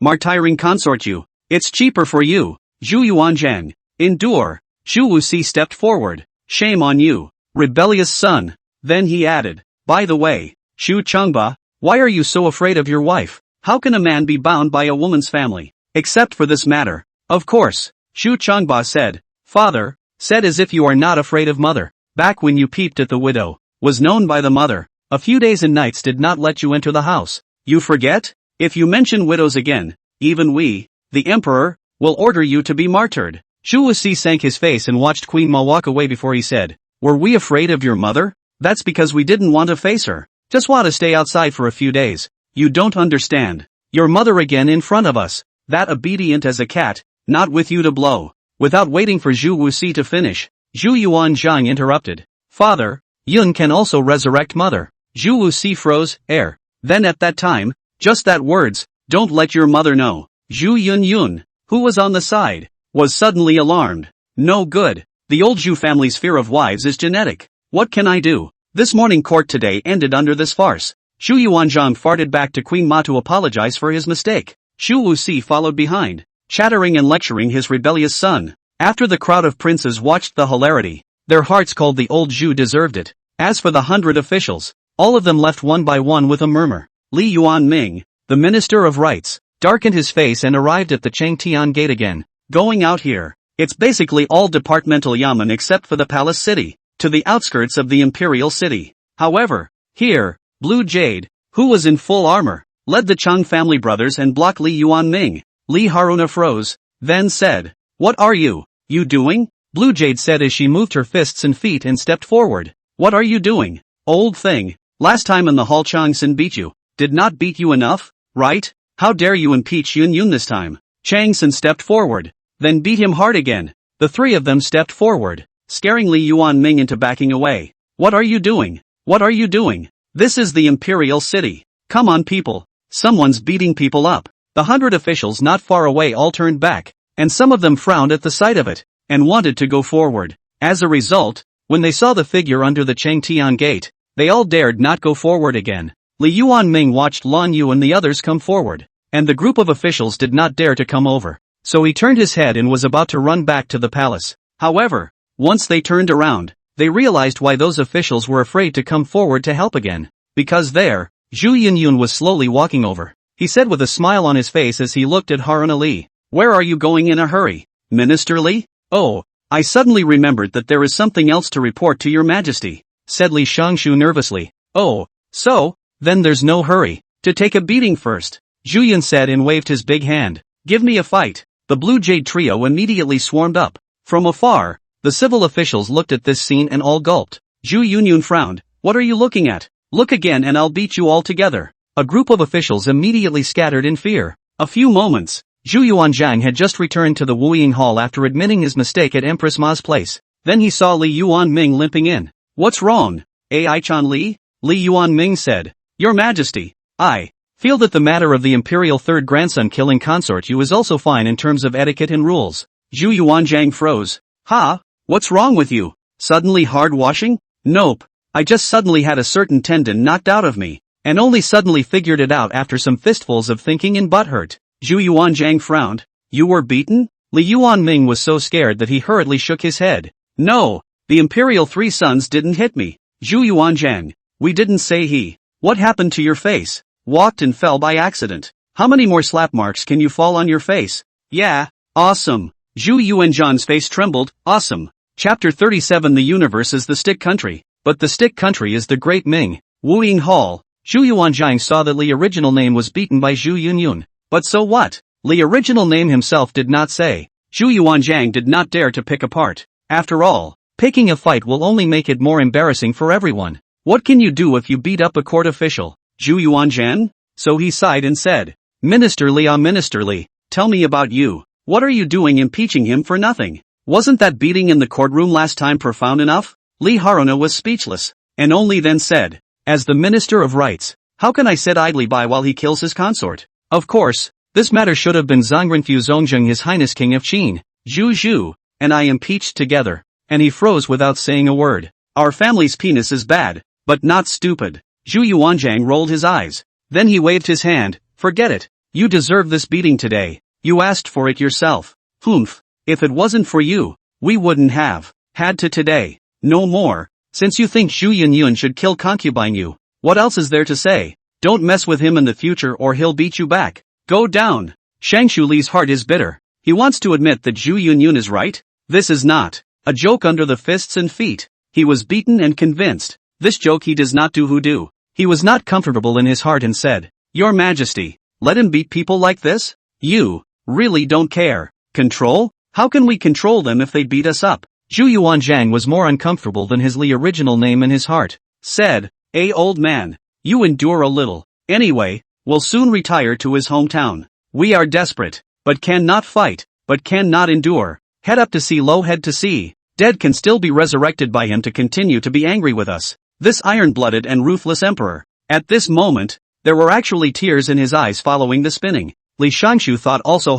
martyring consort Yu. It's cheaper for you, Zhu Yuanzhang. Endure. Zhu Wuxi stepped forward. Shame on you, rebellious son. Then he added, by the way, Shu Changba, why are you so afraid of your wife? How can a man be bound by a woman's family? Except for this matter. Of course, Shu Changba said. Father, said as if you are not afraid of mother. Back when you peeped at the widow, was known by the mother. A few days and nights did not let you enter the house. You forget? If you mention widows again, even we, the emperor, will order you to be martyred. Zhu Wuxi sank his face and watched Queen Ma walk away before he said, were we afraid of your mother? That's because we didn't want to face her. Just want to stay outside for a few days. You don't understand. Your mother again in front of us. That obedient as a cat, not with you to blow. Without waiting for Zhu Wuxi to finish, Zhu Yuanzhang interrupted. Father, Yun can also resurrect mother. Zhu Wuxi froze, Then at that time, just that words, don't let your mother know. Zhu Yun, who was on the side, was suddenly alarmed. No good. The old Zhu family's fear of wives is genetic. What can I do? This morning court today ended under this farce. Zhu Yuanzhang farted back to Queen Ma to apologize for his mistake. Zhu Wuxi followed behind, chattering and lecturing his rebellious son. After the crowd of princes watched the hilarity, their hearts called the old Zhu deserved it. As for the 100 officials, all of them left one by one with a murmur. Li Yuanming, the Minister of Rights, darkened his face and arrived at the Changtian Gate again. Going out here, it's basically all departmental yamen except for the palace city, to the outskirts of the imperial city. However, here, Blue Jade, who was in full armor, led the Chang family brothers and blocked Li Yuanming. Li Haruna froze, then said, what are you doing? Blue Jade said as she moved her fists and feet and stepped forward. What are you doing? Old thing, last time in the hall Changsun beat you. Did not beat you enough, right? How dare you impeach Yun this time? Changsun stepped forward, then beat him hard again. The three of them stepped forward, scaring Li Yuanming into backing away. What are you doing? What are you doing? This is the imperial city. Come on people. Someone's beating people up. The 100 officials not far away all turned back, and some of them frowned at the sight of it, and wanted to go forward. As a result, when they saw the figure under the Changtian Gate, they all dared not go forward again. Li Yuanming watched Lan Yu and the others come forward, and the group of officials did not dare to come over. So he turned his head and was about to run back to the palace. However, once they turned around, they realized why those officials were afraid to come forward to help again. Because there, Zhu Yunyun was slowly walking over. He said with a smile on his face as he looked at Haruna Li, where are you going in a hurry? Minister Li? Oh, I suddenly remembered that there is something else to report to your majesty, said Li Shangshu nervously. Oh, so? Then there's no hurry. To take a beating first, Zhu Yun said and waved his big hand. Give me a fight. The Blue Jade trio immediately swarmed up. From afar, the civil officials looked at this scene and all gulped. Zhu Yunyun frowned. What are you looking at? Look again and I'll beat you all together. A group of officials immediately scattered in fear. A few moments, Zhu Yuanzhang had just returned to the Wuying Hall after admitting his mistake at Empress Ma's place. Then he saw Li Yuanming limping in. What's wrong? Ai-chan Li? Li Yuanming said. Your Majesty, I feel that the matter of the imperial third grandson killing consort Yu is also fine in terms of etiquette and rules. Zhu Yuanzhang froze. Ha? What's wrong with you? Suddenly hard washing? Nope. I just suddenly had a certain tendon knocked out of me, and only suddenly figured it out after some fistfuls of thinking and butt hurt. Zhu Yuanzhang frowned. You were beaten? Li Yuanming was so scared that he hurriedly shook his head. No, the imperial three sons didn't hit me. Zhu Yuanzhang, we didn't say he. What happened to your face? Walked and fell by accident. How many more slap marks can you fall on your face? Yeah, awesome. Zhu Yuanzhang's face trembled. Awesome. Chapter 37. The universe is the stick country, but the stick country is the Great Ming. Wuying Hall. Zhu Yuanzhang saw that Li original name was beaten by Zhu Yunyun. But so what? Li original name himself did not say. Zhu Yuanzhang did not dare to pick apart. After all, picking a fight will only make it more embarrassing for everyone. What can you do if you beat up a court official? Zhu Yuanzhang? So he sighed and said, Minister Li, tell me about you. What are you doing impeaching him for nothing? Wasn't that beating in the courtroom last time profound enough? Li Haruna was speechless, and only then said, as the Minister of Rights, how can I sit idly by while he kills his consort? Of course, this matter should have been Zhangrenfu Zongjeng His Highness King of Qin, Zhu, and I impeached together, and he froze without saying a word. Our family's penis is bad, but not stupid. Zhu Yuanzhang rolled his eyes. Then he waved his hand. Forget it. You deserve this beating today. You asked for it yourself. Humph. If it wasn't for you, we wouldn't have had to today. No more. Since you think Zhu Yunyun should kill concubine Yu, what else is there to say? Don't mess with him in the future or he'll beat you back. Go down. Shangshu Li's heart is bitter. He wants to admit that Zhu Yunyun is right. This is not A joke under the fists and feet. He was beaten and convinced. This joke he does not do who do. He was not comfortable in his heart and said, "Your Majesty, let him beat people like this? You really don't care. Control? How can we control them if they beat us up?" Zhu Yuanzhang was more uncomfortable than his Li original name in his heart. Said, old man, you endure a little. Anyway, we'll soon retire to his hometown. We are desperate, but cannot fight, but cannot endure. Head up to sea, low head to sea. Dead can still be resurrected by him to continue to be angry with us. This iron-blooded and ruthless emperor. At this moment, there were actually tears in his eyes following the spinning. Li Xiangshu thought also,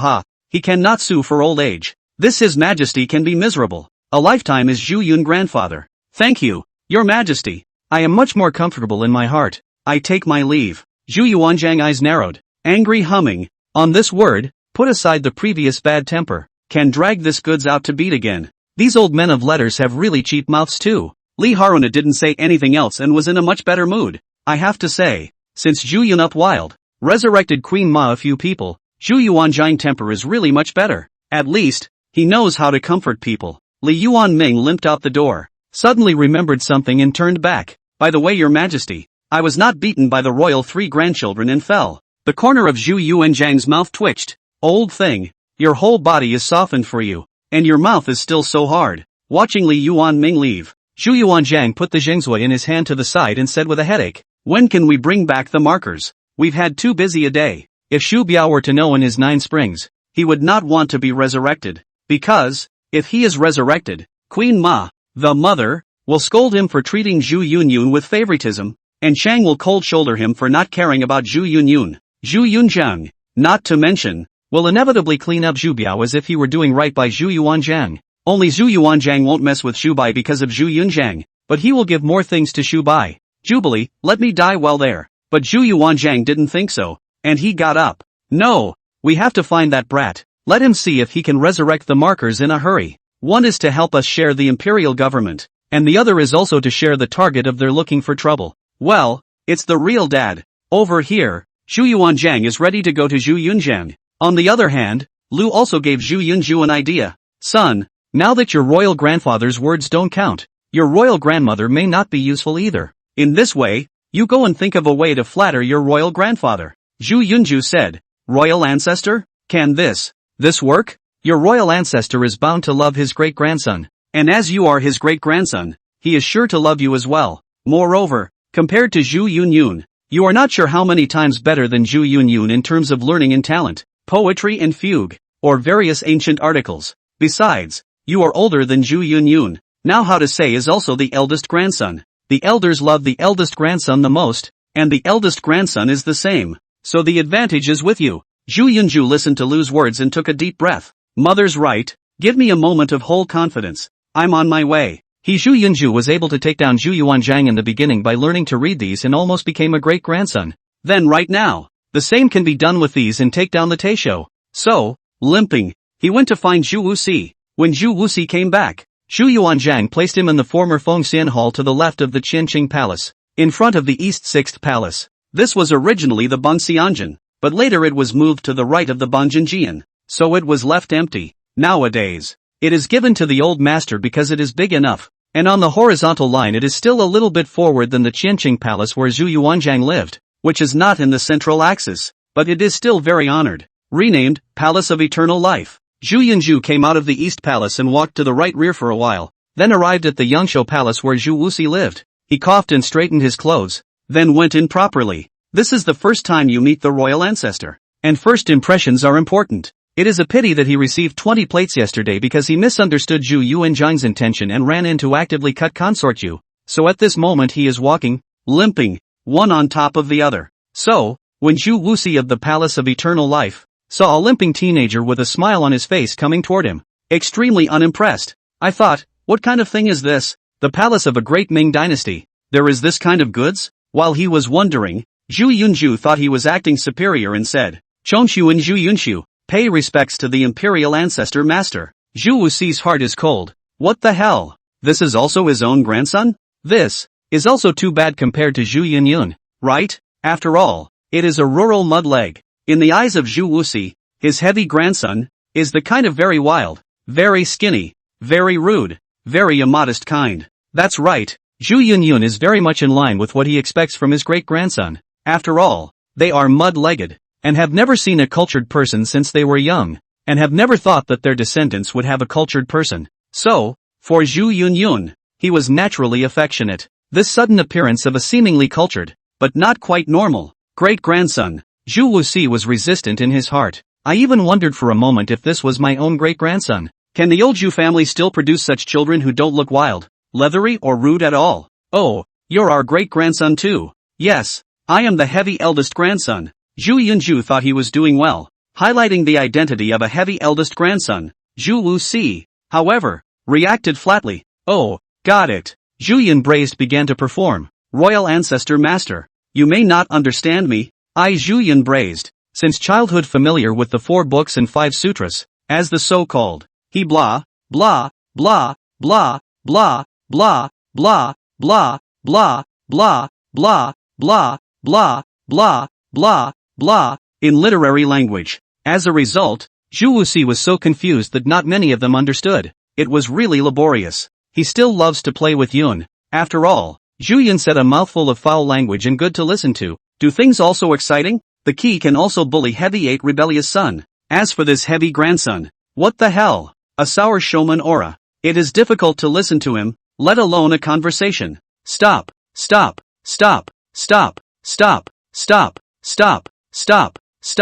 he cannot sue for old age. This His Majesty can be miserable. A lifetime is Zhu Yun grandfather. Thank you, Your Majesty. I am much more comfortable in my heart. I take my leave. Zhu Yuanzhang eyes narrowed. Angry humming. On this word, put aside the previous bad temper. Can drag this goods out to beat again. These old men of letters have really cheap mouths too. Li Haruna didn't say anything else and was in a much better mood. I have to say, since Zhu Yun up wild, resurrected Queen Ma a few people, Zhu Yuanzhang temper is really much better. At least, he knows how to comfort people. Li Yuanming limped out the door, suddenly remembered something and turned back. By the way, Your Majesty, I was not beaten by the royal 3 grandchildren and fell. The corner of Zhu Yuanzhang's mouth twitched. Old thing, your whole body is softened for you, and your mouth is still so hard. Watching Li Yuanming leave, Zhu Yuanzhang put the Jingzui in his hand to the side and said with a headache, when can we bring back the markers? We've had too busy a day. If Shu Biao were to know in his 9 springs, he would not want to be resurrected. Because, if he is resurrected, Queen Ma, the mother, will scold him for treating Zhu Yunyun with favoritism, and Shang will cold shoulder him for not caring about Zhu Yunyun. Zhu Yunzhang, not to mention, will inevitably clean up Zhu Biao as if he were doing right by Zhu Yuanzhang. Only Zhu Yuanzhang won't mess with Shu Bai because of Zhu Yunzhang, but he will give more things to Shu Bai. Jubilee, let me die while there. But Zhu Yuanzhang didn't think so, and he got up. No, we have to find that brat. Let him see if he can resurrect the markers in a hurry. One is to help us share the imperial government, and the other is also to share the target of their looking for trouble. Well, it's the real dad. Over here, Zhu Yuanzhang is ready to go to Zhu Yunzhang. On the other hand, Lu also gave Zhu Yunzhu an idea. Son, now that your royal grandfather's words don't count, your royal grandmother may not be useful either. In this way, you go and think of a way to flatter your royal grandfather. Zhu Yunzhu said, royal ancestor? Can this work? Your royal ancestor is bound to love his great-grandson, and as you are his great-grandson, he is sure to love you as well. Moreover, compared to Zhu Yunyun, you are not sure how many times better than Zhu Yunyun in terms of learning and talent, poetry and fugue, or various ancient articles. Besides, you are older than Zhu Yunyun. Now how to say is also the eldest grandson. The elders love the eldest grandson the most, and the eldest grandson is the same. So the advantage is with you. Zhu Yunzhu listened to Lu's words and took a deep breath. Mother's right, give me a moment of whole confidence. I'm on my way. Zhu Yunzhu was able to take down Zhu Yuanzhang in the beginning by learning to read these and almost became a great-grandson. Then right now, the same can be done with these and take down the Taisho. So, limping, he went to find Zhu Wuxi. When Zhu Wuxi came back, Zhu Yuanzhang placed him in the former Fengxian Hall to the left of the Qianqing Palace, in front of the East 6th Palace. This was originally the Bangxianjin, but later it was moved to the right of the Banjinjian, so it was left empty. Nowadays, it is given to the old master because it is big enough, and on the horizontal line it is still a little bit forward than the Qianqing Palace where Zhu Yuanzhang lived, which is not in the central axis, but it is still very honored. Renamed, Palace of Eternal Life. Zhu Yunzhu came out of the East Palace and walked to the right rear for a while, then arrived at the Yangshou Palace where Zhu Wuxi lived. He coughed and straightened his clothes, then went in properly. This is the first time you meet the royal ancestor, and first impressions are important. It is a pity that he received 20 plates yesterday because he misunderstood Zhu Yuanzhang's intention and ran in to actively cut consort Yu, so at this moment he is walking, limping, one on top of the other. So, when Zhu Wuxi of the Palace of Eternal Life saw a limping teenager with a smile on his face coming toward him, extremely unimpressed, I thought, what kind of thing is this? The palace of a great Ming dynasty. There is this kind of goods? While he was wondering, Zhu Yunzhu thought he was acting superior and said, Chongshu and Zhu Yunshu, pay respects to the imperial ancestor master. Zhu Wuxi's heart is cold. What the hell? This is also his own grandson? This is also too bad compared to Zhu Yunyun, right? After all, it is a rural mudleg. In the eyes of Zhu Wuxi, his heavy grandson is the kind of very wild, very skinny, very rude, very immodest kind. That's right, Zhu Yunyun is very much in line with what he expects from his great-grandson. After all, they are mud-legged, and have never seen a cultured person since they were young, and have never thought that their descendants would have a cultured person. So, for Zhu Yunyun, he was naturally affectionate. This sudden appearance of a seemingly cultured, but not quite normal, great-grandson, Zhu Wuxi was resistant in his heart. I even wondered for a moment if this was my own great-grandson. Can the old Zhu family still produce such children who don't look wild, leathery or rude at all? Oh, you're our great-grandson too. Yes, I am the heavy eldest grandson. Zhu Yunju thought he was doing well, highlighting the identity of a heavy eldest grandson. Zhu Wuxi, however, reacted flatly. Oh, got it. Zhu Yunbraised began to perform. Royal Ancestor Master. You may not understand me. I Zhu Yunbraised, since childhood familiar with the 4 books and 5 sutras, as the so-called, he blah, blah, blah, blah, blah, blah, blah, blah, blah, blah, blah, blah, blah, blah, blah, blah, in literary language. As a result, Zhu Wuxi was so confused that not many of them understood. It was really laborious. He still loves to play with Yun. After all, Zhu Yun said a mouthful of foul language and good to listen to. Do things also exciting? The key can also bully heavy 8 rebellious son. As for this heavy grandson, what the hell? A sour showman aura. It is difficult to listen to him, let alone a conversation. Stop, stop, stop, stop, stop, stop, stop, stop, stop,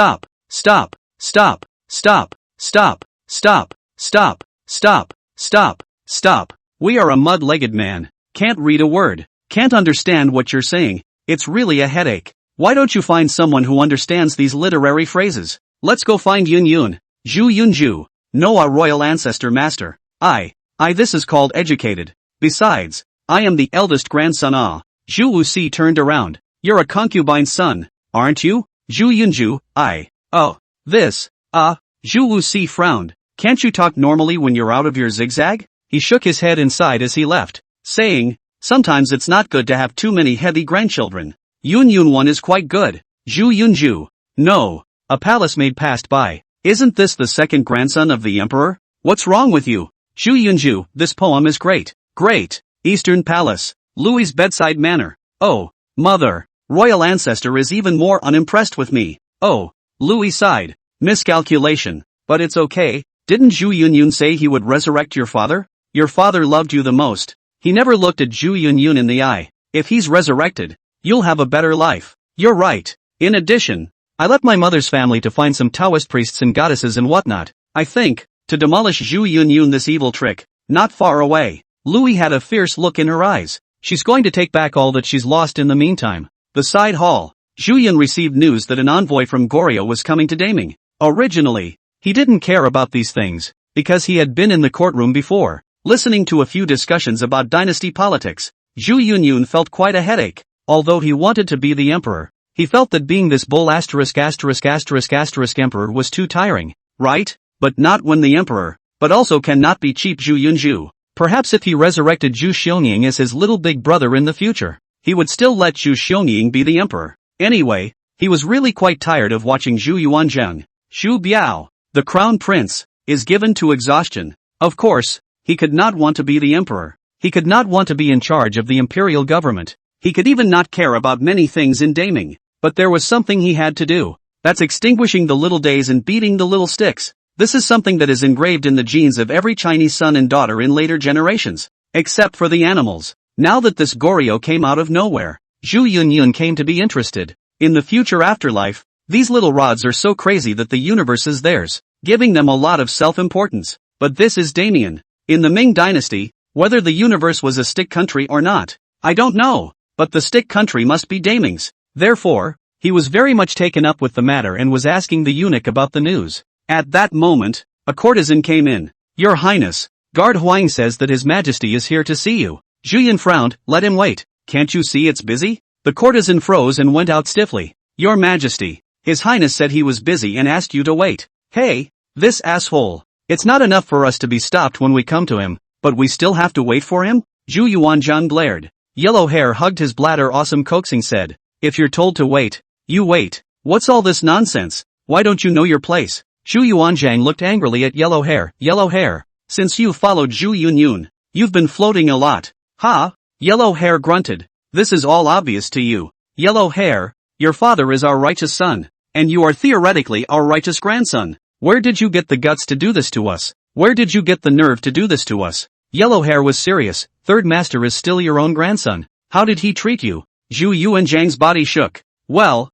stop, stop, stop, stop, stop, stop, stop, stop, stop. We are a mud-legged man. Can't read a word. Can't understand what you're saying. It's really a headache. Why don't you find someone who understands these literary phrases? Let's go find Yun Yun. Zhu Yunju. No, a royal ancestor master. This is called educated. Besides, I am the eldest grandson. Zhu Wuxi turned around. You're a concubine's son, aren't you? Zhu Yunju. Oh. This. Zhu Wuxi frowned. Can't you talk normally when you're out of your zigzag? He shook his head inside as he left, saying, sometimes it's not good to have too many heavy grandchildren. Yun Yun one is quite good. Zhu Yunju. No. A palace maid passed by. Isn't this the second grandson of the emperor? What's wrong with you? Zhu Yunju, this poem is great. Great. Eastern Palace. Louis's bedside manner. Oh, mother. Royal ancestor is even more unimpressed with me. Oh. Louis sighed. Miscalculation. But it's okay. Didn't Zhu Yunyun say he would resurrect your father? Your father loved you the most. He never looked at Zhu Yunyun in the eye. If he's resurrected, you'll have a better life. You're right. In addition, I left my mother's family to find some Taoist priests and goddesses and whatnot. I think, to demolish Zhu Yunyun this evil trick, not far away. Louis had a fierce look in her eyes. She's going to take back all that she's lost in the meantime. The side hall. Zhu Yun received news that an envoy from Goryeo was coming to Daming. Originally, he didn't care about these things, because he had been in the courtroom before, listening to a few discussions about dynasty politics. Zhu Yunyun felt quite a headache. Although he wanted to be the emperor, he felt that being this bull **** emperor was too tiring, right? But not when the emperor, but also cannot be cheap Zhu Yunju. Perhaps if he resurrected Zhu Xionying as his little big brother in the future, he would still let Zhu Xionying be the emperor. Anyway, he was really quite tired of watching Zhu Yuanzhang, Xu Biao, the crown prince, is given to exhaustion. Of course, he could not want to be the emperor. He could not want to be in charge of the imperial government. He could even not care about many things in Daming. But there was something he had to do. That's extinguishing the little days and beating the little sticks. This is something that is engraved in the genes of every Chinese son and daughter in later generations. Except for the animals. Now that this Goryeo came out of nowhere, Zhu Yunyun came to be interested. In the future afterlife, these little rods are so crazy that the universe is theirs, giving them a lot of self-importance. But this is Damien. In the Ming dynasty, whether the universe was a stick country or not, I don't know. But the stick country must be Daming's. Therefore, he was very much taken up with the matter and was asking the eunuch about the news. At that moment, a courtesan came in. Your Highness, Guard Huang says that His Majesty is here to see you. Zhu Yun frowned. Let him wait. Can't you see it's busy? The courtesan froze and went out stiffly. Your Majesty, His Highness said he was busy and asked you to wait. Hey, this asshole. It's not enough for us to be stopped when we come to him, but we still have to wait for him? Zhu Yuanzhang glared. Yellow Hair hugged his bladder. Awesome coaxing said. If you're told to wait, you wait. What's all this nonsense? Why don't you know your place? Zhu Yuanzhang looked angrily at Yellow Hair. Yellow Hair, since you followed Zhu Yunyun, You've been floating a lot. Ha! Yellow Hair grunted. This is all obvious to you. Yellow Hair, your father is our righteous son, and you are theoretically our righteous grandson. Where did you get the guts to do this to us? Where did you get the nerve to do this to us? Yellow Hair was serious. Third Master is still your own grandson. How did he treat you? Zhu Yuanzhang's body shook. Well,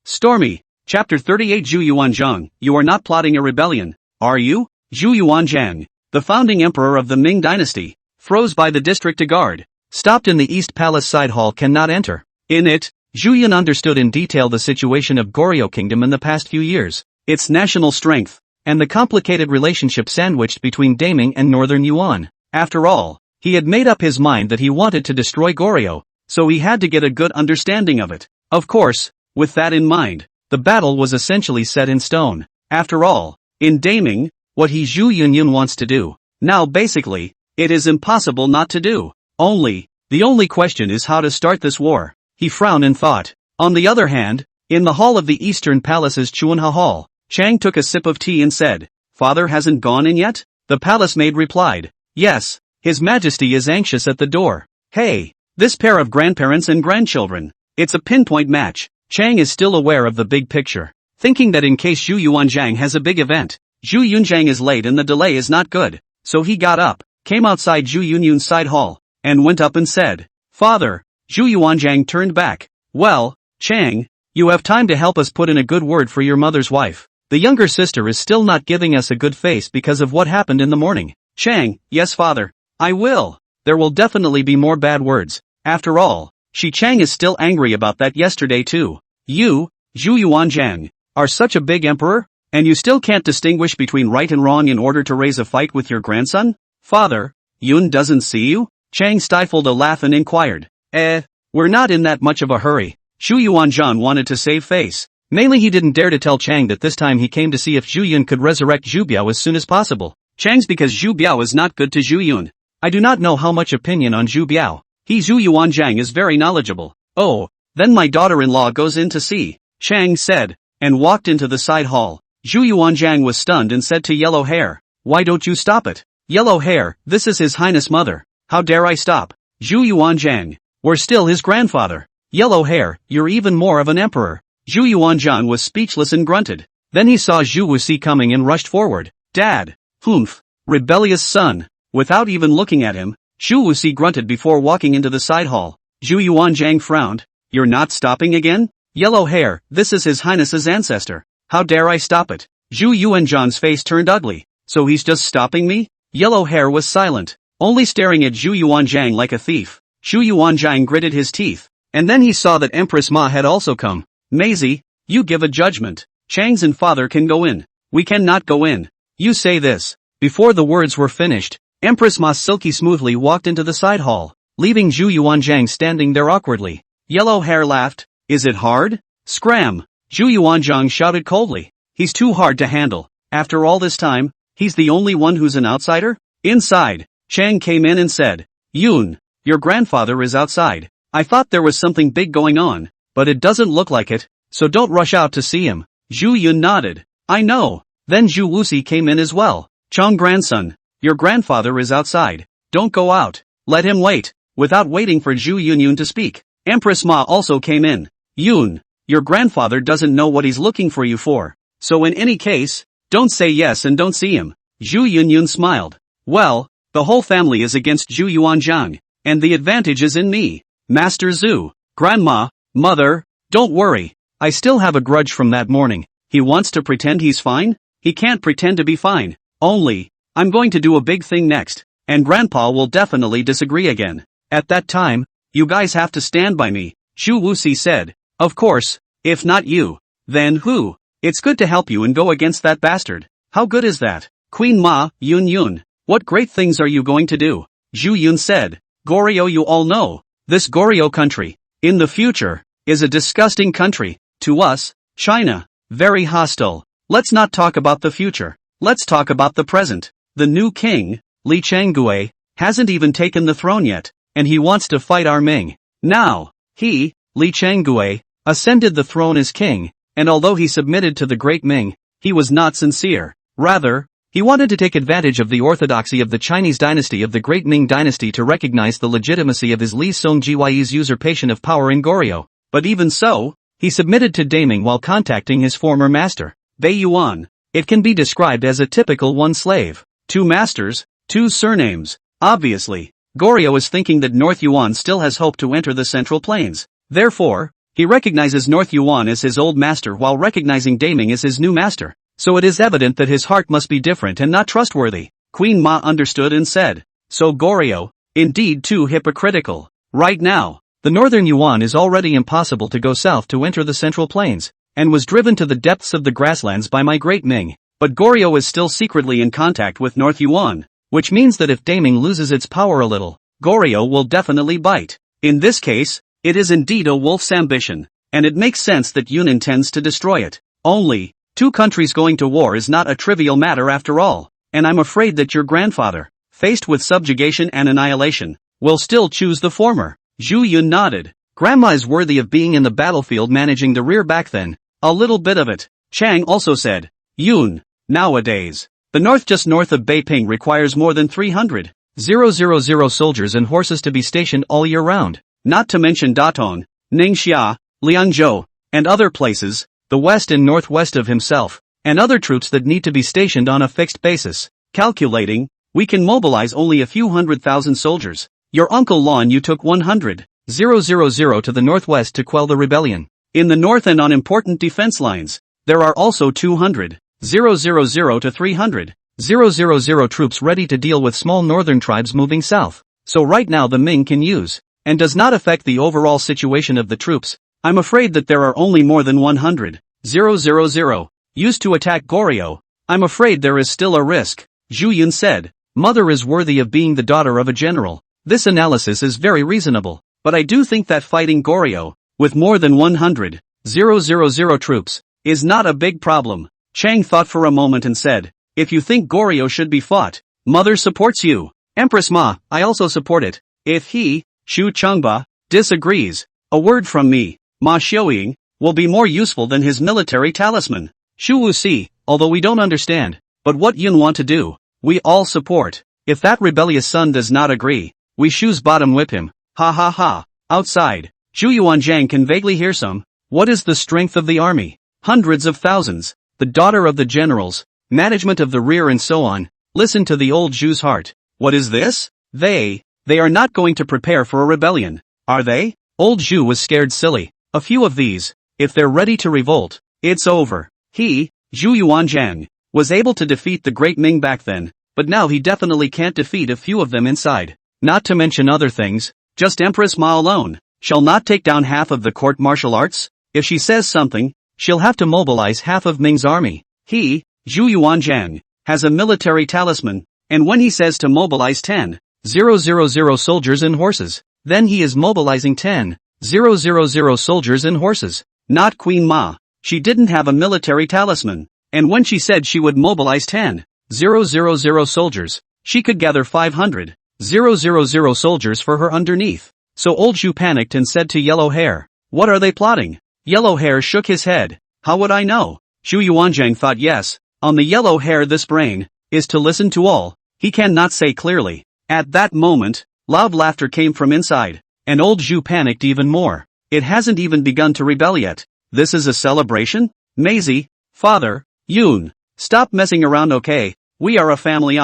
Stormy. Chapter 38 Zhu Yuanzhang, you are not plotting a rebellion, are you? Zhu Yuanzhang, the founding emperor of the Ming dynasty, froze by the district guard, stopped in the East Palace side hall cannot enter. In it, Zhu Yun understood in detail the situation of Goryeo Kingdom in the past few years, its national strength, and the complicated relationship sandwiched between Daming and Northern Yuan. After all, he had made up his mind that he wanted to destroy Goryeo, so he had to get a good understanding of it. Of course, with that in mind, the battle was essentially set in stone. After all, in Daming, what Zhu Yunyun wants to do, now basically, it is impossible not to do. The only question is how to start this war. He frowned and thought. On the other hand, in the hall of the Eastern Palace's Chuanha Hall, Chang took a sip of tea and said, Father hasn't gone in yet? The palace maid replied, Yes, His Majesty is anxious at the door. Hey, this pair of grandparents and grandchildren. It's a pinpoint match. Chang is still aware of the big picture, thinking that in case Zhu Yuanzhang has a big event, Zhu Yunzhang is late and the delay is not good. So he got up, came outside Zhu Yunyun's side hall, and went up and said, Father. Zhu Yuanzhang turned back. Well, Chang, you have time to help us put in a good word for your mother's wife. The younger sister is still not giving us a good face because of what happened in the morning. Chang, yes father, I will. There will definitely be more bad words. After all, Chang is still angry about that yesterday too. You, Zhu Yuanzhang, are such a big emperor, and you still can't distinguish between right and wrong in order to raise a fight with your grandson? Father, Yun doesn't see you? Chang stifled a laugh and inquired. We're not in that much of a hurry. Zhu Yuanzhang wanted to save face. Mainly he didn't dare to tell Chang that this time he came to see if Zhu Yun could resurrect Zhu Biao as soon as possible. Chang's because Zhu Biao is not good to Zhu Yun. I do not know how much opinion on Zhu Biao. Zhu Yuanzhang is very knowledgeable. Oh, then my daughter-in-law goes in to see, Chang said, and walked into the side hall. Zhu Yuanzhang was stunned and said to Yellow Hair, Why don't you stop it? Yellow Hair, this is His Highness Mother. How dare I stop? Zhu Yuanzhang, we're still his grandfather. Yellow Hair, you're even more of an emperor. Zhu Yuanzhang was speechless and grunted. Then he saw Zhu Wuxi coming and rushed forward. Dad. Humph. Rebellious son. Without even looking at him, Zhu Wuxi grunted before walking into the side hall. Zhu Yuanzhang frowned. You're not stopping again? Yellow Hair, this is His Highness's ancestor. How dare I stop it? Zhu Yuanzhang's face turned ugly. So he's just stopping me? Yellow Hair was silent, only staring at Zhu Yuanzhang like a thief. Zhu Yuanzhang gritted his teeth, and then he saw that Empress Ma had also come. Maisie, you give a judgment. Chang's and father can go in. We cannot go in. You say this. Before the words were finished, Empress Ma silky smoothly walked into the side hall, leaving Zhu Yuanzhang standing there awkwardly. Yellow Hair laughed. Is it hard? Scram! Zhu Yuanzhang shouted coldly. He's too hard to handle. After all this time, he's the only one who's an outsider? Inside, Chang came in and said, Yun, your grandfather is outside. I thought there was something big going on, but it doesn't look like it, so don't rush out to see him. Zhu Yun nodded. I know. Then Zhu Wuxi came in as well. Chang grandson, your grandfather is outside. Don't go out. Let him wait. Without waiting for Zhu Yunyun to speak, Empress Ma also came in. Yun, your grandfather doesn't know what he's looking for you for. So in any case, don't say yes and don't see him. Zhu Yunyun smiled. Well, the whole family is against Zhu Yuanzhang, and the advantage is in me. Master Zhu, Grandma, Mother, don't worry. I still have a grudge from that morning. He wants to pretend he's fine? He can't pretend to be fine. Only, I'm going to do a big thing next, and Grandpa will definitely disagree again. At that time, you guys have to stand by me, Zhu Wuxi said. Of course, if not you, then who? It's good to help you and go against that bastard. How good is that? Queen Ma, Yun, what great things are you going to do? Zhu Yun said. Goryeo, you all know, this Goryeo country, in the future, is a disgusting country. To us, China, very hostile. Let's not talk about the future. Let's talk about the present. The new king, Li Changgui, hasn't even taken the throne yet, and he wants to fight our Ming. Now, he, Li Changgui, ascended the throne as king, and although he submitted to the great Ming, he was not sincere. Rather, He wanted to take advantage of the orthodoxy of the Chinese dynasty of the Great Ming Dynasty to recognize the legitimacy of his Li Songji's usurpation of power in Goryeo. But even so, he submitted to daiming while contacting his former master, Bei Yuan. It can be described as a typical one slave, two masters, two surnames. Obviously, Goryeo is thinking that North Yuan still has hope to enter the Central Plains. Therefore, he recognizes North Yuan as his old master while recognizing daiming as his new master. So it is evident that his heart must be different and not trustworthy. Queen Ma understood and said, "So Goryeo, indeed too hypocritical. Right now, the northern Yuan is already impossible to go south to enter the Central Plains, and was driven to the depths of the grasslands by my great Ming. But Goryeo is still secretly in contact with North Yuan, which means that if daiming loses its power a little, Goryeo will definitely bite. In this case, it is indeed a wolf's ambition, and it makes sense that Yun intends to destroy it. Only, two countries going to war is not a trivial matter after all, and I'm afraid that your grandfather, faced with subjugation and annihilation, will still choose the former." Zhu Yun nodded. "Grandma is worthy of being in the battlefield managing the rear back then, a little bit of it." Chang also said, "Yun, nowadays, the north just north of Beiping requires more than 300,000 soldiers and horses to be stationed all year round, not to mention Datong, Ningxia, Liangzhou, and other places, the west and northwest of himself, and other troops that need to be stationed on a fixed basis. Calculating, we can mobilize only a few 100,000 soldiers. Your uncle Lon Yu took 100,000 to the northwest to quell the rebellion. In the north and on important defense lines, there are also 200,000 to 300,000 troops ready to deal with small northern tribes moving south. So right now the Ming can use, and does not affect the overall situation of the troops. I'm afraid that there are only more than 100,000 used to attack Goryeo. I'm afraid there is still a risk." Zhu Yun said, "Mother is worthy of being the daughter of a general. This analysis is very reasonable, but I do think that fighting Goryeo, with more than 100,000 troops, is not a big problem." Chang thought for a moment and said, "If you think Goryeo should be fought, Mother supports you. Empress Ma, I also support it. If he, Shu Chengba, disagrees, a word from me, Ma Xiuying, will be more useful than his military talisman." Shu Wuxi, although we don't understand, but what Yun want to do, we all support. If that rebellious son does not agree, we Shu's bottom whip him. Ha ha ha. Outside, Zhu Yuanzhang can vaguely hear some. "What is the strength of the army? Hundreds of thousands. The daughter of the generals, management of the rear and so on. Listen to the old Zhu's heart. What is this? They are not going to prepare for a rebellion, are they?" Old Zhu was scared silly. A few of these, if they're ready to revolt, it's over. He, Zhu Yuanzhang, was able to defeat the Great Ming back then, but now he definitely can't defeat a few of them inside. Not to mention other things, just Empress Ma alone, shall not take down half of the court martial arts? If she says something, she'll have to mobilize half of Ming's army. He, Zhu Yuanzhang, has a military talisman, and when he says to mobilize 10,000 soldiers and horses, then he is mobilizing 10,000 soldiers and horses. Not Queen Ma. She didn't have a military talisman, and when she said she would mobilize 10,000 soldiers, she could gather 500,000 soldiers for her underneath. So old Zhu panicked and said to Yellow Hair, "What are they plotting?" Yellow Hair shook his head. "How would I know?" Zhu Yuanzhang thought, yes, on the Yellow Hair this brain is to listen to all. He cannot say clearly. At that moment, loud laughter came from inside, and old Zhu panicked even more. It hasn't even begun to rebel yet. This is a celebration? Maisie, father, Yun, stop messing around, okay? We are a family.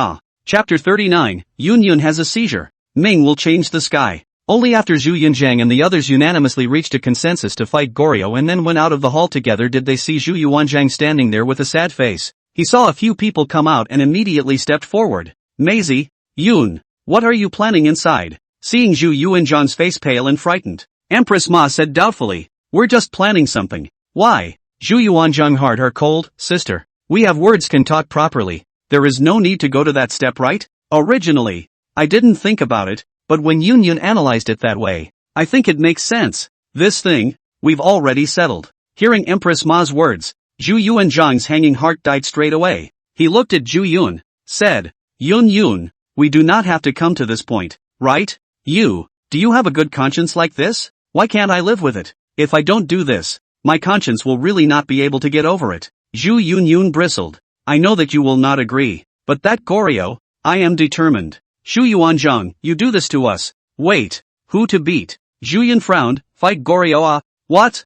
Chapter 39, Yun has a seizure. Ming will change the sky. Only after Zhu Yunzhang and the others unanimously reached a consensus to fight Goryeo and then went out of the hall together did they see Zhu Yuanzhang standing there with a sad face. He saw a few people come out and immediately stepped forward. "Maisie, Yun, what are you planning inside?" Seeing Zhu Yuanzhang's face pale and frightened, Empress Ma said doubtfully, "We're just planning something." "Why?" Zhu Yuanzhang, heart are cold, sister. We have words can talk properly. There is no need to go to that step, right? Originally, I didn't think about it, but when Yun analyzed it that way, I think it makes sense. This thing, we've already settled. Hearing Empress Ma's words, Zhu Yuanzhang's hanging heart died straight away. He looked at Zhu Yun, said, Yun, we do not have to come to this point, right? Do you have a good conscience like this? Why can't I live with it? If I don't do this, my conscience will really not be able to get over it. Zhu Yun bristled. I know that you will not agree, But that Goryo, I am determined. Xu Yuanzhang, you do this to us. Wait, who to beat? Zhu Yun frowned, fight Goryo what?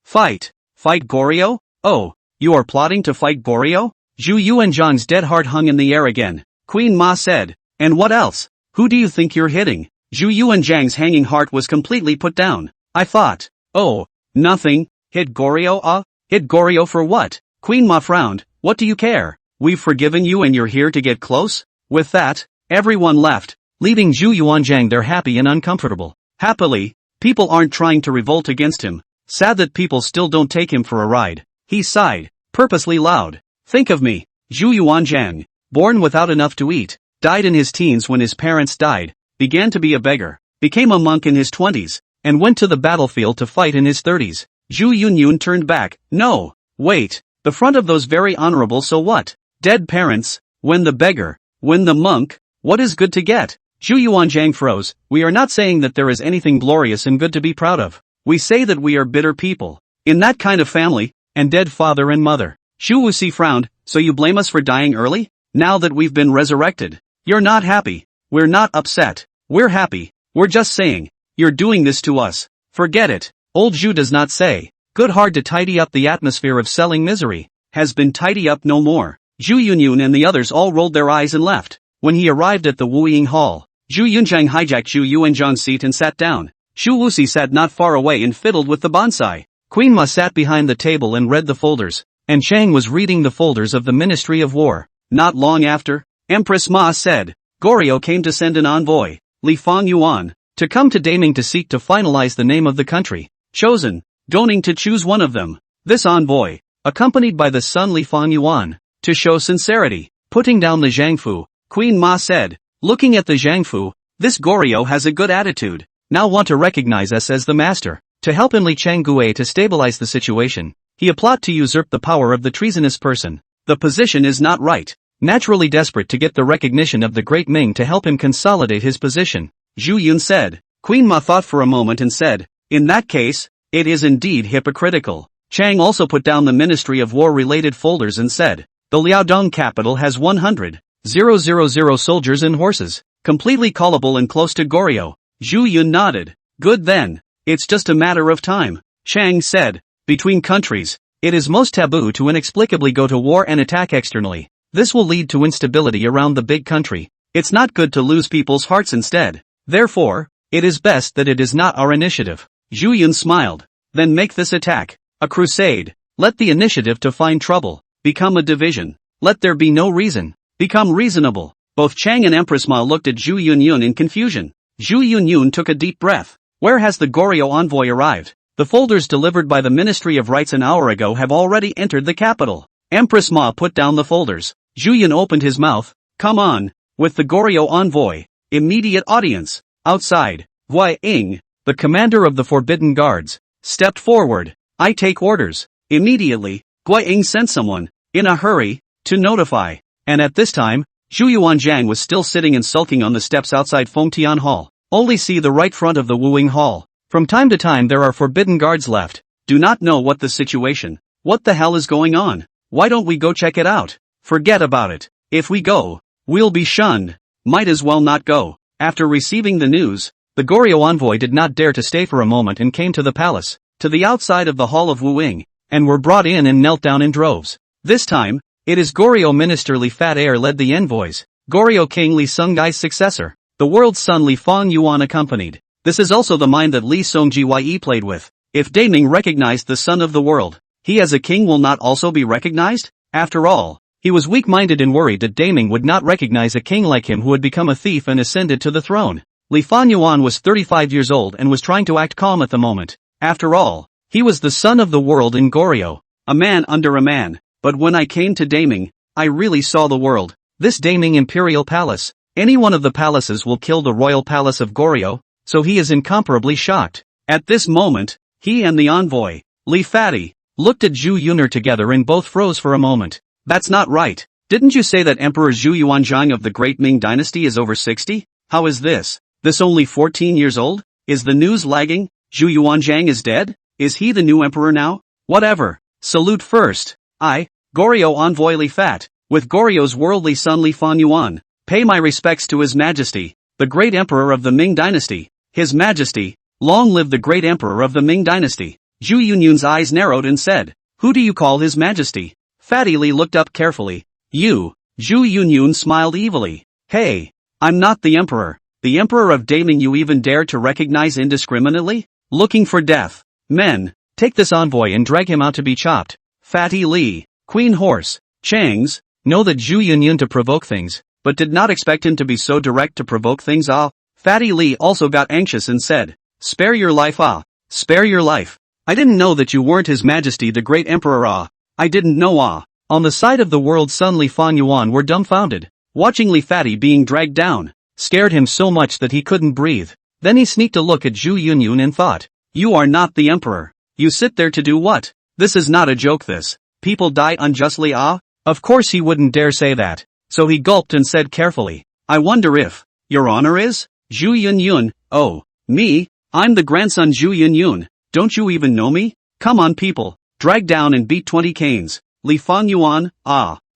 Fight. Fight Goryo? Oh, you are plotting to fight Goryo? Zhu Yuanzhang's dead heart hung in the air again. Queen Ma said, and what else? Who do you think you're hitting? Zhu Yuanzhang's hanging heart was completely put down. I thought. Oh, nothing. Hit Goryo? Hit Goryo for what? Queen Ma frowned, what do you care? We've forgiven you and you're here to get close? With that, everyone left, leaving Zhu Yuanzhang there happy and uncomfortable. Happily, people aren't trying to revolt against him. Sad that people still don't take him for a ride. He sighed, purposely loud. Think of me, Zhu Yuanzhang, born without enough to eat, died in his teens when his parents died, began to be a beggar, became a monk in his 20s, and went to the battlefield to fight in his 30s. Zhu Yunyun turned back. No, wait, the front of those very honorable so what? Dead parents, when the beggar, when the monk, what is good to get? Zhu Yuanzhang froze. We are not saying that there is anything glorious and good to be proud of. We say that we are bitter people. In that kind of family, and dead father and mother. Xu Wuxi frowned, so you blame us for dying early? Now that we've been resurrected. You're not happy. We're not upset. We're happy. We're just saying, you're doing this to us. Forget it. Old Zhu does not say. Good hard to tidy up the atmosphere of selling misery. Has been tidy up no more. Zhu Yunyun and the others all rolled their eyes and left. When he arrived at the Wuying Hall, Zhu Yunzhang hijacked Zhu Yuanzhang's seat and sat down. Xu Wuxi sat not far away and fiddled with the bonsai. Queen Ma sat behind the table and read the folders, and Chang was reading the folders of the Ministry of War. Not long after, Empress Ma said, Goryo came to send an envoy, Li Fang Yuan, to come to Daming to seek to finalize the name of the country, chosen, going to choose one of them. This envoy, accompanied by the son Li Fang Yuan, to show sincerity, putting down the Zhangfu, Queen Ma said, looking at the Zhangfu, this Goryo has a good attitude, now want to recognize us as the master. To help in Li Changgue to stabilize the situation, he a plot to usurp the power of the treasonous person. The position is not right. Naturally desperate to get the recognition of the great Ming to help him consolidate his position, Zhu Yun said. Queen Ma thought for a moment and said, in that case, it is indeed hypocritical. Chang also put down the Ministry of War related folders and said, the Liaodong capital has 100,000 soldiers and horses, completely callable and close to Goryo. Zhu Yun nodded. Good then. It's just a matter of time. Chang said, between countries, it is most taboo to inexplicably go to war and attack externally. This will lead to instability around the big country. It's not good to lose people's hearts instead. Therefore, it is best that it is not our initiative. Zhu Yun smiled. Then make this attack a crusade. Let the initiative to find trouble become a division. Let there be no reason. Become reasonable. Both Chang and Empress Ma looked at Zhu Yunyun in confusion. Zhu Yunyun took a deep breath. Where has the Goryo envoy arrived? The folders delivered by the Ministry of Rights an hour ago have already entered the capital. Empress Ma put down the folders. Zhu Yun opened his mouth. Come on. With the Goryo envoy. Immediate audience. Outside. Wei Ying, the commander of the Forbidden Guards, stepped forward. I take orders. Immediately, Gui Ying sent someone, in a hurry, to notify. And at this time, Zhu Yuanzhang was still sitting and sulking on the steps outside Fengtian Hall. Only see the right front of the Wuying Hall. From time to time there are forbidden guards left. Do not know what the situation. What the hell is going on? Why don't we go check it out? Forget about it. If we go, we'll be shunned. Might as well not go. After receiving the news, the Goryo envoy did not dare to stay for a moment and came to the palace, to the outside of the hall of Wuying, and were brought in and knelt down in droves. This time, it is Goryo minister Li Fat Air led the envoys. Goryo King Li Sungai's successor. The world's son Li Fang Yuan accompanied. This is also the mind that Li Songgye played with. If Daming recognized the son of the world, he as a king will not also be recognized? After all, he was weak-minded and worried that Daming would not recognize a king like him who had become a thief and ascended to the throne. Li Fang Yuan was 35 years old and was trying to act calm at the moment. After all, he was the son of the world in Goryo, a man under a man. But when I came to Daming, I really saw the world. This Daming Imperial Palace. Any one of the palaces will kill the royal palace of Goryo, so he is incomparably shocked. At this moment, he and the envoy, Li Fati, looked at Zhu Yuner together and both froze for a moment. That's not right. Didn't you say that Emperor Zhu Yuanzhang of the Great Ming Dynasty is over 60? How is this? This only 14 years old? Is the news lagging? Zhu Yuanzhang is dead? Is he the new emperor now? Whatever. Salute first. I, Goryo envoy Li Fat, with Goryo's worldly son Li Fanyuan. Pay my respects to His Majesty, the great emperor of the Ming dynasty. His Majesty, long live the great emperor of the Ming dynasty. Zhu Yunyun's eyes narrowed and said, who do you call His Majesty? Fatty Li looked up carefully. You. Zhu Yunyun smiled evilly. Hey, I'm not the emperor. The emperor of Daming you even dare to recognize indiscriminately? Looking for death. Men, take this envoy and drag him out to be chopped. Fatty Li, Queen Horse, Chang's, know that Zhu Yunyun to provoke things, but did not expect him to be so direct to provoke things. Fatty Li also got anxious and said, spare your life. Spare your life. I didn't know that you weren't His Majesty the great emperor. I didn't know. On the side of the world's son Li Fanyuan were dumbfounded. Watching Li Fatty being dragged down scared him so much that he couldn't breathe. Then he sneaked a look at Zhu Yunyun and thought, you are not the emperor. You sit there to do what? This is not a joke. This people die unjustly. Of course he wouldn't dare say that. So he gulped and said carefully, I wonder if your honor is Zhu Yunyun. Oh, me? I'm the grandson Zhu Yunyun. Don't you even know me? Come on people, drag down and beat 20 canes. Li Fanyuan.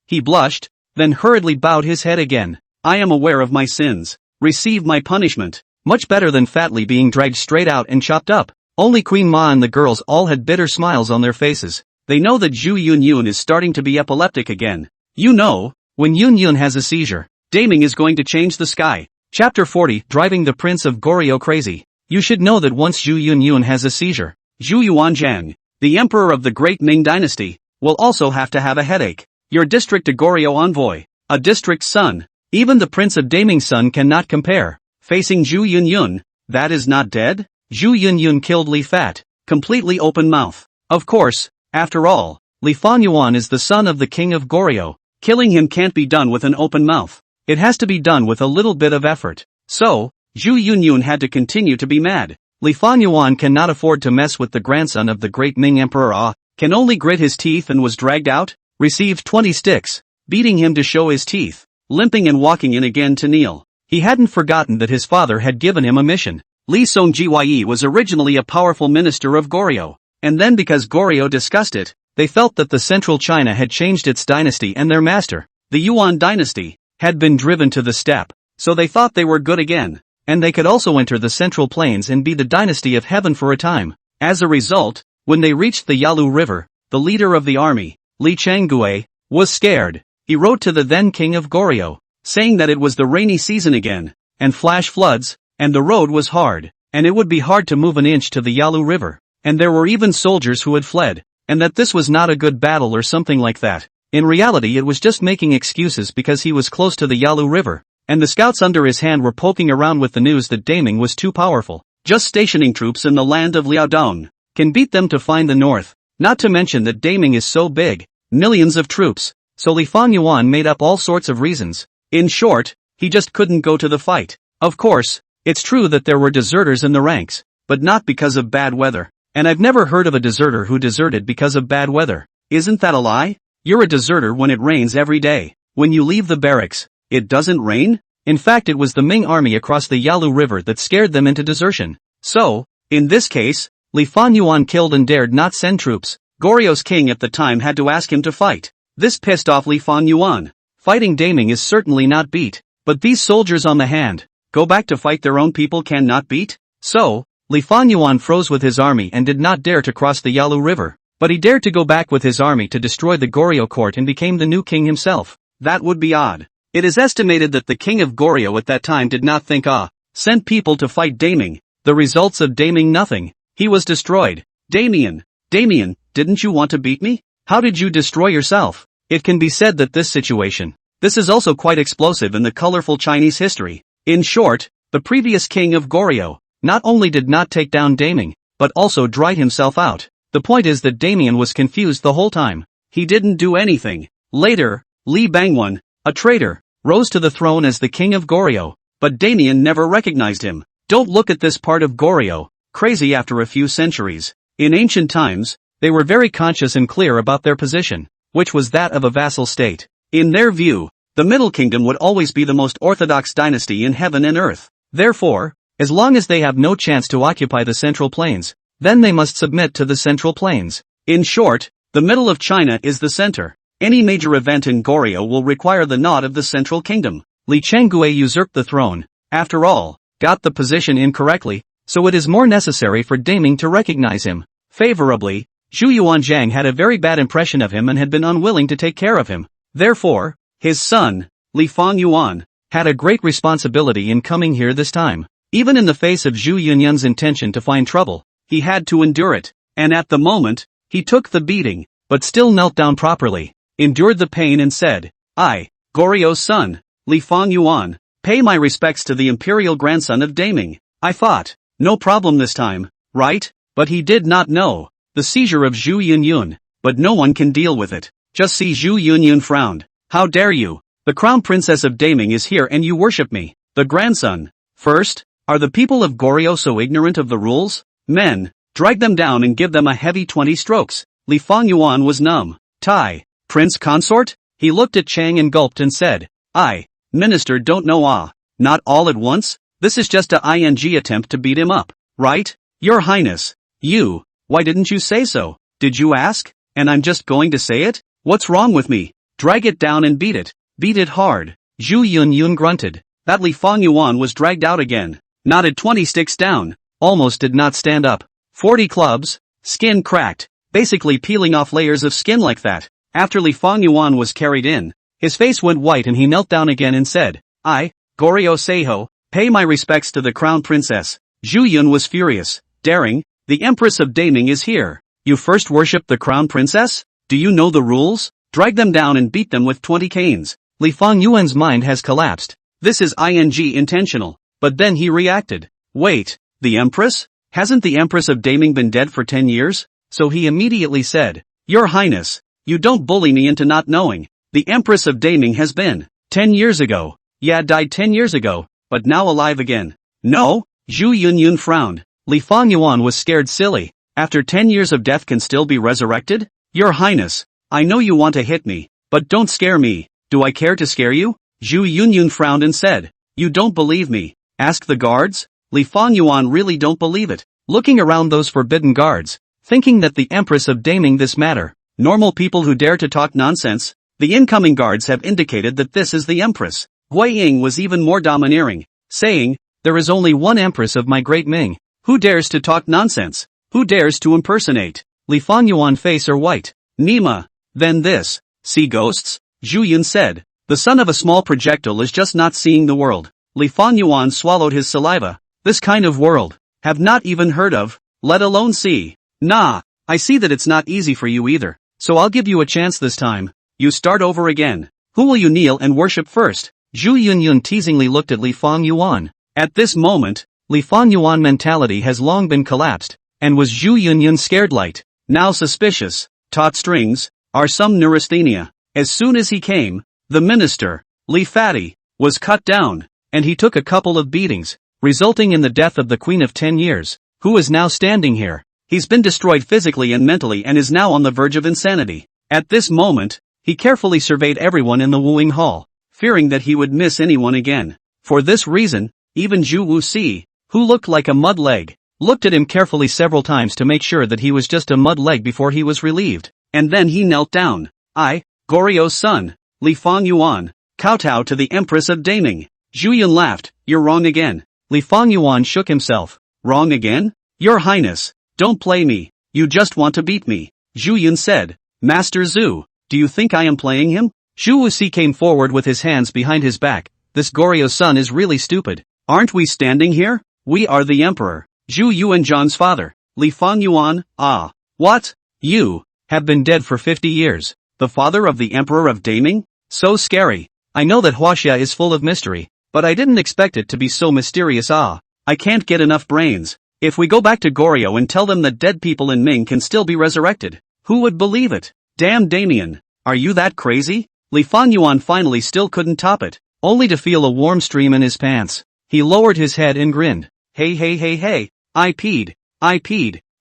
He blushed, then hurriedly bowed his head again. I am aware of my sins. Receive my punishment. Much better than Fatly being dragged straight out and chopped up. Only Queen Ma and the girls all had bitter smiles on their faces. They know that Zhu Yunyun is starting to be epileptic again. You know, when Yunyun has a seizure, Daming is going to change the sky. Chapter 40, Driving the Prince of Goryo Crazy. You should know that once Zhu Yunyun has a seizure, Zhu Yuanzhang, the emperor of the great Ming dynasty, will also have to have a headache. Your district to Goryo envoy, a district's son, even the Prince of Daming's son cannot compare. Facing Zhu Yunyun, that is not dead? Zhu Yunyun killed Li Fat, completely open mouth. Of course, after all, Li Fanyuan is the son of the king of Goryo. Killing him can't be done with an open mouth. It has to be done with a little bit of effort. So, Zhu Yunyun had to continue to be mad. Li Fanyuan cannot afford to mess with the grandson of the great Ming emperor. Can only grit his teeth and was dragged out. Received 20 sticks, beating him to show his teeth. Limping and walking in again to kneel. He hadn't forgotten that his father had given him a mission. Li Songgye was originally a powerful minister of Goryo, and then because Goryo discussed it, they felt that the central China had changed its dynasty and their master, the Yuan dynasty, had been driven to the steppe, so they thought they were good again, and they could also enter the central plains and be the dynasty of heaven for a time. As a result, when they reached the Yalu River, the leader of the army, Li Changgue, was scared. He wrote to the then king of Goryo, saying that it was the rainy season again, and flash floods, and the road was hard, and it would be hard to move an inch to the Yalu River, and there were even soldiers who had fled, and that this was not a good battle or something like that. In reality it was just making excuses because he was close to the Yalu River, and the scouts under his hand were poking around with the news that Daming was too powerful. Just stationing troops in the land of Liaodong can beat them to find the north, not to mention that Daming is so big, millions of troops. So Li Fanyuan made up all sorts of reasons. In short, he just couldn't go to the fight. Of course, it's true that there were deserters in the ranks, but not because of bad weather. And I've never heard of a deserter who deserted because of bad weather. Isn't that a lie? You're a deserter when it rains every day. When you leave the barracks, it doesn't rain? In fact it was the Ming army across the Yalu River that scared them into desertion. So, in this case, Li Fanyuan killed and dared not send troops. Goryo's king at the time had to ask him to fight. This pissed off Li Fanyuan. Fighting Daming is certainly not beat, but these soldiers on the hand, go back to fight their own people cannot beat? So, Li Fanyuan froze with his army and did not dare to cross the Yalu River, but he dared to go back with his army to destroy the Goryo court and became the new king himself. That would be odd. It is estimated that the king of Goryo at that time did not think sent people to fight Daming. The results of Daming nothing. He was destroyed. Damien, didn't you want to beat me? How did you destroy yourself? It can be said that this is also quite explosive in the colorful Chinese history. In short, the previous king of Goryo, not only did not take down Daming, but also dried himself out. The point is that Damien was confused the whole time. He didn't do anything. Later, Li Bangwan, a traitor, rose to the throne as the king of Goryo, but Damien never recognized him. Don't look at this part of Goryo, crazy after a few centuries. In ancient times, they were very conscious and clear about their position, which was that of a vassal state. In their view, the Middle Kingdom would always be the most orthodox dynasty in heaven and earth. Therefore, as long as they have no chance to occupy the Central Plains, then they must submit to the Central Plains. In short, the middle of China is the center. Any major event in Goryeo will require the nod of the Central Kingdom. Li Changgue usurped the throne, after all, got the position incorrectly, so it is more necessary for Daming to recognize him favorably. Zhu Yuanzhang had a very bad impression of him and had been unwilling to take care of him. Therefore, his son, Li Fang Yuan, had a great responsibility in coming here this time. Even in the face of Zhu Yunyun's intention to find trouble, he had to endure it, and at the moment, he took the beating, but still knelt down properly, endured the pain and said, I, Goryeo's son, Li Fang Yuan, pay my respects to the imperial grandson of Daming. I thought, no problem this time, right? But he did not know the seizure of Zhu Yunyun, but no one can deal with it. Just see Zhu Yunyun frowned. How dare you? The crown princess of Daming is here and you worship me, the grandson. First, are the people of Goryeo so ignorant of the rules? Men, drag them down and give them a heavy 20 strokes. Li Fang Yuan was numb. Tai, prince consort? He looked at Chang and gulped and said, I, minister don't know not all at once? This is just a ing attempt to beat him up, right? Your highness. You, why didn't you say so? Did you ask? And I'm just going to say it? What's wrong with me? Drag it down and beat it. Beat it hard. Zhu Yunyun grunted. That Li Fang Yuan was dragged out again. Knotted 20 sticks down. Almost did not stand up. 40 clubs. Skin cracked. Basically peeling off layers of skin like that. After Li Fang Yuan was carried in, his face went white and he knelt down again and said, I, Goryeo Seiho, pay my respects to the crown princess. Zhu Yun was furious. Daring, the Empress of Daming is here. You first worship the crown princess? Do you know the rules? Drag them down and beat them with 20 canes. Li Fang Yuan's mind has collapsed. This is intentional. But then he reacted. Wait, the Empress? Hasn't the Empress of Daming been dead for 10 years? So he immediately said, Your Highness, you don't bully me into not knowing. The Empress of Daming has been 10 years ago. Yeah, died 10 years ago, but now alive again. No? Zhu Yunyun frowned. Li Fang Yuan was scared silly. After 10 years of death can still be resurrected? Your Highness, I know you want to hit me, but don't scare me. Do I care to scare you? Zhu Yunyun frowned and said, You don't believe me? Ask the guards? Li Fang Yuan really don't believe it. Looking around those forbidden guards, thinking that the Empress of Daming this matter. Normal people who dare to talk nonsense. The incoming guards have indicated that this is the Empress. Hui Ying was even more domineering, saying, There is only one Empress of my great Ming. Who dares to talk nonsense? Who dares to impersonate? Li Fang Yuan face are white. Nima. Then this. See ghosts? Zhu Yun said. The son of a small projectile is just not seeing the world. Li Fang Yuan swallowed his saliva. This kind of world. Have not even heard of. Let alone see. Nah. I see that it's not easy for you either. So I'll give you a chance this time. You start over again. Who will you kneel and worship first? Zhu Yunyun teasingly looked at Li Fang Yuan. At this moment, Li Fang Yuan mentality has long been collapsed, and was Zhu Yunyun scared light, now suspicious, taut strings, are some neurasthenia. As soon as he came, the minister, Li Fatty, was cut down, and he took a couple of beatings, resulting in the death of the Queen of 10 years, who is now standing here. He's been destroyed physically and mentally and is now on the verge of insanity. At this moment, he carefully surveyed everyone in the wooing hall, fearing that he would miss anyone again. For this reason, even Zhu Wuxi, who looked like a mud leg, looked at him carefully several times to make sure that he was just a mud leg before he was relieved. And then he knelt down. I, Goryeo's son, Li Fang Yuan, kowtow to the Empress of Daming. Zhu Yun laughed. You're wrong again. Li Fang Yuan shook himself. Wrong again? Your Highness, don't play me. You just want to beat me. Zhu Yun said. Master Zhu, do you think I am playing him? Zhu Wuxi came forward with his hands behind his back. This Goryeo son is really stupid. Aren't we standing here? We are the Emperor. Zhu Yuanzhang's father. Li Fang Yuan. Ah. What? You have been dead for 50 years. The father of the Emperor of Daming? So scary. I know that Huaxia is full of mystery, but I didn't expect it to be so mysterious. I can't get enough brains. If we go back to Goryeo and tell them that dead people in Ming can still be resurrected, who would believe it? Damn Damien. Are you that crazy? Li Fang Yuan finally still couldn't top it, only to feel a warm stream in his pants. He lowered his head and grinned. Hey hey hey hey. I peed.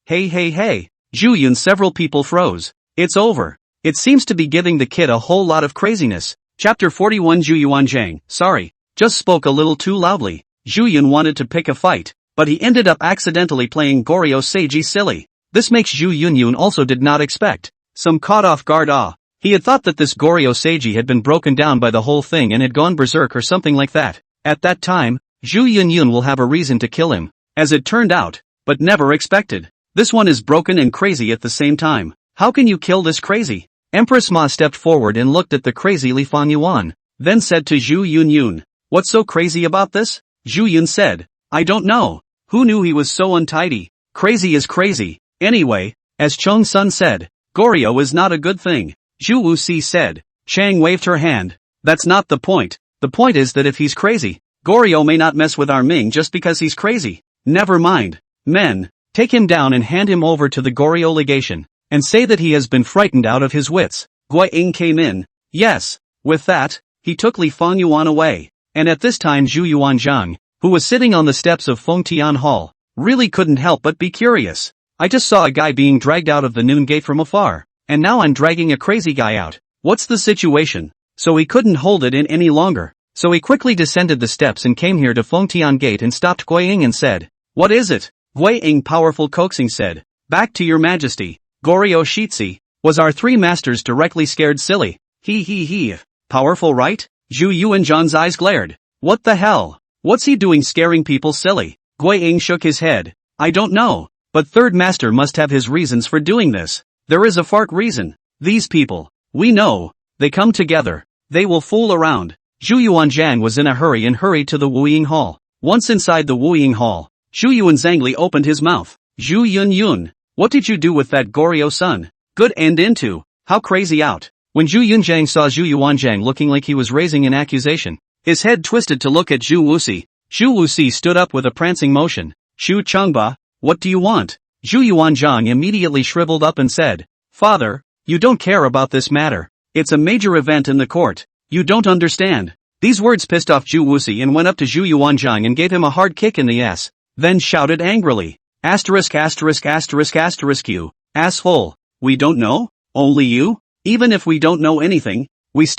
Hey hey hey. Zhu Yun several people froze. It's over. It seems to be giving the kid a whole lot of craziness. Chapter 41 Zhu Yuanzhang. Sorry. Just spoke a little too loudly. Zhu Yun wanted to pick a fight, but he ended up accidentally playing Goryeo Seiji silly. This makes Zhu Yunyun also did not expect. Some caught off guard. He had thought that this Goryeo Seiji had been broken down by the whole thing and had gone berserk or something like that. At that time, Zhu Yunyun will have a reason to kill him. As it turned out, but never expected. This one is broken and crazy at the same time. How can you kill this crazy? Empress Ma stepped forward and looked at the crazy Li Fanyuan, then said to Zhu Yunyun, "What's so crazy about this?" Zhu Yun said, "I don't know. Who knew he was so untidy? Crazy is crazy. Anyway, as Chung Sun said, Goryeo is not a good thing." Zhu Wuxi said. Chang waved her hand. "That's not the point. The point is that if he's crazy, Goryeo may not mess with our Ming just because he's crazy. Never mind. Men, take him down and hand him over to the Goryeo legation, and say that he has been frightened out of his wits." Gui Ying came in. Yes. With that, he took Li Fanyuan away, and at this time Zhu Yuanzhang, who was sitting on the steps of Fengtian Hall, really couldn't help but be curious. "I just saw a guy being dragged out of the noon gate from afar, and now I'm dragging a crazy guy out. What's the situation?" So he couldn't hold it in any longer. So he quickly descended the steps and came here to Fengtian Gate and stopped Gui Ying and said, "What is it?" Gui Ying powerful coaxing said, "Back to your majesty. Goryeo Shitsi, was our three masters directly scared silly? He. Powerful right?" Zhu Yuanzhang's eyes glared. "What the hell? What's he doing scaring people silly?" Gui Ying shook his head. "I don't know, but third master must have his reasons for doing this. There is a fart reason. These people, we know, they come together. They will fool around." Zhu Yuanzhang was in a hurry and hurried to the Wuying Hall. Once inside the Wuying Hall, Zhu Yuanzhang opened his mouth. "Zhu Yunyun, what did you do with that Goryeo son? Good end into, how crazy out." When Zhu Yunzhang saw Zhu Yuanzhang looking like he was raising an accusation, his head twisted to look at Zhu Wuxi. Zhu Wuxi stood up with a prancing motion. "Shu Chengba, what do you want?" Zhu Yuanzhang immediately shriveled up and said, "Father, you don't care about this matter. It's a major event in the court. You don't understand." These words pissed off Zhu Wuxi and went up to Zhu Yuanzhang and gave him a hard kick in the ass, then shouted angrily,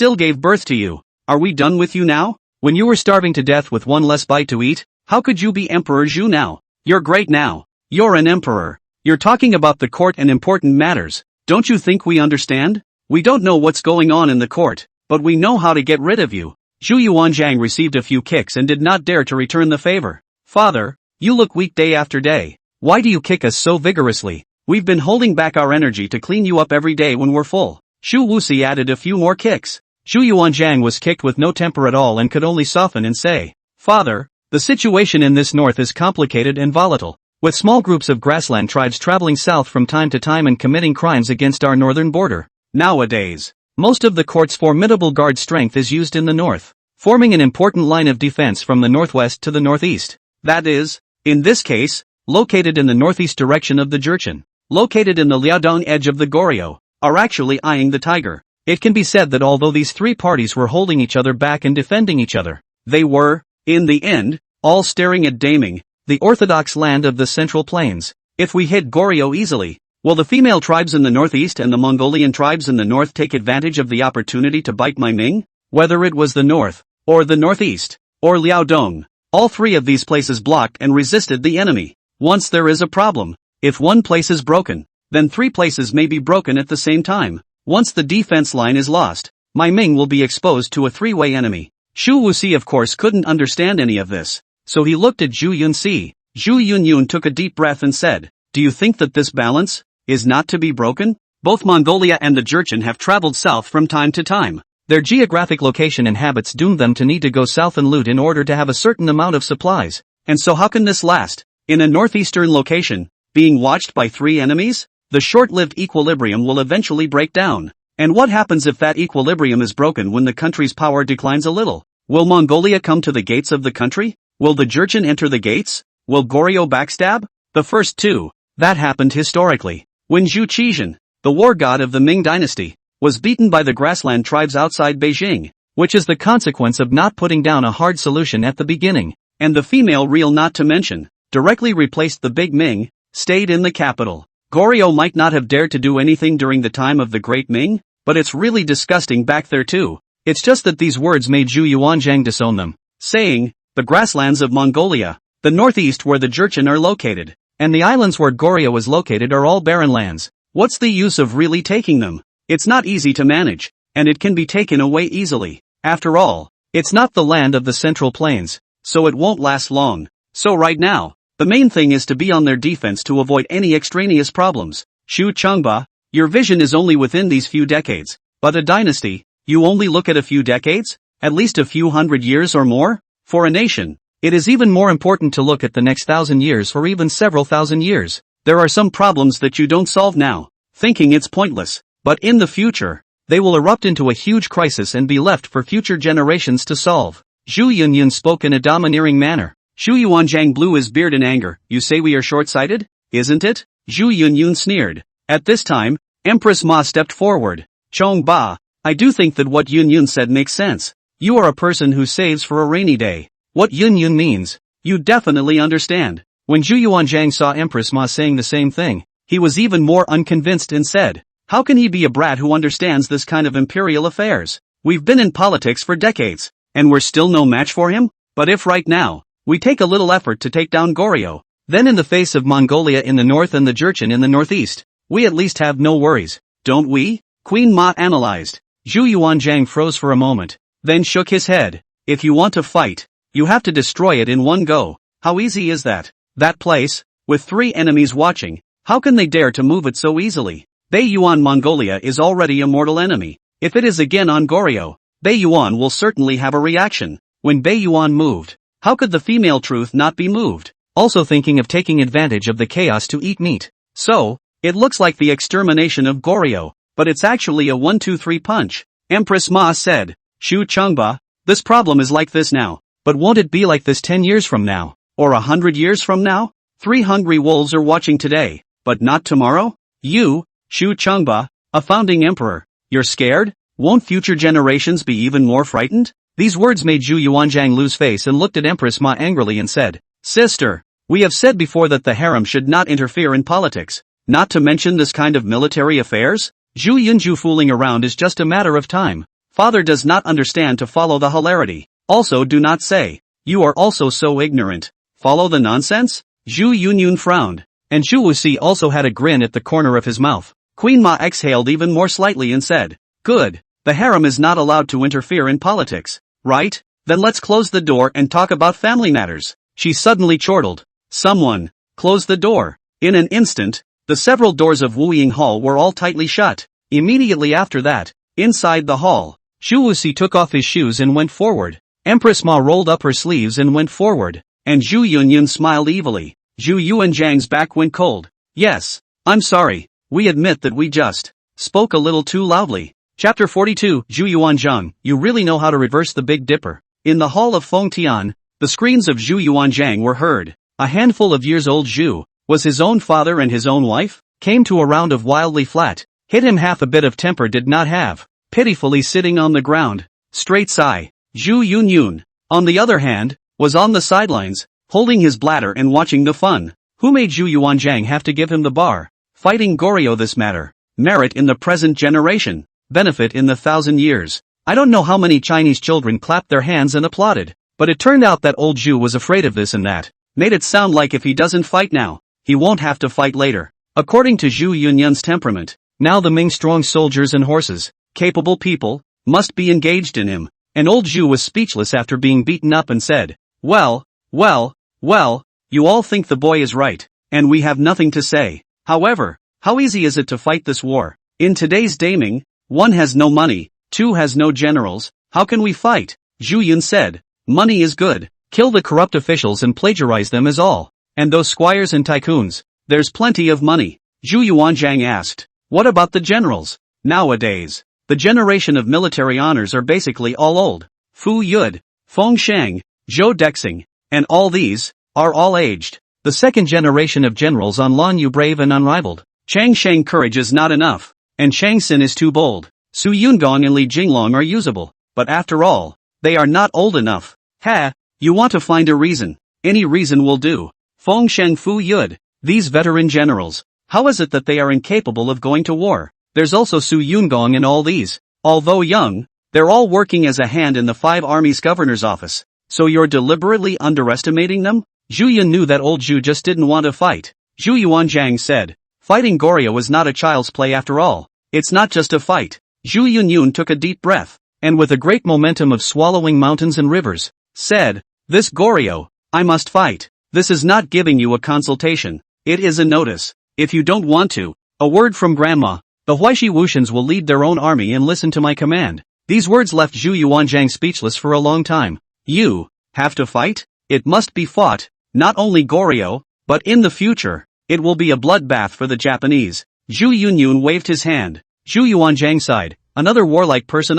"************************************************************************************************************************************************************************************************************************************************̈ gave birth to you. Are we done with you now? When you were starving to death with one less bite to eat, how could you be Emperor Zhu now? You're great now. You're an emperor. You're talking about the court and important matters. Don't you think we understand? We don't know what's going on in the court, but we know how to get rid of you." Zhu Yuanzhang received a few kicks and did not dare to return the favor. "Father, you look weak day after day. Why do you kick us so vigorously? We've been holding back our energy to clean you up every day when we're full." Shu Wuxi added a few more kicks. Zhu Yuanzhang was kicked with no temper at all and could only soften and say, "Father, the situation in this north is complicated and volatile, with small groups of grassland tribes traveling south from time to time and committing crimes against our northern border. Nowadays, most of the court's formidable guard strength is used in the north, forming an important line of defense from the northwest to the northeast. That is, in this case, located in the northeast direction of the Jurchen, located in the Liaodong edge of the Goryeo, are actually eyeing the tiger. It can be said that although these three parties were holding each other back and defending each other, they were, in the end, all staring at Daming, the orthodox land of the Central Plains. If we hit Goryeo easily, will the female tribes in the northeast and the Mongolian tribes in the north take advantage of the opportunity to bite my Ming? Whether it was the north, or the northeast, or Liaodong, all three of these places blocked and resisted the enemy. Once there is a problem, if one place is broken, then three places may be broken at the same time. Once the defense line is lost, my Ming will be exposed to a three-way enemy. Shu Wuxi of course couldn't understand any of this, so he looked at Zhu Yunxi. Zhu Yunyun took a deep breath and said, "Do you think that this balance is not to be broken? Both Mongolia and the Jurchen have traveled south from time to time. Their geographic location and habits doomed them to need to go south and loot in order to have a certain amount of supplies. And so how can this last? In a northeastern location, being watched by three enemies? The short-lived equilibrium will eventually break down. And what happens if that equilibrium is broken when the country's power declines a little? Will Mongolia come to the gates of the country? Will the Jurchen enter the gates? Will Goryeo backstab? The first two. That happened historically. When Zhu Qizhen, the war god of the Ming dynasty, was beaten by the grassland tribes outside Beijing, which is the consequence of not putting down a hard solution at the beginning, and the female real not to mention, directly replaced the big Ming, stayed in the capital. Goryeo might not have dared to do anything during the time of the Great Ming, but it's really disgusting back there too. It's just that these words made Zhu Yuanzhang disown them, saying, the grasslands of Mongolia, the northeast where the Jurchen are located, and the islands where Goryeo is located are all barren lands. What's the use of really taking them? It's not easy to manage, and it can be taken away easily. After all, it's not the land of the Central Plains, so it won't last long. So right now, the main thing is to be on their defense to avoid any extraneous problems. Shu Changba, your vision is only within these few decades, but a dynasty, you only look at a few decades? At least a few hundred years or more? For a nation, it is even more important to look at the next 1,000 years or even several thousand years. There are some problems that you don't solve now, thinking it's pointless, but in the future, they will erupt into a huge crisis and be left for future generations to solve. Zhu Yunyun spoke in a domineering manner. Shu Yuanzhang blew his beard in anger. You say we are short-sighted? Isn't it? Zhu Yunyun sneered. At this time, Empress Ma stepped forward. Chong Ba, I do think that what Yunyun said makes sense. You are a person who saves for a rainy day. What Yunyun means, you definitely understand. When Zhu Yuanzhang saw Empress Ma saying the same thing, he was even more unconvinced and said, how can he be a brat who understands this kind of imperial affairs? We've been in politics for decades, and we're still no match for him? But if right now, we take a little effort to take down Goryeo, then in the face of Mongolia in the north and the Jurchen in the northeast, we at least have no worries, don't we? Queen Ma analyzed. Zhu Yuanzhang froze for a moment, then shook his head. If you want to fight, you have to destroy it in one go. How easy is that? That place, with 3 enemies watching, how can they dare to move it so easily? Beiyuan Mongolia is already a mortal enemy. If it is again on Goryeo, Beiyuan will certainly have a reaction. When Beiyuan moved, how could the female truth not be moved? Also thinking of taking advantage of the chaos to eat meat. So, it looks like the extermination of Goryeo, but it's actually a 1-2-3 punch. Empress Ma said, Shu Changba, this problem is like this now, but won't it be like this 10 years from now? Or 100 years from now? 3 hungry wolves are watching today, but not tomorrow? You, Shu Changba, a founding emperor, you're scared? Won't future generations be even more frightened? These words made Zhu Yuanzhang lose face and looked at Empress Ma angrily and said, Sister, we have said before that the harem should not interfere in politics, not to mention this kind of military affairs? Zhu Yunju fooling around is just a matter of time. Father does not understand to follow the hilarity. Also do not say, you are also so ignorant. Follow the nonsense? Zhu Yunyun frowned, and Zhu Wuxi also had a grin at the corner of his mouth. Queen Ma exhaled even more slightly and said, good, the harem is not allowed to interfere in politics, right? Then let's close the door and talk about family matters. She suddenly chortled. Someone, close the door. In an instant, the several doors of Wuying Hall were all tightly shut. Immediately after that, inside the hall, Zhu Wuxi took off his shoes and went forward. Empress Ma rolled up her sleeves and went forward, and Zhu Yunyun smiled evilly. Zhu Yuanzhang's back went cold. Yes, I'm sorry, we admit that we just spoke a little too loudly. Chapter 42, Zhu Yuanzhang, you really know how to reverse the Big Dipper. In the hall of Fengtian, the screams of Zhu Yuanzhang were heard. A handful of years old Zhu, was his own father and his own wife, came to a round of wildly flat, hit him half a bit of temper did not have, pitifully sitting on the ground. Straight sigh. Zhu Yunyun, on the other hand, was on the sidelines, holding his bladder and watching the fun. Who made Zhu Yuanzhang have to give him the bar? Fighting Goryeo this matter. Merit in the present generation. Benefit in the 1,000 years. I don't know how many Chinese children clapped their hands and applauded, but it turned out that old Zhu was afraid of this and that. Made it sound like if he doesn't fight now, he won't have to fight later. According to Zhu Yunyun's temperament, now the Ming strong soldiers and horses, capable people, must be engaged in him. And old Zhu was speechless after being beaten up and said, well, you all think the boy is right, and we have nothing to say. However, how easy is it to fight this war? In today's Daming, 1 has no money, 2 has no generals, how can we fight? Zhu Yun said, money is good, kill the corrupt officials and plagiarize them is all. And those squires and tycoons, there's plenty of money. Zhu Yuanzhang asked, what about the generals? Nowadays, the generation of military honors are basically all old. Fu Yud, Feng Shang, Zhou Dexing, and all these, are all aged. The second generation of generals on Lan Yu brave and unrivaled. Chang Sheng courage is not enough, and Chang Xin is too bold. Su Yungong and Li Jinglong are usable, but after all, they are not old enough. Ha, you want to find a reason. Any reason will do. Feng Sheng Fu Yud, these veteran generals, how is it that they are incapable of going to war? There's also Su Yungong and all these. Although young, they're all working as a hand in the 5 armies governor's office. So you're deliberately underestimating them? Zhu Yun knew that old Zhu just didn't want to fight. Zhu Yuanzhang said, fighting Goryeo was not a child's play after all. It's not just a fight. Zhu Yunyun took a deep breath, and with a great momentum of swallowing mountains and rivers, said, "This Goryo, I must fight. This is not giving you a consultation. It is a notice. If you don't want to, a word from grandma. The Huaishi Wuxians will lead their own army and listen to my command." These words left Zhu Yuanzhang speechless for a long time. You have to fight? It must be fought, not only Goryo, but in the future, it will be a bloodbath for the Japanese. Zhu Yunyun waved his hand. Zhu Yuanzhang sighed, another warlike person.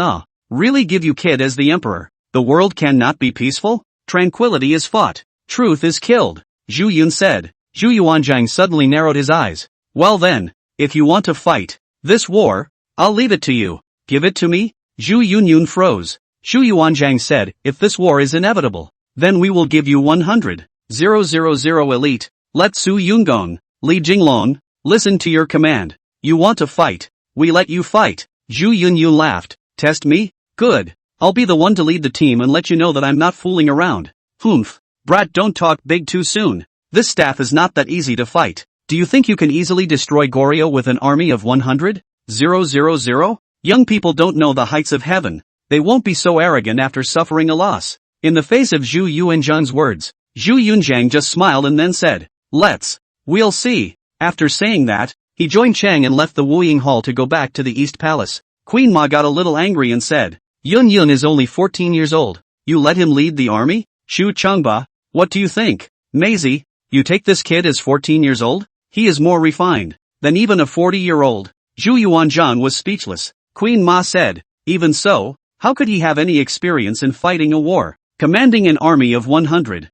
Really give you kid as the emperor. The world cannot be peaceful? Tranquility is fought. Truth is killed. Zhu Yun said. Zhu Yuanzhang suddenly narrowed his eyes. Well then, if you want to fight this war, I'll leave it to you. Give it to me? Zhu Yunyun froze. Zhu Yuanzhang said, if this war is inevitable, then we will give you 100,000 elite. Let Su Yungong, Li Jinglong, listen to your command. You want to fight? We let you fight. Zhu Yunyun laughed. Test me? Good. I'll be the one to lead the team and let you know that I'm not fooling around. Humph. Brat, don't talk big too soon. This staff is not that easy to fight. Do you think you can easily destroy Goryo with an army of 100,000? Young people don't know the heights of heaven. They won't be so arrogant after suffering a loss. In the face of Zhu Yuanzhang's words, Zhu Yunzhang just smiled and then said, we'll see. After saying that, he joined Chang and left the Wuying Hall to go back to the East Palace. Queen Ma got a little angry and said, Yun Yun is only 14 years old. You let him lead the army? Shu Changba, what do you think? Maisie, you take this kid as 14 years old? He is more refined than even a 40-year-old. Zhu Yuanzhang was speechless. Queen Ma said, even so, how could he have any experience in fighting a war? Commanding an army of 100,000.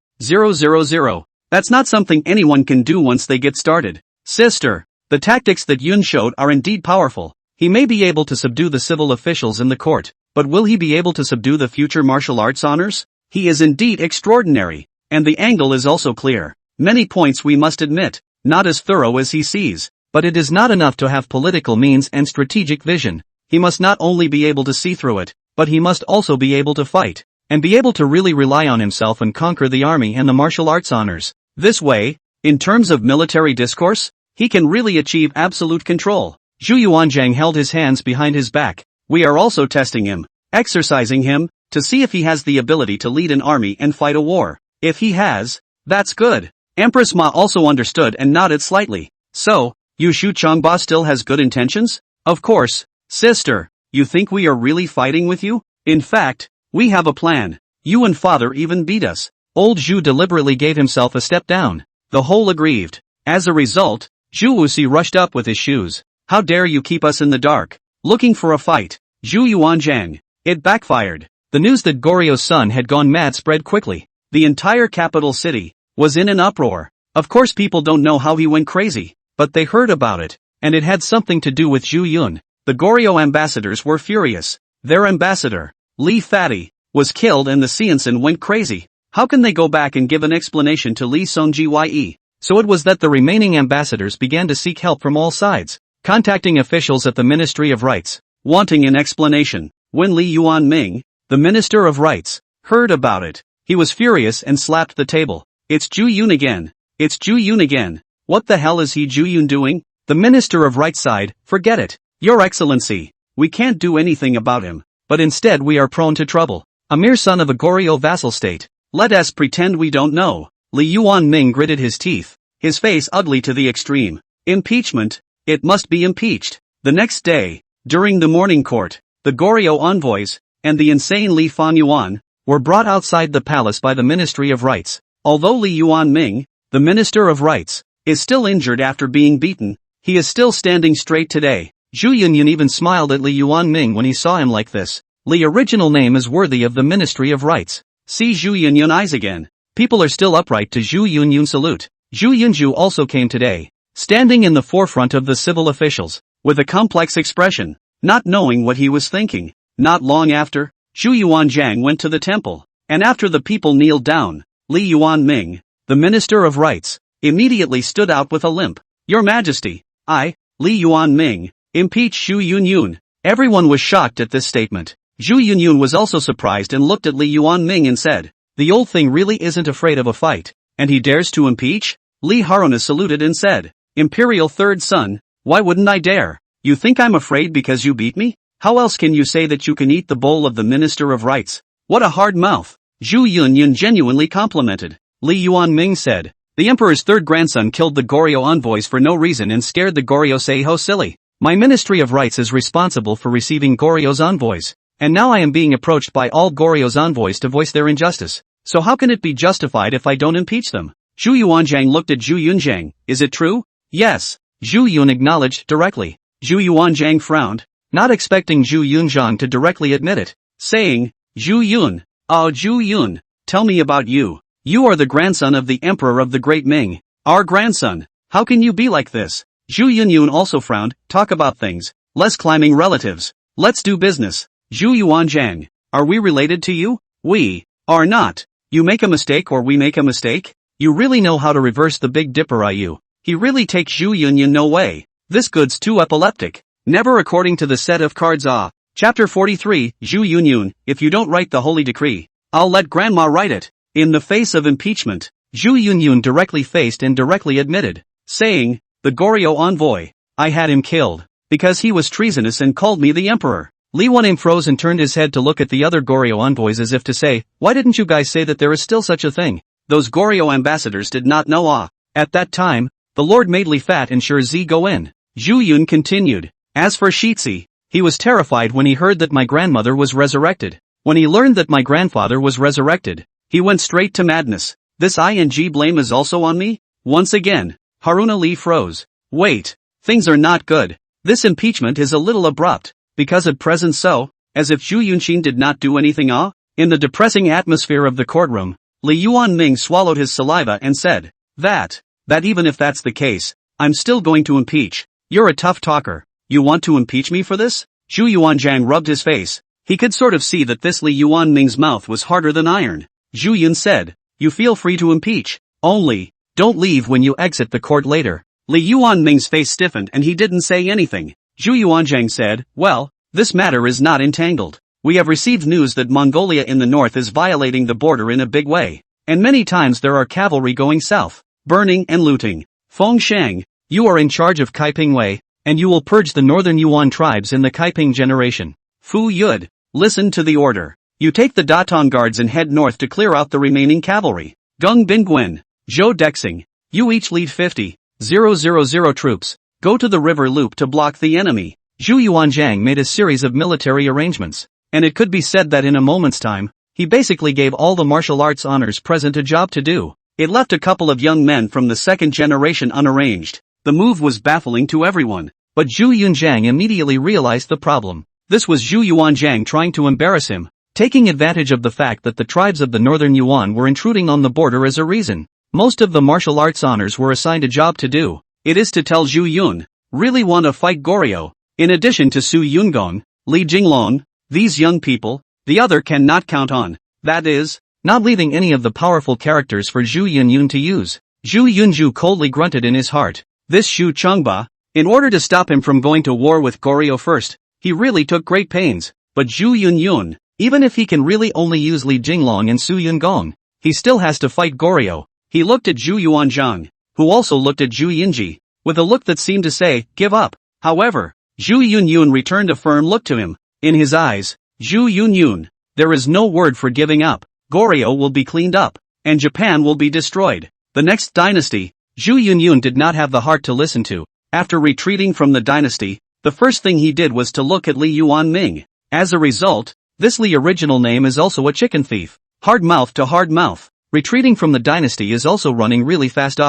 That's not something anyone can do once they get started. Sister, the tactics that Yun showed are indeed powerful. He may be able to subdue the civil officials in the court, but will he be able to subdue the future martial arts honors? He is indeed extraordinary, and the angle is also clear. Many points we must admit, not as thorough as he sees, but it is not enough to have political means and strategic vision. He must not only be able to see through it, but he must also be able to fight, and be able to really rely on himself and conquer the army and the martial arts honors. This way, in terms of military discourse, he can really achieve absolute control. Zhu Yuanzhang held his hands behind his back. We are also testing him, exercising him, to see if he has the ability to lead an army and fight a war. If he has, that's good. Empress Ma also understood and nodded slightly. So, Yu Shu Changba still has good intentions? Of course. Sister, you think we are really fighting with you? In fact, we have a plan. You and father even beat us. Old Zhu deliberately gave himself a step down. The whole aggrieved. As a result, Zhu Wuxi rushed up with his shoes. How dare you keep us in the dark, looking for a fight? Zhu Yuanzhang. It backfired. The news that Goryo's son had gone mad spread quickly. The entire capital city was in an uproar. Of course people don't know how he went crazy, but they heard about it, and it had something to do with Zhu Yun. The Goryo ambassadors were furious. Their ambassador, Li Fati, was killed and the Xianxin went crazy. How can they go back and give an explanation to Li Songgye? So it was that the remaining ambassadors began to seek help from all sides, contacting officials at the Ministry of Rights, wanting an explanation. When Li Yuanming, the Minister of Rights, heard about it, he was furious and slapped the table. It's Zhu Yun again. It's Zhu Yun again. What the hell is he Zhu Yun doing? The Minister of Rights sighed, forget it. Your Excellency, we can't do anything about him, but instead we are prone to trouble. A mere son of a Goryo vassal state. Let us pretend we don't know. Li Yuanming gritted his teeth, his face ugly to the extreme. Impeachment? It must be impeached. The next day, during the morning court, the Goryo envoys, and the insane Li Fanyuan, were brought outside the palace by the Ministry of Rights. Although Li Yuanming, the Minister of Rights, is still injured after being beaten, he is still standing straight today. Zhu Yunyun even smiled at Li Yuanming when he saw him like this. Li original name is worthy of the Ministry of Rights. See Zhu Yunyun eyes again. People are still upright to Zhu Yunyun salute. Zhu Yunju also came today, standing in the forefront of the civil officials, with a complex expression, not knowing what he was thinking. Not long after, Zhu Yuanzhang went to the temple, and after the people kneeled down, Li Yuanming, the Minister of Rights, immediately stood out with a limp. Your Majesty, I, Li Yuanming, impeach Zhu Yunyun. Everyone was shocked at this statement. Zhu Yunyun was also surprised and looked at Li Yuanming and said, the old thing really isn't afraid of a fight, and he dares to impeach? Li Haruna saluted and said, Imperial third son, why wouldn't I dare? You think I'm afraid because you beat me? How else can you say that you can eat the bowl of the Minister of Rights? What a hard mouth. Zhu Yunyun genuinely complimented. Li Yuanming said, the Emperor's third grandson killed the Goryeo envoys for no reason and scared the Goryeo Seiho silly. My Ministry of Rights is responsible for receiving Goryeo's envoys. And now I am being approached by all Goryeo's envoys to voice their injustice. So how can it be justified if I don't impeach them? Zhu Yuanzhang looked at Zhu Yunzhang. Is it true? Yes. Zhu Yun acknowledged directly. Zhu Yuanzhang frowned, not expecting Zhu Yunzhang to directly admit it, saying, Zhu Yun. Oh Zhu Yun, tell me about you. You are the grandson of the Emperor of the Great Ming. Our grandson. How can you be like this? Zhu Yunyun also frowned. Talk about things. Less climbing relatives. Let's do business. Zhu Yuanzhang. Are we related to you? We are not. You make a mistake or we make a mistake? You really know how to reverse the Big Dipper, are you? He really takes Zhu Yunyun, no way. This good's too epileptic. Never according to the set of cards. Chapter 43, Zhu Yunyun, if you don't write the holy decree, I'll let grandma write it. In the face of impeachment, Zhu Yunyun directly faced and directly admitted, saying, the Goryeo envoy, I had him killed, because he was treasonous and called me the emperor. Li Wanning froze and turned his head to look at the other Goryeo envoys as if to say, why didn't you guys say that there is still such a thing? Those Goryeo ambassadors did not know. At that time, the Lord made Li Fat and Sure Zi go in. Zhu Yun continued, as for Shitzi, he was terrified when he heard that my grandmother was resurrected. When he learned that my grandfather was resurrected, he went straight to madness. This ing blame is also on me? Once again, Haruna Li froze. Wait, things are not good. This impeachment is a little abrupt, because at present so, as if Zhu Yunxin did not do anything. In the depressing atmosphere of the courtroom, Li Yuanming swallowed his saliva and said, that even if that's the case, I'm still going to impeach. You're a tough talker. You want to impeach me for this? Zhu Yuanzhang rubbed his face. He could sort of see that this Li Yuanming's mouth was harder than iron. Zhu Yun said, you feel free to impeach. Only, don't leave when you exit the court later. Li Yuanming's face stiffened and he didn't say anything. Zhu Yuanzhang said, well, this matter is not entangled. We have received news that Mongolia in the north is violating the border in a big way. And many times there are cavalry going south, burning and looting. Feng Shang, you are in charge of Kaiping Wei, and you will purge the northern Yuan tribes in the Kaiping generation. Fu Yud, listen to the order. You take the Datong guards and head north to clear out the remaining cavalry. Gung Bingwen, Zhou Dexing, you each lead 50,000 troops. Go to the river loop to block the enemy. Zhu Yuanzhang made a series of military arrangements, and it could be said that in a moment's time, he basically gave all the martial arts honors present a job to do. It left a couple of young men from the second generation unarranged. The move was baffling to everyone, but Zhu Yunzhang immediately realized the problem. This was Zhu Yuanzhang trying to embarrass him, taking advantage of the fact that the tribes of the northern Yuan were intruding on the border as a reason. Most of the martial arts honors were assigned a job to do. It is to tell Zhu Yun, really want to fight Goryeo. In addition to Su Yungong, Li Jinglong, these young people, the other cannot count on. That is, not leaving any of the powerful characters for Zhu Yunyun to use. Zhu Yunju coldly grunted in his heart. This Xu Changba, in order to stop him from going to war with Goryeo first, he really took great pains. But Zhu Yunyun, even if he can really only use Li Jinglong and Su Yungong, he still has to fight Goryeo. He looked at Zhu Yuanzhang, who also looked at Zhu Yinji, with a look that seemed to say, give up. However, Zhu Yunyun returned a firm look to him. In his eyes, Zhu Yunyun, there is no word for giving up. Goryeo will be cleaned up, and Japan will be destroyed. The next dynasty, Zhu Yunyun did not have the heart to listen to. After retreating from the dynasty, the first thing he did was to look at Li Yuanming. As a result, this Li original name is also a chicken thief. Hard mouth to hard mouth. Retreating from the dynasty is also running really fast.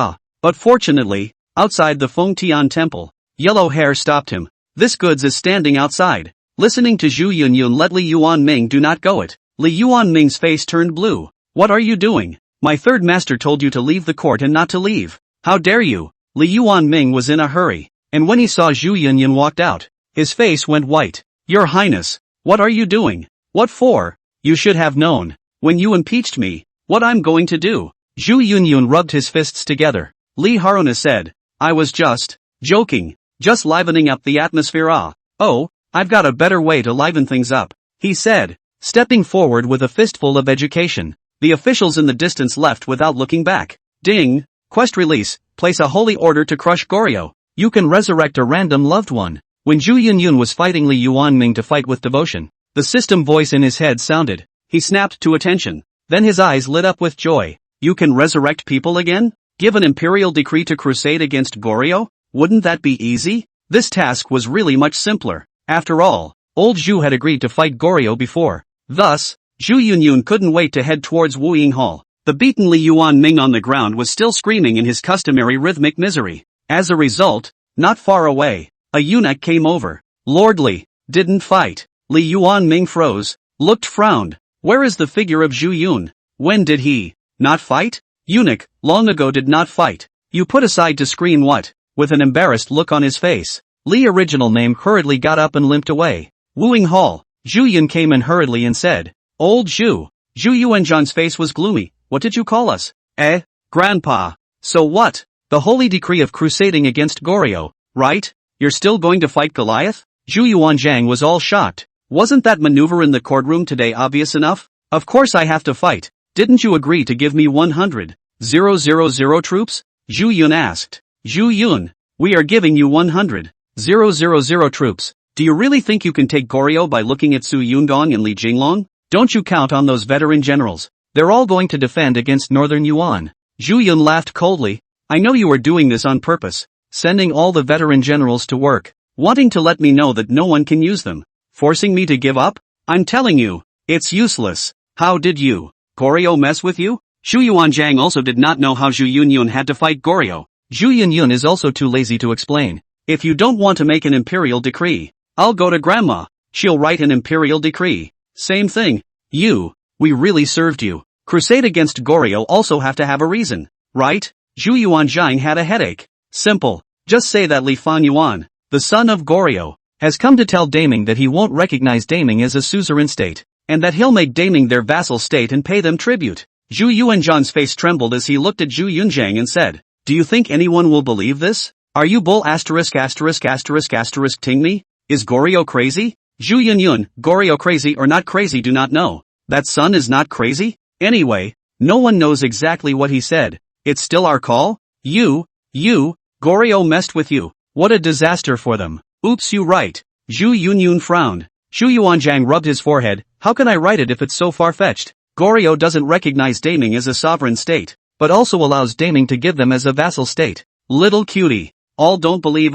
But fortunately, outside the Feng Tian temple, yellow hair stopped him. This goods is standing outside. Listening to Zhu Yunyun let Li Yuanming do not go it. Li Yuanming's face turned blue. What are you doing? My third master told you to leave the court and not to leave. How dare you? Li Yuanming was in a hurry, and when he saw Zhu Yunyun walked out, his face went white. Your Highness, what are you doing? What for? You should have known, when you impeached me, what I'm going to do. Zhu Yunyun rubbed his fists together. Li Haruna said, I was just joking, just livening up the atmosphere. Oh, I've got a better way to liven things up, he said, stepping forward with a fistful of education. The officials in the distance left without looking back. Ding! Quest release, place a holy order to crush Goryeo. You can resurrect a random loved one. When Zhu Yunyun was fighting Li Yuanming to fight with devotion, the system voice in his head sounded. He snapped to attention. Then his eyes lit up with joy. You can resurrect people again? Give an imperial decree to crusade against Goryo? Wouldn't that be easy? This task was really much simpler. After all, old Zhu had agreed to fight Goryo before. Thus, Zhu Yunyun couldn't wait to head towards Wuying Hall. The beaten Li Yuanming on the ground was still screaming in his customary rhythmic misery. As a result, not far away, a eunuch came over. Lord Li didn't fight. Li Yuanming froze, looked frowned. Where is the figure of Zhu Yun? When did he not fight? Eunuch, long ago did not fight. You put aside to scream what? With an embarrassed look on his face, Li original name hurriedly got up and limped away. Wuying Hall, Zhu Yun came in hurriedly and said, Old Zhu. Zhu Yuanzhang's face was gloomy. What did you call us? Grandpa. So what? The holy decree of crusading against Goryo, right? You're still going to fight Goliath? Zhu Yuanzhang was all shocked. Wasn't that maneuver in the courtroom today obvious enough? Of course I have to fight. Didn't you agree to give me 100,000 troops? Zhu Yun asked. Zhu Yun, we are giving you 100,000 troops. Do you really think you can take Goryo by looking at Su Yundong and Li Jinglong? Don't you count on those veteran generals. They're all going to defend against Northern Yuan. Zhu Yun laughed coldly. I know you are doing this on purpose, sending all the veteran generals to work, wanting to let me know that no one can use them, forcing me to give up? I'm telling you, it's useless. How did you, Goryo, mess with you? Zhu Yuanzhang also did not know how Zhu Yunyun had to fight Goryo. Zhu Yunyun is also too lazy to explain. If you don't want to make an imperial decree, I'll go to Grandma. She'll write an imperial decree. Same thing. We really served you. Crusade against Goryo also have to have a reason, right? Zhu Yuanzhang had a headache. Simple. Just say that Li Fan Yuan, the son of Goryo, has come to tell Daming that he won't recognize Daming as a suzerain state, and that he'll make Daming their vassal state and pay them tribute. Zhu Yuanzhang's face trembled as he looked at Zhu Yunzhang and said, Do you think anyone will believe this? Are you bull ***** ting me? Is Goryo crazy? Zhu Yunyun, Goryo crazy or not crazy do not know. That son is not crazy? Anyway, no one knows exactly what he said. It's still our call? Goryo messed with you. What a disaster for them. Oops, you right. Zhu Yunyun frowned. Zhu Yuanzhang rubbed his forehead. How can I write it if it's so far-fetched? Goryo doesn't recognize Daming as a sovereign state, but also allows Daming to give them as a vassal state. Little cutie. All don't believe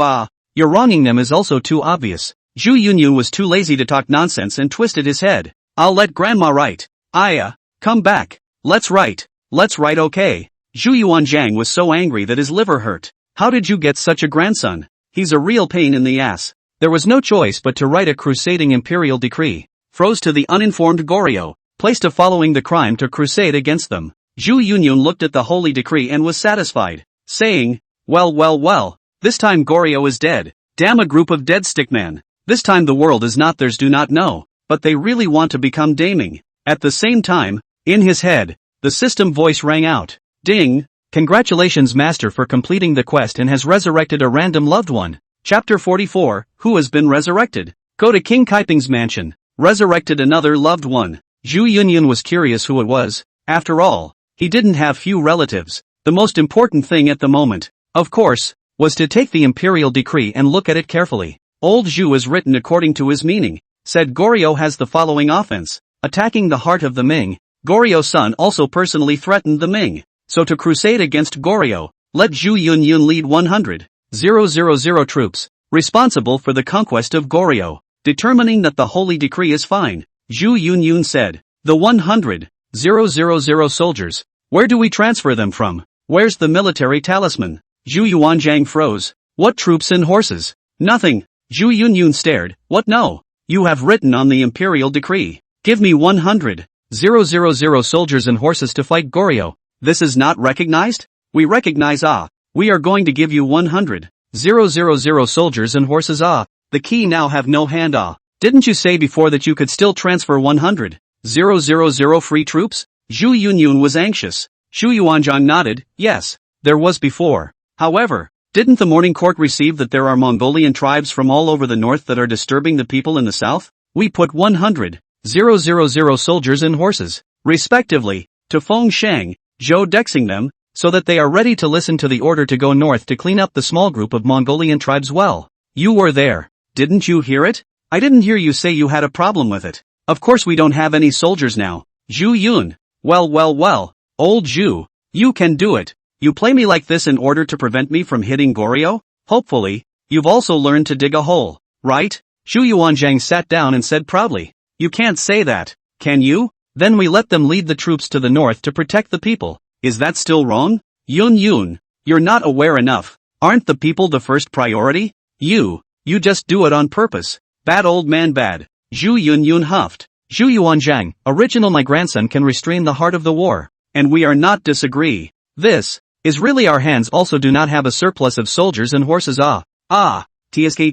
you're wronging them is also too obvious. Zhu Yunyun was too lazy to talk nonsense and twisted his head. I'll let Grandma write. Come back. Let's write, okay. Zhu Yuanzhang was so angry that his liver hurt. How did you get such a grandson? He's a real pain in the ass. There was no choice but to write a crusading imperial decree. Froze to the uninformed Goryo, placed a following the crime to crusade against them. Zhu Yunyun looked at the holy decree and was satisfied, saying, well, this time Goryo is dead. Damn, a group of dead stickmen. This time the world is not theirs, do not know, but they really want to become Daming. At the same time, in his head, the system voice rang out. Ding! Congratulations master for completing the quest and has resurrected a random loved one. Chapter 44, Who has been resurrected? Go to King Kaiping's mansion. Resurrected another loved one. Zhu Yunyun was curious who it was. After all, he didn't have few relatives. The most important thing at the moment, of course, was to take the imperial decree and look at it carefully. Old Zhu is written according to his meaning. Said Goryo has the following offense. Attacking the heart of the Ming. Goryo's son also personally threatened the Ming. So to crusade against Goryo, let Zhu Yunyun lead 100,000 troops, responsible for the conquest of Goryo. Determining that the holy decree is fine, Zhu Yunyun said, the 100,000 soldiers, where do we transfer them from? Where's the military talisman? Zhu Yuanzhang froze. What troops and horses? Nothing. Zhu Yunyun stared. What no? You have written on the imperial decree. Give me 100,000 soldiers and horses to fight Goryo. This is not recognized? We recognize we are going to give you 100,000 soldiers and horses The key now have no hand Didn't you say before that you could still transfer 100,000 free troops? Zhu Yunyun was anxious. Zhu Yuanzhang nodded. Yes, there was before. However, didn't the morning court receive that there are Mongolian tribes from all over the north that are disturbing the people in the south? We put 100,000 soldiers and horses, respectively, to Fengshang, Zhou Dexing them, so that they are ready to listen to the order to go north to clean up the small group of Mongolian tribes well. You were there, Didn't you hear it? I didn't hear you say you had a problem with it. Of course we don't have any soldiers now. Zhu Yun. Well, old Zhu. You can do it. You play me like this in order to prevent me from hitting Goryo? Hopefully, you've also learned to dig a hole, right? Zhu Yuanzhang sat down and said proudly. You can't say that, can you? Then we let them lead the troops to the north to protect the people. Is that still wrong? Yun, you're not aware enough. Aren't the people the first priority? You just do it on purpose. Bad old man bad. Zhu Yun huffed. Zhu Yuanzhang, original my grandson can restrain the heart of the war. And we are not disagree. This is really our hands also do not have a surplus of soldiers and horses. TSK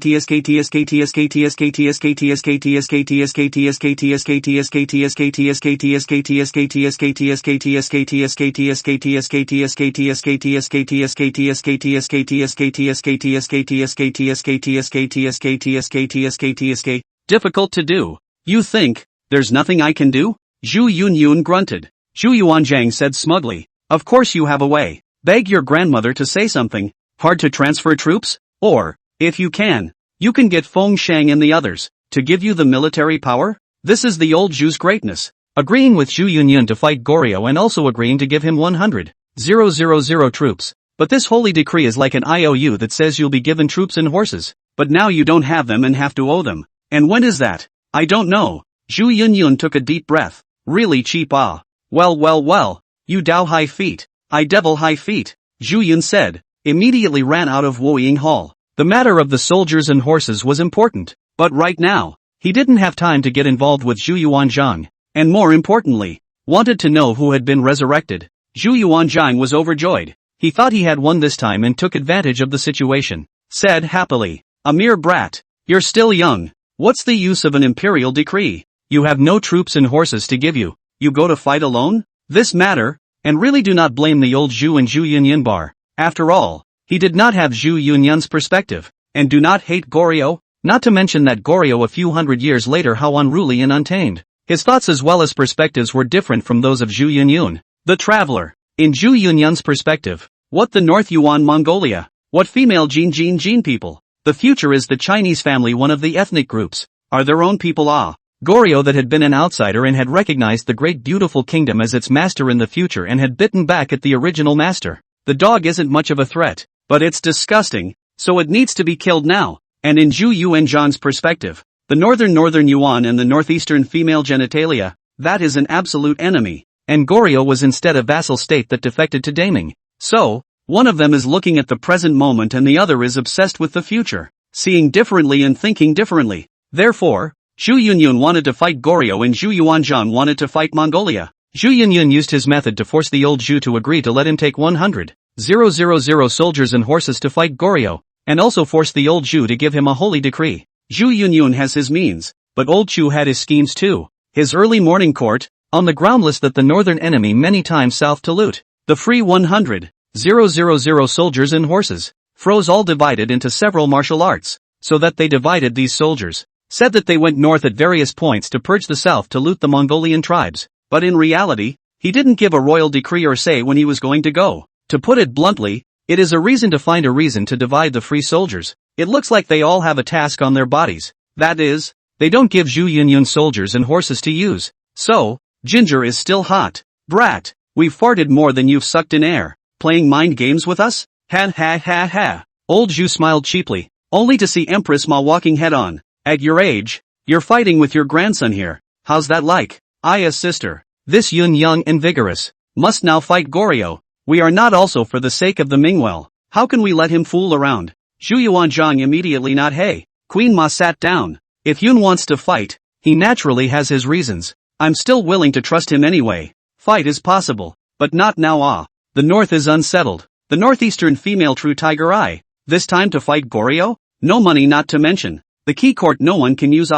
difficult to do. You think there's nothing I can do? Zhu Yun grunted. Zhu Yuanzhang said smugly. Of course you have a way. Beg your grandmother to say something. Hard to transfer troops? Or, if you can get Feng Shang and the others to give you the military power? This is the old Zhu's greatness. Agreeing with Zhu Yun to fight Goryo and also agreeing to give him 100,000 troops. But this holy decree is like an IOU that says you'll be given troops and horses. But now you don't have them and have to owe them. And when is that? I don't know. Zhu Yun took a deep breath. Really cheap. Well. You Dao high feet. I devil high feet. Zhu Yun said. Immediately ran out of Woying Hall. The matter of the soldiers and horses was important, but right now, he didn't have time to get involved with Zhu Yuanzhang, and more importantly, wanted to know who had been resurrected. Zhu Yuanzhang was overjoyed. He thought he had won this time and took advantage of the situation. Said happily, a mere brat. You're still young. What's the use of an imperial decree? You have no troops and horses to give you. You go to fight alone? This matter, and really do not blame the old Zhu and Zhu Yunyan bar. After all, he did not have Zhu Yunyan's perspective, and do not hate Goryo, not to mention that Goryo a few hundred years later how unruly and untamed. His thoughts as well as perspectives were different from those of Zhu Yunyun, the traveler. In Zhu Yunyan's perspective, what the North Yuan Mongolia? What female Jin people? The future is the Chinese family, one of the ethnic groups, are their own people. Goryo that had been an outsider and had recognized the great beautiful kingdom as its master in the future and had bitten back at the original master. The dog isn't much of a threat, but it's disgusting, so it needs to be killed now. And in Zhu Yuanzhang's perspective, the northern Yuan and the northeastern female genitalia, that is an absolute enemy. And Goryo was instead a vassal state that defected to Daming. So, one of them is looking at the present moment and the other is obsessed with the future, seeing differently and thinking differently. Therefore, Zhu Yunyun wanted to fight Goryo and Zhu Yuanzhang wanted to fight Mongolia. Zhu Yunyun used his method to force the old Zhu to agree to let him take 100,000 soldiers and horses to fight Goryo, and also forced the old Zhu to give him a holy decree. Zhu Yunyun has his means, but old Zhu had his schemes too. His early morning court, on the ground list that the northern enemy many times south to loot, the free 100,000 soldiers and horses, froze all divided into several martial arts, so that they divided these soldiers, said that they went north at various points to purge the south to loot the Mongolian tribes. But in reality, he didn't give a royal decree or say when he was going to go. To put it bluntly, it is a reason to find a reason to divide the free soldiers. It looks like they all have a task on their bodies. That is, they don't give Zhu Yunyun soldiers and horses to use. So, Ginger is still hot. Brat, we've farted more than you've sucked in air. Playing mind games with us? Ha. Old Zhu smiled cheaply, only to see Empress Ma walking head on. At your age, you're fighting with your grandson here. How's that like? Aya's sister, this Yun young and vigorous, must now fight Goryo. We are not also for the sake of the Mingwell. How can we let him fool around? Zhu Yuanzhang immediately not. Hey, Queen Ma sat down. If Yun wants to fight, he naturally has his reasons. I'm still willing to trust him anyway. Fight is possible, but not now. The north is unsettled. The northeastern female true tiger eye. This time to fight Goryo? No money not to mention. The key court no one can use.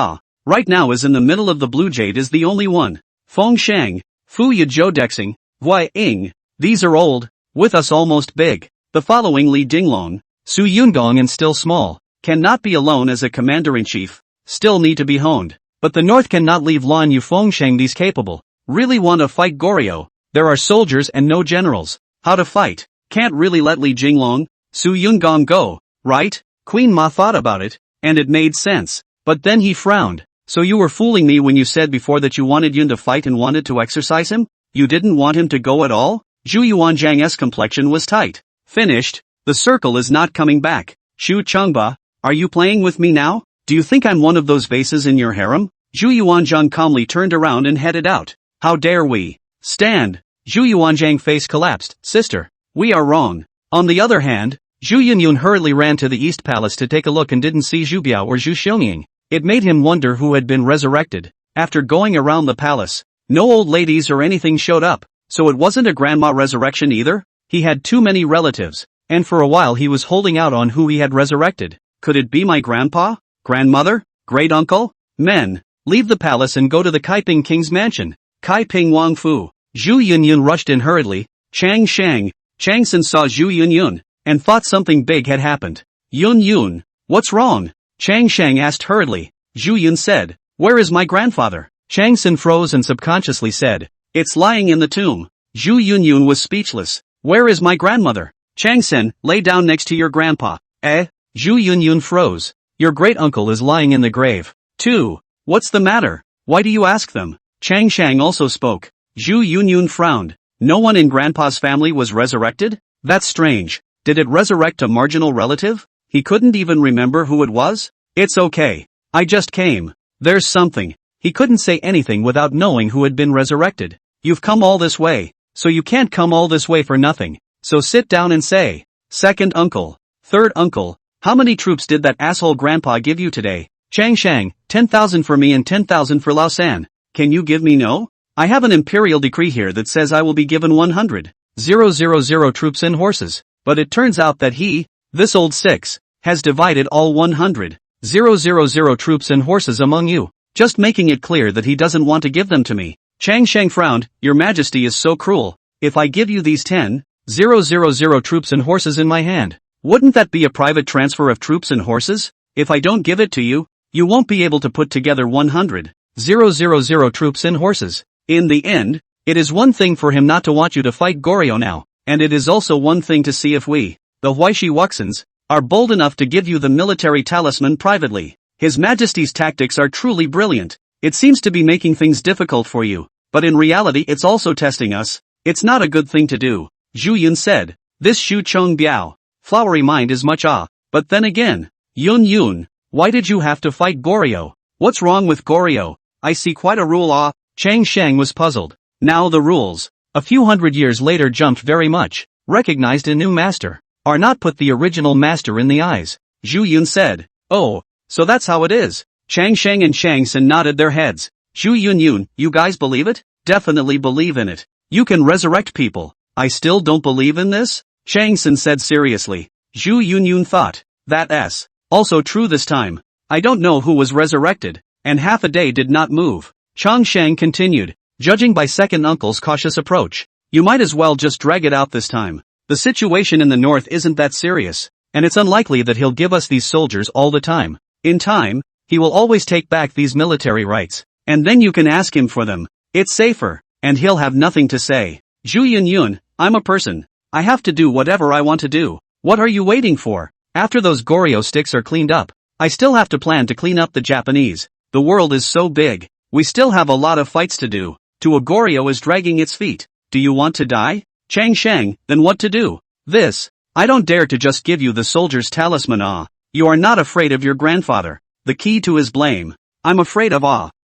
Right now is in the middle of the Blue Jade is the only one. Feng Shang, Fu Yizhou Dexing, Wei Ying, these are old, with us almost big. The following Li Dinglong, Su Yungong and still small, cannot be alone as a commander-in-chief, still need to be honed. But the north cannot leave Lan Yu Feng Shang these capable. Really want to fight Goryo, there are soldiers and no generals. How to fight? Can't really let Li Jinglong, Su Yungong go, right? Queen Ma thought about it. and it made sense. But then he frowned. So you were fooling me when you said before that you wanted Yun to fight and wanted to exercise him? You didn't want him to go at all? Zhu Yuanzhang's complexion was tight. Finished. The circle is not coming back. Shu Chengba, are you playing with me now? Do you think I'm one of those vases in your harem? Zhu Yuanzhang calmly turned around and headed out. How dare we? Stand. Zhu Yuanzhang face collapsed. Sister, we are wrong. On the other hand, Zhu Yunyun hurriedly ran to the East Palace to take a look and didn't see Zhu Biao or Zhu Xiongning. It made him wonder who had been resurrected. After going around the palace, no old ladies or anything showed up, so it wasn't a grandma resurrection either? He had too many relatives, and for a while he was holding out on who he had resurrected. Could it be my grandpa? Grandmother? Great uncle? Men, leave the palace and go to the Kaiping King's mansion. Kaiping Wang Fu. Zhu Yunyun rushed in hurriedly. Chang Shang. Chang Sen saw Zhu Yunyun, and thought something big had happened. Yun, what's wrong? Chang Shang asked hurriedly. Zhu Yun said, where is my grandfather? Chang Sen froze and subconsciously said, it's lying in the tomb. Zhu Yunyun was speechless. Where is my grandmother? Chang Sen, lay down next to your grandpa. Zhu Yunyun froze. Your great uncle is lying in the grave. 2. What's the matter? Why do you ask them? Chang Shang also spoke. Zhu Yunyun frowned. No one in grandpa's family was resurrected? That's strange. Did it resurrect a marginal relative? He couldn't even remember who it was? It's okay. I just came. There's something. He couldn't say anything without knowing who had been resurrected. You've come all this way, so you can't come all this way for nothing. So sit down and say, second uncle, third uncle, how many troops did that asshole grandpa give you today? Chang Shang, 10,000 for me and 10,000 for Lao San. Can you give me no? I have an imperial decree here that says I will be given 100,000 troops and horses, but it turns out that he, this old six, has divided all 100,000 troops and horses among you, just making it clear that he doesn't want to give them to me. Chang Shang frowned. Your Majesty is so cruel. If I give you these 10,000 troops and horses in my hand, wouldn't that be a private transfer of troops and horses? If I don't give it to you, you won't be able to put together 100,000 troops and horses. In the end, it is one thing for him not to want you to fight Goryo now, and it is also one thing to see if we, the Huaishi Wuxins, are bold enough to give you the military talisman privately. His Majesty's tactics are truly brilliant. It seems to be making things difficult for you, but in reality it's also testing us. It's not a good thing to do. Zhu Yun said. This Shu Chong Biao, flowery mind is much but then again, Yun, why did you have to fight Goryo? What's wrong with Goryo? I see quite a rule Chang Shang was puzzled. Now the rules, a few hundred years later jumped very much, recognized a new master, are not put the original master in the eyes. Zhu Yun said. Oh, so that's how it is. Chang Shang and Chang Sen nodded their heads. Zhu Yunyun, you guys believe it? Definitely believe in it. You can resurrect people. I still don't believe in this? Chang Sen said seriously. Zhu Yunyun thought, that's also true this time. I don't know who was resurrected, and half a day did not move. Chang Shang continued, judging by second uncle's cautious approach, you might as well just drag it out this time. The situation in the north isn't that serious, and it's unlikely that he'll give us these soldiers all the time. In time, he will always take back these military rights, and then you can ask him for them. It's safer, and he'll have nothing to say. Zhu Yunyun, I'm a person. I have to do whatever I want to do. What are you waiting for? After those Goryo sticks are cleaned up, I still have to plan to clean up the Japanese. The world is so big. We still have a lot of fights to do. To a Goryo is dragging its feet. Do you want to die? Chang Shang, then what to do? This. I don't dare to just give you the soldier's talisman You are not afraid of your grandfather. The key to his blame. I'm afraid of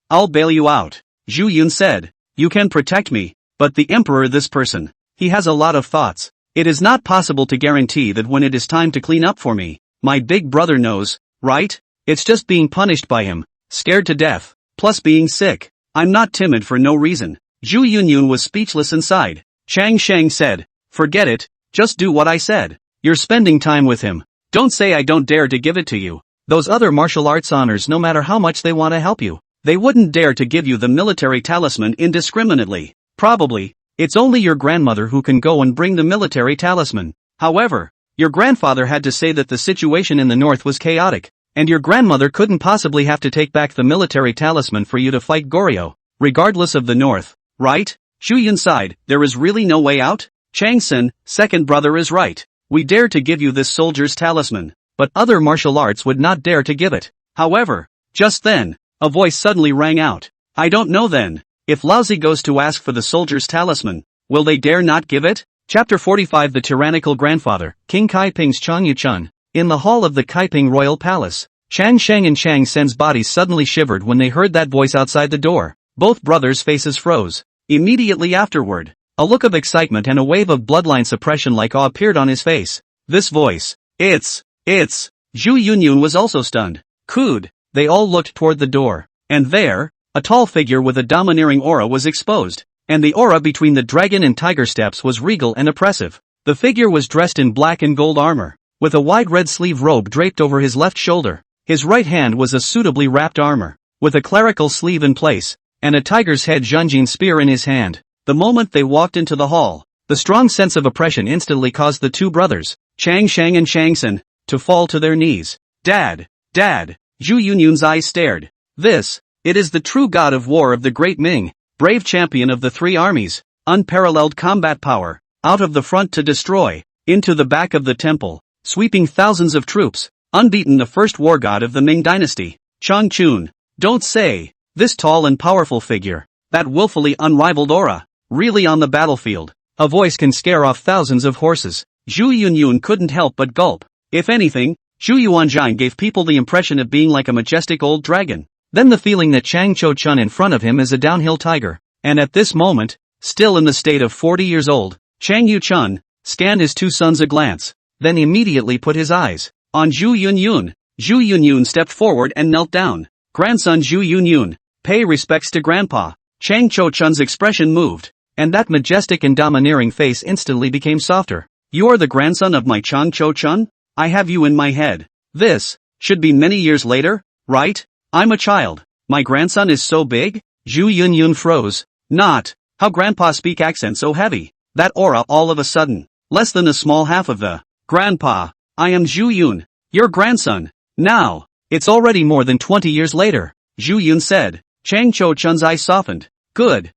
I'll bail you out. Zhu Yun said. You can protect me, but the emperor this person. He has a lot of thoughts. It is not possible to guarantee that when it is time to clean up for me, my big brother knows, right? It's just being punished by him, scared to death, plus being sick. I'm not timid for no reason. Zhu Yunyun was speechless inside. Chang Shang said, forget it, just do what I said. You're spending time with him. Don't say I don't dare to give it to you. Those other martial arts honors, no matter how much they want to help you, they wouldn't dare to give you the military talisman indiscriminately. Probably, it's only your grandmother who can go and bring the military talisman. However, your grandfather had to say that the situation in the north was chaotic, and your grandmother couldn't possibly have to take back the military talisman for you to fight Goryo, regardless of the north, right? Zhu Yun sighed, there is really no way out? Chang Sen, second brother is right. We dare to give you this soldier's talisman. but other martial arts would not dare to give it. However, just then, a voice suddenly rang out. I don't know then. If Laozi goes to ask for the soldier's talisman, will they dare not give it? Chapter 45 The Tyrannical Grandfather, King Kai Ping's Chang Yuchun. In the hall of the Kaiping royal palace, Chang Sheng and Chang Sen's bodies suddenly shivered when they heard that voice outside the door. Both brothers' faces froze. Immediately afterward, a look of excitement and a wave of bloodline suppression like awe appeared on his face. This voice, it's, Zhu Yunyun was also stunned. Cooed. They all looked toward the door. And there, a tall figure with a domineering aura was exposed. And the aura between the dragon and tiger steps was regal and oppressive. The figure was dressed in black and gold armor, with a wide red sleeve robe draped over his left shoulder. His right hand was a suitably wrapped armor, with a clerical sleeve in place, and a tiger's head Zhanjin spear in his hand. The moment they walked into the hall, the strong sense of oppression instantly caused the two brothers, Chang Sheng and Chang Sen, to fall to their knees. Dad! Zhu Yunyun's eyes stared. It is the true god of war of the great Ming, brave champion of the three armies, unparalleled combat power, out of the front to destroy, into the back of the temple, sweeping thousands of troops, unbeaten the first war god of the Ming dynasty. Chang Chun, don't say, this tall and powerful figure, that willfully unrivaled aura, really on the battlefield, a voice can scare off thousands of horses. Zhu Yunyun couldn't help but gulp. If anything, Zhu Yuanjing gave people the impression of being like a majestic old dragon. Then the feeling that Chang Cho Chun in front of him is a downhill tiger. And at this moment, still in the state of 40 years old, Chang Yu Chun scanned his two sons a glance, then immediately put his eyes on Zhu Yunyun. Zhu Yunyun stepped forward and knelt down. Grandson Zhu Yunyun, pay respects to Grandpa. Chang Cho Chun's expression moved, and that majestic and domineering face instantly became softer. You are the grandson of my Chang Cho Chun? I have you in my head. This should be many years later, right? I'm a child. My grandson is so big? Zhu Yunyun froze. Not. How Grandpa speak accent so heavy? That aura all of a sudden. Less than a small half of the. Grandpa. I am Zhu Yun. Your grandson. Now. It's already more than 20 years later. Zhu Yun said. Chang Cho Chun's eyes softened. Good.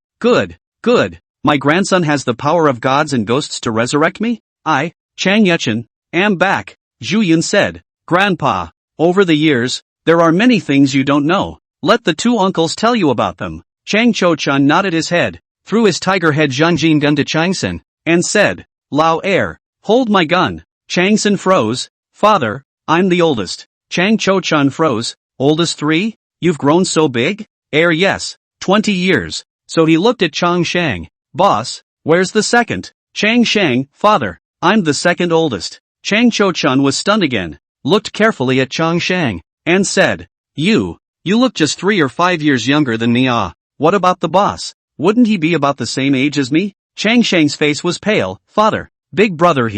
My grandson has the power of gods and ghosts to resurrect me? I, Chang Yuchun, am back. Zhu Yun said. Grandpa. Over the years, there are many things you don't know. Let the two uncles tell you about them. Chang Cho Chun nodded his head, threw his tiger head Zhanjin gun to Chang Sen, and said, Lao heir, hold my gun. Chang Sen froze. Father, I'm the oldest. Chang Cho Chun froze. Oldest 3? You've grown so big? Heir yes. 20 years. So he looked at Chang Shang. Boss, where's the second? Chang Shang, father, I'm the second oldest. Chang Cho Chun was stunned again, looked carefully at Chang Shang, and said, You look just 3 or 5 years younger than me. What about the boss? Wouldn't he be about the same age as me? Chang Shang's face was pale. Father, big brother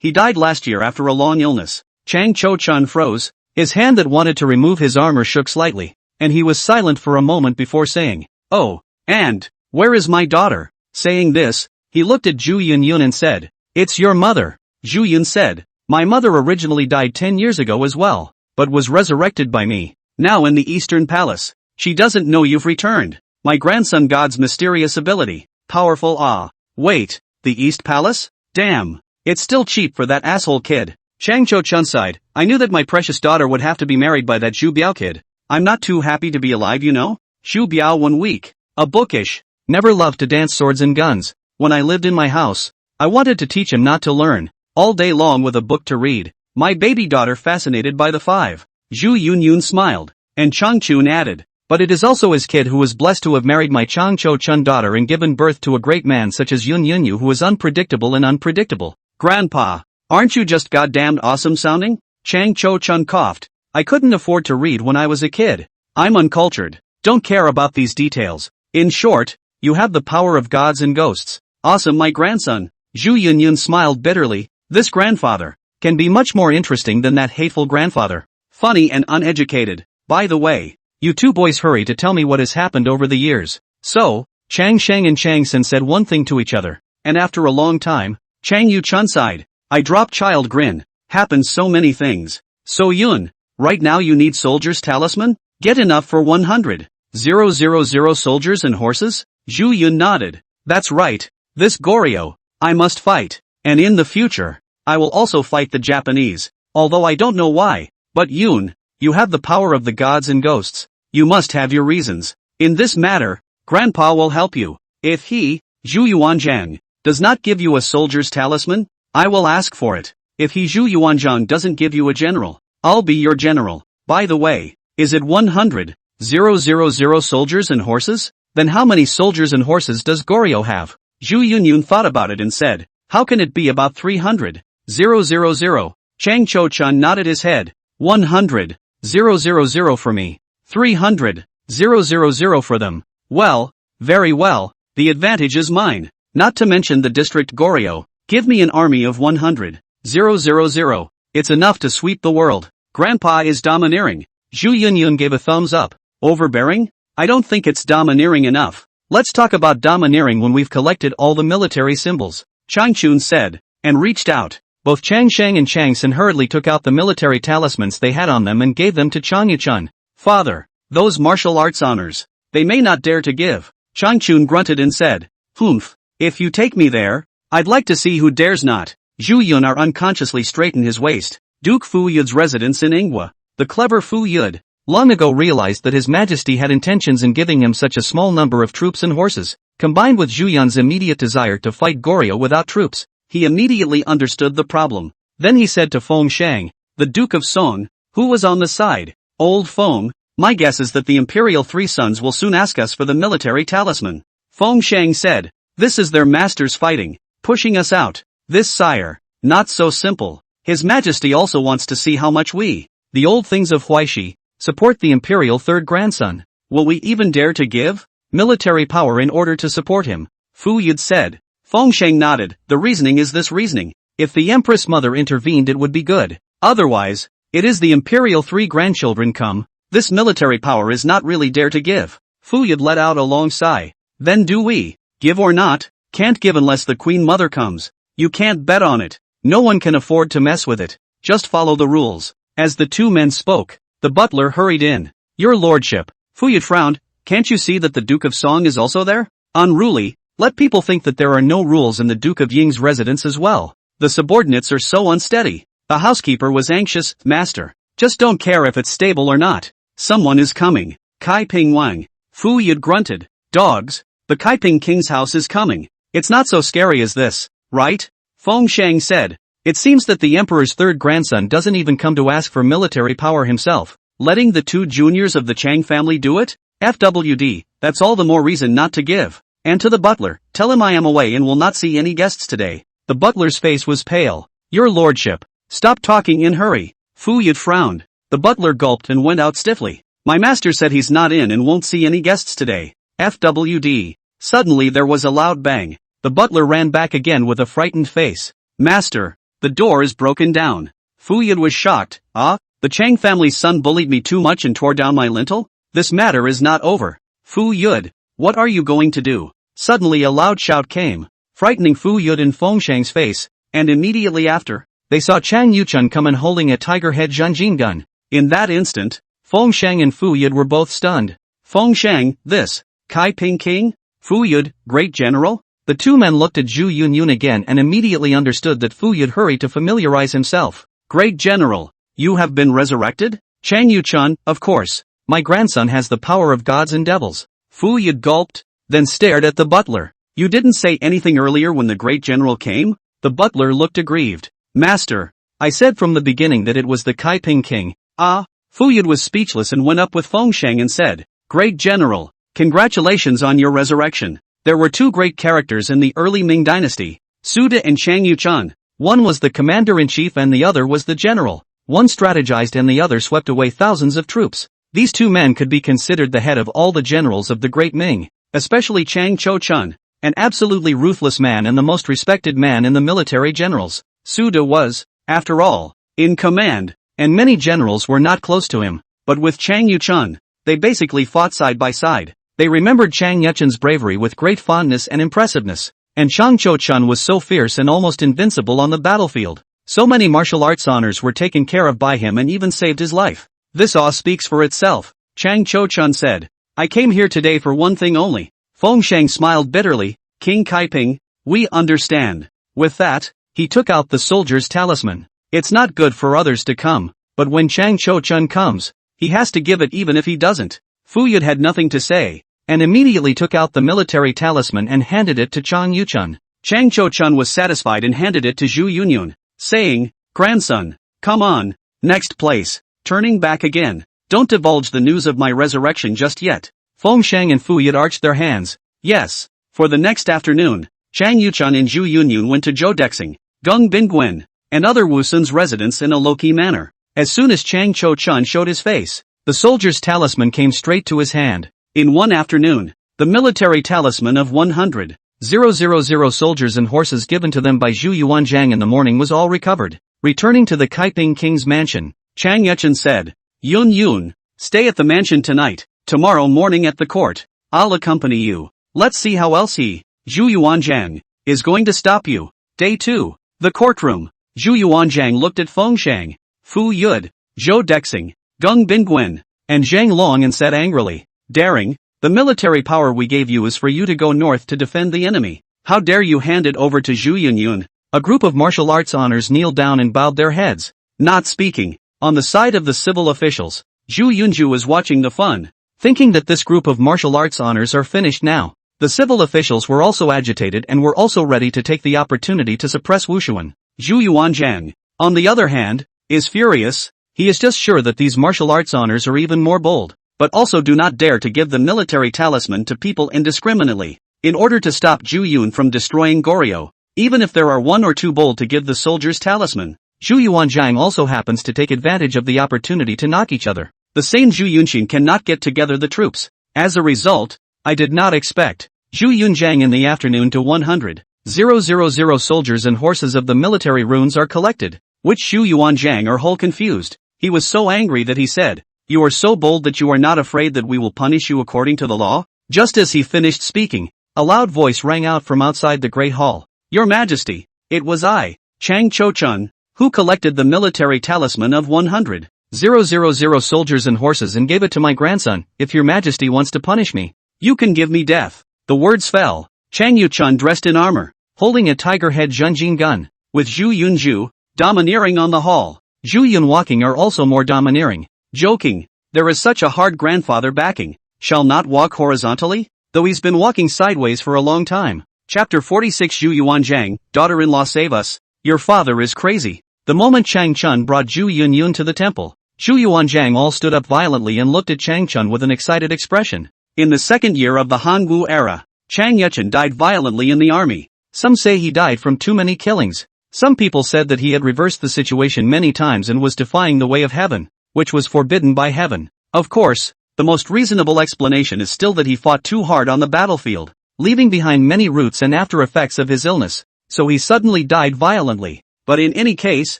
he died last year after a long illness. Chang Cho Chun froze. His hand that wanted to remove his armor shook slightly, and he was silent for a moment before saying, Oh, and, where is my daughter? Saying this, he looked at Zhu Yunyun and said, It's your mother. Zhu Yun said, My mother originally died 10 years ago as well, but was resurrected by me, now in the Eastern Palace. She doesn't know you've returned. My grandson God's mysterious ability. Powerful. Wait, the East Palace? Damn, it's still cheap for that asshole kid. Chang Cho Chun sighed. I knew that my precious daughter would have to be married by that Zhu Biao kid. I'm not too happy to be alive, you know? Zhu Biao 1 week. A bookish. Never loved to dance swords and guns. When I lived in my house, I wanted to teach him not to learn. All day long with a book to read. My baby daughter fascinated by the 5. Zhu Yunyun smiled. And Chang Chun added. But it is also his kid who was blessed to have married my Chang Cho Chun daughter and given birth to a great man such as Yun Yunyu who is unpredictable and unpredictable. Grandpa, aren't you just goddamned awesome sounding? Chang Cho Chun coughed. I couldn't afford to read when I was a kid. I'm uncultured. Don't care about these details. In short, you have the power of gods and ghosts. Awesome my grandson. Zhu Yunyun smiled bitterly. This grandfather can be much more interesting than that hateful grandfather. Funny and uneducated. By the way, you two boys hurry to tell me what has happened over the years. So, Chang Sheng and Chang Sen said one thing to each other, and after a long time, Chang Yu Chun sighed. I dropped child grin. Happened so many things. So Yun, right now you need soldiers' talisman? Get enough for 100,000 soldiers and horses? Zhu Yun nodded. That's right. This Goryeo, I must fight. And in the future, I will also fight the Japanese. although I don't know why. But Yoon, you have the power of the gods and ghosts. You must have your reasons. In this matter, Grandpa will help you. If he, Zhu Yuanzhang, does not give you a soldier's talisman, I will ask for it. If he Zhu Yuanzhang doesn't give you a general, I'll be your general. By the way, is it 100,000 soldiers and horses? Then how many soldiers and horses does Goryeo have? Zhu Yunyun thought about it and said, how can it be about 300,000? Chang Cho-chan nodded his head. 100,000 for me. 300,000 for them. Well, very well, the advantage is mine. Not to mention the district Goryeo. Give me an army of 100,000. It's enough to sweep the world. Grandpa is domineering. Zhu Yunyun gave a thumbs up. Overbearing? I don't think it's domineering enough. Let's talk about domineering when we've collected all the military symbols. Chang Chun said, and reached out. Both Chang Sheng and Chang Sen hurriedly took out the military talismans they had on them and gave them to Chang Yuchun. Father, those martial arts honors, they may not dare to give. Chang Chun grunted and said, Humph, if you take me there, I'd like to see who dares not. Zhu Yunar unconsciously straightened his waist. Duke Fu Yud's residence in Ingwa. The clever Fu Yud long ago realized that His Majesty had intentions in giving him such a small number of troops and horses, combined with Zhu Yun's immediate desire to fight Goryeo without troops. He immediately understood the problem. Then he said to Feng Shang, the Duke of Song, who was on the side, Old Feng, my guess is that the Imperial Three Sons will soon ask us for the military talisman. Feng Shang said, this is their masters fighting, pushing us out. This, sire, not so simple. His Majesty also wants to see how much we, the old things of Huaishi, support the Imperial third grandson. Will we even dare to give military power in order to support him? Fu Yud said. Feng Shang nodded. The reasoning is this reasoning. If the Empress Mother intervened it would be good. Otherwise, it is the Imperial three grandchildren come. This military power is not really dare to give. Fu Yud let out a long sigh. Then do we, give or not? Can't give unless the Queen Mother comes. You can't bet on it. No one can afford to mess with it. Just follow the rules. As the two men spoke, the butler hurried in. Your lordship. Fu Yud frowned. Can't you see that the Duke of Song is also there? Unruly. Let people think that there are no rules in the Duke of Ying's residence as well. The subordinates are so unsteady. The housekeeper was anxious. Master, just don't care if it's stable or not. Someone is coming. Kai Ping Wang. Fu Yud grunted. Dogs. The Kai Ping King's house is coming. It's not so scary as this, right? Feng Shang said. It seems that the emperor's third grandson doesn't even come to ask for military power himself, letting the two juniors of the Chang family do it? FWD, that's all the more reason not to give. And to the butler, tell him I am away and will not see any guests today. The butler's face was pale. Your lordship, stop talking in hurry. Fu Yud frowned. The butler gulped and went out stiffly. My master said he's not in and won't see any guests today. FWD. Suddenly there was a loud bang. The butler ran back again with a frightened face. Master, the door is broken down. Fu Yud was shocked. Ah, the Chang family's son bullied me too much and tore down my lintel? This matter is not over. Fu Yud, what are you going to do? Suddenly a loud shout came, frightening Fu Yud and Feng Shang's face, and immediately after, they saw Chang Yuchun come in holding a tiger-head Zhanjin gun. In that instant, Feng Shang and Fu Yud were both stunned. Feng Shang, this, Kai Ping King? Fu Yud, great general? The two men looked at Zhu Yunyun again and immediately understood that Fu Yud hurried to familiarize himself. Great general, you have been resurrected? Chang Yuchun, of course. My grandson has the power of gods and devils. Fu Yud gulped, then stared at the butler. You didn't say anything earlier when the great general came? The butler looked aggrieved. Master, I said from the beginning that it was the Kai Ping King. Ah, Fu Yud was speechless and went up with Feng Shang and said, Great general, congratulations on your resurrection. There were two great characters in the early Ming dynasty, Suda and Chang Yuchun. One was the commander-in-chief and the other was the general. One strategized and the other swept away thousands of troops. These two men could be considered the head of all the generals of the Great Ming, especially Chang Cho-chun, an absolutely ruthless man and the most respected man in the military generals. Suda was, after all, in command, and many generals were not close to him, but with Chang Yuchun, they basically fought side by side. They remembered Chang Yuchun's bravery with great fondness and impressiveness, and Chang Cho-chun was so fierce and almost invincible on the battlefield. So many martial arts honors were taken care of by him and even saved his life. This awe speaks for itself, Chang Cho-chun said. I came here today for one thing only. Feng Shang smiled bitterly. King Kaiping, we understand. With that, he took out the soldier's talisman. It's not good for others to come, but when Chang Cho-chun comes, he has to give it even if he doesn't. Fu Yud had nothing to say, and immediately took out the military talisman and handed it to Chang Yu-chun. Chang Cho-chun was satisfied and handed it to Zhu Yunyun, saying, "Grandson, come on, next place." Turning back again, "Don't divulge the news of my resurrection just yet." Feng Shang and Fu Yud arched their hands. Yes. For the next afternoon, Chang Yu-chun and Zhu Yunyun went to Zhou Dexing, Gung Bingguan, and other Wusun's residents in a low-key manner. As soon as Chang Cho-chun showed his face, the soldier's talisman came straight to his hand. In one afternoon, the military talisman of 100,000 soldiers and horses given to them by Zhu Yuanzhang in the morning was all recovered. Returning to the Kaiping king's mansion, Chang Yuchun said, "Yun Yun, stay at the mansion tonight. Tomorrow morning at the court, I'll accompany you. Let's see how else Zhu Yuanzhang, is going to stop you." Day 2. The courtroom. Zhu Yuanzhang looked at Feng Shang, Fu Yud, Zhou Dexing, Gung Bingguan, and Zhang Long and said angrily, "Daring, the military power we gave you is for you to go north to defend the enemy. How dare you hand it over to Zhu Yunyun?" A group of martial arts honors kneeled down and bowed their heads, not speaking. On the side of the civil officials, Zhu Yunju was watching the fun, thinking that this group of martial arts honors are finished now. The civil officials were also agitated and were also ready to take the opportunity to suppress Wushuan. Zhu Yuanzhang, on the other hand, is furious. He is just sure that these martial arts honors are even more bold, but also do not dare to give the military talisman to people indiscriminately, in order to stop Zhu Yun from destroying Goryeo. Even if there are one or two bold to give the soldiers talisman, Zhu Yuanzhang also happens to take advantage of the opportunity to knock each other. The same Zhu Yunxin cannot get together the troops. As a result, I did not expect Zhu Yunzhang in the afternoon to 100,000 soldiers and horses of the military runes are collected, which Zhu Yuanzhang are whole confused. He was so angry that he said, "You are so bold that you are not afraid that we will punish you according to the law?" Just as he finished speaking, a loud voice rang out from outside the great hall. "Your Majesty, it was I, Chang Cho-chun, who collected the military talisman of 100,000 soldiers and horses and gave it to my grandson. If your Majesty wants to punish me, you can give me death." The words fell. Chang Yu-chun dressed in armor, holding a tiger head Junjin gun, with Zhu Yunju, domineering on the hall. Zhu Yun walking are also more domineering. Joking, there is such a hard grandfather backing, shall not walk horizontally? Though he's been walking sideways for a long time. Chapter 46 Zhu Yuanzhang, daughter-in-law save us, your father is crazy. The moment Chang Chun brought Zhu Yunyun to the temple, Zhu Yuanzhang all stood up violently and looked at Chang Chun with an excited expression. In the second year of the Han-Wu era, Chang Yuchun died violently in the army. Some say he died from too many killings. Some people said that he had reversed the situation many times and was defying the way of heaven, which was forbidden by heaven. Of course, the most reasonable explanation is still that he fought too hard on the battlefield, leaving behind many roots and after effects of his illness, so he suddenly died violently. But in any case,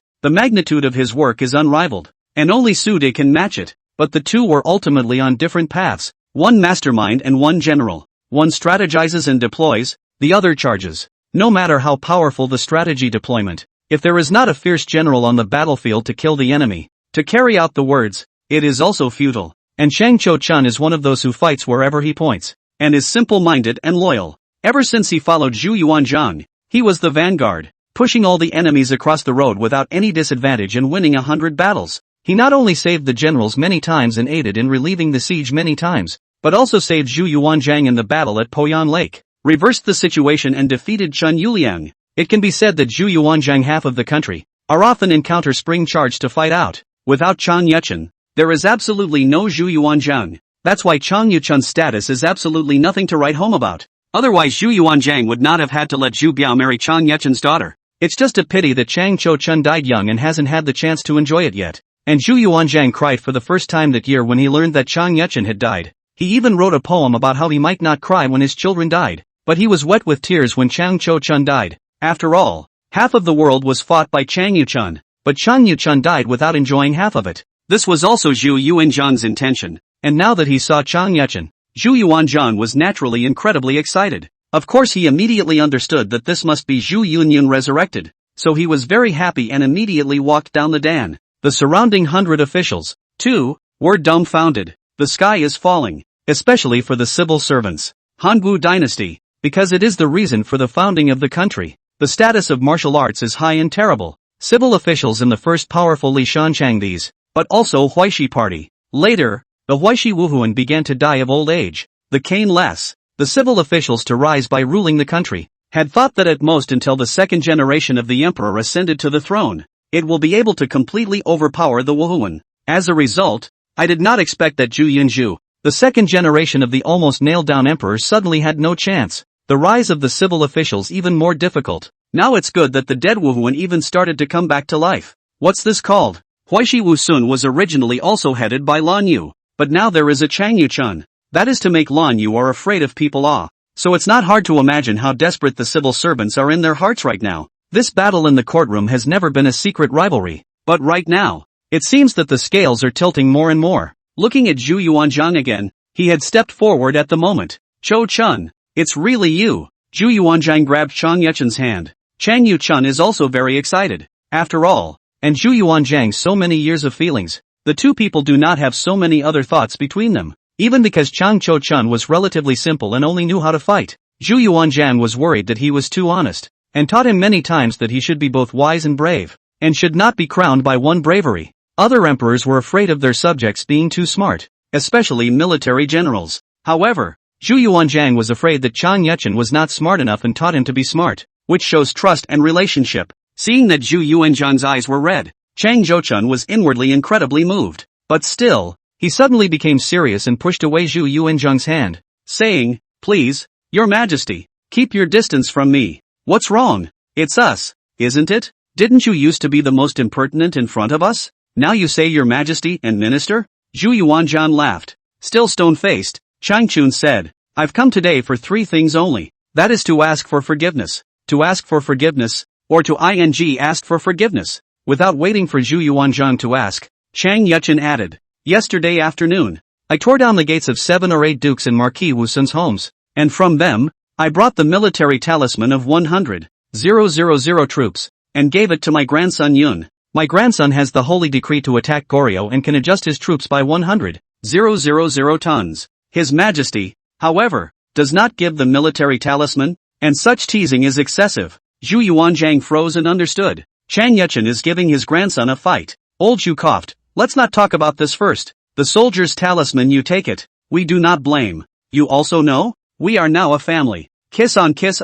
the magnitude of his work is unrivaled, and only Sude can match it. But the two were ultimately on different paths, one mastermind and one general. One strategizes and deploys, the other charges. No matter how powerful the strategy deployment, if there is not a fierce general on the battlefield to kill the enemy, to carry out the words, it is also futile. And Chang Cho-chun is one of those who fights wherever he points, and is simple-minded and loyal. Ever since he followed Zhu Yuanzhang, he was the vanguard, pushing all the enemies across the road without any disadvantage and winning 100 battles. He not only saved the generals many times and aided in relieving the siege many times, but also saved Zhu Yuanzhang in the battle at Poyan Lake, reversed the situation and defeated Chun Yuliang. It can be said that Zhu Yuanzhang half of the country are often in counter-spring charge to fight out. Without Chang Yuchun, there is absolutely no Zhu Yuanzhang. That's why Chang Yuchun's status is absolutely nothing to write home about. Otherwise Zhu Yuanzhang would not have had to let Zhu Biao marry Chang Yuchun's daughter. It's just a pity that Chang Cho-chun died young and hasn't had the chance to enjoy it yet. And Zhu Yuanzhang cried for the first time that year when he learned that Chang Yuchun had died. He even wrote a poem about how he might not cry when his children died, but he was wet with tears when Chang Cho-chun died. After all, half of the world was fought by Chang Yuchun, but Chang Yuchun died without enjoying half of it. This was also Zhu Yuanzhang's intention, and now that he saw Chang Yuchun, Zhu Yuanzhang was naturally incredibly excited. Of course he immediately understood that this must be Zhu Yunyun resurrected, so he was very happy and immediately walked down the Dan. The surrounding 100 officials, too, were dumbfounded. The sky is falling, especially for the civil servants. Han-Wu dynasty, because it is the reason for the founding of the country. The status of martial arts is high and terrible. civil officials in the first powerful Li Shanchang these, but also Huaishi party. Later, the Huaishi Wuhuan began to die of old age. The Cain less, the civil officials to rise by ruling the country, had thought that at most until the second generation of the emperor ascended to the throne, it will be able to completely overpower the Wuhuan. As a result, I did not expect that Zhu Yunzhu, the second generation of the almost nailed-down emperor, suddenly had no chance. The rise of the civil officials even more difficult. Now it's good that the dead Wuhuan even started to come back to life. What's this called? Huaishi Wusun was originally also headed by Lan Yu, but now there is a Chang Yu-chun. That is to make Lan Yu are afraid of people. So it's not hard to imagine how desperate the civil servants are in their hearts right now. This battle in the courtroom has never been a secret rivalry, but right now, it seems that the scales are tilting more and more. Looking at Zhu Yuanzhang again, he had stepped forward at the moment. Cho Chun, it's really you. Zhu Yuanzhang grabbed Chang Yuchun's hand. Chang Yu-chun is also very excited. After all, and Zhu Yuanzhang so many years of feelings, the two people do not have so many other thoughts between them. Even because Chang Cho-chun was relatively simple and only knew how to fight, Zhu Yuanzhang was worried that he was too honest, and taught him many times that he should be both wise and brave, and should not be crowned by one bravery. Other emperors were afraid of their subjects being too smart, especially military generals. However, Zhu Yuanzhang was afraid that Chang Yuchun was not smart enough and taught him to be smart, which shows trust and relationship. Seeing that Zhu Yuanzhang's eyes were red, Chang Zhouchun was inwardly incredibly moved. But still, he suddenly became serious and pushed away Zhu Yuanzhang's hand, saying, "Please, Your Majesty, keep your distance from me. What's wrong? It's us, isn't it? Didn't you used to be the most impertinent in front of us? Now you say Your Majesty and Minister?" Zhu Yuanzhang laughed. Still stone-faced, Chang Chun said, "I've come today for three things only. That is to ask for forgiveness, to ask for forgiveness, or to ask for forgiveness." Without waiting for Zhu Yuanzhang to ask, Chang Yuchun added, "Yesterday afternoon, I tore down the gates of 7 or 8 dukes and Marquis Wusun's homes, and from them, I brought the military talisman of 100,000 troops, and gave it to my grandson Yun. My grandson has the holy decree to attack Goryeo and can adjust his troops by 100,000 tons. His Majesty, however, does not give the military talisman, and such teasing is excessive." Zhu Yuanzhang froze and understood. Chang Yuchun is giving his grandson a fight. Old Zhu coughed. "Let's not talk about this first. The soldier's talisman, you take it. We do not blame. You also know? We are now a family. Kiss on kiss,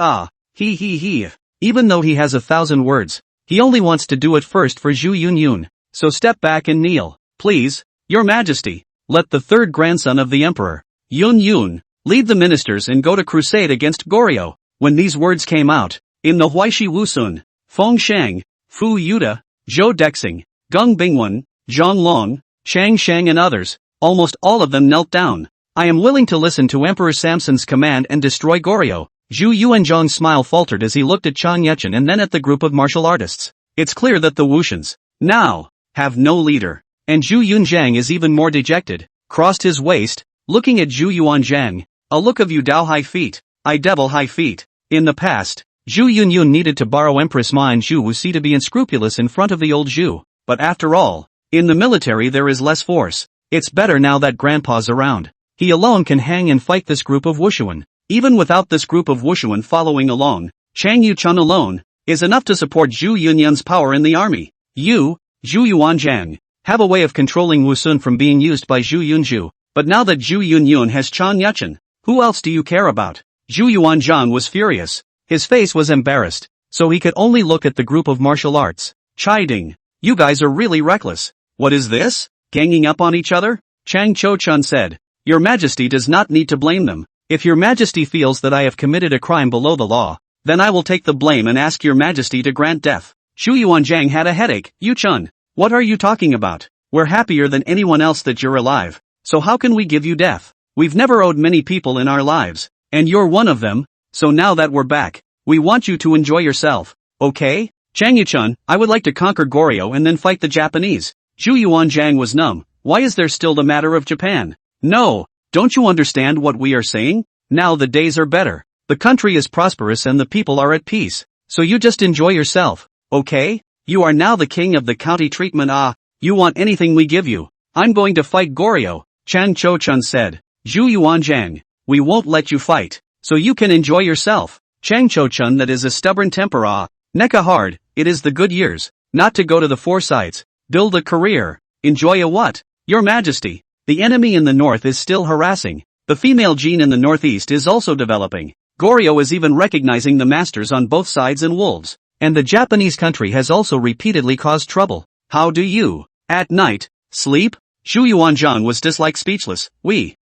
he. Even though he has 1,000 words, he only wants to do it first for Zhu Yunyun. So step back and kneel, please, Your Majesty. Let the third grandson of the emperor, Yun, lead the ministers and go to crusade against Goryeo." When these words came out, in the Huaishi Wusun, Feng Shang, Fu Yuda, Zhou Dexing, Geng Bingwen, Zhang Long, Chang Shang and others, almost all of them knelt down. "I am willing to listen to Emperor Samson's command and destroy Goryeo." Zhu Yuanzhang's smile faltered as he looked at Chang Yuchun and then at the group of martial artists. It's clear that the Wushans, now, have no leader. And Zhu Yunzhang is even more dejected, crossed his waist, looking at Zhu Yuanzhang, a look of "You Dao high feet, I devil high feet." In the past, Zhu Yunyun needed to borrow Empress Min Zhu Wuxi to be unscrupulous in front of the old Zhu, but after all, in the military there is less force. It's better now that Grandpa's around. He alone can hang and fight this group of Wushuan. Even without this group of Wushuan following along, Chang Yuchun alone is enough to support Zhu Yunyun's power in the army. You, Zhu Yuanzhang, have a way of controlling Wusun from being used by Zhu Yunzhu, but now that Zhu Yunyun has Chang Yuchun, who else do you care about? Zhu Yuanzhang was furious. His face was embarrassed, so he could only look at the group of martial arts, chiding, "You guys are really reckless. What is this? Ganging up on each other?" Chang Cho-chun said, "Your Majesty does not need to blame them. If Your Majesty feels that I have committed a crime below the law, then I will take the blame and ask Your Majesty to grant death." Zhu Yuanzhang had a headache. "Yu-chun, what are you talking about? We're happier than anyone else that you're alive, so how can we give you death? We've never owed many people in our lives, and you're one of them. So now that we're back, we want you to enjoy yourself, okay? Chang Yuchun, I would like to conquer Goryeo and then fight the Japanese." Zhu Yuanzhang was numb. Why is there still the matter of Japan? No, don't you understand what we are saying? Now the days are better. The country is prosperous and the people are at peace. So you just enjoy yourself, okay? You are now the king of the county treatment. You want anything we give you. I'm going to fight Goryeo, Chang Cho-chun said. Zhu Yuanzhang, we won't let you fight. So you can enjoy yourself. Chang Cho-chun, that is a stubborn temper. Necka hard, it is the good years. Not to go to the four sides. Build a career. Enjoy a what? Your Majesty. The enemy in the north is still harassing. The female gene in the northeast is also developing. Goryo is even recognizing the masters on both sides and wolves. And the Japanese country has also repeatedly caused trouble. How do you, at night, sleep? Zhu Yuanzhang was just speechless. We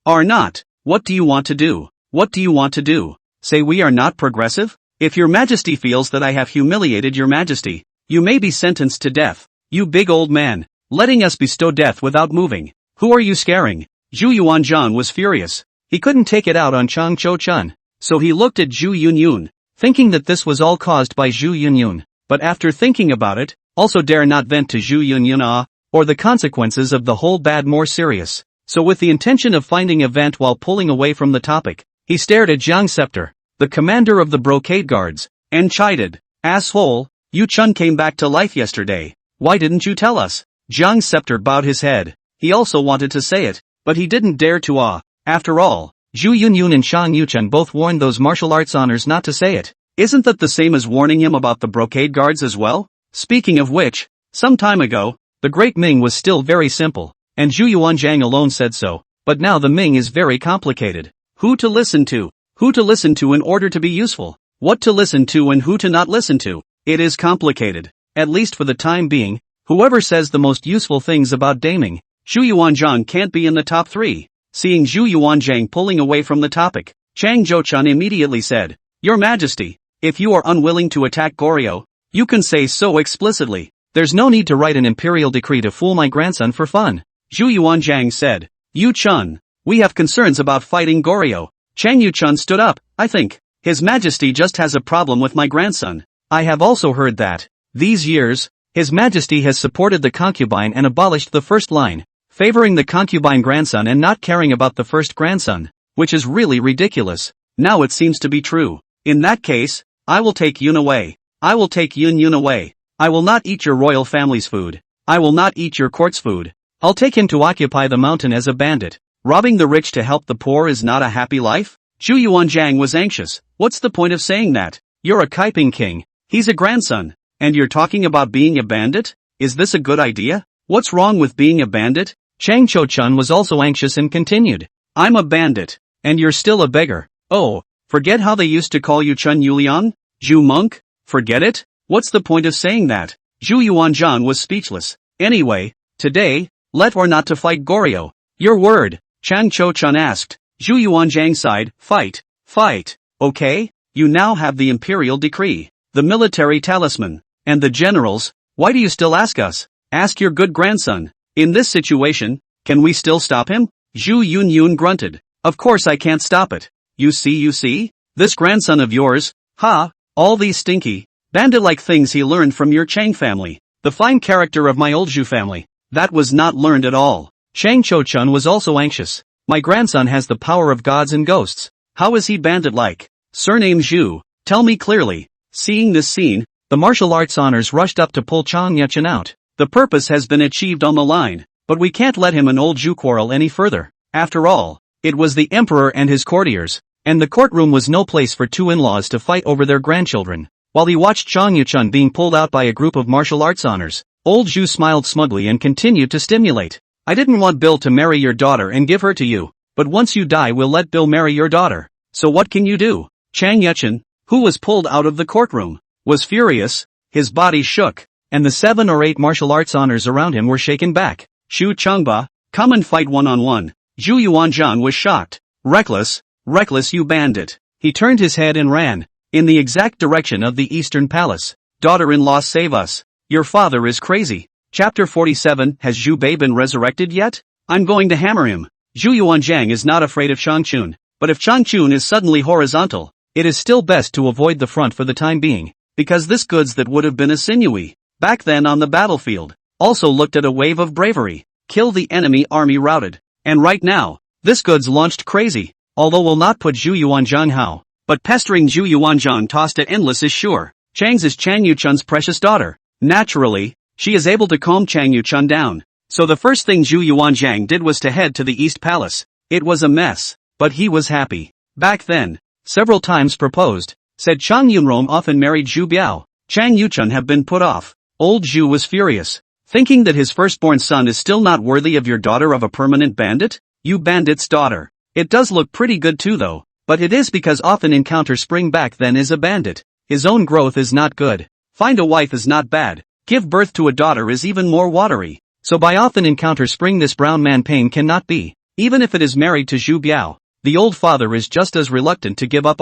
are not. What do you want to do? What do you want to do? Say we are not progressive? If your Majesty feels that I have humiliated your Majesty, you may be sentenced to death. You big old man, letting us bestow death without moving. Who are you scaring? Zhu Yuanzhang was furious. He couldn't take it out on Chang Cho-chun. So he looked at Zhu Yunyun, thinking that this was all caused by Zhu Yunyun. But after thinking about it, also dare not vent to Zhu Yunyun or the consequences of the whole bad more serious. So with the intention of finding a vent while pulling away from the topic, he stared at Jiang Scepter, the commander of the brocade guards, and chided, "Asshole, Yu Chun came back to life yesterday. Why didn't you tell us?" Jiang Scepter bowed his head. He also wanted to say it, but he didn't dare to. After all, Zhu Yunyun and Shang Yuchun both warned those martial arts honors not to say it. Isn't that the same as warning him about the brocade guards as well? Speaking of which, some time ago, the Great Ming was still very simple, and Zhu Yuanzhang alone said so, but now the Ming is very complicated. Who to listen to? Who to listen to in order to be useful? What to listen to and who to not listen to? It is complicated. At least for the time being, whoever says the most useful things about Daming, Zhu Yuanzhang can't be in the top 3. Seeing Zhu Yuanzhang pulling away from the topic, Chang Zhou-chun immediately said, "Your Majesty, if you are unwilling to attack Goryo, you can say so explicitly. There's no need to write an imperial decree to fool my grandson for fun." Zhu Yuanzhang said, "Yu Chun, we have concerns about fighting Goryo." Chang Yu-chun stood up. "I think His Majesty just has a problem with my grandson. I have also heard that, these years, His Majesty has supported the concubine and abolished the first line, favoring the concubine grandson and not caring about the first grandson, which is really ridiculous. Now it seems to be true. In that case, I will take Yun away. I will take Yun away. I will not eat your royal family's food. I will not eat your court's food. I'll take him to occupy the mountain as a bandit. Robbing the rich to help the poor is not a happy life?" Zhu Yuanzhang was anxious. "What's the point of saying that? You're a Kaiping king. He's a grandson. And you're talking about being a bandit? Is this a good idea? What's wrong with being a bandit?" Chang Cho-chun was also anxious and continued, "I'm a bandit. And you're still a beggar. Oh, forget how they used to call you Chun Yuliang? Zhu Monk? Forget it? What's the point of saying that?" Zhu Yuanzhang was speechless. "Anyway, today, let or not to fight Goryo?" "Your word," Chang Cho-chun asked. Zhu Yuanzhang sighed, "Fight. Fight. Okay, you now have the imperial decree, the military talisman, and the generals. Why do you still ask us? Ask your good grandson. In this situation, can we still stop him?" Zhu Yunyun grunted. "Of course I can't stop it. You see? This grandson of yours, all these stinky, bandit-like things he learned from your Chang family. The fine character of my old Zhu family. That was not learned at all." Chang Cho-chun was also anxious. "My grandson has the power of gods and ghosts. How is he bandit-like? Surname Zhu, tell me clearly." Seeing this scene, the martial arts honors rushed up to pull Chang Yuchun out. "The purpose has been achieved on the line, but we can't let him and old Zhu quarrel any further. After all, it was the emperor and his courtiers, and the courtroom was no place for two in-laws to fight over their grandchildren." While he watched Chang Yuchun being pulled out by a group of martial arts honors, old Zhu smiled smugly and continued to stimulate. "I didn't want Bill to marry your daughter and give her to you, but once you die we'll let Bill marry your daughter. So what can you do?" Chang Yuchun, who was pulled out of the courtroom, was furious. His body shook, and the 7 or 8 martial arts honors around him were shaken back. "Shu Changba, come and fight one-on-one." Zhu Yuanzhang was shocked. Reckless, you bandit." He turned his head and ran, in the exact direction of the Eastern Palace. "Daughter-in-law, save us. Your father is crazy." Chapter 47. Has Zhu Bei been resurrected yet? I'm going to hammer him. Zhu Yuanzhang is not afraid of Changchun, but if Changchun is suddenly horizontal, it is still best to avoid the front for the time being, because this goods that would have been a sinewy, back then on the battlefield, also looked at a wave of bravery, kill the enemy army routed. And right now, this goods launched crazy, although will not put Zhu Yuanzhang how, but pestering Zhu Yuanzhang tossed at endless is sure. Chang's is Chang Yuchun's precious daughter. Naturally, she is able to calm Chang Yuchun down. So the first thing Zhu Yuanzhang did was to head to the East Palace. It was a mess, but he was happy. Back then, several times proposed, said Chang Yunrong often married Zhu Biao. Chang Yuchun have been put off. Old Zhu was furious, thinking that his firstborn son is still not worthy of your daughter of a permanent bandit? You bandit's daughter. It does look pretty good too though, but it is because often encounter spring back then is a bandit. His own growth is not good. Find a wife is not bad. Give birth to a daughter is even more watery. So by often encounter spring this brown man pain cannot be. Even if it is married to Zhu Biao, the old father is just as reluctant to give up.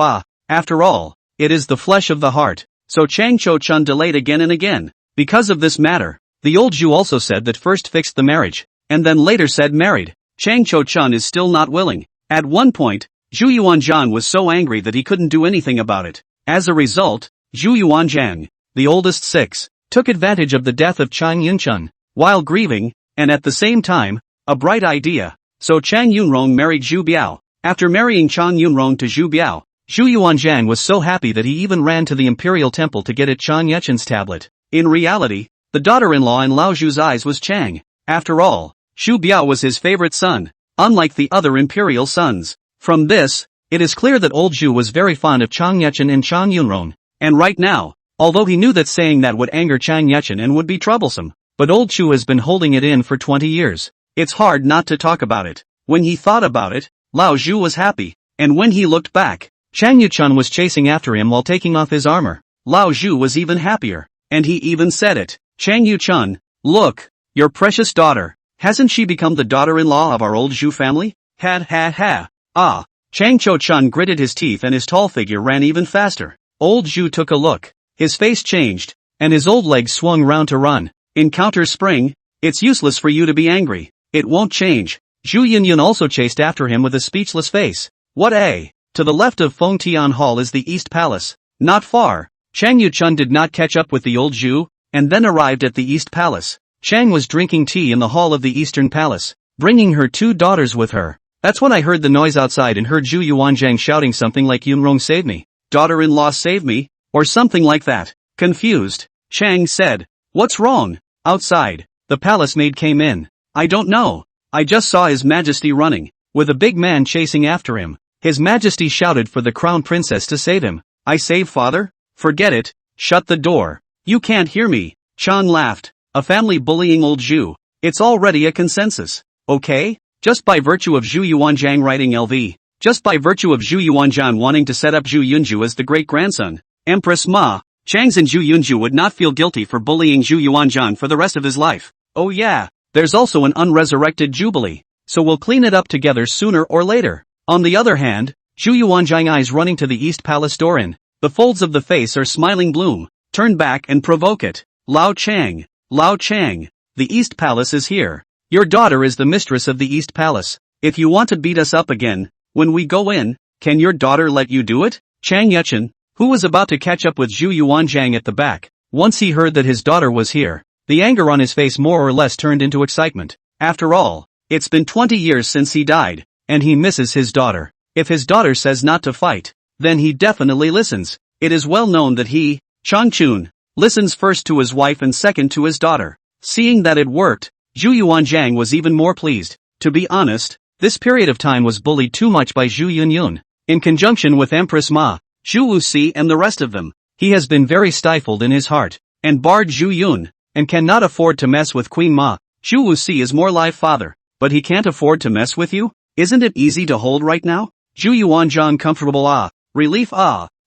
After all, it is the flesh of the heart. So Chang Cho-chun delayed again and again. Because of this matter, the old Zhu also said that first fixed the marriage, and then later said married. Chang Cho-chun is still not willing. At one point, Zhu Yuanzhang was so angry that he couldn't do anything about it. As a result, Zhu Yuanzhang, the oldest six, took advantage of the death of Chang Yunchun, while grieving, and at the same time, a bright idea. So Chang Yunrong married Zhu Biao. After marrying Chang Yunrong to Zhu Biao, Zhu Yuanzhang was so happy that he even ran to the imperial temple to get at Chang Yechun's tablet. In reality, the daughter-in-law in Lao Zhu's eyes was Chang. After all, Zhu Biao was his favorite son, unlike the other imperial sons. From this, it is clear that old Zhu was very fond of Chang Yechun and Chang Yunrong. And right now, although he knew that saying that would anger Chang Yechun and would be troublesome, but old Zhu has been holding it in for 20 years. It's hard not to talk about it. When he thought about it, Lao Zhu was happy, and when he looked back, Chang Yuchun was chasing after him while taking off his armor. Lao Zhu was even happier, and he even said it. Chang Yuchun, look, your precious daughter, hasn't she become the daughter-in-law of our old Zhu family? Ha ha ha. Ah. Chang Cho-chun gritted his teeth and his tall figure ran even faster. Old Zhu took a look. His face changed, and his old legs swung round to run. Encounter spring? It's useless for you to be angry. It won't change. Zhu Yunyun also chased after him with a speechless face. What a? To the left of Feng Tian Hall is the East Palace. Not far. Chang Yuchun did not catch up with the old Zhu, and then arrived at the East Palace. Chang was drinking tea in the hall of the Eastern Palace, bringing her two daughters with her. That's when I heard the noise outside and heard Zhu Yuanzhang shouting something like Yunrong save me, daughter-in-law save me, or something like that. Confused, Chang said, what's wrong? Outside, the palace maid came in. I don't know. I just saw His Majesty running, with a big man chasing after him. His Majesty shouted for the crown princess to save him. I save father? Forget it, shut the door. You can't hear me. Chang laughed. A family bullying old Zhu. It's already a consensus. Okay? Just by virtue of Zhu Yuanzhang writing LV. Just by virtue of Zhu Yuanzhang wanting to set up Zhu Yunju as the great-grandson. Empress Ma, Chang's and Zhu Yunju would not feel guilty for bullying Zhu Yuanzhang for the rest of his life. Oh yeah, there's also an unresurrected jubilee. So we'll clean it up together sooner or later. On the other hand, Zhu Yuanzhang eyes running to the East Palace door in. The folds of the face are smiling bloom. Turn back and provoke it. Lao Chang, the East Palace is here. Your daughter is the mistress of the East Palace. If you want to beat us up again, when we go in, can your daughter let you do it? Chang Yechun, who was about to catch up with Zhu Yuanzhang at the back, once he heard that his daughter was here, the anger on his face more or less turned into excitement. After all, it's been 20 years since he died, and he misses his daughter. If his daughter says not to fight, then he definitely listens. It is well known that he, Chang Chun, listens first to his wife and second to his daughter. Seeing that it worked, Zhu Yuanzhang was even more pleased. To be honest, this period of time was bullied too much by Zhu Yunyun. In conjunction with Empress Ma, Zhu Wuxi and the rest of them, he has been very stifled in his heart, and barred Zhu Yun, and cannot afford to mess with Queen Ma. Zhu Wuxi is more live father, but he can't afford to mess with you? Isn't it easy to hold right now? Zhu Yuanzhang comfortable relief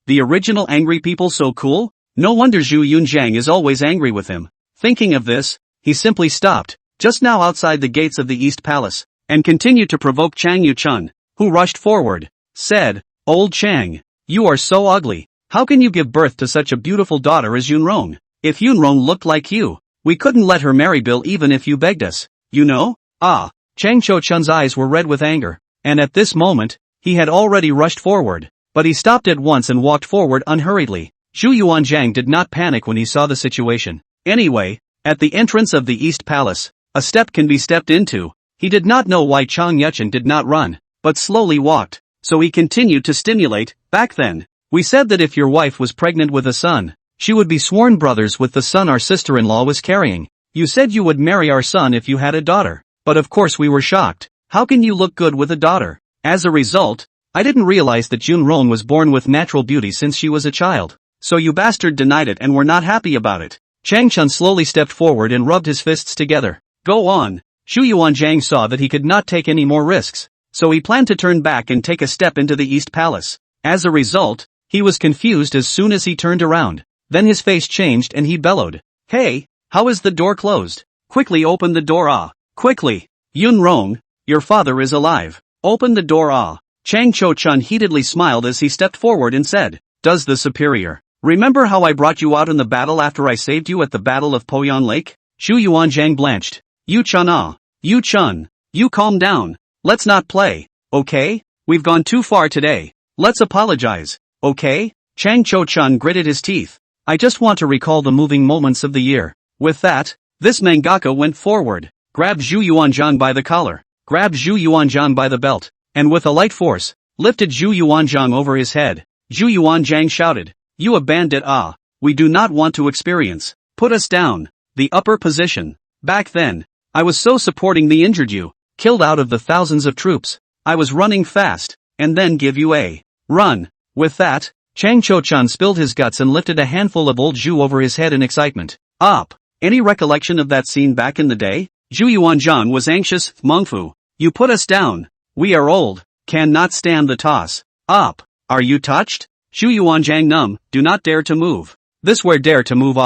the original angry people so cool? No wonder Zhu Yunzhang is always angry with him. Thinking of this, he simply stopped, just now outside the gates of the East Palace, and continued to provoke Chang Yuchun, who rushed forward, said, Old Chang, you are so ugly, how can you give birth to such a beautiful daughter as Yunrong? If Yunrong looked like you, we couldn't let her marry Bill even if you begged us, you know? Chang Cho-chun's eyes were red with anger, and at this moment, he had already rushed forward, but he stopped at once and walked forward unhurriedly. Zhu Yuanzhang did not panic when he saw the situation. Anyway, at the entrance of the East Palace, a step can be stepped into. He did not know why Chang Yechun did not run, but slowly walked, so he continued to stimulate. Back then, we said that if your wife was pregnant with a son, she would be sworn brothers with the son our sister-in-law was carrying. You said you would marry our son if you had a daughter, but of course we were shocked. How can you look good with a daughter? As a result, I didn't realize that Junron was born with natural beauty since she was a child. So you bastard denied it and were not happy about it. Chang Chun slowly stepped forward and rubbed his fists together. Go on. Xu Yuanzhang saw that he could not take any more risks, so he planned to turn back and take a step into the East Palace. As a result, he was confused as soon as he turned around. Then his face changed and he bellowed. Hey, how is the door closed? Quickly open the door quickly. Yun Rong, your father is alive. Open the door Chang Cho Chun heatedly smiled as he stepped forward and said, does the superior remember how I brought you out in the battle after I saved you at the Battle of Poyan Lake? Xu Yuanzhang blanched. You Chun you calm down. Let's not play, okay? We've gone too far today. Let's apologize, okay? Chang Cho Chun gritted his teeth. I just want to recall the moving moments of the year. With that, this mangaka went forward, grabbed Xu Yuanzhang by the collar, grabbed Xu Yuanzhang by the belt, and with a light force, lifted Xu Yuanzhang over his head. Xu Yuanzhang shouted, you a bandit we do not want to experience. Put us down. The upper position. Back then, I was so supporting the injured you, killed out of the thousands of troops. I was running fast, and then give you a run. With that, Chang Cho Chun spilled his guts and lifted a handful of old Zhu over his head in excitement. Up. Any recollection of that scene back in the day? Zhu Yuanzhang was anxious. Mengfu, you put us down. We are old, cannot stand the toss. Up. Are you touched? Xu Yuanzhang numb, do not dare to move. This where dare to move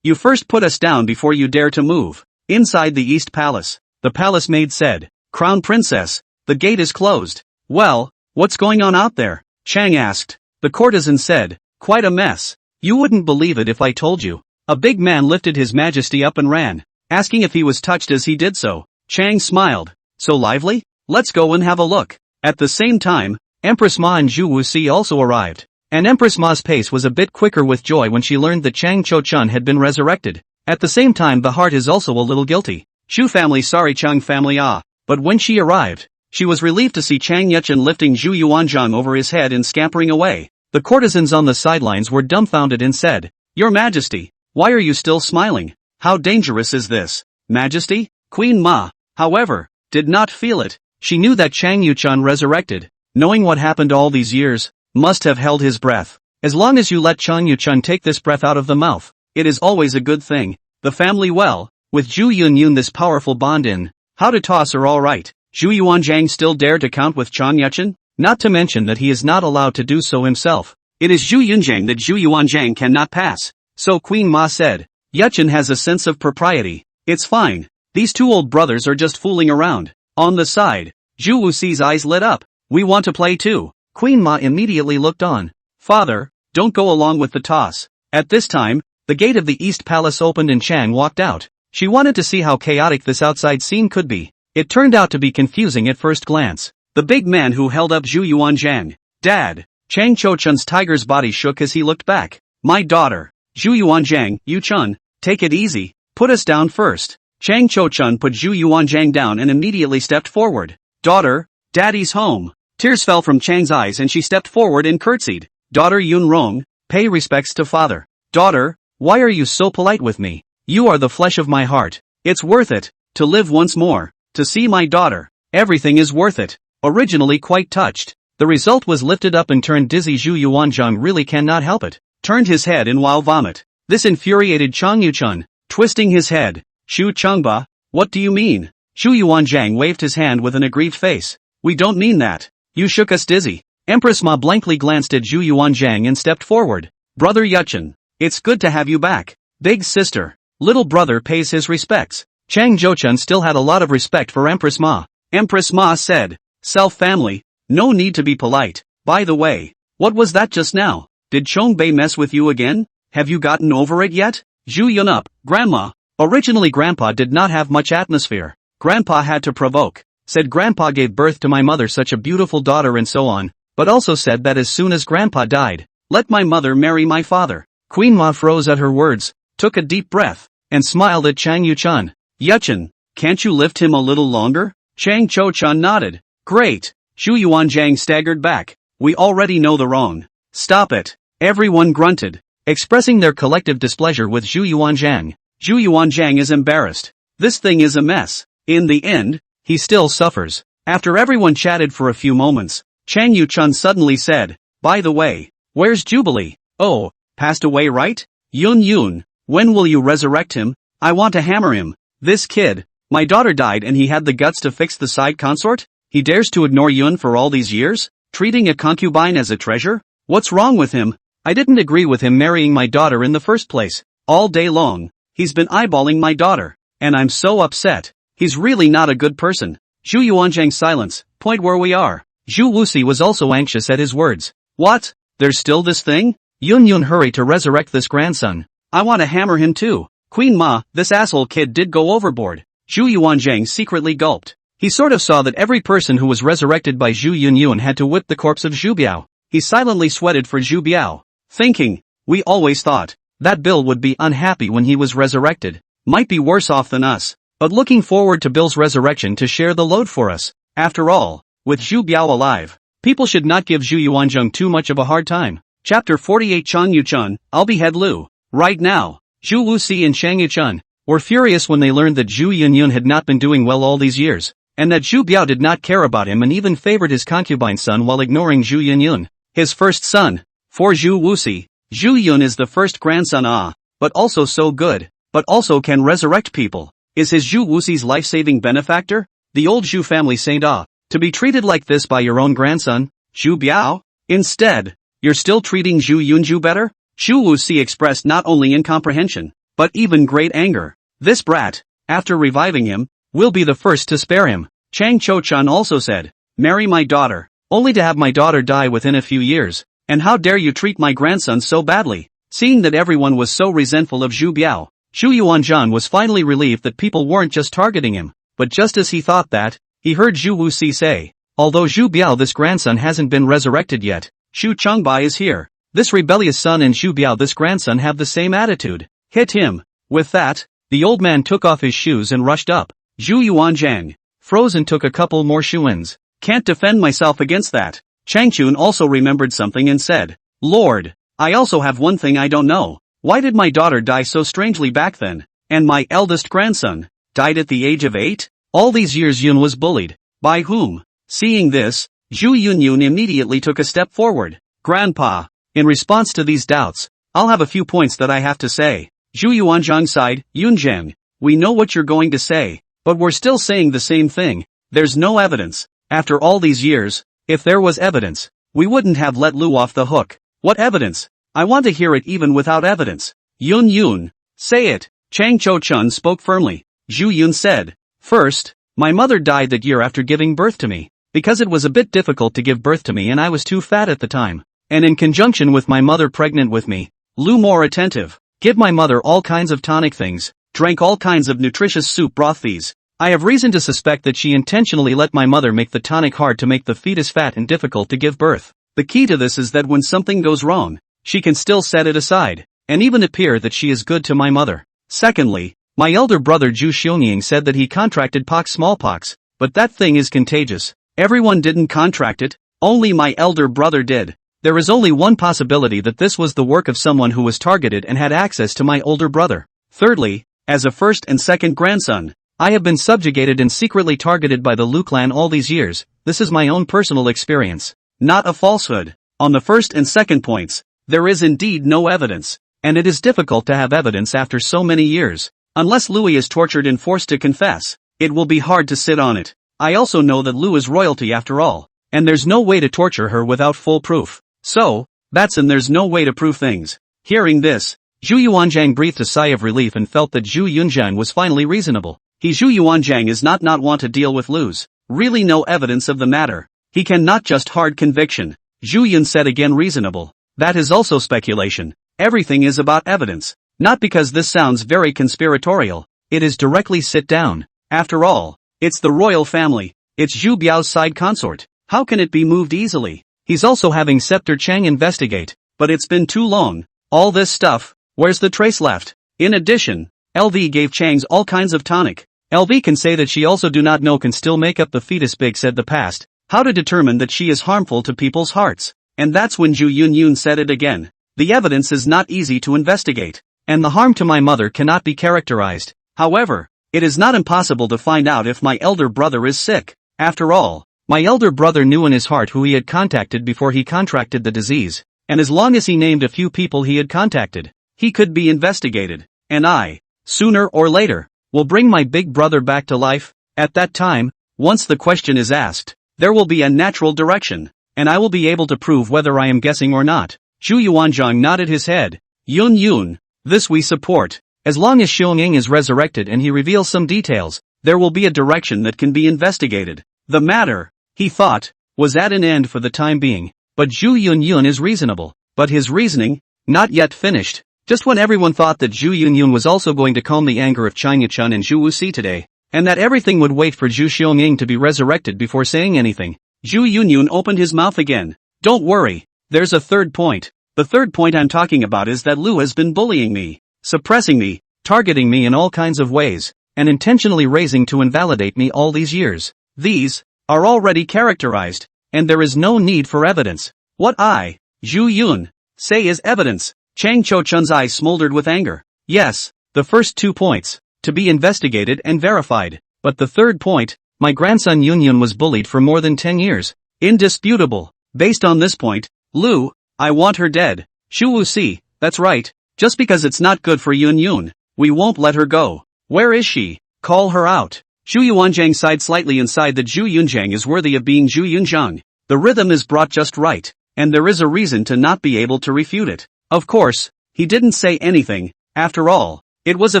You first put us down before you dare to move. Inside the East Palace, the palace maid said, Crown Princess, the gate is closed. Well, what's going on out there? Chang asked. The courtesan said, quite a mess. You wouldn't believe it if I told you. A big man lifted his majesty up and ran, asking if he was touched as he did so. Chang smiled. So lively? Let's go and have a look. At the same time, Empress Ma and Zhu Wuxi also arrived. And Empress Ma's pace was a bit quicker with joy when she learned that Chang Cho Chun had been resurrected. At the same time the heart is also a little guilty. Shu family sorry Chang family But when she arrived, she was relieved to see Chang Yuchen lifting Zhu Yuanzhang over his head and scampering away. The courtesans on the sidelines were dumbfounded and said, Your Majesty, why are you still smiling? How dangerous is this? Majesty? Queen Ma, however, did not feel it. She knew that Chang Yuchen resurrected, knowing what happened all these years, must have held his breath. As long as you let Chang Yuchen take this breath out of the mouth, it is always a good thing. The family well, with Zhu Yunyun this powerful bond in, how to toss are alright. Zhu Yuanzhang still dare to count with Chang Yuchen? Not to mention that he is not allowed to do so himself. It is Zhu Yunzhang that Zhu Yuanzhang cannot pass. So Queen Ma said, Yuchen has a sense of propriety. It's fine. These two old brothers are just fooling around. On the side, Zhu Wuxi's eyes lit up. We want to play too. Queen Ma immediately looked on. Father, don't go along with the toss. At this time, the gate of the East Palace opened and Chang walked out. She wanted to see how chaotic this outside scene could be. It turned out to be confusing at first glance. The big man who held up Zhu Yuanzhang. Dad. Chang Cho-chun's tiger's body shook as he looked back. My daughter. Zhu Yuanzhang, Yu-chun, take it easy. Put us down first. Chang Cho-chun put Zhu Yuanzhang down and immediately stepped forward. Daughter, Daddy's home. Tears fell from Chang's eyes and she stepped forward and curtsied. Daughter Yun Rong, pay respects to father. Daughter, why are you so polite with me? You are the flesh of my heart. It's worth it, to live once more, to see my daughter. Everything is worth it. Originally quite touched. The result was lifted up and turned dizzy. Zhu Yuanzhang really cannot help it. Turned his head in while vomit. This infuriated Chang Yuchun, twisting his head. Shu Changba, what do you mean? Zhu Yuanzhang waved his hand with an aggrieved face. We don't mean that. You shook us dizzy. Empress Ma blankly glanced at Zhu Yuanzhang and stepped forward. Brother Yuchen, it's good to have you back. Big sister, little brother pays his respects. Chang Zhochun still had a lot of respect for Empress Ma. Empress Ma said, Self-family, no need to be polite. By the way, what was that just now? Did Chongbei mess with you again? Have you gotten over it yet? Zhu Yunup, Grandma. Originally Grandpa did not have much atmosphere. Grandpa had to provoke. Said Grandpa gave birth to my mother such a beautiful daughter and so on, but also said that as soon as Grandpa died, let my mother marry my father. Queen Ma froze at her words, took a deep breath, and smiled at Chang Yuchun. Yuchen, can't you lift him a little longer? Chang Cho-chun nodded. Great. Zhu Yuanzhang staggered back. We already know the wrong. Stop it. Everyone grunted, expressing their collective displeasure with Zhu Yuanzhang. Zhu Yuanzhang is embarrassed. This thing is a mess. In the end, he still suffers. After everyone chatted for a few moments, Chang Yuchun suddenly said, By the way, where's Jubilee? Oh, passed away right? Yun Yun, When will you resurrect him? I want to hammer him. This kid. My daughter died and he had the guts to fix the side consort? He dares to ignore Yun for all these years? Treating a concubine as a treasure? What's wrong with him? I didn't agree with him marrying my daughter in the first place. All day long, he's been eyeballing my daughter. And I'm so upset. He's really not a good person. Zhu Yuanzhang's silence, point where we are. Zhu Wuxi was also anxious at his words. What? There's still this thing? Yun hurry to resurrect this grandson. I want to hammer him too. Queen Ma, this asshole kid did go overboard. Zhu Yuanzhang secretly gulped. He sort of saw that every person who was resurrected by Zhu Yunyun had to whip the corpse of Zhu Biao. He silently sweated for Zhu Biao, thinking, we always thought that Bill would be unhappy when he was resurrected. Might be worse off than us, but looking forward to Bill's resurrection to share the load for us. After all, with Zhu Biao alive, people should not give Zhu Yuanzhang too much of a hard time. Chapter 48 Chang Yuchun, I'll behead Lu. Right now, Zhu Wuxi and Chang Yuchun were furious when they learned that Zhu Yunyun had not been doing well all these years, and that Zhu Biao did not care about him and even favored his concubine son while ignoring Zhu Yunyun, his first son. For Zhu Wuxi, Zhu Yun is the first grandson but also so good, but also can resurrect people. Is his Zhu Wuxi's life-saving benefactor? The old Zhu family saint to be treated like this by your own grandson, Zhu Biao? Instead, you're still treating Zhu Yunju better? Zhu Wuxi expressed not only incomprehension, but even great anger. This brat, after reviving him, will be the first to spare him. Chang Cho-chun also said, marry my daughter, only to have my daughter die within a few years, and how dare you treat my grandson so badly? Seeing that everyone was so resentful of Zhu Biao, Zhu Yuanzhang was finally relieved that people weren't just targeting him, but just as he thought that, he heard Zhu Wuxi say, although Zhu Biao this grandson hasn't been resurrected yet, Xu Chengbai is here. This rebellious son and Zhu Biao this grandson have the same attitude. Hit him. With that, the old man took off his shoes and rushed up. Zhu Yuanzhang, frozen, took a couple more shuins. Can't defend myself against that. Changchun also remembered something and said, Lord, I also have one thing I don't know. Why did my daughter die so strangely back then? And my eldest grandson died at the age of 8? All these years Yun was bullied. By whom? Seeing this, Zhu Yunyun immediately took a step forward. Grandpa, in response to these doubts, I'll have a few points that I have to say. Zhu Yuanzhang sighed, Yunzheng, we know what you're going to say, but we're still saying the same thing. There's no evidence. After all these years, if there was evidence, we wouldn't have let Lu off the hook. What evidence? I want to hear it even without evidence. Yun, say it. Chang Cho-chun spoke firmly. Zhu Yun said, first, my mother died that year after giving birth to me, because it was a bit difficult to give birth to me and I was too fat at the time. And in conjunction with my mother pregnant with me, Lu more attentive, give my mother all kinds of tonic things, drank all kinds of nutritious soup broth these. I have reason to suspect that she intentionally let my mother make the tonic hard to make the fetus fat and difficult to give birth. The key to this is that when something goes wrong, she can still set it aside, and even appear that she is good to my mother. Secondly, my elder brother Zhu Xionying said that he contracted smallpox, but that thing is contagious. Everyone didn't contract it, only my elder brother did. There is only one possibility that this was the work of someone who was targeted and had access to my older brother. Thirdly, as a first and second grandson, I have been subjugated and secretly targeted by the Lu clan all these years. This is my own personal experience, not a falsehood. On the first and second points, there is indeed no evidence, and it is difficult to have evidence after so many years. Unless Louis is tortured and forced to confess, it will be hard to sit on it. I also know that Lu is royalty after all, and there's no way to torture her without full proof. So, there's no way to prove things. Hearing this, Zhu Yuanzhang breathed a sigh of relief and felt that Zhu Yunzhang was finally reasonable. Zhu Yuanzhang is not want to deal with Lu's really no evidence of the matter. He can not just hard conviction. Zhu Yun said again reasonable. That is also speculation. Everything is about evidence. Not because this sounds very conspiratorial. It is directly sit down. After all, it's the royal family. It's Zhu Biao's side consort. How can it be moved easily? He's also having Scepter Chang investigate. But it's been too long. All this stuff, where's the trace left? In addition, LV gave Chang's all kinds of tonic. LV can say that she also do not know can still make up the fetus big said the past. How to determine that she is harmful to people's hearts? And that's when Zhu Yunyun said it again. The evidence is not easy to investigate. And the harm to my mother cannot be characterized. However, it is not impossible to find out if my elder brother is sick. After all, my elder brother knew in his heart who he had contacted before he contracted the disease. And as long as he named a few people he had contacted, he could be investigated. and I, sooner or later, will bring my big brother back to life. At that time, once the question is asked, there will be a natural direction, and I will be able to prove whether I am guessing or not. Zhu Yuanzhang nodded his head. Yun, this we support. As long as Xiong is resurrected and he reveals some details, there will be a direction that can be investigated. The matter, he thought, was at an end for the time being, but Zhu Yun is reasonable. But his reasoning, not yet finished. Just when everyone thought that Zhu Yun was also going to calm the anger of Chang Yuchun and Zhu Wuxi today, and that everything would wait for Zhu Xiong to be resurrected before saying anything, Zhu Yun opened his mouth again. Don't worry, there's a third point. The third point I'm talking about is that Lu has been bullying me, suppressing me, targeting me in all kinds of ways, and intentionally raising to invalidate me all these years. These are already characterized, and there is no need for evidence. What I, Zhu Yun, say is evidence. Chang Cho-chun's eyes smoldered with anger. Yes, the first 2 points, to be investigated and verified. But the third point, my grandson Yun was bullied for more than 10 years. Indisputable. Based on this point, Lu, I want her dead. Zhu Wuxi, that's right. Just because it's not good for Yun, we won't let her go. Where is she? Call her out. Zhu Yuanzhang sighed slightly and sighed that Zhu Yunzhang is worthy of being Zhu Yunzhang. The rhythm is brought just right, and there is a reason to not be able to refute it. Of course, he didn't say anything. After all, it was a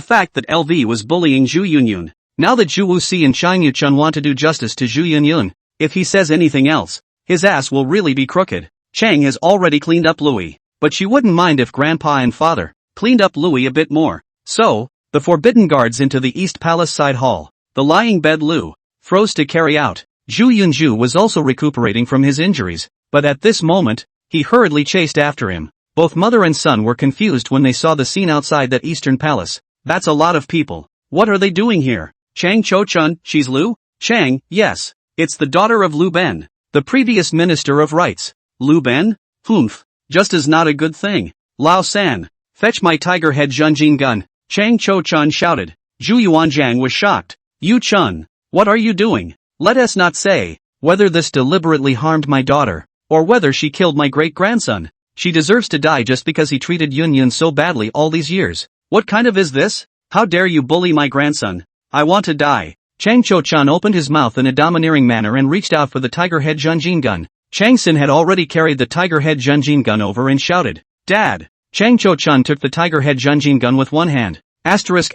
fact that LV was bullying Zhu Yun. Now that Zhu Wuxi and Chang Yuchun want to do justice to Zhu Yun, if he says anything else, his ass will really be crooked. Chang has already cleaned up Louis, but she wouldn't mind if Grandpa and Father cleaned up Louis a bit more. So, the Forbidden Guards into the East Palace side hall. The lying bed Lu froze to carry out. Zhu Yunju was also recuperating from his injuries, but at this moment, he hurriedly chased after him. Both mother and son were confused when they saw the scene outside that Eastern Palace. That's a lot of people. What are they doing here? Chang Cho-chun, she's Lu? Chang, yes. It's the daughter of Lu Ben, the previous Minister of Rights. Lu Ben? Humph. Just is not a good thing. Lao San, fetch my tiger head Junjin gun. Chang Cho-chun shouted. Zhu Yuanzhang was shocked. Yu Chun, what are you doing? Let us not say whether this deliberately harmed my daughter, or whether she killed my great-grandson. She deserves to die just because he treated Yun so badly all these years. What kind of is this? How dare you bully my grandson? I want to die. Chang Cho-chun opened his mouth in a domineering manner and reached out for the tiger head Junjin gun. Chang Sin had already carried the tiger head Junjin gun over and shouted, Dad! Chang Cho-chun took the tiger head Junjin gun with one hand. Asterisk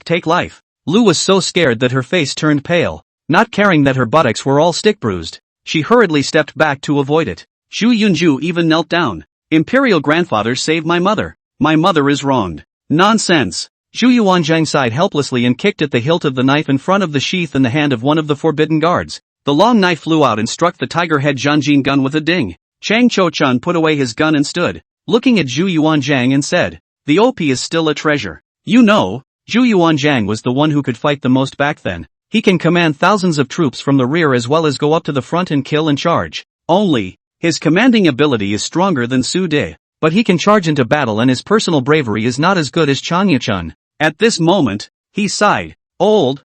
take life. Lu was so scared that her face turned pale, not caring that her buttocks were all stick-bruised. She hurriedly stepped back to avoid it. Zhu Yunju even knelt down. Imperial grandfather saved my mother. My mother is wronged. Nonsense. Zhu Yuanzhang sighed helplessly and kicked at the hilt of the knife in front of the sheath in the hand of one of the forbidden guards. The long knife flew out and struck the tiger head Junjin gun with a ding. Chang Cho-chun put away his gun and stood, looking at Zhu Yuanzhang and said, the OP is still a treasure. You know, Zhu Yuanzhang was the one who could fight the most back then. He can command thousands of troops from the rear as well as go up to the front and kill and charge. Only, his commanding ability is stronger than Su De, but he can charge into battle and his personal bravery is not as good as Chang Yuchun. At this moment, he sighed. Old,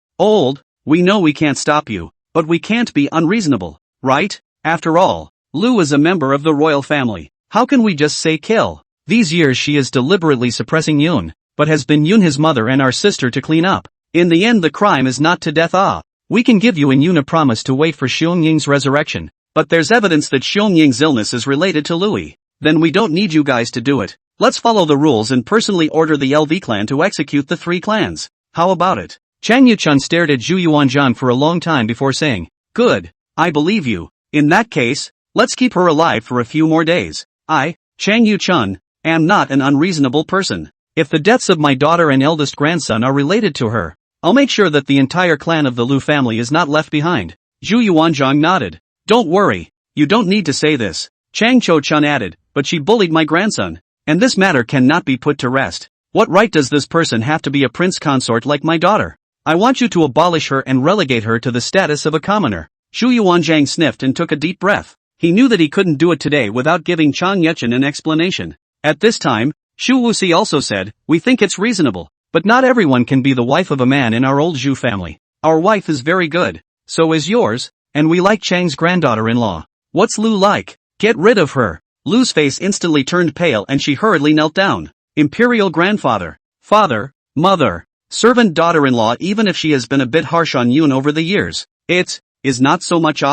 we know we can't stop you, but we can't be unreasonable, right? After all, Lu is a member of the royal family. How can we just say kill? These years she is deliberately suppressing Yun, but has been Yun his mother and our sister to clean up. In the end the crime is not to death. We can give you and Yun a promise to wait for Xiong Ying's resurrection, but there's evidence that Xiong Ying's illness is related to Louis. Then we don't need you guys to do it. Let's follow the rules and personally order the LV clan to execute the 3 clans. How about it? Chang Yuchun stared at Zhu Yuanzhang for a long time before saying, good, I believe you. In that case, let's keep her alive for a few more days. I, Chang Yuchun, am not an unreasonable person. If the deaths of my daughter and eldest grandson are related to her, I'll make sure that the entire clan of the Lu family is not left behind. Zhu Yuanzhang nodded. Don't worry, you don't need to say this. Chang Cho-chun added, but she bullied my grandson, and this matter cannot be put to rest. What right does this person have to be a prince consort like my daughter? I want you to abolish her and relegate her to the status of a commoner. Zhu Yuanzhang sniffed and took a deep breath. He knew that he couldn't do it today without giving Chang Yuchun an explanation. At this time, Zhu Wuxi also said, we think it's reasonable, but not everyone can be the wife of a man in our old Zhu family. Our wife is very good, so is yours, and we like Chang's granddaughter-in-law. What's Lu like? Get rid of her. Lu's face instantly turned pale and she hurriedly knelt down. imperial grandfather, father, mother, servant daughter-in-law. Even if she has been a bit harsh on Yoon over the years, it is not so much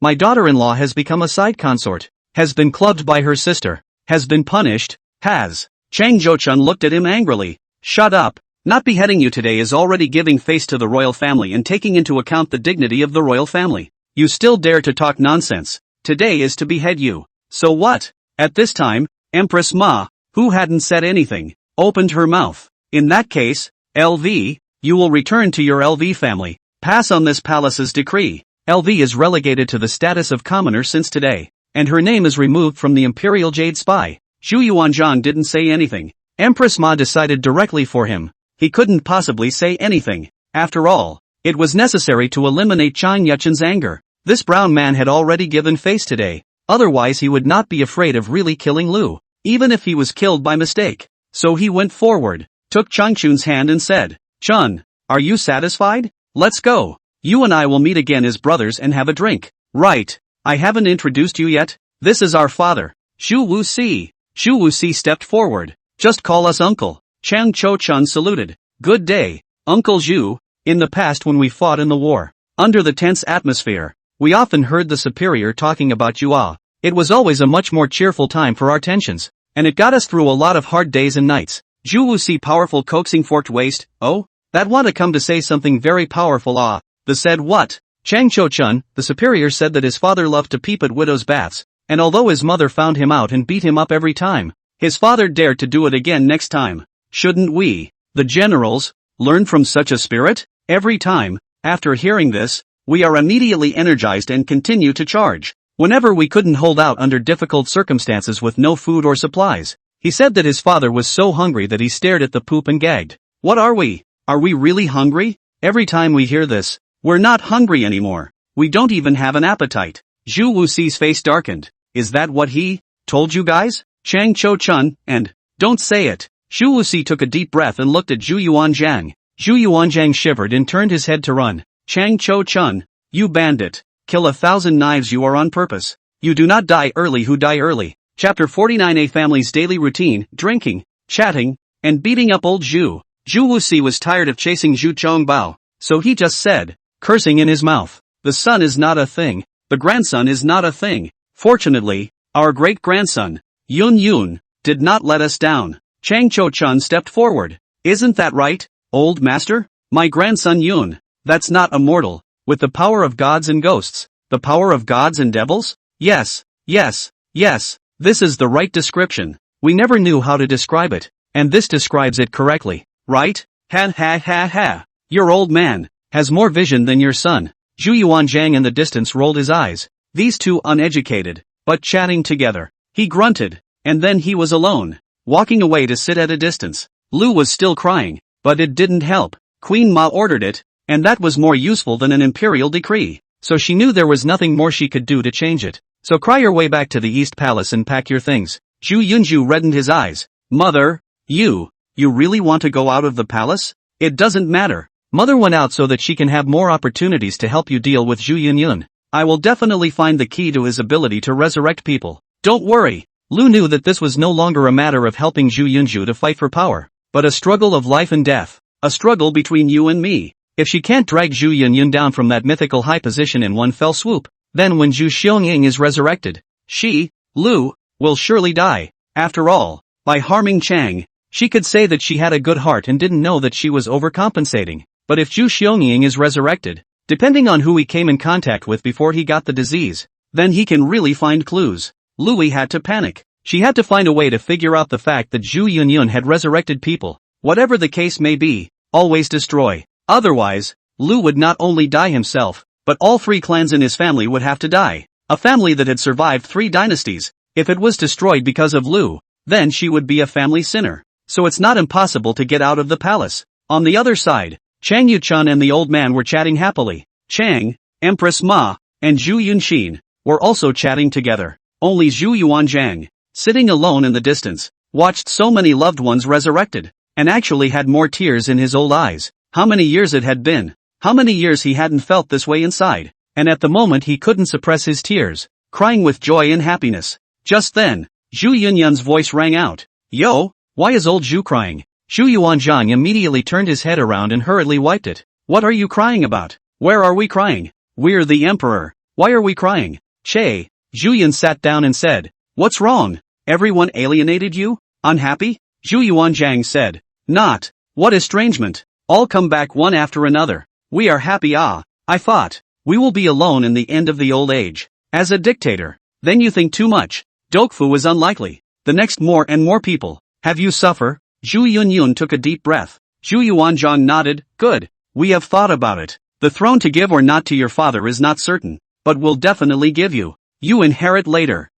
my daughter-in-law has become a side consort, has been clubbed by her sister, has been punished, has. Chang Jo-chun looked at him angrily. Shut up. Not beheading you today is already giving face to the royal family and taking into account the dignity of the royal family. You still dare to talk nonsense. Today is to behead you. So what? At this time, Empress Ma, who hadn't said anything, opened her mouth. In that case, LV, you will return to your LV family. Pass on this palace's decree. LV is relegated to the status of commoner since today, and her name is removed from the Imperial Jade Spy. Zhu Yuanzhang didn't say anything. Empress Ma decided directly for him. He couldn't possibly say anything. After all, it was necessary to eliminate Chang Yuchun's anger. This brown man had already given face today. Otherwise he would not be afraid of really killing Lu, even if he was killed by mistake. So he went forward, took Changchun's hand and said, Chun, are you satisfied? Let's go. You and I will meet again as brothers and have a drink. Right. I haven't introduced you yet. This is our father, Xu Wuxi. Xu Wuxi stepped forward. Just call us uncle. Chang Cho-chun saluted. Good day, Uncle Zhu. In the past when we fought in the war, under the tense atmosphere, we often heard the superior talking about you. It was always a much more cheerful time for our tensions, and it got us through a lot of hard days and nights. Zhu Wuxi powerful coaxing forked waist. Oh? That want to come to say something very powerful. The said what? Chang Cho-chun, the superior said that his father loved to peep at widows' baths, and although his mother found him out and beat him up every time, his father dared to do it again next time. Shouldn't we, the generals, learn from such a spirit? Every time, after hearing this, we are immediately energized and continue to charge. Whenever we couldn't hold out under difficult circumstances with no food or supplies, he said that his father was so hungry that he stared at the poop and gagged. What are we? Are we really hungry? Every time we hear this, we're not hungry anymore. We don't even have an appetite. Zhu Wuxi's face darkened. Is that what he told you guys? Chang Cho-chun, and don't say it. Xu Wuxi took a deep breath and looked at Zhu Yuanzhang. Zhu Yuanzhang shivered and turned his head to run. Chang Cho-chun, you bandit. Kill 1,000 knives. You are on purpose. You do not die early. Who die early? Chapter 49. A family's daily routine, drinking, chatting, and beating up old Zhu. Zhu Wuxi was tired of chasing Zhu Chongbao, so he just said, cursing in his mouth, the son is not a thing. The grandson is not a thing. Fortunately, our great-grandson, Yun Yun, did not let us down. Chang Cho-chun stepped forward. Isn't that right, old master? My grandson Yun. That's not immortal. With the power of gods and ghosts. The power of gods and devils? Yes, yes, yes. This is the right description. We never knew how to describe it, and this describes it correctly. Right? Ha ha ha ha. Your old man has more vision than your son. Zhu Yuanzhang in the distance rolled his eyes. These two uneducated, but chatting together. He grunted, and then he was alone, walking away to sit at a distance. Lu was still crying, but it didn't help. Queen Ma ordered it, and that was more useful than an imperial decree, so she knew there was nothing more she could do to change it. So cry your way back to the East Palace and pack your things. Zhu Yunju reddened his eyes. Mother, you really want to go out of the palace? It doesn't matter. Mother went out so that she can have more opportunities to help you deal with Zhu Yunyun. I will definitely find the key to his ability to resurrect people. Don't worry. Lu knew that this was no longer a matter of helping Zhu Yunju to fight for power, but a struggle of life and death. A struggle between you and me. If she can't drag Zhu Yunyun down from that mythical high position in one fell swoop, then when Zhu Xionying is resurrected, she, Lu, will surely die. After all, by harming Chang, she could say that she had a good heart and didn't know that she was overcompensating. But if Zhu Xionying is resurrected, depending on who he came in contact with before he got the disease, then he can really find clues. Lui had to panic. She had to find a way to figure out the fact that Zhu Yunyun had resurrected people. Whatever the case may be, always destroy. Otherwise, Lu would not only die himself, but all 3 clans in his family would have to die. A family that had survived 3 dynasties. If it was destroyed because of Lu, then she would be a family sinner. So it's not impossible to get out of the palace. On the other side, Chang Yuchun and the old man were chatting happily. Chang, Empress Ma, and Zhu Yunxin were also chatting together. Only Zhu Yuanzhang, sitting alone in the distance, watched so many loved ones resurrected, and actually had more tears in his old eyes. How many years it had been. How many years he hadn't felt this way inside. And at the moment he couldn't suppress his tears, crying with joy and happiness. Just then, Zhu Yunyun's voice rang out. Yo, Why is old Zhu crying? Zhu Yuanzhang immediately turned his head around and hurriedly wiped it. What are you crying about? Where are we crying? We're the emperor. Why are we crying? Che. Zhu Yun sat down and said, what's wrong? Everyone alienated you? Unhappy? Zhu Yuanzhang said, not. What estrangement? All come back one after another. We are happy. I thought. We will be alone in the end of the old age. As a dictator. Then you think too much. Dokfu is unlikely. The next more and more people. Have you suffer? Zhu Yunyun took a deep breath. Zhu Yuanzhang nodded, good. We have thought about it. The throne to give or not to your father is not certain, but we'll definitely give you. You inherit later.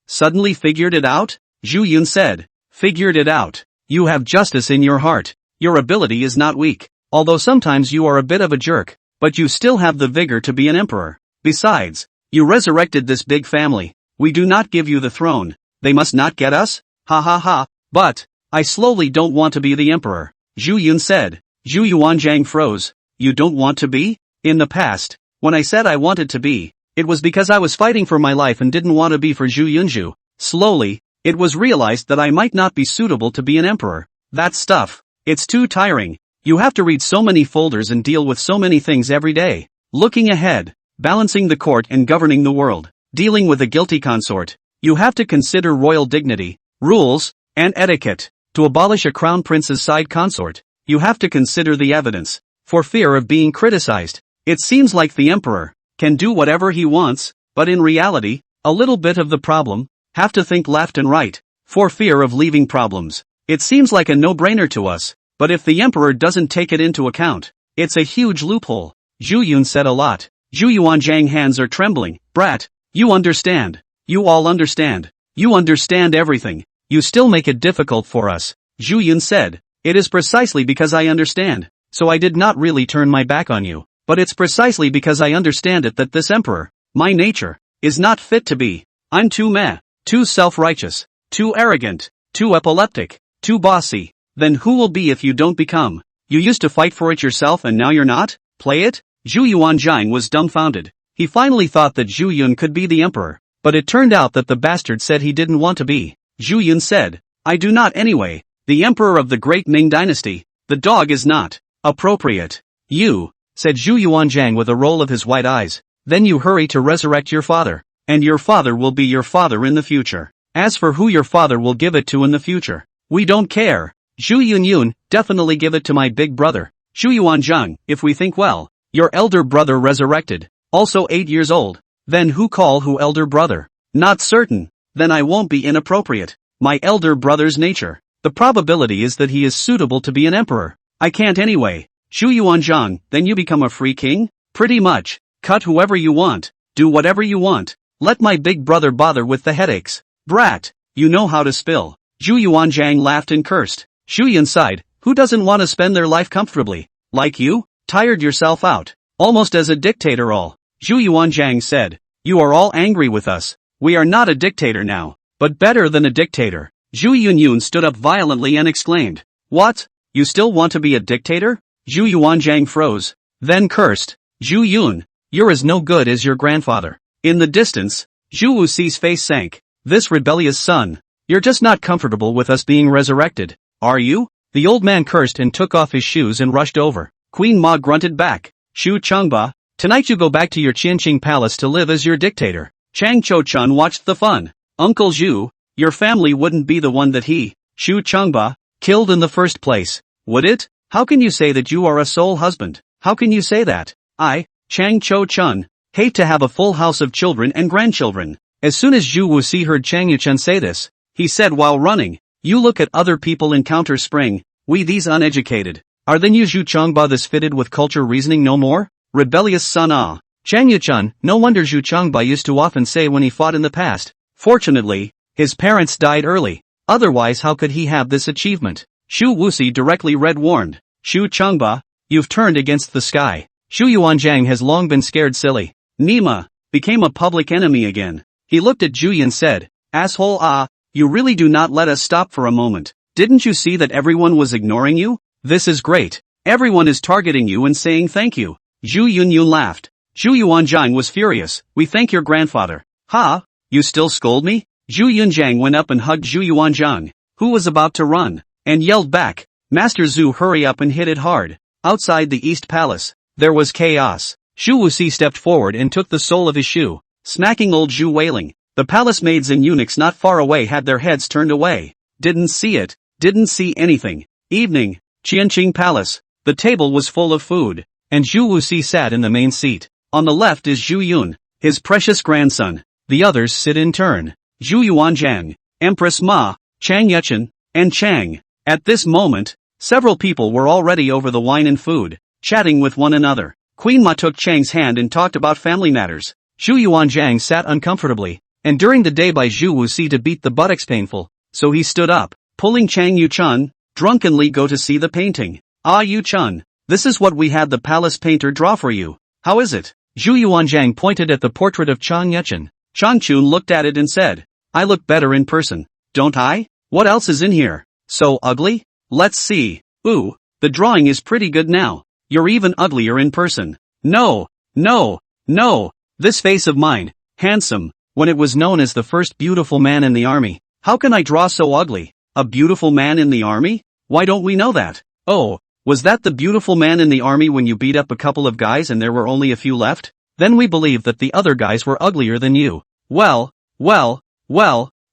Suddenly figured it out? Zhu Yun said. Figured it out. You have justice in your heart. Your ability is not weak, although sometimes you are a bit of a jerk, but you still have the vigor to be an emperor. Besides, you resurrected this big family. We do not give you the throne. They must not get us? Ha ha ha. But, I slowly don't want to be the emperor. Zhu Yun said. Zhu Yuanzhang froze. You don't want to be? In the past, when I said I wanted to be, it was because I was fighting for my life and didn't want to be for Zhu Yunzhu. Slowly, it was realized that I might not be suitable to be an emperor. That stuff. It's too tiring. You have to read so many folders and deal with so many things every day. Looking ahead, balancing the court and governing the world, dealing with a guilty consort. You have to consider royal dignity, rules, and etiquette. To abolish a crown prince's side consort, you have to consider the evidence, for fear of being criticized. It seems like the emperor can do whatever he wants, but in reality, a little bit of the problem, have to think left and right, for fear of leaving problems. It seems like a no-brainer to us, but if the emperor doesn't take it into account, it's a huge loophole. Zhu Yun said a lot. Zhu Yuanzhang hands are trembling. Brat, you understand. You all understand. You understand everything. You still make it difficult for us. Zhu Yun said. It is precisely because I understand, so I did not really turn my back on you. But it's precisely because I understand it that this emperor, my nature, is not fit to be. I'm too meh, too self-righteous, too arrogant, too epileptic, too bossy. Then who will be if you don't become? You used to fight for it yourself and now you're not? Play it? Zhu Yuanzhang was dumbfounded. He finally thought that Zhu Yun could be the emperor, but it turned out that the bastard said he didn't want to be. Zhu Yun said, I do not anyway. The emperor of the great Ming dynasty. The dog is not appropriate. You, said Zhu Yuanzhang with a roll of his white eyes. Then you hurry to resurrect your father, and your father will be your father in the future. As for who your father will give it to in the future, we don't care. Zhu Yunyun, definitely give it to my big brother. Zhu Yuanzhang, if we think well, your elder brother resurrected, also 8 years old. Then who call who elder brother? Not certain. Then I won't be inappropriate. My elder brother's nature. The probability is that he is suitable to be an emperor. I can't anyway. Zhu Yuanzhang, then you become a free king? Pretty much. Cut whoever you want. Do whatever you want. Let my big brother bother with the headaches. Brat, you know how to spill. Zhu Yuanzhang laughed and cursed. Zhu Yun sighed. Who doesn't want to spend their life comfortably? Like you? Tired yourself out. Almost as a dictator all. Zhu Yuanzhang said. You are all angry with us. We are not a dictator now, but better than a dictator. Zhu Yunyun stood up violently and exclaimed. What? You still want to be a dictator? Zhu Yuanzhang froze, then cursed. Zhu Yun, you're as no good as your grandfather. In the distance, Zhu Wuxi's face sank. This rebellious son. You're just not comfortable with us being resurrected, are you? The old man cursed and took off his shoes and rushed over. Queen Ma grunted back. Shu Chengba, tonight you go back to your Qianqing palace to live as your dictator. Chang Cho-chun watched the fun. Uncle Zhu, your family wouldn't be the one that he, Shu Chengba, killed in the first place, would it? How can you say that you are a sole husband? How can you say that? I, Chang Cho-chun, hate to have a full house of children and grandchildren. As soon as Zhu Wuxi heard Chang Yuchun say this, he said while running, you look at other people in counter spring, we these uneducated. Are then you Zhu Chengba this fitted with culture reasoning no more? Rebellious son ah. Chang Yuchun, no wonder Zhu Chengba used to often say when he fought in the past. Fortunately, his parents died early. Otherwise how could he have this achievement? Shu Wuxi directly red-warned. Shu Chengba, you've turned against the sky. Shu Yuanzhang has long been scared silly. Nima, became a public enemy again. He looked at Zhu Yan and said, asshole ah, you really do not let us stop for a moment. Didn't you see that everyone was ignoring you? This is great. Everyone is targeting you and saying thank you. Zhu Yunyun laughed. Zhu Yuanzhang was furious. We thank your grandfather. Ha? You still scold me? Zhu Yunzhang went up and hugged Zhu Yuanzhang. who was about to run, and yelled back, "Master Zhu, hurry up and hit it hard." Outside the East Palace, there was chaos. Zhu Wuxi stepped forward and took the sole of his shoe, smacking old Zhu wailing. The palace maids and eunuchs not far away had their heads turned away. Didn't see it, didn't see anything. Evening, Qianqing Palace. The table was full of food, and Zhu Wuxi sat in the main seat. On the left is Zhu Yun, his precious grandson. The others sit in turn. Zhu Yuanzhang, Empress Ma, Chang Yuchen, and Chang. At this moment, several people were already over the wine and food, chatting with one another. Queen Ma took Chang's hand and talked about family matters. Zhu Yuanzhang sat uncomfortably, and during the day by Zhu Wuxi to beat the buttocks painful, so he stood up, pulling Chang Yuchun, drunkenly go to see the painting. "Ah Yuchun, this is what we had the palace painter draw for you. How is it?" Zhu Yuanzhang pointed at the portrait of Chang Yuchun. Chang Chun looked at it and said, "I look better in person, don't I? What else is in here? So ugly? Let's see. Ooh, the drawing is pretty good now. You're even uglier in person. No, no, no. This face of mine, handsome, when it was known as the first beautiful man in the army. How can I draw so ugly? A beautiful man in the army? Why don't we know that? Oh, was that the beautiful man in the army when you beat up a couple of guys and there were only a few left? Then we believe that the other guys were uglier than you. Well,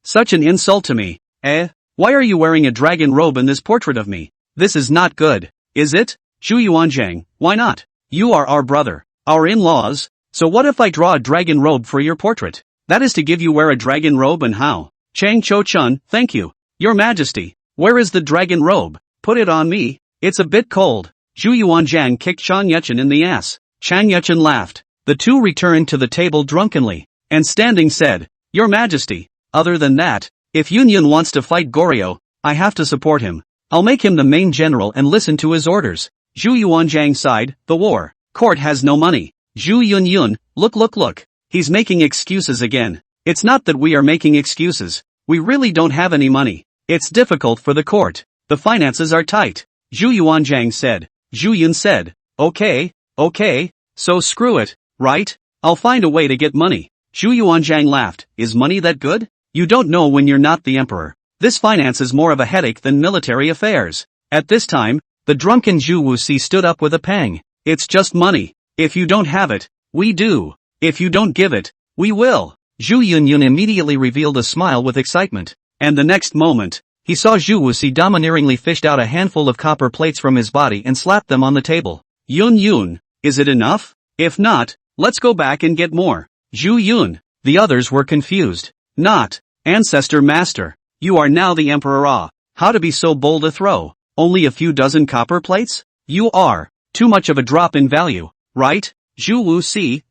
such an insult to me. Why are you wearing a dragon robe in this portrait of me? This is not good, is it? Zhu Yuanzhang, why not? You are our brother, our in-laws, so what if I draw a dragon robe for your portrait? That is to give you wear a dragon robe and how? Chang Cho-chun, thank you. Your Majesty, where is the dragon robe? Put it on me, it's a bit cold. Zhu Yuanzhang kicked Chang Yuchun in the ass. Chang Yuchun laughed. The two returned to the table drunkenly, and standing said, Your Majesty, other than that, if Yun Yun wants to fight Goryo, I have to support him. I'll make him the main general and listen to his orders. Zhu Yuanzhang sighed, the war court has no money. Zhu Yun, look. He's making excuses again. It's not that we are making excuses. We really don't have any money. It's difficult for the court. The finances are tight. Zhu Yuanzhang said. Zhu Yun said, okay, so screw it, right? I'll find a way to get money. Zhu Yuanzhang laughed. Is money that good? You don't know when you're not the emperor. This finance is more of a headache than military affairs. At this time, the drunken Zhu Wuxi stood up with a pang. It's just money. If you don't have it, we do. If you don't give it, we will. Zhu Yun immediately revealed a smile with excitement, and the next moment, he saw Zhu Wuxi domineeringly fished out a handful of copper plates from his body and slapped them on the table. Yun, is it enough? If not, let's go back and get more. Zhu Yun. The others were confused. Not, ancestor master. You are now the emperor. How to be so bold to throw? Only a few dozen copper plates? You are. Too much of a drop in value, right? Zhu Wuxi,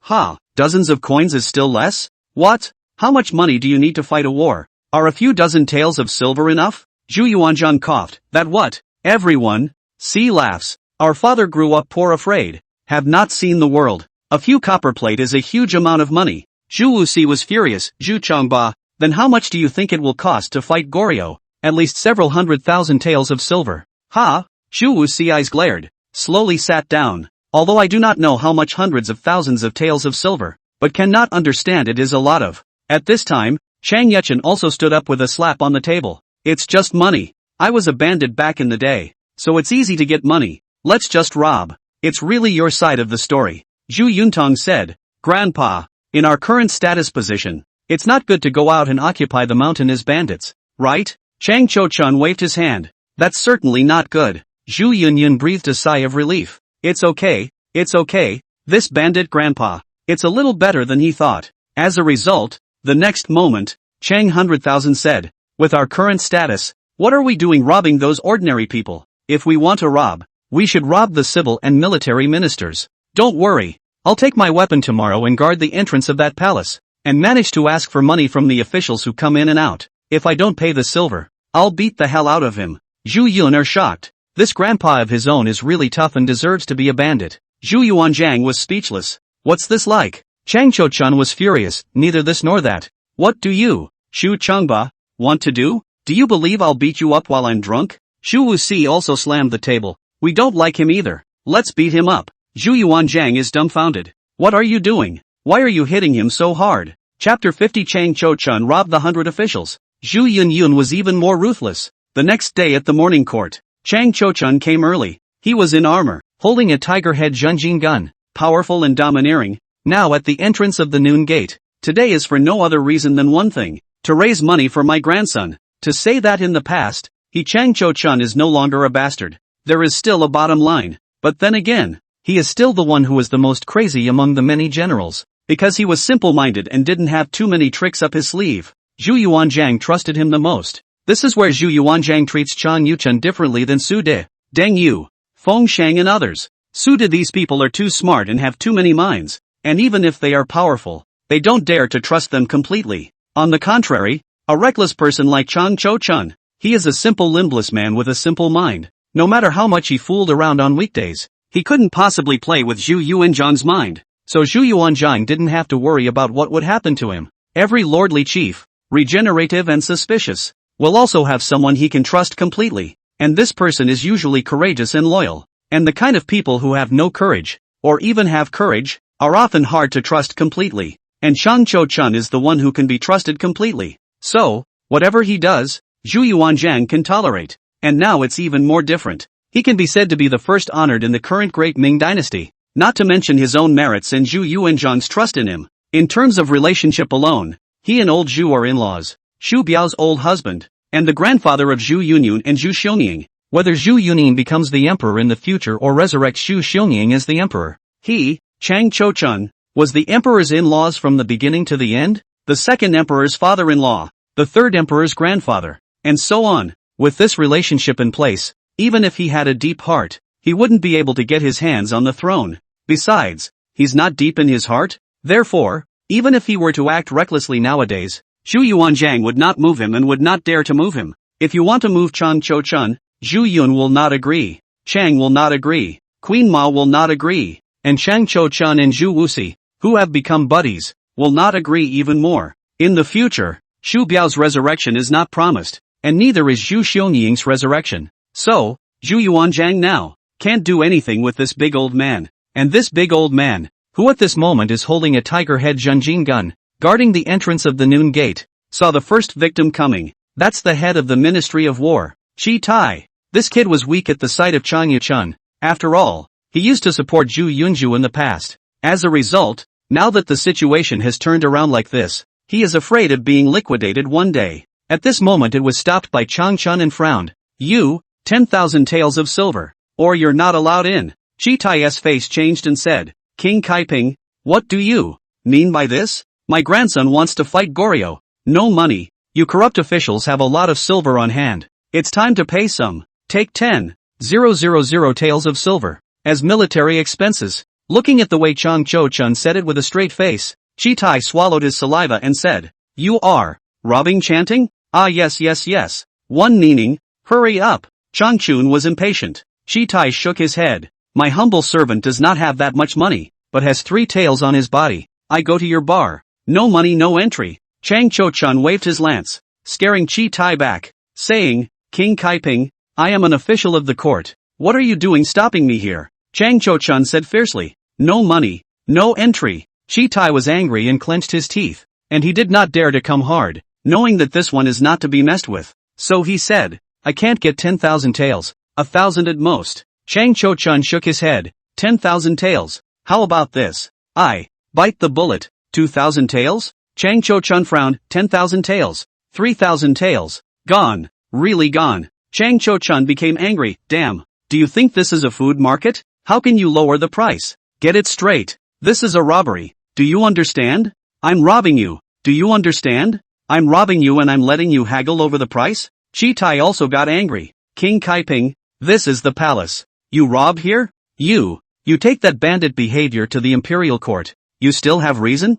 dozens of coins is still less? What? How much money do you need to fight a war? Are a few dozen taels of silver enough? Zhu Yuanzhang coughed. That what? Everyone? See laughs. Our father grew up poor afraid. Have not seen the world. A few copper plate is a huge amount of money. Zhu Wuxi was furious. Zhu Changba, then how much do you think it will cost to fight Goryo? At least several 100,000 taels of silver. Zhu Wuxi eyes glared. Slowly sat down. Although I do not know how much hundreds of thousands of taels of silver, but cannot understand it is a lot of. At this time, Chang Yuchun also stood up with a slap on the table. It's just money. I was a bandit back in the day, so it's easy to get money. Let's just rob. It's really your side of the story. Zhu Yuntong said, Grandpa, in our current status position, it's not good to go out and occupy the mountain as bandits, right? Chang Cho-chun waved his hand. That's certainly not good. Zhu Yun breathed a sigh of relief. It's okay. This bandit grandpa. It's a little better than he thought. As a result, the next moment, Chang 100,000 said, with our current status, what are we doing robbing those ordinary people? If we want to rob, we should rob the civil and military ministers. Don't worry. I'll take my weapon tomorrow and guard the entrance of that palace, and manage to ask for money from the officials who come in and out. If I don't pay the silver, I'll beat the hell out of him. Zhu Yun are shocked. This grandpa of his own is really tough and deserves to be a bandit. Zhu Yuanzhang was speechless. What's this like? Chang Cho-chun was furious. Neither this nor that. What do you, Shu Changba, want to do? Do you believe I'll beat you up while I'm drunk? Zhu Wuxi also slammed the table. We don't like him either. Let's beat him up. Zhu Yuanzhang is dumbfounded. What are you doing? Why are you hitting him so hard? Chapter 50 Chang Cho-chun robbed the 100 officials. Zhu Yun was even more ruthless. The next day at the morning court, Chang Cho-chun came early. He was in armor, holding a tiger head Junjin gun, powerful and domineering, now at the entrance of the noon gate. Today is for no other reason than one thing, to raise money for my grandson. To say that in the past, Chang Cho-chun is no longer a bastard. There is still a bottom line, but then again, he is still the one who is the most crazy among the many generals, because he was simple-minded and didn't have too many tricks up his sleeve. Zhu Yuanzhang trusted him the most. This is where Zhu Yuanzhang treats Chan Yuchun differently than Su De, Deng Yu, Feng Shang and others. Su De, these people are too smart and have too many minds, and even if they are powerful, they don't dare to trust them completely. On the contrary, a reckless person like Chang Cho-chun, he is a simple limbless man with a simple mind. No matter how much he fooled around on weekdays, he couldn't possibly play with Zhu Yuanzhang's mind, so Zhu Yuanzhang didn't have to worry about what would happen to him. Every lordly chief, regenerative and suspicious, will also have someone he can trust completely, and this person is usually courageous and loyal, and the kind of people who have no courage, or even have courage, are often hard to trust completely, and Chang Cho-chun is the one who can be trusted completely. So, whatever he does, Zhu Yuanzhang can tolerate, and now it's even more different. He can be said to be the first honored in the current great Ming dynasty, not to mention his own merits and Zhu Yuanzhang's trust in him. In terms of relationship alone, he and old Zhu are in-laws, Xu Biao's old husband, and the grandfather of Zhu Yunyun and Zhu Xiongning. Whether Zhu Yunying becomes the emperor in the future or resurrects Xu Xiongning as the emperor, he, Chang Cho-chun, was the emperor's in-laws from the beginning to the end, the second emperor's father-in-law, the third emperor's grandfather, and so on. With this relationship in place, even if he had a deep heart, he wouldn't be able to get his hands on the throne. Besides, he's not deep in his heart. Therefore, even if he were to act recklessly nowadays, Zhu Yuanzhang would not move him and would not dare to move him. If you want to move Chang Cho-chun, Zhu Yun will not agree, Chang will not agree, Queen Ma will not agree, and Chang Cho-chun and Zhu Wuxi, who have become buddies, will not agree even more. In the future, Xu Biao's resurrection is not promised, and neither is Zhu Xionying's resurrection. So, Zhu Yuanzhang now can't do anything with this big old man. And this big old man, who at this moment is holding a tiger head Junjin gun, guarding the entrance of the noon gate, saw the first victim coming. That's the head of the Ministry of War, Chi Tai. This kid was weak at the sight of Chang Yuchun. After all, he used to support Zhu Yunju in the past. As a result, now that the situation has turned around like this, he is afraid of being liquidated one day. At this moment it was stopped by Chang Chun and frowned. You, 10,000 taels of silver, or you're not allowed in. Chi Tai's face changed and said, King Kaiping, what do you mean by this? My grandson wants to fight Goryo. No money. You corrupt officials have a lot of silver on hand. It's time to pay some. Take 10,000 taels of silver as military expenses. Looking at the way Chang Cho-chun said it with a straight face, Chi Tai swallowed his saliva and said, You are robbing chanting? Ah yes. One meaning, hurry up. Chang Chun was impatient. Chi Tai shook his head. My humble servant does not have that much money, but has 3 taels on his body. I go to your bar. No money, no entry. Chang Cho-chun waved his lance, scaring Chi Tai back, saying, King Kaiping, I am an official of the court. What are you doing stopping me here? Chang Cho-chun said fiercely, No money, no entry. Chi Tai was angry and clenched his teeth, and he did not dare to come hard, knowing that this one is not to be messed with. So he said, I can't get 10,000 taels, 1,000 at most. Chang Cho-chun shook his head, 10,000 taels. How about this? I bite the bullet. 2,000 taels? Chang Cho-chun frowned. 10,000 taels. 3,000 taels. Gone. Really gone. Chang Cho-chun became angry. Damn. Do you think this is a food market? How can you lower the price? Get it straight. This is a robbery. Do you understand? I'm robbing you. Do you understand? I'm robbing you and I'm letting you haggle over the price? Chi Tai also got angry. King Kaiping, this is the palace. You rob here? You take that bandit behavior to the imperial court. You still have reason?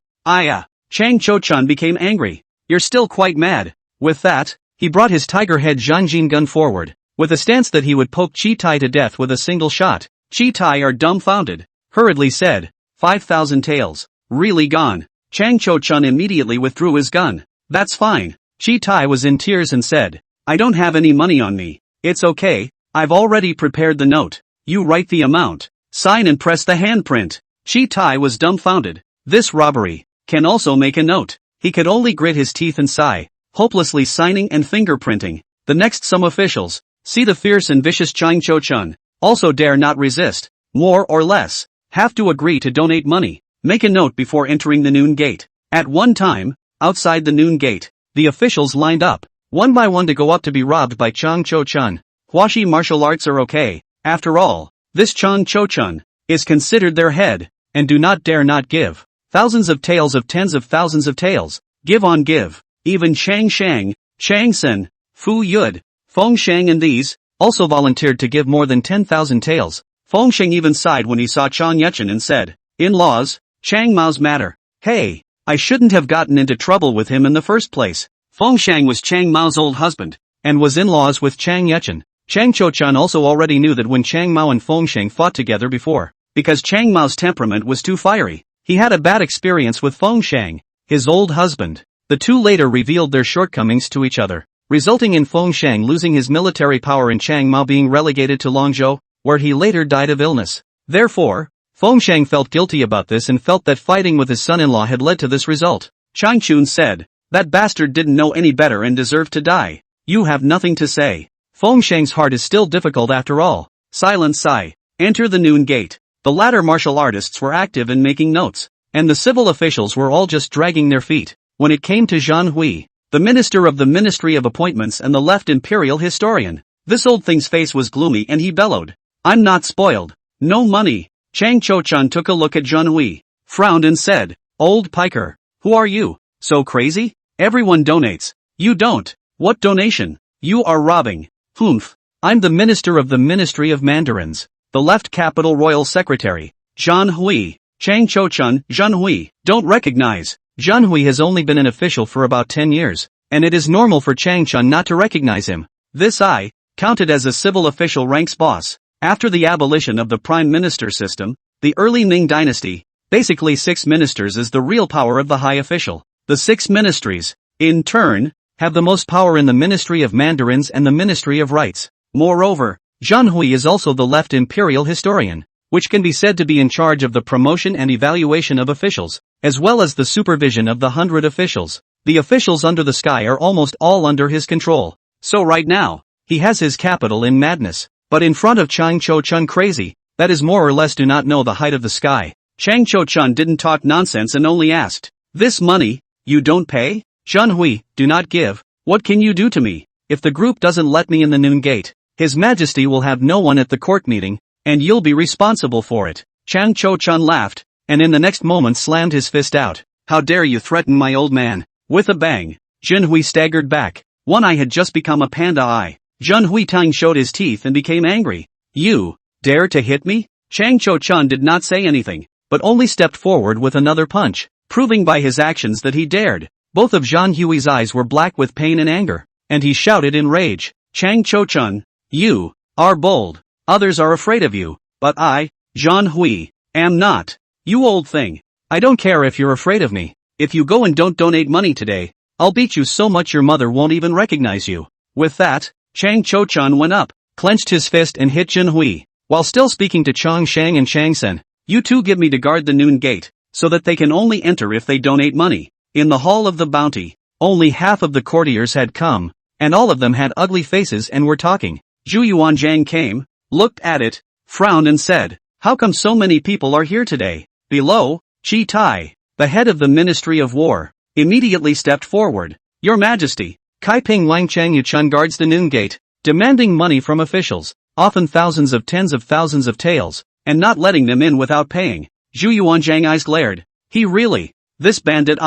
Chang Cho-chun became angry. You're still quite mad. With that, he brought his tiger head Janjin gun forward, with a stance that he would poke Chi Tai to death with a single shot. Chi Tai are dumbfounded, hurriedly said, 5,000 taels. Really gone. Chang Cho-chun immediately withdrew his gun. That's fine. Chi Tai was in tears and said, I don't have any money on me. It's okay. I've already prepared the note. You write the amount, sign and press the handprint. Chi Tai was dumbfounded. This robbery can also make a note. He could only grit his teeth and sigh, hopelessly signing and fingerprinting. The next some officials, see the fierce and vicious Chang Cho-chun, also dare not resist, more or less, have to agree to donate money, make a note before entering the noon gate. At one time, outside the noon gate, the officials lined up, one by one to go up to be robbed by Chang Cho-chun. Huashi martial arts are okay, after all, this Chang Cho-chun is considered their head, and do not dare not give. Thousands of taels of tens of thousands of taels, give on give, even Chang Shang, Chang Sen, Fu Yud, Feng Shang and these, also volunteered to give more than 10,000 taels. Feng Shang even sighed when he saw Chang Yuchen and said, "In-laws, Chang Mao's matter. Hey, I shouldn't have gotten into trouble with him in the first place." Feng Shang was Chang Mao's old husband, and was in-laws with Chang Yuchen. Chang Cho-chun also already knew that when Chang Mao and Feng Shang fought together before, because Chang Mao's temperament was too fiery, he had a bad experience with Feng Shang, his old husband. The two later revealed their shortcomings to each other, resulting in Feng Shang losing his military power and Chang Mao being relegated to Longzhou, where he later died of illness. Therefore, Feng Shang felt guilty about this and felt that fighting with his son-in-law had led to this result. Chang Chun said, "That bastard didn't know any better and deserved to die. You have nothing to say." Feng Shang's heart is still difficult after all. Silent sigh. Enter the noon gate. The latter martial artists were active in making notes, and the civil officials were all just dragging their feet. When it came to Zhang Hui, the minister of the Ministry of Appointments and the left imperial historian, this old thing's face was gloomy and he bellowed, "I'm not spoiled. No money." Chang Cho-chun took a look at Zhang Hui, frowned and said, "Old piker, who are you? So crazy? Everyone donates. You don't. What donation? You are robbing." "Humph. I'm the minister of the Ministry of Mandarins, the left capital royal secretary." Zhang Hui. Chang Cho-chun, Zhang Hui, don't recognize. Zhang Hui has only been an official for about 10 years, and it is normal for Chang Chun not to recognize him. This I, counted as a civil official ranks boss. After the abolition of the prime minister system, the early Ming dynasty, basically 6 ministers is the real power of the high official. The 6 ministries, in turn, have the most power in the Ministry of Mandarins and the Ministry of Rights. Moreover, Zhang Hui is also the left imperial historian, which can be said to be in charge of the promotion and evaluation of officials, as well as the supervision of the 100 officials. The officials under the sky are almost all under his control. So right now, he has his capital in madness, but in front of Chang Cho-chun crazy, that is more or less do not know the height of the sky. Chang Cho-chun didn't talk nonsense and only asked, "This money, you don't pay?" Zhang Hui, do not give. What can you do to me? If the group doesn't let me in the noon gate, His Majesty will have no one at the court meeting, and you'll be responsible for it. Chang Cho-chun laughed, and in the next moment slammed his fist out. "How dare you threaten my old man?" With a bang, Zhang Hui staggered back. One eye had just become a panda eye. Zhang Hui Tang showed his teeth and became angry. "You dare to hit me?" Chang Cho-chun did not say anything, but only stepped forward with another punch, proving by his actions that he dared. Both of Zhang Hui's eyes were black with pain and anger, and he shouted in rage, "Chang Cho-chun, you are bold. Others are afraid of you, but I, Zhang Hui, am not. You old thing. I don't care if you're afraid of me. If you go and don't donate money today, I'll beat you so much your mother won't even recognize you." With that, Chang Cho-chun went up, clenched his fist and hit Zhang Hui, while still speaking to Chang Shang and Chang Sen. "You two give me to guard the noon gate, so that they can only enter if they donate money." In the Hall of the Bounty, only half of the courtiers had come, and all of them had ugly faces and were talking. Zhu Yuanzhang came, looked at it, frowned and said, "How come so many people are here today?" Below, Chi Tai, the head of the Ministry of War, immediately stepped forward. "Your Majesty, Kai Ping Wang Chang Yuchun guards the noon gate, demanding money from officials, often thousands of tens of thousands of taels, and not letting them in without paying." Zhu Yuanzhang eyes glared. He really, this bandit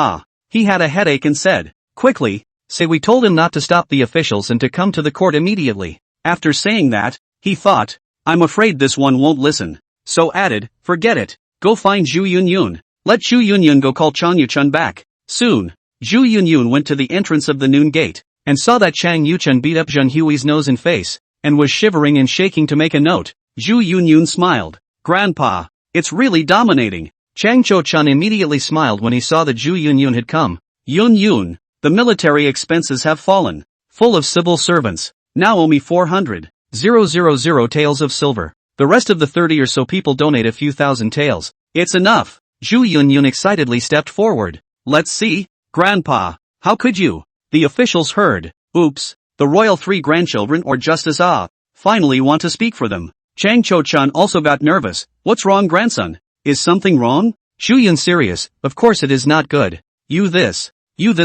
He had a headache and said, "Quickly, say we told him not to stop the officials and to come to the court immediately." After saying that, he thought, "I'm afraid this one won't listen." So added, "Forget it, go find Zhu Yunyun. Let Zhu Yunyun go call Chang Yuchun back." Soon, Zhu Yunyun went to the entrance of the noon gate, and saw that Chang Yuchun beat up Zhang Hui's nose and face, and was shivering and shaking to make a note. Zhu Yunyun smiled. "Grandpa, it's really dominating." Chang Cho-chun immediately smiled when he saw that Zhu Yunyun had come. "Yunyun, the military expenses have fallen. Full of civil servants. Now owe me 400,000 taels of silver. The rest of the 30 or so people donate a few thousand taels. It's enough." Zhu Yunyun excitedly stepped forward. "Let's see, Grandpa, how could you?" The officials heard. "Oops, The royal three grandchildren or just as finally want to speak for them. Chang Cho-chan also got nervous. What's wrong, grandson? Is something wrong? Zhu Yun serious. Of course it is not good. You this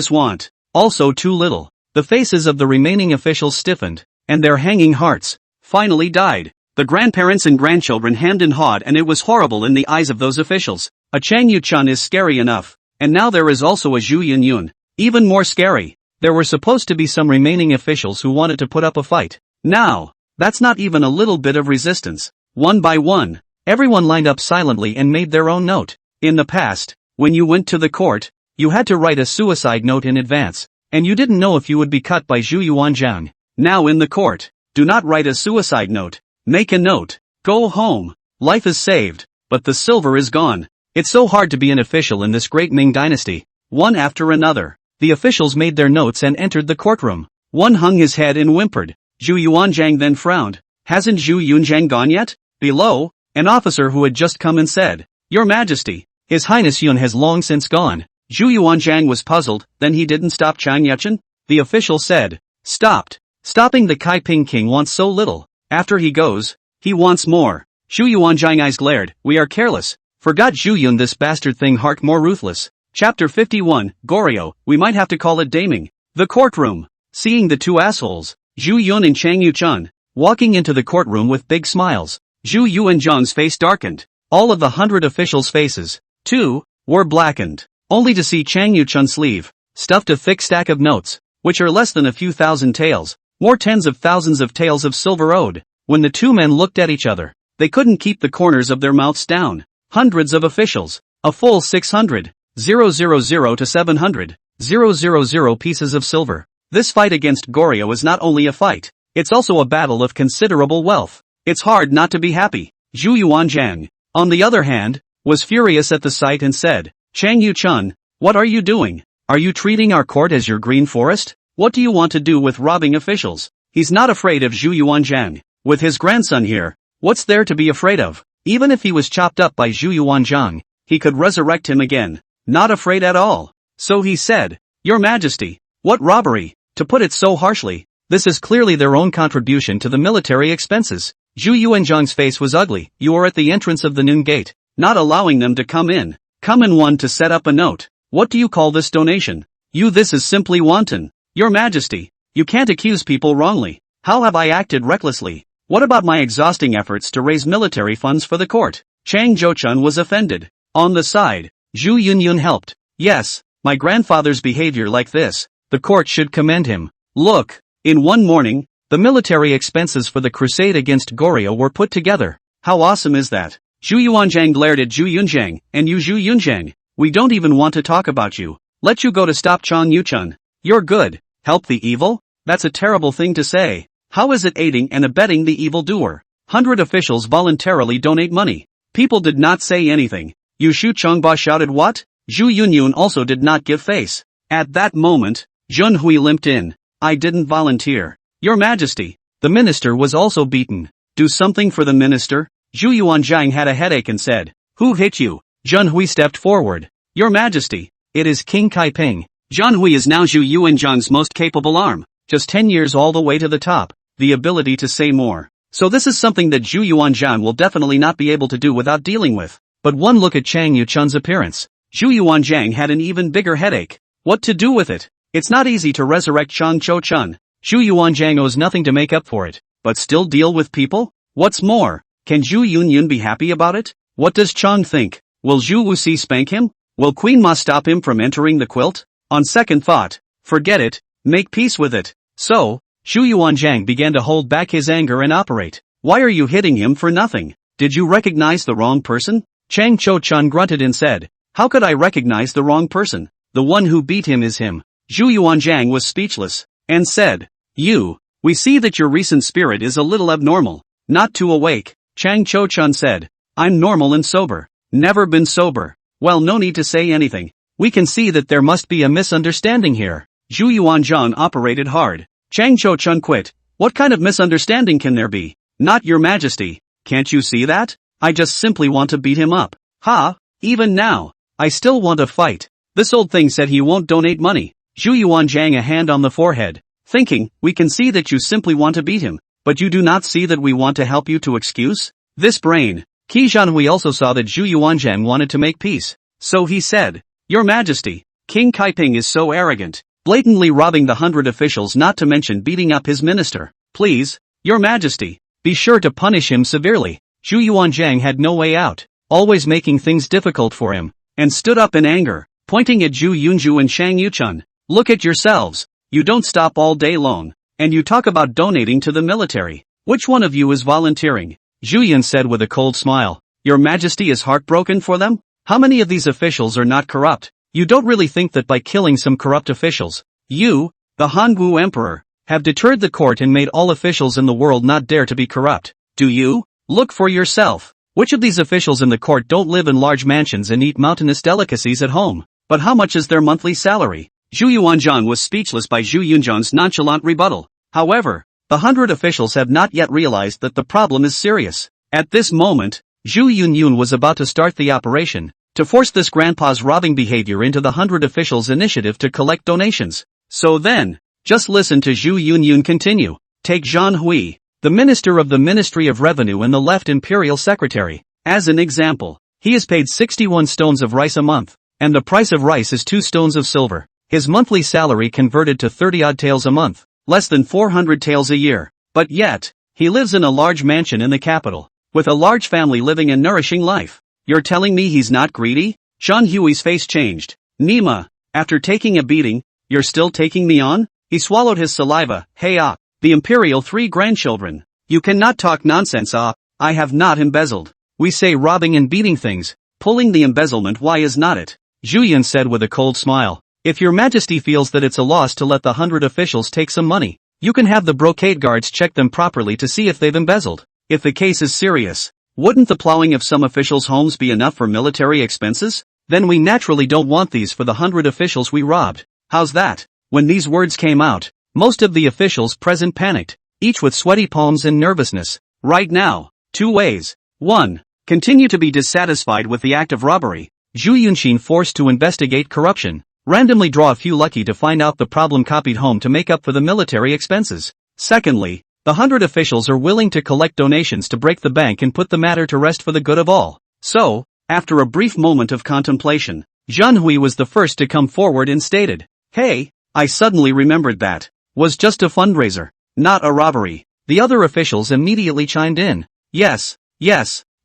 want. Also too little. The faces of the remaining officials stiffened, and their hanging hearts finally died. The grandparents and grandchildren hemmed and hawed, and it was horrible in the eyes of those officials. A Chang Yu-chan is scary enough, and now there is also a Zhu Yun. Even more scary. There were supposed to be some remaining officials who wanted to put up a fight. Now, that's not even a little bit of resistance. One by one, everyone lined up silently and made their own note. In the past, when you went to the court, you had to write a suicide note in advance, and you didn't know if you would be cut by Zhu Yuanzhang. Now in the court, do not write a suicide note. Make a note. Go home. Life is saved, but the silver is gone. It's so hard to be an official in this great Ming dynasty. One after another, the officials made their notes and entered the courtroom. One hung his head and whimpered. Zhu Yuanzhang then frowned. Hasn't Zhu Yunzhang gone yet? Below, an officer who had just come and said, Your Majesty, His Highness Yun has long since gone. Zhu Yuanzhang was puzzled, then he didn't stop Chang Yuchen? The official said. Stopped. Stopping the Kaiping king wants so little. After he goes, he wants more. Zhu Yuanzhang eyes glared. We are careless. Forgot Zhu Yun, this bastard thing, heart more ruthless. Chapter 51, Goryo, we might have to call it daming. The courtroom. Seeing the two assholes, Zhu Yun and Chang Yuchen, walking into the courtroom with big smiles, Zhu Yuanzhang's face darkened. All of the 100 officials' faces, too, were blackened. Only to see Chang Yuchen's sleeve, stuffed a thick stack of notes, which are less than a few thousand taels, more tens of thousands of taels of silver owed. When the two men looked at each other, they couldn't keep the corners of their mouths down. Hundreds of officials, a full 600, 000 to 700, 000 pieces of silver. This fight against Goryo is not only a fight, it's also a battle of considerable wealth. It's hard not to be happy. Zhu Yuanzhang, on the other hand, was furious at the sight and said, Chang Yuchen, what are you doing? Are you treating our court as your green forest? What do you want to do with robbing officials? He's not afraid of Zhu Yuanzhang. With his grandson here, what's there to be afraid of? Even if he was chopped up by Zhu Yuanzhang, he could resurrect him again. Not afraid at all. So he said, Your Majesty, what robbery? To put it so harshly, this is clearly their own contribution to the military expenses. Zhu Yuanzhang's face was ugly. You are at the entrance of the noon gate, not allowing them to come in. Come in one to set up a note. What do you call this donation? This is simply wanton. Your Majesty, you can't accuse people wrongly. How have I acted recklessly? What about my exhausting efforts to raise military funds for the court? Chang Zhochun was offended. On the side, Zhu Yunyun helped. Yes, my grandfather's behavior like this, the court should commend him. Look, in one morning, the military expenses for the crusade against Goryo were put together. How awesome is that? Zhu Yuanzhang glared at Zhu Yunzhang, and you Zhu Yunzhang, we don't even want to talk about you. Let you go to stop Chang Yuchen. You're good. Help the evil? That's a terrible thing to say. How is it aiding and abetting the evildoer? 100 officials voluntarily donate money. People did not say anything. Yu Shu Chongba shouted what? Zhu Yunyun also did not give face. At that moment, Zhun Hui limped in. I didn't volunteer. Your Majesty, the minister was also beaten. Do something for the minister? Zhu Yuanzhang had a headache and said, Who hit you? Zhun Hui stepped forward. Your Majesty, it is King Kaiping. Zhun Hui is now Zhu Yuanzhang's most capable arm. Just 10 years all the way to the top. The ability to say more. So this is something that Zhu Yuanzhang will definitely not be able to do without dealing with. But one look at Chang Yuchen's appearance. Zhu Yuanzhang had an even bigger headache. What to do with it? It's not easy to resurrect Chang Cho-chun. Zhu Yuanzhang owes nothing to make up for it. But still deal with people? What's more, can Zhu Yunyun be happy about it? What does Chang think? Will Zhu Wuxi spank him? Will Queen Ma stop him from entering the quilt? On second thought, forget it, make peace with it. So, Zhu Yuanzhang began to hold back his anger and operate. Why are you hitting him for nothing? Did you recognize the wrong person? Chang Cho-chun grunted and said, How could I recognize the wrong person? The one who beat him is him. Zhu Yuanzhang was speechless, and said, We see that your recent spirit is a little abnormal. Not too awake. Chang Cho-chun said, I'm normal and sober. Never been sober. Well, no need to say anything. We can see that there must be a misunderstanding here. Zhu Yuanzhang operated hard. Chang Cho-chun quit. What kind of misunderstanding can there be? Not Your Majesty. Can't you see that? I just simply want to beat him up. Ha! Even now, I still want to fight. This old thing said he won't donate money. Zhu Yuanzhang, a hand on the forehead. thinking, we can see that you simply want to beat him, but you do not see that we want to help you to excuse this brain. Qi Zhanhui also saw that Zhu Yuanzhang wanted to make peace, so he said, Your Majesty, King Kaiping is so arrogant, blatantly robbing the 100 officials not to mention beating up his minister. Please, Your Majesty, be sure to punish him severely. Zhu Yuanzhang had no way out, always making things difficult for him, and stood up in anger, pointing at Zhu Yunju and Shang Yuchun. Look at yourselves, you don't stop all day long, and you talk about donating to the military. Which one of you is volunteering? Zhu Yun said with a cold smile. Your Majesty is heartbroken for them? How many of these officials are not corrupt? You don't really think that by killing some corrupt officials, you, the Hangu Emperor, have deterred the court and made all officials in the world not dare to be corrupt, do you? Look for yourself. Which of these officials in the court don't live in large mansions and eat mountainous delicacies at home? But how much is their monthly salary? Zhu Yuanzhang was speechless by Zhu Yunzhang's nonchalant rebuttal. However, the 100 officials have not yet realized that the problem is serious. At this moment, Zhu Yunyun was about to start the operation, to force this grandpa's robbing behavior into the 100 officials' initiative to collect donations. So then, just listen to Zhu Yunyun continue. Take Zhan Hui, the Minister of the Ministry of Revenue and the Left Imperial Secretary, as an example. He is paid 61 stones of rice a month, and the price of rice is 2 stones of silver. His monthly salary converted to 30-odd taels a month, less than 400 taels a year. But yet, he lives in a large mansion in the capital, with a large family living a nourishing life. You're telling me he's not greedy? Zhan Hui's face changed. Nima, after taking a beating, you're still taking me on? He swallowed his saliva. Hey the imperial 3 grandchildren. You cannot talk nonsense I have not embezzled. We say robbing and beating things. Pulling the embezzlement, why is not it? Zhu Yun said with a cold smile. If your Majesty feels that it's a loss to let the 100 officials take some money, you can have the brocade guards check them properly to see if they've embezzled. If the case is serious, wouldn't the plowing of some officials' homes be enough for military expenses? Then we naturally don't want these for the 100 officials we robbed. How's that? When these words came out, most of the officials present panicked, each with sweaty palms and nervousness. Right now, 2 ways. 1. Continue to be dissatisfied with the act of robbery. Zhu Yunxin forced to investigate corruption. Randomly draw a few lucky to find out the problem copied home to make up for the military expenses. Secondly, the 100 officials are willing to collect donations to break the bank and put the matter to rest for the good of all. So, after a brief moment of contemplation, Zhan Hui was the first to come forward and stated, Hey, I suddenly remembered that was just a fundraiser, not a robbery. The other officials immediately chimed in. Yes,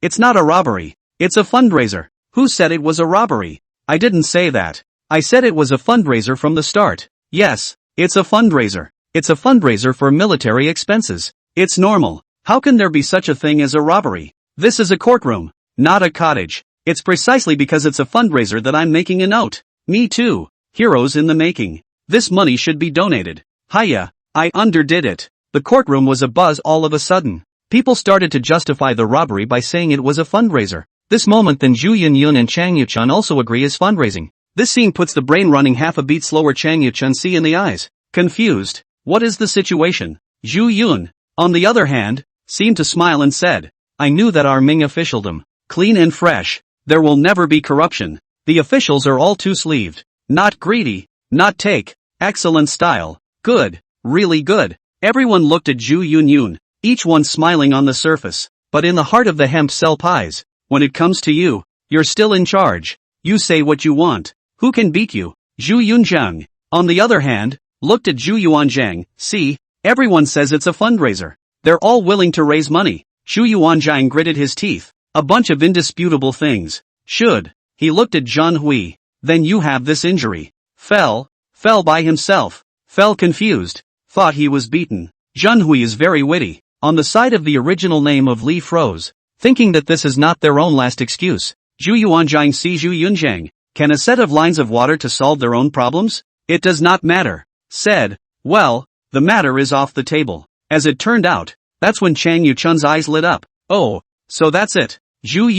it's not a robbery, it's a fundraiser. Who said it was a robbery? I didn't say that. I said it was a fundraiser from the start. Yes, it's a fundraiser. It's a fundraiser for military expenses. It's normal. How can there be such a thing as a robbery? This is a courtroom, not a cottage. It's precisely because it's a fundraiser that I'm making a note. Me too. Heroes in the making. This money should be donated. Hiya, I underdid it. The courtroom was abuzz all of a sudden. People started to justify the robbery by saying it was a fundraiser. This moment then Zhu Yunyun and Chang Yuchun also agree is fundraising. This scene puts the brain running half a beat slower. Chang Yuchun see in the eyes. Confused. What is the situation? Zhu Yun, on the other hand, seemed to smile and said, I knew that our Ming officialdom, clean and fresh. There will never be corruption. The officials are all two-sleeved. Not greedy. Not take. Excellent style. Good. Really good. Everyone looked at Zhu Yunyun, each one smiling on the surface. But in the heart of the hemp sell pies, when it comes to you, you're still in charge. You say what you want. Who can beat you? Zhu Yunzhang, on the other hand, looked at Zhu Yuanzhang. See, everyone says it's a fundraiser. They're all willing to raise money. Zhu Yuanzhang gritted his teeth. A bunch of indisputable things. Should. He looked at Zhan Hui. Then you have this injury. Fell by himself. Fell confused. Thought he was beaten. Zhan Hui is very witty. On the side of the original name of Li froze, thinking that this is not their own last excuse. Zhu Yuanzhang see Zhu Yunzhang. Can a set of lines of water to solve their own problems? It does not matter. Said, well, the matter is off the table. As it turned out, that's when Chang Yuchun's eyes lit up. Oh, so that's it. Zhu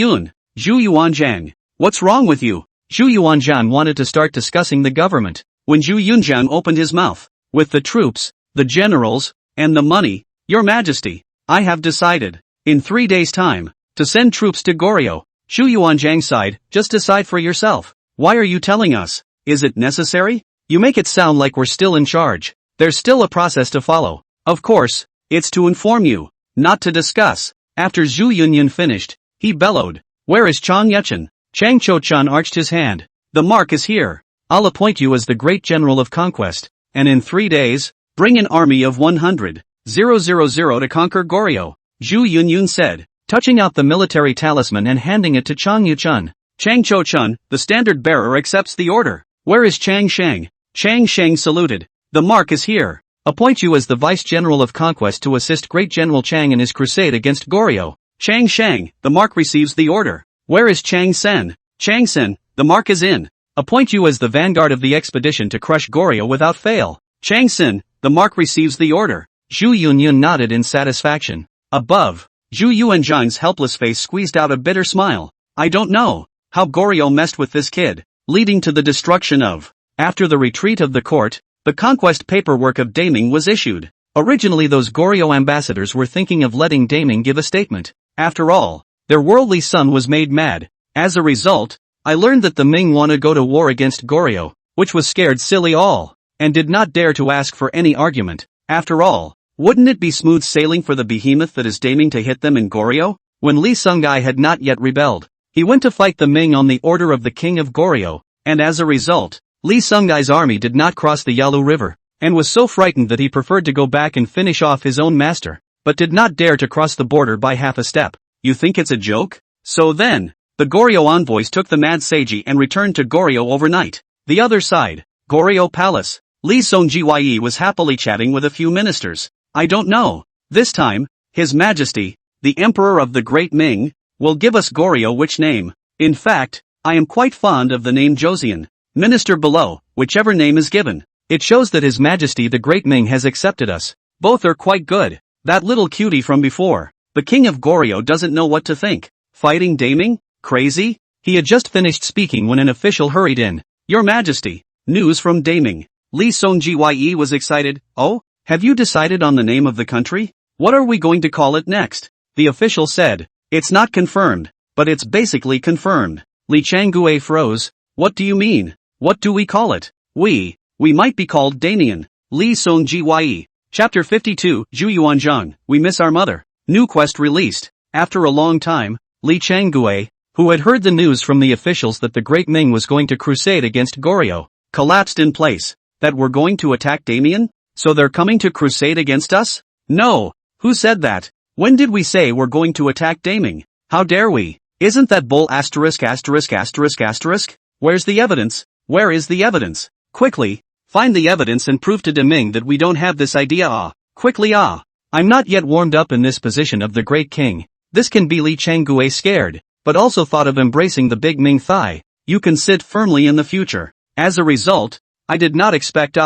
Yuanzhang, what's wrong with you? Zhu Yuanzhang wanted to start discussing the government, when Zhu Yunzhang opened his mouth. With the troops, the generals, and the money, Your Majesty, I have decided, in 3 days' time, to send troops to Goryeo. Zhu Yuanzhang sighed, just decide for yourself. Why are you telling us? Is it necessary? You make it sound like we're still in charge. There's still a process to follow. Of course, it's to inform you, not to discuss. After Zhu Yunyun finished, he bellowed, "Where is Chang Yuchen?" Chang Cho-chan arched his hand. "The mark is here. I'll appoint you as the great general of conquest, and in 3 days, bring an army of 100,000 to conquer Goryeo," Zhu Yunyun said, touching out the military talisman and handing it to Chang Yuchun. Chang Cho-chun, the standard bearer, accepts the order. "Where is Chang Sheng?" Chang Sheng saluted. "The mark is here. Appoint you as the vice general of conquest to assist great General Chang in his crusade against Goryeo." Chang Sheng, the mark receives the order. "Where is Chang Sen?" Chang Sen, the mark is in. Appoint you as the vanguard of the expedition to crush Goryeo without fail. Chang Sen, the mark receives the order. Zhu Yunyun nodded in satisfaction. Above, Zhu Yuanzhang's helpless face squeezed out a bitter smile. "I don't know how Goryeo messed with this kid, leading to the destruction of." After the retreat of the court, the conquest paperwork of Daming was issued. Originally those Goryeo ambassadors were thinking of letting Daming give a statement. After all, their worldly son was made mad. As a result, I learned that the Ming want to go to war against Goryeo, which was scared silly all, and did not dare to ask for any argument. After all, wouldn't it be smooth sailing for the behemoth that is Daming to hit them in Goryeo? When Li Sungai had not yet rebelled, he went to fight the Ming on the order of the king of Goryeo, and as a result, Li Sungai's army did not cross the Yalu River, and was so frightened that he preferred to go back and finish off his own master, but did not dare to cross the border by half a step. You think it's a joke? So then, the Goryeo envoys took the mad Seiji and returned to Goryeo overnight. The other side, Goryeo Palace, Li Songgye was happily chatting with a few ministers. "I don't know. This time, His Majesty, the Emperor of the Great Ming, will give us Goryeo which name. In fact, I am quite fond of the name Joseon. Minister below, whichever name is given. It shows that His Majesty the Great Ming has accepted us. Both are quite good. That little cutie from before, the king of Goryeo, doesn't know what to think. Fighting Daming? Crazy?" He had just finished speaking when an official hurried in. "Your Majesty, news from Daming." Li Songgye was excited. "Oh, have you decided on the name of the country? What are we going to call it next?" The official said. "It's not confirmed, but it's basically confirmed." Li Changgue froze. "What do you mean? What do we call it?" We might be called Damien." Li Songgye. Chapter 52, Zhu Yuanzhang, We Miss Our Mother. New quest released. After a long time, Li Changgue, who had heard the news from the officials that the Great Ming was going to crusade against Goryeo, collapsed in place. That we're going to attack Damien? So they're coming to crusade against us? No. Who said that? When did we say we're going to attack Daming? How dare we? Isn't that bull asterisk asterisk asterisk asterisk? Where's the evidence? Where is the evidence? Quickly, find the evidence and prove to Daming that we don't have this idea. Quickly. I'm not yet warmed up in this position of the great king. This can be Li Changgue scared, but also thought of embracing the big Ming thigh. You can sit firmly in the future. As a result, I did not expect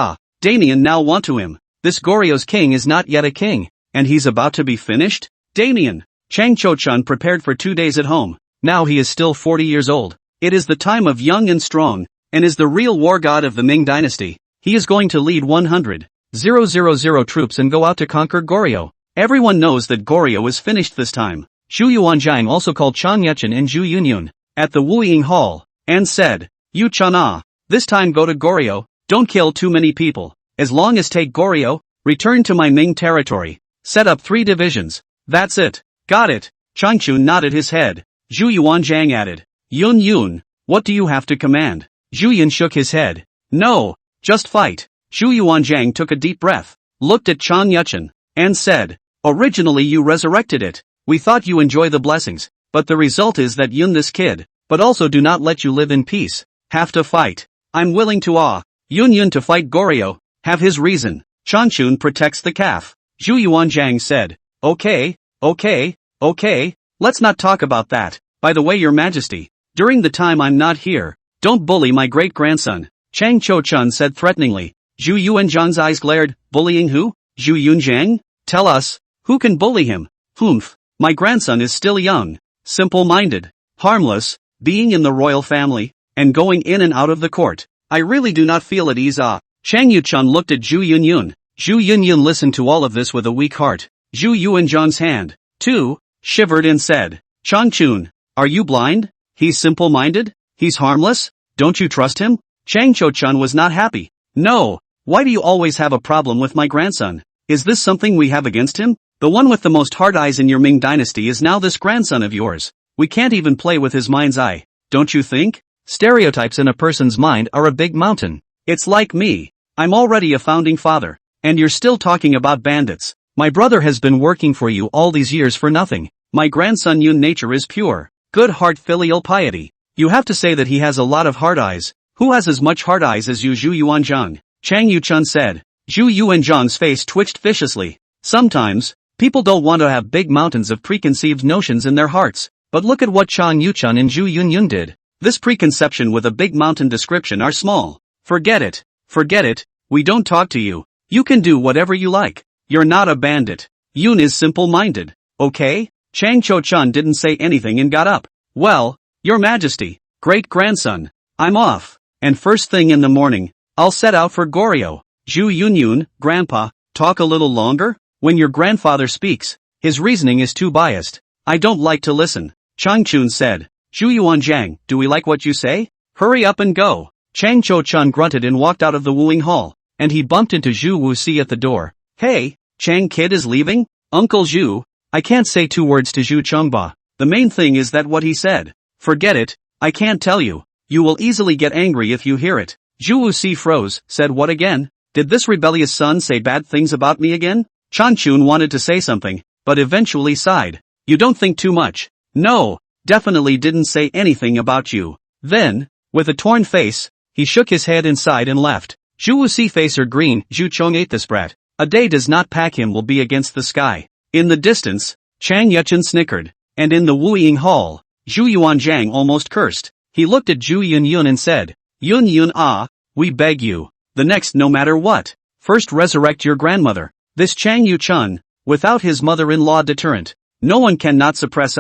Damien now want to him. This Goryeo's king is not yet a king, and he's about to be finished? Damien. Chang Cho-chun prepared for 2 days at home. Now he is still 40 years old. It is the time of young and strong, and is the real war god of the Ming dynasty. He is going to lead 100,000 troops and go out to conquer Goryeo. Everyone knows that Goryeo is finished this time. Zhu Yuanzhang also called Chang Yuchen and Zhu Yunyun at the Wuying Hall, and said, "You Chana, this time go to Goryeo, don't kill too many people. As long as take Goryeo, return to my Ming territory. Set up 3 divisions. That's it." "Got it." Changchun nodded his head. Zhu Yuanzhang added, Yun, what do you have to command?" Zhu Yun shook his head. "No, just fight." Zhu Yuanzhang took a deep breath, looked at Chang Yuchen, and said, "Originally you resurrected it. We thought you enjoy the blessings, but the result is that Yun this kid, but also do not let you live in peace. Have to fight. I'm willing to Yun to fight Goryeo, have his reason. Changchun protects the calf." Zhu Yuanzhang said, Okay, let's not talk about that. By the way, Your Majesty, during the time I'm not here, don't bully my great-grandson. Chang Cho-chun said threateningly. Zhu Yuanzhang's eyes glared. Bullying who? Zhu Yunzhang? Tell us, who can bully him? Humph, my grandson is still young, simple-minded, harmless, being in the royal family, and going in and out of the court. I really do not feel at ease. Chang Yuchun looked at Zhu Yunyun. Zhu Yunyun listened to all of this with a weak heart. Zhu Yuanzhang's hand, too, shivered and said, Changchun, are you blind? He's simple-minded? He's harmless? Don't you trust him? Chang Cho-chun was not happy. No, Why do you always have a problem with my grandson? Is this something we have against him? The one with the most hard eyes in your Ming dynasty is now this grandson of yours. We can't even play with his mind's eye, don't you think? Stereotypes in a person's mind are a big mountain. It's like me. I'm already a founding father. And you're still talking about bandits. My brother has been working for you all these years for nothing. My grandson Yun nature is pure. Good heart filial piety. You have to say that he has a lot of hard eyes. Who has as much hard eyes as you? Zhu Yuanzhang? Chang Yuchun said. Zhu Yuanzhang's face twitched viciously. Sometimes, people don't want to have big mountains of preconceived notions in their hearts. But look at what Chang Yuchun and Zhu Yunyun did. This preconception with a big mountain description are small. Forget it. Forget it. We don't talk to you. You can do whatever you like. You're not a bandit. Yun is simple-minded. Okay? Chang Cho-chun didn't say anything and got up. Well, Your Majesty, great-grandson, I'm off. And first thing in the morning, I'll set out for Goryeo. Zhu Yunyun, Grandpa, talk a little longer? When your grandfather speaks, his reasoning is too biased. I don't like to listen. Chang Chun said. Zhu Yuanzhang, do we like what you say? Hurry up and go. Chang Cho-chun grunted and walked out of the wooing hall, and he bumped into Zhu Wuxi at the door. Hey, Chang kid is leaving? Uncle Zhu? I can't say 2 words to Zhu Chengba. The main thing is that what he said. Forget it, I can't tell you. You will easily get angry if you hear it. Zhu Wuxi froze, said what again? Did this rebellious son say bad things about me again? Chan Chun wanted to say something, but eventually sighed. You don't think too much. No. Definitely didn't say anything about you. Then, with a torn face, he shook his head and sighed and left. Zhu Wuxi facer green, Zhu Chong ate this brat. A day does not pack him will be against the sky. In the distance, Chang Yuchun snickered, and in the wooing hall, Zhu Yuanzhang almost cursed. He looked at Zhu Yunyun and said, Yun Yun we beg you. The next no matter what. First resurrect your grandmother. This Chang Yuchun, without his mother-in-law deterrent. No one cannot suppress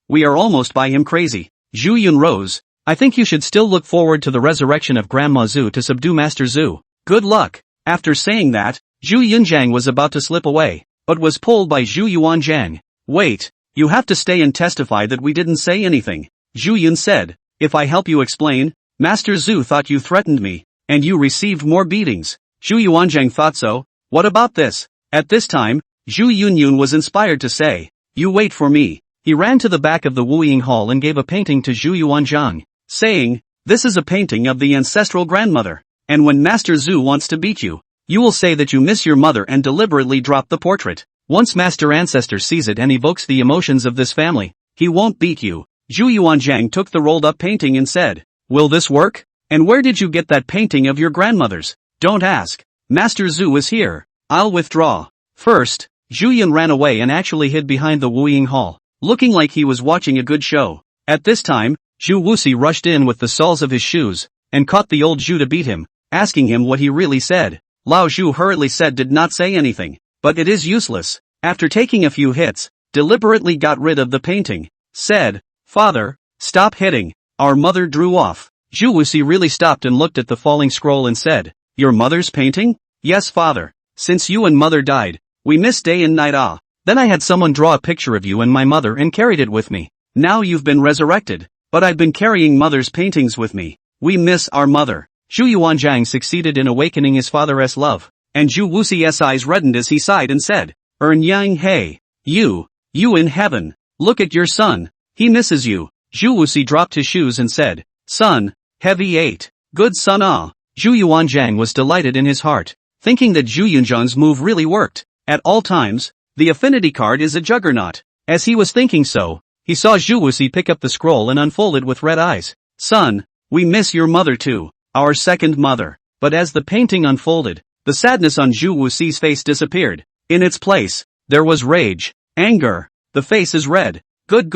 we are almost by him crazy. Zhu Yun rose. I think you should still look forward to the resurrection of Grandma Zhu to subdue Master Zhu. Good luck. After saying that, Zhu Yunzhang was about to slip away, but was pulled by Zhu Yuanzhang. Wait, you have to stay and testify that we didn't say anything. Zhu Yun said, if I help you explain, Master Zhu thought you threatened me, and you received more beatings. Zhu Yuanzhang thought so. What about this? At this time, Zhu Yunyun was inspired to say, you wait for me. He ran to the back of the wooing hall and gave a painting to Zhu Yuanzhang, saying, this is a painting of the ancestral grandmother, and when Master Zhu wants to beat you, you will say that you miss your mother and deliberately drop the portrait. Once Master Ancestor sees it and evokes the emotions of this family, he won't beat you. Zhu Yuanzhang took the rolled up painting and said, will this work? And where did you get that painting of your grandmother's? Don't ask. Master Zhu is here. I'll withdraw. First, Zhu Yun ran away and actually hid behind the wooing hall, looking like he was watching a good show. At this time, Zhu Wuxi rushed in with the soles of his shoes, and caught the old Zhu to beat him, asking him what he really said. Lao Zhu hurriedly said did not say anything, but it is useless. After taking a few hits, deliberately got rid of the painting, said, Father, stop hitting. Our mother drew off. Zhu Wuxi really stopped and looked at the falling scroll and said, your mother's painting? Yes father. Since you and mother died, we miss day and night Then I had someone draw a picture of you and my mother and carried it with me. Now you've been resurrected, but I've been carrying mother's paintings with me. We miss our mother. Zhu Yuanzhang succeeded in awakening his father's love, and Zhu Wuxi's eyes reddened as he sighed and said, Yang hey, you in heaven, look at your son, he misses you. Zhu Wuxi dropped his shoes and said, son, heavy 8, good son Zhu Yuanzhang was delighted in his heart, thinking that Zhu Yunzhang's move really worked. At all times, the affinity card is a juggernaut. As he was thinking so, he saw Zhu Wuxi pick up the scroll and unfold it with red eyes. Son, we miss your mother too, our second mother. But as the painting unfolded, the sadness on Zhu Wuxi's face disappeared. In its place, there was rage, anger. The face is red. Good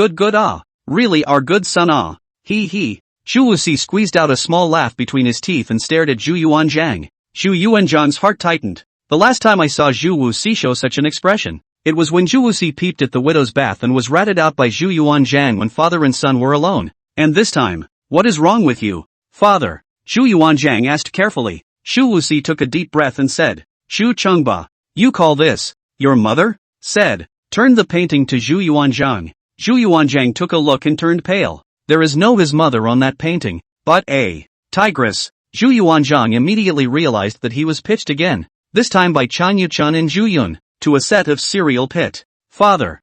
really our good son He. Zhu Wuxi squeezed out a small laugh between his teeth and stared at Zhu Yuanzhang. Zhu Yuanzhang's heart tightened. The last time I saw Zhu Wuxi show such an expression, it was when Zhu Wuxi peeped at the widow's bath and was ratted out by Zhu Yuanzhang when father and son were alone. And this time, what is wrong with you, father? Zhu Yuanzhang asked carefully. Zhu Wuxi took a deep breath and said, Zhu Chengba, you call this your mother? Said, turned the painting to Zhu Yuanzhang. Zhu Yuanzhang took a look and turned pale. There is no his mother on that painting, but a tigress. Zhu Yuanzhang immediately realized that he was pitched again, this time by Chan Yuchun and Zhu Yun, to a set of cereal pit. Father,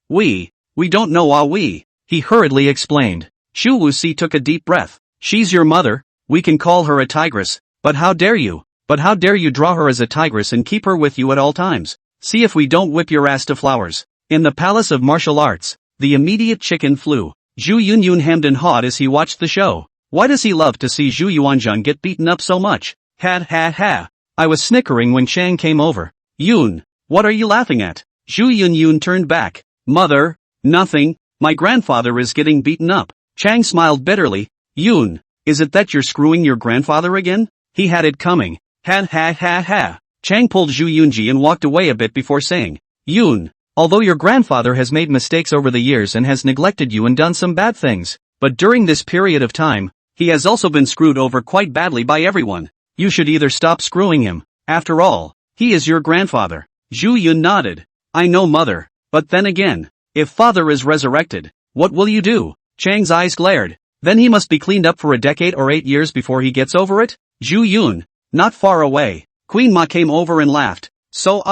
we don't know he hurriedly explained. Shu Wuxi took a deep breath. She's your mother, we can call her a tigress, but how dare you draw her as a tigress and keep her with you at all times? See if we don't whip your ass to flowers. In the Palace of Martial Arts, the immediate chicken flew. Zhu Yunyun hemmed and hawed as he watched the show. Why does he love to see Zhu Yuanzhang get beaten up so much? Ha. I was snickering when Chang came over. Yun, what are you laughing at? Zhu Yunyun turned back. Mother, nothing, my grandfather is getting beaten up. Chang smiled bitterly. Yun, is it that you're screwing your grandfather again? He had it coming. Ha. Chang pulled Zhu Yunji and walked away a bit before saying, Yun, although your grandfather has made mistakes over the years and has neglected you and done some bad things, but during this period of time, he has also been screwed over quite badly by everyone. You should either stop screwing him. After all, he is your grandfather. Zhu Yun nodded. I know, mother, but then again, if father is resurrected, what will you do? Chang's eyes glared. Then he must be cleaned up for a decade or 8 years before he gets over it? Zhu Yun, not far away. Queen Ma came over and laughed. So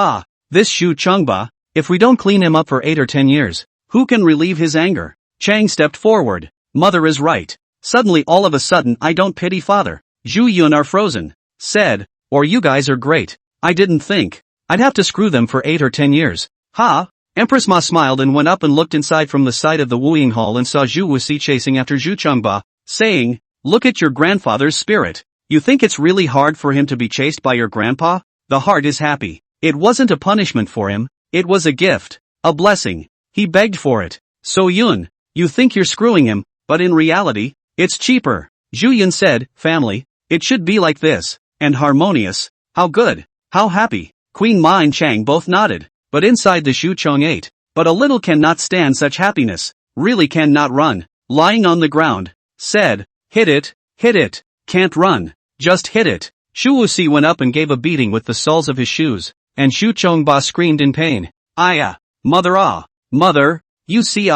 this Shu Chengba, if we don't clean him up for 8 or 10 years, who can relieve his anger? Chang stepped forward. Mother is right. Suddenly all of a sudden I don't pity father. Zhu Yun are frozen. Said, or you guys are great. I didn't think I'd have to screw them for 8 or 10 years. Ha! Empress Ma smiled and went up and looked inside from the side of the Wuying Hall and saw Zhu Wuxi chasing after Zhu Chengba, saying, look at your grandfather's spirit. You think it's really hard for him to be chased by your grandpa? The heart is happy. It wasn't a punishment for him, it was a gift, a blessing. He begged for it. So Yun, you think you're screwing him, but in reality, it's cheaper. Zhu Yun said, family, it should be like this, and harmonious. How good, how happy. Queen Ma and Chang both nodded, but inside the Shu Chong ate. But a little cannot stand such happiness, really cannot run, lying on the ground, said, hit it, can't run, just hit it. Shu Wuxi went up and gave a beating with the soles of his shoes, and Shu Chongba screamed in pain. Mother, you see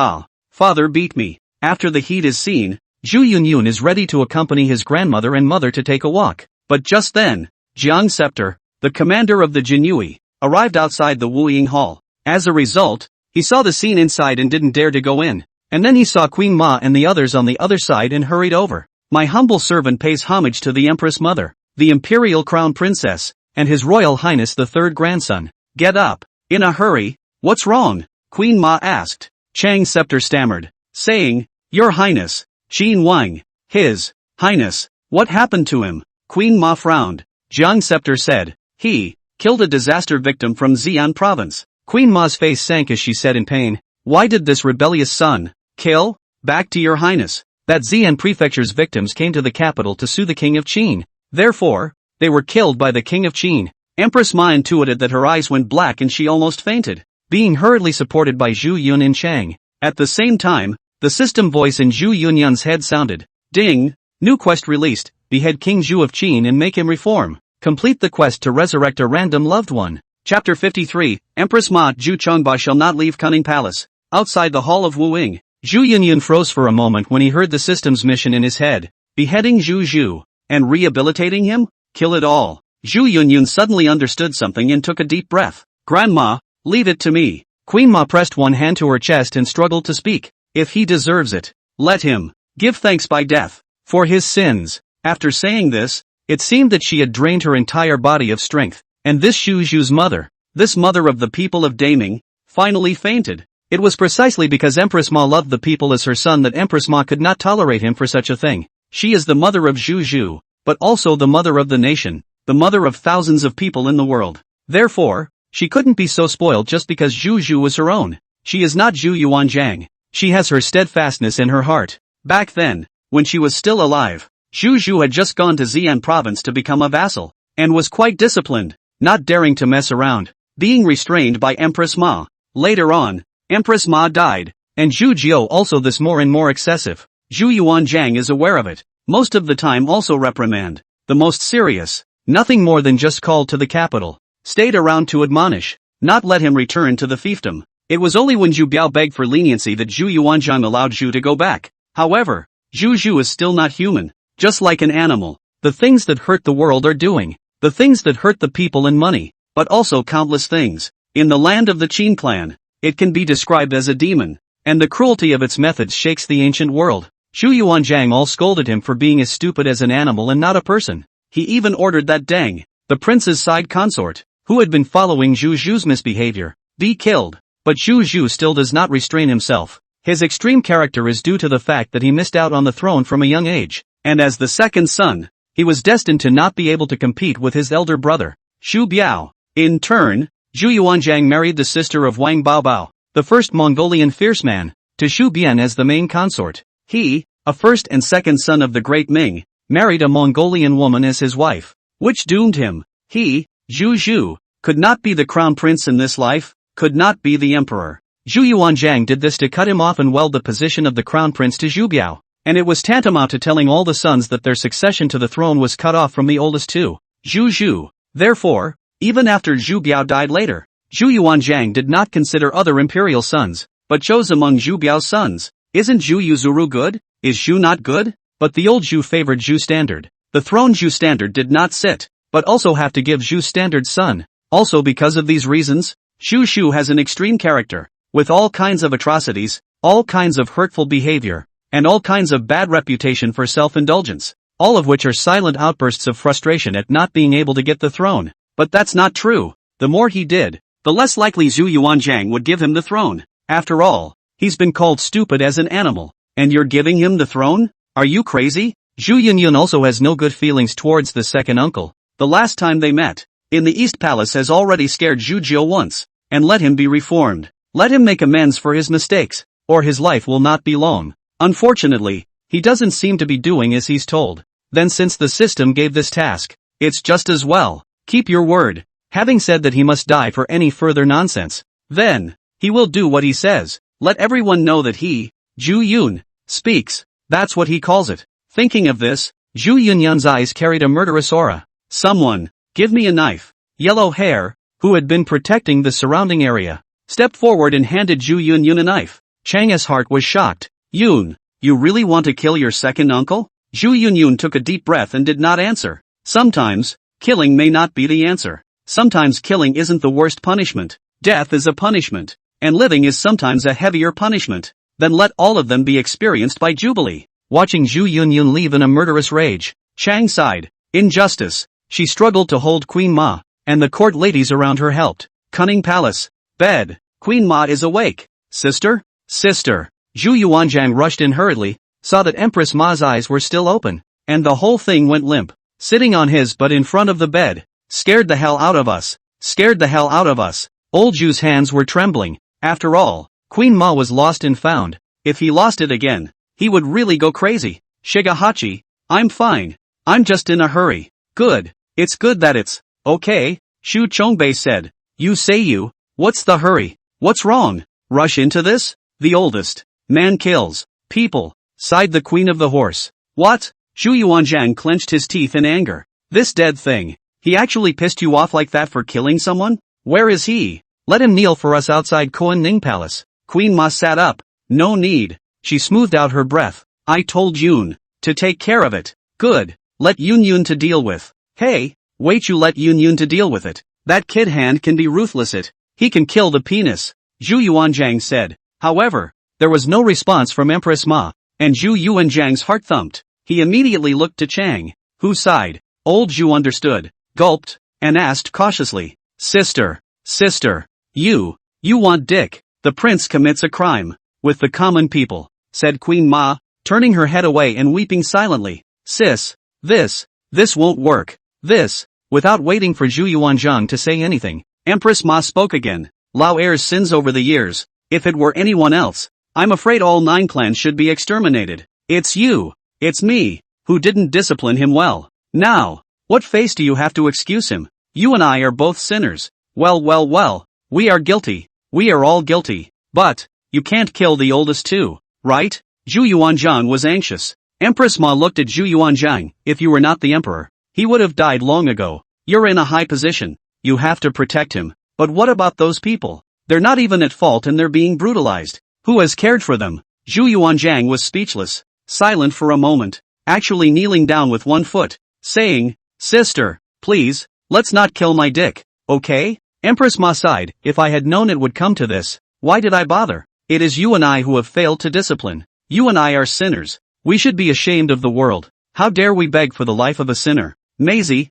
father beat me. After the heat is seen, Zhu Yunyun is ready to accompany his grandmother and mother to take a walk. But just then, Jiang Scepter, the commander of the Jinyui, arrived outside the Wuying Hall. As a result, he saw the scene inside and didn't dare to go in. And then he saw Queen Ma and the others on the other side and hurried over. My humble servant pays homage to the Empress Mother, the Imperial Crown Princess, and His Royal Highness the third grandson. Get up. In a hurry. What's wrong? Queen Ma asked. Chang Scepter stammered, saying, Your Highness, Qin Wang, His Highness, what happened to him? Queen Ma frowned. Jiang Scepter said, he killed a disaster victim from Xi'an province. Queen Ma's face sank as she said in pain, why did this rebellious son kill? Back to your highness. That Xi'an prefecture's victims came to the capital to sue the king of Qin. Therefore, they were killed by the king of Qin. Empress Ma intuited that her eyes went black and she almost fainted, being hurriedly supported by Zhu Yun and Chang. At the same time, the system voice in Zhu Yunyun's head sounded. Ding! New quest released, behead King Zhu of Qin and make him reform. Complete the quest to resurrect a random loved one. Chapter 53, Empress Ma Zhu Chengba shall not leave Cunning Palace. Outside the Hall of Wuying, Zhu Yunyun froze for a moment when he heard the system's mission in his head. Beheading Zhu Zhu, and rehabilitating him? Kill it all. Zhu Yunyun suddenly understood something and took a deep breath. Grandma, leave it to me. Queen Ma pressed one hand to her chest and struggled to speak. If he deserves it, let him give thanks by death for his sins. After saying this, it seemed that she had drained her entire body of strength, and this Zhu Zhu's mother, this mother of the people of Daming, finally fainted. It was precisely because Empress Ma loved the people as her son that Empress Ma could not tolerate him for such a thing. She is the mother of Zhu Zhu, but also the mother of the nation, the mother of thousands of people in the world. Therefore, she couldn't be so spoiled just because Zhu Zhu was her own. She is not Zhu Yuanzhang. She has her steadfastness in her heart. Back then, when she was still alive, Zhu Zhu had just gone to Xi'an province to become a vassal, and was quite disciplined, not daring to mess around, being restrained by Empress Ma. Later on, Empress Ma died, and Zhu Jiu also this more and more excessive. Zhu Yuanzhang is aware of it, most of the time also reprimand, the most serious, nothing more than just called to the capital, stayed around to admonish, not let him return to the fiefdom. It was only when Zhu Biao begged for leniency that Zhu Yuanzhang allowed Zhu to go back. However, Zhu Zhu is still not human, just like an animal. The things that hurt the world are doing. The things that hurt the people and money. But also countless things. In the land of the Qin clan, it can be described as a demon. And the cruelty of its methods shakes the ancient world. Zhu Yuanzhang all scolded him for being as stupid as an animal and not a person. He even ordered that Deng, the prince's side consort, who had been following Zhu Zhu's misbehavior, be killed. But Zhu Zhu still does not restrain himself. His extreme character is due to the fact that he missed out on the throne from a young age, and as the second son, he was destined to not be able to compete with his elder brother, Xu Biao. In turn, Zhu Yuanzhang married the sister of Wang Baobao, the first Mongolian fierce man, to Xu Bian as the main consort. He, a first and second son of the great Ming, married a Mongolian woman as his wife, which doomed him. He, Zhu Zhu, could not be the crown prince in this life, could not be the emperor. Zhu Yuanzhang did this to cut him off and weld the position of the crown prince to Zhu Biao, and it was tantamount to telling all the sons that their succession to the throne was cut off from the oldest two, Zhu Zhu. Therefore, even after Zhu Biao died later, Zhu Yuanzhang did not consider other imperial sons, but chose among Zhu Biao's sons. Isn't Zhu Yuzuru good? Is Zhu not good? But the old Zhu favored Zhu Standard. The throne Zhu Standard did not sit, but also have to give Zhu Standard's son. Also because of these reasons, Zhu Shu has an extreme character, with all kinds of atrocities, all kinds of hurtful behavior, and all kinds of bad reputation for self-indulgence, all of which are silent outbursts of frustration at not being able to get the throne. But that's not true. The more he did, the less likely Zhu Yuanzhang would give him the throne. After all, he's been called stupid as an animal, and you're giving him the throne? Are you crazy? Zhu Yunyun also has no good feelings towards the second uncle. The last time they met, in the East Palace, has already scared Zhu Jiu once, and let him be reformed. Let him make amends for his mistakes, or his life will not be long. Unfortunately, he doesn't seem to be doing as he's told. Then since the system gave this task, it's just as well. Keep your word. Having said that he must die for any further nonsense, then, he will do what he says. Let everyone know that he, Zhu Yun, speaks. That's what he calls it. Thinking of this, Zhu Yunyun's eyes carried a murderous aura. Someone, give me a knife. Yellow Hair, who had been protecting the surrounding area, stepped forward and handed Zhu Yunyun a knife. Chang's heart was shocked. Yun, you really want to kill your second uncle? Zhu Yunyun took a deep breath and did not answer. Sometimes, killing may not be the answer. Sometimes killing isn't the worst punishment. Death is a punishment, and living is sometimes a heavier punishment. Then let all of them be experienced by Jubilee. Watching Zhu Yunyun leave in a murderous rage, Chang sighed. Injustice. She struggled to hold Queen Ma, and the court ladies around her helped. Cunning palace. Bed. Queen Ma is awake. Sister? Sister. Zhu Yuanzhang rushed in hurriedly, saw that Empress Ma's eyes were still open, and the whole thing went limp. Sitting on his butt in front of the bed. Scared the hell out of us. Scared the hell out of us. Old Zhu's hands were trembling. After all, Queen Ma was lost and found. If he lost it again, he would really go crazy. Shigehachi, I'm fine. I'm just in a hurry. Good. It's good that it's okay, Shu Chongbei said. You say you. What's the hurry? What's wrong? Rush into this? The oldest man kills people, sighed the queen of the horse. What? Zhu Yuanzhang clenched his teeth in anger. This dead thing. He actually pissed you off like that for killing someone? Where is he? Let him kneel for us outside Koan Ning Palace. Queen Ma sat up. No need. She smoothed out her breath. I told Yun to take care of it. Good. Let Yun to deal with. Hey, wait, you let Yun to deal with it. That kid hand can be ruthless. He can kill the penis. Zhu Yuanzhang said. However, there was no response from Empress Ma, and Zhu Yuanzhang's heart thumped. He immediately looked to Chang, who sighed. Old Zhu understood, gulped, and asked cautiously. Sister, you want Dick. The prince commits a crime. With the common people, said Queen Ma, turning her head away and weeping silently. Sis, this won't work. Without waiting for Zhu Yuanzhang to say anything, Empress Ma spoke again. Lao Er's sins over the years. If it were anyone else, I'm afraid all 9 clans should be exterminated. It's you. It's me, who didn't discipline him well. Now, what face do you have to excuse him? You and I are both sinners. Well, we are guilty. We are all guilty. But, you can't kill the oldest too, right? Zhu Yuanzhang was anxious. Empress Ma looked at Zhu Yuanzhang. If you were not the emperor, he would have died long ago. You're in a high position. You have to protect him. But what about those people? They're not even at fault and they're being brutalized. Who has cared for them? Zhu Yuanzhang was speechless, silent for a moment, actually kneeling down with one foot. saying, "Sister, please, let's not kill my dick, okay?" Empress Ma sighed, "If I had known it would come to this, why did I bother? It is you and I who have failed to discipline. You and I are sinners. We should be ashamed of the world. How dare we beg for the life of a sinner? Maisie,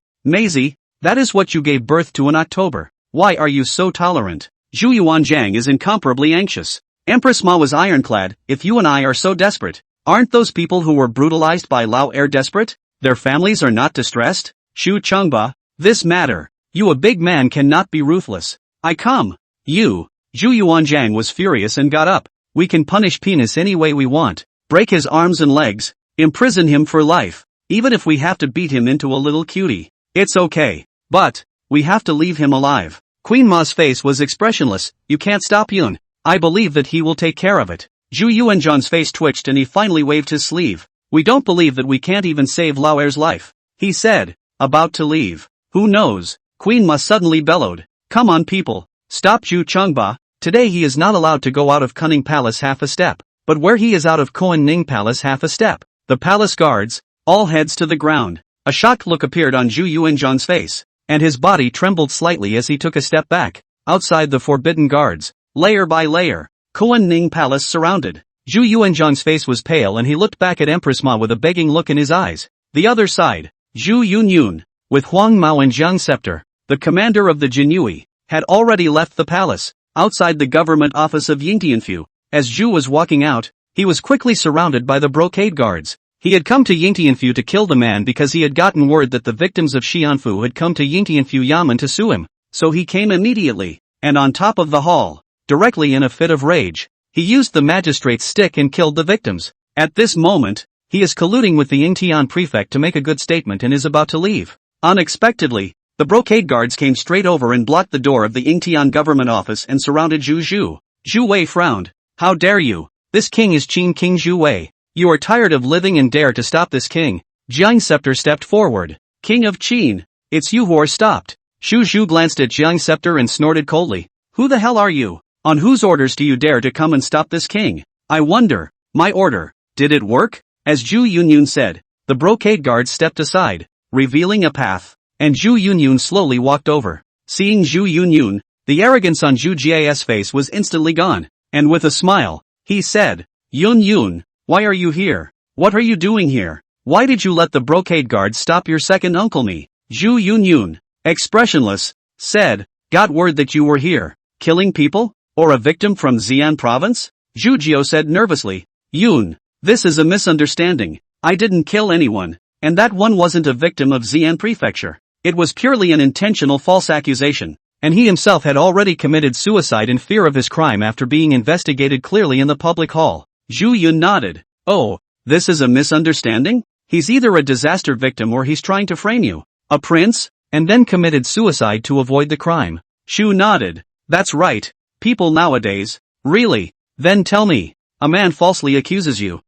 that is what you gave birth to in October. Why are you so tolerant?" Zhu Yuanjiang is incomparably anxious. Empress Ma was ironclad, "If you and I are so desperate, aren't those people who were brutalized by Lao Er desperate? Their families are not distressed? Shu Chengba, this matter. You a big man cannot be ruthless. I come. You." Zhu Yuanjiang was furious and got up. "We can punish Penis any way we want. Break his arms and legs. Imprison him for life. Even if we have to beat him into a little cutie. It's okay. But, we have to leave him alive." Queen Ma's face was expressionless. "You can't stop Yun. I believe that he will take care of it." Zhu Yuanjiang's face twitched and he finally waved his sleeve. "We don't believe that we can't even save Lao Er's life," he said, about to leave. "Who knows?" Queen Ma suddenly bellowed. "Come on people, stop Zhu Chengba. Today he is not allowed to go out of Cunning Palace half a step. But where he is out of Koan Ning Palace half a step." The palace guards, all heads to the ground. A shocked look appeared on Zhu Yuanjiang's face, and his body trembled slightly as he took a step back. Outside the forbidden guards, layer by layer, Koan Ning Palace surrounded. Zhu Yuanjiang's face was pale and he looked back at Empress Ma with a begging look in his eyes. The other side, Zhu Yunyun, with Huang Mao and Jiang Scepter, the commander of the Jinyui, had already left the palace. Outside the government office of Yingtianfu, as Zhu was walking out, he was quickly surrounded by the brocade guards. He had come to Yingtianfu to kill the man because he had gotten word that the victims of Xianfu had come to Yingtianfu Yamen to sue him, so he came immediately, and on top of the hall, directly in a fit of rage, he used the magistrate's stick and killed the victims. At this moment, he is colluding with the Yingtian prefect to make a good statement and is about to leave. Unexpectedly, the brocade guards came straight over and blocked the door of the Yingtian government office and surrounded Zhu Zhu. Zhu Wei frowned. "How dare you? This king is Qin King Zhu Wei. You are tired of living and dare to stop this king." Jiang Scepter stepped forward. "King of Qin, it's you who are stopped." Zhu Zhu glanced at Jiang Scepter and snorted coldly. "Who the hell are you? On whose orders do you dare to come and stop this king? I wonder, my order, did it work?" As Zhu Yunyun said, the brocade guards stepped aside, revealing a path, and Zhu Yunyun slowly walked over. Seeing Zhu Yunyun, the arrogance on Zhu Jia's face was instantly gone, and with a smile, he said, "Yun, why are you here? What are you doing here? Why did you let the brocade guards stop your second uncle me?" Zhu Yunyun, expressionless, said, "Got word that you were here, killing people, or a victim from Xi'an province?" Zhu Jiao said nervously, "Yun, this is a misunderstanding. I didn't kill anyone, and that one wasn't a victim of Xi'an prefecture. It was purely an intentional false accusation, and he himself had already committed suicide in fear of his crime after being investigated clearly in the public hall." Zhu Yun nodded. "Oh, this is a misunderstanding? He's either a disaster victim or he's trying to frame you, a prince, and then committed suicide to avoid the crime." Shu nodded. "That's right. People nowadays, really, then tell me, a man falsely accuses you,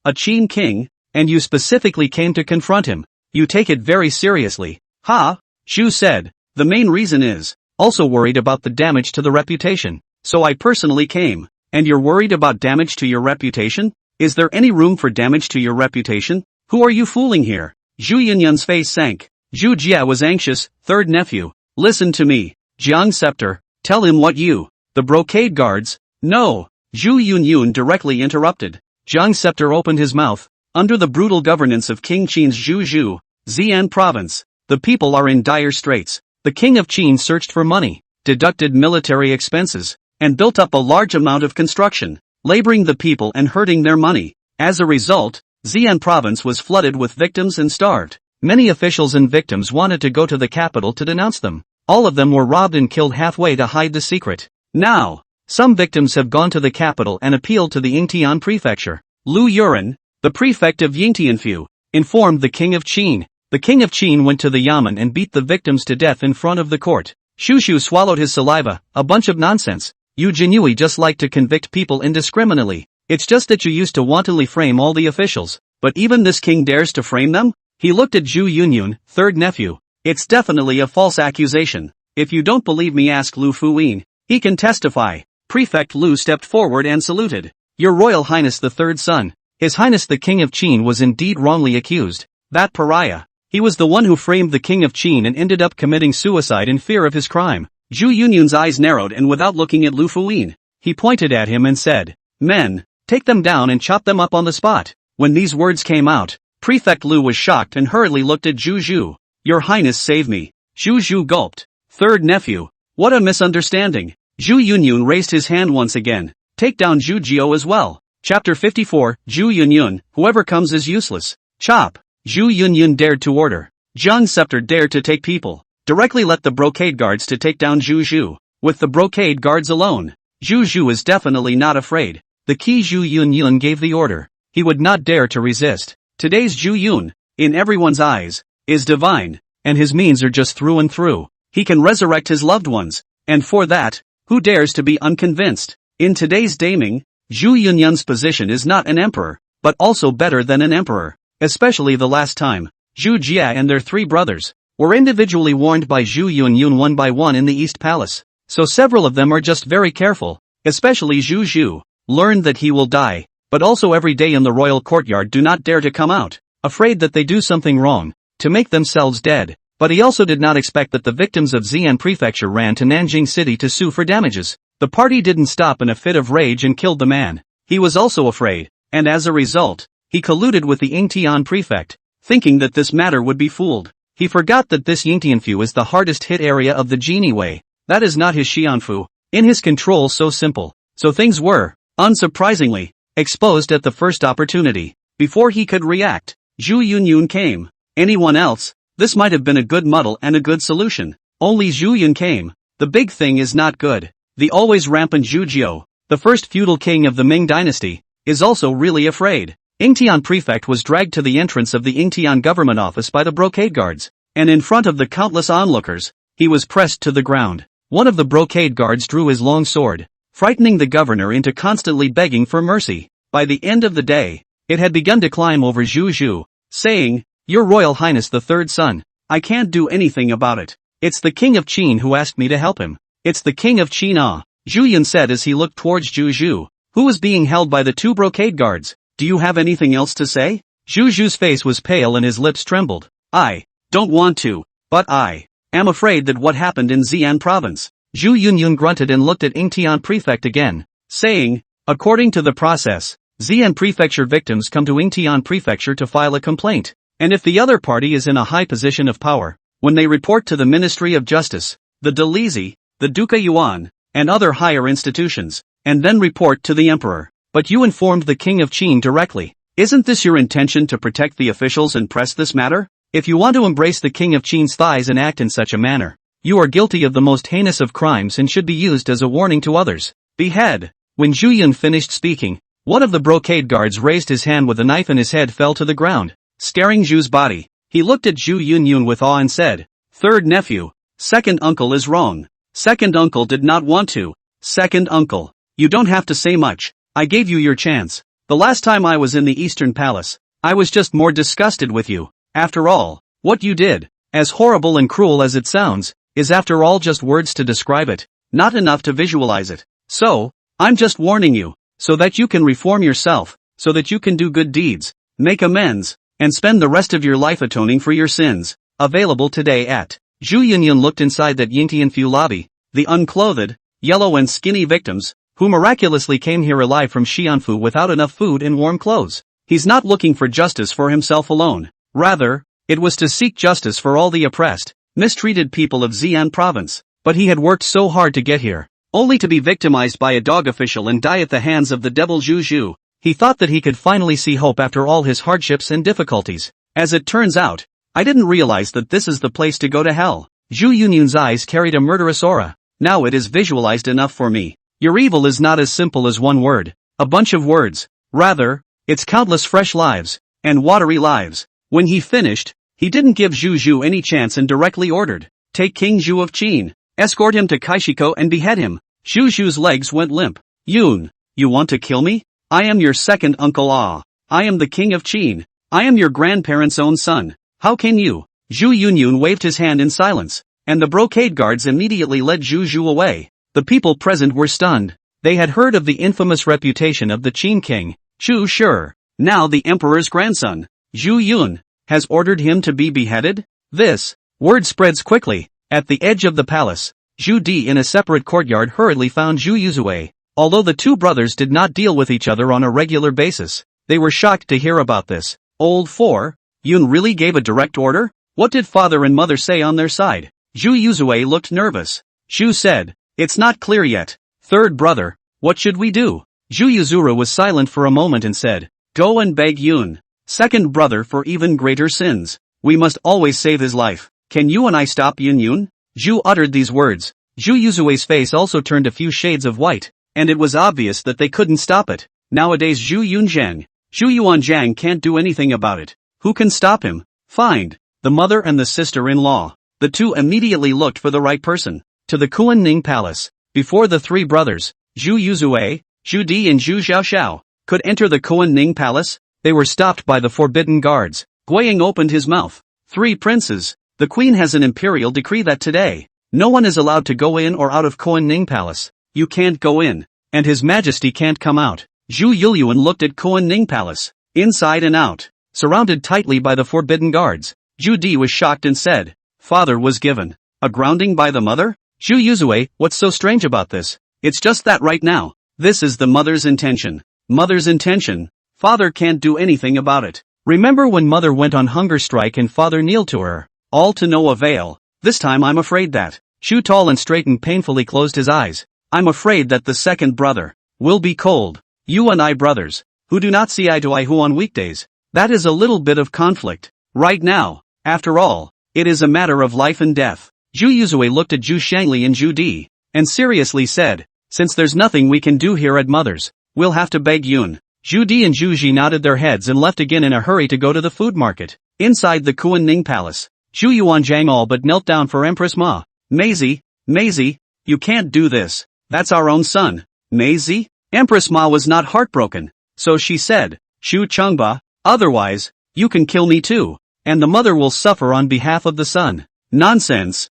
a Qin king, and you specifically came to confront him. You take it very seriously." "Ha," Shu said, "the main reason is, also worried about the damage to the reputation, so I personally came." "And you're worried about damage to your reputation? Is there any room for damage to your reputation? Who are you fooling here?" Zhu Yunyun's face sank. Zhu Jia was anxious. "Third nephew, listen to me. Jiang Scepter, tell him what you." The brocade guards. "No," Zhu Yunyun directly interrupted. Jiang Scepter opened his mouth. "Under the brutal governance of King Qin's Zhu, Xi'an province, the people are in dire straits. The king of Qin searched for money, deducted military expenses, and built up a large amount of construction, laboring the people and hurting their money. As a result, Xi'an province was flooded with victims and starved. Many officials and victims wanted to go to the capital to denounce them. All of them were robbed and killed halfway to hide the secret. Now, some victims have gone to the capital and appealed to the Yingtian prefecture. Lu Yuren, the prefect of Yingtianfu, informed the king of Qin. The king of Qin went to the Yamen and beat the victims to death in front of the court." Shushu swallowed his saliva. "A bunch of nonsense. You Jinui just like to convict people indiscriminately. It's just that you used to wantonly frame all the officials, but even this king dares to frame them?" He looked at Zhu Yunyun, third nephew. "It's definitely a false accusation. If you don't believe me, ask Lu Fuyin. He can testify." Prefect Lu stepped forward and saluted. "Your Royal Highness the third son, His Highness the King of Qin was indeed wrongly accused. That pariah, He was the one who framed the king of Qin and ended up committing suicide in fear of his crime. Zhu Yunyun's eyes narrowed, and without looking at Lu Fuyin, he pointed at him and said, "Men, take them down and chop them up on the spot." When these words came out, Prefect Lu was shocked and hurriedly looked at Zhu Zhu. "Your Highness, save me." Zhu Zhu gulped. "Third nephew. What a misunderstanding." Zhu Yunyun raised his hand once again. "Take down Zhu Jiao as well." Chapter 54, Zhu Yunyun, whoever comes is useless. Chop. Zhu Yunyun dared to order. Zhang Scepter dared to take people. Directly let the brocade guards to take down Zhu Zhu. With the brocade guards alone, Zhu Zhu is definitely not afraid. The key Zhu Yunyun gave the order. He would not dare to resist. Today's Zhu Yun, in everyone's eyes, is divine, and his means are just through and through. He can resurrect his loved ones, and for that, who dares to be unconvinced? In today's Daming, Zhu Yunyun's position is not an emperor, but also better than an emperor. Especially the last time, Zhu Jia and their three brothers were individually warned by Zhu Yunyun one by one in the East Palace, so several of them are just very careful, especially Zhu Zhu, learned that he will die, but also every day in the royal courtyard do not dare to come out, afraid that they do something wrong, to make themselves dead. But he also did not expect that the victims of Xi'an Prefecture ran to Nanjing City to sue for damages. The party didn't stop in a fit of rage and killed the man. He was also afraid, and as a result, he colluded with the Yingtian prefect, thinking that this matter would be fooled. He forgot that this Yingtianfu is the hardest hit area of the Genie Way. That is not his Xianfu, in his control so simple. So things were, unsurprisingly, exposed at the first opportunity. Before he could react, Zhu Yunyun came. Anyone else? This might have been a good muddle and a good solution. Only Zhu Yun came. The big thing is not good. The always rampant Zhu Jiao, the first feudal king of the Ming dynasty, is also really afraid. Yingtian prefect was dragged to the entrance of the Yingtian government office by the brocade guards, and in front of the countless onlookers, he was pressed to the ground. One of the brocade guards drew his long sword, frightening the governor into constantly begging for mercy. By the end of the day, it had begun to climb over Zhu Zhu, saying, "Your Royal Highness the third son, I can't do anything about it. It's the King of Qin who asked me to help him. It's the King of Qin." Zhu Yun said as he looked towards Zhu Zhu, who was being held by the two brocade guards. "Do you have anything else to say?" Zhu Zhu's face was pale and his lips trembled. "I don't want to, but I am afraid that what happened in Xi'an province." Zhu Yunyun grunted and looked at Yingtian prefect again, saying, "According to the process, Xi'an prefecture victims come to Yingtian prefecture to file a complaint, and if the other party is in a high position of power, when they report to the Ministry of Justice, the Dalizi, the Duca Yuan, and other higher institutions, and then report to the emperor. But you informed the King of Qin directly. Isn't this your intention to protect the officials and press this matter? If you want to embrace the King of Qin's thighs and act in such a manner, you are guilty of the most heinous of crimes and should be used as a warning to others. Behead." When Zhu Yun finished speaking, one of the brocade guards raised his hand with a knife and his head fell to the ground. Scaring Zhu's body, he looked at Zhu Yunyun with awe and said, "Third nephew, second uncle is wrong. Second uncle did not want to. Second uncle, you don't have to say much. I gave you your chance. The last time I was in the Eastern Palace, I was just more disgusted with you. After all, what you did, as horrible and cruel as it sounds, is after all just words to describe it, not enough to visualize it. So, I'm just warning you, so that you can reform yourself, so that you can do good deeds, make amends, and spend the rest of your life atoning for your sins." Available today at Zhu Yunyun looked inside that Yingtianfu lobby. The unclothed, yellow and skinny victims, who miraculously came here alive from Xianfu without enough food and warm clothes. He's not looking for justice for himself alone. Rather, it was to seek justice for all the oppressed, mistreated people of Xi'an province. But he had worked so hard to get here, only to be victimized by a dog official and die at the hands of the devil Zhu Zhu. He thought that he could finally see hope after all his hardships and difficulties. As it turns out, I didn't realize that this is the place to go to hell. Zhu Yunyun's eyes carried a murderous aura. Now it is visualized enough for me. Your evil is not as simple as one word, a bunch of words. Rather, it's countless fresh lives, and watery lives. When he finished, he didn't give Zhu Zhu any chance and directly ordered, "Take King Zhu of Qin, escort him to Kaishiko and behead him." Zhu Zhu's legs went limp. "Yun, you want to kill me? I am your second uncle. I am the King of Qin. I am your grandparents' own son. How can you?" Zhu Yunyun waved his hand in silence, and the brocade guards immediately led Zhu Zhu away. The people present were stunned. They had heard of the infamous reputation of the Qin king, Chu Shi, now the emperor's grandson, Zhu Yun, has ordered him to be beheaded? This word spreads quickly. At the edge of the palace, Zhu Di in a separate courtyard hurriedly found Zhu Yuzue. Although the two brothers did not deal with each other on a regular basis, they were shocked to hear about this. Old 4, Yun really gave a direct order? What did father and mother say on their side? Zhu Yuzue looked nervous. Zhu said, "It's not clear yet. Third brother, what should we do?" Zhu Yuzuru was silent for a moment and said, "Go and beg Yun, second brother, for even greater sins. We must always save his life. Can you and I stop Yun?" Zhu uttered these words. Zhu Yuzue's face also turned a few shades of white, and it was obvious that they couldn't stop it. Nowadays Zhu Yunjiang, Zhu Yuanjiang can't do anything about it. Who can stop him? Find the mother and the sister-in-law. The two immediately looked for the right person. To the Kuan-Ning Palace. Before the three brothers, Zhu Yuzue, Zhu Di and Zhu Xiaoxiao, could enter the Kuan-Ning Palace, they were stopped by the forbidden guards. Guiying opened his mouth. "Three princes. The queen has an imperial decree that today, no one is allowed to go in or out of Kuan-Ning Palace. You can't go in, and His Majesty can't come out." Zhu Yulyuan looked at Kuan-Ning Palace, inside and out, surrounded tightly by the forbidden guards. Zhu Di was shocked and said, "Father was given a grounding by the mother?" Zhu Yuzue, "What's so strange about this? It's just that right now, this is the mother's intention." Mother's intention? Father can't do anything about it. Remember when mother went on hunger strike and father kneeled to her? All to no avail. This time I'm afraid that. Shu tall and straight and painfully closed his eyes. "I'm afraid that the second brother will be cold. You and I brothers, who do not see eye to eye who on weekdays. That is a little bit of conflict. Right now, after all, it is a matter of life and death." Zhu Yuzue looked at Zhu Shangli and Zhu Di, and seriously said, "Since there's nothing we can do here at mother's, we'll have to beg Yun." Zhu Di and Zhu Ji nodded their heads and left again in a hurry to go to the food market. Inside the Kuan-Ning Palace, Zhu Yuanjiang all but knelt down for Empress Ma. Maisie, you can't do this. That's our own son." Maisie? Empress Ma was not heartbroken, so she said, "Shu Chengba, otherwise, you can kill me too, and the mother will suffer on behalf of the son." Nonsense.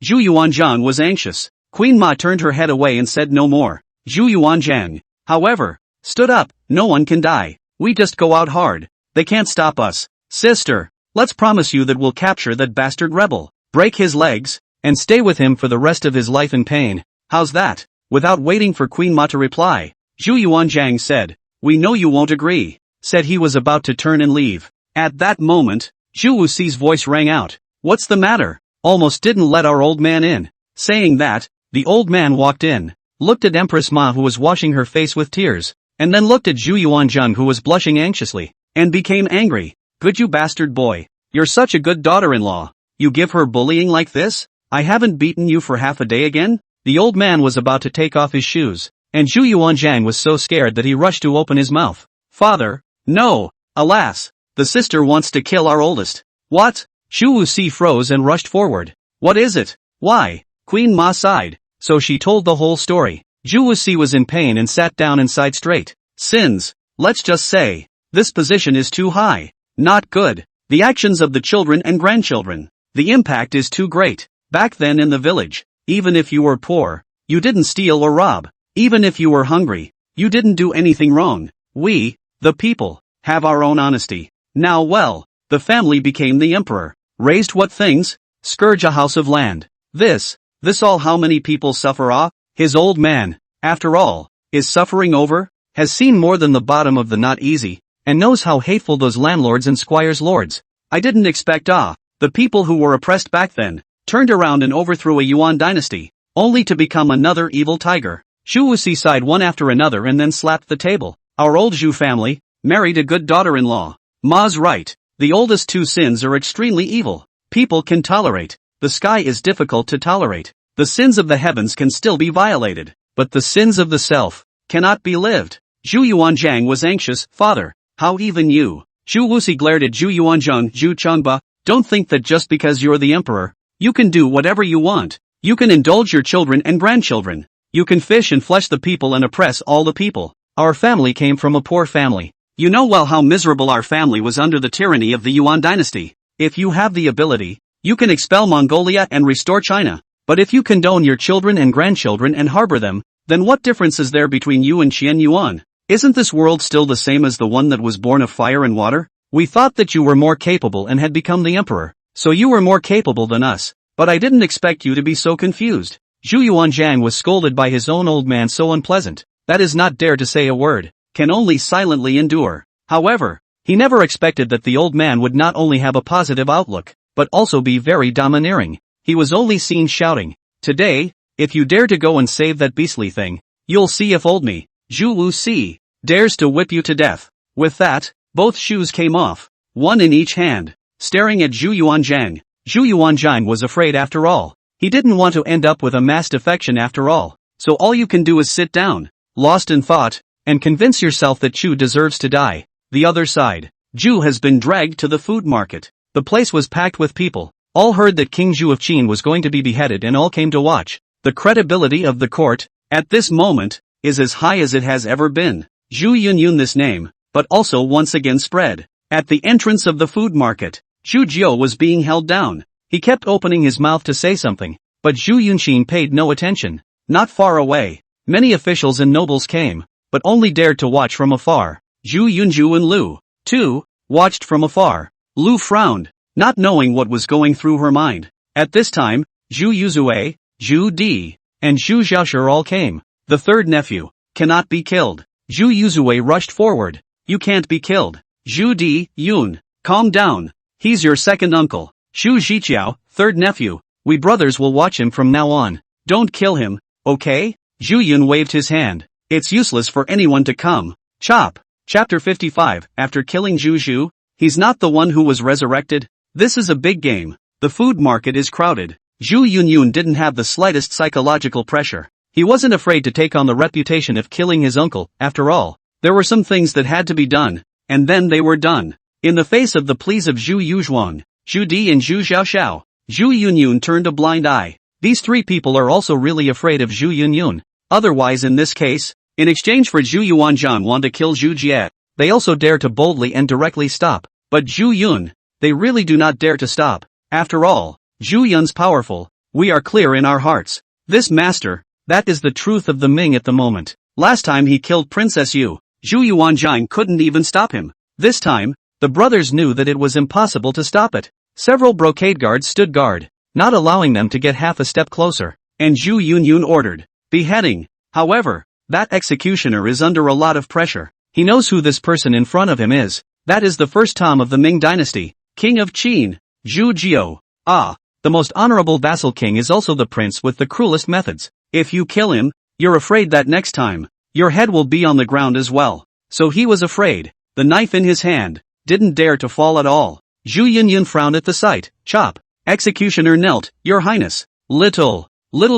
Zhu Yuanjiang was anxious. Queen Ma turned her head away and said no more. Zhu Yuanjiang, however, stood up. "No one can die. We just go out hard. They can't stop us. Sister, let's promise you that we'll capture that bastard rebel, break his legs, and stay with him for the rest of his life in pain. How's that?" Without waiting for Queen Ma to reply, Zhu Yuanjiang said, "We know you won't agree," said he was about to turn and leave. At that moment, Zhu Wuxi's voice rang out. "What's the matter? Almost didn't let our old man in." Saying that, the old man walked in, looked at Empress Ma who was washing her face with tears, and then looked at Zhu Yuanjiang who was blushing anxiously, and became angry. "Good you bastard boy. You're such a good daughter-in-law. You give her bullying like this? I haven't beaten you for half a day again?" The old man was about to take off his shoes, and Zhu Yuanjiang was so scared that he rushed to open his mouth. "Father, no, alas, the sister wants to kill our oldest." "What?" Zhu Wuxi froze and rushed forward. "What is it? Why?" Queen Ma sighed, so she told the whole story. Zhu Wuxi was in pain and sat down and sighed straight. "Sins, let's just say, this position is too high. Not good. The actions of the children and grandchildren. The impact is too great. Back then in the village, even if you were poor, you didn't steal or rob. Even if you were hungry, you didn't do anything wrong. We, the people, have our own honesty. Now well, the family became the emperor. Raised what things? Scourge a house of land. This all how many people suffer ah? His old man, after all, is suffering over, has seen more than the bottom of the not easy, and knows how hateful those landlords and squires lords. I didn't expect the people who were oppressed back then, turned around and overthrew a Yuan dynasty, only to become another evil tiger." Zhu Wuxi sighed one after another and then slapped the table. "Our old Zhu family married a good daughter-in-law. Ma's right. The oldest two sins are extremely evil. People can tolerate. The sky is difficult to tolerate. The sins of the heavens can still be violated, but the sins of the self cannot be lived." Zhu Yuanjiang was anxious. "Father, how even you?" Zhu Wuxi glared at Zhu Yuanjiang. "Zhu Chengba, don't think that just because you're the emperor, you can do whatever you want. You can indulge your children and grandchildren. You can fish and flesh the people and oppress all the people. Our family came from a poor family. You know well how miserable our family was under the tyranny of the Yuan dynasty. If you have the ability, you can expel Mongolia and restore China. But if you condone your children and grandchildren and harbor them, then what difference is there between you and Qian Yuan? Isn't this world still the same as the one that was born of fire and water? We thought that you were more capable and had become the emperor, so you were more capable than us, but I didn't expect you to be so confused. Zhu Yuanzhang was scolded by his own old man so unpleasant, that is not dare to say a word, can only silently endure. However, he never expected that the old man would not only have a positive outlook, but also be very domineering. He was only seen shouting, "Today, if you dare to go and save that beastly thing, you'll see if old me, Zhu Wu Si, dares to whip you to death." With that, both shoes came off, one in each hand, staring at Zhu Yuanzhang. Zhu Yuanzhang was afraid after all. He didn't want to end up with a mass defection after all, so all you can do is sit down, lost in thought, and convince yourself that Zhu deserves to die. The other side, Zhu has been dragged to the food market. The place was packed with people. All heard that King Zhu of Qin was going to be beheaded and all came to watch. The credibility of the court, at this moment, is as high as it has ever been. Zhu Yunyun, this name, but also once again spread. At the entrance of the food market, Zhu Jiu was being held down. He kept opening his mouth to say something, but Zhu Yunxin paid no attention. Not far away, many officials and nobles came, but only dared to watch from afar. Zhu Yunju and Lu, too, watched from afar. Lu frowned, not knowing what was going through her mind. At this time, Zhu Yuzue, Zhu Di, and Zhu Xiaoshi all came. The third nephew cannot be killed. Zhu Yuzue rushed forward. You can't be killed. Zhu Di, Yun, calm down. He's your second uncle. Xu Zhiqiao, third nephew. We brothers will watch him from now on. Don't kill him, okay? Zhu Yun waved his hand. It's useless for anyone to come. Chop. Chapter 55. After killing Zhu Zhu, he's not the one who was resurrected. This is a big game. The food market is crowded. Zhu Yunyun didn't have the slightest psychological pressure. He wasn't afraid to take on the reputation of killing his uncle. After all, there were some things that had to be done, and then they were done. In the face of the pleas of Zhu Yuzhuang, Zhu Di and Zhu Xiaoxiao, Zhu Yunyun turned a blind eye. These three people are also really afraid of Zhu Yunyun. Otherwise, in this case, in exchange for Zhu Yuanzhang want to kill Zhu Jie, they also dare to boldly and directly stop. But Zhu Yun, they really do not dare to stop. After all, Zhu Yun's powerful. We are clear in our hearts. This master, that is the truth of the Ming at the moment. Last time he killed Princess Yu, Zhu Yuanzhang couldn't even stop him. This time, the brothers knew that it was impossible to stop it. Several brocade guards stood guard, not allowing them to get half a step closer, and Zhu Yunyun ordered beheading. However, that executioner is under a lot of pressure. He knows who this person in front of him is. That is the first Tom of the Ming dynasty, King of Qin, Zhu Jiu. The most honorable vassal king is also the prince with the cruelest methods. If you kill him, you're afraid that next time, your head will be on the ground as well. So he was afraid. The knife in his hand didn't dare to fall at all. Zhu Yunyun frowned at the sight. Chop. Executioner knelt. Your Highness. Little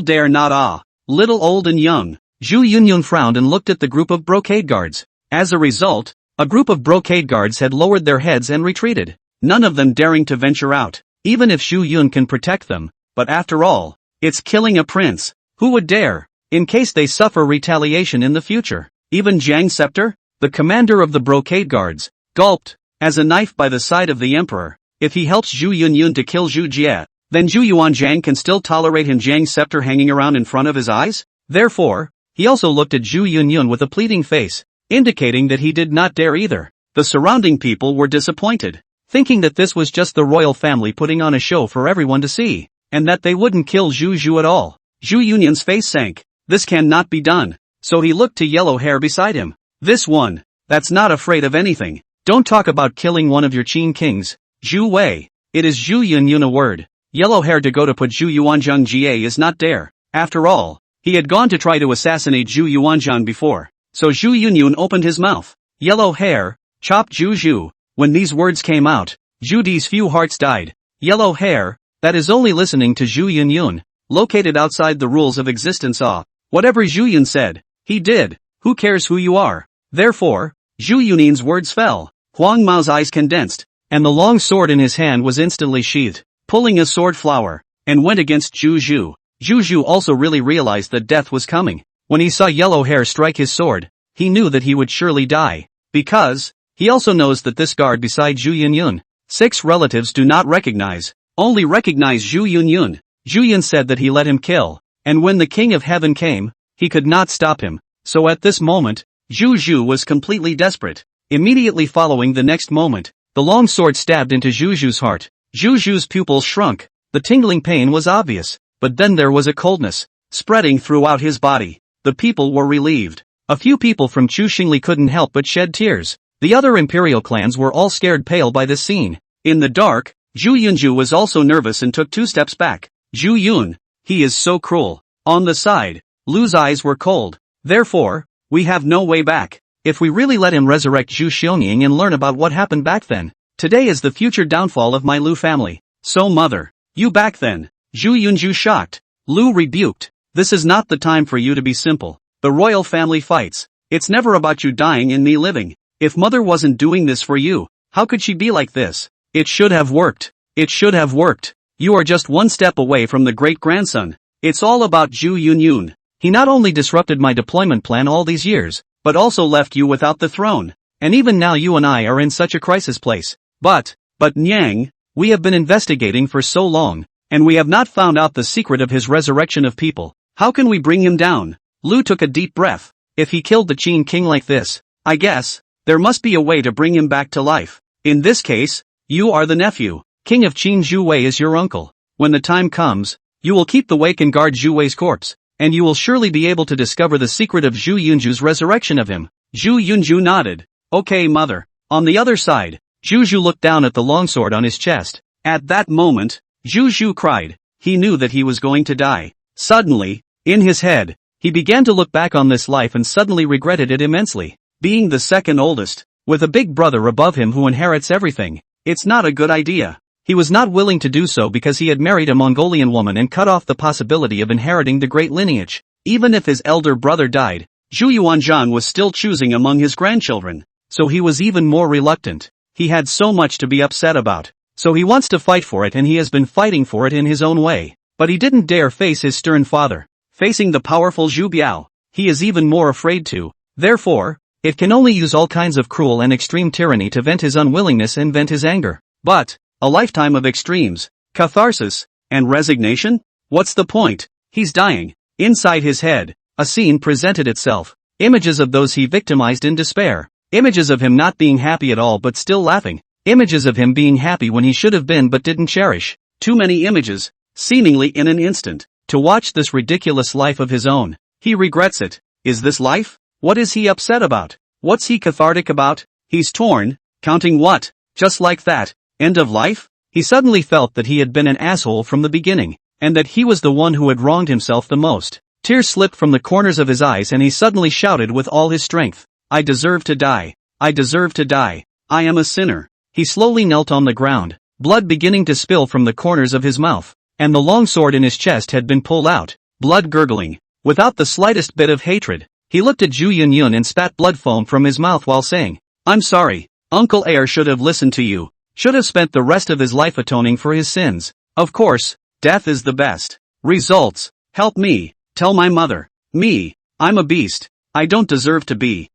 dare not little old and young. Zhu Yunyun frowned and looked at the group of brocade guards. As a result, a group of brocade guards had lowered their heads and retreated, none of them daring to venture out, even if Zhu Yun can protect them. But after all, it's killing a prince. Who would dare? In case they suffer retaliation in the future. Even Jiang Scepter, the commander of the brocade guards, gulped. As a knife by the side of the emperor, if he helps Zhu Yunyun to kill Zhu Jie, then Zhu Yuanzhang can still tolerate him Jiang's scepter hanging around in front of his eyes? Therefore, he also looked at Zhu Yunyun with a pleading face, indicating that he did not dare either. The surrounding people were disappointed, thinking that this was just the royal family putting on a show for everyone to see, and that they wouldn't kill Zhu Zhu at all. Zhu Yunyun's face sank. This cannot be done. So he looked to yellow hair beside him. This one, that's not afraid of anything. Don't talk about killing one of your Qin kings, Zhu Wei. It is Zhu Yunyun a word. Yellow hair to go to put Zhu Yuanzhang Jie is not dare. After all, he had gone to try to assassinate Zhu Yuanzhang before. So Zhu Yunyun opened his mouth. Yellow hair, chop Zhu Zhu. When these words came out, Zhu Di's few hearts died. Yellow hair, that is only listening to Zhu Yunyun, located outside the rules of existence. Whatever Zhu Yun said, he did. Who cares who you are? Therefore, Zhu Yunyun's words fell. Huang Mao's eyes condensed, and the long sword in his hand was instantly sheathed, pulling a sword flower, and went against Zhu Zhu. Zhu Zhu also really realized that death was coming. When he saw yellow hair strike his sword, he knew that he would surely die. Because, he also knows that this guard beside Zhu Yunyun, 6 relatives do not recognize, only recognize Zhu Yunyun. Zhu Yun said that he let him kill, and when the King of Heaven came, he could not stop him. So at this moment, Zhu Zhu was completely desperate. Immediately following the next moment, The long sword stabbed into Zhuzhu's heart. Zhuzhu's pupils shrunk. The tingling pain was obvious, but then there was a coldness spreading throughout his body. The people were relieved. A few people from Chu Xingli couldn't help but shed tears. The other imperial clans were all scared pale by this scene. In the dark, Zhu Yunju was also nervous and took 2 steps back. Zhu Yun, he is so cruel. On the side, Lu's eyes were cold. Therefore, we have no way back. If we really let him resurrect Zhu Xionying and learn about what happened back then, today is the future downfall of my Lu family. So mother, you back then? Zhu Yunju shocked. Lu rebuked. This is not the time for you to be simple. The royal family fights. It's never about you dying and me living. If mother wasn't doing this for you, how could she be like this? It should have worked. It should have worked. You are just 1 step away from the great-grandson. It's all about Zhu Yunyun. He not only disrupted my deployment plan all these years, but also left you without the throne. And even now you and I are in such a crisis place. But Nyang, we have been investigating for so long, and we have not found out the secret of his resurrection of people. How can we bring him down? Lu took a deep breath. If he killed the Qin king like this, I guess, there must be a way to bring him back to life. In this case, you are the nephew. King of Qin Zhu Wei is your uncle. When the time comes, you will keep the wake and guard Zhu Wei's corpse, and you will surely be able to discover the secret of Zhu Yunju's resurrection of him. Zhu Yunju nodded. Okay mother. On the other side, Zhu Zhu looked down at the longsword on his chest. At that moment, Zhu Zhu cried. He knew that he was going to die. Suddenly, in his head, he began to look back on this life and suddenly regretted it immensely. Being the second oldest, with a big brother above him who inherits everything, it's not a good idea. He was not willing to do so because he had married a Mongolian woman and cut off the possibility of inheriting the great lineage. Even if his elder brother died, Zhu Yuanzhan was still choosing among his grandchildren, so he was even more reluctant. He had so much to be upset about, so he wants to fight for it and he has been fighting for it in his own way. But he didn't dare face his stern father. Facing the powerful Zhu Biao, he is even more afraid to. Therefore, it can only use all kinds of cruel and extreme tyranny to vent his unwillingness and vent his anger. But a lifetime of extremes, catharsis, and resignation? What's the point? He's dying. Inside his head, a scene presented itself. Images of those he victimized in despair. Images of him not being happy at all but still laughing. Images of him being happy when he should have been but didn't cherish. Too many images, seemingly in an instant, to watch this ridiculous life of his own. He regrets it. Is this life? What is he upset about? What's he cathartic about? He's torn. Counting what? Just like that. End of life? He suddenly felt that he had been an asshole from the beginning, and that he was the one who had wronged himself the most. Tears slipped from the corners of his eyes and he suddenly shouted with all his strength. I deserve to die. I deserve to die. I am a sinner. He slowly knelt on the ground, blood beginning to spill from the corners of his mouth, and the long sword in his chest had been pulled out, blood gurgling. Without the slightest bit of hatred, he looked at Zhu Yunyun and spat blood foam from his mouth while saying, I'm sorry. Uncle Heir should have listened to you. Should have spent the rest of his life atoning for his sins. Of course, death is the best. Results. Help me. Tell my mother. Me. I'm a beast. I don't deserve to be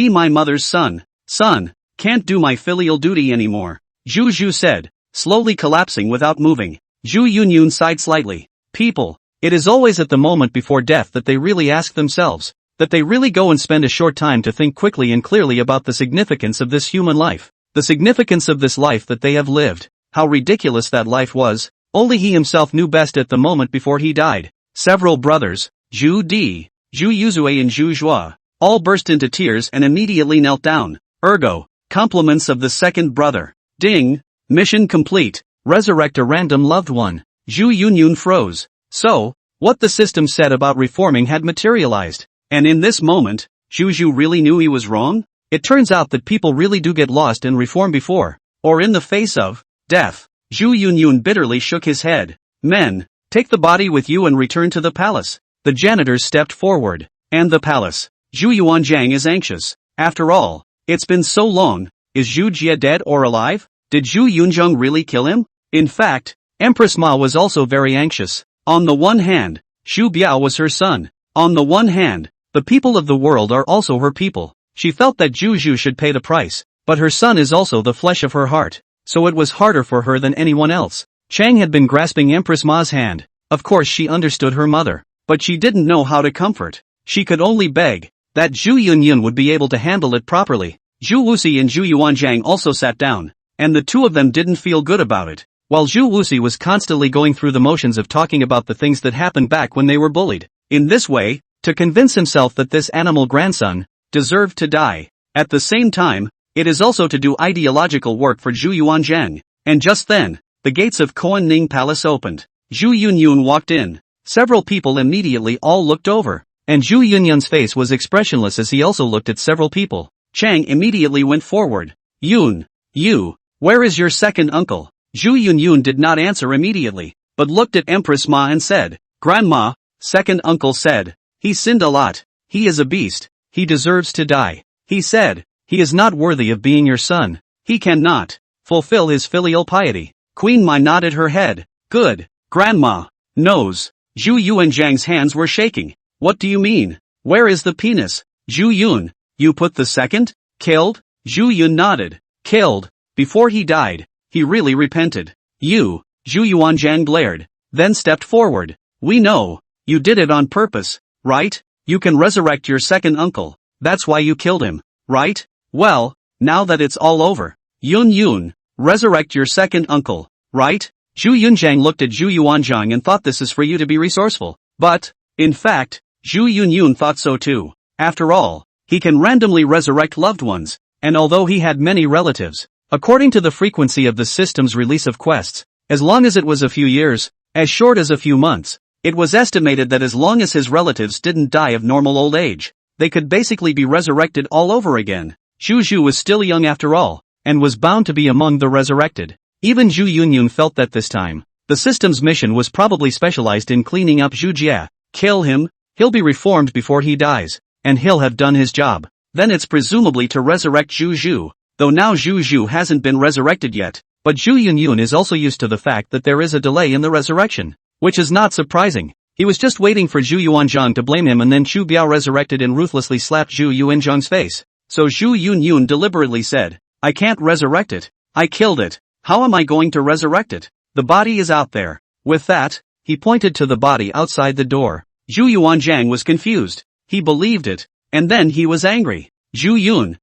my mother's son. Son. Can't do my filial duty anymore. Zhu Zhu said, slowly collapsing without moving. Zhu Yunyun sighed slightly. People. It is always at the moment before death that they really ask themselves, that they really go and spend a short time to think quickly and clearly about the significance of this human life. The significance of this life that they have lived. How ridiculous that life was. Only he himself knew best at the moment before he died. Several brothers, Zhu Di, Zhu Yuzue and Zhu Zhua, all burst into tears and immediately knelt down. Ergo, compliments of the second brother. Ding, mission complete. Resurrect a random loved one. Zhu Yunyun froze. So, what the system said about reforming had materialized. And in this moment, Zhu Zhu really knew he was wrong? It turns out that people really do get lost and reform before, or in the face of, death. Zhu Yunyun bitterly shook his head. Men, take the body with you and return to the palace. The janitors stepped forward. And the palace. Zhu Yuanzhang is anxious. After all, it's been so long. Is Zhu Jie dead or alive? Did Zhu Yunzhang really kill him? In fact, Empress Ma was also very anxious. On the one hand, Xu Biao was her son. On the one hand, the people of the world are also her people. She felt that Zhu Zhu should pay the price, but her son is also the flesh of her heart, so it was harder for her than anyone else. Chang had been grasping Empress Ma's hand. Of course she understood her mother, but she didn't know how to comfort. She could only beg that Zhu Yunyun would be able to handle it properly. Zhu Wuxi and Zhu Yuanzhang also sat down. and the two of them didn't feel good about it. While Zhu Wuxi was constantly going through the motions of talking about the things that happened back when they were bullied. In this way, to convince himself that this animal grandson deserved to die. At the same time, it is also to do ideological work for Zhu Yuanzhang. And just then, the gates of Kuan-Ning Palace opened. Zhu Yunyun walked in. Several people immediately all looked over, and Zhu Yunyun's face was expressionless as he also looked at several people. Chang immediately went forward. Yun, you, where is your second uncle? Zhu Yunyun did not answer immediately, but looked at Empress Ma and said, Grandma, second uncle said, he sinned a lot, he is a beast, he deserves to die. He said, he is not worthy of being your son, he cannot fulfill his filial piety. Queen Mai nodded her head. Good, Grandma knows. Zhu Yuanzhang's hands were shaking. What do you mean? Where is the penis? Zhu Yun, you put the second? Killed? Zhu Yun nodded. Killed. Before he died, he really repented. You, Zhu Yuanzhang glared, then stepped forward. We know, you did it on purpose, right? You can resurrect your second uncle, that's why you killed him, right? Well, now that it's all over, Yun, resurrect your second uncle, right? Zhu Yunzhang looked at Zhu Yuanzhang and thought this is for you to be resourceful. But, in fact, Zhu Yunyun thought so too. After all, he can randomly resurrect loved ones, and although he had many relatives, according to the frequency of the system's release of quests, as long as it was a few years, as short as a few months, it was estimated that as long as his relatives didn't die of normal old age, they could basically be resurrected all over again. Zhu Zhu was still young after all, and was bound to be among the resurrected. Even Zhu Yunyun felt that this time, the system's mission was probably specialized in cleaning up Zhu Jia. Kill him, he'll be reformed before he dies, and he'll have done his job. Then it's presumably to resurrect Zhu Zhu, though now Zhu Zhu hasn't been resurrected yet, but Zhu Yunyun is also used to the fact that there is a delay in the resurrection, which is not surprising. He was just waiting for Zhu Yuanzhang to blame him and then Chu Biao resurrected and ruthlessly slapped Zhu Yuanzhang's face. So Zhu Yunyun deliberately said, I can't resurrect it. I killed it. How am I going to resurrect it? The body is out there. With that, he pointed to the body outside the door. Zhu Yuanzhang was confused. He believed it. And then he was angry. Zhu Yun,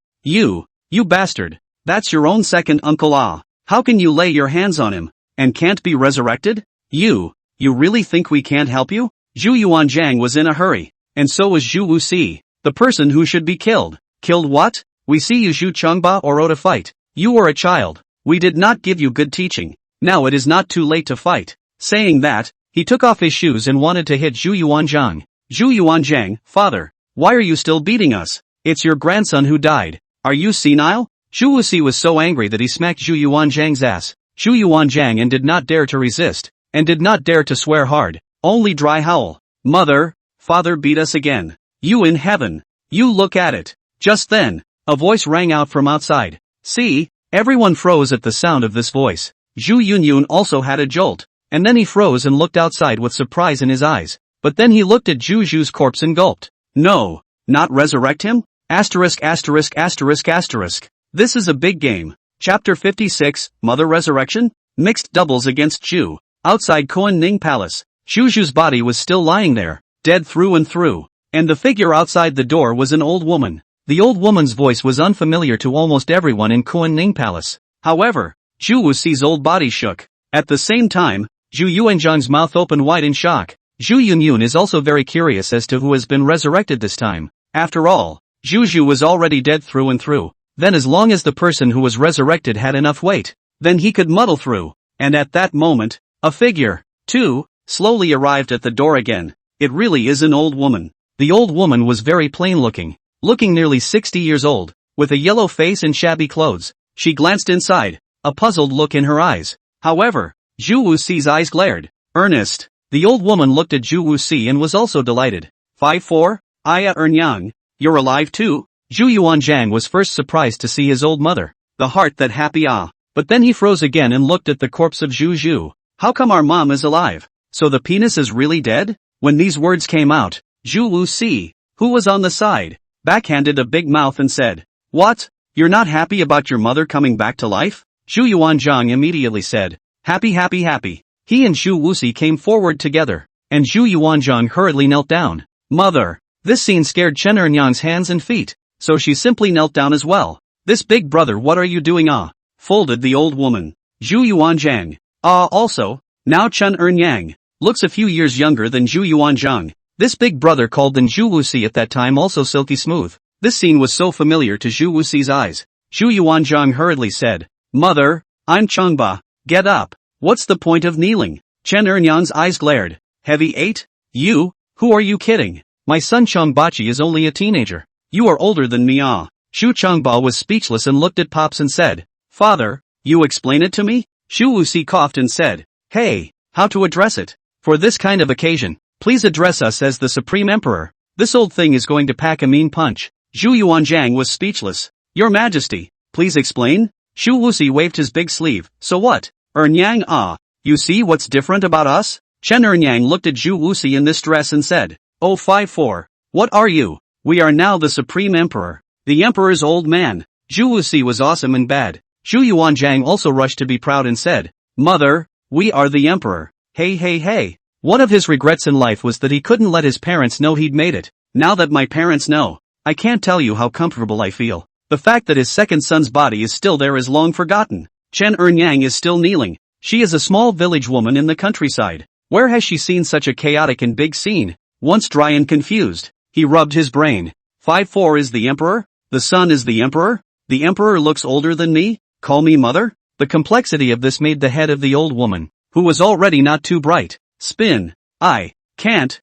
you bastard. That's your own second uncle ah. How can you lay your hands on him, and can't be resurrected? You really think we can't help you? Zhu Yuanzhang was in a hurry, and so was Zhu Wuxi, the person who should be killed. Killed what? We see you Zhu Changba or to fight. You were a child. We did not give you good teaching. Now it is not too late to fight. Saying that, he took off his shoes and wanted to hit Zhu Yuanzhang. Zhu Yuanzhang, father, why are you still beating us? It's your grandson who died. Are you senile? Zhu Wuxi was so angry that he smacked Zhu Yuanzhang's ass. Zhu Yuanzhang and did not dare to resist, and did not dare to swear hard, only dry howl. Mother, father beat us again. You in heaven. You look at it. Just then, a voice rang out from outside. See? Everyone froze at the sound of this voice. Zhu Yunyun also had a jolt, and then he froze and looked outside with surprise in his eyes. But then he looked at Zhu Zhu's corpse and gulped. No, not resurrect him? Asterisk. This is a big game. Chapter 56, Mother Resurrection? Mixed doubles against Zhu. Outside Kuan-Ning Palace, Zhu Zhu's body was still lying there, dead through and through. And the figure outside the door was an old woman. The old woman's voice was unfamiliar to almost everyone in Kuan-Ning Palace. However, Zhu Wuxi's old body shook. At the same time, Zhu Yuanzhang's mouth opened wide in shock. Zhu Yunyun is also very curious as to who has been resurrected this time. After all, Zhu Zhu was already dead through and through. Then as long as the person who was resurrected had enough weight, then he could muddle through. And at that moment, a figure, too, slowly arrived at the door again. It really is an old woman. The old woman was very plain looking nearly 60 years old, with a yellow face and shabby clothes. She glanced inside, a puzzled look in her eyes. However, Zhu Wuxi's eyes glared. Earnest. The old woman looked at Zhu Wuxi and was also delighted. 5-4, Aya Ernyang, you're alive too? Zhu Yuanzhang was first surprised to see his old mother. The heart that happy ah. But then he froze again and looked at the corpse of Zhu Zhu. How come our mom is alive? So the penis is really dead? When these words came out, Zhu Wuxi, who was on the side, backhanded a big mouth and said, What? You're not happy about your mother coming back to life? Zhu Yuanzhang immediately said, Happy. He and Zhu Wuxi came forward together, and Zhu Yuanzhang hurriedly knelt down. Mother. This scene scared Chen Ernyang's hands and feet, so she simply knelt down as well. This big brother, what are you doing ah? folded the old woman. Zhu Yuanzhang. Also, now Chen Ernyang looks a few years younger than Zhu Yuanzhang. This big brother called than Zhu Wuxi at that time also silky smooth. This scene was so familiar to Zhu Wuxi's eyes. Zhu Yuanzhang hurriedly said, "Mother, I'm Chengba. Get up. What's the point of kneeling?" Chen Ernyang's eyes glared. "Heavy 8? You? Who are you kidding? My son Chengbachi is only a teenager. You are older than me ah." Xu Chengba was speechless and looked at Pops and said, "Father, you explain it to me?" Xu Wuxi coughed and said, "Hey, how to address it? For this kind of occasion, please address us as the Supreme Emperor. This old thing is going to pack a mean punch." Zhu Yuanzhang was speechless. "Your Majesty, please explain?" Xu Wuxi waved his big sleeve. "So what? Ernyang you see what's different about us?" Chen Ernyang looked at Zhu Wuxi in this dress and said, "Oh 5-4. What are you? We are now the Supreme Emperor. The Emperor's old man." Zhu Wuxi was awesome and bad. Zhu Yuanzhang also rushed to be proud and said, "Mother, we are the Emperor." Hey. One of his regrets in life was that he couldn't let his parents know he'd made it. Now that my parents know, I can't tell you how comfortable I feel. The fact that his second son's body is still there is long forgotten. Chen Ernyang is still kneeling. She is a small village woman in the countryside. Where has she seen such a chaotic and big scene? Once dry and confused, he rubbed his brain. 5-4 is the Emperor? The son is the Emperor? The Emperor looks older than me? Call me mother? The complexity of this made the head of the old woman, who was already not too bright, spin. I can't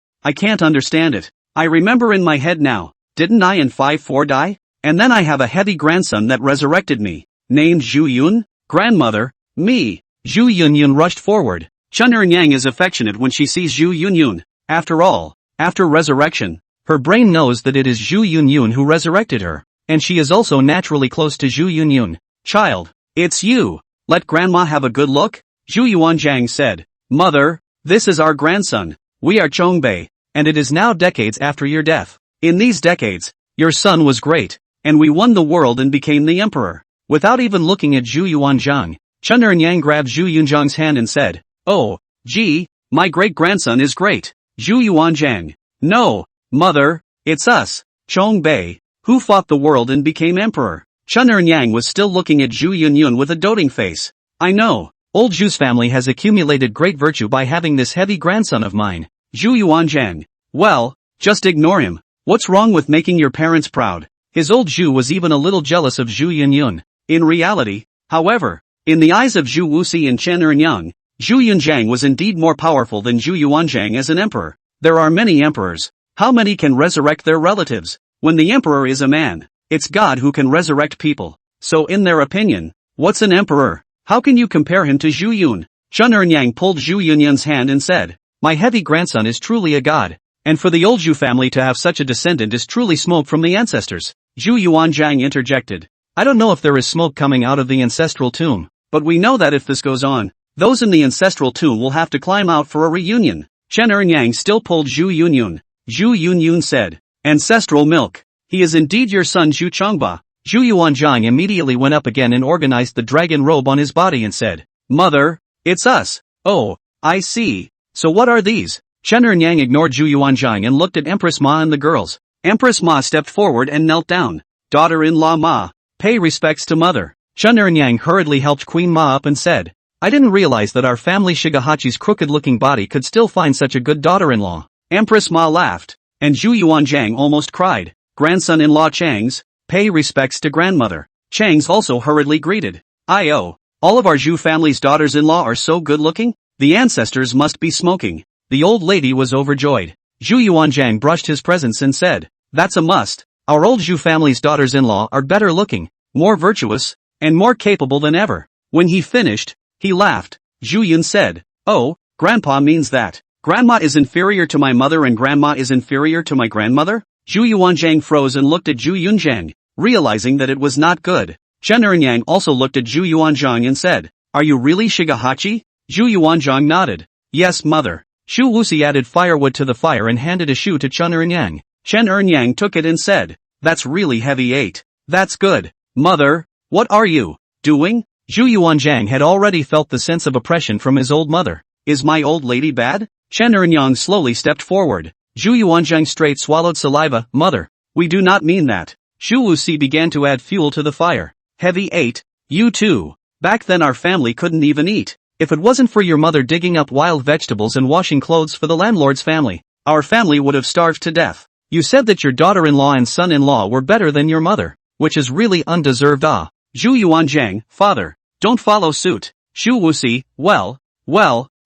understand it. I remember in my head now, didn't I in 5-4 die? And then I have a heavy grandson that resurrected me, named Zhu Yun? Grandmother, me. Zhu Yunyun rushed forward. Chen Ernyang is affectionate when she sees Zhu Yunyun. After all, after resurrection, her brain knows that it is Zhu Yunyun who resurrected her, and she is also naturally close to Zhu Yunyun. "Child, it's you. Let grandma have a good look?" Zhu Yuanzhang said. "Mother, this is our grandson. We are Chongbei, and it is now decades after your death. In these decades, your son was great, and we won the world and became the emperor." Without even looking at Zhu Yuanzhang, Chen Ernyang grabbed Zhu Yuanzhang's hand and said, "Oh, gee, my great-grandson is great." Zhu Yuanzhang. "No, mother, it's us, Chongbei, who fought the world and became emperor." Chen Ernyang was still looking at Zhu Yunyun with a doting face. "I know, old Zhu's family has accumulated great virtue by having this heavy grandson of mine." Zhu Yuanzhang. "Well, just ignore him. What's wrong with making your parents proud?" His old Zhu was even a little jealous of Zhu Yunyun. In reality, however, in the eyes of Zhu Wuxi and Chen Ernyang, Zhu Yunzhang was indeed more powerful than Zhu Yuanzhang as an emperor. There are many emperors. How many can resurrect their relatives? When the emperor is a man, it's God who can resurrect people. So in their opinion, what's an emperor? How can you compare him to Zhu Yun? Chen Ernyang pulled Zhu Yunyun's hand and said, "My heavy grandson is truly a god. And for the old Zhu family to have such a descendant is truly smoke from the ancestors." Zhu Yuanzhang interjected. "I don't know if there is smoke coming out of the ancestral tomb, but we know that if this goes on, those in the ancestral tomb will have to climb out for a reunion." Chen Ernyang still pulled Zhu Yunyun. Zhu Yunyun said, "Ancestral milk. He is indeed your son Zhu Chongba." Zhu Yuanzhang immediately went up again and organized the dragon robe on his body and said, "Mother, it's us." "Oh, I see. So what are these?" Chen Ernyang ignored Zhu Yuanzhang and looked at Empress Ma and the girls. Empress Ma stepped forward and knelt down. "Daughter-in-law Ma, pay respects to mother." Chen Ernyang hurriedly helped Queen Ma up and said, "I didn't realize that our family Shigehachi's crooked-looking body could still find such a good daughter-in-law." Empress Ma laughed, and Zhu Yuanzhang almost cried. "Grandson-in-law Chang's, pay respects to grandmother." Chang's also hurriedly greeted. "Io, all of our Zhu family's daughters-in-law are so good-looking, the ancestors must be smoking." The old lady was overjoyed. Zhu Yuanzhang brushed his presence and said, "That's a must. Our old Zhu family's daughters-in-law are better-looking, more virtuous, and more capable than ever." When he finished, he laughed. Zhu Yun said, "Oh, grandpa means that grandma is inferior to my mother and grandma is inferior to my grandmother?" Zhu Yuanzhang froze and looked at Zhu Yunzhang, realizing that it was not good. Chen Ernyang also looked at Zhu Yuanzhang and said, "Are you really Shigehachi?" Zhu Yuanzhang nodded. "Yes, mother." Xu Wuxi added firewood to the fire and handed a shoe to Chen Ernyang. Chen Ernyang took it and said, "That's really heavy 8. That's good. Mother, what are you doing?" Zhu Yuanzhang had already felt the sense of oppression from his old mother. "Is my old lady bad?" Chen Ernyang slowly stepped forward. Zhu Yuanzhang straight swallowed saliva. "Mother, we do not mean that." Xu Wuxi began to add fuel to the fire. "Heavy 8, you too. Back then our family couldn't even eat. If it wasn't for your mother digging up wild vegetables and washing clothes for the landlord's family, our family would have starved to death. You said that your daughter-in-law and son-in-law were better than your mother, which is really undeserved. Zhu Yuanzhang, father, don't follow suit. Xu Wuxi,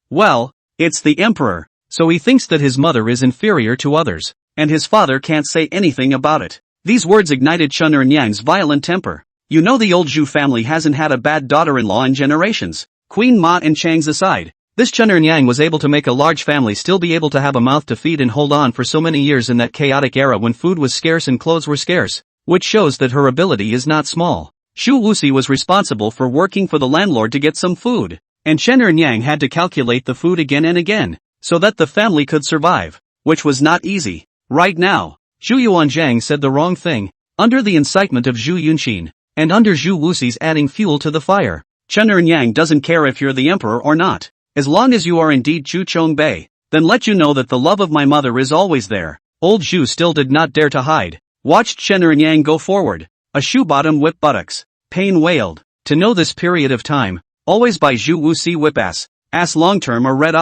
well, it's the emperor, so he thinks that his mother is inferior to others, and his father can't say anything about it. These words ignited Chen Ernyang's violent temper. You know the old Zhu family hasn't had a bad daughter-in-law in generations. Queen Ma and Chang's aside, this Chen Ernyang was able to make a large family still be able to have a mouth to feed and hold on for so many years in that chaotic era when food was scarce and clothes were scarce, which shows that her ability is not small. Xu Wuxi was responsible for working for the landlord to get some food, and Chen Ernyang had to calculate the food again and again, so that the family could survive, which was not easy. Right now, Zhu Yuanzhang said the wrong thing, under the incitement of Zhu Yunqin, and under Zhu Wuxi's adding fuel to the fire. Chen Ernyang doesn't care if you're the emperor or not, as long as you are indeed Chu Chongbei, then let you know that the love of my mother is always there. Old Zhu still did not dare to hide, watched Chen Ernyang go forward, a shoe bottom whip buttocks. Pain wailed, to know this period of time, always by Zhu Wuxi whip ass long term or red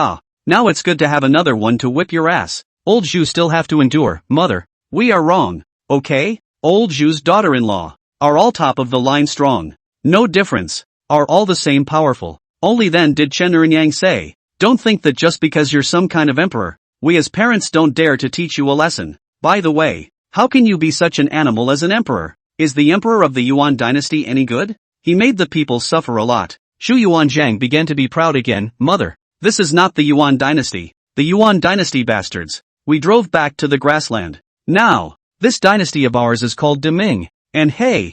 now it's good to have another one to whip your ass. Old Zhu still have to endure, mother, we are wrong, okay? Old Zhu's daughter-in-law, are all top of the line strong, no difference. Are all the same powerful. Only then did Chen Ernyang say, don't think that just because you're some kind of emperor, we as parents don't dare to teach you a lesson. By the way, how can you be such an animal as an emperor? Is the emperor of the Yuan dynasty any good? He made the people suffer a lot. Xu Yuanzhang began to be proud again. Mother, this is not the Yuan dynasty. The Yuan dynasty bastards. We drove back to the grassland. Now, this dynasty of ours is called Deming. And hey,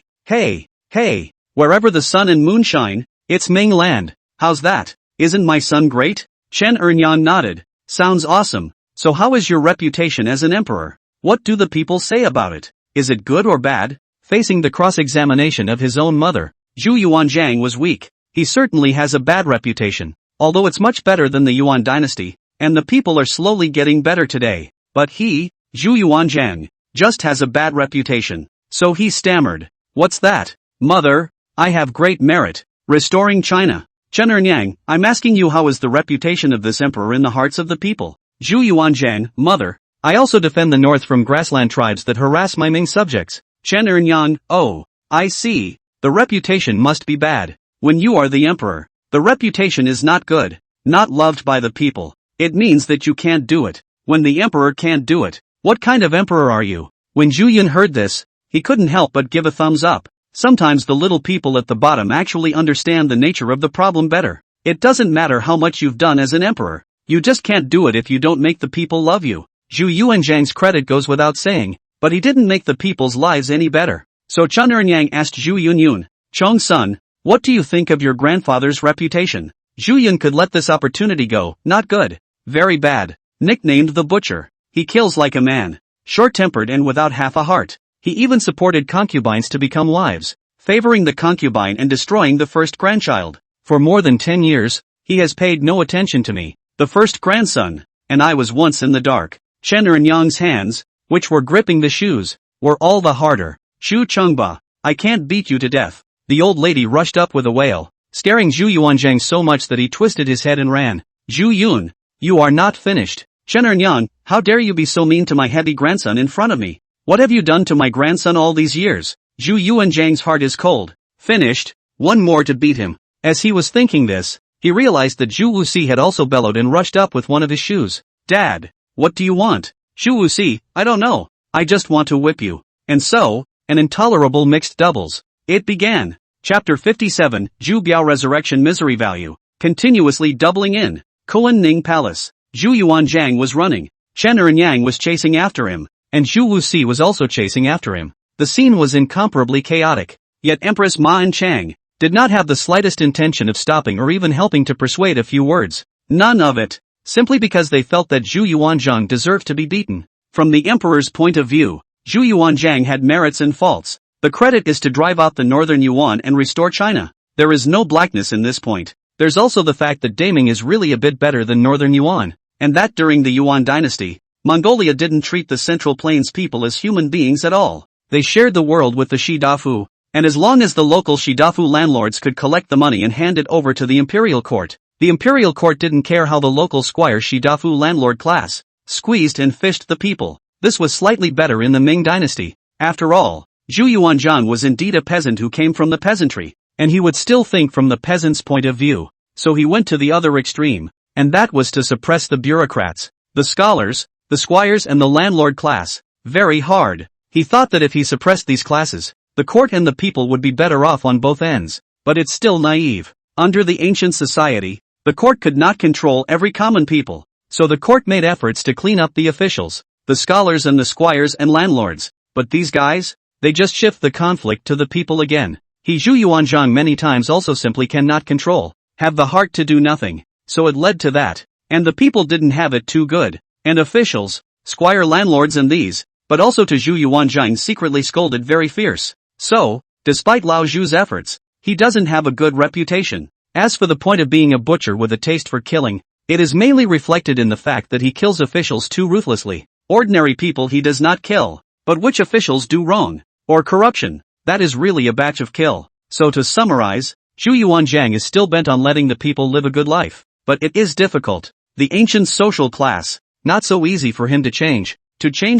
wherever the sun and moon shine, it's Ming land. How's that? Isn't my son great? Chen Ernyang nodded. Sounds awesome. So how is your reputation as an emperor? What do the people say about it? Is it good or bad? Facing the cross-examination of his own mother, Zhu Yuanzhang was weak. He certainly has a bad reputation, although it's much better than the Yuan dynasty, and the people are slowly getting better today. But he, Zhu Yuanzhang, just has a bad reputation. So he stammered. What's that? Mother, I have great merit, restoring China. Chen Ernyang, I'm asking you, how is the reputation of this emperor in the hearts of the people? Zhu Yuanzhang, mother, I also defend the north from grassland tribes that harass my Ming subjects. Chen Ernyang, oh, I see, the reputation must be bad. When you are the emperor, the reputation is not good, not loved by the people. It means that you can't do it. When the emperor can't do it, what kind of emperor are you? When Zhu Yun heard this, he couldn't help but give a thumbs up. Sometimes the little people at the bottom actually understand the nature of the problem better. It doesn't matter how much you've done as an emperor. You just can't do it if you don't make the people love you. Zhu Yuanzhang's credit goes without saying, but he didn't make the people's lives any better. So Chen Ernyang asked Zhu Yunyun, Chong son, what do you think of your grandfather's reputation? Zhu Yun could let this opportunity go. Not good. Very bad. Nicknamed the butcher. He kills like a man. Short-tempered and without half a heart. He even supported concubines to become wives, favoring the concubine and destroying the first grandchild. For more than 10 years, he has paid no attention to me, the first grandson, and I was once in the dark. Chen Ernyang's hands, which were gripping the shoes, were all the harder. Xu Chengba, I can't beat you to death. The old lady rushed up with a wail, scaring Zhu Yuanzhang so much that he twisted his head and ran. Zhu Yun, you are not finished. Chen Ernyang, how dare you be so mean to my heavy grandson in front of me? What have you done to my grandson all these years? Zhu Yuanzhang's heart is cold. Finished. One more to beat him. As he was thinking this, he realized that Zhu Wuxi had also bellowed and rushed up with one of his shoes. Dad, what do you want? Zhu Wuxi, I don't know. I just want to whip you. And so, an intolerable mixed doubles. It began. Chapter 57, Zhu Biao Resurrection Misery Value. Continuously doubling in. Kuan Ning Palace. Zhu Yuanzhang was running. Chen Ernyang was chasing after him, and Zhu Wuxi was also chasing after him. The scene was incomparably chaotic, yet Empress Ma and Chang did not have the slightest intention of stopping or even helping to persuade a few words. None of it. Simply because they felt that Zhu Yuanzhang deserved to be beaten. From the emperor's point of view, Zhu Yuanzhang had merits and faults. The credit is to drive out the northern Yuan and restore China. There is no blackness in this point. There's also the fact that Daming is really a bit better than northern Yuan, and that during the Yuan dynasty, Mongolia didn't treat the Central Plains people as human beings at all. They shared the world with the Shi Dafu. and as long as the local Shidafu landlords could collect the money and hand it over to the imperial court, the imperial court didn't care how the local squire Shidafu landlord class squeezed and fished the people. This was slightly better in the Ming dynasty. After all, Zhu Yuanzhang was indeed a peasant who came from the peasantry, and he would still think from the peasant's point of view. So he went to the other extreme, and that was to suppress the bureaucrats, the scholars, the squires and the landlord class, very hard. He thought that if he suppressed these classes, the court and the people would be better off on both ends. But it's still naive. Under the ancient society, the court could not control every common people, so the court made efforts to clean up the officials, the scholars and the squires and landlords. But these guys? They just shift the conflict to the people again. Zhu Yuanzhang many times also simply cannot control, have the heart to do nothing, so it led to that. And the people didn't have it too good. And officials, squire landlords and these, but also to Zhu Yuanzhang secretly scolded very fierce. So, despite Lao Zhu's efforts, he doesn't have a good reputation. As for the point of being a butcher with a taste for killing, it is mainly reflected in the fact that he kills officials too ruthlessly. Ordinary people he does not kill, but which officials do wrong, or corruption, that is really a batch of kill. So to summarize, Zhu Yuanzhang is still bent on letting the people live a good life, but it is difficult. The ancient social class, not so easy for him to change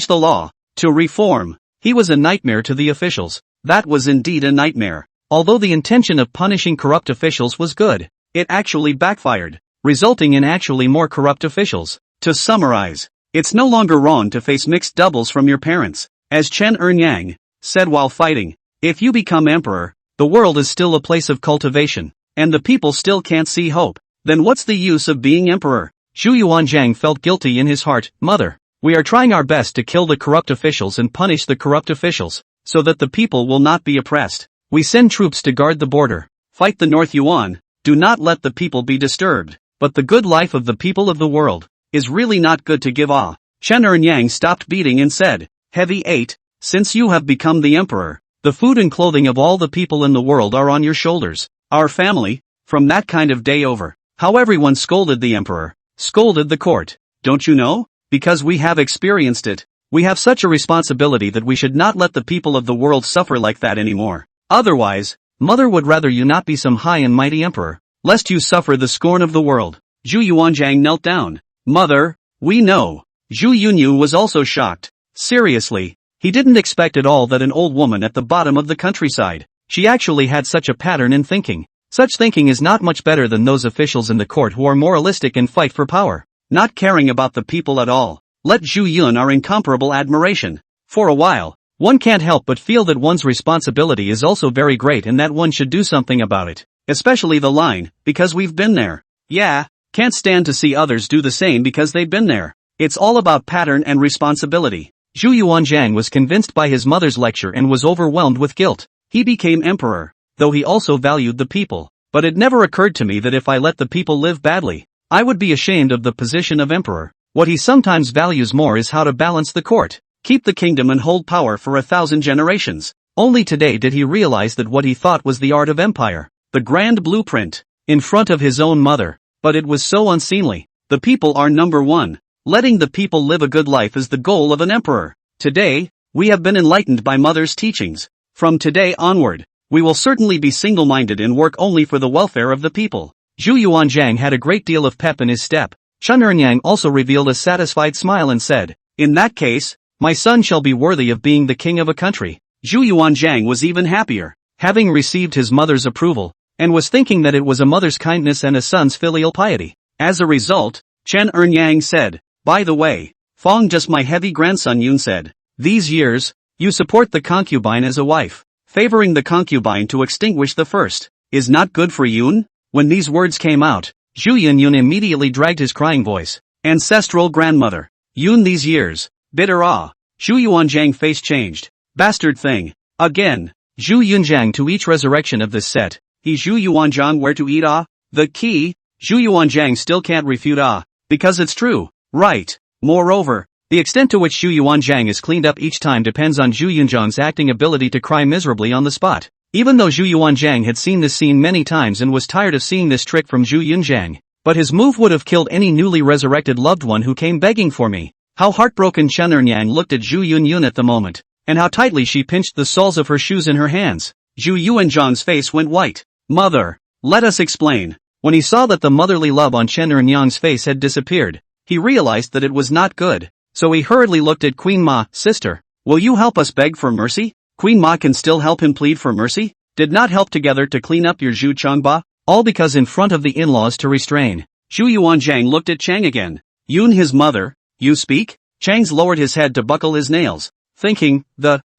the law, to reform. He was a nightmare to the officials. That was indeed a nightmare. Although the intention of punishing corrupt officials was good, it actually backfired, resulting in actually more corrupt officials. To summarize, it's no longer wrong to face mixed doubles from your parents. As Chen Ernyang said while fighting, if you become emperor, the world is still a place of cultivation, and the people still can't see hope. Then what's the use of being emperor? Zhu Yuanzhang felt guilty in his heart. Mother, we are trying our best to kill the corrupt officials and punish the corrupt officials, so that the people will not be oppressed. We send troops to guard the border, fight the North Yuan, do not let the people be disturbed. But the good life of the people of the world is really not good to give ah. Chen Ernyang stopped beating and said, Heavy 8, since you have become the emperor, the food and clothing of all the people in the world are on your shoulders. Our family, from that kind of day over, how everyone scolded the emperor, scolded the court. Don't you know? Because we have experienced it. We have such a responsibility that we should not let the people of the world suffer like that anymore. Otherwise, mother would rather you not be some high and mighty emperor, lest you suffer the scorn of the world. Zhu Yuanzhang knelt down. Mother, we know. Zhu Yunyu was also shocked. Seriously, he didn't expect at all that an old woman at the bottom of the countryside, she actually had such a pattern in thinking. Such thinking is not much better than those officials in the court who are moralistic and fight for power, not caring about the people at all. Let Zhu Yun our incomparable admiration. For a while, one can't help but feel that one's responsibility is also very great and that one should do something about it. Especially the line, because we've been there. Yeah, can't stand to see others do the same because they've been there. It's all about pattern and responsibility. Zhu Yuanzhang was convinced by his mother's lecture and was overwhelmed with guilt. He became emperor, though he also valued the people. But it never occurred to me that if I let the people live badly, I would be ashamed of the position of emperor. What he sometimes values more is how to balance the court, keep the kingdom and hold power for 1,000 generations. Only today did he realize that what he thought was the art of empire, the grand blueprint, in front of his own mother. But it was so unseemly. The people are number one. Letting the people live a good life is the goal of an emperor. Today, we have been enlightened by mother's teachings. From today onward, we will certainly be single-minded and work only for the welfare of the people. Zhu Yuanzhang had a great deal of pep in his step. Chen Ernyang also revealed a satisfied smile and said, In that case, my son shall be worthy of being the king of a country. Zhu Yuanzhang was even happier, having received his mother's approval, and was thinking that it was a mother's kindness and a son's filial piety. As a result, Chen Ernyang said, By the way, Fong just my heavy grandson Yun said, These years, you support the concubine as a wife, favoring the concubine to extinguish the first, is not good for Yun? When these words came out, Zhu Yunyun immediately dragged his crying voice. Ancestral grandmother. Yun these years. Bitter ah. Zhu Yuanzhang face changed. Bastard thing. Again. Zhu Yunzhang to each resurrection of this set. He Zhu Yuanzhang where to eat ah? The key. Zhu Yuanzhang still can't refute ah. Because it's true. Right. Moreover, the extent to which Zhu Yuanzhang is cleaned up each time depends on Zhu Yunzhang's acting ability to cry miserably on the spot. Even though Zhu Yuanzhang had seen this scene many times and was tired of seeing this trick from Zhu Yunzhang, but his move would have killed any newly resurrected loved one who came begging for me. How heartbroken Chen Ernyang looked at Zhu Yunyun at the moment, and how tightly she pinched the soles of her shoes in her hands. Zhu Yuanzhang's face went white. Mother, let us explain. When he saw that the motherly love on Chen Ernyang's face had disappeared, he realized that it was not good. So he hurriedly looked at Queen Ma. Sister, will you help us beg for mercy? Queen Ma can still help him plead for mercy? Did not help together to clean up your Zhu Changba? All because in front of the in-laws to restrain. Zhu Yuanzhang looked at Chang again. Yun his mother, you speak? Chang's lowered his head to buckle his nails, thinking,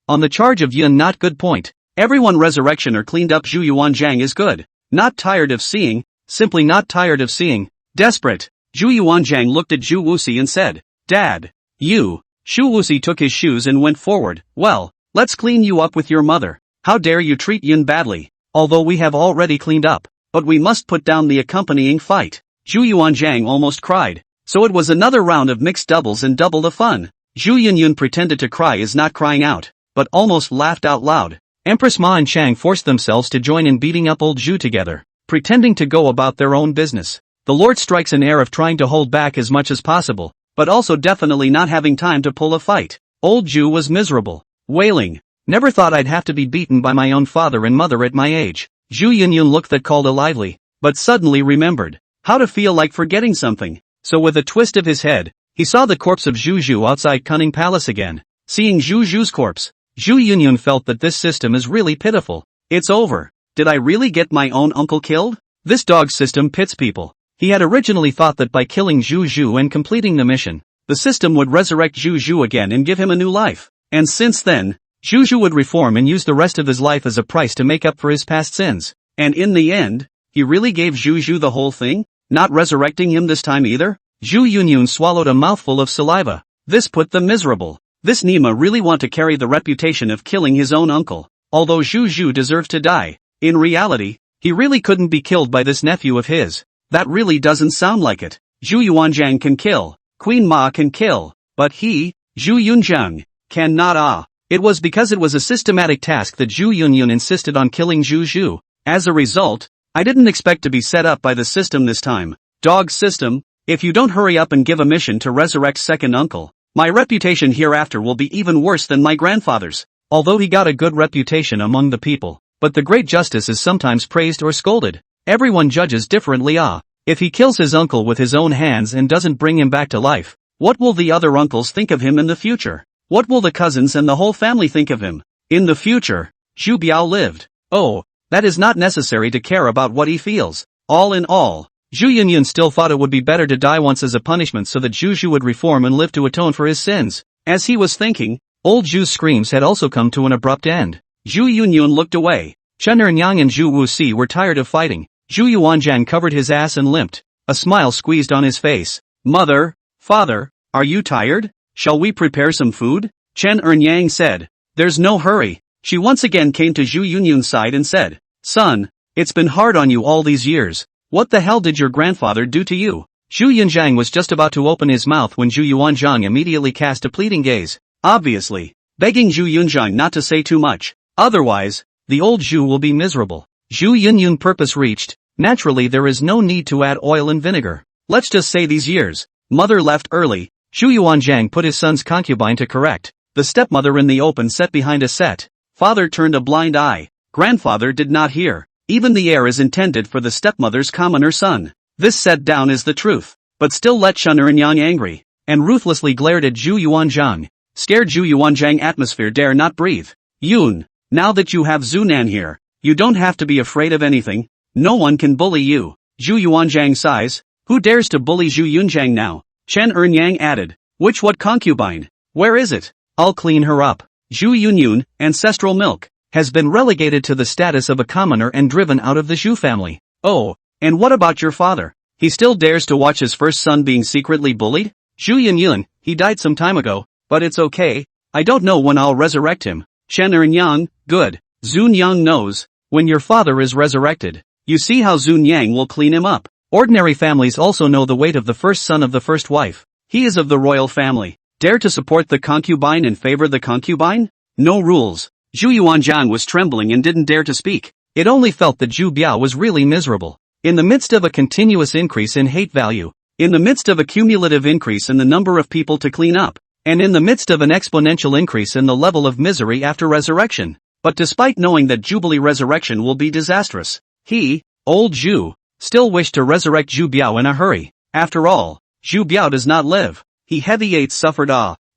on the charge of Yun not good point. Everyone resurrection or cleaned up Zhu Yuanzhang is good. Not tired of seeing, simply not tired of seeing. Desperate. Zhu Yuanzhang looked at Zhu Wuxi and said, Dad. You. Zhu Wuxi took his shoes and went forward. Well, let's clean you up with your mother. How dare you treat Yun badly? Although we have already cleaned up. But we must put down the accompanying fight. Zhu Yuanzhang almost cried. So it was another round of mixed doubles and double the fun. Zhu Yunyun pretended to cry as not crying out, but almost laughed out loud. Empress Ma and Chang forced themselves to join in beating up old Zhu together, pretending to go about their own business. The Lord strikes an air of trying to hold back as much as possible, but also definitely not having time to pull a fight. Old Zhu was miserable, wailing. Never thought I'd have to be beaten by my own father and mother at my age. Zhu Yunyun looked that called a lively, but suddenly remembered how to feel like forgetting something. So with a twist of his head, he saw the corpse of Zhu Zhu outside Cunning Palace again. Seeing Zhu Zhu's corpse, Zhu Yunyun felt that this system is really pitiful. It's over. Did I really get my own uncle killed? This dog system pits people. He had originally thought that by killing Zhu Zhu and completing the mission, the system would resurrect Zhu Zhu again and give him a new life. And since then, Zhu Zhu would reform and use the rest of his life as a price to make up for his past sins. And in the end, he really gave Zhu Zhu the whole thing? Not resurrecting him this time either? Zhu Yunyun swallowed a mouthful of saliva. This put them miserable. This Nima really want to carry the reputation of killing his own uncle. Although Zhu Zhu deserved to die, in reality, he really couldn't be killed by this nephew of his. That really doesn't sound like it. Zhu Yuanzhang can kill, Queen Ma can kill, but he, Zhu Yunzhang, cannot. It was because it was a systematic task that Zhu Yunyun insisted on killing Zhu Zhu. As a result, I didn't expect to be set up by the system this time. Dog system, if you don't hurry up and give a mission to resurrect second uncle, my reputation hereafter will be even worse than my grandfather's. Although he got a good reputation among the people, but the great justice is sometimes praised or scolded. Everyone judges differently. If he kills his uncle with his own hands and doesn't bring him back to life, what will the other uncles think of him in the future? What will the cousins and the whole family think of him? In the future, Zhu Biao lived. Oh, that is not necessary to care about what he feels. All in all, Zhu Yunyun still thought it would be better to die once as a punishment so that Zhu Zhu would reform and live to atone for his sins. As he was thinking, old Zhu's screams had also come to an abrupt end. Zhu Yunyun looked away. Chen Ernyang and Zhu Wuxi were tired of fighting. Zhu Yuanzhang covered his ass and limped. A smile squeezed on his face. Mother, father, are you tired? Shall we prepare some food? Chen Ernyang said. There's no hurry. She once again came to Zhu Yunyun's side and said, Son, it's been hard on you all these years. What the hell did your grandfather do to you? Zhu Yunzhang was just about to open his mouth when Zhu Yuanzhang immediately cast a pleading gaze. Obviously, begging Zhu Yunzhang not to say too much. Otherwise, the old Zhu will be miserable. Zhu Yunyun purpose reached. Naturally there is no need to add oil and vinegar. Let's just say these years. Mother left early. Zhu Yuanzhang put his son's concubine to correct. The stepmother in the open set behind a set. Father turned a blind eye. Grandfather did not hear. Even the heir is intended for the stepmother's commoner son. This set down is the truth. But still let Chen Ernyang angry, and ruthlessly glared at Zhu Yuanzhang. Scared Zhu Yuanzhang atmosphere dare not breathe. Yun, now that you have Zunan here, you don't have to be afraid of anything. No one can bully you. Zhu Yuanzhang sighs. Who dares to bully Zhu Yunzhang now? Chen Ernyang added. What concubine? Where is it? I'll clean her up. Zhu Yunyun, ancestral milk, has been relegated to the status of a commoner and driven out of the Zhu family. Oh, and what about your father? He still dares to watch his first son being secretly bullied? Zhu Yunyun, he died some time ago, but it's okay. I don't know when I'll resurrect him. Chen Ernyang, good. Zun Yang knows. When your father is resurrected, you see how Zun Yang will clean him up. Ordinary families also know the weight of the first son of the first wife. He is of the royal family. Dare to support the concubine and favor the concubine? No rules. Zhu Yuanzhang was trembling and didn't dare to speak. It only felt that Zhu Biao was really miserable. In the midst of a continuous increase in hate value, in the midst of a cumulative increase in the number of people to clean up, and in the midst of an exponential increase in the level of misery after resurrection, But despite knowing that Jubilee resurrection will be disastrous, he, old Zhu, still wished to resurrect Zhu Biao in a hurry. After all, Zhu Biao does not live. He heavy suffered.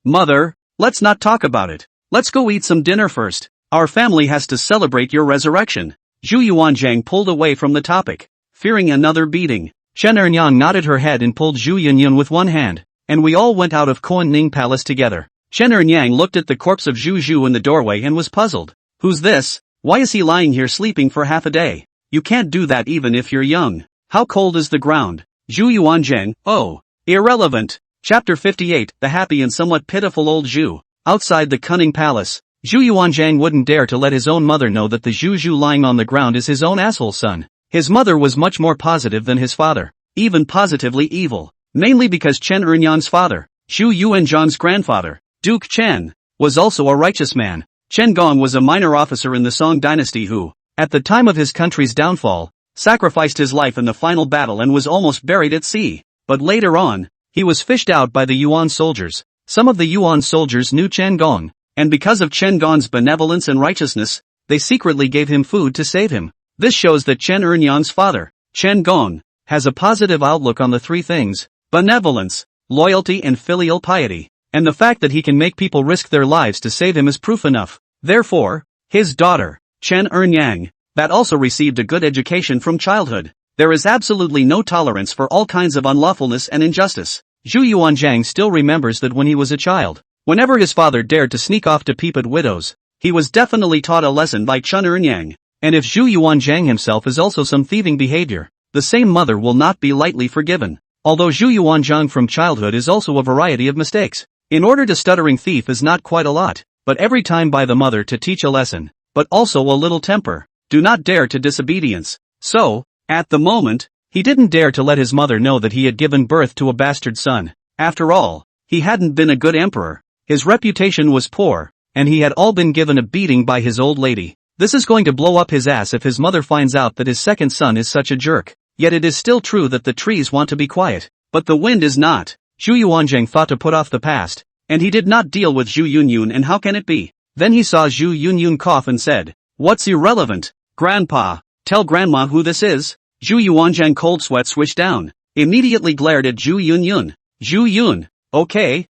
Mother, let's not talk about it. Let's go eat some dinner first. Our family has to celebrate your resurrection. Zhu Yuanzhang pulled away from the topic, fearing another beating. Chen Ernyang nodded her head and pulled Zhu Yunyun with one hand, and we all went out of Kuan Ning Palace together. Chen Ernyang looked at the corpse of Zhu Zhu in the doorway and was puzzled. Who's this? Why is he lying here sleeping for half a day? You can't do that even if you're young. How cold is the ground? Zhu Yuanzhang, oh, irrelevant. Chapter 58, The Happy and Somewhat Pitiful Old Zhu. Outside the cunning palace, Zhu Yuanzhang wouldn't dare to let his own mother know that the Zhu Zhu lying on the ground is his own asshole son. His mother was much more positive than his father, even positively evil, mainly because Chen Ernyang's father, Zhu Yuanzhang's grandfather, Duke Chen, was also a righteous man. Chen Gong was a minor officer in the Song dynasty who, at the time of his country's downfall, sacrificed his life in the final battle and was almost buried at sea. But later on, he was fished out by the Yuan soldiers. Some of the Yuan soldiers knew Chen Gong, and because of Chen Gong's benevolence and righteousness, they secretly gave him food to save him. This shows that Chen Ernyang's father, Chen Gong, has a positive outlook on the three things: benevolence, loyalty and filial piety. And the fact that he can make people risk their lives to save him is proof enough. Therefore, his daughter, Chen Ernyang, that also received a good education from childhood. There is absolutely no tolerance for all kinds of unlawfulness and injustice. Zhu Yuanzhang still remembers that when he was a child, whenever his father dared to sneak off to peep at widows, he was definitely taught a lesson by Chen Ernyang. And if Zhu Yuanzhang himself is also some thieving behavior, the same mother will not be lightly forgiven. Although Zhu Yuanzhang from childhood is also a variety of mistakes. In order to stuttering thief is not quite a lot, but every time by the mother to teach a lesson, but also a little temper. Do not dare to disobedience. So, at the moment, he didn't dare to let his mother know that he had given birth to a bastard son. After all, he hadn't been a good emperor. His reputation was poor, and he had all been given a beating by his old lady. This is going to blow up his ass if his mother finds out that his second son is such a jerk. Yet it is still true that the trees want to be quiet, but the wind is not. Zhu Yuanzhang thought to put off the past, and he did not deal with Zhu Yunyun, and how can it be? Then he saw Zhu Yunyun cough and said, "What's irrelevant? Grandpa, tell grandma who this is." Zhu Yuanzhang cold sweat swished down, immediately glared at Zhu Yunyun. Zhu Yun, okay.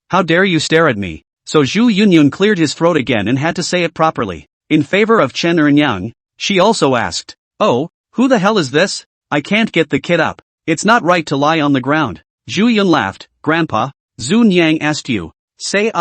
How dare you stare at me? So Zhu Yunyun cleared his throat again and had to say it properly. In favor of Chen Ernyang, she also asked, "Oh, who the hell is this? I can't get the kid up. It's not right to lie on the ground." Zhu Yun laughed. "Grandpa, Zhu Nyang asked you. Say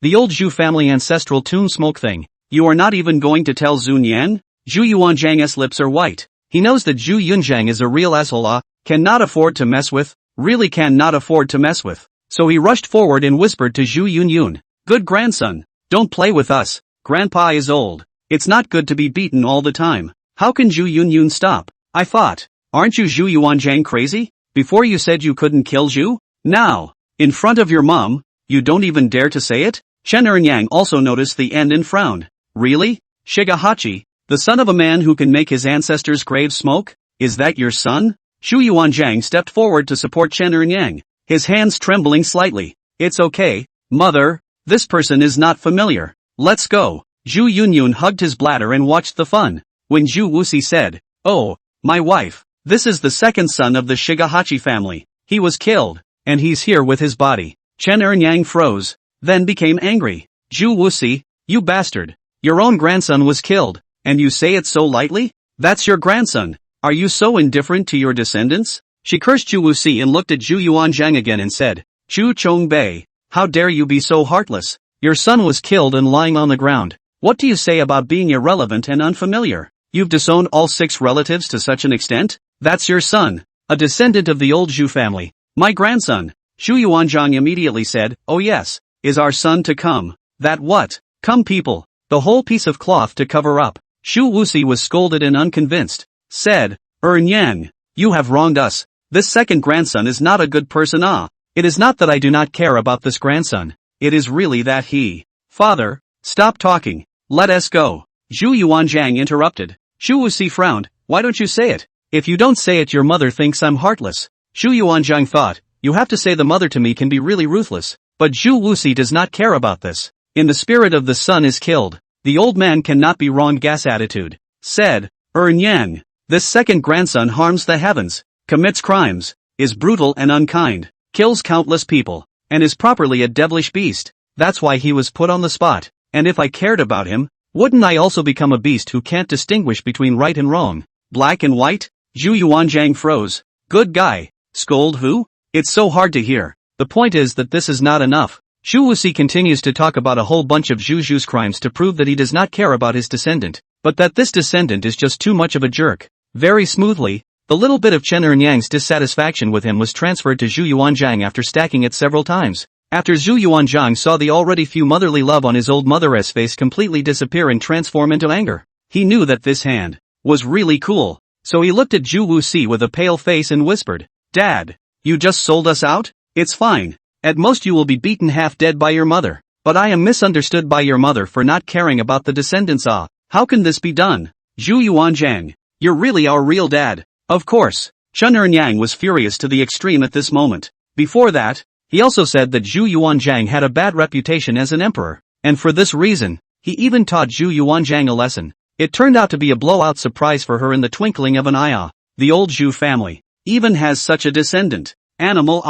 the old Zhu family ancestral tune smoke thing. You are not even going to tell Zhu Nyang?" Zhu Yuanzhang's lips are white. He knows that Zhu Yunzhang is a real asshole, cannot afford to mess with, really cannot afford to mess with. So he rushed forward and whispered to Zhu Yunyun, "Good grandson, don't play with us. Grandpa is old. It's not good to be beaten all the time." How can Zhu Yunyun stop? I thought, aren't you Zhu Yuanzhang crazy? Before you said you couldn't kill Zhu? Now, in front of your mom, you don't even dare to say it? Chen Ernyang also noticed the end and frowned. Really? Shigehachi, the son of a man who can make his ancestors' graves smoke? Is that your son? Zhu Yuanzhang stepped forward to support Chen Ernyang, his hands trembling slightly. It's okay, mother, this person is not familiar. Let's go. Zhu Yunyun hugged his bladder and watched the fun. When Zhu Wuxi said, "Oh, my wife, this is the second son of the Shigehachi family. He was killed, and he's here with his body." Chen Ernyang froze, then became angry. "Zhu Wuxi, you bastard. Your own grandson was killed, and you say it so lightly? That's your grandson. Are you so indifferent to your descendants?" She cursed Zhu Wuxi and looked at Zhu Yuanzhang again and said, "Zhu Chongbei, how dare you be so heartless? Your son was killed and lying on the ground. What do you say about being irrelevant and unfamiliar? You've disowned all 6 relatives to such an extent? That's your son, a descendant of the old Zhu family. My grandson." Zhu Yuanzhang immediately said, "Oh yes, is our son to come? That what? Come people, the whole piece of cloth to cover up." Zhu Wuxi was scolded and unconvinced, said, "Ernyang, you have wronged us. This second grandson is not a good person. It is not that I do not care about this grandson. It is really that he..." "Father, stop talking. Let us go." Zhu Yuanzhang interrupted. Zhu Wuxi frowned. "Why don't you say it? If you don't say it, your mother thinks I'm heartless." Zhu Yuanzhang thought, you have to say the mother to me can be really ruthless. But Zhu Wuxi does not care about this. In the spirit of the son is killed, the old man cannot be wronged gas attitude, said, Yang. This second grandson harms the heavens, commits crimes, is brutal and unkind, kills countless people, and is properly a devilish beast. That's why he was put on the spot, and if I cared about him, wouldn't I also become a beast who can't distinguish between right and wrong, black and white? Zhu Yuanzhang froze. Good guy. Scold who? It's so hard to hear. The point is that this is not enough. Zhu Wuxi continues to talk about a whole bunch of Zhu Zhu's crimes to prove that he does not care about his descendant, but that this descendant is just too much of a jerk. Very smoothly, the little bit of Chen Ernyang's dissatisfaction with him was transferred to Zhu Yuanzhang after stacking it several times. After Zhu Yuanzhang saw the already few motherly love on his old mother's face completely disappear and transform into anger, he knew that this hand was really cool, so he looked at Zhu Wuxi with a pale face and whispered, Dad, you just sold us out? It's fine. At most you will be beaten half dead by your mother, but I am misunderstood by your mother for not caring about the descendants. How can this be done? Zhu Yuanzhang, you're really our real dad. Of course. Chen Ernyang was furious to the extreme at this moment. Before that, he also said that Zhu Yuanzhang had a bad reputation as an emperor, and for this reason, he even taught Zhu Yuanzhang a lesson. It turned out to be a blowout surprise for her in the twinkling of an eye. The old Zhu family even has such a descendant. Animal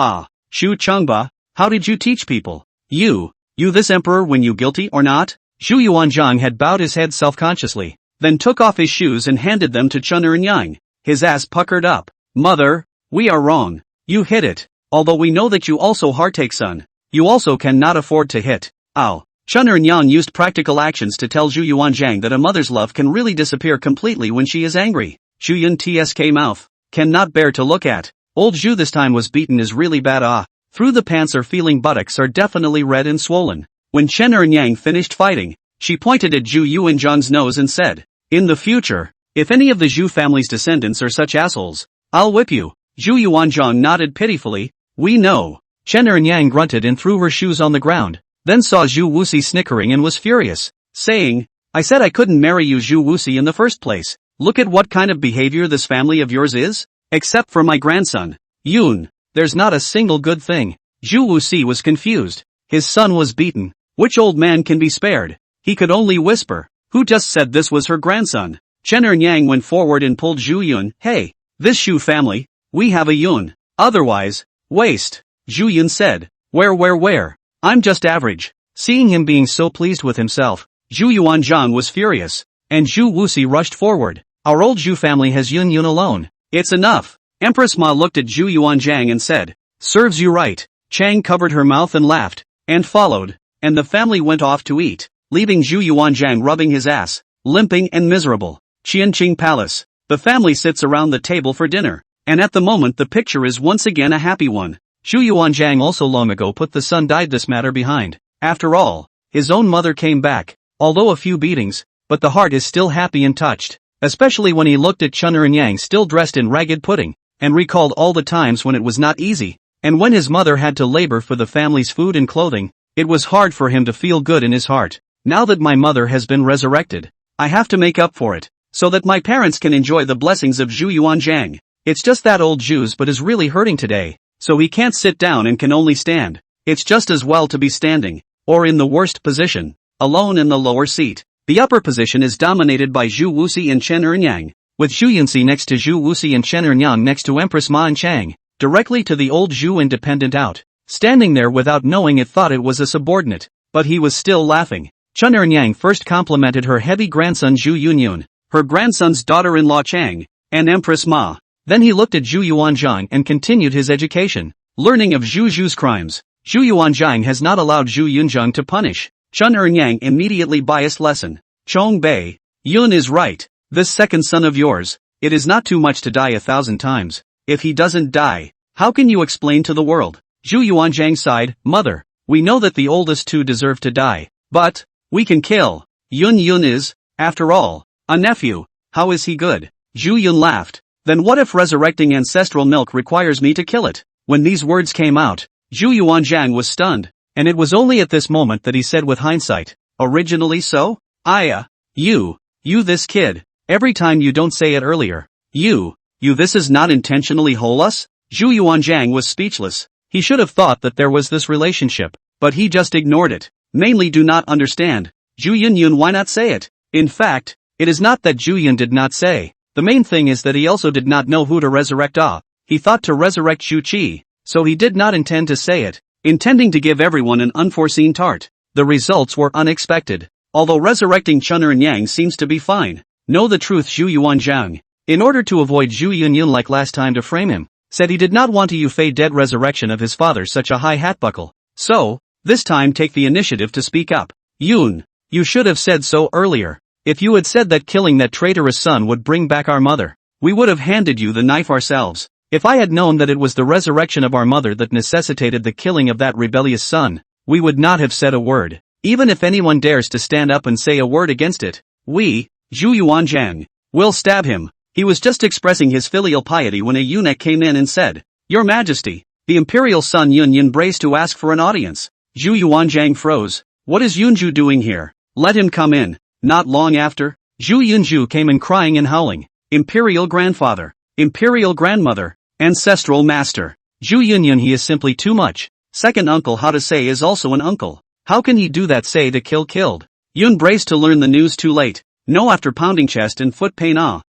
Shu Chengba, how did you teach people? You this emperor when you guilty or not? Zhu Yuanzhang had bowed his head self-consciously, then took off his shoes and handed them to Chen Ernyang. His ass puckered up. Mother, we are wrong. You hit it. Although we know that you also heartache son. You also cannot afford to hit. Ow. Chen Ernyang used practical actions to tell Zhu Yuanzhang that a mother's love can really disappear completely when she is angry. Zhu Yun tsk mouth. Cannot bear to look at. Old Zhu this time was beaten is really bad. Through the pants or feeling buttocks are definitely red and swollen. When Chen Ernyang finished fighting, she pointed at Zhu Yuanzhang's nose and said, in the future, if any of the Zhu family's descendants are such assholes, I'll whip you. Zhu Yuanzhang nodded pitifully. We know. Chen Ernyang grunted and threw her shoes on the ground, then saw Zhu Wuxi snickering and was furious, saying, I said I couldn't marry you Zhu Wuxi in the first place. Look at what kind of behavior this family of yours is. Except for my grandson, Yun, there's not a single good thing. Zhu Wuxi was confused. His son was beaten. Which old man can be spared? He could only whisper. Who just said this was her grandson? Chen Ernyang went forward and pulled Zhu Yun. Hey, this Shu family, we have a Yun. Otherwise, waste. Zhu Yun said. Where? I'm just average. Seeing him being so pleased with himself, Zhu Yuanzhang was furious, and Zhu Wuxi rushed forward. Our old Zhu family has Yun alone. It's enough. Empress Ma looked at Zhu Yuanzhang and said, serves you right. Chang covered her mouth and laughed, and followed, and the family went off to eat, leaving Zhu Yuanzhang rubbing his ass, limping and miserable. Qianqing Palace. The family sits around the table for dinner, and at the moment the picture is once again a happy one. Zhu Yuanzhang also long ago put the son died this matter behind. After all, his own mother came back, although a few beatings, but the heart is still happy and touched. Especially when he looked at Chen Ernyang still dressed in ragged pudding, and recalled all the times when it was not easy, and when his mother had to labor for the family's food and clothing. It was hard for him to feel good in his heart. Now that my mother has been resurrected, I have to make up for it, so that my parents can enjoy the blessings of Zhu Yuanzhang. It's just that old Zhu's butt is really hurting today, so he can't sit down and can only stand. It's just as well to be standing, or in the worst position, alone in the lower seat. The upper position is dominated by Zhu Wuxi and Chen Ernyang, with Zhu Yunxi next to Zhu Wuxi and Chen Ernyang next to Empress Ma and Chang, directly to the old Zhu independent out. Standing there without knowing it thought it was a subordinate, but he was still laughing. Chen Ernyang first complimented her heavy grandson Zhu Yunyun, her grandson's daughter-in-law Chang, and Empress Ma. Then he looked at Zhu Yuanzhang and continued his education, learning of Zhu Zhu's crimes. Zhu Yuanzhang has not allowed Zhu Yunzhang to punish. Chen Ernyang immediately biased lesson. Chong Bei, Yun is right. This second son of yours, it is not too much to die 1,000 times. If he doesn't die, how can you explain to the world? Zhu Yuanzhang sighed, Mother, we know that the oldest two deserve to die, but we can kill. Yun is, after all, a nephew. How is he good? Zhu Yun laughed. Then what if resurrecting ancestral milk requires me to kill it? When these words came out, Zhu Yuanzhang was stunned. And it was only at this moment that he said with hindsight, originally so? You this kid, every time you don't say it earlier. You this is not intentionally us? Zhu Yuanzhang was speechless. He should have thought that there was this relationship, but he just ignored it. mainly do not understand. Zhu Yunyun, why not say it? In fact, it is not that Zhu Yun did not say. The main thing is that he also did not know who to resurrect. He thought to resurrect Zhu Qi, so he did not intend to say it, intending to give everyone an unforeseen tart. The results were unexpected. Although resurrecting Chun'er and Yang seems to be fine. Know the truth, Zhu Yuanzhang. In order to avoid Zhu Yunyun like last time to frame him, said he did not want to Yufei dead resurrection of his father such a high hat buckle. So, this time take the initiative to speak up. Yun, you should have said so earlier. If you had said that killing that traitorous son would bring back our mother, we would have handed you the knife ourselves. If I had known that it was the resurrection of our mother that necessitated the killing of that rebellious son, we would not have said a word. Even if anyone dares to stand up and say a word against it, we, Zhu Yuanzhang, will stab him. He was just expressing his filial piety when a eunuch came in and said, Your Majesty, the imperial son Yun braced to ask for an audience. Zhu Yuanzhang froze. What is Yunju doing here? Let him come in. Not long after, Zhu Yunju came in crying and howling. Imperial grandfather, imperial grandmother, ancestral master. Zhu Yunyun, he is simply too much. Second uncle, how to say, is also an uncle. How can he do that, say to kill killed? Yun braced to learn the news too late. No, after pounding chest and foot pain.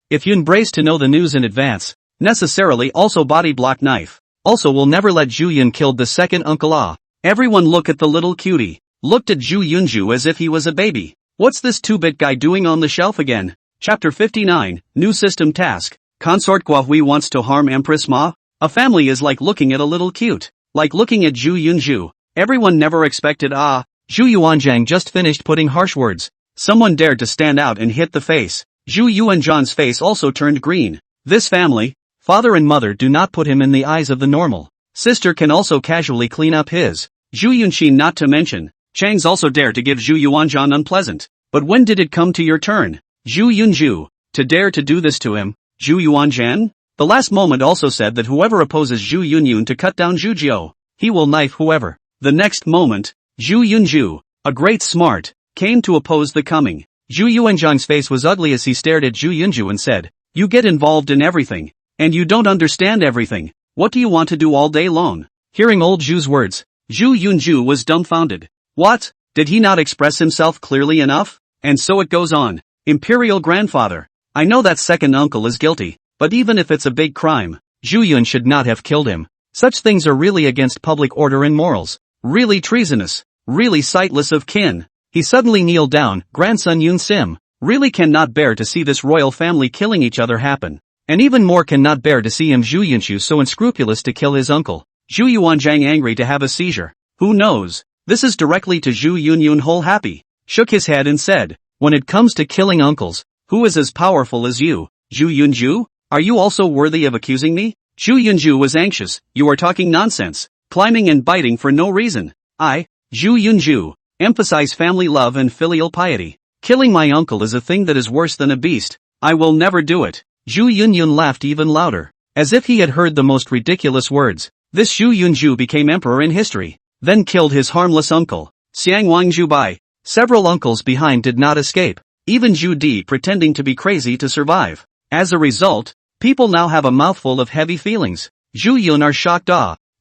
If Yun braced to know the news in advance, necessarily also body block knife. Also will never let Zhu Yun killed the second uncle. Everyone look at the little cutie. Looked at Zhu Yunju as if he was a baby. What's this 2-bit guy doing on the shelf again? Chapter 59, New System Task. Consort Guahui wants to harm Empress Ma? A family is like looking at a little cute. Like looking at Zhu Yunju. Everyone never expected. Zhu Yuanzhang just finished putting harsh words. Someone dared to stand out and hit the face. Zhu Yuanzhang's face also turned green. This family, father and mother, do not put him in the eyes of the normal. Sister can also casually clean up his. Zhu Yunxin, not to mention. Chang's also dared to give Zhu Yuanzhang unpleasant. But when did it come to your turn? Zhu Yunju, to dare to do this to him? Zhu Yuanzhan? The last moment also said that whoever opposes Zhu Yunyun to cut down Zhu Jiao, he will knife whoever. The next moment, Zhu Yunju, a great smart, came to oppose the coming. Zhu Yuanzhang's face was ugly as he stared at Zhu Yunju and said, You get involved in everything. And you don't understand everything. What do you want to do all day long? Hearing old Zhu's words, Zhu Yunju was dumbfounded. What? Did he not express himself clearly enough? And so it goes on. Imperial grandfather. I know that second uncle is guilty, but even if it's a big crime, Zhu Yun should not have killed him. Such things are really against public order and morals. Really treasonous. Really sightless of kin. He suddenly kneeled down. Grandson Yun Sim really cannot bear to see this royal family killing each other happen. And even more cannot bear to see him Zhu Yunshu so unscrupulous to kill his uncle. Zhu Yuanzhang angry to have a seizure. Who knows? This is directly to Zhu Yunyun whole happy. Shook his head and said, When it comes to killing uncles, who is as powerful as you? Zhu Yunju? Are you also worthy of accusing me? Zhu Yunju was anxious. You are talking nonsense. Climbing and biting for no reason. I, Zhu Yunju, emphasize family love and filial piety. Killing my uncle is a thing that is worse than a beast. I will never do it. Zhu Yunyun laughed even louder, as if he had heard the most ridiculous words. This Zhu Yunju became emperor in history, then killed his harmless uncle, Xiang Wangzhu Bai. Several uncles behind did not escape, even Zhu Di pretending to be crazy to survive. As a result, people now have a mouthful of heavy feelings. Zhu Yun are shocked.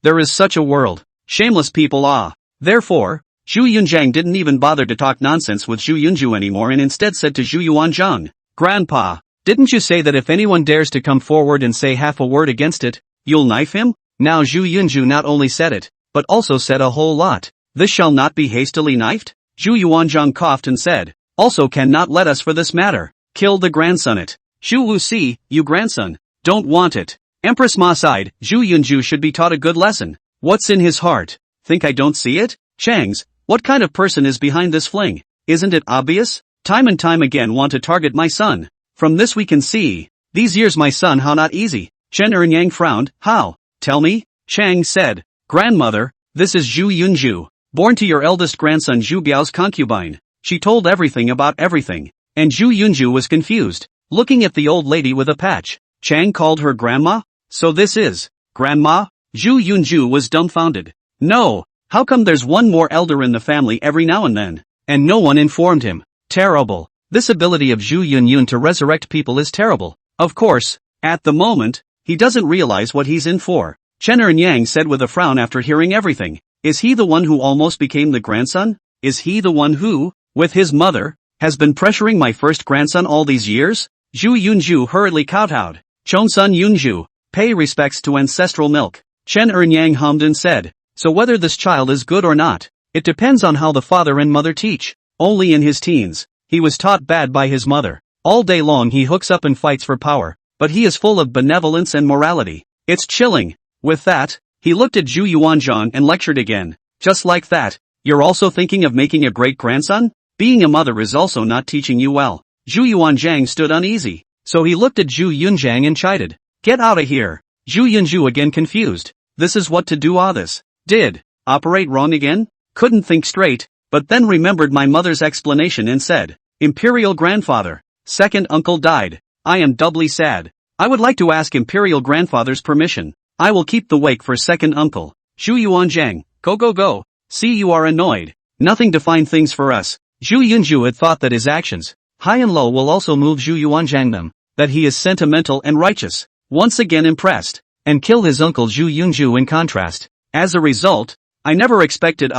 There is such a world. Shameless people. Therefore, Zhu Yunzhang didn't even bother to talk nonsense with Zhu Yunju anymore and instead said to Zhu Yuanzhang, Grandpa, didn't you say that if anyone dares to come forward and say half a word against it, you'll knife him? Now Zhu Yunju not only said it, but also said a whole lot. This shall not be hastily knifed? Zhu Yuanzhang coughed and said, Also cannot let us for this matter. Kill the grandson it. Xu Wu Si, you grandson, don't want it. Empress Ma sighed. Zhu Yunju should be taught a good lesson. What's in his heart? Think I don't see it? Chang's, what kind of person is behind this fling? Isn't it obvious? Time and time again want to target my son. From this we can see. These years my son how not easy. Chen Ernyang frowned. How? Tell me? Chang said. Grandmother, this is Zhu Yunju, born to your eldest grandson Zhu Biao's concubine. She told everything about everything. And Zhu Yunju was confused, looking at the old lady with a patch. Chang called her grandma? So this is grandma? Zhu Yunju was dumbfounded. No, how come there's one more elder in the family every now and then? And no one informed him. Terrible. This ability of Zhu Yunyun to resurrect people is terrible. Of course, at the moment, he doesn't realize what he's in for. Chen Ernyang said with a frown after hearing everything. Is he the one who almost became the grandson? is he the one who, with his mother, has been pressuring my first grandson all these years? Zhu Yunju hurriedly kowtowed. Chongsun Yunju, pay respects to ancestral milk. Chen Ernyang hummed and said, so whether this child is good or not, it depends on how the father and mother teach. Only in his teens, he was taught bad by his mother. All day long he hooks up and fights for power, but he is full of benevolence and morality. It's chilling. With that, he looked at Zhu Yuanzhang and lectured again. Just like that, you're also thinking of making a great-grandson? Being a mother is also not teaching you well. Zhu Yuanzhang stood uneasy, so he looked at Zhu Yunzhang and chided. Get out of here. Zhu Yunju again confused. This is what to do this. Did operate wrong again? Couldn't think straight, but then remembered my mother's explanation and said, Imperial grandfather, second uncle died. I am doubly sad. I would like to ask Imperial grandfather's permission. I will keep the wake for second uncle. Zhu Yuanzhang, go. See you are annoyed. Nothing define things for us. Zhu Yunju had thought that his actions, high and low, will also move Zhu Yuanzhang them, that he is sentimental and righteous. Once again impressed, and kill his uncle Zhu Yunju in contrast. As a result, I never expected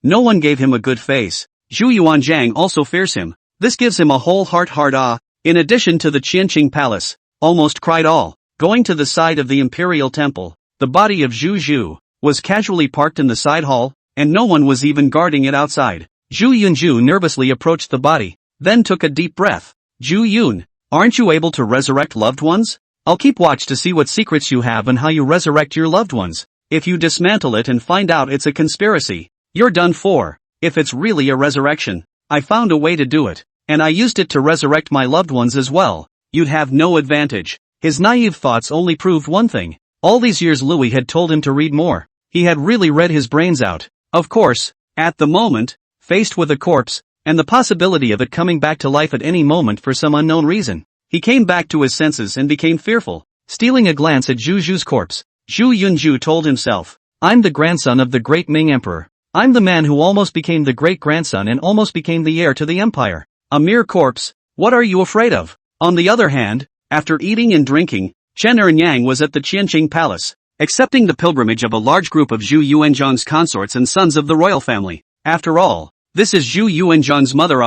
no one gave him a good face. Zhu Yuanzhang also fears him. This gives him a whole heart in addition to the Qianqing Palace. Almost cried all. Going to the side of the Imperial Temple, the body of Zhu Zhu was casually parked in the side hall, and no one was even guarding it outside. Zhu Yunju nervously approached the body, then took a deep breath. Zhu Yun, aren't you able to resurrect loved ones? I'll keep watch to see what secrets you have and how you resurrect your loved ones. If you dismantle it and find out it's a conspiracy, you're done for. If it's really a resurrection, I found a way to do it, and I used it to resurrect my loved ones as well. You'd have no advantage. His naive thoughts only proved one thing. All these years Louis had told him to read more. He had really read his brains out. Of course, at the moment, faced with a corpse, and the possibility of it coming back to life at any moment for some unknown reason, he came back to his senses and became fearful. Stealing a glance at Zhu Zhu's corpse, Zhu Yunju told himself, I'm the grandson of the great Ming Emperor. I'm the man who almost became the great-grandson and almost became the heir to the empire. A mere corpse, what are you afraid of? On the other hand, after eating and drinking, Chen Ernyang was at the Qianqing Palace, accepting the pilgrimage of a large group of Zhu Yuanzhang's consorts and sons of the royal family. After all, this is Zhu Yuanzhang's mother,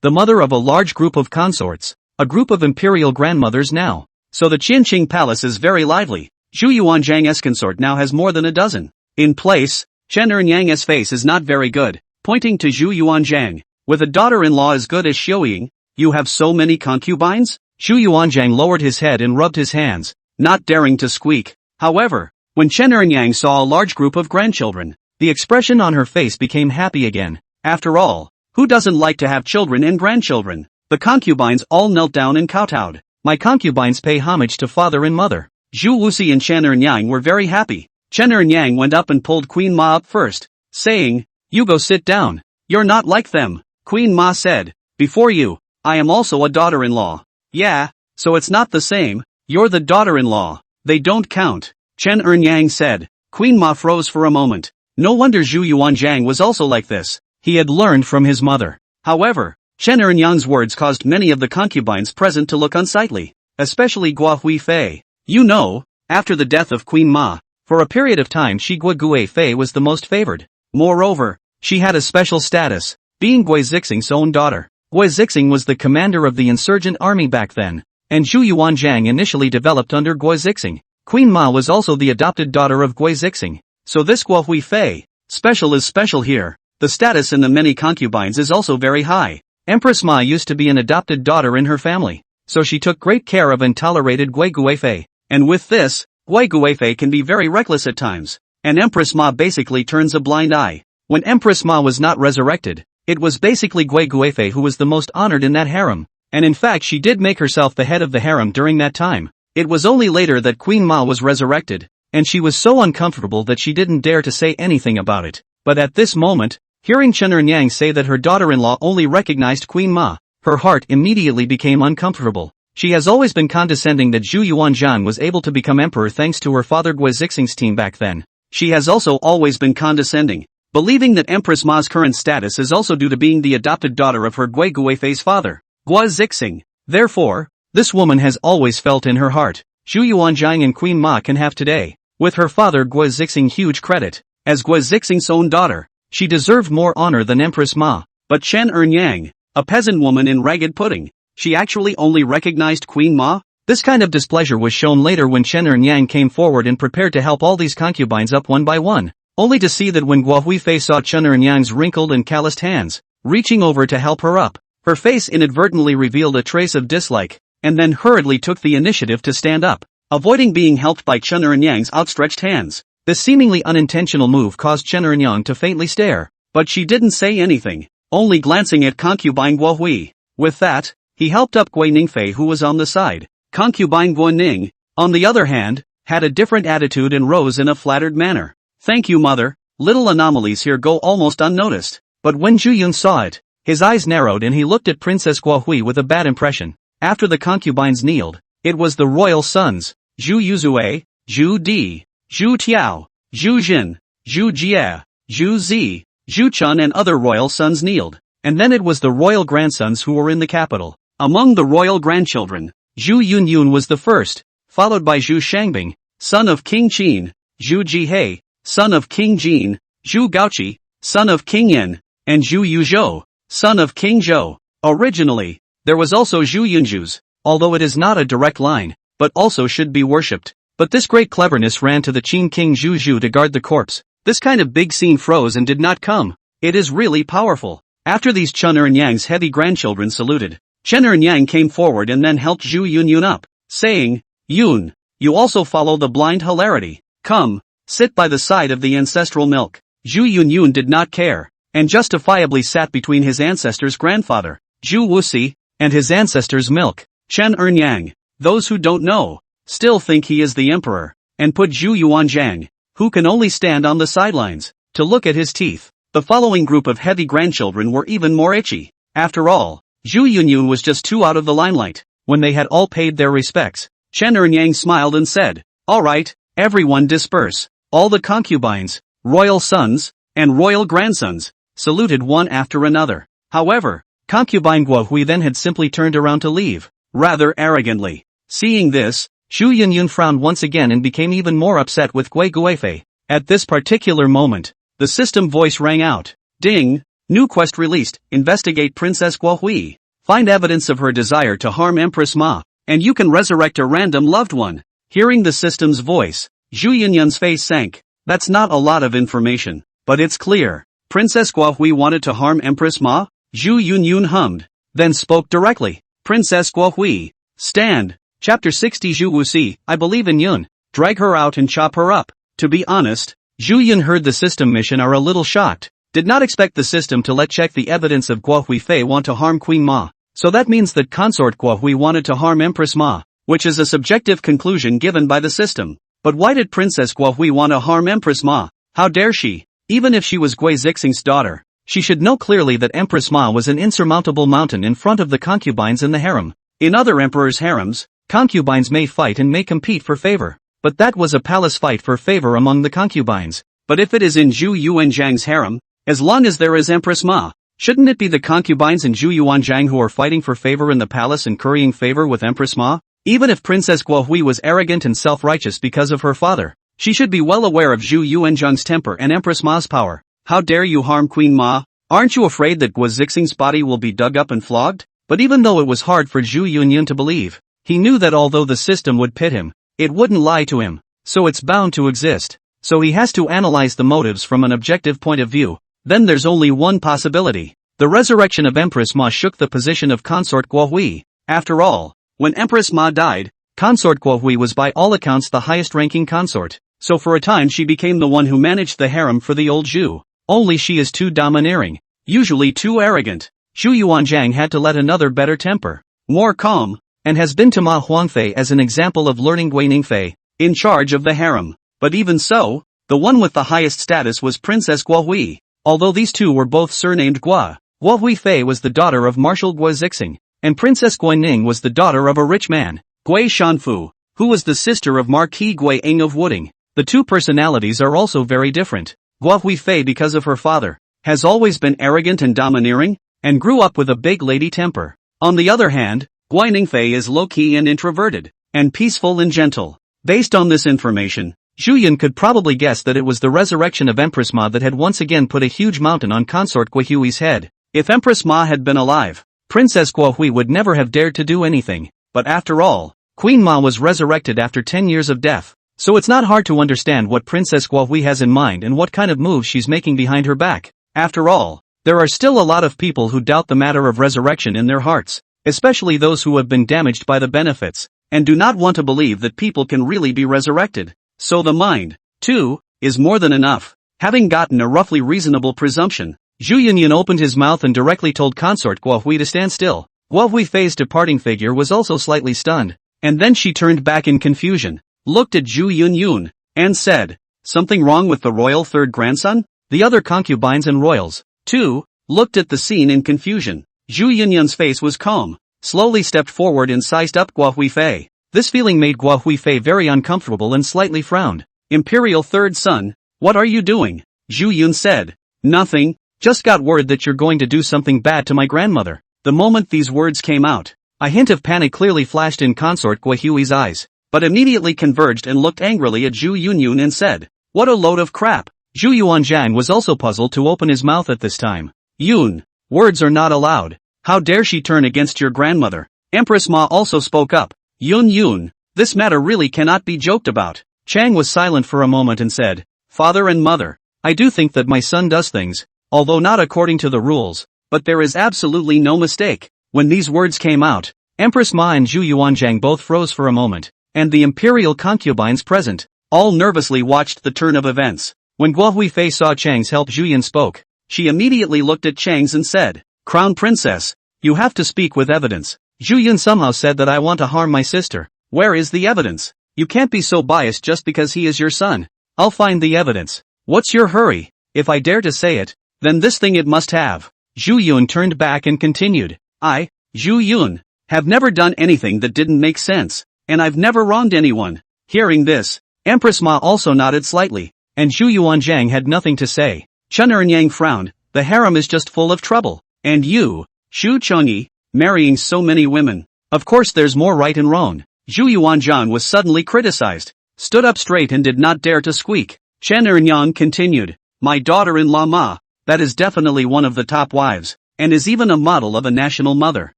the mother of a large group of consorts, a group of imperial grandmothers now. So the Qianqing Palace is very lively. Zhu Yuanzhang's consort now has more than a dozen. In place, Chen Ernyang's face is not very good, pointing to Zhu Yuanzhang. With a daughter-in-law as good as Xiuying, you have so many concubines? Zhu Yuanzhang lowered his head and rubbed his hands, not daring to squeak. However, when Chen Ernyang saw a large group of grandchildren, the expression on her face became happy again. After all, who doesn't like to have children and grandchildren? The concubines all knelt down and kowtowed. My concubines pay homage to father and mother. Zhu Wuxi and Chen Ernyang were very happy. Chen Ernyang went up and pulled Queen Ma up first, saying, you go sit down. You're not like them. Queen Ma said, before you, I am also a daughter-in-law. Yeah, so it's not the same. You're the daughter-in-law. They don't count. Chen Ernyang said. Queen Ma froze for a moment. No wonder Zhu Yuanzhang was also like this. He had learned from his mother. However, Chen Ernyang's words caused many of the concubines present to look unsightly, especially Gua Huifei. You know, after the death of Queen Ma, for a period of time Gua Guifei was the most favored. Moreover, she had a special status, being Gui Zixing's own daughter. Gui Zixing was the commander of the insurgent army back then, and Zhu Yuanzhang initially developed under Gui Zixing. Queen Ma was also the adopted daughter of Gui Zixing. So this Gua Huifei, special is special here. The status in the many concubines is also very high. Empress Ma used to be an adopted daughter in her family, so she took great care of and tolerated Gui Guifei. And with this, Gui Guifei can be very reckless at times, and Empress Ma basically turns a blind eye. When Empress Ma was not resurrected, it was basically Gui Guifei who was the most honored in that harem, and in fact she did make herself the head of the harem during that time. It was only later that Queen Ma was resurrected, and she was so uncomfortable that she didn't dare to say anything about it. But at this moment, hearing Chen Ernyang say that her daughter-in-law only recognized Queen Ma, her heart immediately became uncomfortable. She has always been condescending that Zhu Yuanzhang was able to become emperor thanks to her father Gui Zixing's team back then. She has also always been condescending, believing that Empress Ma's current status is also due to being the adopted daughter of her Gui Guifei's father, Gui Zixing. Therefore, this woman has always felt in her heart, Zhu Yuanzhang and Queen Ma can have today, with her father Gui Zixing huge credit, as Gui Zixing's own daughter. She deserved more honor than Empress Ma. But Chen Ernyang, a peasant woman in ragged pudding, she actually only recognized Queen Ma? This kind of displeasure was shown later when Chen Ernyang came forward and prepared to help all these concubines up one by one, only to see that when Guo Huifei saw Chen Ernyang's wrinkled and calloused hands, reaching over to help her up, her face inadvertently revealed a trace of dislike, and then hurriedly took the initiative to stand up, avoiding being helped by Chen Ernyang's outstretched hands. This seemingly unintentional move caused Chen Ernyang to faintly stare, but she didn't say anything, only glancing at concubine Guo Hui. With that, he helped up Gui Ningfei, who was on the side. Concubine Guo Ning, on the other hand, had a different attitude and rose in a flattered manner. Thank you, mother. Little anomalies here go almost unnoticed. But when Zhu Yun saw it, his eyes narrowed and he looked at Princess Guo Hui with a bad impression. After the concubines kneeled, it was the royal sons, Zhu Yuzue, Zhu Di, Zhu Tiao, Zhu Jin, Zhu Jie, Zhu Zi, Zhu Chun and other royal sons kneeled, and then it was the royal grandsons who were in the capital. Among the royal grandchildren, Zhu Yunyun was the first, followed by Zhu Shangbing, son of King Qin, Zhu Jihei, son of King Jin, Zhu Gaoqi, son of King Yin, and Zhu Yuzhou, son of King Zhou. Originally, there was also Zhu Yunjus, although it is not a direct line, but also should be worshipped. But this great cleverness ran to the Qin King Zhu Zhu to guard the corpse. This kind of big scene froze and did not come. It is really powerful. After these Chen Ernyang's heavy grandchildren saluted, Chen Ernyang came forward and then helped Zhu Yunyun up, saying, Yun, you also follow the blind hilarity. Come, sit by the side of the ancestral milk. Zhu Yunyun did not care, and justifiably sat between his ancestor's grandfather, Zhu Wuxi, and his ancestor's milk, Chen Ernyang. Those who don't know, still think he is the emperor, and put Zhu Yuanzhang, who can only stand on the sidelines, to look at his teeth. The following group of heavy grandchildren were even more itchy. After all, Zhu Yunyun was just too out of the limelight. When they had all paid their respects, Chen Ernyang smiled and said, all right, everyone disperse. All the concubines, royal sons, and royal grandsons, saluted one after another. However, concubine Guo Hui then had simply turned around to leave, rather arrogantly. Seeing this, Zhu Yunyun frowned once again and became even more upset with Gui Guifei. At this particular moment, the system voice rang out. Ding! New quest released, investigate Princess Guo Hui. Find evidence of her desire to harm Empress Ma, and you can resurrect a random loved one. Hearing the system's voice, Zhu Yunyun's face sank. That's not a lot of information, but it's clear. Princess Guo Hui wanted to harm Empress Ma? Zhu Yunyun hummed, then spoke directly. Princess Guo Hui, stand. Chapter 60 Zhu Wuxi, I believe in Yun. Drag her out and chop her up. To be honest, Zhu Yun heard the system mission are a little shocked. Did not expect the system to let check the evidence of Guo Huifei want to harm Queen Ma. So that means that consort Guo Hui wanted to harm Empress Ma, which is a subjective conclusion given by the system. But why did Princess Guo Hui want to harm Empress Ma? How dare she? Even if she was Gui Zixing's daughter, she should know clearly that Empress Ma was an insurmountable mountain in front of the concubines in the harem. In other emperors' harems, concubines may fight and may compete for favor. But that was a palace fight for favor among the concubines. But if it is in Zhu Yuanzhang's harem, as long as there is Empress Ma, shouldn't it be the concubines in Zhu Yuanzhang who are fighting for favor in the palace and currying favor with Empress Ma? Even if Princess Guo Hui was arrogant and self-righteous because of her father, she should be well aware of Zhu Yuanzhang's temper and Empress Ma's power. How dare you harm Queen Ma? Aren't you afraid that Gui Zixing's body will be dug up and flogged? But even though it was hard for Zhu Yunyun to believe, he knew that although the system would pit him, it wouldn't lie to him, so it's bound to exist. So he has to analyze the motives from an objective point of view. Then there's only one possibility. The resurrection of Empress Ma shook the position of consort Guo Hui. After all, when Empress Ma died, consort Guo Hui was by all accounts the highest-ranking consort, so for a time she became the one who managed the harem for the old Zhu. Only she is too domineering, usually too arrogant. Zhu Yuanzhang had to let another better temper, more calm, and has been to Ma Huangfei as an example of learning Gui Ningfei, in charge of the harem. But even so, the one with the highest status was Princess Guo Hui. Although these two were both surnamed Guo, Guo Huifei was the daughter of Marshal Gui Zixing, and Princess Gui Ning was the daughter of a rich man, Gui Shanfu, who was the sister of Marquis Gui Ing of Wooding. The two personalities are also very different. Guo Huifei, because of her father, has always been arrogant and domineering, and grew up with a big lady temper. On the other hand, Gui Ningfei is low-key and introverted, and peaceful and gentle. Based on this information, Zhu Yun could probably guess that it was the resurrection of Empress Ma that had once again put a huge mountain on Consort Guohui's head. If Empress Ma had been alive, Princess Guohui would never have dared to do anything, but after all, Queen Ma was resurrected after 10 years of death, so it's not hard to understand what Princess Guohui has in mind and what kind of moves she's making behind her back. After all, there are still a lot of people who doubt the matter of resurrection in their hearts, especially those who have been damaged by the benefits, and do not want to believe that people can really be resurrected. So the mind, too, is more than enough. Having gotten a roughly reasonable presumption, Zhu Yunyun opened his mouth and directly told Consort Guohui to stand still. Guohui Fei's departing figure was also slightly stunned, and then she turned back in confusion, looked at Zhu Yunyun, and said, "Something wrong with the royal third grandson?" The other concubines and royals, too, looked at the scene in confusion. Zhu Yunyun's face was calm, slowly stepped forward and sized up Guohui Fei. This feeling made Guohui Fei very uncomfortable and slightly frowned. "Imperial third son, what are you doing?" Zhu Yun said. "Nothing, just got word that you're going to do something bad to my grandmother." The moment these words came out, a hint of panic clearly flashed in Consort Guohui's eyes, but immediately converged and looked angrily at Zhu Yunyun and said, "What a load of crap." Zhu Yuanzhang was also puzzled to open his mouth at this time. "Yun, words are not allowed. How dare she turn against your grandmother?" Empress Ma also spoke up. "Yun, this matter really cannot be joked about." Chang was silent for a moment and said, "Father and mother, I do think that my son does things, although not according to the rules, but there is absolutely no mistake." When these words came out, Empress Ma and Zhu Yuanzhang both froze for a moment, and the imperial concubines present, all nervously watched the turn of events. When Guohui Fei saw Chang's help, Zhu Yun spoke. She immediately looked at Chang's and said, "Crown Princess, you have to speak with evidence." Zhu Yun somehow said that I want to harm my sister. Where is the evidence? You can't be so biased just because he is your son. I'll find the evidence. What's your hurry? If I dare to say it, then this thing it must have. Zhu Yun turned back and continued. I, Zhu Yun, have never done anything that didn't make sense, and I've never wronged anyone. Hearing this, Empress Ma also nodded slightly, and Zhu Yuanzhang had nothing to say. Chen Ernyang frowned. The harem is just full of trouble. And you, Xu Chengyi, marrying so many women. Of course there's more right and wrong. Zhu Yuanzhang was suddenly criticized, stood up straight and did not dare to squeak. Chen Ernyang continued. My daughter-in-law Ma, that is definitely one of the top wives, and is even a model of a national mother.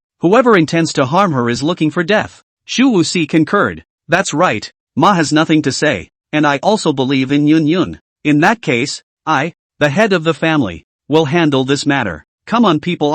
Whoever intends to harm her is looking for death. Xu Wuxi concurred. That's right, Ma has nothing to say, and I also believe in Yun Yun. In that case, I, the head of the family, will handle this matter. Come on people,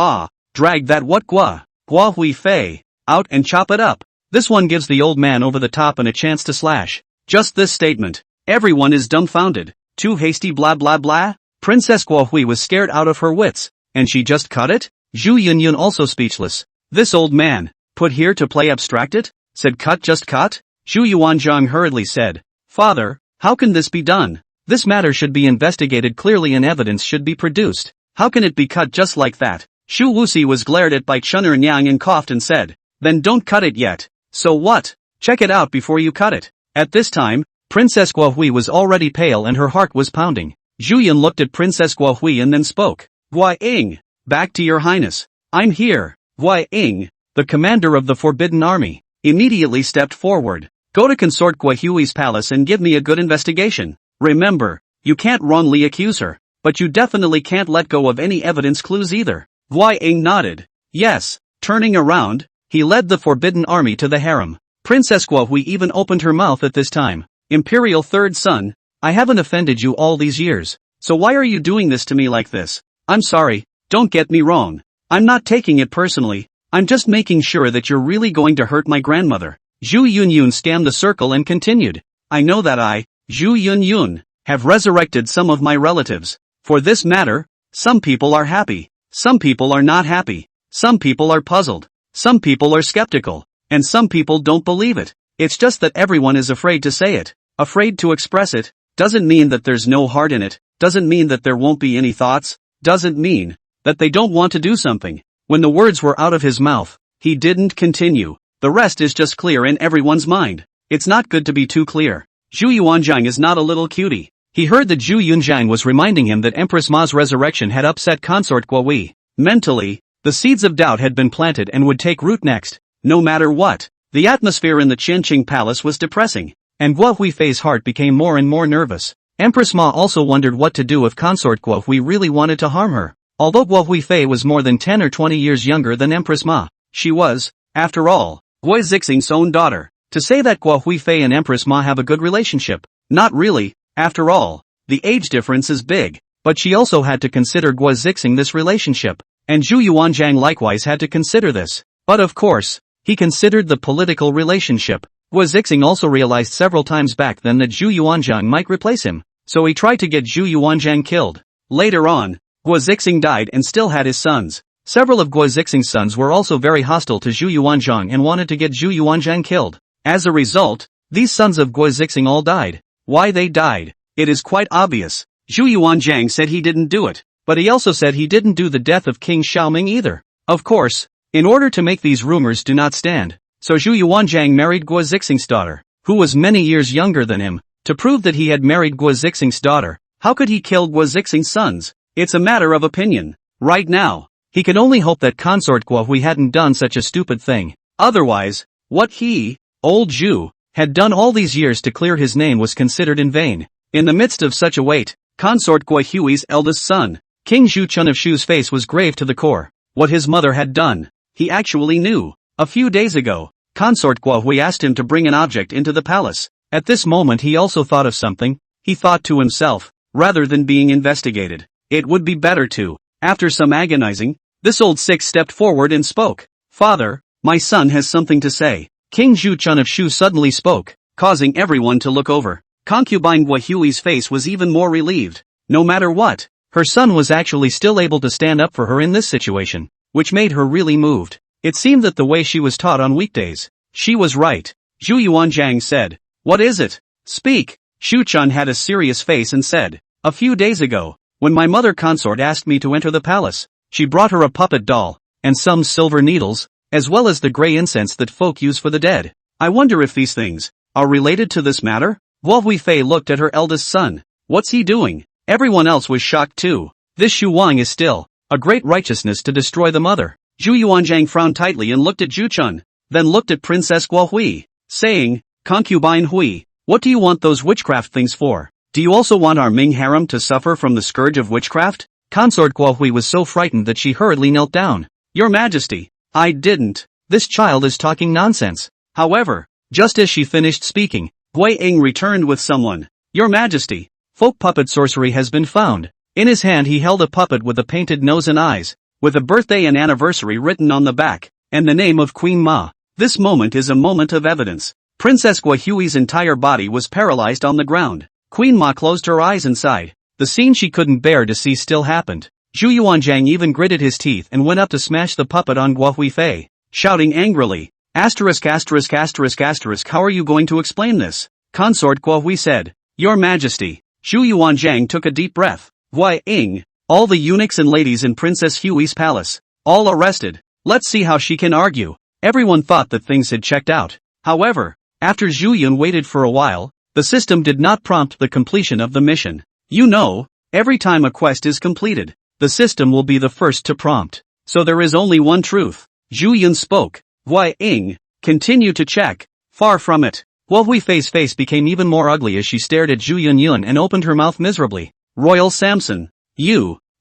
drag that Guohui Fei, out and chop it up. This one gives the old man over the top and a chance to slash. Just this statement. Everyone is dumbfounded. Too hasty blah blah blah? Princess Guohui was scared out of her wits, and she just cut it? Zhu Yunyun also speechless. This old man, put here to play abstracted? Said cut just cut? Zhu Yuanzhang hurriedly said. Father, how can this be done? This matter should be investigated clearly and evidence should be produced. How can it be cut just like that? Xu Wuxi was glared at by Chen Ernyang and coughed and said, then don't cut it yet. So what? Check it out before you cut it. At this time, Princess Guohui was already pale and her heart was pounding. Zhu Yun looked at Princess Guohui and then spoke. Guai Ying, back to your highness. I'm here. Guai Ying, the commander of the Forbidden Army, immediately stepped forward. Go to Consort Guohui's palace and give me a good investigation. Remember, you can't wrongly accuse her, but you definitely can't let go of any evidence clues either. Guai Ying nodded. Yes. Turning around, he led the Forbidden Army to the harem. Princess Guohui even opened her mouth at this time. Imperial third son, I haven't offended you all these years, so why are you doing this to me like this? I'm sorry, don't get me wrong. I'm not taking it personally, I'm just making sure that you're really going to hurt my grandmother. Zhu Yunyun scanned the circle and continued. I know that I, Zhu Yunyun, have resurrected some of my relatives. For this matter, some people are happy, some people are not happy, some people are puzzled, some people are skeptical, and some people don't believe it. It's just that everyone is afraid to say it, afraid to express it. Doesn't mean that there's no heart in it, doesn't mean that there won't be any thoughts, doesn't mean that they don't want to do something. When the words were out of his mouth, he didn't continue. The rest is just clear in everyone's mind. It's not good to be too clear. Zhu Yuanzhang is not a little cutie. He heard that Zhu Yunzhang was reminding him that Empress Ma's resurrection had upset Consort Guohui. Mentally, the seeds of doubt had been planted and would take root next. No matter what, the atmosphere in the Qianqing palace was depressing. and Guo Huifei's heart became more and more nervous. Empress Ma also wondered what to do if consort Guo Hui really wanted to harm her. Although Guo Huifei was more than 10 or 20 years younger than Empress Ma, she was, after all, Guo Zixing's own daughter. To say that Guo Huifei and Empress Ma have a good relationship, not really, after all, the age difference is big, but she also had to consider Guo Zixing this relationship, and Zhu Yuanzhang likewise had to consider this. But of course, he considered the political relationship. Guo Zixing also realized several times back then that Zhu Yuanzhang might replace him, so he tried to get Zhu Yuanzhang killed. Later on, Guo Zixing died and still had his sons. Several of Guo Zixing's sons were also very hostile to Zhu Yuanzhang and wanted to get Zhu Yuanzhang killed. As a result, these sons of Guo Zixing all died. Why they died? It is quite obvious. Zhu Yuanzhang said he didn't do it, but he also said he didn't do the death of King Xiaoming either. Of course, in order to make these rumors do not stand, so Zhu Yuanzhang married Guo Zixing's daughter, who was many years younger than him, to prove that he had married Guo Zixing's daughter. How could he kill Guo Zixing's sons? It's a matter of opinion. Right now, he could only hope that consort Guo Hui hadn't done such a stupid thing. Otherwise, what he, old Zhu, had done all these years to clear his name was considered in vain. In the midst of such a wait, consort Guo Hui's eldest son, King Zhu Chun of Shu's face was grave to the core. What his mother had done, he actually knew. A few days ago, consort Guo Hui asked him to bring an object into the palace. At this moment he also thought of something. He thought to himself, rather than being investigated, it would be better to. After some agonizing, this old six stepped forward and spoke. Father, my son has something to say. King Zhu Chun of Shu suddenly spoke, causing everyone to look over. Concubine Guo Hui's face was even more relieved. No matter what, her son was actually still able to stand up for her in this situation, which made her really moved. It seemed that the way she was taught on weekdays, she was right. Zhu Yuanzhang said, "What is it? Speak." Shu Chun had a serious face and said, "A few days ago, when my mother consort asked me to enter the palace, she brought her a puppet doll, and some silver needles, as well as the gray incense that folk use for the dead. I wonder if these things are related to this matter?" Guo Huifei looked at her eldest son. What's he doing? Everyone else was shocked too. This Shu Wang is still a great righteousness to destroy the mother. Zhu Yuanzhang frowned tightly and looked at Zhu Chun, then looked at Princess Guo Hui, saying, "Concubine Hui, what do you want those witchcraft things for? Do you also want our Ming harem to suffer from the scourge of witchcraft?" Consort Guo Hui was so frightened that she hurriedly knelt down. "Your Majesty, I didn't. This child is talking nonsense." However, just as she finished speaking, Hui Ying returned with someone. "Your Majesty, folk puppet sorcery has been found." In his hand he held a puppet with a painted nose and eyes, with a birthday and anniversary written on the back, and the name of Queen Ma. This moment is a moment of evidence. Princess Guo Hui's entire body was paralyzed on the ground. Queen Ma closed her eyes and sighed. The scene she couldn't bear to see still happened. Zhu Yuanzhang even gritted his teeth and went up to smash the puppet on Guo Huifei, shouting angrily, "Asterisk asterisk asterisk asterisk, how are you going to explain this?" Consort Guo Hui said, "Your Majesty." Zhu Yuanzhang took a deep breath. Hui Ying, all the eunuchs and ladies in Princess Hui's palace, all arrested. Let's see how she can argue. Everyone thought that things had checked out. However, after Zhu Yun waited for a while, the system did not prompt the completion of the mission. You know, every time a quest is completed, the system will be the first to prompt. So there is only one truth. Zhu Yun spoke. Hui Ying, continue to check. Far from it. Guo Huifei's face became even more ugly as she stared at Zhu Yun and opened her mouth miserably. "Royal Samson,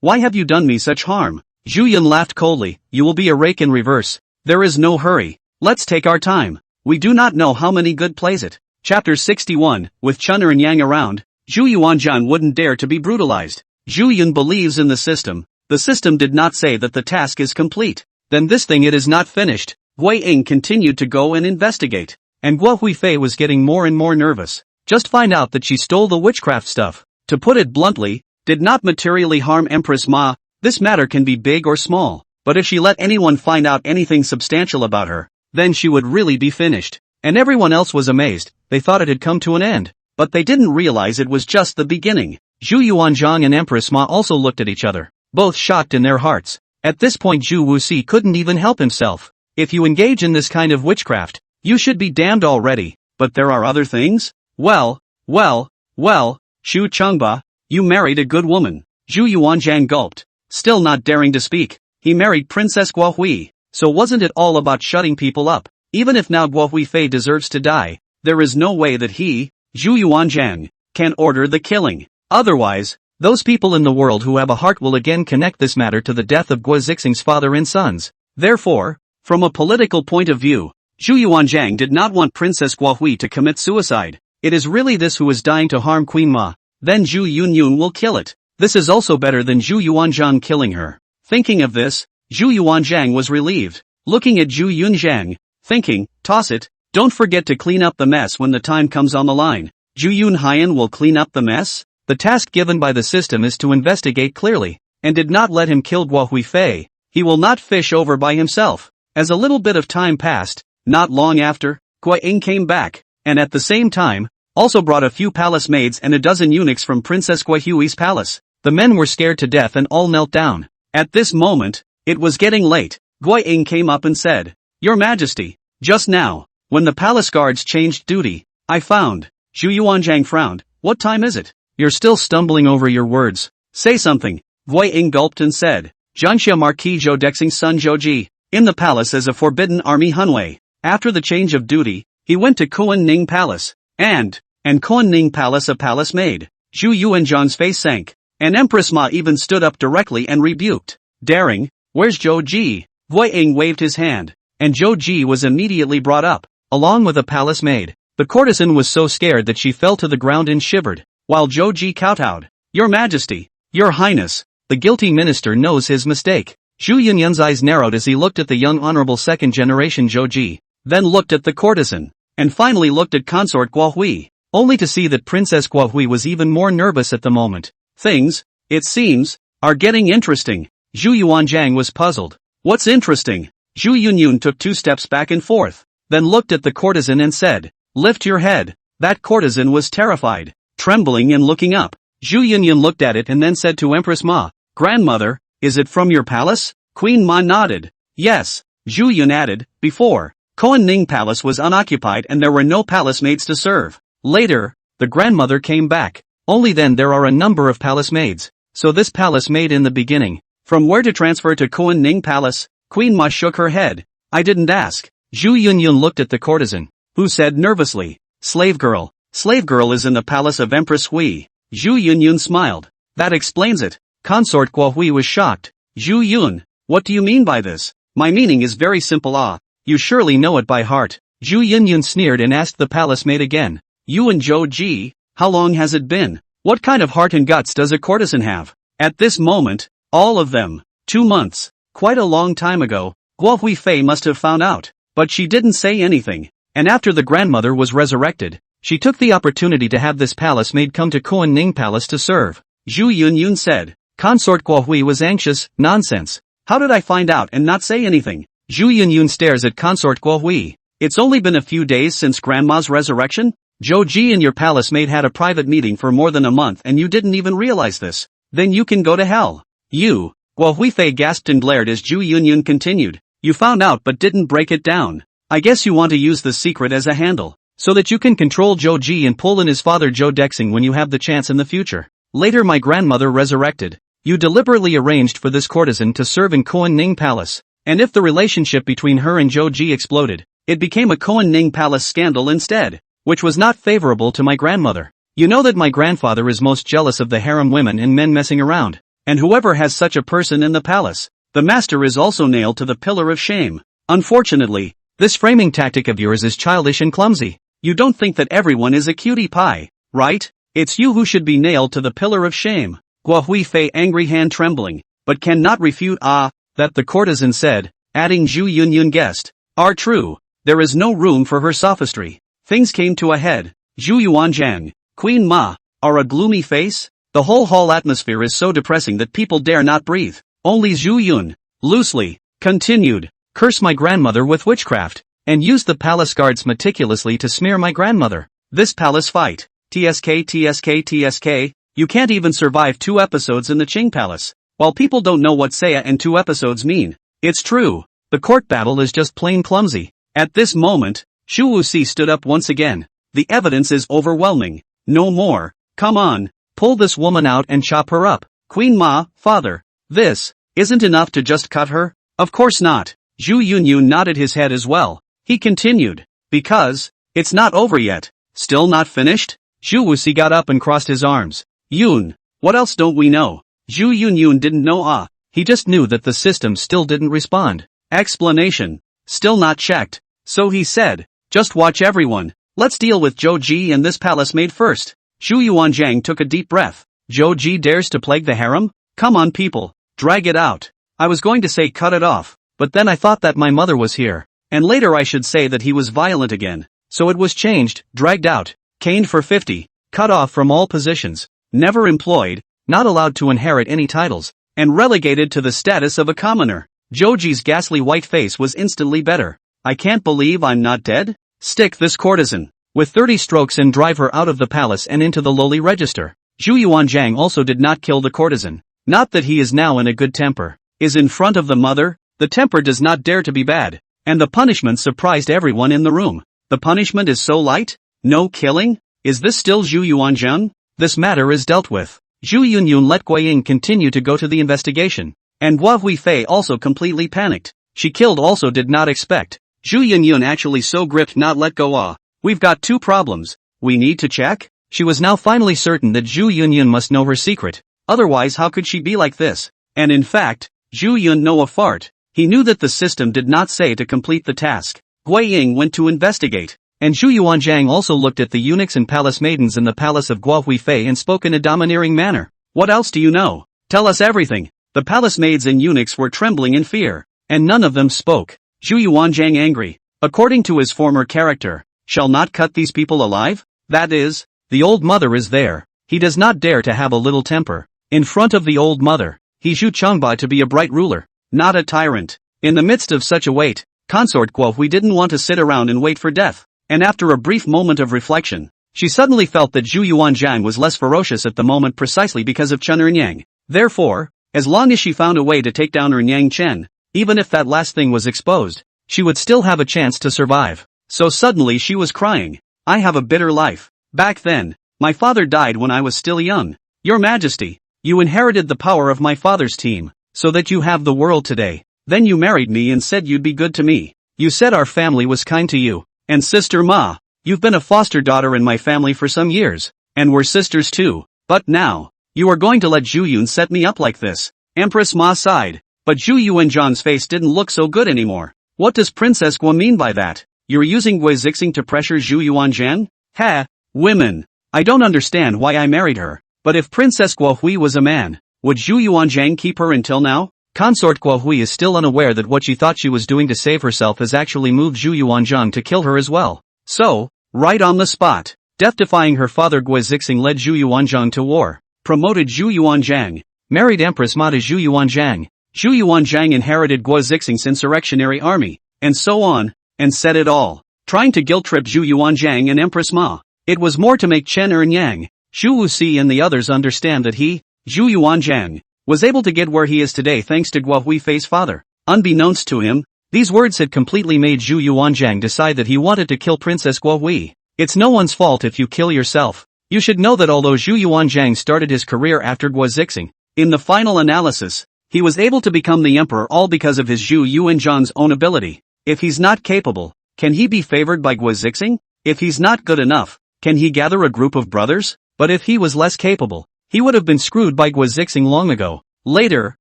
why have you done me such harm?" Zhu Yun laughed coldly. "You will be a rake in reverse. There is no hurry. Let's take our time. We do not know how many good plays it." Chapter 61, with Chun'er and Yang around, Zhu Yuanzhang wouldn't dare to be brutalized. Zhu Yun believes in the system. The system did not say that the task is complete. Then this thing it is not finished. Hui Ying continued to go and investigate. And Guo Huifei was getting more and more nervous. Just find out that she stole the witchcraft stuff, to put it bluntly, did not materially harm Empress Ma. This matter can be big or small, but if she let anyone find out anything substantial about her, then she would really be finished. And everyone else was amazed. They thought it had come to an end, but they didn't realize it was just the beginning. Zhu Yuanzhang and Empress Ma also looked at each other, both shocked in their hearts. At this point Zhu Wuxi couldn't even help himself. If you engage in this kind of witchcraft, you should be damned already. But there are other things? Well, Shu Chengba, you married a good woman. Zhu Yuanzhang gulped, still not daring to speak. He married Princess Guo Hui, so wasn't it all about shutting people up? Even if now Guo Huifei deserves to die, there is no way that he, Zhu Yuanzhang, can order the killing. Otherwise, those people in the world who have a heart will again connect this matter to the death of Guo Zixing's father and sons. Therefore, from a political point of view, Zhu Yuanzhang did not want Princess Guohui to commit suicide. It is really this who is dying to harm Queen Ma. Then Zhu Yunyun will kill it. This is also better than Zhu Yuanzhang killing her. Thinking of this, Zhu Yuanzhang was relieved. Looking at Zhu Yunzhang, thinking, toss it, don't forget to clean up the mess when the time comes on the line. Zhu Yunhaiyan will clean up the mess? The task given by the system is to investigate clearly, and did not let him kill Guo Huifei. He will not fish over by himself. As a little bit of time passed, not long after, Guo Ying came back, and at the same time, also brought a few palace maids and a dozen eunuchs from Princess Guo Hui's palace. The men were scared to death and all knelt down. At this moment, it was getting late. Guo Ying came up and said, Your Majesty, just now, when the palace guards changed duty, I found. Zhu Yuanzhang frowned. What time is it? You're still stumbling over your words. Say something. Guo Ying gulped and said, Jianxia Marquis Zhou Dexing's son Zhou Ji, in the palace as a forbidden army Hunwei. After the change of duty, he went to Kuan-Ning Palace, and Kuan-Ning Palace a palace maid. Zhu Yuanzhang's face sank, and Empress Ma even stood up directly and rebuked. Daring, where's Zhou Ji? Guo Ying waved his hand, and Zhou Ji was immediately brought up, along with a palace maid. The courtesan was so scared that she fell to the ground and shivered, while Zhou Ji kowtowed. Your Majesty, Your Highness, the guilty minister knows his mistake. Zhu Yunyun's eyes narrowed as he looked at the young honorable second-generation Zhou Ji, then looked at the courtesan, and finally looked at consort Guo Hui, only to see that Princess Guo Hui was even more nervous at the moment. Things, it seems, are getting interesting. Zhu Yuanzhang was puzzled. What's interesting? Zhu Yunyun took 2 steps back and forth, then looked at the courtesan and said, Lift your head. That courtesan was terrified, trembling and looking up. Zhu Yunyun looked at it and then said to Empress Ma, Grandmother, is it from your palace? Queen Ma nodded. Yes. Zhu Yun added, before, Kuan-Ning Palace was unoccupied and there were no palace maids to serve. Later, the grandmother came back. Only then there are a number of palace maids. So this palace maid in the beginning. From where to transfer to Kuan-Ning Palace? Queen Ma shook her head. I didn't ask. Zhu Yunyun looked at the courtesan, who said nervously, Slave girl. Slave girl is in the palace of Empress Hui. Zhu Yunyun smiled. That explains it. Consort Guo Hui was shocked. Zhu Yun, what do you mean by this? My meaning is very simple. You surely know it by heart. Zhu Yunyun sneered and asked the palace maid again. You and Zhou Ji, how long has it been? What kind of heart and guts does a courtesan have? At this moment, all of them. 2 months. Quite a long time ago. Guo Huifei must have found out. But she didn't say anything. And after the grandmother was resurrected, she took the opportunity to have this palace maid come to Kuan-Ning Palace to serve. Zhu Yunyun said. Consort Guo Hui was anxious. Nonsense. How did I find out and not say anything? Zhu Yunyun stares at Consort Guo Hui. It's only been a few days since Grandma's resurrection? Zhou Ji and your palace maid had a private meeting for more than a month and you didn't even realize this. Then you can go to hell. You. Guo Huifei gasped and glared as Zhu Yunyun continued. You found out but didn't break it down. I guess you want to use the secret as a handle, so that you can control Zhou Ji and pull in his father Zhou Dexing when you have the chance in the future. Later my grandmother resurrected. You deliberately arranged for this courtesan to serve in Kuan-Ning Palace, and if the relationship between her and Zhou Ji exploded, it became a Kuan-Ning Palace scandal instead, which was not favorable to my grandmother. You know that my grandfather is most jealous of the harem women and men messing around, and whoever has such a person in the palace, the master is also nailed to the pillar of shame. Unfortunately, this framing tactic of yours is childish and clumsy. You don't think that everyone is a cutie pie, right? It's you who should be nailed to the pillar of shame. Guo Huifei angry hand trembling, but cannot refute that the courtesan said, adding Zhu Yunyun guessed, are true. There is no room for her sophistry. Things came to a head. Zhu Yuanzhang, Queen Ma, are a gloomy face? The whole hall atmosphere is so depressing that people dare not breathe. Only Zhu Yun, loosely, continued, curse my grandmother with witchcraft, and used the palace guards meticulously to smear my grandmother. This palace fight, TSK, you can't even survive 2 episodes in the Qing Palace. While people don't know what Seiya and 2 episodes mean, it's true, the court battle is just plain clumsy. At this moment, Shu Wuxi stood up once again. The evidence is overwhelming. No more. Come on, pull this woman out and chop her up. Queen Ma, father, this isn't enough to just cut her? Of course not. Zhu Yunyun nodded his head as well. He continued, because It's not over yet. Still not finished? Zhu Wuxi got up and crossed his arms. Yun, what else don't we know? Zhu Yunyun didn't know he just knew that the system still didn't respond. Explanation. Still not checked. So he said, just watch everyone. Let's deal with Zhou Ji and this palace maid first. Zhu Yuanzhang took a deep breath. Zhou Ji dares to plague the harem? Come on people. Drag it out. I was going to say cut it off, but then I thought that my mother was here. And later I should say that he was violent again. So it was changed, dragged out, caned for 50, cut off from all positions, never employed, not allowed to inherit any titles, and relegated to the status of a commoner. Zhou ghastly white face was instantly better. I can't believe I'm not dead? Stick this courtesan with 30 strokes and drive her out of the palace and into the lowly register. Zhu Yuanzhang also did not kill the courtesan. Not that he is now in a good temper. Is in front of the mother, the temper does not dare to be bad. And the punishment surprised everyone in the room. The punishment is so light? No killing? Is this still Zhu Yuanzhang? This matter is dealt with. Zhu Yunyun let Guiying continue to go to the investigation. And Guo Huifei also completely panicked. She killed also did not expect. Zhu Yunyun actually so gripped not let go. We've got two problems. We need to check? She was now finally certain that Zhu Yunyun must know her secret. Otherwise how could she be like this? And in fact, Zhu Yun know a fart. He knew that the system did not say to complete the task. Guiying went to investigate. And Zhu Yuanzhang also looked at the eunuchs and palace maidens in the palace of Guo Huifei and spoke in a domineering manner. What else do you know? Tell us everything. The palace maids and eunuchs were trembling in fear. And none of them spoke. Zhu Yuanzhang angry. According to his former character, shall not cut these people alive? That is, the old mother is there. He does not dare to have a little temper. In front of the old mother, he Zhu Changba to be a bright ruler, not a tyrant. In the midst of such a weight, consort Guo Hui didn't want to sit around and wait for death. And after a brief moment of reflection, she suddenly felt that Zhu Yuanzhang was less ferocious at the moment precisely because of Chen Ernyang. Therefore, as long as she found a way to take down Ernyang Chen, even if that last thing was exposed, she would still have a chance to survive. So suddenly she was crying. I have a bitter life. Back then, my father died when I was still young. Your Majesty, you inherited the power of my father's team, so that you have the world today. Then you married me and said you'd be good to me. You said our family was kind to you. And Sister Ma, you've been a foster daughter in my family for some years. And we're sisters too. But now, you are going to let Zhu Yun set me up like this. Empress Ma sighed. But Zhu Yuanzhang's face didn't look so good anymore. What does Princess Guo mean by that? You're using Gui Zixing to pressure Zhu Yuanzhang? Ha! Women! I don't understand why I married her. But if Princess Guo Hui was a man, would Zhu Yuanzhang keep her until now? Consort Guo Hui is still unaware that what she thought she was doing to save herself has actually moved Zhu Yuanzhang to kill her as well. So, right on the spot, death-defying her father Gui Zixing led Zhu Yuanzhang to war, promoted Zhu Yuanzhang, married Empress Ma to Zhu Yuanzhang. Zhu Yuanzhang inherited Gui Zixing's insurrectionary army, and so on, and said it all, trying to guilt-trip Zhu Yuanzhang and Empress Ma. It was more to make Chen Ernyang, Zhu Wuxi and the others understand that he, Zhu Yuanzhang, was able to get where he is today thanks to Guo Huifei's father. Unbeknownst to him, these words had completely made Zhu Yuanzhang decide that he wanted to kill Princess Guo Hui. It's no one's fault if you kill yourself. You should know that although Zhu Yuanzhang started his career after Gui Zixing, in the final analysis, he was able to become the emperor all because of his Zhu Yuanzhang's own ability. If he's not capable, can he be favored by Gui Zixing? If he's not good enough, can he gather a group of brothers? But if he was less capable, he would have been screwed by Gui Zixing long ago. Later,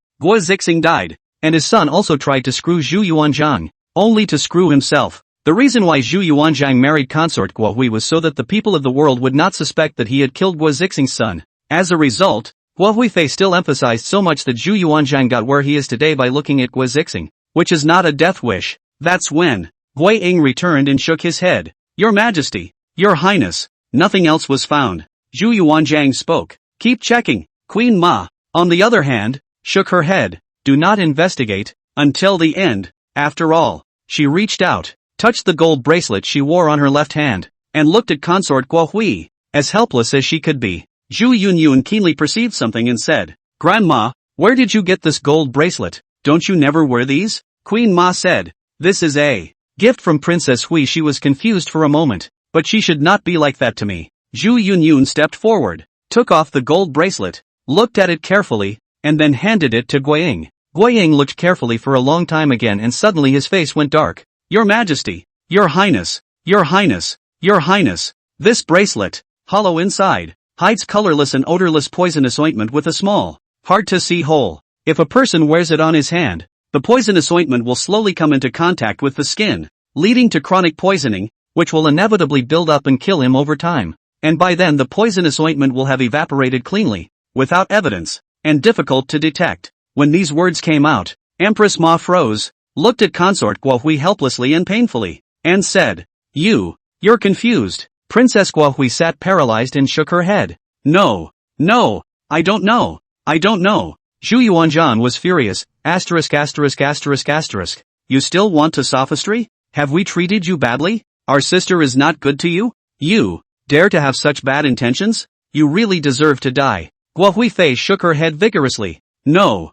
Gui Zixing died, and his son also tried to screw Zhu Yuanzhang, only to screw himself. The reason why Zhu Yuanzhang married consort Guo Hui was so that the people of the world would not suspect that he had killed Gui Zixing's son. As a result, Guo Huifei still emphasized so much that Zhu Yuanzhang got where he is today by looking at Gui Zixing, which is not a death wish. That's when Guiying returned and shook his head. Your Majesty, Your Highness, nothing else was found. Zhu Yuanzhang spoke. Keep checking. Queen Ma, on the other hand, shook her head. Do not investigate until the end. After all, she reached out, touched the gold bracelet she wore on her left hand, and looked at consort Guo Hui, as helpless as she could be. Zhu Yunyun keenly perceived something and said, Grandma, where did you get this gold bracelet? Don't you never wear these? Queen Ma said, this is a gift from Princess Hui. She was confused for a moment, but she should not be like that to me. Zhu Yunyun stepped forward, took off the gold bracelet, looked at it carefully, and then handed it to Guiying. Guiying looked carefully for a long time again and suddenly his face went dark. Your Majesty, Your Highness, Your Highness, this bracelet, hollow inside, hides colorless and odorless poisonous ointment with a small, hard-to-see hole. If a person wears it on his hand, the poisonous ointment will slowly come into contact with the skin, leading to chronic poisoning, which will inevitably build up and kill him over time. And by then the poisonous ointment will have evaporated cleanly, without evidence, and difficult to detect. When these words came out, Empress Ma froze, looked at Consort Guohui helplessly and painfully, and said, You're confused. Princess Guohui sat paralyzed and shook her head. No, I don't know. Zhu Yuanzhang was furious, ******. You still want to sophistry? Have we treated you badly? Our sister is not good to you? You dare to have such bad intentions? You really deserve to die. Guohui Fei shook her head vigorously. No,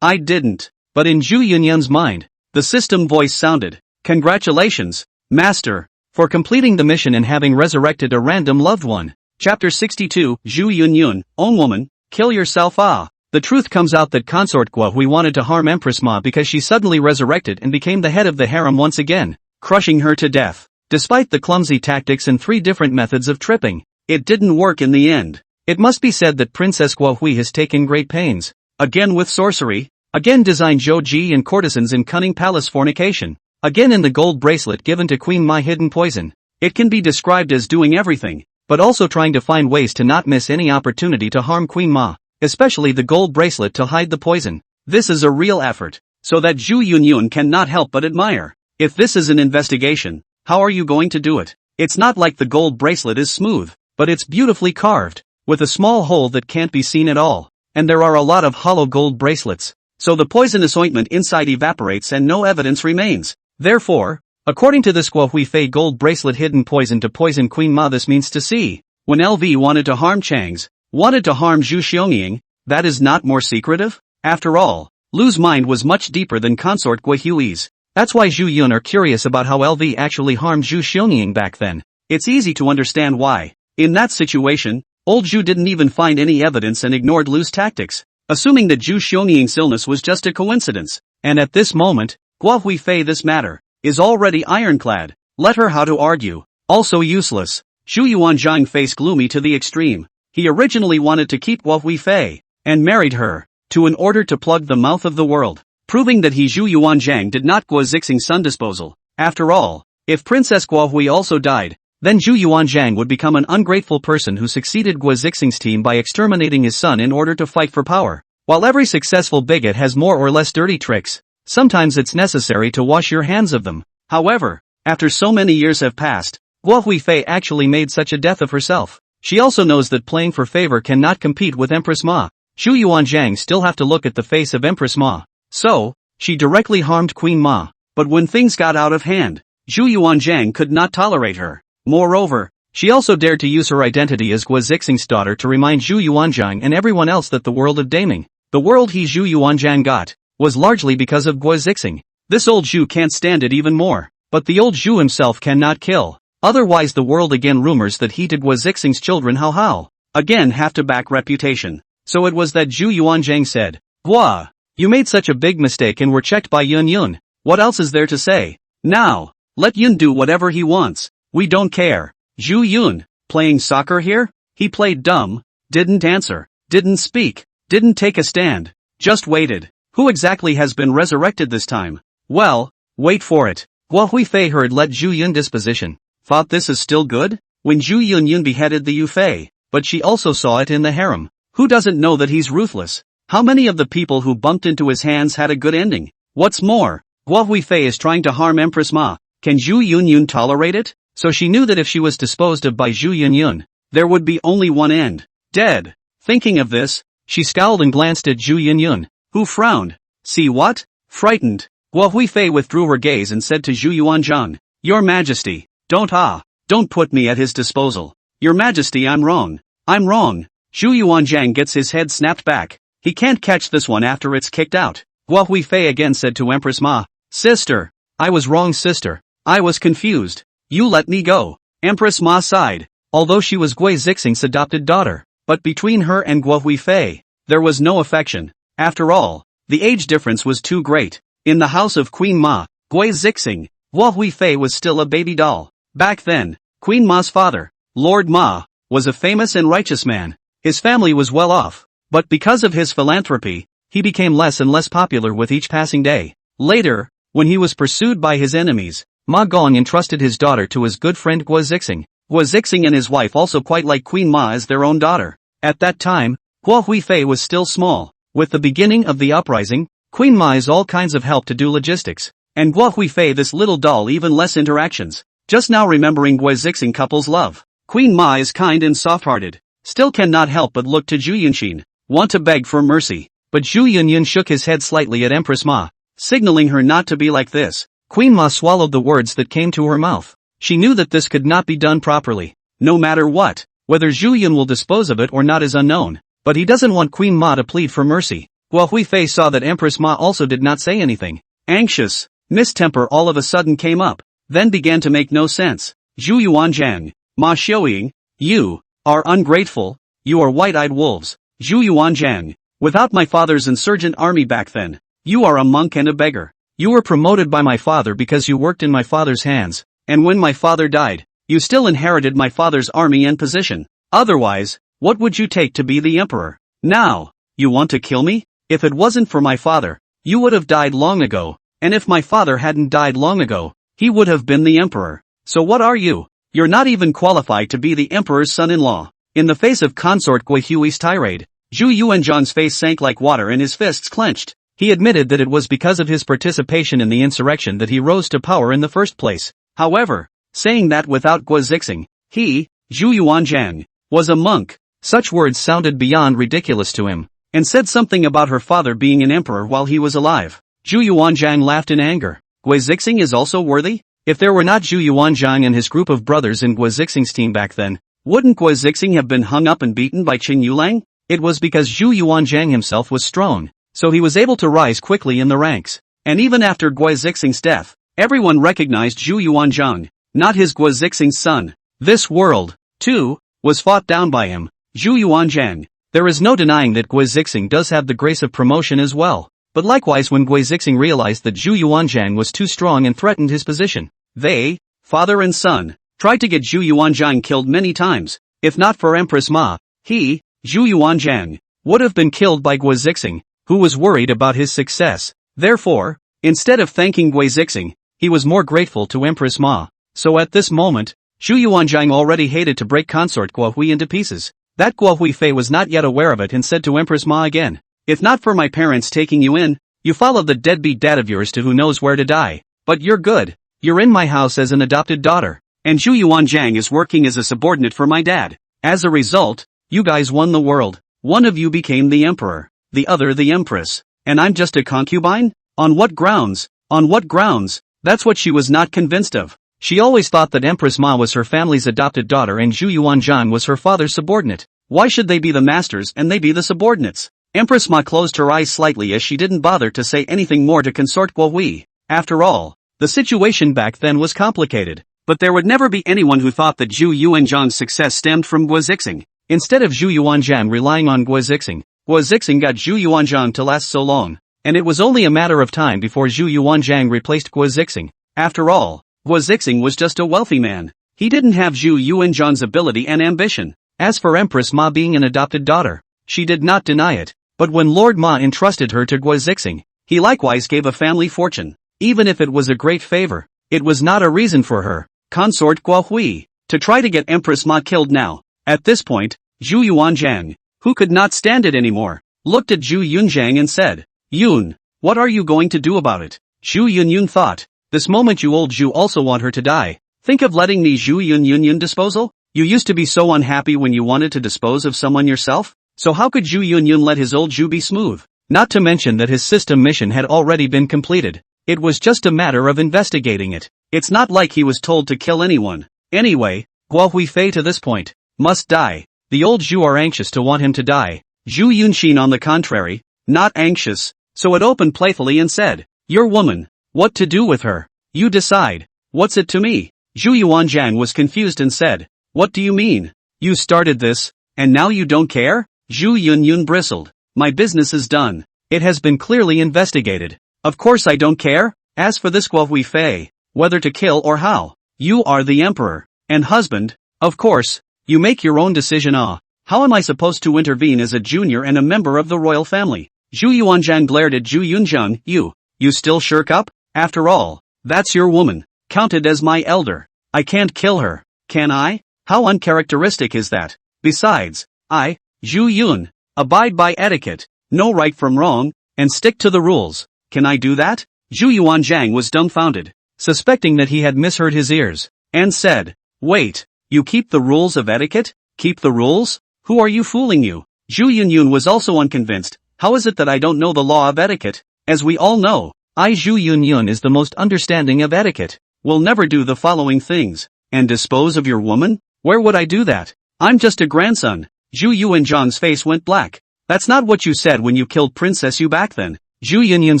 I didn't. But in Zhu Yunyun's mind, the system voice sounded, Congratulations, Master, for completing the mission and having resurrected a random loved one. Chapter 62, Zhu Yunyun, Own woman, kill yourself. The truth comes out that Consort Guohui wanted to harm Empress Ma because she suddenly resurrected and became the head of the harem once again, crushing her to death. Despite the clumsy tactics and 3 different methods of tripping, it didn't work in the end. It must be said that Princess Guohui has taken great pains, again with sorcery, again designed Zhou and courtesans in cunning palace fornication, again in the gold bracelet given to Queen Ma hidden poison. It can be described as doing everything, but also trying to find ways to not miss any opportunity to harm Queen Ma, especially the gold bracelet to hide the poison. This is a real effort, so that Zhu Yunyun cannot help but admire. If this is an investigation, how are you going to do it? It's not like the gold bracelet is smooth, but it's beautifully carved, with a small hole that can't be seen at all. And there are a lot of hollow gold bracelets, so the poisonous ointment inside evaporates and no evidence remains. Therefore, according to this Guohui Fei gold bracelet hidden poison to poison Queen Ma. This means to see, when LV wanted to harm Chang's, wanted to harm Zhu Xiongning, that is not more secretive? After all, Lu's mind was much deeper than Consort Guohui's. That's why Zhu Yun are curious about how LV actually harmed Zhu Xiongning back then. It's easy to understand why. In that situation, old Zhu didn't even find any evidence and ignored Lu's tactics, assuming that Zhu Xiongnin's illness was just a coincidence. And at this moment, Guohui Fei, this matter is already ironclad. Let her how to argue. Also useless. Zhu Yuanzhang face gloomy to the extreme. He originally wanted to keep Guohui Fei, and married her, to in order to plug the mouth of the world, proving that he Zhu Yuanzhang did not Guo Zixing's son disposal. After all, if Princess Guohui also died, then Zhu Yuanzhang would become an ungrateful person who succeeded Guo Zixing's team by exterminating his son in order to fight for power. While every successful bigot has more or less dirty tricks, sometimes it's necessary to wash your hands of them. However, after so many years have passed, Guohui Fei actually made such a death of herself. She also knows that playing for favor cannot compete with Empress Ma. Zhu Yuanzhang still have to look at the face of Empress Ma. So, she directly harmed Queen Ma. But when things got out of hand, Zhu Yuanzhang could not tolerate her. Moreover, she also dared to use her identity as Guo Zixing's daughter to remind Zhu Yuanzhang and everyone else that the world of daming, the world he Zhu Yuanzhang got, was largely because of Guo Zixing. This old Zhu can't stand it even more. But the old Zhu himself cannot kill. Otherwise the world again rumors that he did Guo Zixing's children how again have to back reputation. So it was that Zhu Yuanzhang said, Guo, you made such a big mistake and were checked by Yun. What else is there to say? Now, let Yun do whatever he wants. We don't care. Zhu Yun, playing soccer here? He played dumb, didn't answer, didn't speak, didn't take a stand, just waited. Who exactly has been resurrected this time? Well, wait for it. Guohui Fei heard let Zhu Yun disposition. Thought this is still good? When Zhu Yunyun beheaded the Yu Fei, but she also saw it in the harem. Who doesn't know that he's ruthless? How many of the people who bumped into his hands had a good ending? What's more, Guohui Fei is trying to harm Empress Ma. Can Zhu Yunyun tolerate it? So she knew that if she was disposed of by Zhu Yunyun, there would be only one end. Dead. Thinking of this, she scowled and glanced at Zhu Yunyun, who frowned. See what? Frightened. Guohui Fei withdrew her gaze and said to Zhu Yuanzhang, Your Majesty, don't put me at his disposal. Your Majesty, I'm wrong. Zhu Yuanzhang gets his head snapped back. He can't catch this one after it's kicked out. Guohui Fei again said to Empress Ma, Sister, I was wrong, sister. I was confused. You let me go. Empress Ma sighed, although she was Guo Zixing's adopted daughter. But between her and Guohui Fei, there was no affection. After all, the age difference was too great. In the house of Queen Ma, Guo Zixing, Guohui Fei was still a baby doll. Back then, Queen Ma's father, Lord Ma, was a famous and righteous man. His family was well off, but because of his philanthropy, he became less and less popular with each passing day. Later, when he was pursued by his enemies, Ma Gong entrusted his daughter to his good friend Guo Zixing. Guo Zixing and his wife also quite liked Queen Ma as their own daughter. At that time, Guo Huifei was still small. With the beginning of the uprising, Queen Ma is all kinds of help to do logistics, and Guo Huifei this little doll even less interactions. Just now remembering Guo Zixing couple's love. Queen Ma is kind and soft-hearted, still cannot help but look to Zhu Yunxin, want to beg for mercy, but Zhu Yunyun shook his head slightly at Empress Ma, signaling her not to be like this. Queen Ma swallowed the words that came to her mouth. She knew that this could not be done properly. No matter what, whether Zhu Yun will dispose of it or not is unknown, but he doesn't want Queen Ma to plead for mercy. Guo Huifei saw that Empress Ma also did not say anything. Anxious, mistemper all of a sudden came up, then began to make no sense. Zhu Yuanjiang, Ma Xiuying, you are ungrateful, you are white-eyed wolves. Zhu Yuanjiang, without my father's insurgent army back then, you are a monk and a beggar. You were promoted by my father because you worked in my father's hands, and when my father died, you still inherited my father's army and position. Otherwise, what would you take to be the emperor? Now, you want to kill me? If it wasn't for my father, you would have died long ago, and if my father hadn't died long ago, he would have been the emperor. So what are you? You're not even qualified to be the emperor's son-in-law. In the face of consort Gui Hui's tirade, Zhu Yuanzhang's face sank like water and his fists clenched. He admitted that it was because of his participation in the insurrection that he rose to power in the first place. However, saying that without Guo Zixing, he, Zhu Yuanzhang, was a monk. Such words sounded beyond ridiculous to him, and said something about her father being an emperor while he was alive. Zhu Yuanzhang laughed in anger. Guo Zixing is also worthy? If there were not Zhu Yuanzhang and his group of brothers in Guo Zixing's team back then, wouldn't Guo Zixing have been hung up and beaten by Qin Yulang? It was because Zhu Yuanzhang himself was strong, so he was able to rise quickly in the ranks. And even after Guo Zixing's death, everyone recognized Zhu Yuanzhang, not his Guo Zixing's son. This world, too, was fought down by him, Zhu Yuanzhang. There is no denying that Guo Zixing does have the grace of promotion as well. But likewise when Guo Zixing realized that Zhu Yuanzhang was too strong and threatened his position, they, father and son, tried to get Zhu Yuanzhang killed many times. If not for Empress Ma, he, Zhu Yuanzhang, would have been killed by Guo Zixing, who was worried about his success. Therefore, instead of thanking Guo Zixing, he was more grateful to Empress Ma. So at this moment, Zhu Yuanzhang already hated to break consort Guo Hui into pieces. That Guo Huifei was not yet aware of it and said to Empress Ma again, if not for my parents taking you in, you followed the deadbeat dad of yours to who knows where to die. But you're good. You're in my house as an adopted daughter, and Zhu Yuanzhang is working as a subordinate for my dad. As a result, you guys won the world. One of you became the emperor, the other the empress, and I'm just a concubine? On what grounds? On what grounds? That's what she was not convinced of. She always thought that Empress Ma was her family's adopted daughter and Zhu Yuanzhang was her father's subordinate. Why should they be the masters and they be the subordinates? Empress Ma closed her eyes slightly as she didn't bother to say anything more to consort Guo Hui. After all, the situation back then was complicated, but there would never be anyone who thought that Zhu Yuanzhang's success stemmed from Guo Zixing. Instead of Zhu Yuanzhang relying on Guo Zixing got Zhu Yuanzhang to last so long, and it was only a matter of time before Zhu Yuanzhang replaced Guo Zixing. After all, Guo Zixing was just a wealthy man. He didn't have Zhu Yuanzhang's ability and ambition. As for Empress Ma being an adopted daughter, she did not deny it, but when Lord Ma entrusted her to Guo Zixing, he likewise gave a family fortune. Even if it was a great favor, it was not a reason for her, consort Guo Hui, to try to get Empress Ma killed now. At this point, Zhu Yuanzhang, who could not stand it anymore, looked at Zhu Yunzhang and said, Yun, what are you going to do about it? Zhu Yunyun thought, this moment you old Zhu also want her to die. Think of letting me Zhu Yunyun disposal? You used to be so unhappy when you wanted to dispose of someone yourself? So how could Zhu Yunyun let his old Zhu be smooth? Not to mention that his system mission had already been completed. It was just a matter of investigating it. It's not like he was told to kill anyone. Anyway, Guo Huifei to this point must die. The old Zhu are anxious to want him to die. Zhu Yunxin on the contrary, not anxious, so it opened playfully and said, your woman, what to do with her? You decide. What's it to me? Zhu Yuanzhang was confused and said, what do you mean? You started this, and now you don't care? Zhu Yunyun bristled. My business is done. It has been clearly investigated. Of course I don't care. As for this Guo Huifei, whether to kill or how, You are the emperor. And husband. Of course. You make your own decision. How am I supposed to intervene as a junior and a member of the royal family? Zhu Yuanzhang glared at Zhu Yunzheng. You still shirk up? After all, that's your woman. Counted as my elder. I can't kill her. Can I? How uncharacteristic is that? Besides, I, Zhu Yun, abide by etiquette, know right from wrong, and stick to the rules. Can I do that? Zhu Yuanzhang was dumbfounded, suspecting that he had misheard his ears, and said, Wait, you keep the rules of etiquette? Keep the rules? Who are you fooling you? Zhu Yunyun was also unconvinced. How is it that I don't know the law of etiquette? As we all know, I Zhu Yunyun is the most understanding of etiquette. Will never do the following things. And dispose of your woman? Where would I do that? I'm just a grandson. Zhu Yuanzhang's face went black. That's not what you said when you killed Princess Yu back then. Zhu Yunyun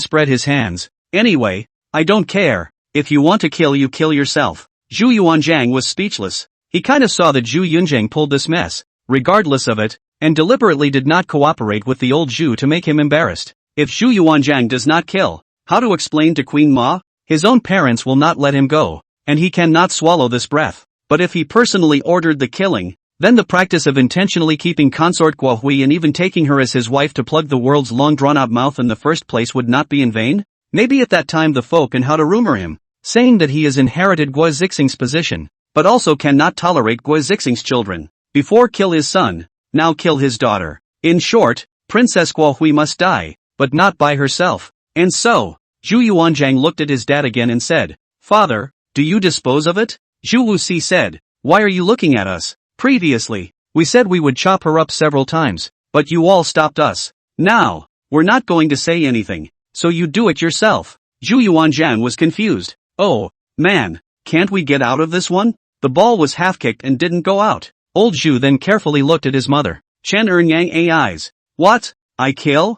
spread his hands. Anyway, I don't care. If you want to kill, you kill yourself. Zhu Yuanzhang was speechless. He kind of saw that Zhu Yunzhang pulled this mess, regardless of it, and deliberately did not cooperate with the old Zhu to make him embarrassed. If Zhu Yuanzhang does not kill, how to explain to Queen Ma? His own parents will not let him go, and he cannot swallow this breath. But if he personally ordered the killing, then the practice of intentionally keeping consort Guo Hui and even taking her as his wife to plug the world's long drawn-out mouth in the first place would not be in vain? Maybe at that time the folk and how to rumor him, saying that he has inherited Guo Zixing's position, but also cannot tolerate Guo Zixing's children. Before kill his son, now kill his daughter. In short, Princess Guo Hui must die, but not by herself. And so, Zhu Yuanzhang looked at his dad again and said, Father, do you dispose of it? Zhu Wuxi said, Why are you looking at us? Previously, we said we would chop her up several times, but you all stopped us. Now, we're not going to say anything, so you do it yourself. Zhu Yuanzhang was confused. Oh, man, can't we get out of this one? The ball was half-kicked and didn't go out. Old Zhu then carefully looked at his mother. Chen Ernyang eyes. What? I kill?